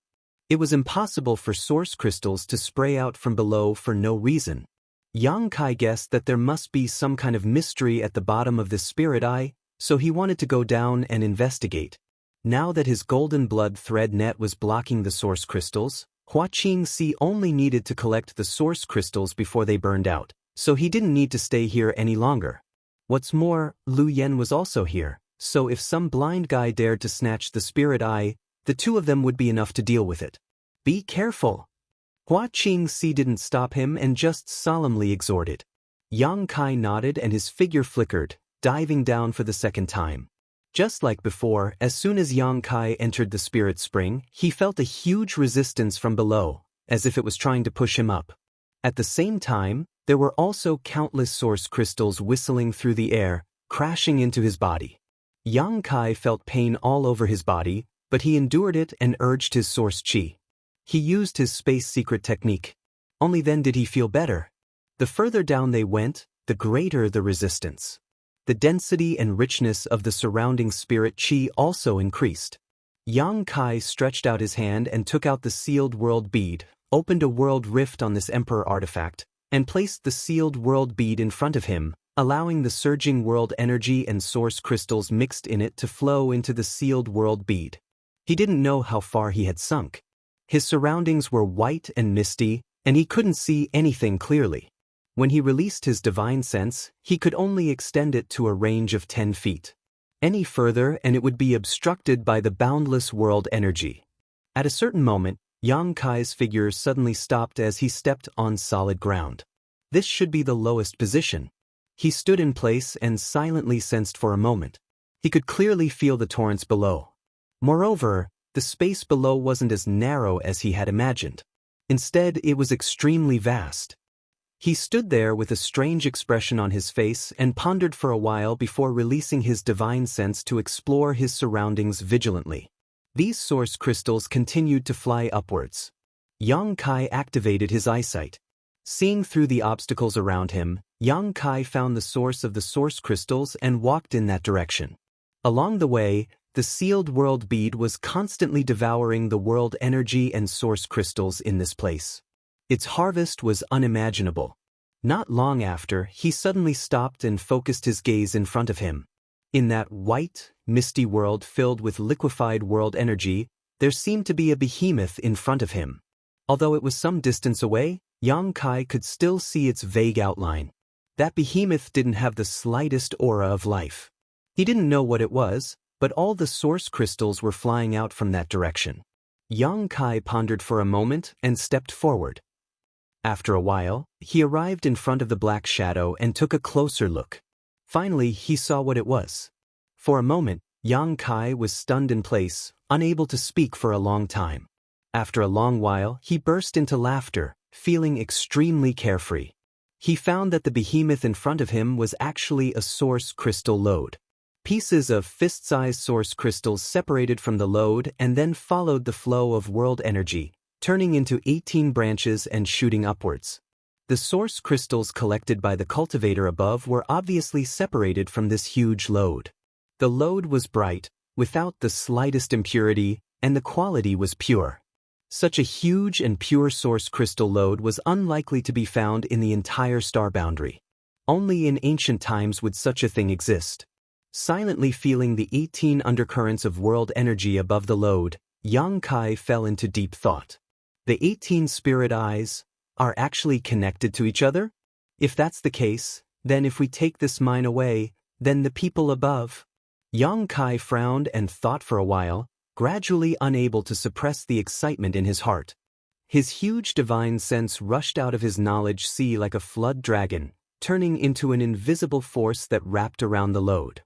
It was impossible for source crystals to spray out from below for no reason. Yang Kai guessed that there must be some kind of mystery at the bottom of this spirit eye, so he wanted to go down and investigate. Now that his golden blood thread net was blocking the source crystals, Hua Qingxi only needed to collect the source crystals before they burned out, so he didn't need to stay here any longer. What's more, Lu Yen was also here, so if some blind guy dared to snatch the spirit eye, the two of them would be enough to deal with it. "Be careful." Hua Qingxi didn't stop him and just solemnly exhorted. Yang Kai nodded and his figure flickered, diving down for the second time. Just like before, as soon as Yang Kai entered the spirit spring, he felt a huge resistance from below, as if it was trying to push him up. At the same time, there were also countless source crystals whistling through the air, crashing into his body. Yang Kai felt pain all over his body, but he endured it and urged his source qi. He used his space secret technique. Only then did he feel better. The further down they went, the greater the resistance. The density and richness of the surrounding spirit chi also increased. Yang Kai stretched out his hand and took out the sealed world bead, opened a world rift on this emperor artifact, and placed the sealed world bead in front of him, allowing the surging world energy and source crystals mixed in it to flow into the sealed world bead. He didn't know how far he had sunk. His surroundings were white and misty, and he couldn't see anything clearly. When he released his divine sense, he could only extend it to a range of 10 feet. Any further and it would be obstructed by the boundless world energy. At a certain moment, Yang Kai's figure suddenly stopped as he stepped on solid ground. This should be the lowest position. He stood in place and silently sensed for a moment. He could clearly feel the torrents below. Moreover, the space below wasn't as narrow as he had imagined. Instead, it was extremely vast. He stood there with a strange expression on his face and pondered for a while before releasing his divine sense to explore his surroundings vigilantly. These source crystals continued to fly upwards. Yang Kai activated his eyesight. Seeing through the obstacles around him, Yang Kai found the source of the source crystals and walked in that direction. Along the way, the sealed world bead was constantly devouring the world energy and source crystals in this place. Its harvest was unimaginable. Not long after, he suddenly stopped and focused his gaze in front of him. In that white, misty world filled with liquefied world energy, there seemed to be a behemoth in front of him. Although it was some distance away, Yang Kai could still see its vague outline. That behemoth didn't have the slightest aura of life. He didn't know what it was, but all the source crystals were flying out from that direction. Yang Kai pondered for a moment and stepped forward. After a while, he arrived in front of the black shadow and took a closer look. Finally, he saw what it was. For a moment, Yang Kai was stunned in place, unable to speak for a long time. After a long while, he burst into laughter, feeling extremely carefree. He found that the behemoth in front of him was actually a source crystal lode. Pieces of fist-sized source crystals separated from the lode and then followed the flow of world energy, turning into 18 branches and shooting upwards. The source crystals collected by the cultivator above were obviously separated from this huge lode. The lode was bright, without the slightest impurity, and the quality was pure. Such a huge and pure source crystal lode was unlikely to be found in the entire star boundary. Only in ancient times would such a thing exist. Silently feeling the 18 undercurrents of world energy above the lode, Yang Kai fell into deep thought. The 18 spirit eyes are actually connected to each other? If that's the case, then if we take this mine away, then the people above. Yang Kai frowned and thought for a while, gradually unable to suppress the excitement in his heart. His huge divine sense rushed out of his knowledge sea like a flood dragon, turning into an invisible force that wrapped around the lode.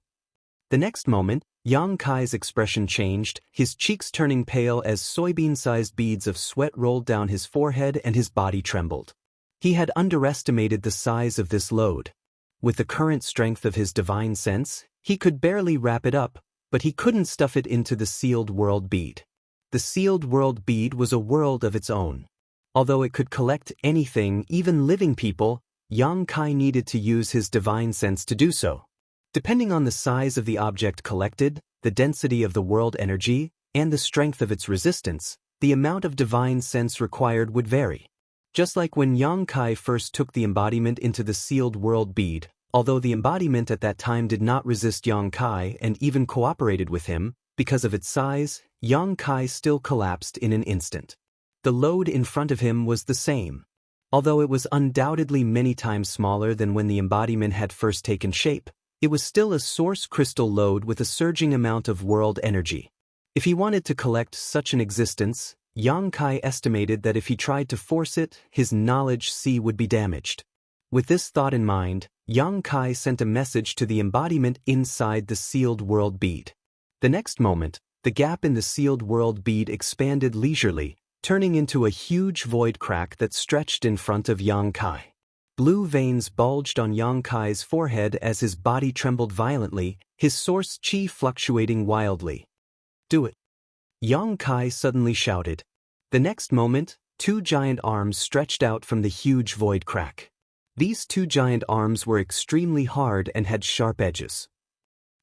The next moment, Yang Kai's expression changed, his cheeks turning pale as soybean-sized beads of sweat rolled down his forehead and his body trembled. He had underestimated the size of this load. With the current strength of his divine sense, he could barely wrap it up, but he couldn't stuff it into the sealed world bead. The sealed world bead was a world of its own. Although it could collect anything, even living people, Yang Kai needed to use his divine sense to do so. Depending on the size of the object collected, the density of the world energy, and the strength of its resistance, the amount of divine sense required would vary. Just like when Yang Kai first took the embodiment into the sealed world bead, although the embodiment at that time did not resist Yang Kai and even cooperated with him, because of its size, Yang Kai still collapsed in an instant. The load in front of him was the same. Although it was undoubtedly many times smaller than when the embodiment had first taken shape, it was still a source crystal load with a surging amount of world energy. If he wanted to collect such an existence, Yang Kai estimated that if he tried to force it, his knowledge sea would be damaged. With this thought in mind, Yang Kai sent a message to the embodiment inside the sealed world bead. The next moment, the gap in the sealed world bead expanded leisurely, turning into a huge void crack that stretched in front of Yang Kai. Blue veins bulged on Yang Kai's forehead as his body trembled violently, his source chi fluctuating wildly. "Do it!" Yang Kai suddenly shouted. The next moment, two giant arms stretched out from the huge void crack. These two giant arms were extremely hard and had sharp edges.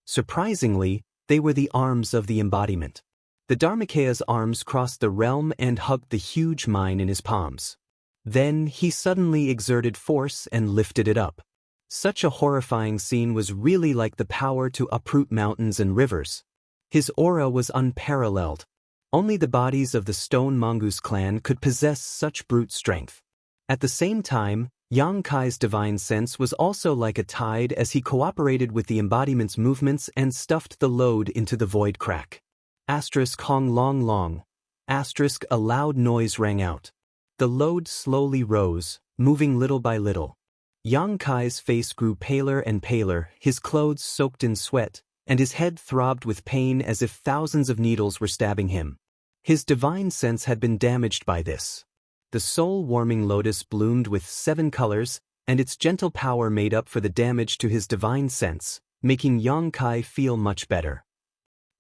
Surprisingly, they were the arms of the embodiment. The Dharmakaya's arms crossed the realm and hugged the huge mine in his palms. Then he suddenly exerted force and lifted it up. Such a horrifying scene was really like the power to uproot mountains and rivers. His aura was unparalleled. Only the bodies of the Stone Mongoose clan could possess such brute strength. At the same time, Yang Kai's divine sense was also like a tide as he cooperated with the embodiment's movements and stuffed the load into the void crack. Hong long long. A loud noise rang out. The load slowly rose, moving little by little. Yang Kai's face grew paler and paler, his clothes soaked in sweat, and his head throbbed with pain as if thousands of needles were stabbing him. His divine sense had been damaged by this. The soul-warming lotus bloomed with 7 colors, and its gentle power made up for the damage to his divine sense, making Yang Kai feel much better.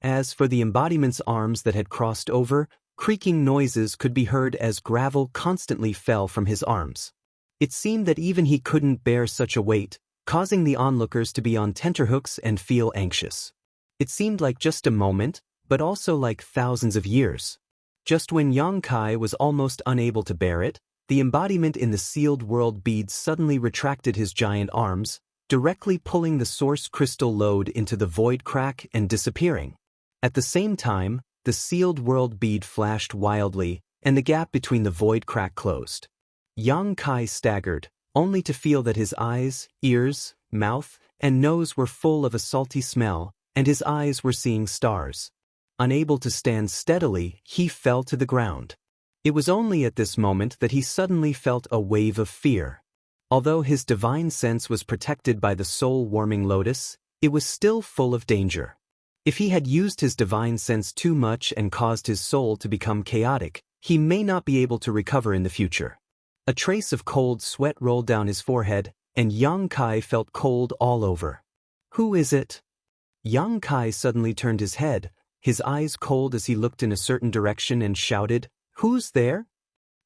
As for the embodiment's arms that had crossed over, creaking noises could be heard as gravel constantly fell from his arms. It seemed that even he couldn't bear such a weight, causing the onlookers to be on tenterhooks and feel anxious. It seemed like just a moment, but also like thousands of years. Just when Yang Kai was almost unable to bear it, the embodiment in the sealed world bead suddenly retracted his giant arms, directly pulling the source crystal load into the void crack and disappearing. At the same time, the sealed world bead flashed wildly, and the gap between the void crack closed. Yang Kai staggered, only to feel that his eyes, ears, mouth, and nose were full of a salty smell, and his eyes were seeing stars. Unable to stand steadily, he fell to the ground. It was only at this moment that he suddenly felt a wave of fear. Although his divine sense was protected by the soul-warming lotus, it was still full of danger. If he had used his divine sense too much and caused his soul to become chaotic, he may not be able to recover in the future. A trace of cold sweat rolled down his forehead, and Yang Kai felt cold all over. "Who is it?" Yang Kai suddenly turned his head, his eyes cold as he looked in a certain direction and shouted, "Who's there?"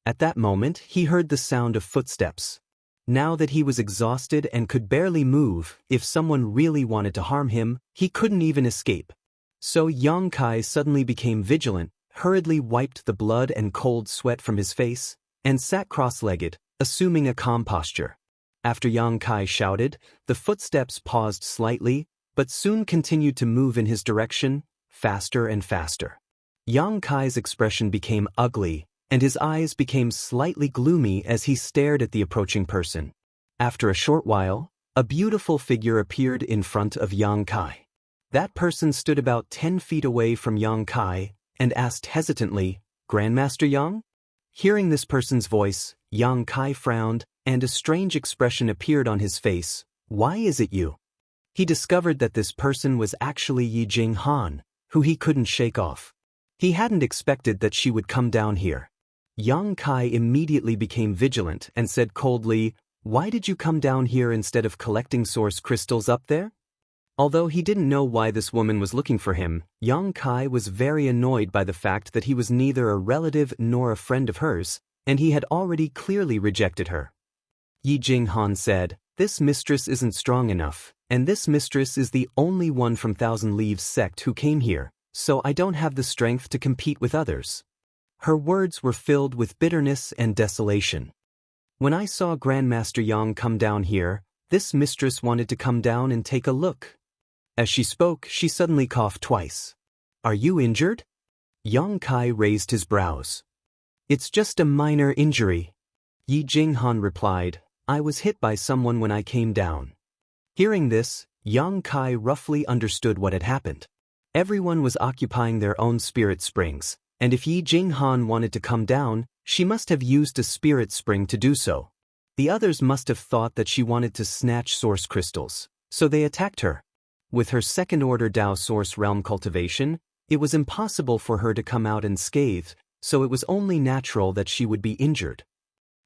At that moment, he heard the sound of footsteps. Now that he was exhausted and could barely move, if someone really wanted to harm him, he couldn't even escape. So Yang Kai suddenly became vigilant, hurriedly wiped the blood and cold sweat from his face, and sat cross-legged, assuming a calm posture. After Yang Kai shouted, the footsteps paused slightly, but soon continued to move in his direction, faster and faster. Yang Kai's expression became ugly, and his eyes became slightly gloomy as he stared at the approaching person. After a short while, a beautiful figure appeared in front of Yang Kai. That person stood about 10 feet away from Yang Kai and asked hesitantly, "Grandmaster Yang?" Hearing this person's voice, Yang Kai frowned, and a strange expression appeared on his face. "Why is it you?" He discovered that this person was actually Jianghu, who he couldn't shake off. He hadn't expected that she would come down here. Yang Kai immediately became vigilant and said coldly, "Why did you come down here instead of collecting source crystals up there?" Although he didn't know why this woman was looking for him, Yang Kai was very annoyed by the fact that he was neither a relative nor a friend of hers, and he had already clearly rejected her. Yi Jinghan said, "This mistress isn't strong enough, and this mistress is the only one from Thousand Leaves sect who came here, so I don't have the strength to compete with others." Her words were filled with bitterness and desolation. "When I saw Grandmaster Yang come down here, this mistress wanted to come down and take a look." As she spoke, she suddenly coughed twice. "Are you injured?" Yang Kai raised his brows. "It's just a minor injury." Yi Jinghan replied, "I was hit by someone when I came down." Hearing this, Yang Kai roughly understood what had happened. Everyone was occupying their own spirit springs, and if Yi Jinghan wanted to come down, she must have used a spirit spring to do so. The others must have thought that she wanted to snatch source crystals, so they attacked her. With her second-order Dao source realm cultivation, it was impossible for her to come out unscathed, so it was only natural that she would be injured.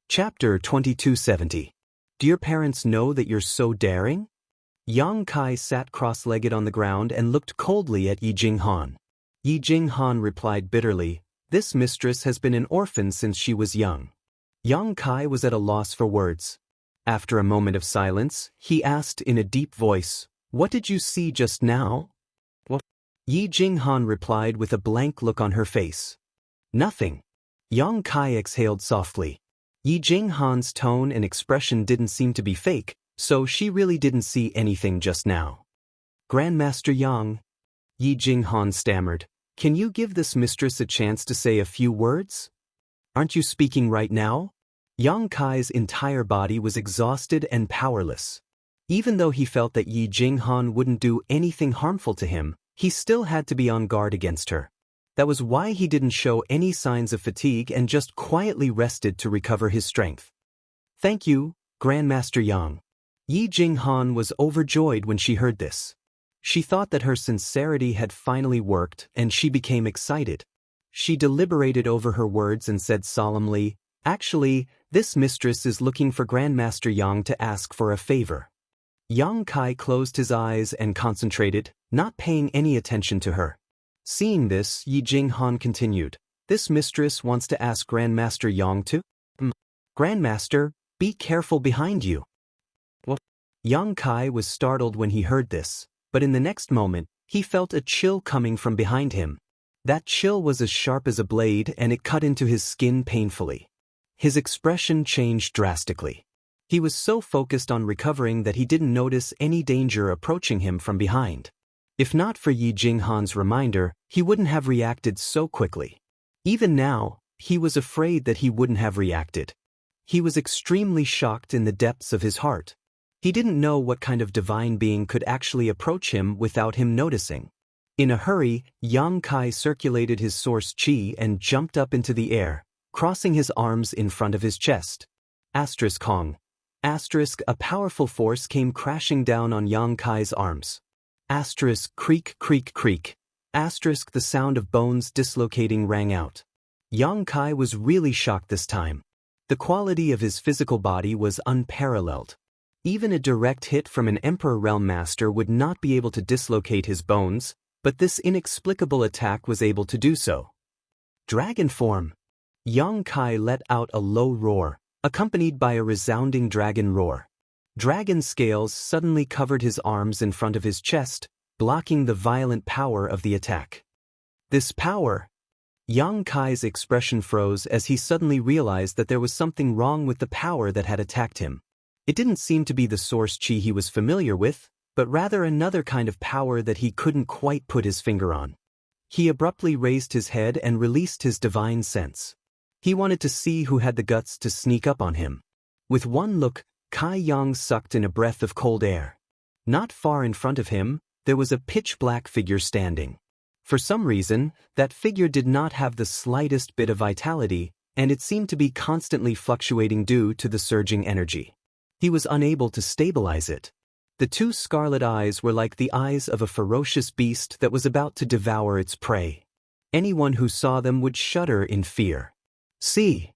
Chapter 2270. Do your parents know that you're so daring? Yang Kai sat cross-legged on the ground and looked coldly at Yi Jinghan. Yi Jinghan replied bitterly, This mistress has been an orphan since she was young. Yang Kai was at a loss for words. After a moment of silence, he asked in a deep voice, "What did you see just now?" "What?" Yi Jinghan replied with a blank look on her face. "Nothing." Yang Kai exhaled softly. Yi Jinghan's tone and expression didn't seem to be fake, so she really didn't see anything just now. "Grandmaster Yang," Yi Jinghan stammered, "can you give this mistress a chance to say a few words? Aren't you speaking right now?" Yang Kai's entire body was exhausted and powerless. Even though he felt that Yi Jinghan wouldn't do anything harmful to him, he still had to be on guard against her. That was why he didn't show any signs of fatigue and just quietly rested to recover his strength. "Thank you, Grandmaster Yang." Yi Jinghan was overjoyed when she heard this. She thought that her sincerity had finally worked, and she became excited. She deliberated over her words and said solemnly, "Actually, this mistress is looking for Grandmaster Yang to ask for a favor." Yang Kai closed his eyes and concentrated, not paying any attention to her. Seeing this, Yi Jinghan continued, "This mistress wants to ask Grandmaster Yang to? Grandmaster, be careful behind you." What? Yang Kai was startled when he heard this, but in the next moment, he felt a chill coming from behind him. That chill was as sharp as a blade and it cut into his skin painfully. His expression changed drastically. He was so focused on recovering that he didn't notice any danger approaching him from behind. If not for Yi Jinghan's reminder, he wouldn't have reacted so quickly. Even now, he was afraid that he wouldn't have reacted. He was extremely shocked in the depths of his heart. He didn't know what kind of divine being could actually approach him without him noticing. In a hurry, Yang Kai circulated his source qi and jumped up into the air, crossing his arms in front of his chest. Kong. A powerful force came crashing down on Yang Kai's arms. Creak, creak, creak. The sound of bones dislocating rang out. Yang Kai was really shocked this time. The quality of his physical body was unparalleled. Even a direct hit from an Emperor Realm Master would not be able to dislocate his bones, but this inexplicable attack was able to do so. Dragon form. Yang Kai let out a low roar, accompanied by a resounding dragon roar. Dragon scales suddenly covered his arms in front of his chest, blocking the violent power of the attack. This power. Yang Kai's expression froze as he suddenly realized that there was something wrong with the power that had attacked him. It didn't seem to be the source qi he was familiar with, but rather another kind of power that he couldn't quite put his finger on. He abruptly raised his head and released his divine sense. He wanted to see who had the guts to sneak up on him. With one look, Kai Yang sucked in a breath of cold air. Not far in front of him, there was a pitch-black figure standing. For some reason, that figure did not have the slightest bit of vitality, and it seemed to be constantly fluctuating due to the surging energy. He was unable to stabilize it. The two scarlet eyes were like the eyes of a ferocious beast that was about to devour its prey. Anyone who saw them would shudder in fear. "See!"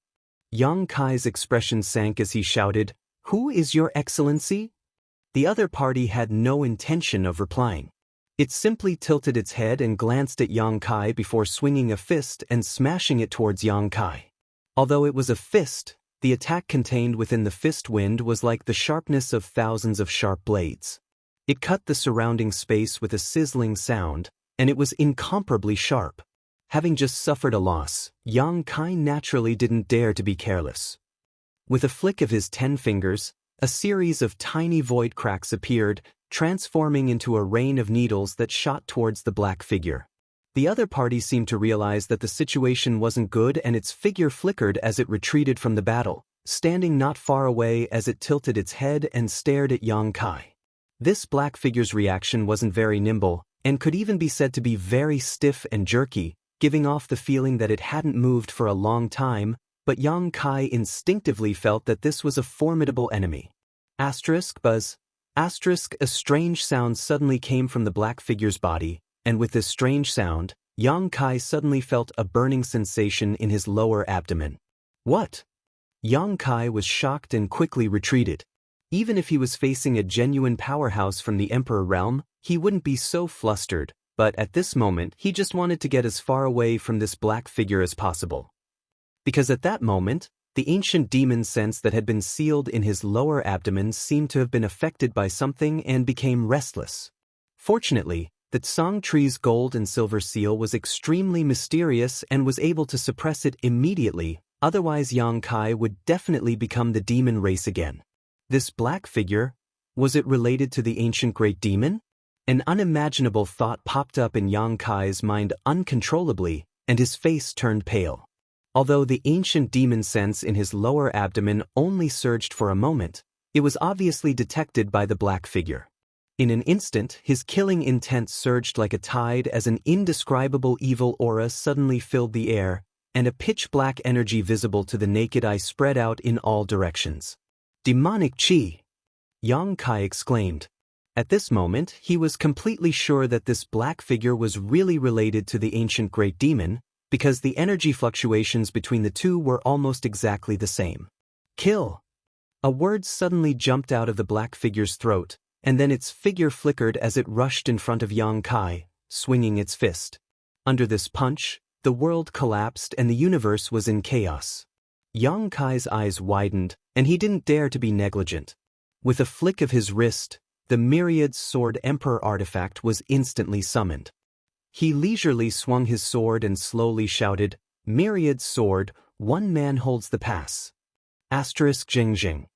Yang Kai's expression sank as he shouted, "Who is your excellency?" The other party had no intention of replying. It simply tilted its head and glanced at Yang Kai before swinging a fist and smashing it towards Yang Kai. Although it was a fist, the attack contained within the fist wind was like the sharpness of thousands of sharp blades. It cut the surrounding space with a sizzling sound, and it was incomparably sharp. Having just suffered a loss, Yang Kai naturally didn't dare to be careless. With a flick of his 10 fingers, a series of tiny void cracks appeared, transforming into a rain of needles that shot towards the black figure. The other party seemed to realize that the situation wasn't good and its figure flickered as it retreated from the battle, standing not far away as it tilted its head and stared at Yang Kai. This black figure's reaction wasn't very nimble, and could even be said to be very stiff and jerky, giving off the feeling that it hadn't moved for a long time, but Yang Kai instinctively felt that this was a formidable enemy. Buzz. A strange sound suddenly came from the black figure's body, and with this strange sound, Yang Kai suddenly felt a burning sensation in his lower abdomen. What? Yang Kai was shocked and quickly retreated. Even if he was facing a genuine powerhouse from the Emperor realm, he wouldn't be so flustered, but at this moment he just wanted to get as far away from this black figure as possible. Because at that moment, the ancient demon sense that had been sealed in his lower abdomen seemed to have been affected by something and became restless. Fortunately, the Tsang tree's gold and silver seal was extremely mysterious and was able to suppress it immediately, otherwise Yang Kai would definitely become the demon race again. This black figure, was it related to the ancient great demon? An unimaginable thought popped up in Yang Kai's mind uncontrollably, and his face turned pale. Although the ancient demon sense in his lower abdomen only surged for a moment, it was obviously detected by the black figure. In an instant, his killing intent surged like a tide as an indescribable evil aura suddenly filled the air, and a pitch-black energy visible to the naked eye spread out in all directions. Demonic Qi! Yang Kai exclaimed. At this moment, he was completely sure that this black figure was really related to the ancient great demon, because the energy fluctuations between the two were almost exactly the same. Kill! A word suddenly jumped out of the black figure's throat, and then its figure flickered as it rushed in front of Yang Kai, swinging its fist. Under this punch, the world collapsed and the universe was in chaos. Yang Kai's eyes widened, and he didn't dare to be negligent. With a flick of his wrist, the Myriad Sword Emperor artifact was instantly summoned. He leisurely swung his sword and slowly shouted, "Myriad Sword, one man holds the pass." Jing.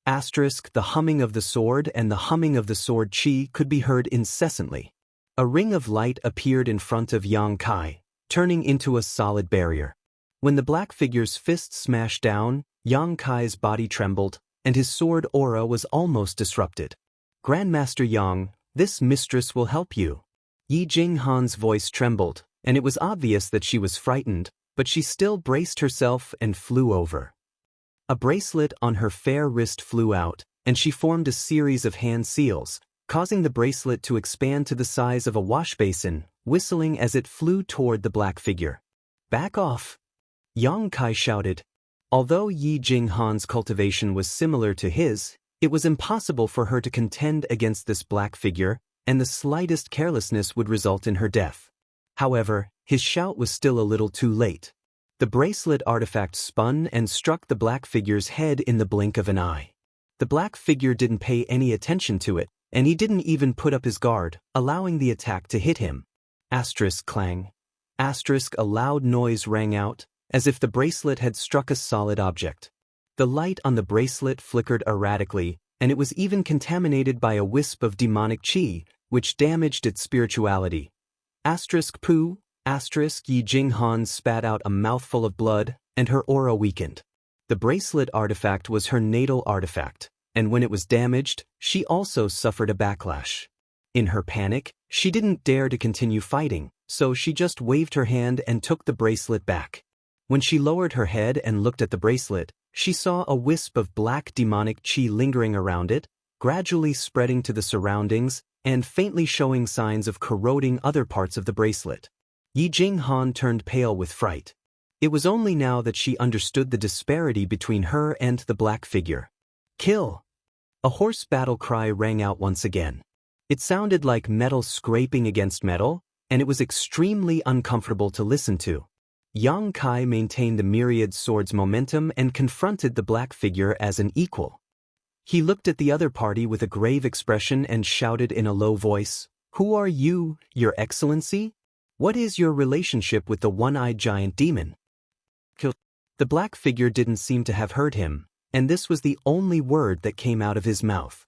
The humming of the sword and the humming of the sword qi could be heard incessantly. A ring of light appeared in front of Yang Kai, turning into a solid barrier. When the black figure's fist smashed down, Yang Kai's body trembled, and his sword aura was almost disrupted. "Grandmaster Yang, this mistress will help you." Yi Jinghan's voice trembled, and it was obvious that she was frightened, but she still braced herself and flew over. A bracelet on her fair wrist flew out, and she formed a series of hand seals, causing the bracelet to expand to the size of a wash basin, whistling as it flew toward the black figure. "Back off!" Yang Kai shouted. Although Yi Jinghan's cultivation was similar to his, it was impossible for her to contend against this black figure, and the slightest carelessness would result in her death. However, his shout was still a little too late. The bracelet artifact spun and struck the black figure's head in the blink of an eye. The black figure didn't pay any attention to it, and he didn't even put up his guard, allowing the attack to hit him. Clang. A loud noise rang out, as if the bracelet had struck a solid object. The light on the bracelet flickered erratically, and it was even contaminated by a wisp of demonic qi, which damaged its spirituality. Yi Jinghan spat out a mouthful of blood, and her aura weakened. The bracelet artifact was her natal artifact, and when it was damaged, she also suffered a backlash. In her panic, she didn't dare to continue fighting, so she just waved her hand and took the bracelet back. When she lowered her head and looked at the bracelet, she saw a wisp of black demonic qi lingering around it, gradually spreading to the surroundings, and faintly showing signs of corroding other parts of the bracelet. Yi Jinghan turned pale with fright. It was only now that she understood the disparity between her and the black figure. "Kill!" A hoarse battle cry rang out once again. It sounded like metal scraping against metal, and it was extremely uncomfortable to listen to. Yang Kai maintained the Myriad Sword's momentum and confronted the black figure as an equal. He looked at the other party with a grave expression and shouted in a low voice, "Who are you, Your Excellency? What is your relationship with the one-eyed giant demon?" The black figure didn't seem to have heard him, and this was the only word that came out of his mouth.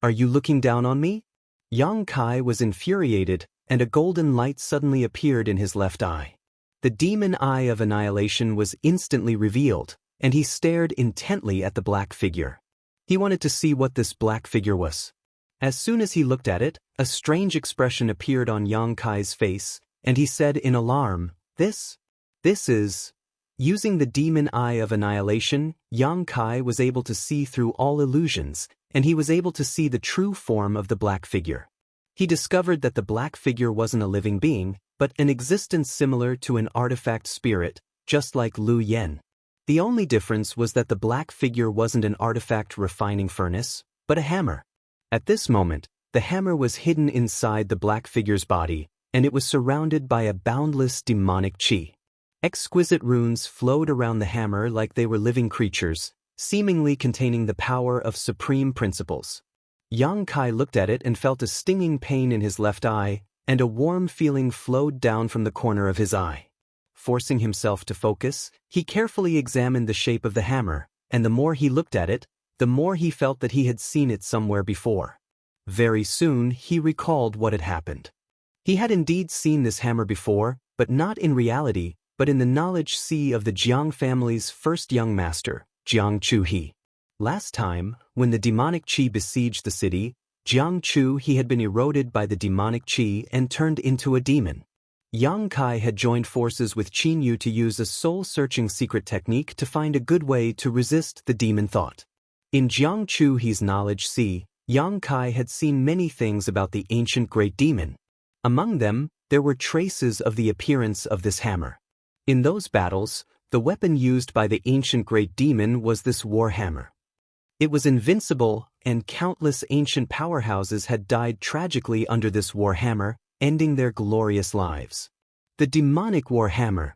"Are you looking down on me?" Yang Kai was infuriated, and a golden light suddenly appeared in his left eye. The demon eye of annihilation was instantly revealed, and he stared intently at the black figure. He wanted to see what this black figure was. As soon as he looked at it, a strange expression appeared on Yang Kai's face, and he said in alarm, This is..." Using the demon eye of annihilation, Yang Kai was able to see through all illusions, and he was able to see the true form of the black figure. He discovered that the black figure wasn't a living being, but an existence similar to an artifact spirit, just like Lu Yen. The only difference was that the black figure wasn't an artifact refining furnace, but a hammer. At this moment, the hammer was hidden inside the black figure's body, and it was surrounded by a boundless demonic qi. Exquisite runes flowed around the hammer like they were living creatures, seemingly containing the power of supreme principles. Yang Kai looked at it and felt a stinging pain in his left eye, and a warm feeling flowed down from the corner of his eye. Forcing himself to focus, he carefully examined the shape of the hammer, and the more he looked at it, the more he felt that he had seen it somewhere before. Very soon he recalled what had happened. He had indeed seen this hammer before, but not in reality, but in the knowledge sea of the Jiang family's first young master, Jianghu. Last time, when the demonic qi besieged the city, Jianghu had been eroded by the demonic qi and turned into a demon. Yang Kai had joined forces with Qin Yu to use a soul-searching secret technique to find a good way to resist the demon thought. In Jianghu's knowledge sea, Yang Kai had seen many things about the ancient great demon. Among them, there were traces of the appearance of this hammer. In those battles, the weapon used by the ancient great demon was this war hammer. It was invincible, and countless ancient powerhouses had died tragically under this war hammer, ending their glorious lives. The demonic war hammer!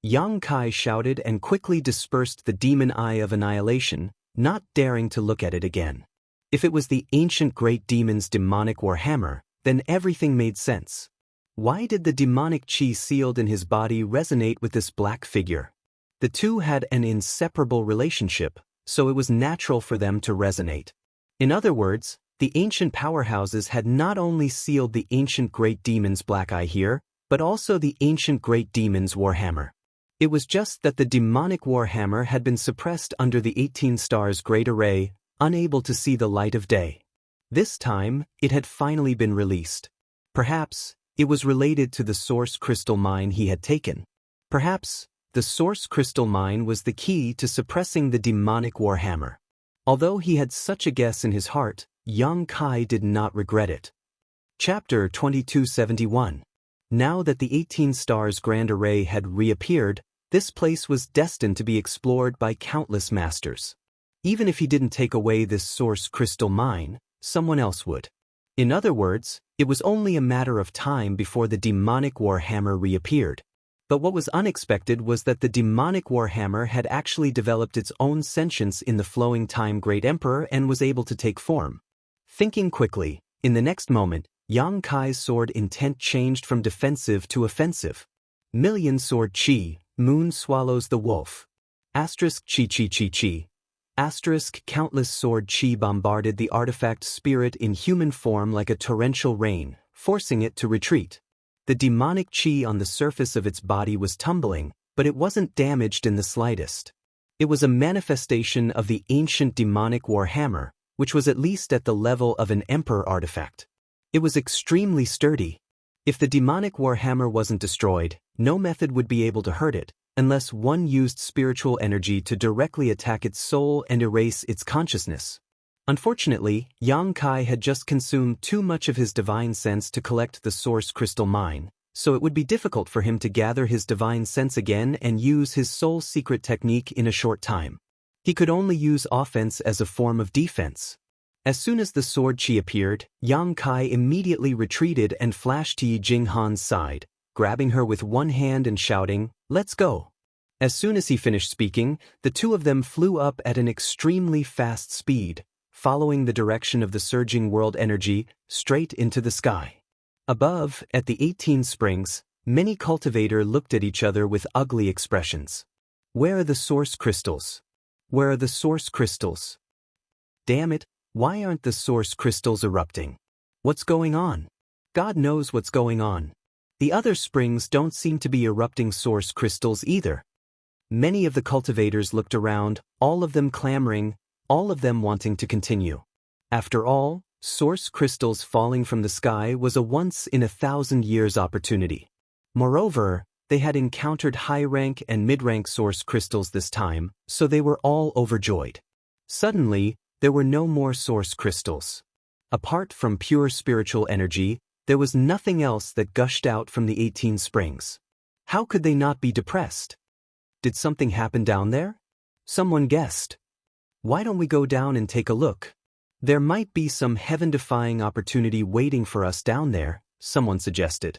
Yang Kai shouted and quickly dispersed the demon eye of annihilation, not daring to look at it again. If it was the ancient great demon's demonic war hammer, then everything made sense. Why did the demonic qi sealed in his body resonate with this black figure? The two had an inseparable relationship, so it was natural for them to resonate. In other words, the ancient powerhouses had not only sealed the ancient great demon's black eye here, but also the ancient great demon's warhammer. It was just that the demonic warhammer had been suppressed under the 18 stars great array, unable to see the light of day. This time, it had finally been released. Perhaps it was related to the source crystal mine he had taken. Perhaps the source crystal mine was the key to suppressing the demonic warhammer. Although he had such a guess in his heart, Yang Kai did not regret it. Chapter 2271. Now that the 18 stars grand array had reappeared, this place was destined to be explored by countless masters. Even if he didn't take away this source crystal mine, someone else would. In other words, it was only a matter of time before the demonic warhammer reappeared. But what was unexpected was that the demonic warhammer had actually developed its own sentience in the flowing time Great Emperor and was able to take form. Thinking quickly, in the next moment, Yang Kai's sword intent changed from defensive to offensive. Million sword chi, moon swallows the wolf. Asterisk chi chi chi chi. Asterisk countless sword chi bombarded the artifact spirit in human form like a torrential rain, forcing it to retreat. The demonic qi on the surface of its body was tumbling, but it wasn't damaged in the slightest. It was a manifestation of the ancient demonic warhammer, which was at least at the level of an emperor artifact. It was extremely sturdy. If the demonic warhammer wasn't destroyed, no method would be able to hurt it, unless one used spiritual energy to directly attack its soul and erase its consciousness. Unfortunately, Yang Kai had just consumed too much of his divine sense to collect the source crystal mine, so it would be difficult for him to gather his divine sense again and use his soul secret technique in a short time. He could only use offense as a form of defense. As soon as the sword chi appeared, Yang Kai immediately retreated and flashed to Yi Jinghan's side, grabbing her with one hand and shouting, "Let's go." As soon as he finished speaking, the two of them flew up at an extremely fast speed, following the direction of the surging world energy, straight into the sky. Above, at the 18 springs, many cultivators looked at each other with ugly expressions. Where are the source crystals? Where are the source crystals? Damn it, why aren't the source crystals erupting? What's going on? God knows what's going on. The other springs don't seem to be erupting source crystals either. Many of the cultivators looked around, all of them clamoring, all of them wanting to continue. After all, source crystals falling from the sky was a once-in-a-thousand-years opportunity. Moreover, they had encountered high-rank and mid-rank source crystals this time, so they were all overjoyed. Suddenly, there were no more source crystals. Apart from pure spiritual energy, there was nothing else that gushed out from the 18 springs. How could they not be depressed? Did something happen down there? Someone guessed. Why don't we go down and take a look? There might be some heaven-defying opportunity waiting for us down there, someone suggested.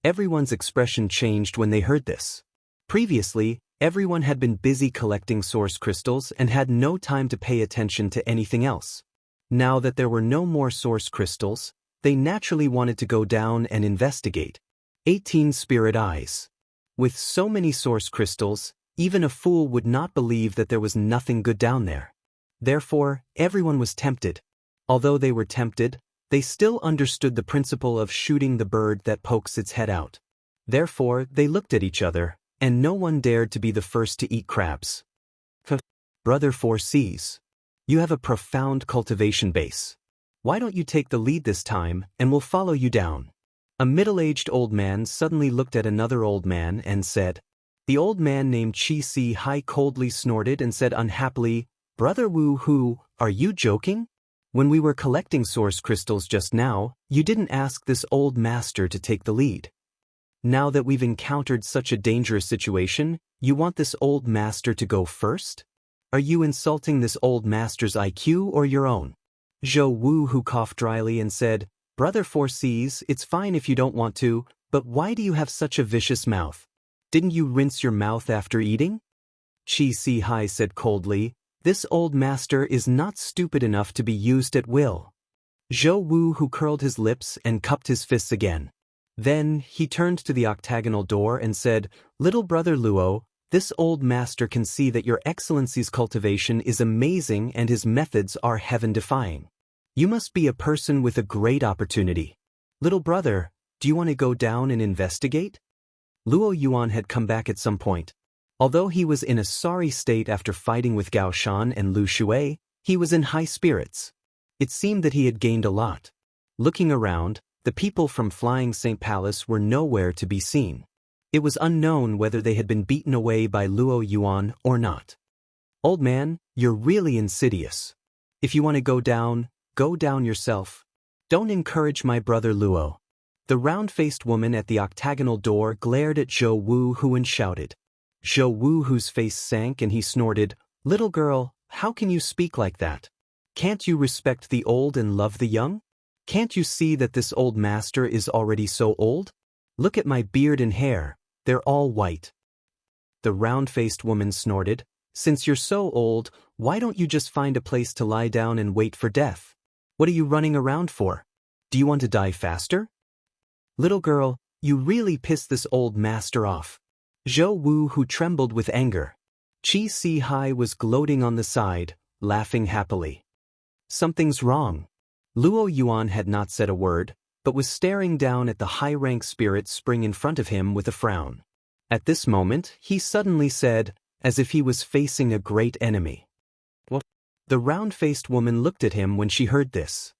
Everyone's expression changed when they heard this. Previously, everyone had been busy collecting source crystals and had no time to pay attention to anything else. Now that there were no more source crystals, they naturally wanted to go down and investigate. 18 Spirit Eyes. With so many source crystals, even a fool would not believe that there was nothing good down there. Therefore, everyone was tempted. Although they were tempted, they still understood the principle of shooting the bird that pokes its head out. Therefore, they looked at each other, and no one dared to be the first to eat crabs. Brother 4Cs. You have a profound cultivation base. Why don't you take the lead this time, and we'll follow you down? A middle-aged old man suddenly looked at another old man and said. The old man named Chi Si Hai coldly snorted and said unhappily, Brother Wu Hu, are you joking? When we were collecting source crystals just now, you didn't ask this old master to take the lead. Now that we've encountered such a dangerous situation, you want this old master to go first? Are you insulting this old master's IQ or your own? Zhou Wu Hu coughed dryly and said, Brother 4Cs, it's fine if you don't want to, but why do you have such a vicious mouth? Didn't you rinse your mouth after eating? Chi Si Hai said coldly, this old master is not stupid enough to be used at will. Zhou Wu Hu curled his lips and cupped his fists again. Then, he turned to the octagonal door and said, Little brother Luo, this old master can see that your excellency's cultivation is amazing and his methods are heaven-defying. You must be a person with a great opportunity. Little brother, do you want to go down and investigate? Luo Yuan had come back at some point. Although he was in a sorry state after fighting with Gao Shan and Lu Shui, he was in high spirits. It seemed that he had gained a lot. Looking around, the people from Flying Saint Palace were nowhere to be seen. It was unknown whether they had been beaten away by Luo Yuan or not. Old man, you're really insidious. If you want to go down yourself. Don't encourage my brother Luo. The round-faced woman at the octagonal door glared at Zhou Wu Hu and shouted. Zhou Wu Hu's face sank and he snorted, Little girl, how can you speak like that? Can't you respect the old and love the young? Can't you see that this old master is already so old? Look at my beard and hair, they're all white. The round-faced woman snorted, Since you're so old, why don't you just find a place to lie down and wait for death? What are you running around for? Do you want to die faster? Little girl, you really pissed this old master off. Zhou Wu Hu trembled with anger. Chi Si Hai was gloating on the side, laughing happily. Something's wrong. Luo Yuan had not said a word, but was staring down at the high-rank spirit spring in front of him with a frown. At this moment, he suddenly said, as if he was facing a great enemy. What? The round-faced woman looked at him when she heard this.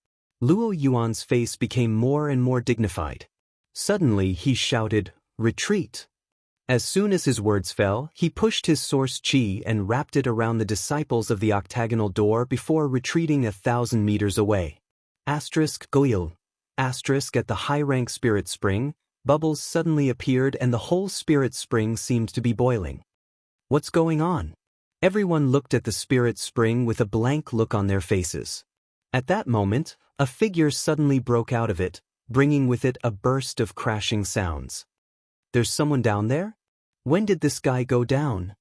Luo Yuan's face became more and more dignified. Suddenly he shouted, Retreat! As soon as his words fell, he pushed his source chi and wrapped it around the disciples of the octagonal door before retreating 1,000 meters away. Goyil. At the high-rank spirit spring, bubbles suddenly appeared and the whole spirit spring seemed to be boiling. What's going on? Everyone looked at the spirit spring with a blank look on their faces. At that moment, a figure suddenly broke out of it, bringing with it a burst of crashing sounds. There's someone down there? When did this guy go down?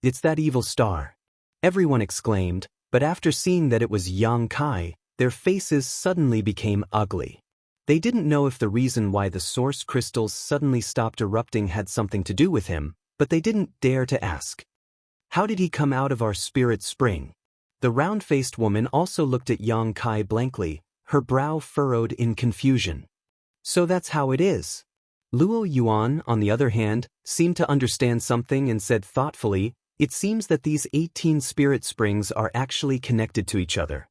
It's that evil star. Everyone exclaimed, but after seeing that it was Yang Kai, their faces suddenly became ugly. They didn't know if the reason why the source crystals suddenly stopped erupting had something to do with him, but they didn't dare to ask. How did he come out of our spirit spring? The round-faced woman also looked at Yang Kai blankly, her brow furrowed in confusion. So that's how it is. Luo Yuan, on the other hand, seemed to understand something and said thoughtfully, It seems that these 18 spirit springs are actually connected to each other.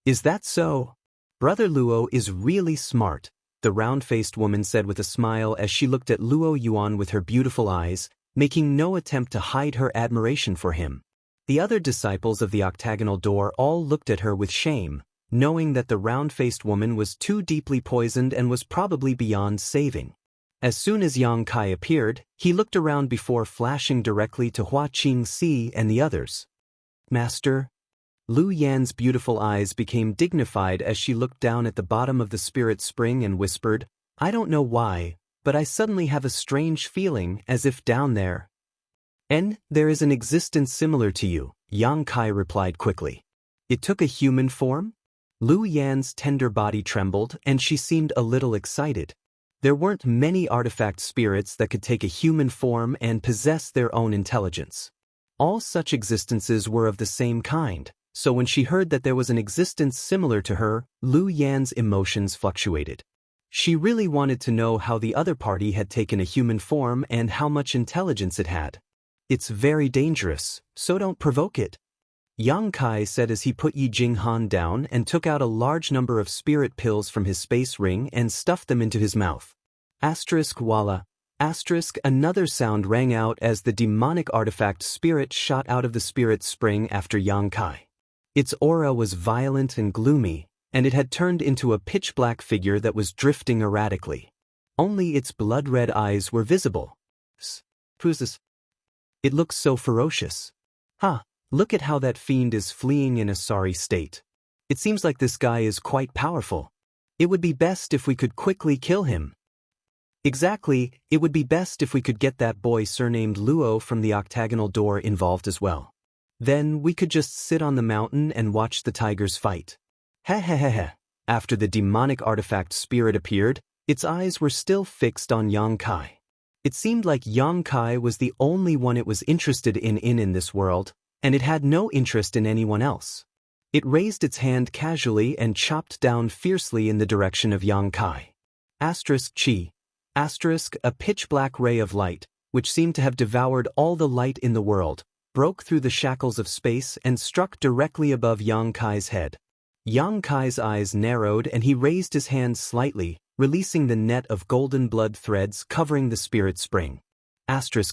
Is that so? Brother Luo is really smart, the round-faced woman said with a smile as she looked at Luo Yuan with her beautiful eyes, making no attempt to hide her admiration for him. The other disciples of the octagonal door all looked at her with shame, knowing that the round-faced woman was too deeply poisoned and was probably beyond saving. As soon as Yang Kai appeared, he looked around before flashing directly to Hua Qingxi and the others. Master? Lu Yan's beautiful eyes became dignified as she looked down at the bottom of the spirit spring and whispered, I don't know why, but I suddenly have a strange feeling as if down there. And there is an existence similar to you, Yang Kai replied quickly. It took a human form? Lu Yan's tender body trembled and she seemed a little excited. There weren't many artifact spirits that could take a human form and possess their own intelligence. All such existences were of the same kind, so when she heard that there was an existence similar to her, Lu Yan's emotions fluctuated. She really wanted to know how the other party had taken a human form and how much intelligence it had. It's very dangerous, so don't provoke it. Yang Kai said as he put Yi Jinghan down and took out a large number of spirit pills from his space ring and stuffed them into his mouth. Walla. Another sound rang out as the demonic artifact spirit shot out of the spirit spring after Yang Kai. Its aura was violent and gloomy, and it had turned into a pitch-black figure that was drifting erratically. Only its blood-red eyes were visible. Who's this? It looks so ferocious. Look at how that fiend is fleeing in a sorry state. It seems like this guy is quite powerful. It would be best if we could quickly kill him. Exactly, it would be best if we could get that boy surnamed Luo from the octagonal door involved as well. Then we could just sit on the mountain and watch the tigers fight. After the demonic artifact spirit appeared, its eyes were still fixed on Yang Kai. It seemed like Yang Kai was the only one it was interested in this world, and it had no interest in anyone else. It raised its hand casually and chopped down fiercely in the direction of Yang Kai. Chi. A pitch-black ray of light, which seemed to have devoured all the light in the world, broke through the shackles of space and struck directly above Yang Kai's head. Yang Kai's eyes narrowed and he raised his hand slightly, releasing the net of golden blood threads covering the spirit spring.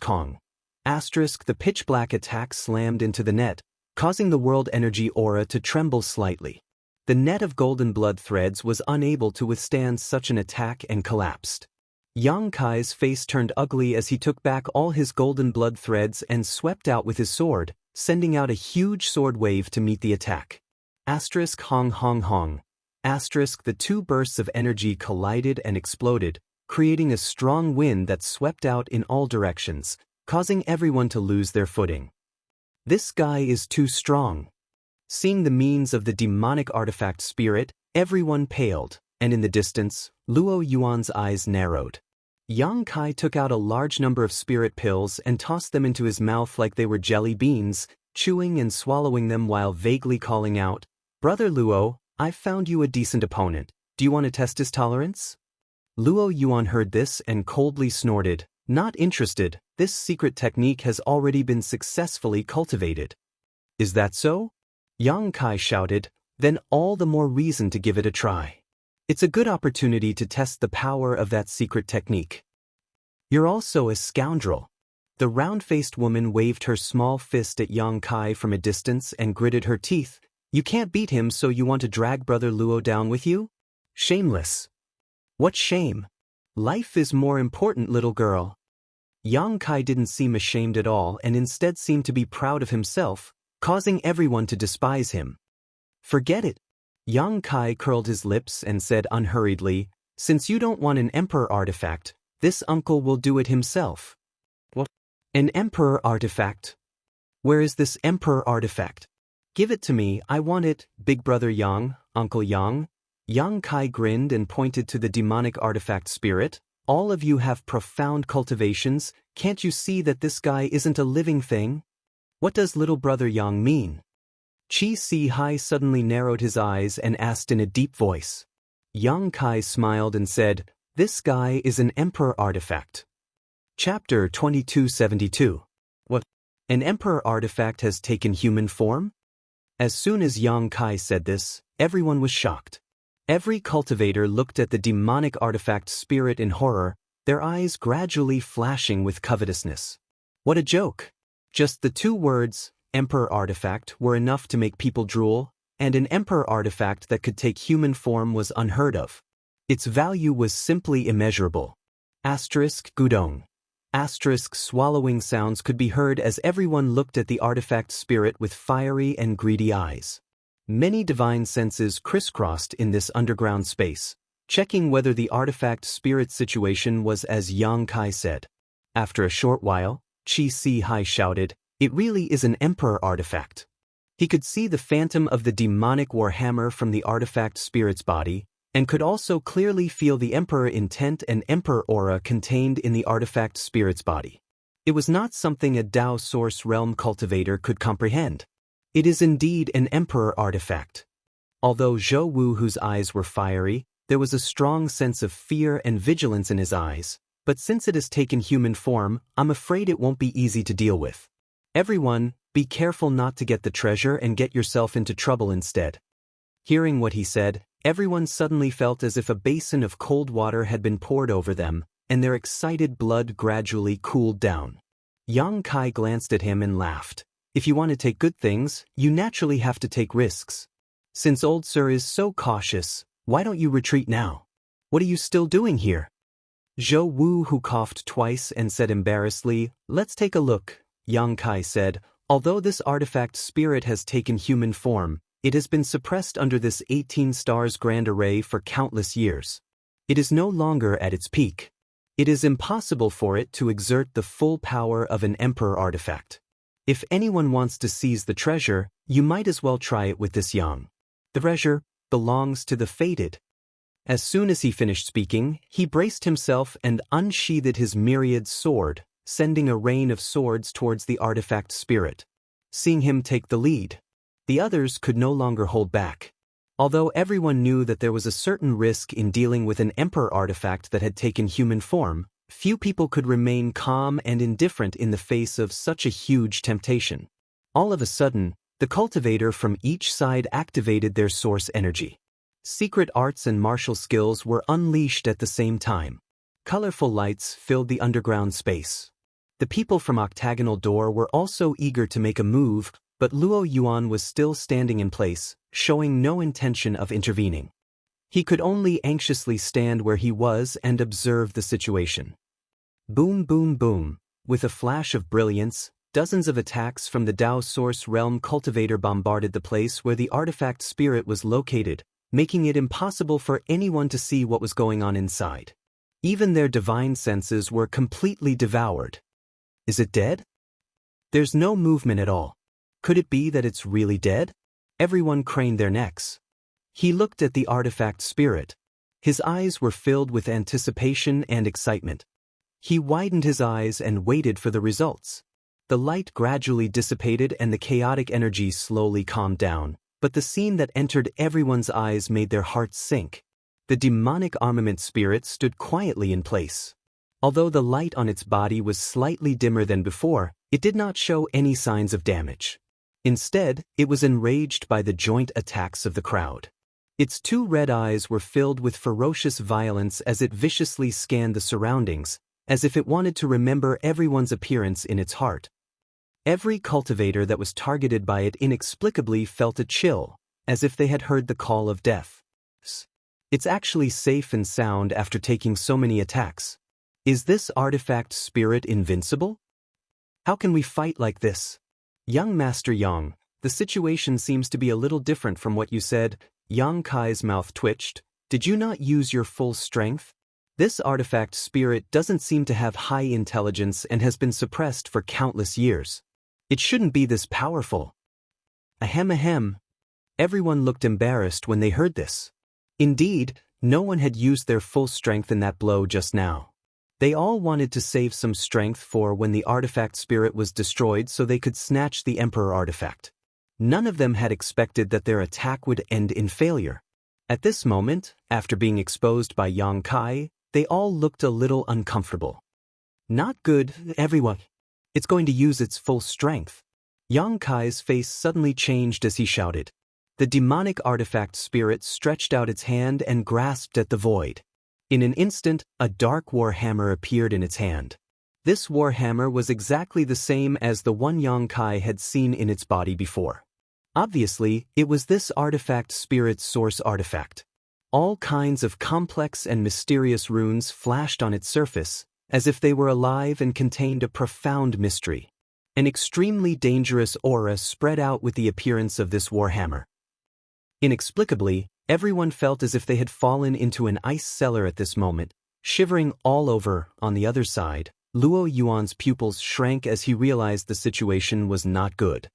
Kong. The pitch-black attack slammed into the net, causing the world energy aura to tremble slightly. The net of golden blood threads was unable to withstand such an attack and collapsed. Yang Kai's face turned ugly as he took back all his golden blood threads and swept out with his sword, sending out a huge sword wave to meet the attack. Hong. The two bursts of energy collided and exploded, creating a strong wind that swept out in all directions, causing everyone to lose their footing. This guy is too strong. Seeing the means of the demonic artifact spirit, everyone paled, and in the distance, Luo Yuan's eyes narrowed. Yang Kai took out a large number of spirit pills and tossed them into his mouth like they were jelly beans, chewing and swallowing them while vaguely calling out, "Brother Luo, I've found you a decent opponent. Do you want to test his tolerance?" Luo Yuan heard this and coldly snorted, "Not interested, this secret technique has already been successfully cultivated." "Is that so?" Yang Kai shouted, "Then all the more reason to give it a try. It's a good opportunity to test the power of that secret technique." "You're also a scoundrel." The round-faced woman waved her small fist at Yang Kai from a distance and gritted her teeth. "You can't beat him, so you want to drag Brother Luo down with you? Shameless." "What shame? Life is more important, little girl." Yang Kai didn't seem ashamed at all and instead seemed to be proud of himself, causing everyone to despise him. "Forget it." Yang Kai curled his lips and said unhurriedly, "Since you don't want an emperor artifact, this uncle will do it himself." "What? An emperor artifact? Where is this emperor artifact? Give it to me, I want it, big brother Yang, Uncle Yang." Yang Kai grinned and pointed to the demonic artifact spirit. "All of you have profound cultivations, can't you see that this guy isn't a living thing? What does little brother Yang mean?" Chi Si Hai suddenly narrowed his eyes and asked in a deep voice. Yang Kai smiled and said, "This guy is an emperor artifact." Chapter 2272. What? An emperor artifact has taken human form? As soon as Yang Kai said this, everyone was shocked. Every cultivator looked at the demonic artifact spirit in horror, their eyes gradually flashing with covetousness. What a joke! Just the two words, emperor artifact, were enough to make people drool, and an emperor artifact that could take human form was unheard of. Its value was simply immeasurable. Gudong. Swallowing sounds could be heard as everyone looked at the artifact spirit with fiery and greedy eyes. Many divine senses crisscrossed in this underground space. checking whether the artifact spirit situation was as Yang Kai said. After a short while, Qi Si Hai shouted, "It really is an Emperor artifact." He could see the phantom of the demonic warhammer from the artifact spirit's body, and could also clearly feel the Emperor intent and Emperor aura contained in the artifact spirit's body. It was not something a Dao Source Realm cultivator could comprehend. It is indeed an Emperor artifact. Although Zhou Wu, whose eyes were fiery, there was a strong sense of fear and vigilance in his eyes, but since it has taken human form, I'm afraid it won't be easy to deal with. Everyone, be careful not to get the treasure and get yourself into trouble instead. Hearing what he said, everyone suddenly felt as if a basin of cold water had been poured over them, and their excited blood gradually cooled down. Yang Kai glanced at him and laughed. If you want to take good things, you naturally have to take risks. Since old Sir is so cautious, why don't you retreat now? What are you still doing here? Zhou Wu, who coughed twice and said embarrassedly, "Let's take a look," Yang Kai said. Although this artifact spirit has taken human form, it has been suppressed under this 18 stars grand array for countless years. It is no longer at its peak. It is impossible for it to exert the full power of an Emperor artifact. If anyone wants to seize the treasure, you might as well try it with this Yang. The treasure belongs to the fated. As soon as he finished speaking, he braced himself and unsheathed his myriad sword, sending a rain of swords towards the artifact spirit. Seeing him take the lead, the others could no longer hold back. Although everyone knew that there was a certain risk in dealing with an Emperor artifact that had taken human form, few people could remain calm and indifferent in the face of such a huge temptation. All of a sudden, the cultivator from each side activated their source energy. Secret arts and martial skills were unleashed at the same time. Colorful lights filled the underground space. The people from Octagonal Door were also eager to make a move, but Luo Yuan was still standing in place, showing no intention of intervening. He could only anxiously stand where he was and observe the situation. Boom, boom, boom. With a flash of brilliance, dozens of attacks from the Dao Source Realm cultivator bombarded the place where the artifact spirit was located, making it impossible for anyone to see what was going on inside. Even their divine senses were completely devoured. Is it dead? There's no movement at all. Could it be that it's really dead? Everyone craned their necks. He looked at the artifact spirit. His eyes were filled with anticipation and excitement. He widened his eyes and waited for the results. The light gradually dissipated and the chaotic energy slowly calmed down, but the scene that entered everyone's eyes made their hearts sink. The demonic armament spirit stood quietly in place. Although the light on its body was slightly dimmer than before, it did not show any signs of damage. Instead, it was enraged by the joint attacks of the crowd. Its two red eyes were filled with ferocious violence as it viciously scanned the surroundings, as if it wanted to remember everyone's appearance in its heart. Every cultivator that was targeted by it inexplicably felt a chill, as if they had heard the call of death. It's actually safe and sound after taking so many attacks. Is this artifact spirit invincible? How can we fight like this? Young Master Yang, the situation seems to be a little different from what you said. Yang Kai's mouth twitched. Did you not use your full strength? This artifact spirit doesn't seem to have high intelligence and has been suppressed for countless years. It shouldn't be this powerful. Ahem ahem. Everyone looked embarrassed when they heard this. Indeed, no one had used their full strength in that blow just now. They all wanted to save some strength for when the artifact spirit was destroyed so they could snatch the Emperor artifact. None of them had expected that their attack would end in failure. At this moment, after being exposed by Yang Kai, they all looked a little uncomfortable. Not good, everyone. It's going to use its full strength. Yang Kai's face suddenly changed as he shouted. The demonic artifact spirit stretched out its hand and grasped at the void. In an instant, a dark warhammer appeared in its hand. This warhammer was exactly the same as the one Yang Kai had seen in its body before. Obviously, it was this artifact spirit's source artifact. All kinds of complex and mysterious runes flashed on its surface, as if they were alive and contained a profound mystery. An extremely dangerous aura spread out with the appearance of this warhammer. Inexplicably, Everyone felt as if they had fallen into an ice cellar at this moment, shivering all over. On the other side, Luo Yuan's pupils shrank as he realized the situation was not good.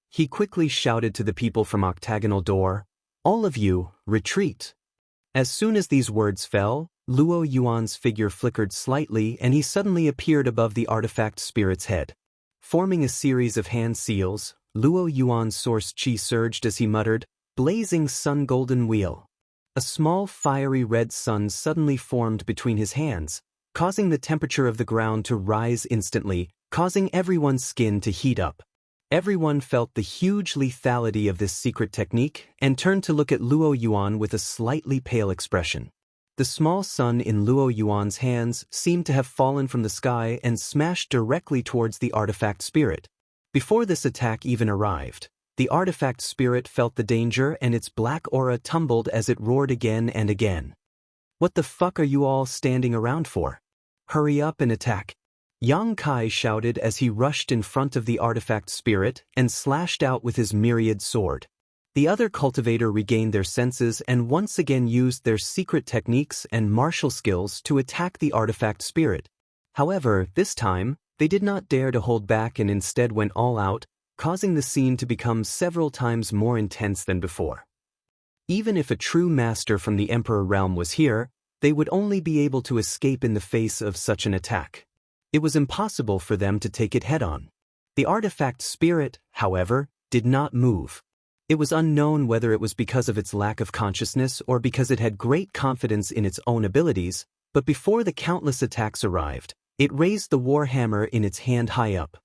He quickly shouted to the people from Octagonal Door, "All of you, retreat." As soon as these words fell, Luo Yuan's figure flickered slightly and he suddenly appeared above the artifact spirit's head. Forming a series of hand seals, Luo Yuan's source chi surged as he muttered, "Blazing sun golden wheel." A small fiery red sun suddenly formed between his hands, causing the temperature of the ground to rise instantly, causing everyone's skin to heat up. Everyone felt the huge lethality of this secret technique and turned to look at Luo Yuan with a slightly pale expression. The small sun in Luo Yuan's hands seemed to have fallen from the sky and smashed directly towards the artifact spirit. Before this attack even arrived, the artifact spirit felt the danger and its black aura tumbled as it roared again and again. "What the fuck are you all standing around for? Hurry up and attack!" Yang Kai shouted as he rushed in front of the artifact spirit and slashed out with his myriad sword. The other cultivator regained their senses and once again used their secret techniques and martial skills to attack the artifact spirit. However, this time, they did not dare to hold back and instead went all out, causing the scene to become several times more intense than before. Even if a true master from the Emperor realm was here, they would only be able to escape in the face of such an attack. It was impossible for them to take it head-on. The artifact spirit, however, did not move. It was unknown whether it was because of its lack of consciousness or because it had great confidence in its own abilities, but before the countless attacks arrived, it raised the war hammer in its hand high up.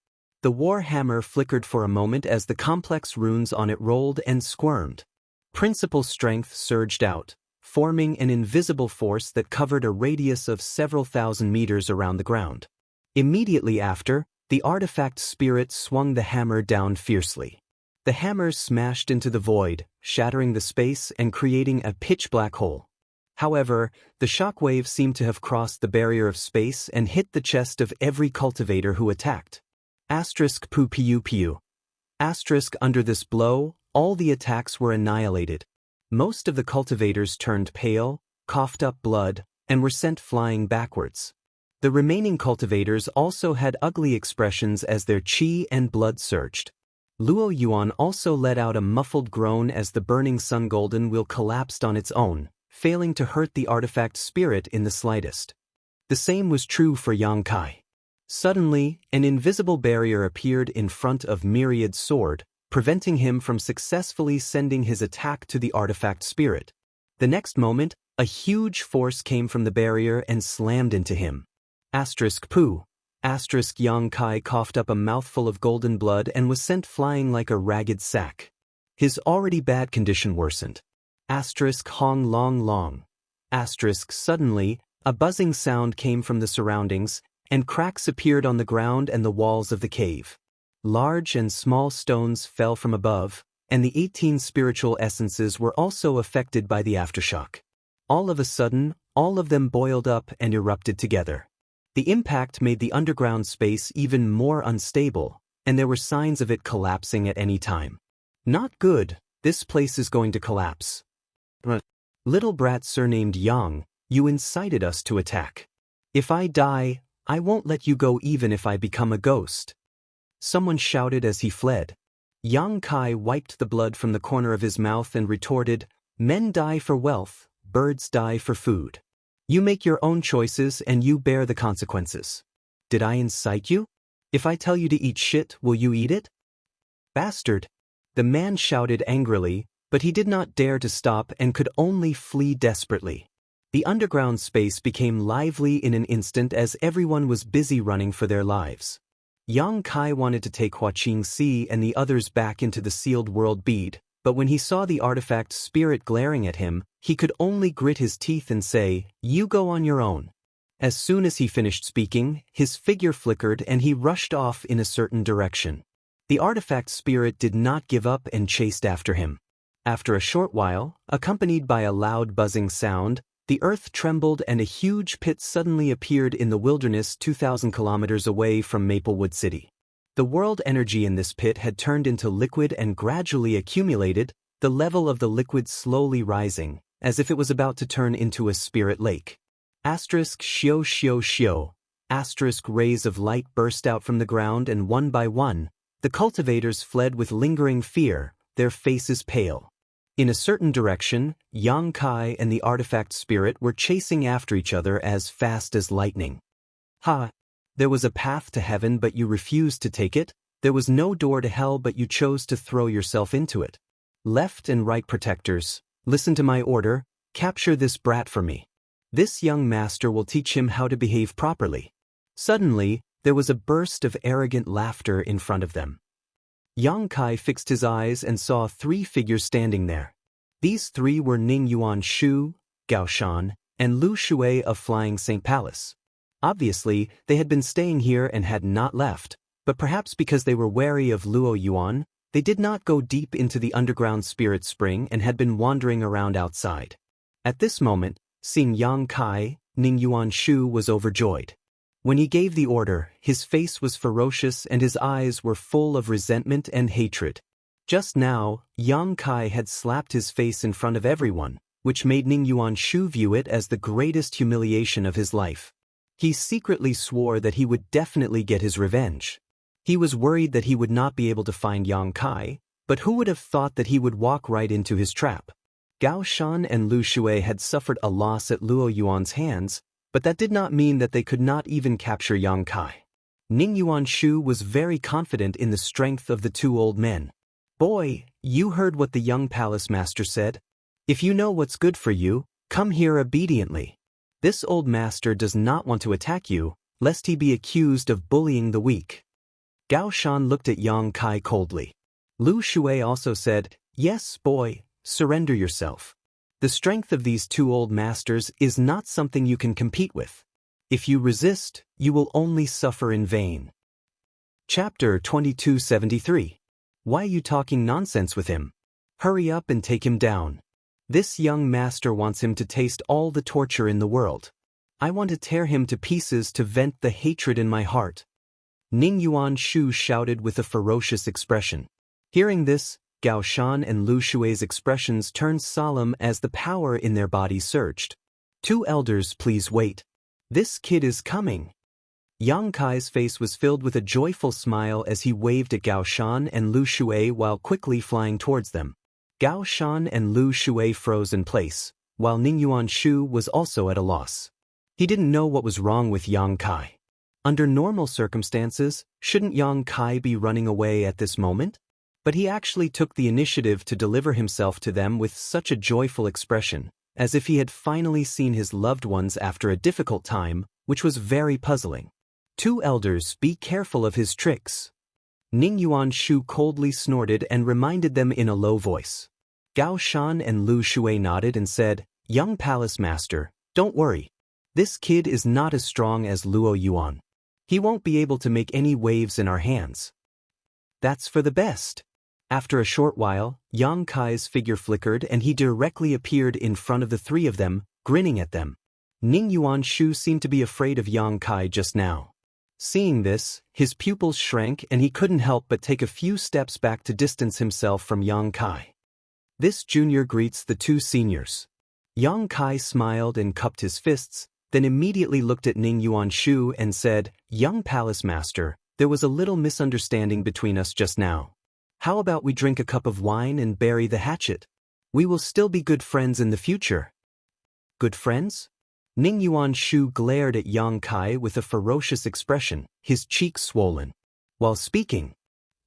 The war hammer flickered for a moment as the complex runes on it rolled and squirmed. Principal strength surged out, forming an invisible force that covered a radius of several thousand meters around the ground. Immediately after, the artifact spirit swung the hammer down fiercely. The hammer smashed into the void, shattering the space and creating a pitch-black hole. However, the shockwave seemed to have crossed the barrier of space and hit the chest of every cultivator who attacked. Asterisk pu piu piu. Asterisk under this blow, all the attacks were annihilated. Most of the cultivators turned pale, coughed up blood, and were sent flying backwards. The remaining cultivators also had ugly expressions as their chi and blood surged. Luo Yuan also let out a muffled groan as the burning sun golden wheel collapsed on its own, failing to hurt the artifact spirit in the slightest. The same was true for Yang Kai. Suddenly, an invisible barrier appeared in front of Myriad's sword, preventing him from successfully sending his attack to the artifact spirit. The next moment, a huge force came from the barrier and slammed into him. Asterisk poo. Asterisk Yang Kai coughed up a mouthful of golden blood and was sent flying like a ragged sack. His already bad condition worsened. Asterisk Hong Long Long. Asterisk suddenly, a buzzing sound came from the surroundings, and cracks appeared on the ground and the walls of the cave. Large and small stones fell from above, and the 18 spiritual essences were also affected by the aftershock. All of a sudden, all of them boiled up and erupted together. The impact made the underground space even more unstable, and there were signs of it collapsing at any time. Not good, this place is going to collapse. Little brat surnamed Yang, you incited us to attack. If I die, I won't let you go even if I become a ghost. Someone shouted as he fled. Yang Kai wiped the blood from the corner of his mouth and retorted, "Men die for wealth, birds die for food. You make your own choices and you bear the consequences. Did I incite you? If I tell you to eat shit, will you eat it? Bastard!" The man shouted angrily, but he did not dare to stop and could only flee desperately. The underground space became lively in an instant as everyone was busy running for their lives. Yang Kai wanted to take Huaqingxi and the others back into the sealed world bead, but when he saw the artifact spirit glaring at him, he could only grit his teeth and say, "You go on your own." As soon as he finished speaking, his figure flickered and he rushed off in a certain direction. The artifact spirit did not give up and chased after him. After a short while, accompanied by a loud buzzing sound, the earth trembled and a huge pit suddenly appeared in the wilderness 2,000 kilometers away from Maplewood City. The world energy in this pit had turned into liquid and gradually accumulated, the level of the liquid slowly rising, as if it was about to turn into a spirit lake. Asterisk shio shio shio. Asterisk rays of light burst out from the ground, and one by one, the cultivators fled with lingering fear, their faces pale. In a certain direction, Yang Kai and the artifact spirit were chasing after each other as fast as lightning. Ha! There was a path to heaven, but you refused to take it. There was no door to hell, but you chose to throw yourself into it. Left and right protectors, listen to my order, capture this brat for me. This young master will teach him how to behave properly. Suddenly, there was a burst of arrogant laughter in front of them. Yang Kai fixed his eyes and saw 3 figures standing there. These 3 were Ning Yuan Shu, Gao Shan, and Lu Shui of Flying St. Palace. Obviously, they had been staying here and had not left, but perhaps because they were wary of Luo Yuan, they did not go deep into the underground spirit spring and had been wandering around outside. At this moment, seeing Yang Kai, Ning Yuan Shu was overjoyed. When he gave the order, his face was ferocious and his eyes were full of resentment and hatred. Just now, Yang Kai had slapped his face in front of everyone, which made Ning Yuan Shu view it as the greatest humiliation of his life. He secretly swore that he would definitely get his revenge. He was worried that he would not be able to find Yang Kai, but who would have thought that he would walk right into his trap? Gao Shan and Lu Shui had suffered a loss at Luo Yuan's hands, but that did not mean that they could not even capture Yang Kai. Ning Yuan Shu was very confident in the strength of the 2 old men. Boy, you heard what the young palace master said. If you know what's good for you, come here obediently. This old master does not want to attack you, lest he be accused of bullying the weak. Gao Shan looked at Yang Kai coldly. Lu Shui also said, yes, boy, surrender yourself. The strength of these 2 old masters is not something you can compete with. If you resist, you will only suffer in vain. Chapter 2273. Why are you talking nonsense with him? Hurry up and take him down. This young master wants him to taste all the torture in the world. I want to tear him to pieces to vent the hatred in my heart. Ning Yuan Shu shouted with a ferocious expression. Hearing this, Gao Shan and Lu Shui's expressions turned solemn as the power in their bodies surged. 2 elders, please wait. This kid is coming. Yang Kai's face was filled with a joyful smile as he waved at Gao Shan and Lu Shui while quickly flying towards them. Gao Shan and Lu Shui froze in place, while Ning Yuan Shu was also at a loss. He didn't know what was wrong with Yang Kai. Under normal circumstances, shouldn't Yang Kai be running away at this moment? But he actually took the initiative to deliver himself to them with such a joyful expression, as if he had finally seen his loved ones after a difficult time, which was very puzzling. 2 elders, be careful of his tricks. Ning Yuan Shu coldly snorted and reminded them in a low voice. Gao Shan and Lu Shui nodded and said, young palace master, don't worry. This kid is not as strong as Luo Yuan. He won't be able to make any waves in our hands. That's for the best. After a short while, Yang Kai's figure flickered and he directly appeared in front of the 3 of them, grinning at them. Ning Yuan Shu seemed to be afraid of Yang Kai just now. Seeing this, his pupils shrank and he couldn't help but take a few steps back to distance himself from Yang Kai. This junior greets the 2 seniors. Yang Kai smiled and cupped his fists, then immediately looked at Ning Yuan Shu and said, young palace master, there was a little misunderstanding between us just now. How about we drink a cup of wine and bury the hatchet? We will still be good friends in the future. Good friends? Ning Yuan Shu glared at Yang Kai with a ferocious expression, his cheeks swollen. While speaking,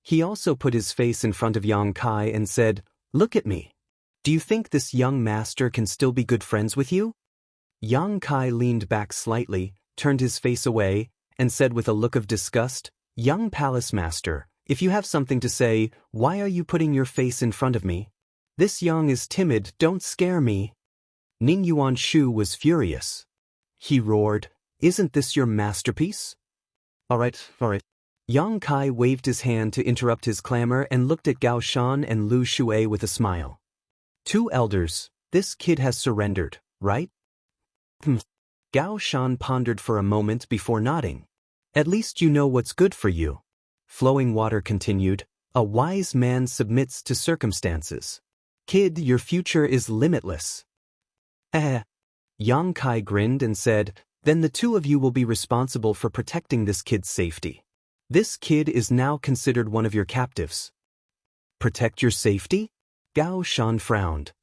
he also put his face in front of Yang Kai and said, look at me. Do you think this young master can still be good friends with you? Yang Kai leaned back slightly, turned his face away, and said with a look of disgust, young palace master, if you have something to say, why are you putting your face in front of me? This young is timid, don't scare me. Ning Yuan Shu was furious. He roared, isn't this your masterpiece? All right. Yang Kai waved his hand to interrupt his clamor and looked at Gao Shan and Lu Shui with a smile. 2 elders, this kid has surrendered, right? Gao Shan pondered for a moment before nodding. At least you know what's good for you. Flowing Water continued, a wise man submits to circumstances. Kid, your future is limitless. Yang Kai grinned and said, "Then the two of you will be responsible for protecting this kid's safety. This kid is now considered one of your captives." "Protect your safety?" Gao Shan frowned.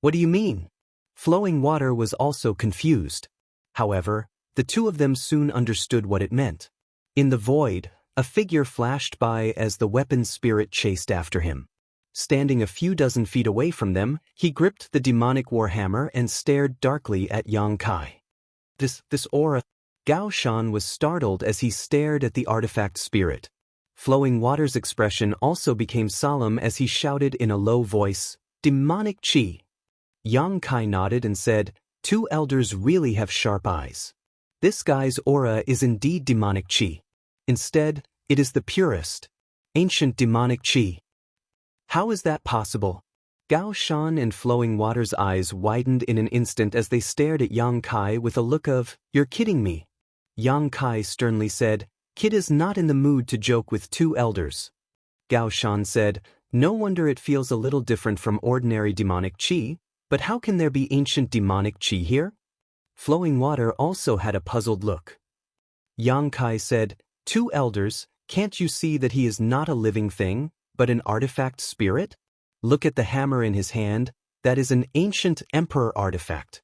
"What do you mean?" Flowing Water was also confused. However, the two of them soon understood what it meant. In the void, a figure flashed by as the weapon's spirit chased after him. Standing a few dozen feet away from them, he gripped the demonic warhammer and stared darkly at Yang Kai. This aura. Gao Shan was startled as he stared at the artifact spirit. Flowing Water's expression also became solemn as he shouted in a low voice, "Demonic Qi." Yang Kai nodded and said, "Two elders really have sharp eyes. This guy's aura is indeed demonic Qi. Instead, it is the purest, ancient demonic Qi." "How is that possible?" Gao Shan and Flowing Water's eyes widened in an instant as they stared at Yang Kai with a look of, "You're kidding me." Yang Kai sternly said, "Kid is not in the mood to joke with two elders." Gao Shan said, "No wonder it feels a little different from ordinary demonic Qi, but how can there be ancient demonic Qi here?" Flowing Water also had a puzzled look. Yang Kai said, "Two elders, can't you see that he is not a living thing, but an artifact spirit? Look at the hammer in his hand, that is an ancient emperor artifact."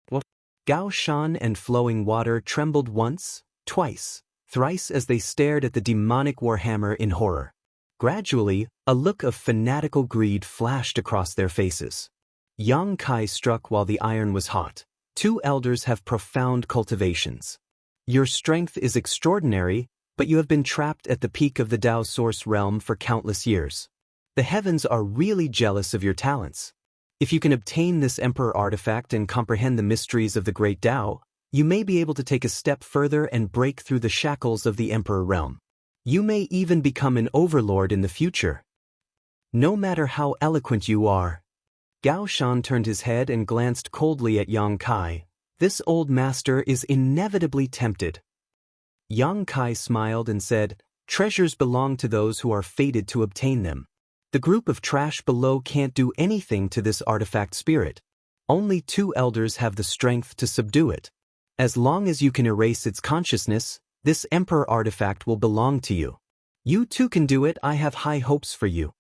What? Gao Shan and Flowing Water trembled once, twice, thrice as they stared at the demonic warhammer in horror. Gradually, a look of fanatical greed flashed across their faces. Yang Kai struck while the iron was hot. "Two elders have profound cultivations. Your strength is extraordinary, but you have been trapped at the peak of the Tao Source realm for countless years. The heavens are really jealous of your talents. If you can obtain this Emperor artifact and comprehend the mysteries of the Great Tao, you may be able to take a step further and break through the shackles of the Emperor realm. You may even become an overlord in the future. No matter how eloquent you are." Gao Shan turned his head and glanced coldly at Yang Kai. "This old master is inevitably tempted." Yang Kai smiled and said, "Treasures belong to those who are fated to obtain them. The group of trash below can't do anything to this artifact spirit. Only two elders have the strength to subdue it. As long as you can erase its consciousness, this Emperor artifact will belong to you. You too can do it. I have high hopes for you."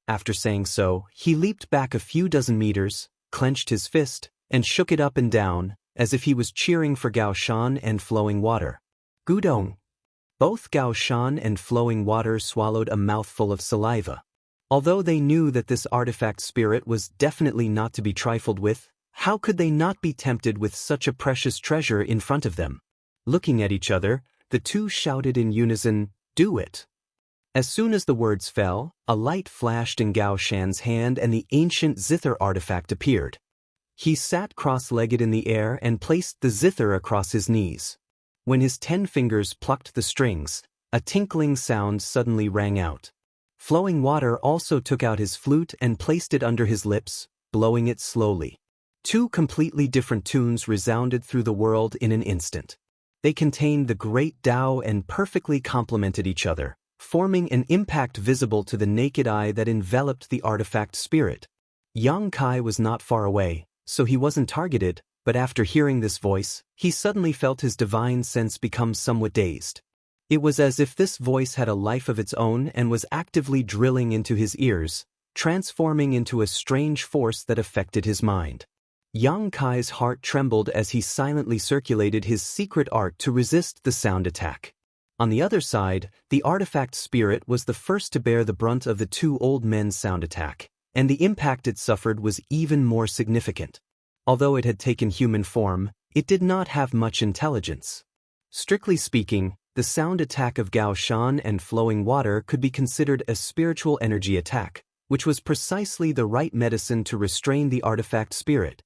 After saying so, he leaped back a few dozen meters, clenched his fist, and shook it up and down, as if he was cheering for Gao Shan and Flowing Water. "Gudong." Both Gao Shan and Flowing Water swallowed a mouthful of saliva. Although they knew that this artifact spirit was definitely not to be trifled with, how could they not be tempted with such a precious treasure in front of them? Looking at each other, the two shouted in unison, "Do it." As soon as the words fell, a light flashed in Gao Shan's hand and the ancient zither artifact appeared. He sat cross-legged in the air and placed the zither across his knees. When his 10 fingers plucked the strings, a tinkling sound suddenly rang out. Flowing Water also took out his flute and placed it under his lips, blowing it slowly. Two completely different tunes resounded through the world in an instant. They contained the great Tao and perfectly complemented each other, forming an impact visible to the naked eye that enveloped the artifact spirit. Yang Kai was not far away, so he wasn't targeted, but after hearing this voice, he suddenly felt his divine sense become somewhat dazed. It was as if this voice had a life of its own and was actively drilling into his ears, transforming into a strange force that affected his mind. Yang Kai's heart trembled as he silently circulated his secret art to resist the sound attack. On the other side, the artifact spirit was the first to bear the brunt of the two old men's sound attack, and the impact it suffered was even more significant. Although it had taken human form, it did not have much intelligence. Strictly speaking, the sound attack of Gao Shan and Flowing Water could be considered a spiritual energy attack, which was precisely the right medicine to restrain the artifact spirit.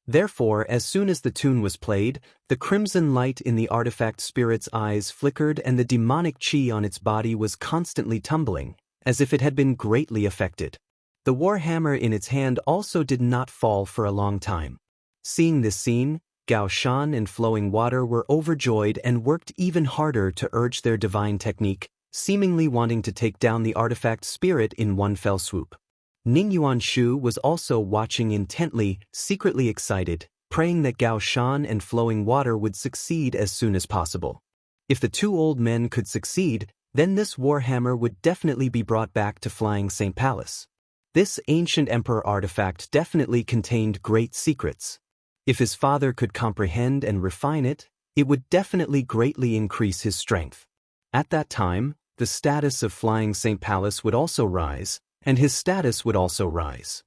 Therefore, as soon as the tune was played, the crimson light in the artifact spirit's eyes flickered and the demonic qi on its body was constantly tumbling, as if it had been greatly affected. The warhammer in its hand also did not fall for a long time. Seeing this scene, Gao Shan and Flowing Water were overjoyed and worked even harder to urge their divine technique, seemingly wanting to take down the artifact spirit in one fell swoop. Ning Yuanshu was also watching intently, secretly excited, praying that Gao Shan and flowing water would succeed as soon as possible. If the two old men could succeed, then this warhammer would definitely be brought back to Flying Saint Palace. This ancient emperor artifact definitely contained great secrets. If his father could comprehend and refine it, it would definitely greatly increase his strength. At that time, the status of Flying Saint Palace would also rise, and his status would also rise.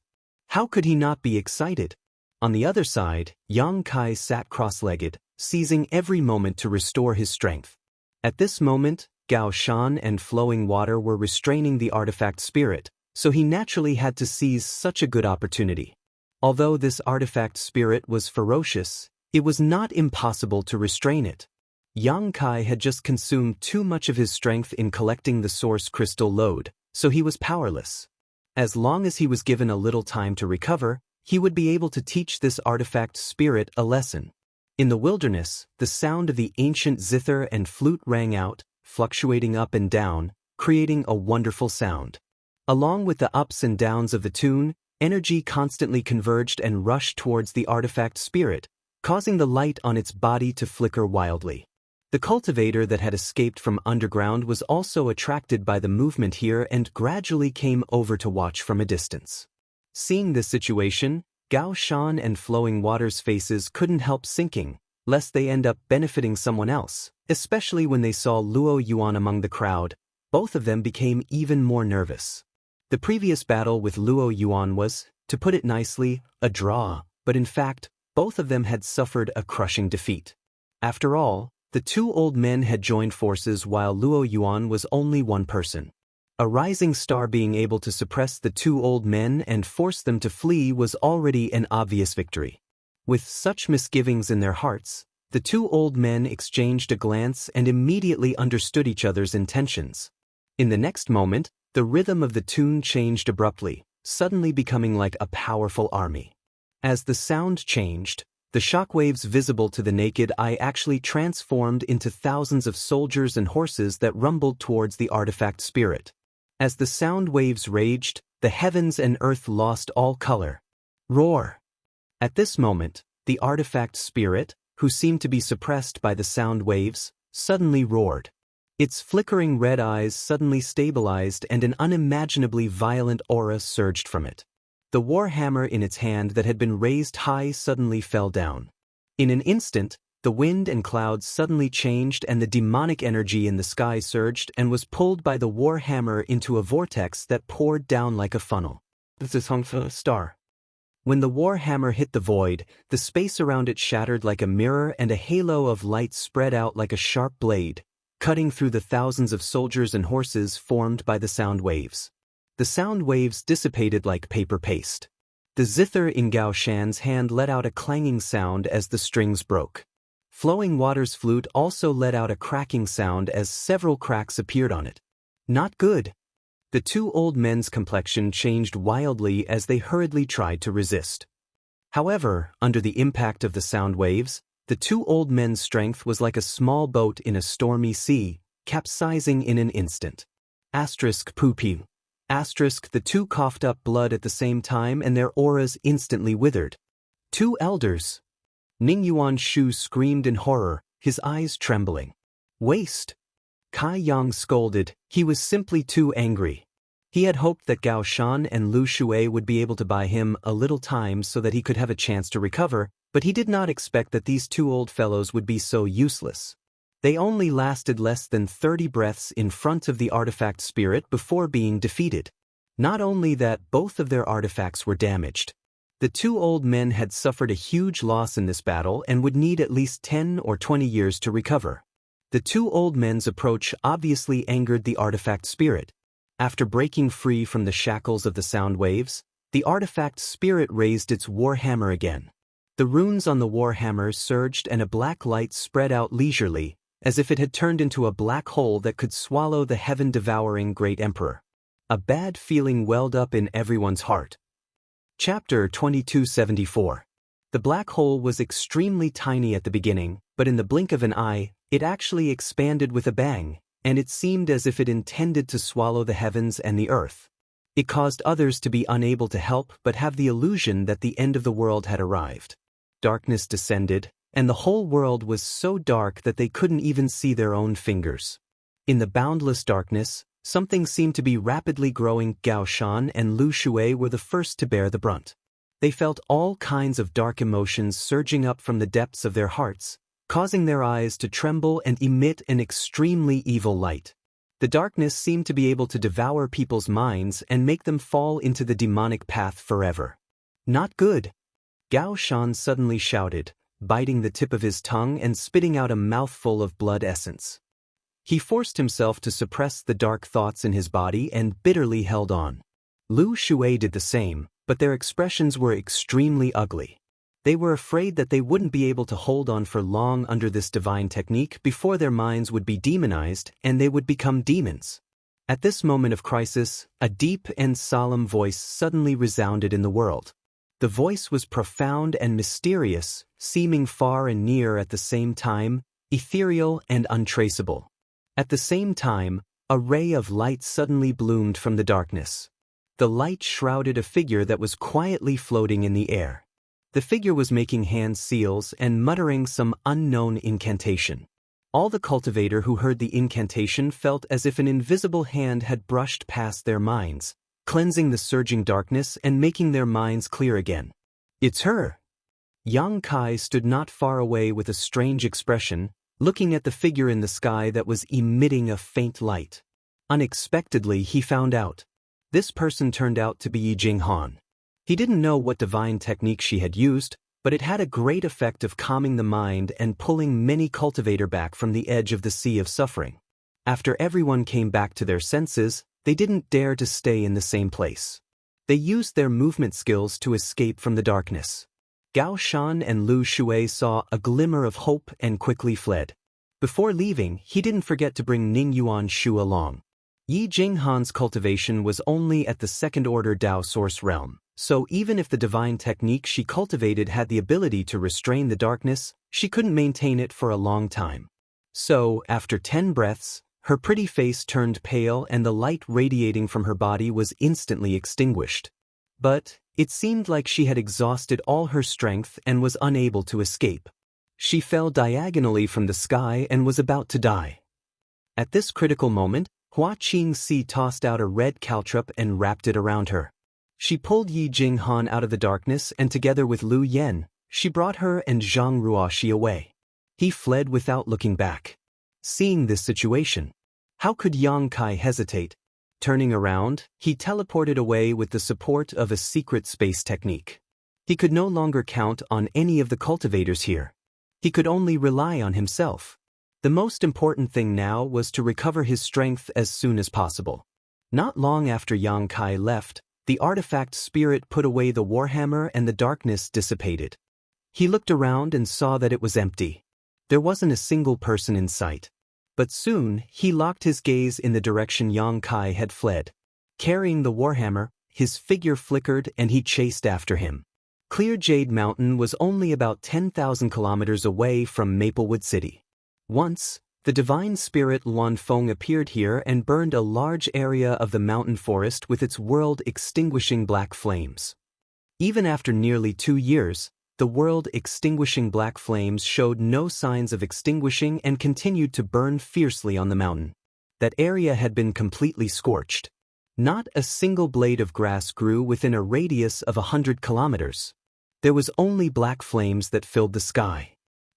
How could he not be excited? On the other side, Yang Kai sat cross-legged, seizing every moment to restore his strength. At this moment, Gao Shan and flowing water were restraining the artifact spirit, so he naturally had to seize such a good opportunity. Although this artifact spirit was ferocious, it was not impossible to restrain it. Yang Kai had just consumed too much of his strength in collecting the source crystal load, so he was powerless. As long as he was given a little time to recover, he would be able to teach this artifact spirit a lesson. In the wilderness, the sound of the ancient zither and flute rang out, fluctuating up and down, creating a wonderful sound. Along with the ups and downs of the tune, energy constantly converged and rushed towards the artifact spirit, causing the light on its body to flicker wildly. The cultivator that had escaped from underground was also attracted by the movement here and gradually came over to watch from a distance. Seeing this situation, Gao Shan and flowing water's faces couldn't help sinking, lest they end up benefiting someone else, especially when they saw Luo Yuan among the crowd. Both of them became even more nervous. The previous battle with Luo Yuan was, to put it nicely, a draw, but in fact, both of them had suffered a crushing defeat. After all, the two old men had joined forces while Luo Yuan was only one person. A rising star being able to suppress the two old men and force them to flee was already an obvious victory. With such misgivings in their hearts, the two old men exchanged a glance and immediately understood each other's intentions. In the next moment, the rhythm of the tune changed abruptly, suddenly becoming like a powerful army. As the sound changed, the shockwaves visible to the naked eye actually transformed into thousands of soldiers and horses that rumbled towards the artifact spirit. As the sound waves raged, the heavens and earth lost all color. Roar! At this moment, the artifact spirit, who seemed to be suppressed by the sound waves, suddenly roared. Its flickering red eyes suddenly stabilized and an unimaginably violent aura surged from it. The warhammer in its hand that had been raised high suddenly fell down. In an instant, the wind and clouds suddenly changed and the demonic energy in the sky surged and was pulled by the warhammer into a vortex that poured down like a funnel. This is a star. When the warhammer hit the void, the space around it shattered like a mirror and a halo of light spread out like a sharp blade, cutting through the thousands of soldiers and horses formed by the sound waves. The sound waves dissipated like paper paste. The zither in Gao Shan's hand let out a clanging sound as the strings broke. Flowing water's flute also let out a cracking sound as several cracks appeared on it. Not good. The two old men's complexion changed wildly as they hurriedly tried to resist. However, under the impact of the sound waves, the two old men's strength was like a small boat in a stormy sea, capsizing in an instant. Poopy. The two coughed up blood at the same time and their auras instantly withered. Two elders. Ning Yuanshu screamed in horror, his eyes trembling. Waste. Kai Yang scolded, he was simply too angry. He had hoped that Gao Shan and Lu Shui would be able to buy him a little time so that he could have a chance to recover, but he did not expect that these two old fellows would be so useless. They only lasted less than 30 breaths in front of the artifact spirit before being defeated. Not only that, both of their artifacts were damaged. The two old men had suffered a huge loss in this battle and would need at least 10 or 20 years to recover. The two old men's approach obviously angered the artifact spirit. After breaking free from the shackles of the sound waves, the artifact spirit raised its warhammer again. The runes on the warhammer surged and a black light spread out leisurely, as if it had turned into a black hole that could swallow the heaven-devouring great emperor. A bad feeling welled up in everyone's heart. Chapter 2274. The black hole was extremely tiny at the beginning, but in the blink of an eye, it actually expanded with a bang, and it seemed as if it intended to swallow the heavens and the earth. It caused others to be unable to help but have the illusion that the end of the world had arrived. Darkness descended, and the whole world was so dark that they couldn't even see their own fingers. In the boundless darkness, something seemed to be rapidly growing. Gao Shan and Lu Shui were the first to bear the brunt. They felt all kinds of dark emotions surging up from the depths of their hearts, causing their eyes to tremble and emit an extremely evil light. The darkness seemed to be able to devour people's minds and make them fall into the demonic path forever. Not good! Gao Shan suddenly shouted, biting the tip of his tongue and spitting out a mouthful of blood essence. He forced himself to suppress the dark thoughts in his body and bitterly held on. Lu Shui did the same, but their expressions were extremely ugly. They were afraid that they wouldn't be able to hold on for long under this divine technique before their minds would be demonized and they would become demons. At this moment of crisis, a deep and solemn voice suddenly resounded in the world. The voice was profound and mysterious, seeming far and near at the same time, ethereal and untraceable. At the same time, a ray of light suddenly bloomed from the darkness. The light shrouded a figure that was quietly floating in the air. The figure was making hand seals and muttering some unknown incantation. All the cultivator who heard the incantation felt as if an invisible hand had brushed past their minds, cleansing the surging darkness and making their minds clear again. It's her! Yang Kai stood not far away with a strange expression, looking at the figure in the sky that was emitting a faint light. Unexpectedly, he found out. This person turned out to be Yi Jinghan. He didn't know what divine technique she had used, but it had a great effect of calming the mind and pulling many cultivator back from the edge of the sea of suffering. After everyone came back to their senses, they didn't dare to stay in the same place. They used their movement skills to escape from the darkness. Gao Shan and Lu Shui saw a glimmer of hope and quickly fled. Before leaving, he didn't forget to bring Ning Yuan Shu along. Yi Jinghan's cultivation was only at the second-order Dao source realm, so even if the divine technique she cultivated had the ability to restrain the darkness, she couldn't maintain it for a long time. So, after 10 breaths, her pretty face turned pale and the light radiating from her body was instantly extinguished. But it seemed like she had exhausted all her strength and was unable to escape. She fell diagonally from the sky and was about to die. At this critical moment, Hua Qingxi tossed out a red caltrop and wrapped it around her. She pulled Yi Jinghan out of the darkness and together with Lu Yen, she brought her and Zhang Ruoxi away. He fled without looking back. Seeing this situation, how could Yang Kai hesitate? Turning around, he teleported away with the support of a secret space technique. He could no longer count on any of the cultivators here. He could only rely on himself. The most important thing now was to recover his strength as soon as possible. Not long after Yang Kai left, the artifact spirit put away the warhammer and the darkness dissipated. He looked around and saw that it was empty. There wasn't a single person in sight. But soon, he locked his gaze in the direction Yang Kai had fled. Carrying the warhammer, his figure flickered and he chased after him. Clear Jade Mountain was only about 10,000 kilometers away from Maplewood City. Once, the divine spirit Luan Feng appeared here and burned a large area of the mountain forest with its world-extinguishing black flames. Even after nearly 2 years, the world-extinguishing black flames showed no signs of extinguishing and continued to burn fiercely on the mountain. That area had been completely scorched. Not a single blade of grass grew within a radius of 100 kilometers. There was only black flames that filled the sky.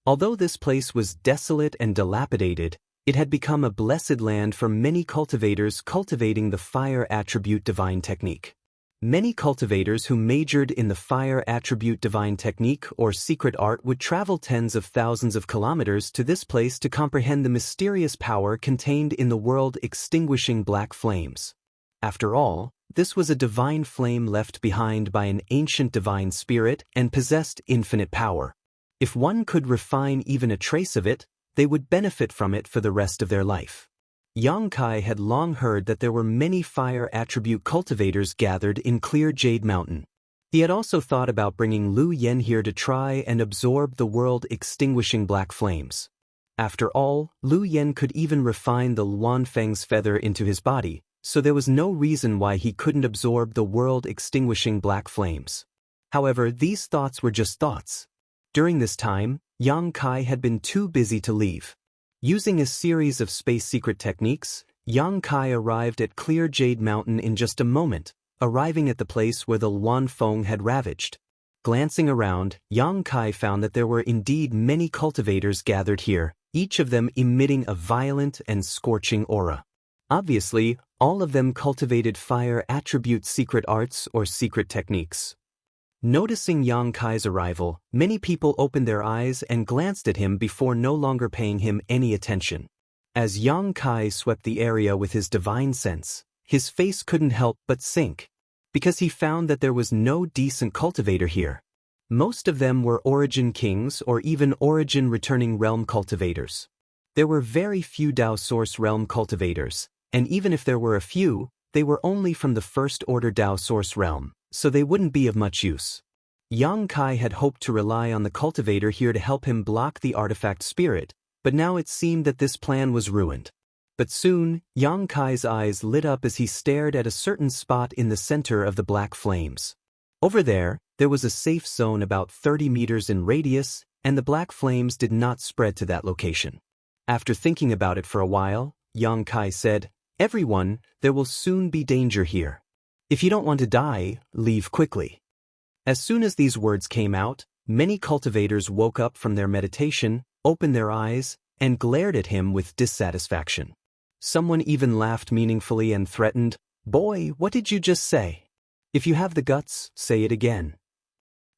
Although this place was desolate and dilapidated, it had become a blessed land for many cultivators cultivating the fire attribute divine technique. Many cultivators who majored in the fire attribute divine technique or secret art would travel tens of thousands of kilometers to this place to comprehend the mysterious power contained in the world-extinguishing black flames. After all, this was a divine flame left behind by an ancient divine spirit and possessed infinite power. If one could refine even a trace of it, they would benefit from it for the rest of their life. Yang Kai had long heard that there were many fire attribute cultivators gathered in Clear Jade Mountain. He had also thought about bringing Lu Yen here to try and absorb the world-extinguishing black flames. After all, Lu Yen could even refine the Luan Feng's feather into his body, so there was no reason why he couldn't absorb the world-extinguishing black flames. However, these thoughts were just thoughts. During this time, Yang Kai had been too busy to leave. Using a series of space secret techniques, Yang Kai arrived at Clear Jade Mountain in just a moment, arriving at the place where the Luan Feng had ravaged. Glancing around, Yang Kai found that there were indeed many cultivators gathered here, each of them emitting a violent and scorching aura. Obviously, all of them cultivated fire attribute secret arts or secret techniques. Noticing Yang Kai's arrival, many people opened their eyes and glanced at him before no longer paying him any attention. As Yang Kai swept the area with his divine sense, his face couldn't help but sink, because he found that there was no decent cultivator here. Most of them were Origin Kings or even Origin Returning Realm cultivators. There were very few Dao Source Realm cultivators, and even if there were a few, they were only from the First Order Dao Source Realm, so they wouldn't be of much use. Yang Kai had hoped to rely on the cultivator here to help him block the artifact spirit, but now it seemed that this plan was ruined. But soon, Yang Kai's eyes lit up as he stared at a certain spot in the center of the black flames. Over there was a safe zone about 30 meters in radius, and the black flames did not spread to that location. After thinking about it for a while, Yang Kai said, "Everyone, there will soon be danger here. If you don't want to die, leave quickly." As soon as these words came out, many cultivators woke up from their meditation, opened their eyes, and glared at him with dissatisfaction. Someone even laughed meaningfully and threatened, "Boy, what did you just say? If you have the guts, say it again."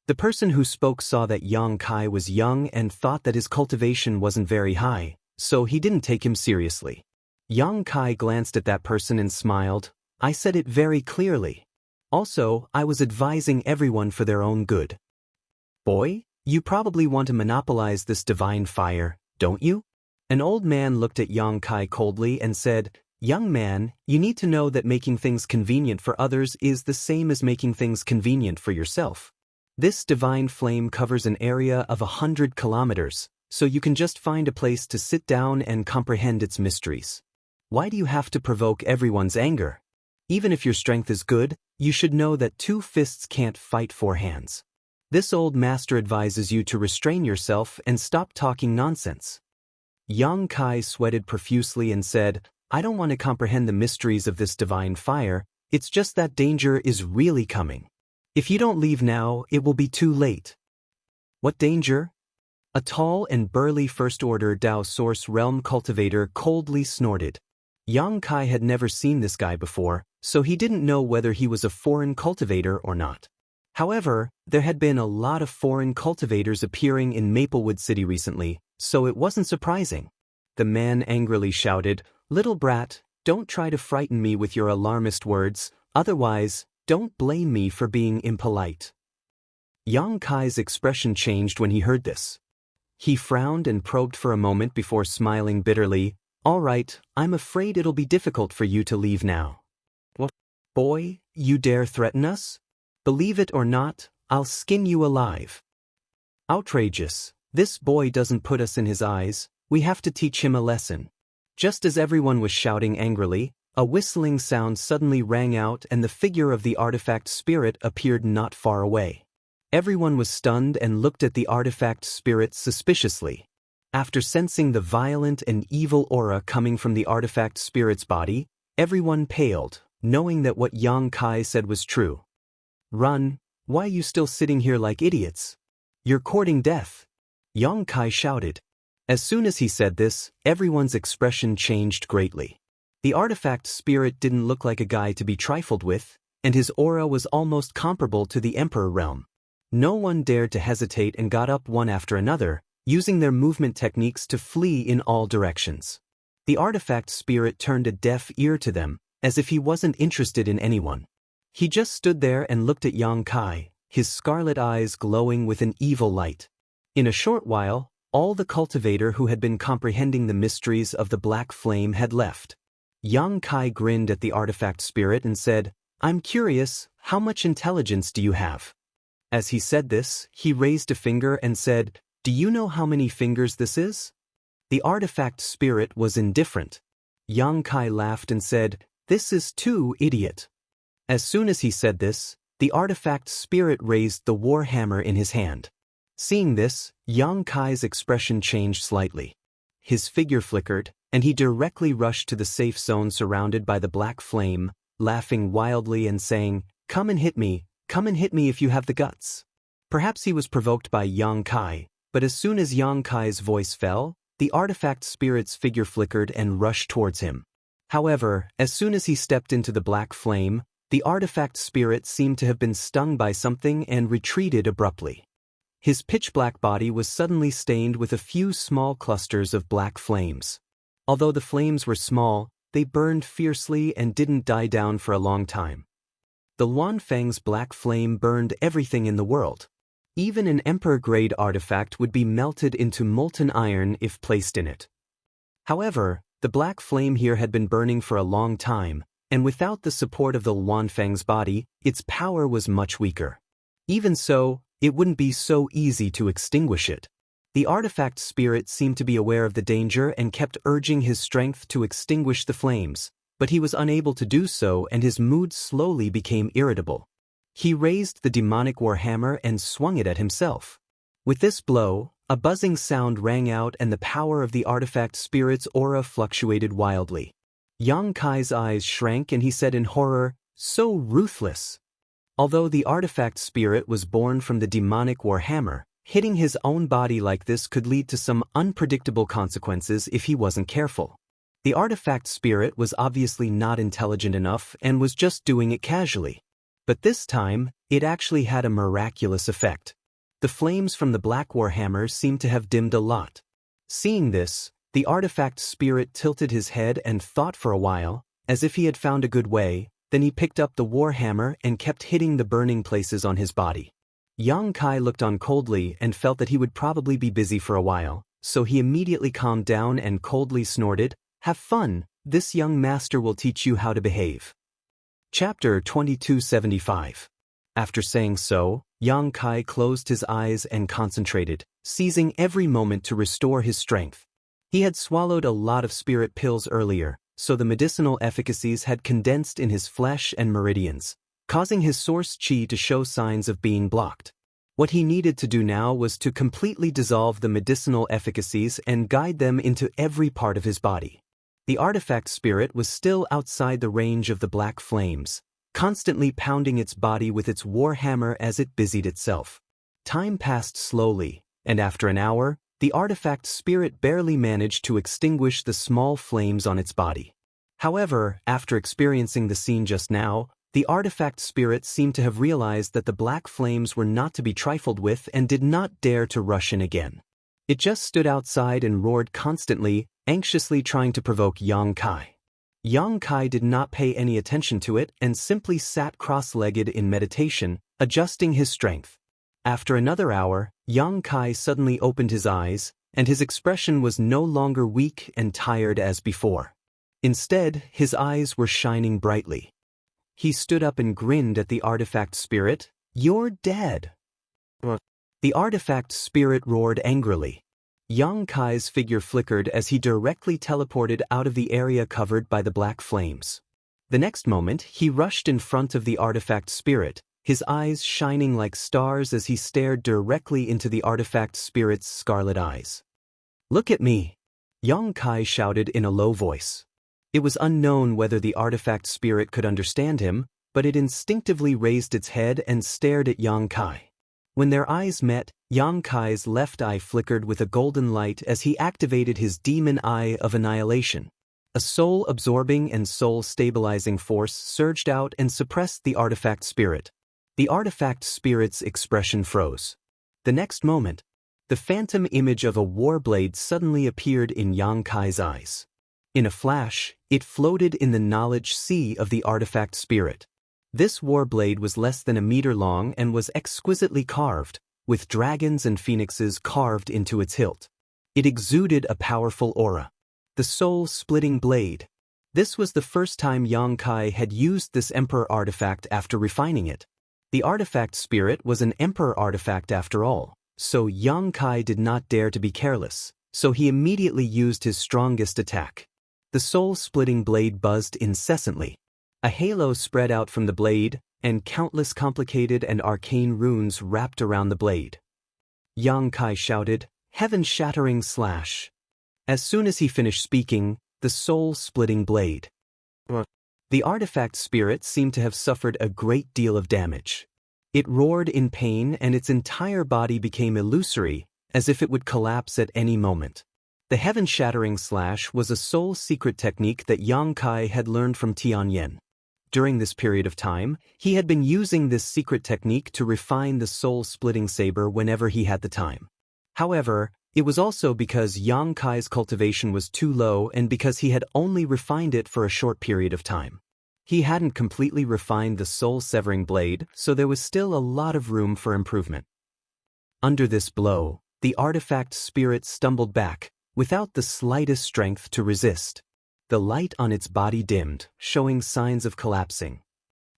The person who spoke saw that Yang Kai was young and thought that his cultivation wasn't very high, so he didn't take him seriously. Yang Kai glanced at that person and smiled, "I said it very clearly. Also, I was advising everyone for their own good. Boy, you probably want to monopolize this divine fire, don't you?" An old man looked at Yang Kai coldly and said, "Young man, you need to know that making things convenient for others is the same as making things convenient for yourself. This divine flame covers an area of 100 kilometers, so you can just find a place to sit down and comprehend its mysteries. Why do you have to provoke everyone's anger? Even if your strength is good, you should know that two fists can't fight four hands. This old master advises you to restrain yourself and stop talking nonsense." Yang Kai sweated profusely and said, "I don't want to comprehend the mysteries of this divine fire, it's just that danger is really coming. If you don't leave now, it will be too late." "What danger?" A tall and burly First Order Dao Source Realm cultivator coldly snorted. Yang Kai had never seen this guy before, so he didn't know whether he was a foreign cultivator or not. However, there had been a lot of foreign cultivators appearing in Maplewood City recently, so it wasn't surprising. The man angrily shouted, "Little brat, don't try to frighten me with your alarmist words, otherwise, don't blame me for being impolite." Yang Kai's expression changed when he heard this. He frowned and probed for a moment before smiling bitterly. "All right, I'm afraid it'll be difficult for you to leave now." "What? Boy, you dare threaten us? Believe it or not, I'll skin you alive." "Outrageous. This boy doesn't put us in his eyes, we have to teach him a lesson." Just as everyone was shouting angrily, a whistling sound suddenly rang out and the figure of the artifact spirit appeared not far away. Everyone was stunned and looked at the artifact spirit suspiciously. After sensing the violent and evil aura coming from the artifact spirit's body, everyone paled, knowing that what Yang Kai said was true. "Run, why are you still sitting here like idiots? You're courting death," Yang Kai shouted. As soon as he said this, everyone's expression changed greatly. The artifact spirit didn't look like a guy to be trifled with, and his aura was almost comparable to the Emperor realm. No one dared to hesitate and got up one after another, using their movement techniques to flee in all directions. The artifact spirit turned a deaf ear to them, as if he wasn't interested in anyone. He just stood there and looked at Yang Kai, his scarlet eyes glowing with an evil light. In a short while, all the cultivator who had been comprehending the mysteries of the black flame had left. Yang Kai grinned at the artifact spirit and said, "I'm curious, how much intelligence do you have?" As he said this, he raised a finger and said, "Do you know how many fingers this is?" The artifact spirit was indifferent. Yang Kai laughed and said, This is too idiot. As soon as he said this, the artifact spirit raised the war hammer in his hand. Seeing this, Yang Kai's expression changed slightly. His figure flickered, and he directly rushed to the safe zone surrounded by the black flame, laughing wildly and saying, come and hit me if you have the guts. Perhaps he was provoked by Yang Kai, but as soon as Yang Kai's voice fell, the artifact spirit's figure flickered and rushed towards him. However, as soon as he stepped into the black flame, the artifact spirit seemed to have been stung by something and retreated abruptly. His pitch-black body was suddenly stained with a few small clusters of black flames. Although the flames were small, they burned fiercely and didn't die down for a long time. The Luanfeng's black flame burned everything in the world. Even an emperor-grade artifact would be melted into molten iron if placed in it. However, the black flame here had been burning for a long time, and without the support of the Luanfeng's body, its power was much weaker. Even so, it wouldn't be so easy to extinguish it. The artifact spirit seemed to be aware of the danger and kept urging his strength to extinguish the flames, but he was unable to do so and his mood slowly became irritable. He raised the demonic warhammer and swung it at himself. With this blow, a buzzing sound rang out and the power of the artifact spirit's aura fluctuated wildly. Yang Kai's eyes shrank and he said in horror, "So ruthless." Although the artifact spirit was born from the demonic warhammer, hitting his own body like this could lead to some unpredictable consequences if he wasn't careful. The artifact spirit was obviously not intelligent enough and was just doing it casually. But this time, it actually had a miraculous effect. The flames from the black warhammer seemed to have dimmed a lot. Seeing this, the artifact spirit tilted his head and thought for a while, as if he had found a good way. Then he picked up the warhammer and kept hitting the burning places on his body. Yang Kai looked on coldly and felt that he would probably be busy for a while, so he immediately calmed down and coldly snorted, "Have fun, this young master will teach you how to behave." Chapter 2275. After saying so, Yang Kai closed his eyes and concentrated, seizing every moment to restore his strength. He had swallowed a lot of spirit pills earlier, so the medicinal efficacies had condensed in his flesh and meridians, causing his source chi to show signs of being blocked. What he needed to do now was to completely dissolve the medicinal efficacies and guide them into every part of his body. The artifact spirit was still outside the range of the black flames, constantly pounding its body with its warhammer as it busied itself. Time passed slowly, and after an hour, the artifact spirit barely managed to extinguish the small flames on its body. However, after experiencing the scene just now, the artifact spirit seemed to have realized that the black flames were not to be trifled with and did not dare to rush in again. It just stood outside and roared constantly, anxiously trying to provoke Yang Kai. Yang Kai did not pay any attention to it and simply sat cross-legged in meditation, adjusting his strength. After another hour, Yang Kai suddenly opened his eyes, and his expression was no longer weak and tired as before. Instead, his eyes were shining brightly. He stood up and grinned at the artifact spirit. "You're dead." The artifact spirit roared angrily. Yang Kai's figure flickered as he directly teleported out of the area covered by the black flames. The next moment, he rushed in front of the artifact spirit, his eyes shining like stars as he stared directly into the artifact spirit's scarlet eyes. "Look at me," Yang Kai shouted in a low voice. It was unknown whether the artifact spirit could understand him, but it instinctively raised its head and stared at Yang Kai. When their eyes met, Yang Kai's left eye flickered with a golden light as he activated his demon eye of annihilation. A soul-absorbing and soul-stabilizing force surged out and suppressed the artifact spirit. The artifact spirit's expression froze. The next moment, the phantom image of a warblade suddenly appeared in Yang Kai's eyes. In a flash, it floated in the knowledge sea of the artifact spirit. This warblade was less than a meter long and was exquisitely carved, with dragons and phoenixes carved into its hilt. It exuded a powerful aura. The soul-splitting blade. This was the first time Yang Kai had used this emperor artifact after refining it. The artifact spirit was an emperor artifact after all, so Yang Kai did not dare to be careless, so he immediately used his strongest attack. The soul-splitting blade buzzed incessantly. A halo spread out from the blade, and countless complicated and arcane runes wrapped around the blade. Yang Kai shouted, "Heaven-shattering slash!" As soon as he finished speaking, the soul-splitting blade. The artifact spirit seemed to have suffered a great deal of damage. It roared in pain and its entire body became illusory, as if it would collapse at any moment. The heaven-shattering slash was a soul secret technique that Yang Kai had learned from Tianyan. During this period of time, he had been using this secret technique to refine the soul-splitting saber whenever he had the time. However, it was also because Yang Kai's cultivation was too low and because he had only refined it for a short period of time. He hadn't completely refined the soul-severing blade, so there was still a lot of room for improvement. Under this blow, the artifact spirit stumbled back, without the slightest strength to resist. The light on its body dimmed, showing signs of collapsing.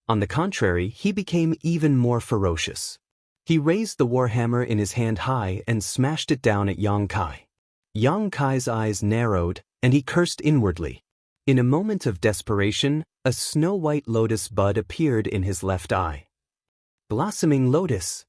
On the contrary, he became even more ferocious. He raised the warhammer in his hand high and smashed it down at Yang Kai. Yang Kai's eyes narrowed, and he cursed inwardly. In a moment of desperation, a snow-white lotus bud appeared in his left eye. Blossoming lotus!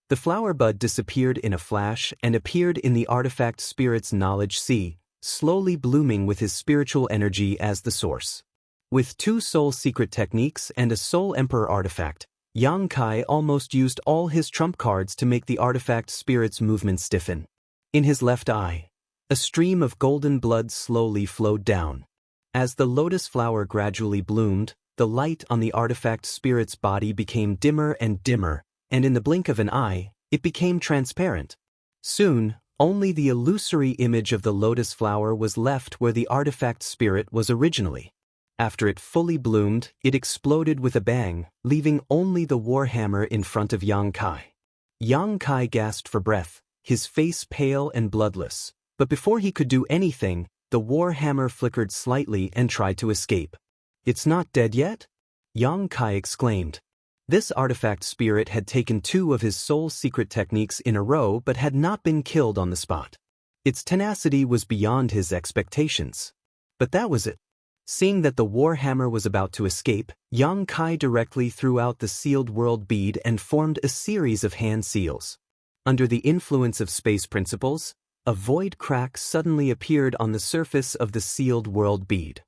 The flower bud disappeared in a flash and appeared in the artifact spirit's knowledge sea, slowly blooming with his spiritual energy as the source. With 2 soul secret techniques and a soul emperor artifact, Yang Kai almost used all his trump cards to make the artifact spirit's movement stiffen. In his left eye, a stream of golden blood slowly flowed down. As the lotus flower gradually bloomed, the light on the artifact spirit's body became dimmer and dimmer, and in the blink of an eye, it became transparent. Soon, only the illusory image of the lotus flower was left where the artifact spirit was originally. After it fully bloomed, it exploded with a bang, leaving only the warhammer in front of Yang Kai. Yang Kai gasped for breath, his face pale and bloodless, but before he could do anything, the warhammer flickered slightly and tried to escape. "It's not dead yet?" Yang Kai exclaimed. This artifact spirit had taken 2 of his soul secret techniques in a row but had not been killed on the spot. Its tenacity was beyond his expectations. But that was it. Seeing that the warhammer was about to escape, Yang Kai directly threw out the sealed world bead and formed a series of hand seals. Under the influence of space principles, a void crack suddenly appeared on the surface of the sealed world bead.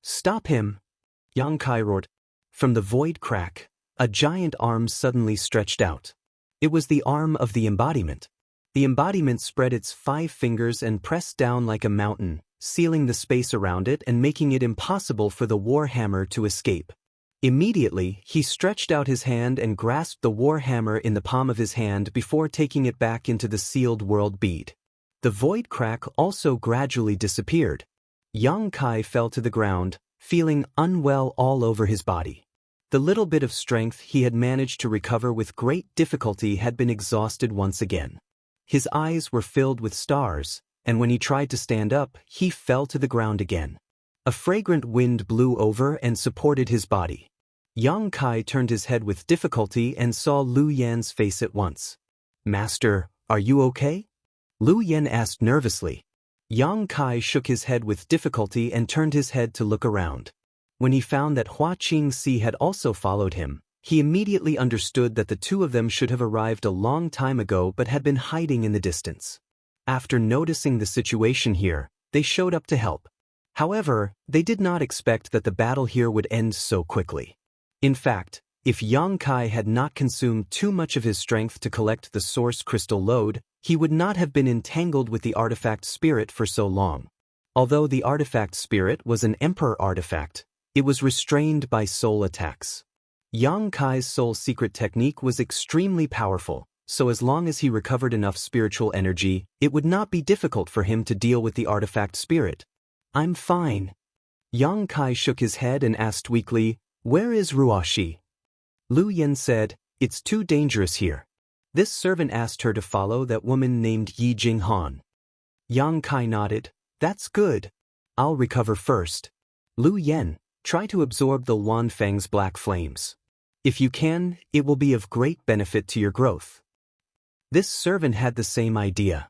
"Stop him!" Yang Kai roared. From the void crack, a giant arm suddenly stretched out. It was the arm of the embodiment. The embodiment spread its 5 fingers and pressed down like a mountain, sealing the space around it and making it impossible for the warhammer to escape. Immediately, he stretched out his hand and grasped the warhammer in the palm of his hand before taking it back into the sealed world bead. The void crack also gradually disappeared. Yang Kai fell to the ground, feeling unwell all over his body. The little bit of strength he had managed to recover with great difficulty had been exhausted once again. His eyes were filled with stars, and when he tried to stand up, he fell to the ground again. A fragrant wind blew over and supported his body. Yang Kai turned his head with difficulty and saw Lu Yan's face at once. "Master, are you okay?" Lu Yan asked nervously. Yang Kai shook his head with difficulty and turned his head to look around. When he found that Hua Qingxi had also followed him, he immediately understood that the 2 of them should have arrived a long time ago but had been hiding in the distance. After noticing the situation here, they showed up to help. However, they did not expect that the battle here would end so quickly. In fact, if Yang Kai had not consumed too much of his strength to collect the source crystal load, he would not have been entangled with the artifact spirit for so long. Although the artifact spirit was an emperor artifact, it was restrained by soul attacks. Yang Kai's soul secret technique was extremely powerful, so as long as he recovered enough spiritual energy, it would not be difficult for him to deal with the artifact spirit. "I'm fine." Yang Kai shook his head and asked weakly, "Where is Ruoshi?" Lu Yan said, "It's too dangerous here." This servant asked her to follow that woman named Yi Jinghan. Yang Kai nodded. "That's good. I'll recover first." Lu Yan, try to absorb the Wanfeng's black flames. If you can, it will be of great benefit to your growth. This servant had the same idea.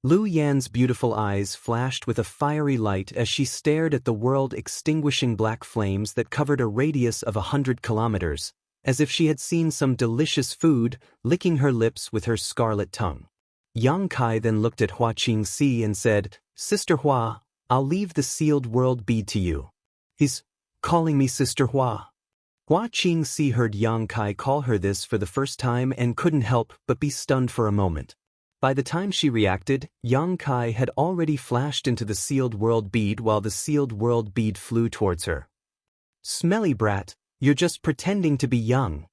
Lu Yan's beautiful eyes flashed with a fiery light as she stared at the world-extinguishing black flames that covered a radius of 100 kilometers, as if she had seen some delicious food, licking her lips with her scarlet tongue. Yang Kai then looked at Hua Qingxi and said, "Sister Hua, I'll leave the sealed world bead to you." "He's calling me Sister Hua." Hua Qingxi heard Yang Kai call her this for the first time and couldn't help but be stunned for a moment. By the time she reacted, Yang Kai had already flashed into the sealed world bead while the sealed world bead flew towards her. "Smelly brat, you're just pretending to be young."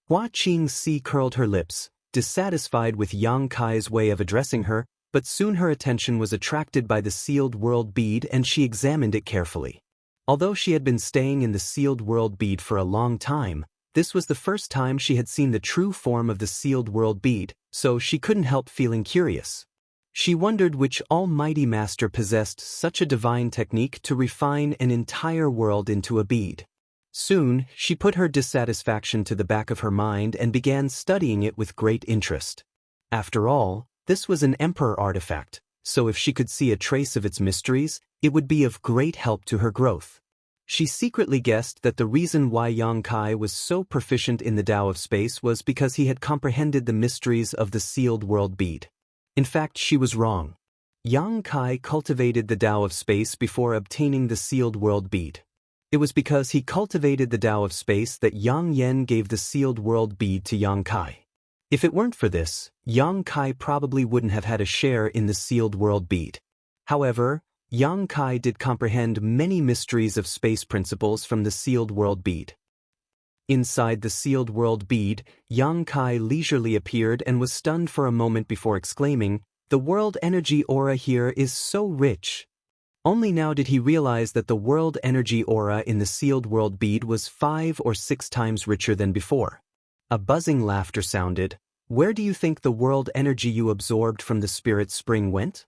Hua Qingxi curled her lips, dissatisfied with Yang Kai's way of addressing her, but soon her attention was attracted by the sealed world bead and she examined it carefully. Although she had been staying in the sealed world bead for a long time, this was the first time she had seen the true form of the sealed world bead, so she couldn't help feeling curious. She wondered which almighty master possessed such a divine technique to refine an entire world into a bead. Soon, she put her dissatisfaction to the back of her mind and began studying it with great interest. After all, this was an emperor artifact, so if she could see a trace of its mysteries, it would be of great help to her growth. She secretly guessed that the reason why Yang Kai was so proficient in the Tao of Space was because he had comprehended the mysteries of the sealed world bead. In fact, she was wrong. Yang Kai cultivated the Tao of Space before obtaining the sealed world bead. It was because he cultivated the Tao of Space that Yang Yen gave the sealed world bead to Yang Kai. If it weren't for this, Yang Kai probably wouldn't have had a share in the sealed world bead. However, Yang Kai did comprehend many mysteries of space principles from the sealed world bead. Inside the sealed world bead, Yang Kai leisurely appeared and was stunned for a moment before exclaiming, "The world energy aura here is so rich." Only now did he realize that the world energy aura in the sealed world bead was 5 or 6 times richer than before. A buzzing laughter sounded. "Where do you think the world energy you absorbed from the spirit spring went?"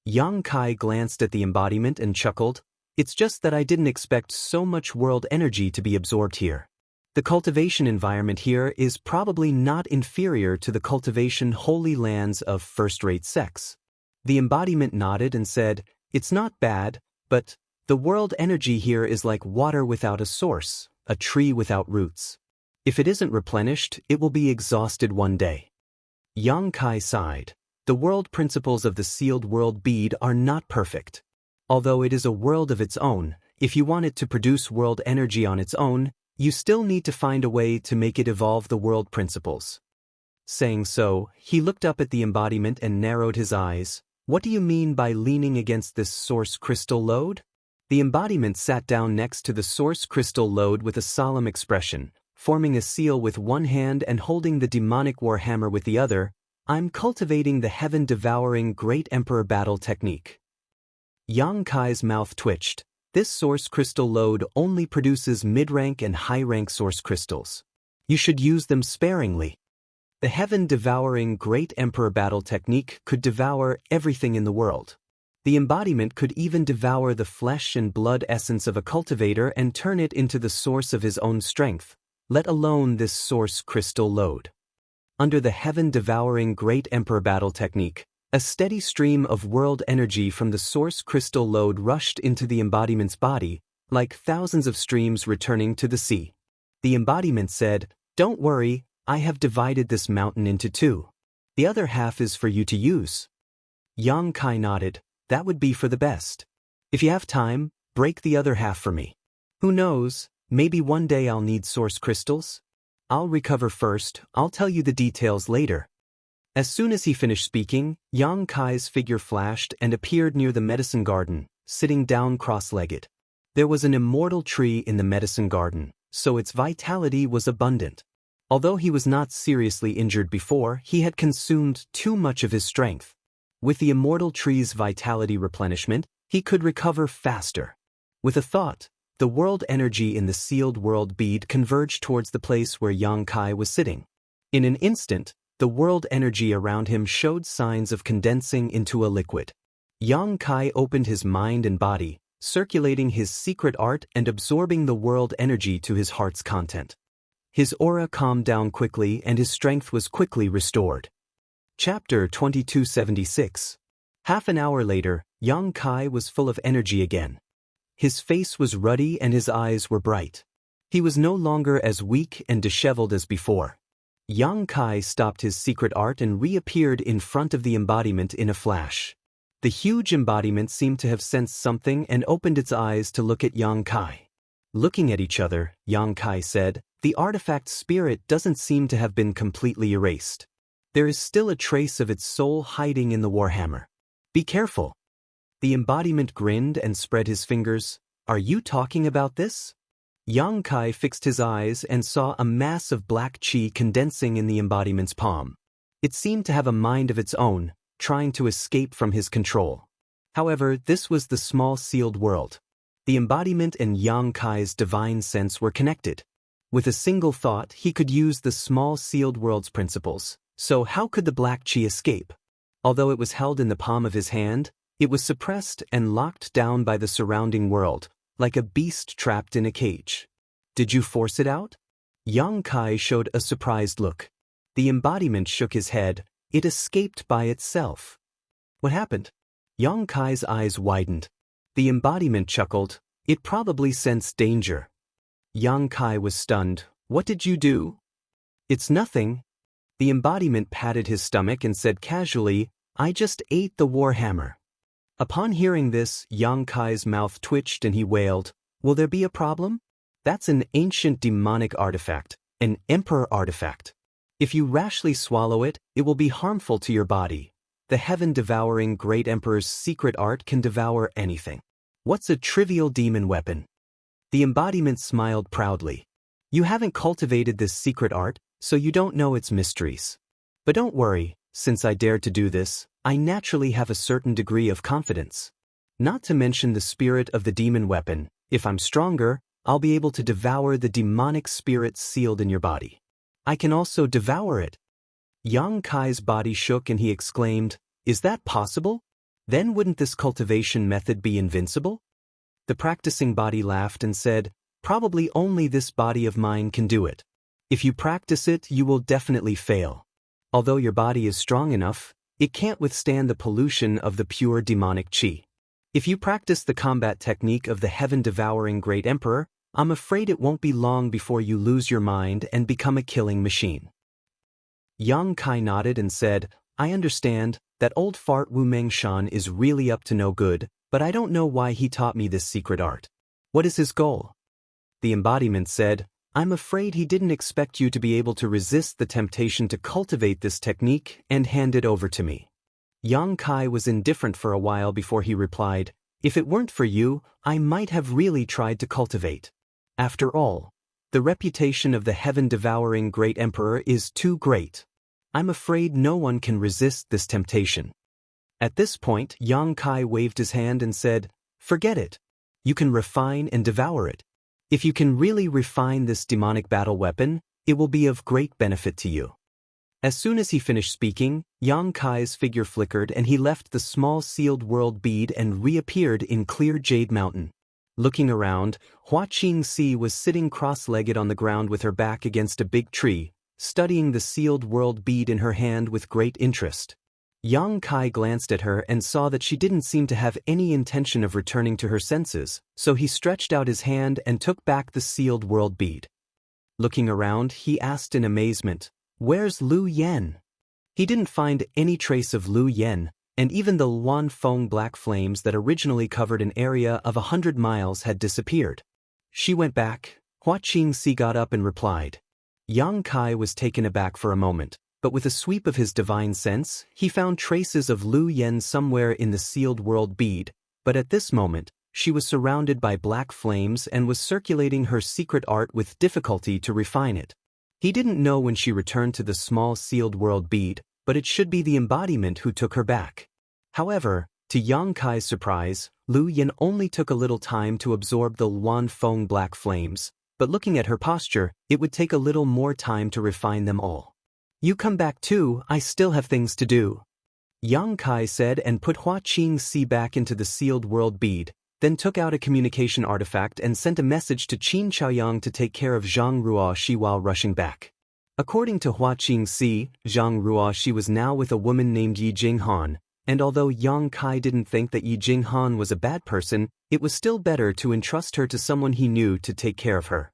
Yang Kai glanced at the embodiment and chuckled. "It's just that I didn't expect so much world energy to be absorbed here. The cultivation environment here is probably not inferior to the cultivation holy lands of first-rate sex." The embodiment nodded and said, "It's not bad, but the world energy here is like water without a source, a tree without roots. If it isn't replenished, it will be exhausted one day." Yang Kai sighed. The world principles of the sealed world bead are not perfect. Although it is a world of its own, if you want it to produce world energy on its own, you still need to find a way to make it evolve the world principles. Saying so, he looked up at the embodiment and narrowed his eyes. "What do you mean by leaning against this source crystal lode?" The embodiment sat down next to the source crystal lode with a solemn expression, forming a seal with one hand and holding the demonic warhammer with the other. "I'm cultivating the heaven-devouring Great Emperor battle technique." Yang Kai's mouth twitched. This source crystal lode only produces mid-rank and high-rank source crystals. You should use them sparingly. The heaven-devouring Great Emperor battle technique could devour everything in the world. The embodiment could even devour the flesh and blood essence of a cultivator and turn it into the source of his own strength, let alone this source crystal lode. Under the heaven-devouring Great Emperor battle technique, a steady stream of world energy from the source crystal lode rushed into the embodiment's body, like thousands of streams returning to the sea. The embodiment said, "Don't worry, I have divided this mountain into 2. The other half is for you to use." Yang Kai nodded. "That would be for the best. If you have time, break the other half for me. Who knows, maybe one day I'll need source crystals? I'll recover first, I'll tell you the details later." As soon as he finished speaking, Yang Kai's figure flashed and appeared near the medicine garden, sitting down cross-legged. There was an immortal tree in the medicine garden, so its vitality was abundant. Although he was not seriously injured before, he had consumed too much of his strength. With the immortal tree's vitality replenishment, he could recover faster. With a thought, the world energy in the sealed world bead converged towards the place where Yang Kai was sitting. In an instant, the world energy around him showed signs of condensing into a liquid. Yang Kai opened his mind and body, circulating his secret art and absorbing the world energy to his heart's content. His aura calmed down quickly and his strength was quickly restored. Chapter 2276. Half an hour later, Yang Kai was full of energy again. His face was ruddy and his eyes were bright. He was no longer as weak and disheveled as before. Yang Kai stopped his secret art and reappeared in front of the embodiment in a flash. The huge embodiment seemed to have sensed something and opened its eyes to look at Yang Kai. Looking at each other, Yang Kai said, "The artifact spirit doesn't seem to have been completely erased. There is still a trace of its soul hiding in the Warhammer. Be careful." The embodiment grinned and spread his fingers. "Are you talking about this?" Yang Kai fixed his eyes and saw a mass of black chi condensing in the embodiment's palm. It seemed to have a mind of its own, trying to escape from his control. However, this was the small sealed world. The embodiment and Yang Kai's divine sense were connected. With a single thought, he could use the small sealed world's principles. So how could the black chi escape? Although it was held in the palm of his hand, it was suppressed and locked down by the surrounding world, like a beast trapped in a cage. "Did you force it out?" Yang Kai showed a surprised look. The embodiment shook his head. "It escaped by itself." "What happened?" Yang Kai's eyes widened. The embodiment chuckled. "It probably sensed danger." Yang Kai was stunned. "What did you do?" "It's nothing." The embodiment patted his stomach and said casually, "I just ate the Warhammer." Upon hearing this, Yang Kai's mouth twitched and he wailed, "Will there be a problem? That's an ancient demonic artifact, an emperor artifact. If you rashly swallow it, it will be harmful to your body. The heaven-devouring great emperor's secret art can devour anything. What's a trivial demon weapon?" The embodiment smiled proudly. "You haven't cultivated this secret art, so you don't know its mysteries. But don't worry, since I dared to do this, I naturally have a certain degree of confidence. Not to mention the spirit of the demon weapon. If I'm stronger, I'll be able to devour the demonic spirit sealed in your body. I can also devour it." Yang Kai's body shook and he exclaimed, "Is that possible? Then wouldn't this cultivation method be invincible?" The practicing body laughed and said, "Probably only this body of mine can do it. If you practice it, you will definitely fail. Although your body is strong enough, it can't withstand the pollution of the pure demonic chi. If you practice the combat technique of the heaven-devouring great emperor, I'm afraid it won't be long before you lose your mind and become a killing machine." Yang Kai nodded and said, "I understand, that old fart Wu Mengshan is really up to no good, but I don't know why he taught me this secret art. What is his goal?" The embodiment said, "I'm afraid he didn't expect you to be able to resist the temptation to cultivate this technique and hand it over to me." Yang Kai was indifferent for a while before he replied, "If it weren't for you, I might have really tried to cultivate. After all, the reputation of the heaven-devouring great emperor is too great. I'm afraid no one can resist this temptation." At this point, Yang Kai waved his hand and said, "Forget it. You can refine and devour it. If you can really refine this demonic battle weapon, it will be of great benefit to you." As soon as he finished speaking, Yang Kai's figure flickered and he left the small sealed world bead and reappeared in clear Jade Mountain. Looking around, Hua Qingxi was sitting cross-legged on the ground with her back against a big tree, studying the sealed world bead in her hand with great interest. Yang Kai glanced at her and saw that she didn't seem to have any intention of returning to her senses, so he stretched out his hand and took back the sealed world bead. Looking around, he asked in amazement, "Where's Lu Yen?" He didn't find any trace of Lu Yen, and even the Luan Feng black flames that originally covered an area of 100 miles had disappeared. "She went back." Hua Qingxi got up and replied. Yang Kai was taken aback for a moment, but with a sweep of his divine sense, he found traces of Lu Yen somewhere in the sealed world bead, but at this moment, she was surrounded by black flames and was circulating her secret art with difficulty to refine it. He didn't know when she returned to the small sealed world bead, but it should be the embodiment who took her back. However, to Yang Kai's surprise, Lu Yen only took a little time to absorb the Luan Feng black flames, but looking at her posture, it would take a little more time to refine them all. "You come back too, I still have things to do," Yang Kai said and put Hua Qingxi back into the sealed world bead, then took out a communication artifact and sent a message to Qin Chaoyang to take care of Zhang Ruoxi while rushing back. According to Hua Qingxi, Zhang Ruoxi was now with a woman named Yi Jinghan, and although Yang Kai didn't think that Yi Jinghan was a bad person, it was still better to entrust her to someone he knew to take care of her.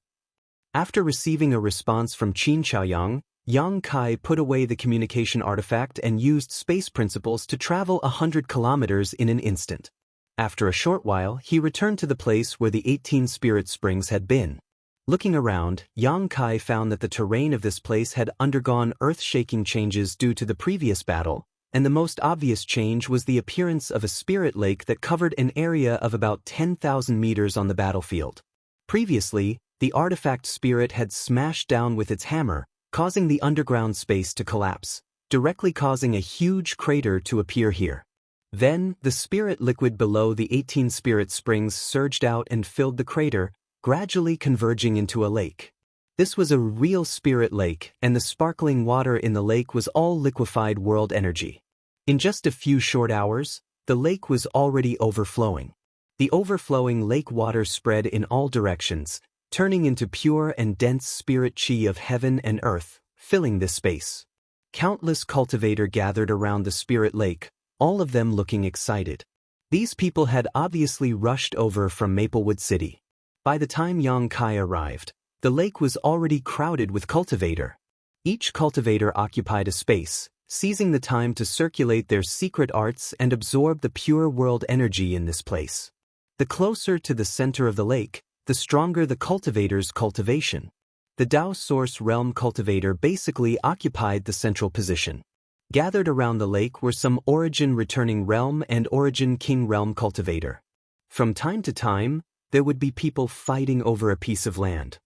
After receiving a response from Qin Chaoyang, Yang Kai put away the communication artifact and used space principles to travel 100 kilometers in an instant. After a short while, he returned to the place where the 18 spirit springs had been. Looking around, Yang Kai found that the terrain of this place had undergone earth-shaking changes due to the previous battle, and the most obvious change was the appearance of a spirit lake that covered an area of about 10,000 meters on the battlefield. Previously, the artifact spirit had smashed down with its hammer, causing the underground space to collapse, directly causing a huge crater to appear here. Then, the spirit liquid below the 18 spirit springs surged out and filled the crater, gradually converging into a lake. This was a real spirit lake, and the sparkling water in the lake was all liquefied world energy. In just a few short hours, the lake was already overflowing. The overflowing lake water spread in all directions, turning into pure and dense spirit chi of heaven and earth, filling this space. Countless cultivators gathered around the spirit lake, all of them looking excited. These people had obviously rushed over from Maplewood City. By the time Yang Kai arrived, the lake was already crowded with cultivator. Each cultivator occupied a space, seizing the time to circulate their secret arts and absorb the pure world energy in this place. The closer to the center of the lake, the stronger the cultivator's cultivation. The Dao Source Realm cultivator basically occupied the central position. Gathered around the lake were some Origin Returning Realm and Origin King Realm cultivator. From time to time, there would be people fighting over a piece of land.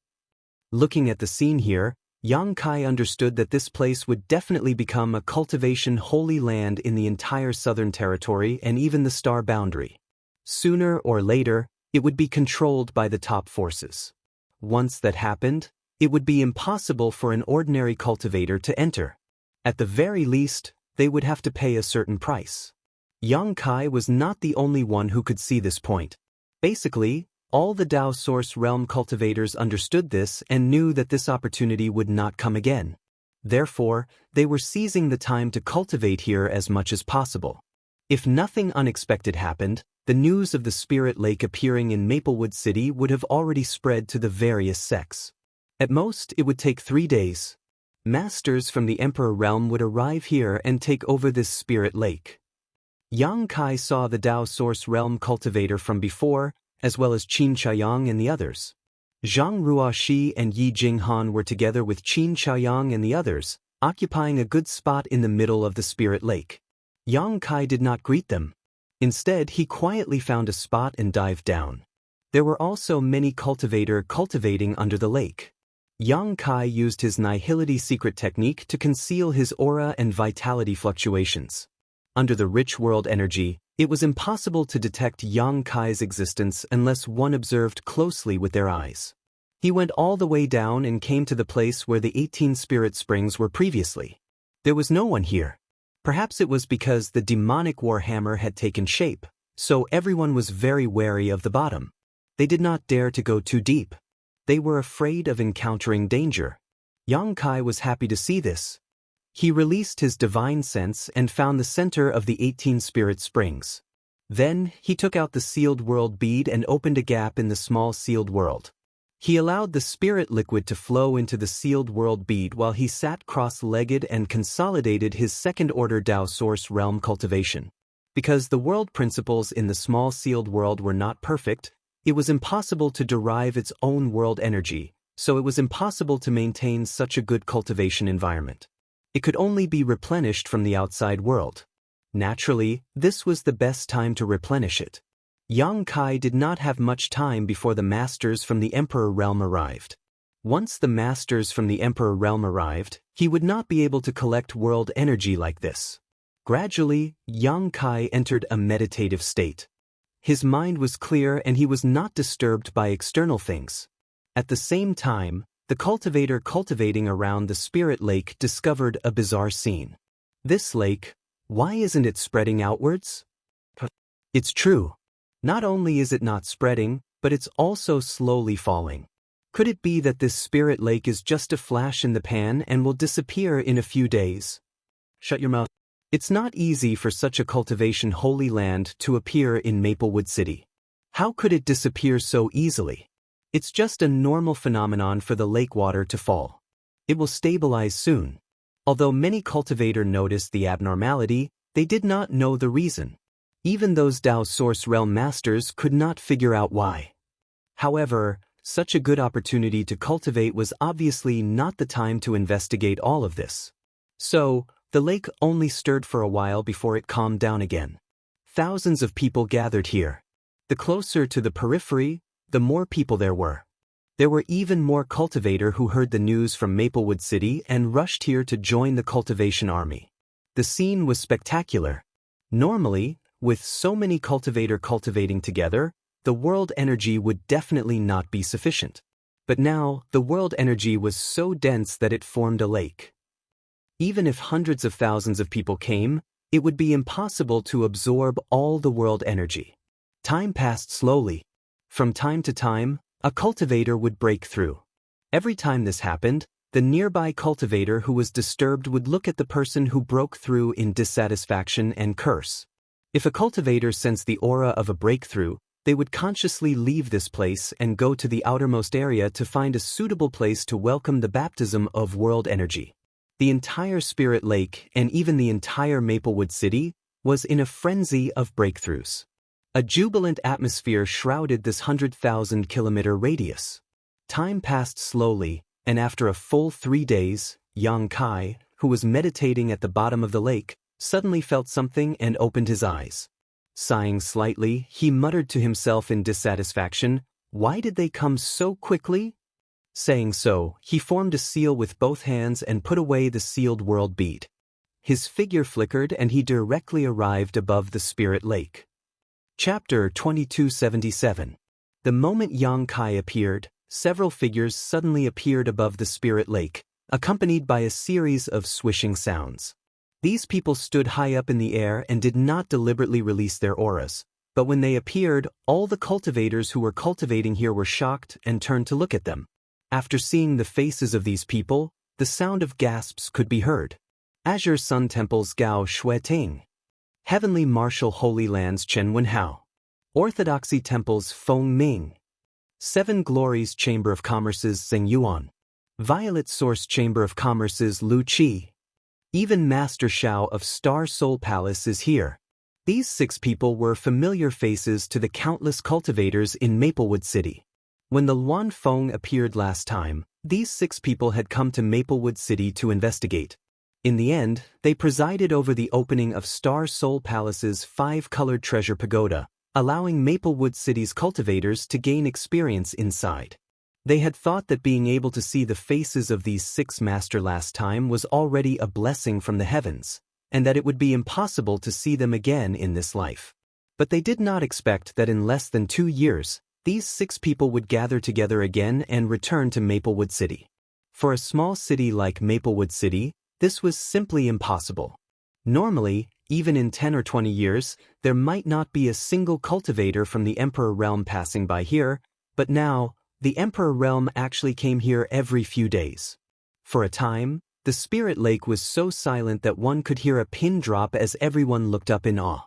Looking at the scene here, Yang Kai understood that this place would definitely become a cultivation holy land in the entire southern territory and even the star boundary. Sooner or later, it would be controlled by the top forces. Once that happened, it would be impossible for an ordinary cultivator to enter. At the very least, they would have to pay a certain price. Yang Kai was not the only one who could see this point. Basically, all the Dao Source Realm cultivators understood this and knew that this opportunity would not come again. Therefore, they were seizing the time to cultivate here as much as possible. If nothing unexpected happened, the news of the Spirit Lake appearing in Maplewood City would have already spread to the various sects. At most, it would take 3 days. Masters from the Emperor Realm would arrive here and take over this Spirit Lake. Yang Kai saw the Dao Source Realm cultivator from before, as well as Qin Chaoyang and the others. Zhang Ruoxi and Yi Jinghan were together with Qin Chaoyang and the others, occupying a good spot in the middle of the Spirit Lake. Yang Kai did not greet them. Instead, he quietly found a spot and dived down. There were also many cultivators cultivating under the lake. Yang Kai used his Nihility secret technique to conceal his aura and vitality fluctuations. Under the rich world energy, it was impossible to detect Yang Kai's existence unless one observed closely with their eyes. He went all the way down and came to the place where the 18 spirit springs were previously. There was no one here. Perhaps it was because the demonic warhammer had taken shape, so everyone was very wary of the bottom. They did not dare to go too deep. They were afraid of encountering danger. Yang Kai was happy to see this. He released his divine sense and found the center of the 18 spirit springs. Then, he took out the sealed world bead and opened a gap in the small sealed world. He allowed the spirit liquid to flow into the sealed world bead while he sat cross-legged and consolidated his second-order Dao Source Realm cultivation. Because the world principles in the small sealed world were not perfect, it was impossible to derive its own world energy, so it was impossible to maintain such a good cultivation environment. It could only be replenished from the outside world. Naturally, this was the best time to replenish it. Yang Kai did not have much time before the masters from the Emperor Realm arrived. Once the masters from the Emperor Realm arrived, he would not be able to collect world energy like this. Gradually, Yang Kai entered a meditative state. His mind was clear and he was not disturbed by external things. At the same time, the cultivator cultivating around the Spirit Lake discovered a bizarre scene. This lake, why isn't it spreading outwards? It's true. Not only is it not spreading, but it's also slowly falling. Could it be that this Spirit Lake is just a flash in the pan and will disappear in a few days? Shut your mouth. It's not easy for such a cultivation holy land to appear in Maplewood City. How could it disappear so easily? It's just a normal phenomenon for the lake water to fall. It will stabilize soon. Although many cultivators noticed the abnormality, they did not know the reason. Even those Dao Source Realm masters could not figure out why. However, such a good opportunity to cultivate was obviously not the time to investigate all of this. So, the lake only stirred for a while before it calmed down again. Thousands of people gathered here. The closer to the periphery, the more people there were. There were even more cultivators who heard the news from Maplewood City and rushed here to join the cultivation army. The scene was spectacular. Normally, with so many cultivators cultivating together, the world energy would definitely not be sufficient. But now, the world energy was so dense that it formed a lake. Even if hundreds of thousands of people came, it would be impossible to absorb all the world energy. Time passed slowly. From time to time, a cultivator would break through. Every time this happened, the nearby cultivator who was disturbed would look at the person who broke through in dissatisfaction and curse. If a cultivator sensed the aura of a breakthrough, they would consciously leave this place and go to the outermost area to find a suitable place to welcome the baptism of world energy. The entire Spirit Lake and even the entire Maplewood City was in a frenzy of breakthroughs. A jubilant atmosphere shrouded this 100,000-kilometer radius. Time passed slowly, and after a full 3 days, Yang Kai, who was meditating at the bottom of the lake, suddenly felt something and opened his eyes. Sighing slightly, he muttered to himself in dissatisfaction, "Why did they come so quickly?" Saying so, he formed a seal with both hands and put away the sealed world bead. His figure flickered and he directly arrived above the Spirit Lake. Chapter 2277. The moment Yang Kai appeared, several figures suddenly appeared above the Spirit Lake, accompanied by a series of swishing sounds. These people stood high up in the air and did not deliberately release their auras, but when they appeared, all the cultivators who were cultivating here were shocked and turned to look at them. After seeing the faces of these people, the sound of gasps could be heard. Azure Sun Temples Gao Shueting. Heavenly Martial Holy Lands Chen Wenhao. Orthodoxy Temples Feng Ming. Seven Glories Chamber of Commerce's Zheng Yuan. Violet Source Chamber of Commerce's Lu Qi. Even Master Shao of Star Soul Palace is here. These 6 people were familiar faces to the countless cultivators in Maplewood City. When the Luan Feng appeared last time, these 6 people had come to Maplewood City to investigate. In the end, they presided over the opening of Star Soul Palace's 5-colored treasure pagoda, allowing Maplewood City's cultivators to gain experience inside. They had thought that being able to see the faces of these 6 masters last time was already a blessing from the heavens, and that it would be impossible to see them again in this life. But they did not expect that in less than 2 years, these 6 people would gather together again and return to Maplewood City. For a small city like Maplewood City, this was simply impossible. Normally, even in 10 or 20 years, there might not be a single cultivator from the Emperor Realm passing by here, but now, the Emperor Realm actually came here every few days. For a time, the Spirit Lake was so silent that one could hear a pin drop as everyone looked up in awe.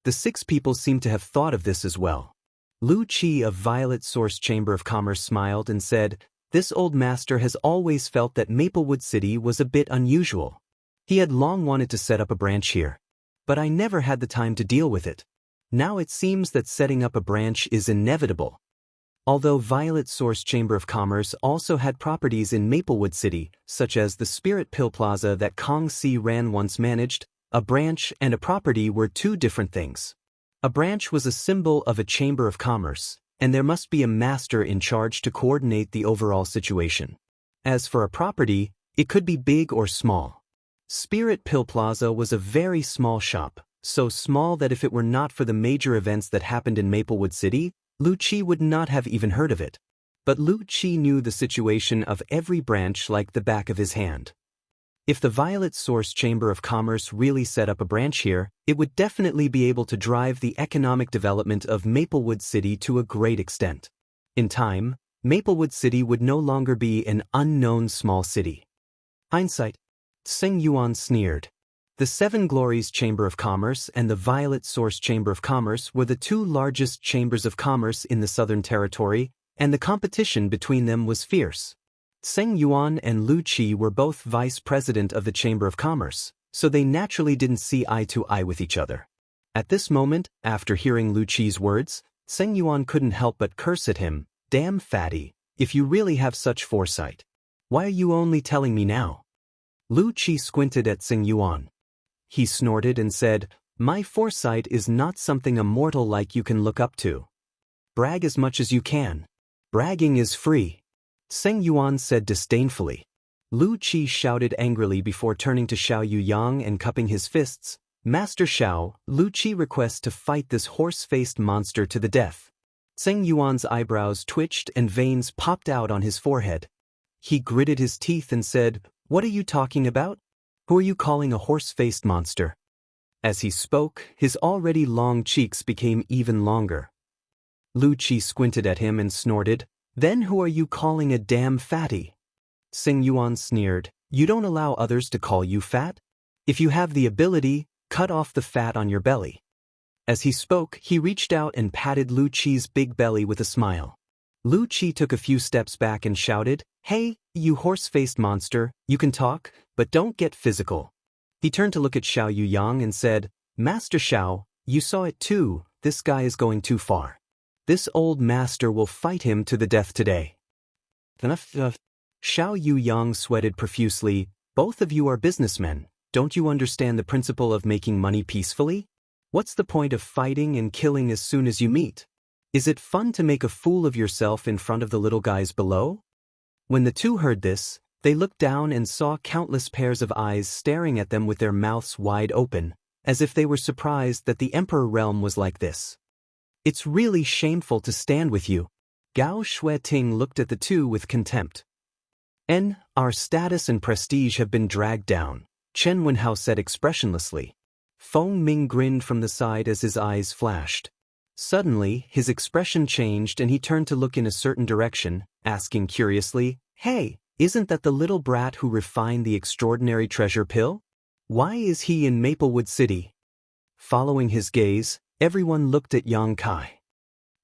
The 6 people seemed to have thought of this as well. Lu Qi of Violet Source Chamber of Commerce smiled and said, "This old master has always felt that Maplewood City was a bit unusual. He had long wanted to set up a branch here. But I never had the time to deal with it. Now it seems that setting up a branch is inevitable." Although Violet Source Chamber of Commerce also had properties in Maplewood City, such as the Spirit Pill Plaza that Kong Si Ran once managed, a branch and a property were 2 different things. A branch was a symbol of a chamber of commerce, and there must be a master in charge to coordinate the overall situation. As for a property, it could be big or small. Spirit Pill Plaza was a very small shop, so small that if it were not for the major events that happened in Maplewood City, Lu Qi would not have even heard of it. But Lu Qi knew the situation of every branch like the back of his hand. If the Violet Source Chamber of Commerce really set up a branch here, it would definitely be able to drive the economic development of Maplewood City to a great extent. In time, Maplewood City would no longer be an unknown small city. Hindsight. Zheng Yuan sneered. The Seven Glories Chamber of Commerce and the Violet Source Chamber of Commerce were the two largest chambers of commerce in the Southern Territory, and the competition between them was fierce. Zheng Yuan and Lu Qi were both vice president of the Chamber of Commerce, so they naturally didn't see eye to eye with each other. At this moment, after hearing Lu Qi's words, Zheng Yuan couldn't help but curse at him. "Damn fatty, if you really have such foresight. Why are you only telling me now?" Lu Qi squinted at Zheng Yuan. He snorted and said, "My foresight is not something a mortal like you can look up to. Brag as much as you can. Bragging is free," Zheng Yuan said disdainfully. Lu Qi shouted angrily before turning to Xiao Yuyang and cupping his fists. "Master Xiao, Lu Qi requests to fight this horse-faced monster to the death." Zheng Yuan's eyebrows twitched and veins popped out on his forehead. He gritted his teeth and said, "What are you talking about? Who are you calling a horse-faced monster?" As he spoke, his already long cheeks became even longer. Lu Qi squinted at him and snorted, "Then who are you calling a damn fatty?" Zheng Yuan sneered, "You don't allow others to call you fat? If you have the ability, cut off the fat on your belly." As he spoke, he reached out and patted Lu Qi's big belly with a smile. Lu Qi took a few steps back and shouted, "Hey, you horse-faced monster, you can talk, but don't get physical." He turned to look at Xiao Yuyang and said, "Master Xiao, you saw it too, this guy is going too far. This old master will fight him to the death today." Xiao Yuyang sweated profusely, "Both of you are businessmen, don't you understand the principle of making money peacefully? What's the point of fighting and killing as soon as you meet? Is it fun to make a fool of yourself in front of the little guys below?" When the two heard this, they looked down and saw countless pairs of eyes staring at them with their mouths wide open, as if they were surprised that the Emperor realm was like this. "It's really shameful to stand with you." Gao Shueting looked at the two with contempt. Our status and prestige have been dragged down," Chen Wenhao said expressionlessly. Feng Ming grinned from the side as his eyes flashed. Suddenly, his expression changed and he turned to look in a certain direction, asking curiously, "Hey, isn't that the little brat who refined the extraordinary treasure pill? Why is he in Maplewood City?" Following his gaze, everyone looked at Yang Kai.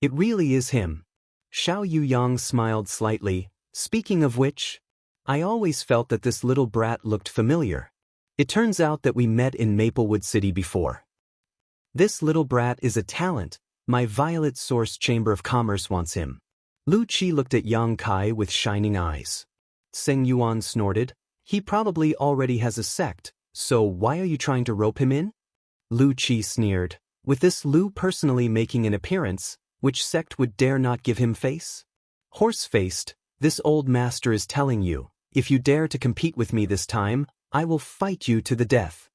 "It really is him." Xiao Yuyang smiled slightly. "Speaking of which, I always felt that this little brat looked familiar. It turns out that we met in Maplewood City before. This little brat is a talent. My Violet Source Chamber of Commerce wants him." Lu Qi looked at Yang Kai with shining eyes. Zheng Yuan snorted, "He probably already has a sect, so why are you trying to rope him in?" Lu Qi sneered, "With this Lu personally making an appearance, which sect would dare not give him face? Horse-faced, this old master is telling you, if you dare to compete with me this time, I will fight you to the death."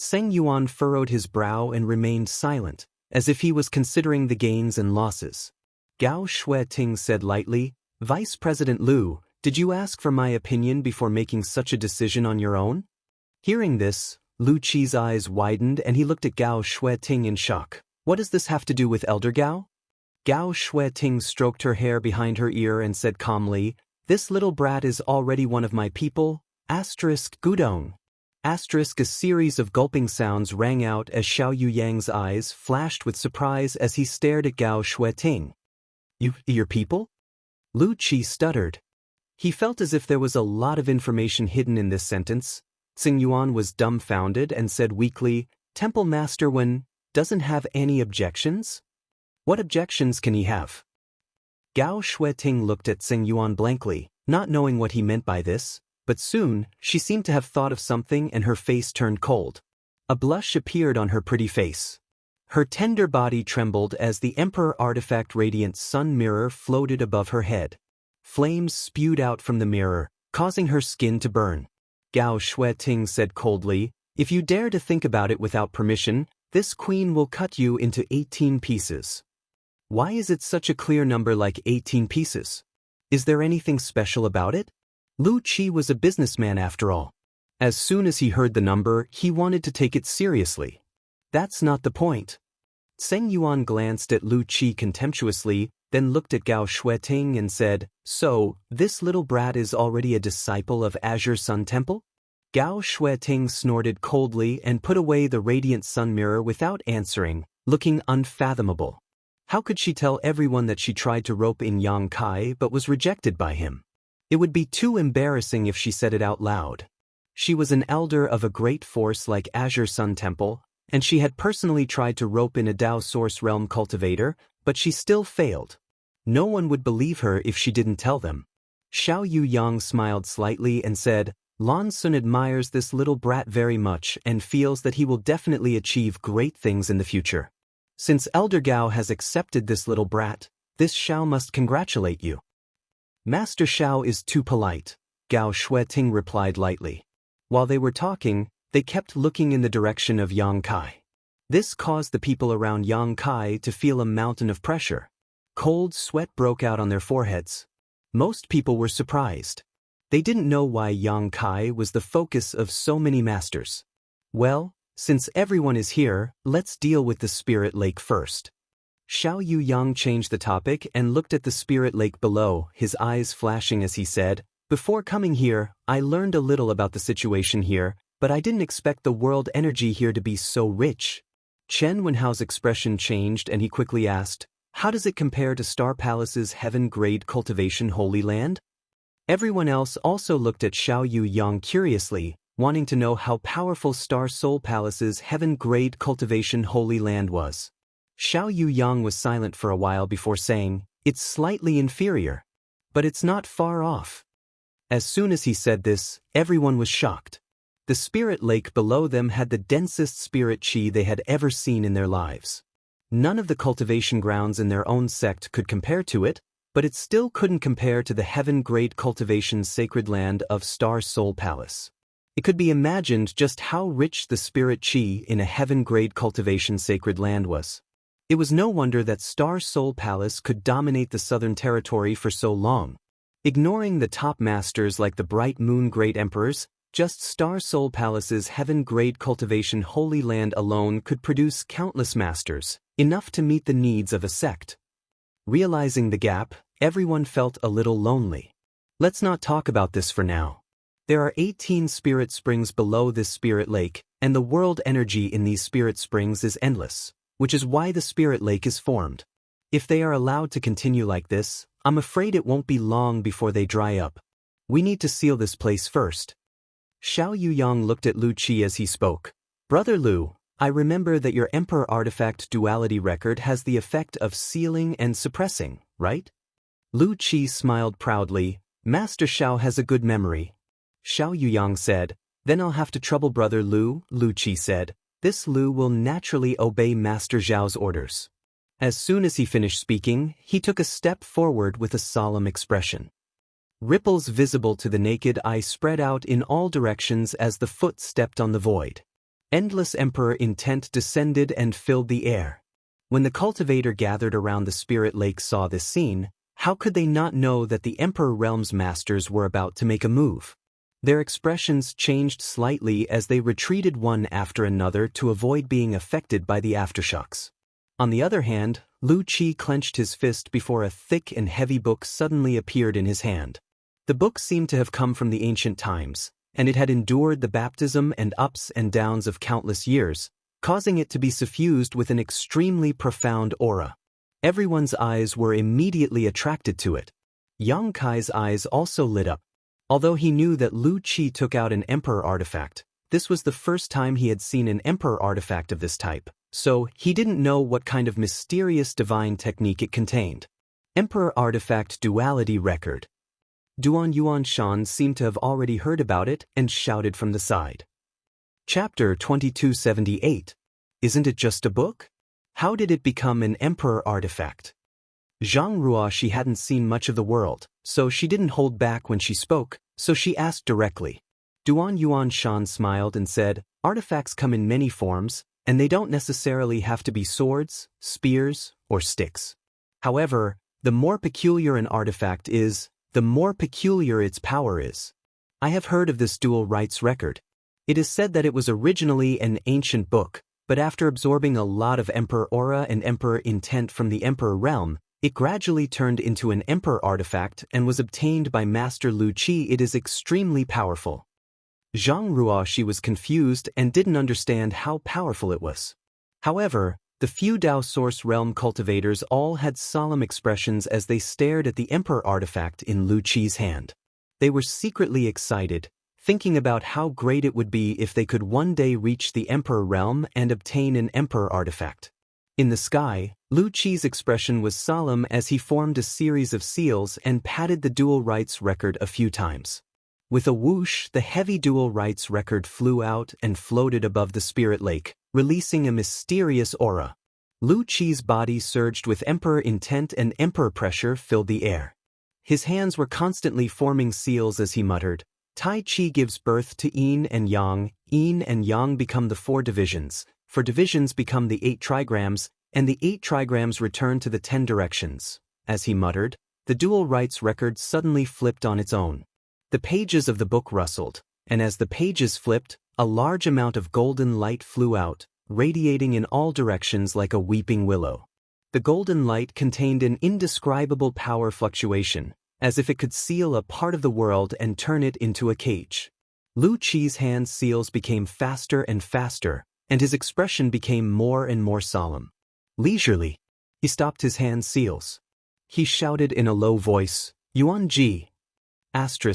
Zheng Yuan furrowed his brow and remained silent, as if he was considering the gains and losses. Gao Shueting said lightly, "Vice President Lu, did you ask for my opinion before making such a decision on your own?" Hearing this, Lu Qi's eyes widened and he looked at Gao Shueting in shock. "What does this have to do with Elder Gao?" Gao Shueting stroked her hair behind her ear and said calmly, "This little brat is already one of my people, *Gudong. A series of gulping sounds rang out as Xiao Yuyang's eyes flashed with surprise as he stared at Gao Shueting. Your people?" Lu Qi stuttered. He felt as if there was a lot of information hidden in this sentence. Zheng Yuan was dumbfounded and said weakly, "Temple Master Wen doesn't have any objections? What objections can he have?" Gao Shueting looked at Zheng Yuan blankly, not knowing what he meant by this. But soon, she seemed to have thought of something and her face turned cold. A blush appeared on her pretty face. Her tender body trembled as the Emperor Artifact Radiant Sun Mirror floated above her head. Flames spewed out from the mirror, causing her skin to burn. Gao Shueting said coldly, "If you dare to think about it without permission, this queen will cut you into 18 pieces." "Why is it such a clear number like 18 pieces? Is there anything special about it?" Lu Qi was a businessman after all. As soon as he heard the number, he wanted to take it seriously. "That's not the point." Zheng Yuan glanced at Lu Qi contemptuously, then looked at Gao Shueting and said, "So, this little brat is already a disciple of Azure Sun Temple?" Gao Shueting snorted coldly and put away the radiant sun mirror without answering, looking unfathomable. How could she tell everyone that she tried to rope in Yang Kai but was rejected by him? It would be too embarrassing if she said it out loud. She was an elder of a great force like Azure Sun Temple, and she had personally tried to rope in a Dao Source Realm cultivator, but she still failed. No one would believe her if she didn't tell them. Xiao Yu Yang smiled slightly and said, Lan Sun admires this little brat very much and feels that he will definitely achieve great things in the future. Since Elder Gao has accepted this little brat, this Xiao must congratulate you. Master Xiao is too polite, Gao Shueting replied lightly. While they were talking, they kept looking in the direction of Yang Kai. This caused the people around Yang Kai to feel a mountain of pressure. Cold sweat broke out on their foreheads. Most people were surprised. They didn't know why Yang Kai was the focus of so many masters. Well, since everyone is here, let's deal with the Spirit Lake first. Xiao Yu Yang changed the topic and looked at the Spirit Lake below, his eyes flashing as he said, Before coming here, I learned a little about the situation here, but I didn't expect the world energy here to be so rich. Chen Wenhao's expression changed and he quickly asked, How does it compare to Star Palace's heaven-grade cultivation Holy Land? Everyone else also looked at Xiao Yu Yang curiously, wanting to know how powerful Star Soul Palace's heaven-grade cultivation Holy Land was. Xiao Yu Yang was silent for a while before saying, It's slightly inferior. But it's not far off. As soon as he said this, everyone was shocked. The Spirit Lake below them had the densest spirit chi they had ever seen in their lives. None of the cultivation grounds in their own sect could compare to it, but it still couldn't compare to the heaven-grade cultivation sacred land of Star Soul Palace. It could be imagined just how rich the spirit chi in a heaven-grade cultivation sacred land was. It was no wonder that Star Soul Palace could dominate the southern territory for so long. Ignoring the top masters like the Bright Moon Great Emperors, just Star Soul Palace's heaven-grade cultivation Holy Land alone could produce countless masters, enough to meet the needs of a sect. Realizing the gap, everyone felt a little lonely. Let's not talk about this for now. There are 18 spirit springs below this spirit lake, and the world energy in these spirit springs is endless, which is why the spirit lake is formed. If they are allowed to continue like this, I'm afraid it won't be long before they dry up. We need to seal this place first. Xiao Yu Yang looked at Lu Qi as he spoke. Brother Lu, I remember that your Emperor Artifact Duality record has the effect of sealing and suppressing, right? Lu Qi smiled proudly. Master Xiao has a good memory. Xiao Yu Yang said, Then I'll have to trouble Brother Lu, Lu Qi said. This Lu will naturally obey Master Zhao's orders. As soon as he finished speaking, he took a step forward with a solemn expression. Ripples visible to the naked eye spread out in all directions as the foot stepped on the void. Endless Emperor intent descended and filled the air. When the cultivator gathered around the spirit lake saw this scene, how could they not know that the Emperor Realm's masters were about to make a move? Their expressions changed slightly as they retreated one after another to avoid being affected by the aftershocks. On the other hand, Lu Qi clenched his fist before a thick and heavy book suddenly appeared in his hand. The book seemed to have come from the ancient times, and it had endured the baptism and ups and downs of countless years, causing it to be suffused with an extremely profound aura. Everyone's eyes were immediately attracted to it. Yang Kai's eyes also lit up. Although he knew that Lu Qi took out an Emperor artifact, this was the first time he had seen an Emperor artifact of this type, so he didn't know what kind of mysterious divine technique it contained. Emperor Artifact Duality Record. Duan Yuan Shan seemed to have already heard about it and shouted from the side. Chapter 2278. Isn't it just a book? How did it become an Emperor artifact? Zhang Ruo she hadn't seen much of the world, so she didn't hold back when she spoke, so she asked directly. Duan Yuan Shan smiled and said, Artifacts come in many forms, and they don't necessarily have to be swords, spears, or sticks. However, the more peculiar an artifact is, the more peculiar its power is. I have heard of this dual rights record. It is said that it was originally an ancient book, but after absorbing a lot of Emperor aura and Emperor intent from the Emperor realm, it gradually turned into an Emperor artifact and was obtained by Master Lu Qi. It is extremely powerful. Jianghu was confused and didn't understand how powerful it was. However, the few Dao Source Realm cultivators all had solemn expressions as they stared at the Emperor artifact in Lu Qi's hand. They were secretly excited, thinking about how great it would be if they could one day reach the Emperor realm and obtain an Emperor artifact. In the sky, Lu Qi's expression was solemn as he formed a series of seals and patted the dual rights record a few times. With a whoosh, the heavy dual rights record flew out and floated above the spirit lake, releasing a mysterious aura. Lu Qi's body surged with Emperor intent and Emperor pressure filled the air. His hands were constantly forming seals as he muttered, Tai Chi gives birth to yin and yang become the 4 divisions, 4 divisions become the 8 trigrams, and the 8 trigrams return to the 10 directions. As he muttered, the dual rights record suddenly flipped on its own. The pages of the book rustled, and as the pages flipped, a large amount of golden light flew out, radiating in all directions like a weeping willow. The golden light contained an indescribable power fluctuation, as if it could seal a part of the world and turn it into a cage. Lu Qi's hand seals became faster and faster, and his expression became more and more solemn. Leisurely, he stopped his hand seals. He shouted in a low voice, Yuan Ji.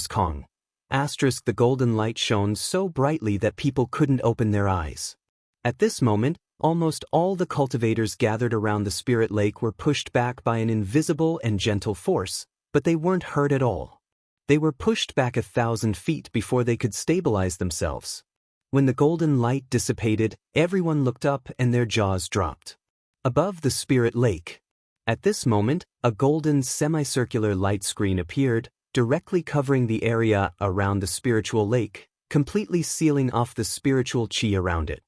Kong. The golden light shone so brightly that people couldn't open their eyes. At this moment, almost all the cultivators gathered around the spirit lake were pushed back by an invisible and gentle force, but they weren't hurt at all. They were pushed back 1,000 feet before they could stabilize themselves. When the golden light dissipated, everyone looked up and their jaws dropped. Above the spirit lake. At this moment, a golden semicircular light screen appeared, directly covering the area around the spiritual lake, completely sealing off the spiritual qi around it.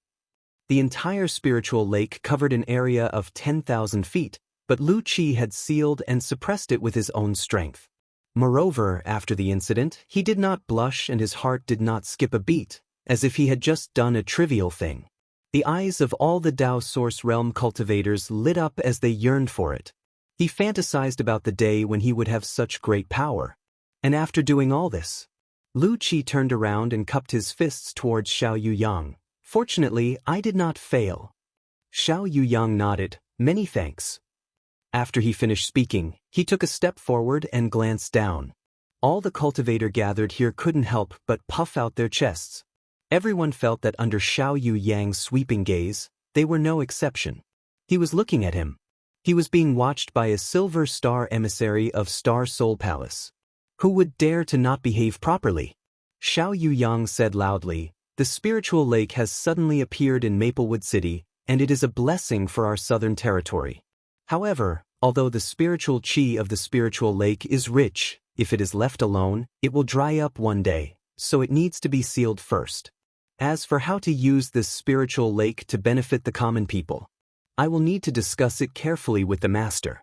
The entire spiritual lake covered an area of 10,000 feet, but Lu Qi had sealed and suppressed it with his own strength. Moreover, after the incident, he did not blush and his heart did not skip a beat, as if he had just done a trivial thing. The eyes of all the Dao Source Realm cultivators lit up as they yearned for it. He fantasized about the day when he would have such great power. And after doing all this, Lu Qi turned around and cupped his fists towards Xiao Yuyang. Fortunately, I did not fail. Xiao Yuyang nodded, many thanks. After he finished speaking, he took a step forward and glanced down. All the cultivator gathered here couldn't help but puff out their chests. Everyone felt that under Xiao Yuyang's sweeping gaze, they were no exception. He was looking at him. He was being watched by a silver star emissary of Star Soul Palace. Who would dare to not behave properly? Xiao Yuyang said loudly, the spiritual lake has suddenly appeared in Maplewood City, and it is a blessing for our southern territory. However, although the spiritual qi of the spiritual lake is rich, if it is left alone, it will dry up one day, so it needs to be sealed first. As for how to use this spiritual lake to benefit the common people, I will need to discuss it carefully with the master.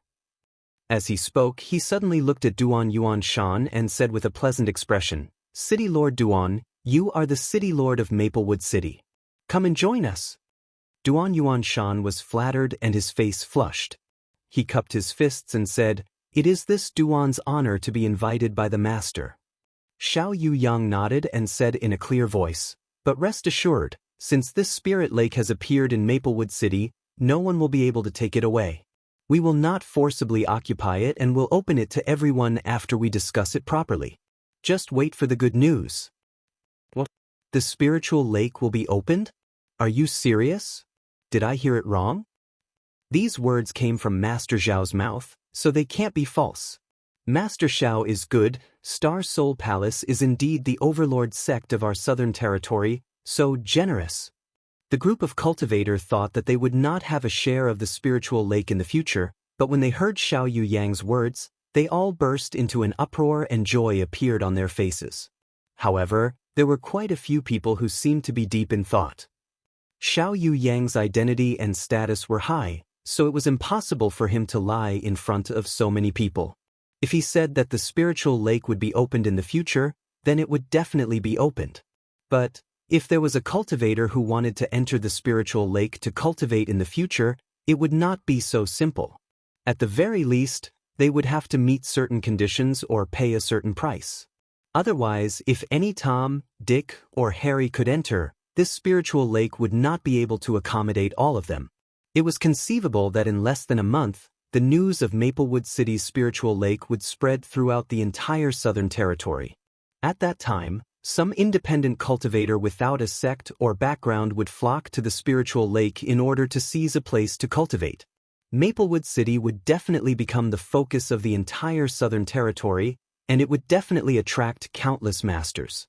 As he spoke, he suddenly looked at Duan Yuan Shan and said with a pleasant expression, City Lord Duan, you are the City Lord of Maplewood City. Come and join us. Duan Yuan Shan was flattered and his face flushed. He cupped his fists and said, it is this Duan's honor to be invited by the master. Xiao Yuyang nodded and said in a clear voice, but rest assured, since this spirit lake has appeared in Maplewood City, no one will be able to take it away. We will not forcibly occupy it and will open it to everyone after we discuss it properly. Just wait for the good news. What? The spiritual lake will be opened? Are you serious? Did I hear it wrong? These words came from Master Zhao's mouth, so they can't be false. Master Xiao is good, Star Soul Palace is indeed the overlord sect of our southern territory, so generous. The group of cultivator thought that they would not have a share of the spiritual lake in the future, but when they heard Xiao Yuyang's words, they all burst into an uproar and joy appeared on their faces. However, there were quite a few people who seemed to be deep in thought. Xiao Yuyang's identity and status were high, so it was impossible for him to lie in front of so many people. If he said that the spiritual lake would be opened in the future, then it would definitely be opened. But if there was a cultivator who wanted to enter the spiritual lake to cultivate in the future, it would not be so simple. At the very least, they would have to meet certain conditions or pay a certain price. Otherwise, if any Tom, Dick, or Harry could enter, this spiritual lake would not be able to accommodate all of them. It was conceivable that in less than a month, the news of Maplewood City's spiritual lake would spread throughout the entire Southern Territory. At that time, some independent cultivator without a sect or background would flock to the spiritual lake in order to seize a place to cultivate. Maplewood City would definitely become the focus of the entire Southern Territory, and it would definitely attract countless masters.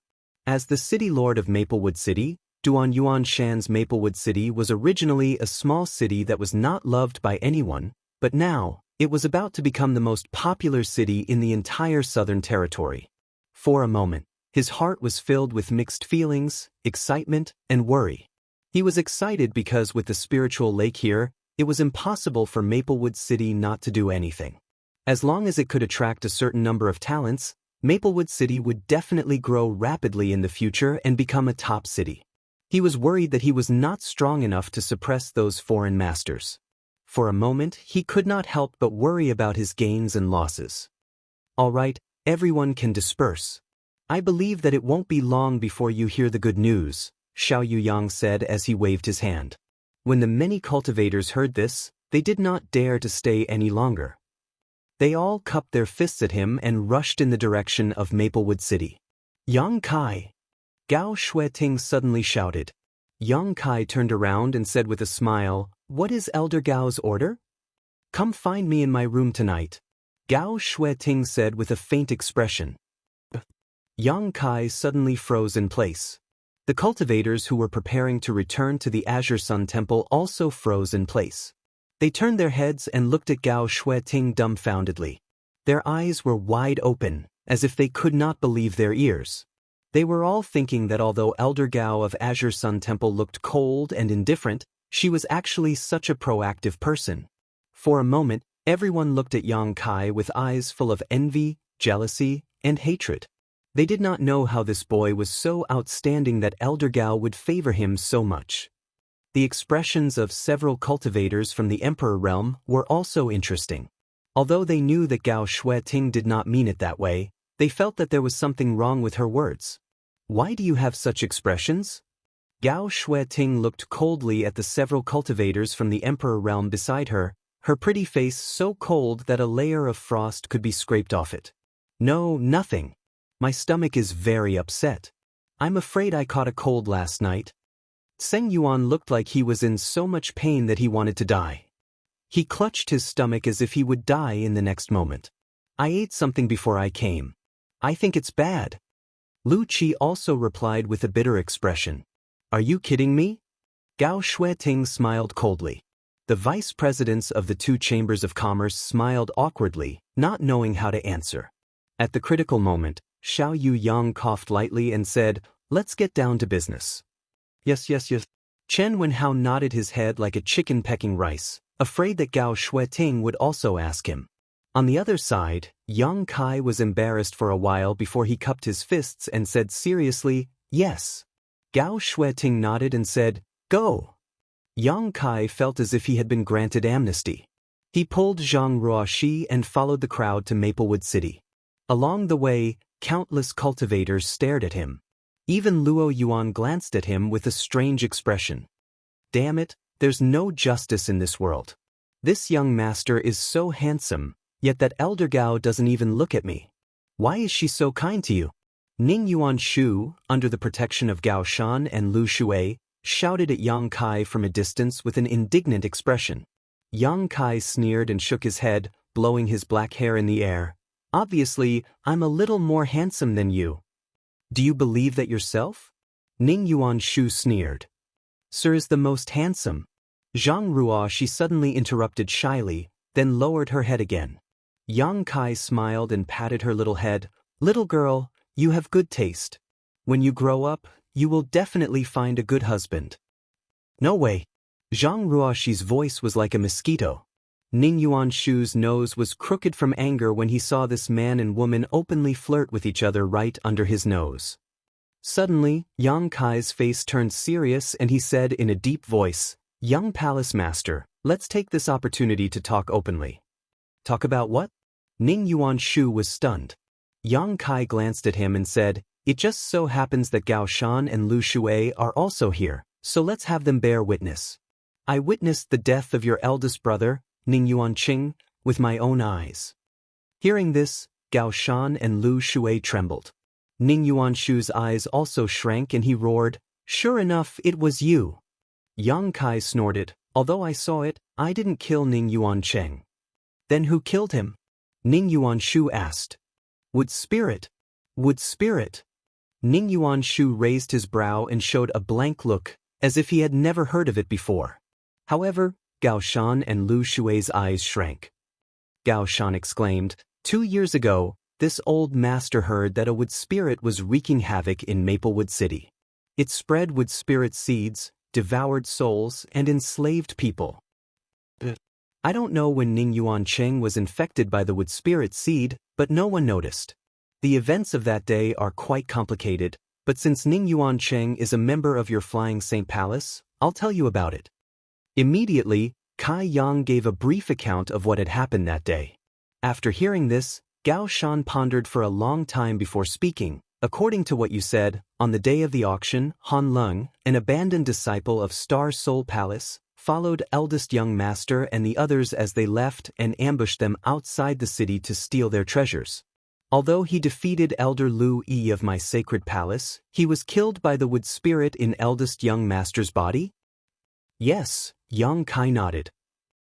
As the city lord of Maplewood City, Duan Yuan Shan's Maplewood City was originally a small city that was not loved by anyone, but now, it was about to become the most popular city in the entire Southern Territory. For a moment, his heart was filled with mixed feelings, excitement, and worry. He was excited because with the spiritual lake here, it was impossible for Maplewood City not to do anything. As long as it could attract a certain number of talents, Maplewood City would definitely grow rapidly in the future and become a top city. He was worried that he was not strong enough to suppress those foreign masters. For a moment, he could not help but worry about his gains and losses. All right, everyone can disperse. I believe that it won't be long before you hear the good news, Xiao Yuyang said as he waved his hand. When the many cultivators heard this, they did not dare to stay any longer. They all cupped their fists at him and rushed in the direction of Maplewood City. Yang Kai! Gao Shueting suddenly shouted. Yang Kai turned around and said with a smile, "What is Elder Gao's order?" "Come find me in my room tonight," Gao Shueting said with a faint expression. Yang Kai suddenly froze in place. The cultivators who were preparing to return to the Azure Sun Temple also froze in place. They turned their heads and looked at Gao Shueting dumbfoundedly. Their eyes were wide open, as if they could not believe their ears. They were all thinking that although Elder Gao of Azure Sun Temple looked cold and indifferent, she was actually such a proactive person. For a moment, everyone looked at Yang Kai with eyes full of envy, jealousy, and hatred. They did not know how this boy was so outstanding that Elder Gao would favor him so much. The expressions of several cultivators from the Emperor realm were also interesting. Although they knew that Gao Shueting did not mean it that way, they felt that there was something wrong with her words. "Why do you have such expressions?" Gao Shueting looked coldly at the several cultivators from the Emperor realm beside her, her pretty face so cold that a layer of frost could be scraped off it. "No, nothing. My stomach is very upset. I'm afraid I caught a cold last night." Seng Yuan looked like he was in so much pain that he wanted to die. He clutched his stomach as if he would die in the next moment. "I ate something before I came. I think it's bad." Lu Qi also replied with a bitter expression. "Are you kidding me?" Gao Shueting smiled coldly. The vice presidents of the two chambers of commerce smiled awkwardly, not knowing how to answer. At the critical moment, Xiao Yuyang coughed lightly and said, "Let's get down to business." Yes. Chen Wenhao nodded his head like a chicken pecking rice, afraid that Gao Shueting would also ask him. On the other side, Yang Kai was embarrassed for a while before he cupped his fists and said seriously, "Yes." Gao Shueting nodded and said, "Go." Yang Kai felt as if he had been granted amnesty. He pulled Zhang Ruoxi and followed the crowd to Maplewood City. Along the way, countless cultivators stared at him. Even Luo Yuan glanced at him with a strange expression. "Damn it, there's no justice in this world. This young master is so handsome, yet that Elder Gao doesn't even look at me. Why is she so kind to you?" Ning Yuan Shu, under the protection of Gao Shan and Lu Shui, shouted at Yang Kai from a distance with an indignant expression. Yang Kai sneered and shook his head, blowing his black hair in the air. "Obviously, I'm a little more handsome than you." "Do you believe that yourself?" Ning Yuan Shu sneered. "Sir is the most handsome." Zhang Ruoxi suddenly interrupted shyly, then lowered her head again. Yang Kai smiled and patted her little head. "Little girl, you have good taste. When you grow up, you will definitely find a good husband." "No way." Zhang Ruoxi's voice was like a mosquito. Ning Yuan Shu's nose was crooked from anger when he saw this man and woman openly flirt with each other right under his nose. Suddenly, Yang Kai's face turned serious and he said in a deep voice, "Young Palace Master, let's take this opportunity to talk openly." "Talk about what?" Ning Yuan Shu was stunned. Yang Kai glanced at him and said, "It just so happens that Gao Shan and Lu Shui are also here, so let's have them bear witness. I witnessed the death of your eldest brother, Ning Yuanqing, with my own eyes." Hearing this, Gao Shan and Lu Shui trembled. Ning Yuanshu's eyes also shrank and he roared, "Sure enough, it was you." Yang Kai snorted, "Although I saw it, I didn't kill Ning Yuancheng." "Then who killed him?" Ning Yuanshu asked. "Wood Spirit. Wood Spirit." Ning Yuanshu raised his brow and showed a blank look, as if he had never heard of it before. However, Gao Shan and Lu Shui's eyes shrank. Gao Shan exclaimed, 2 years ago, this old master heard that a wood spirit was wreaking havoc in Maplewood City. It spread wood spirit seeds, devoured souls, and enslaved people. I don't know when Ning Yuancheng was infected by the wood spirit seed, but no one noticed. The events of that day are quite complicated, but since Ning Yuancheng is a member of your Flying Saint Palace, I'll tell you about it. Immediately, Kai Yang gave a brief account of what had happened that day. After hearing this, Gao Shan pondered for a long time before speaking. According to what you said, on the day of the auction, Han Lung, an abandoned disciple of Star Soul Palace, followed eldest young master and the others as they left and ambushed them outside the city to steal their treasures. Although he defeated Elder Lu Yi of my sacred palace, he was killed by the wood spirit in eldest young master's body? Yes, Yang Kai nodded.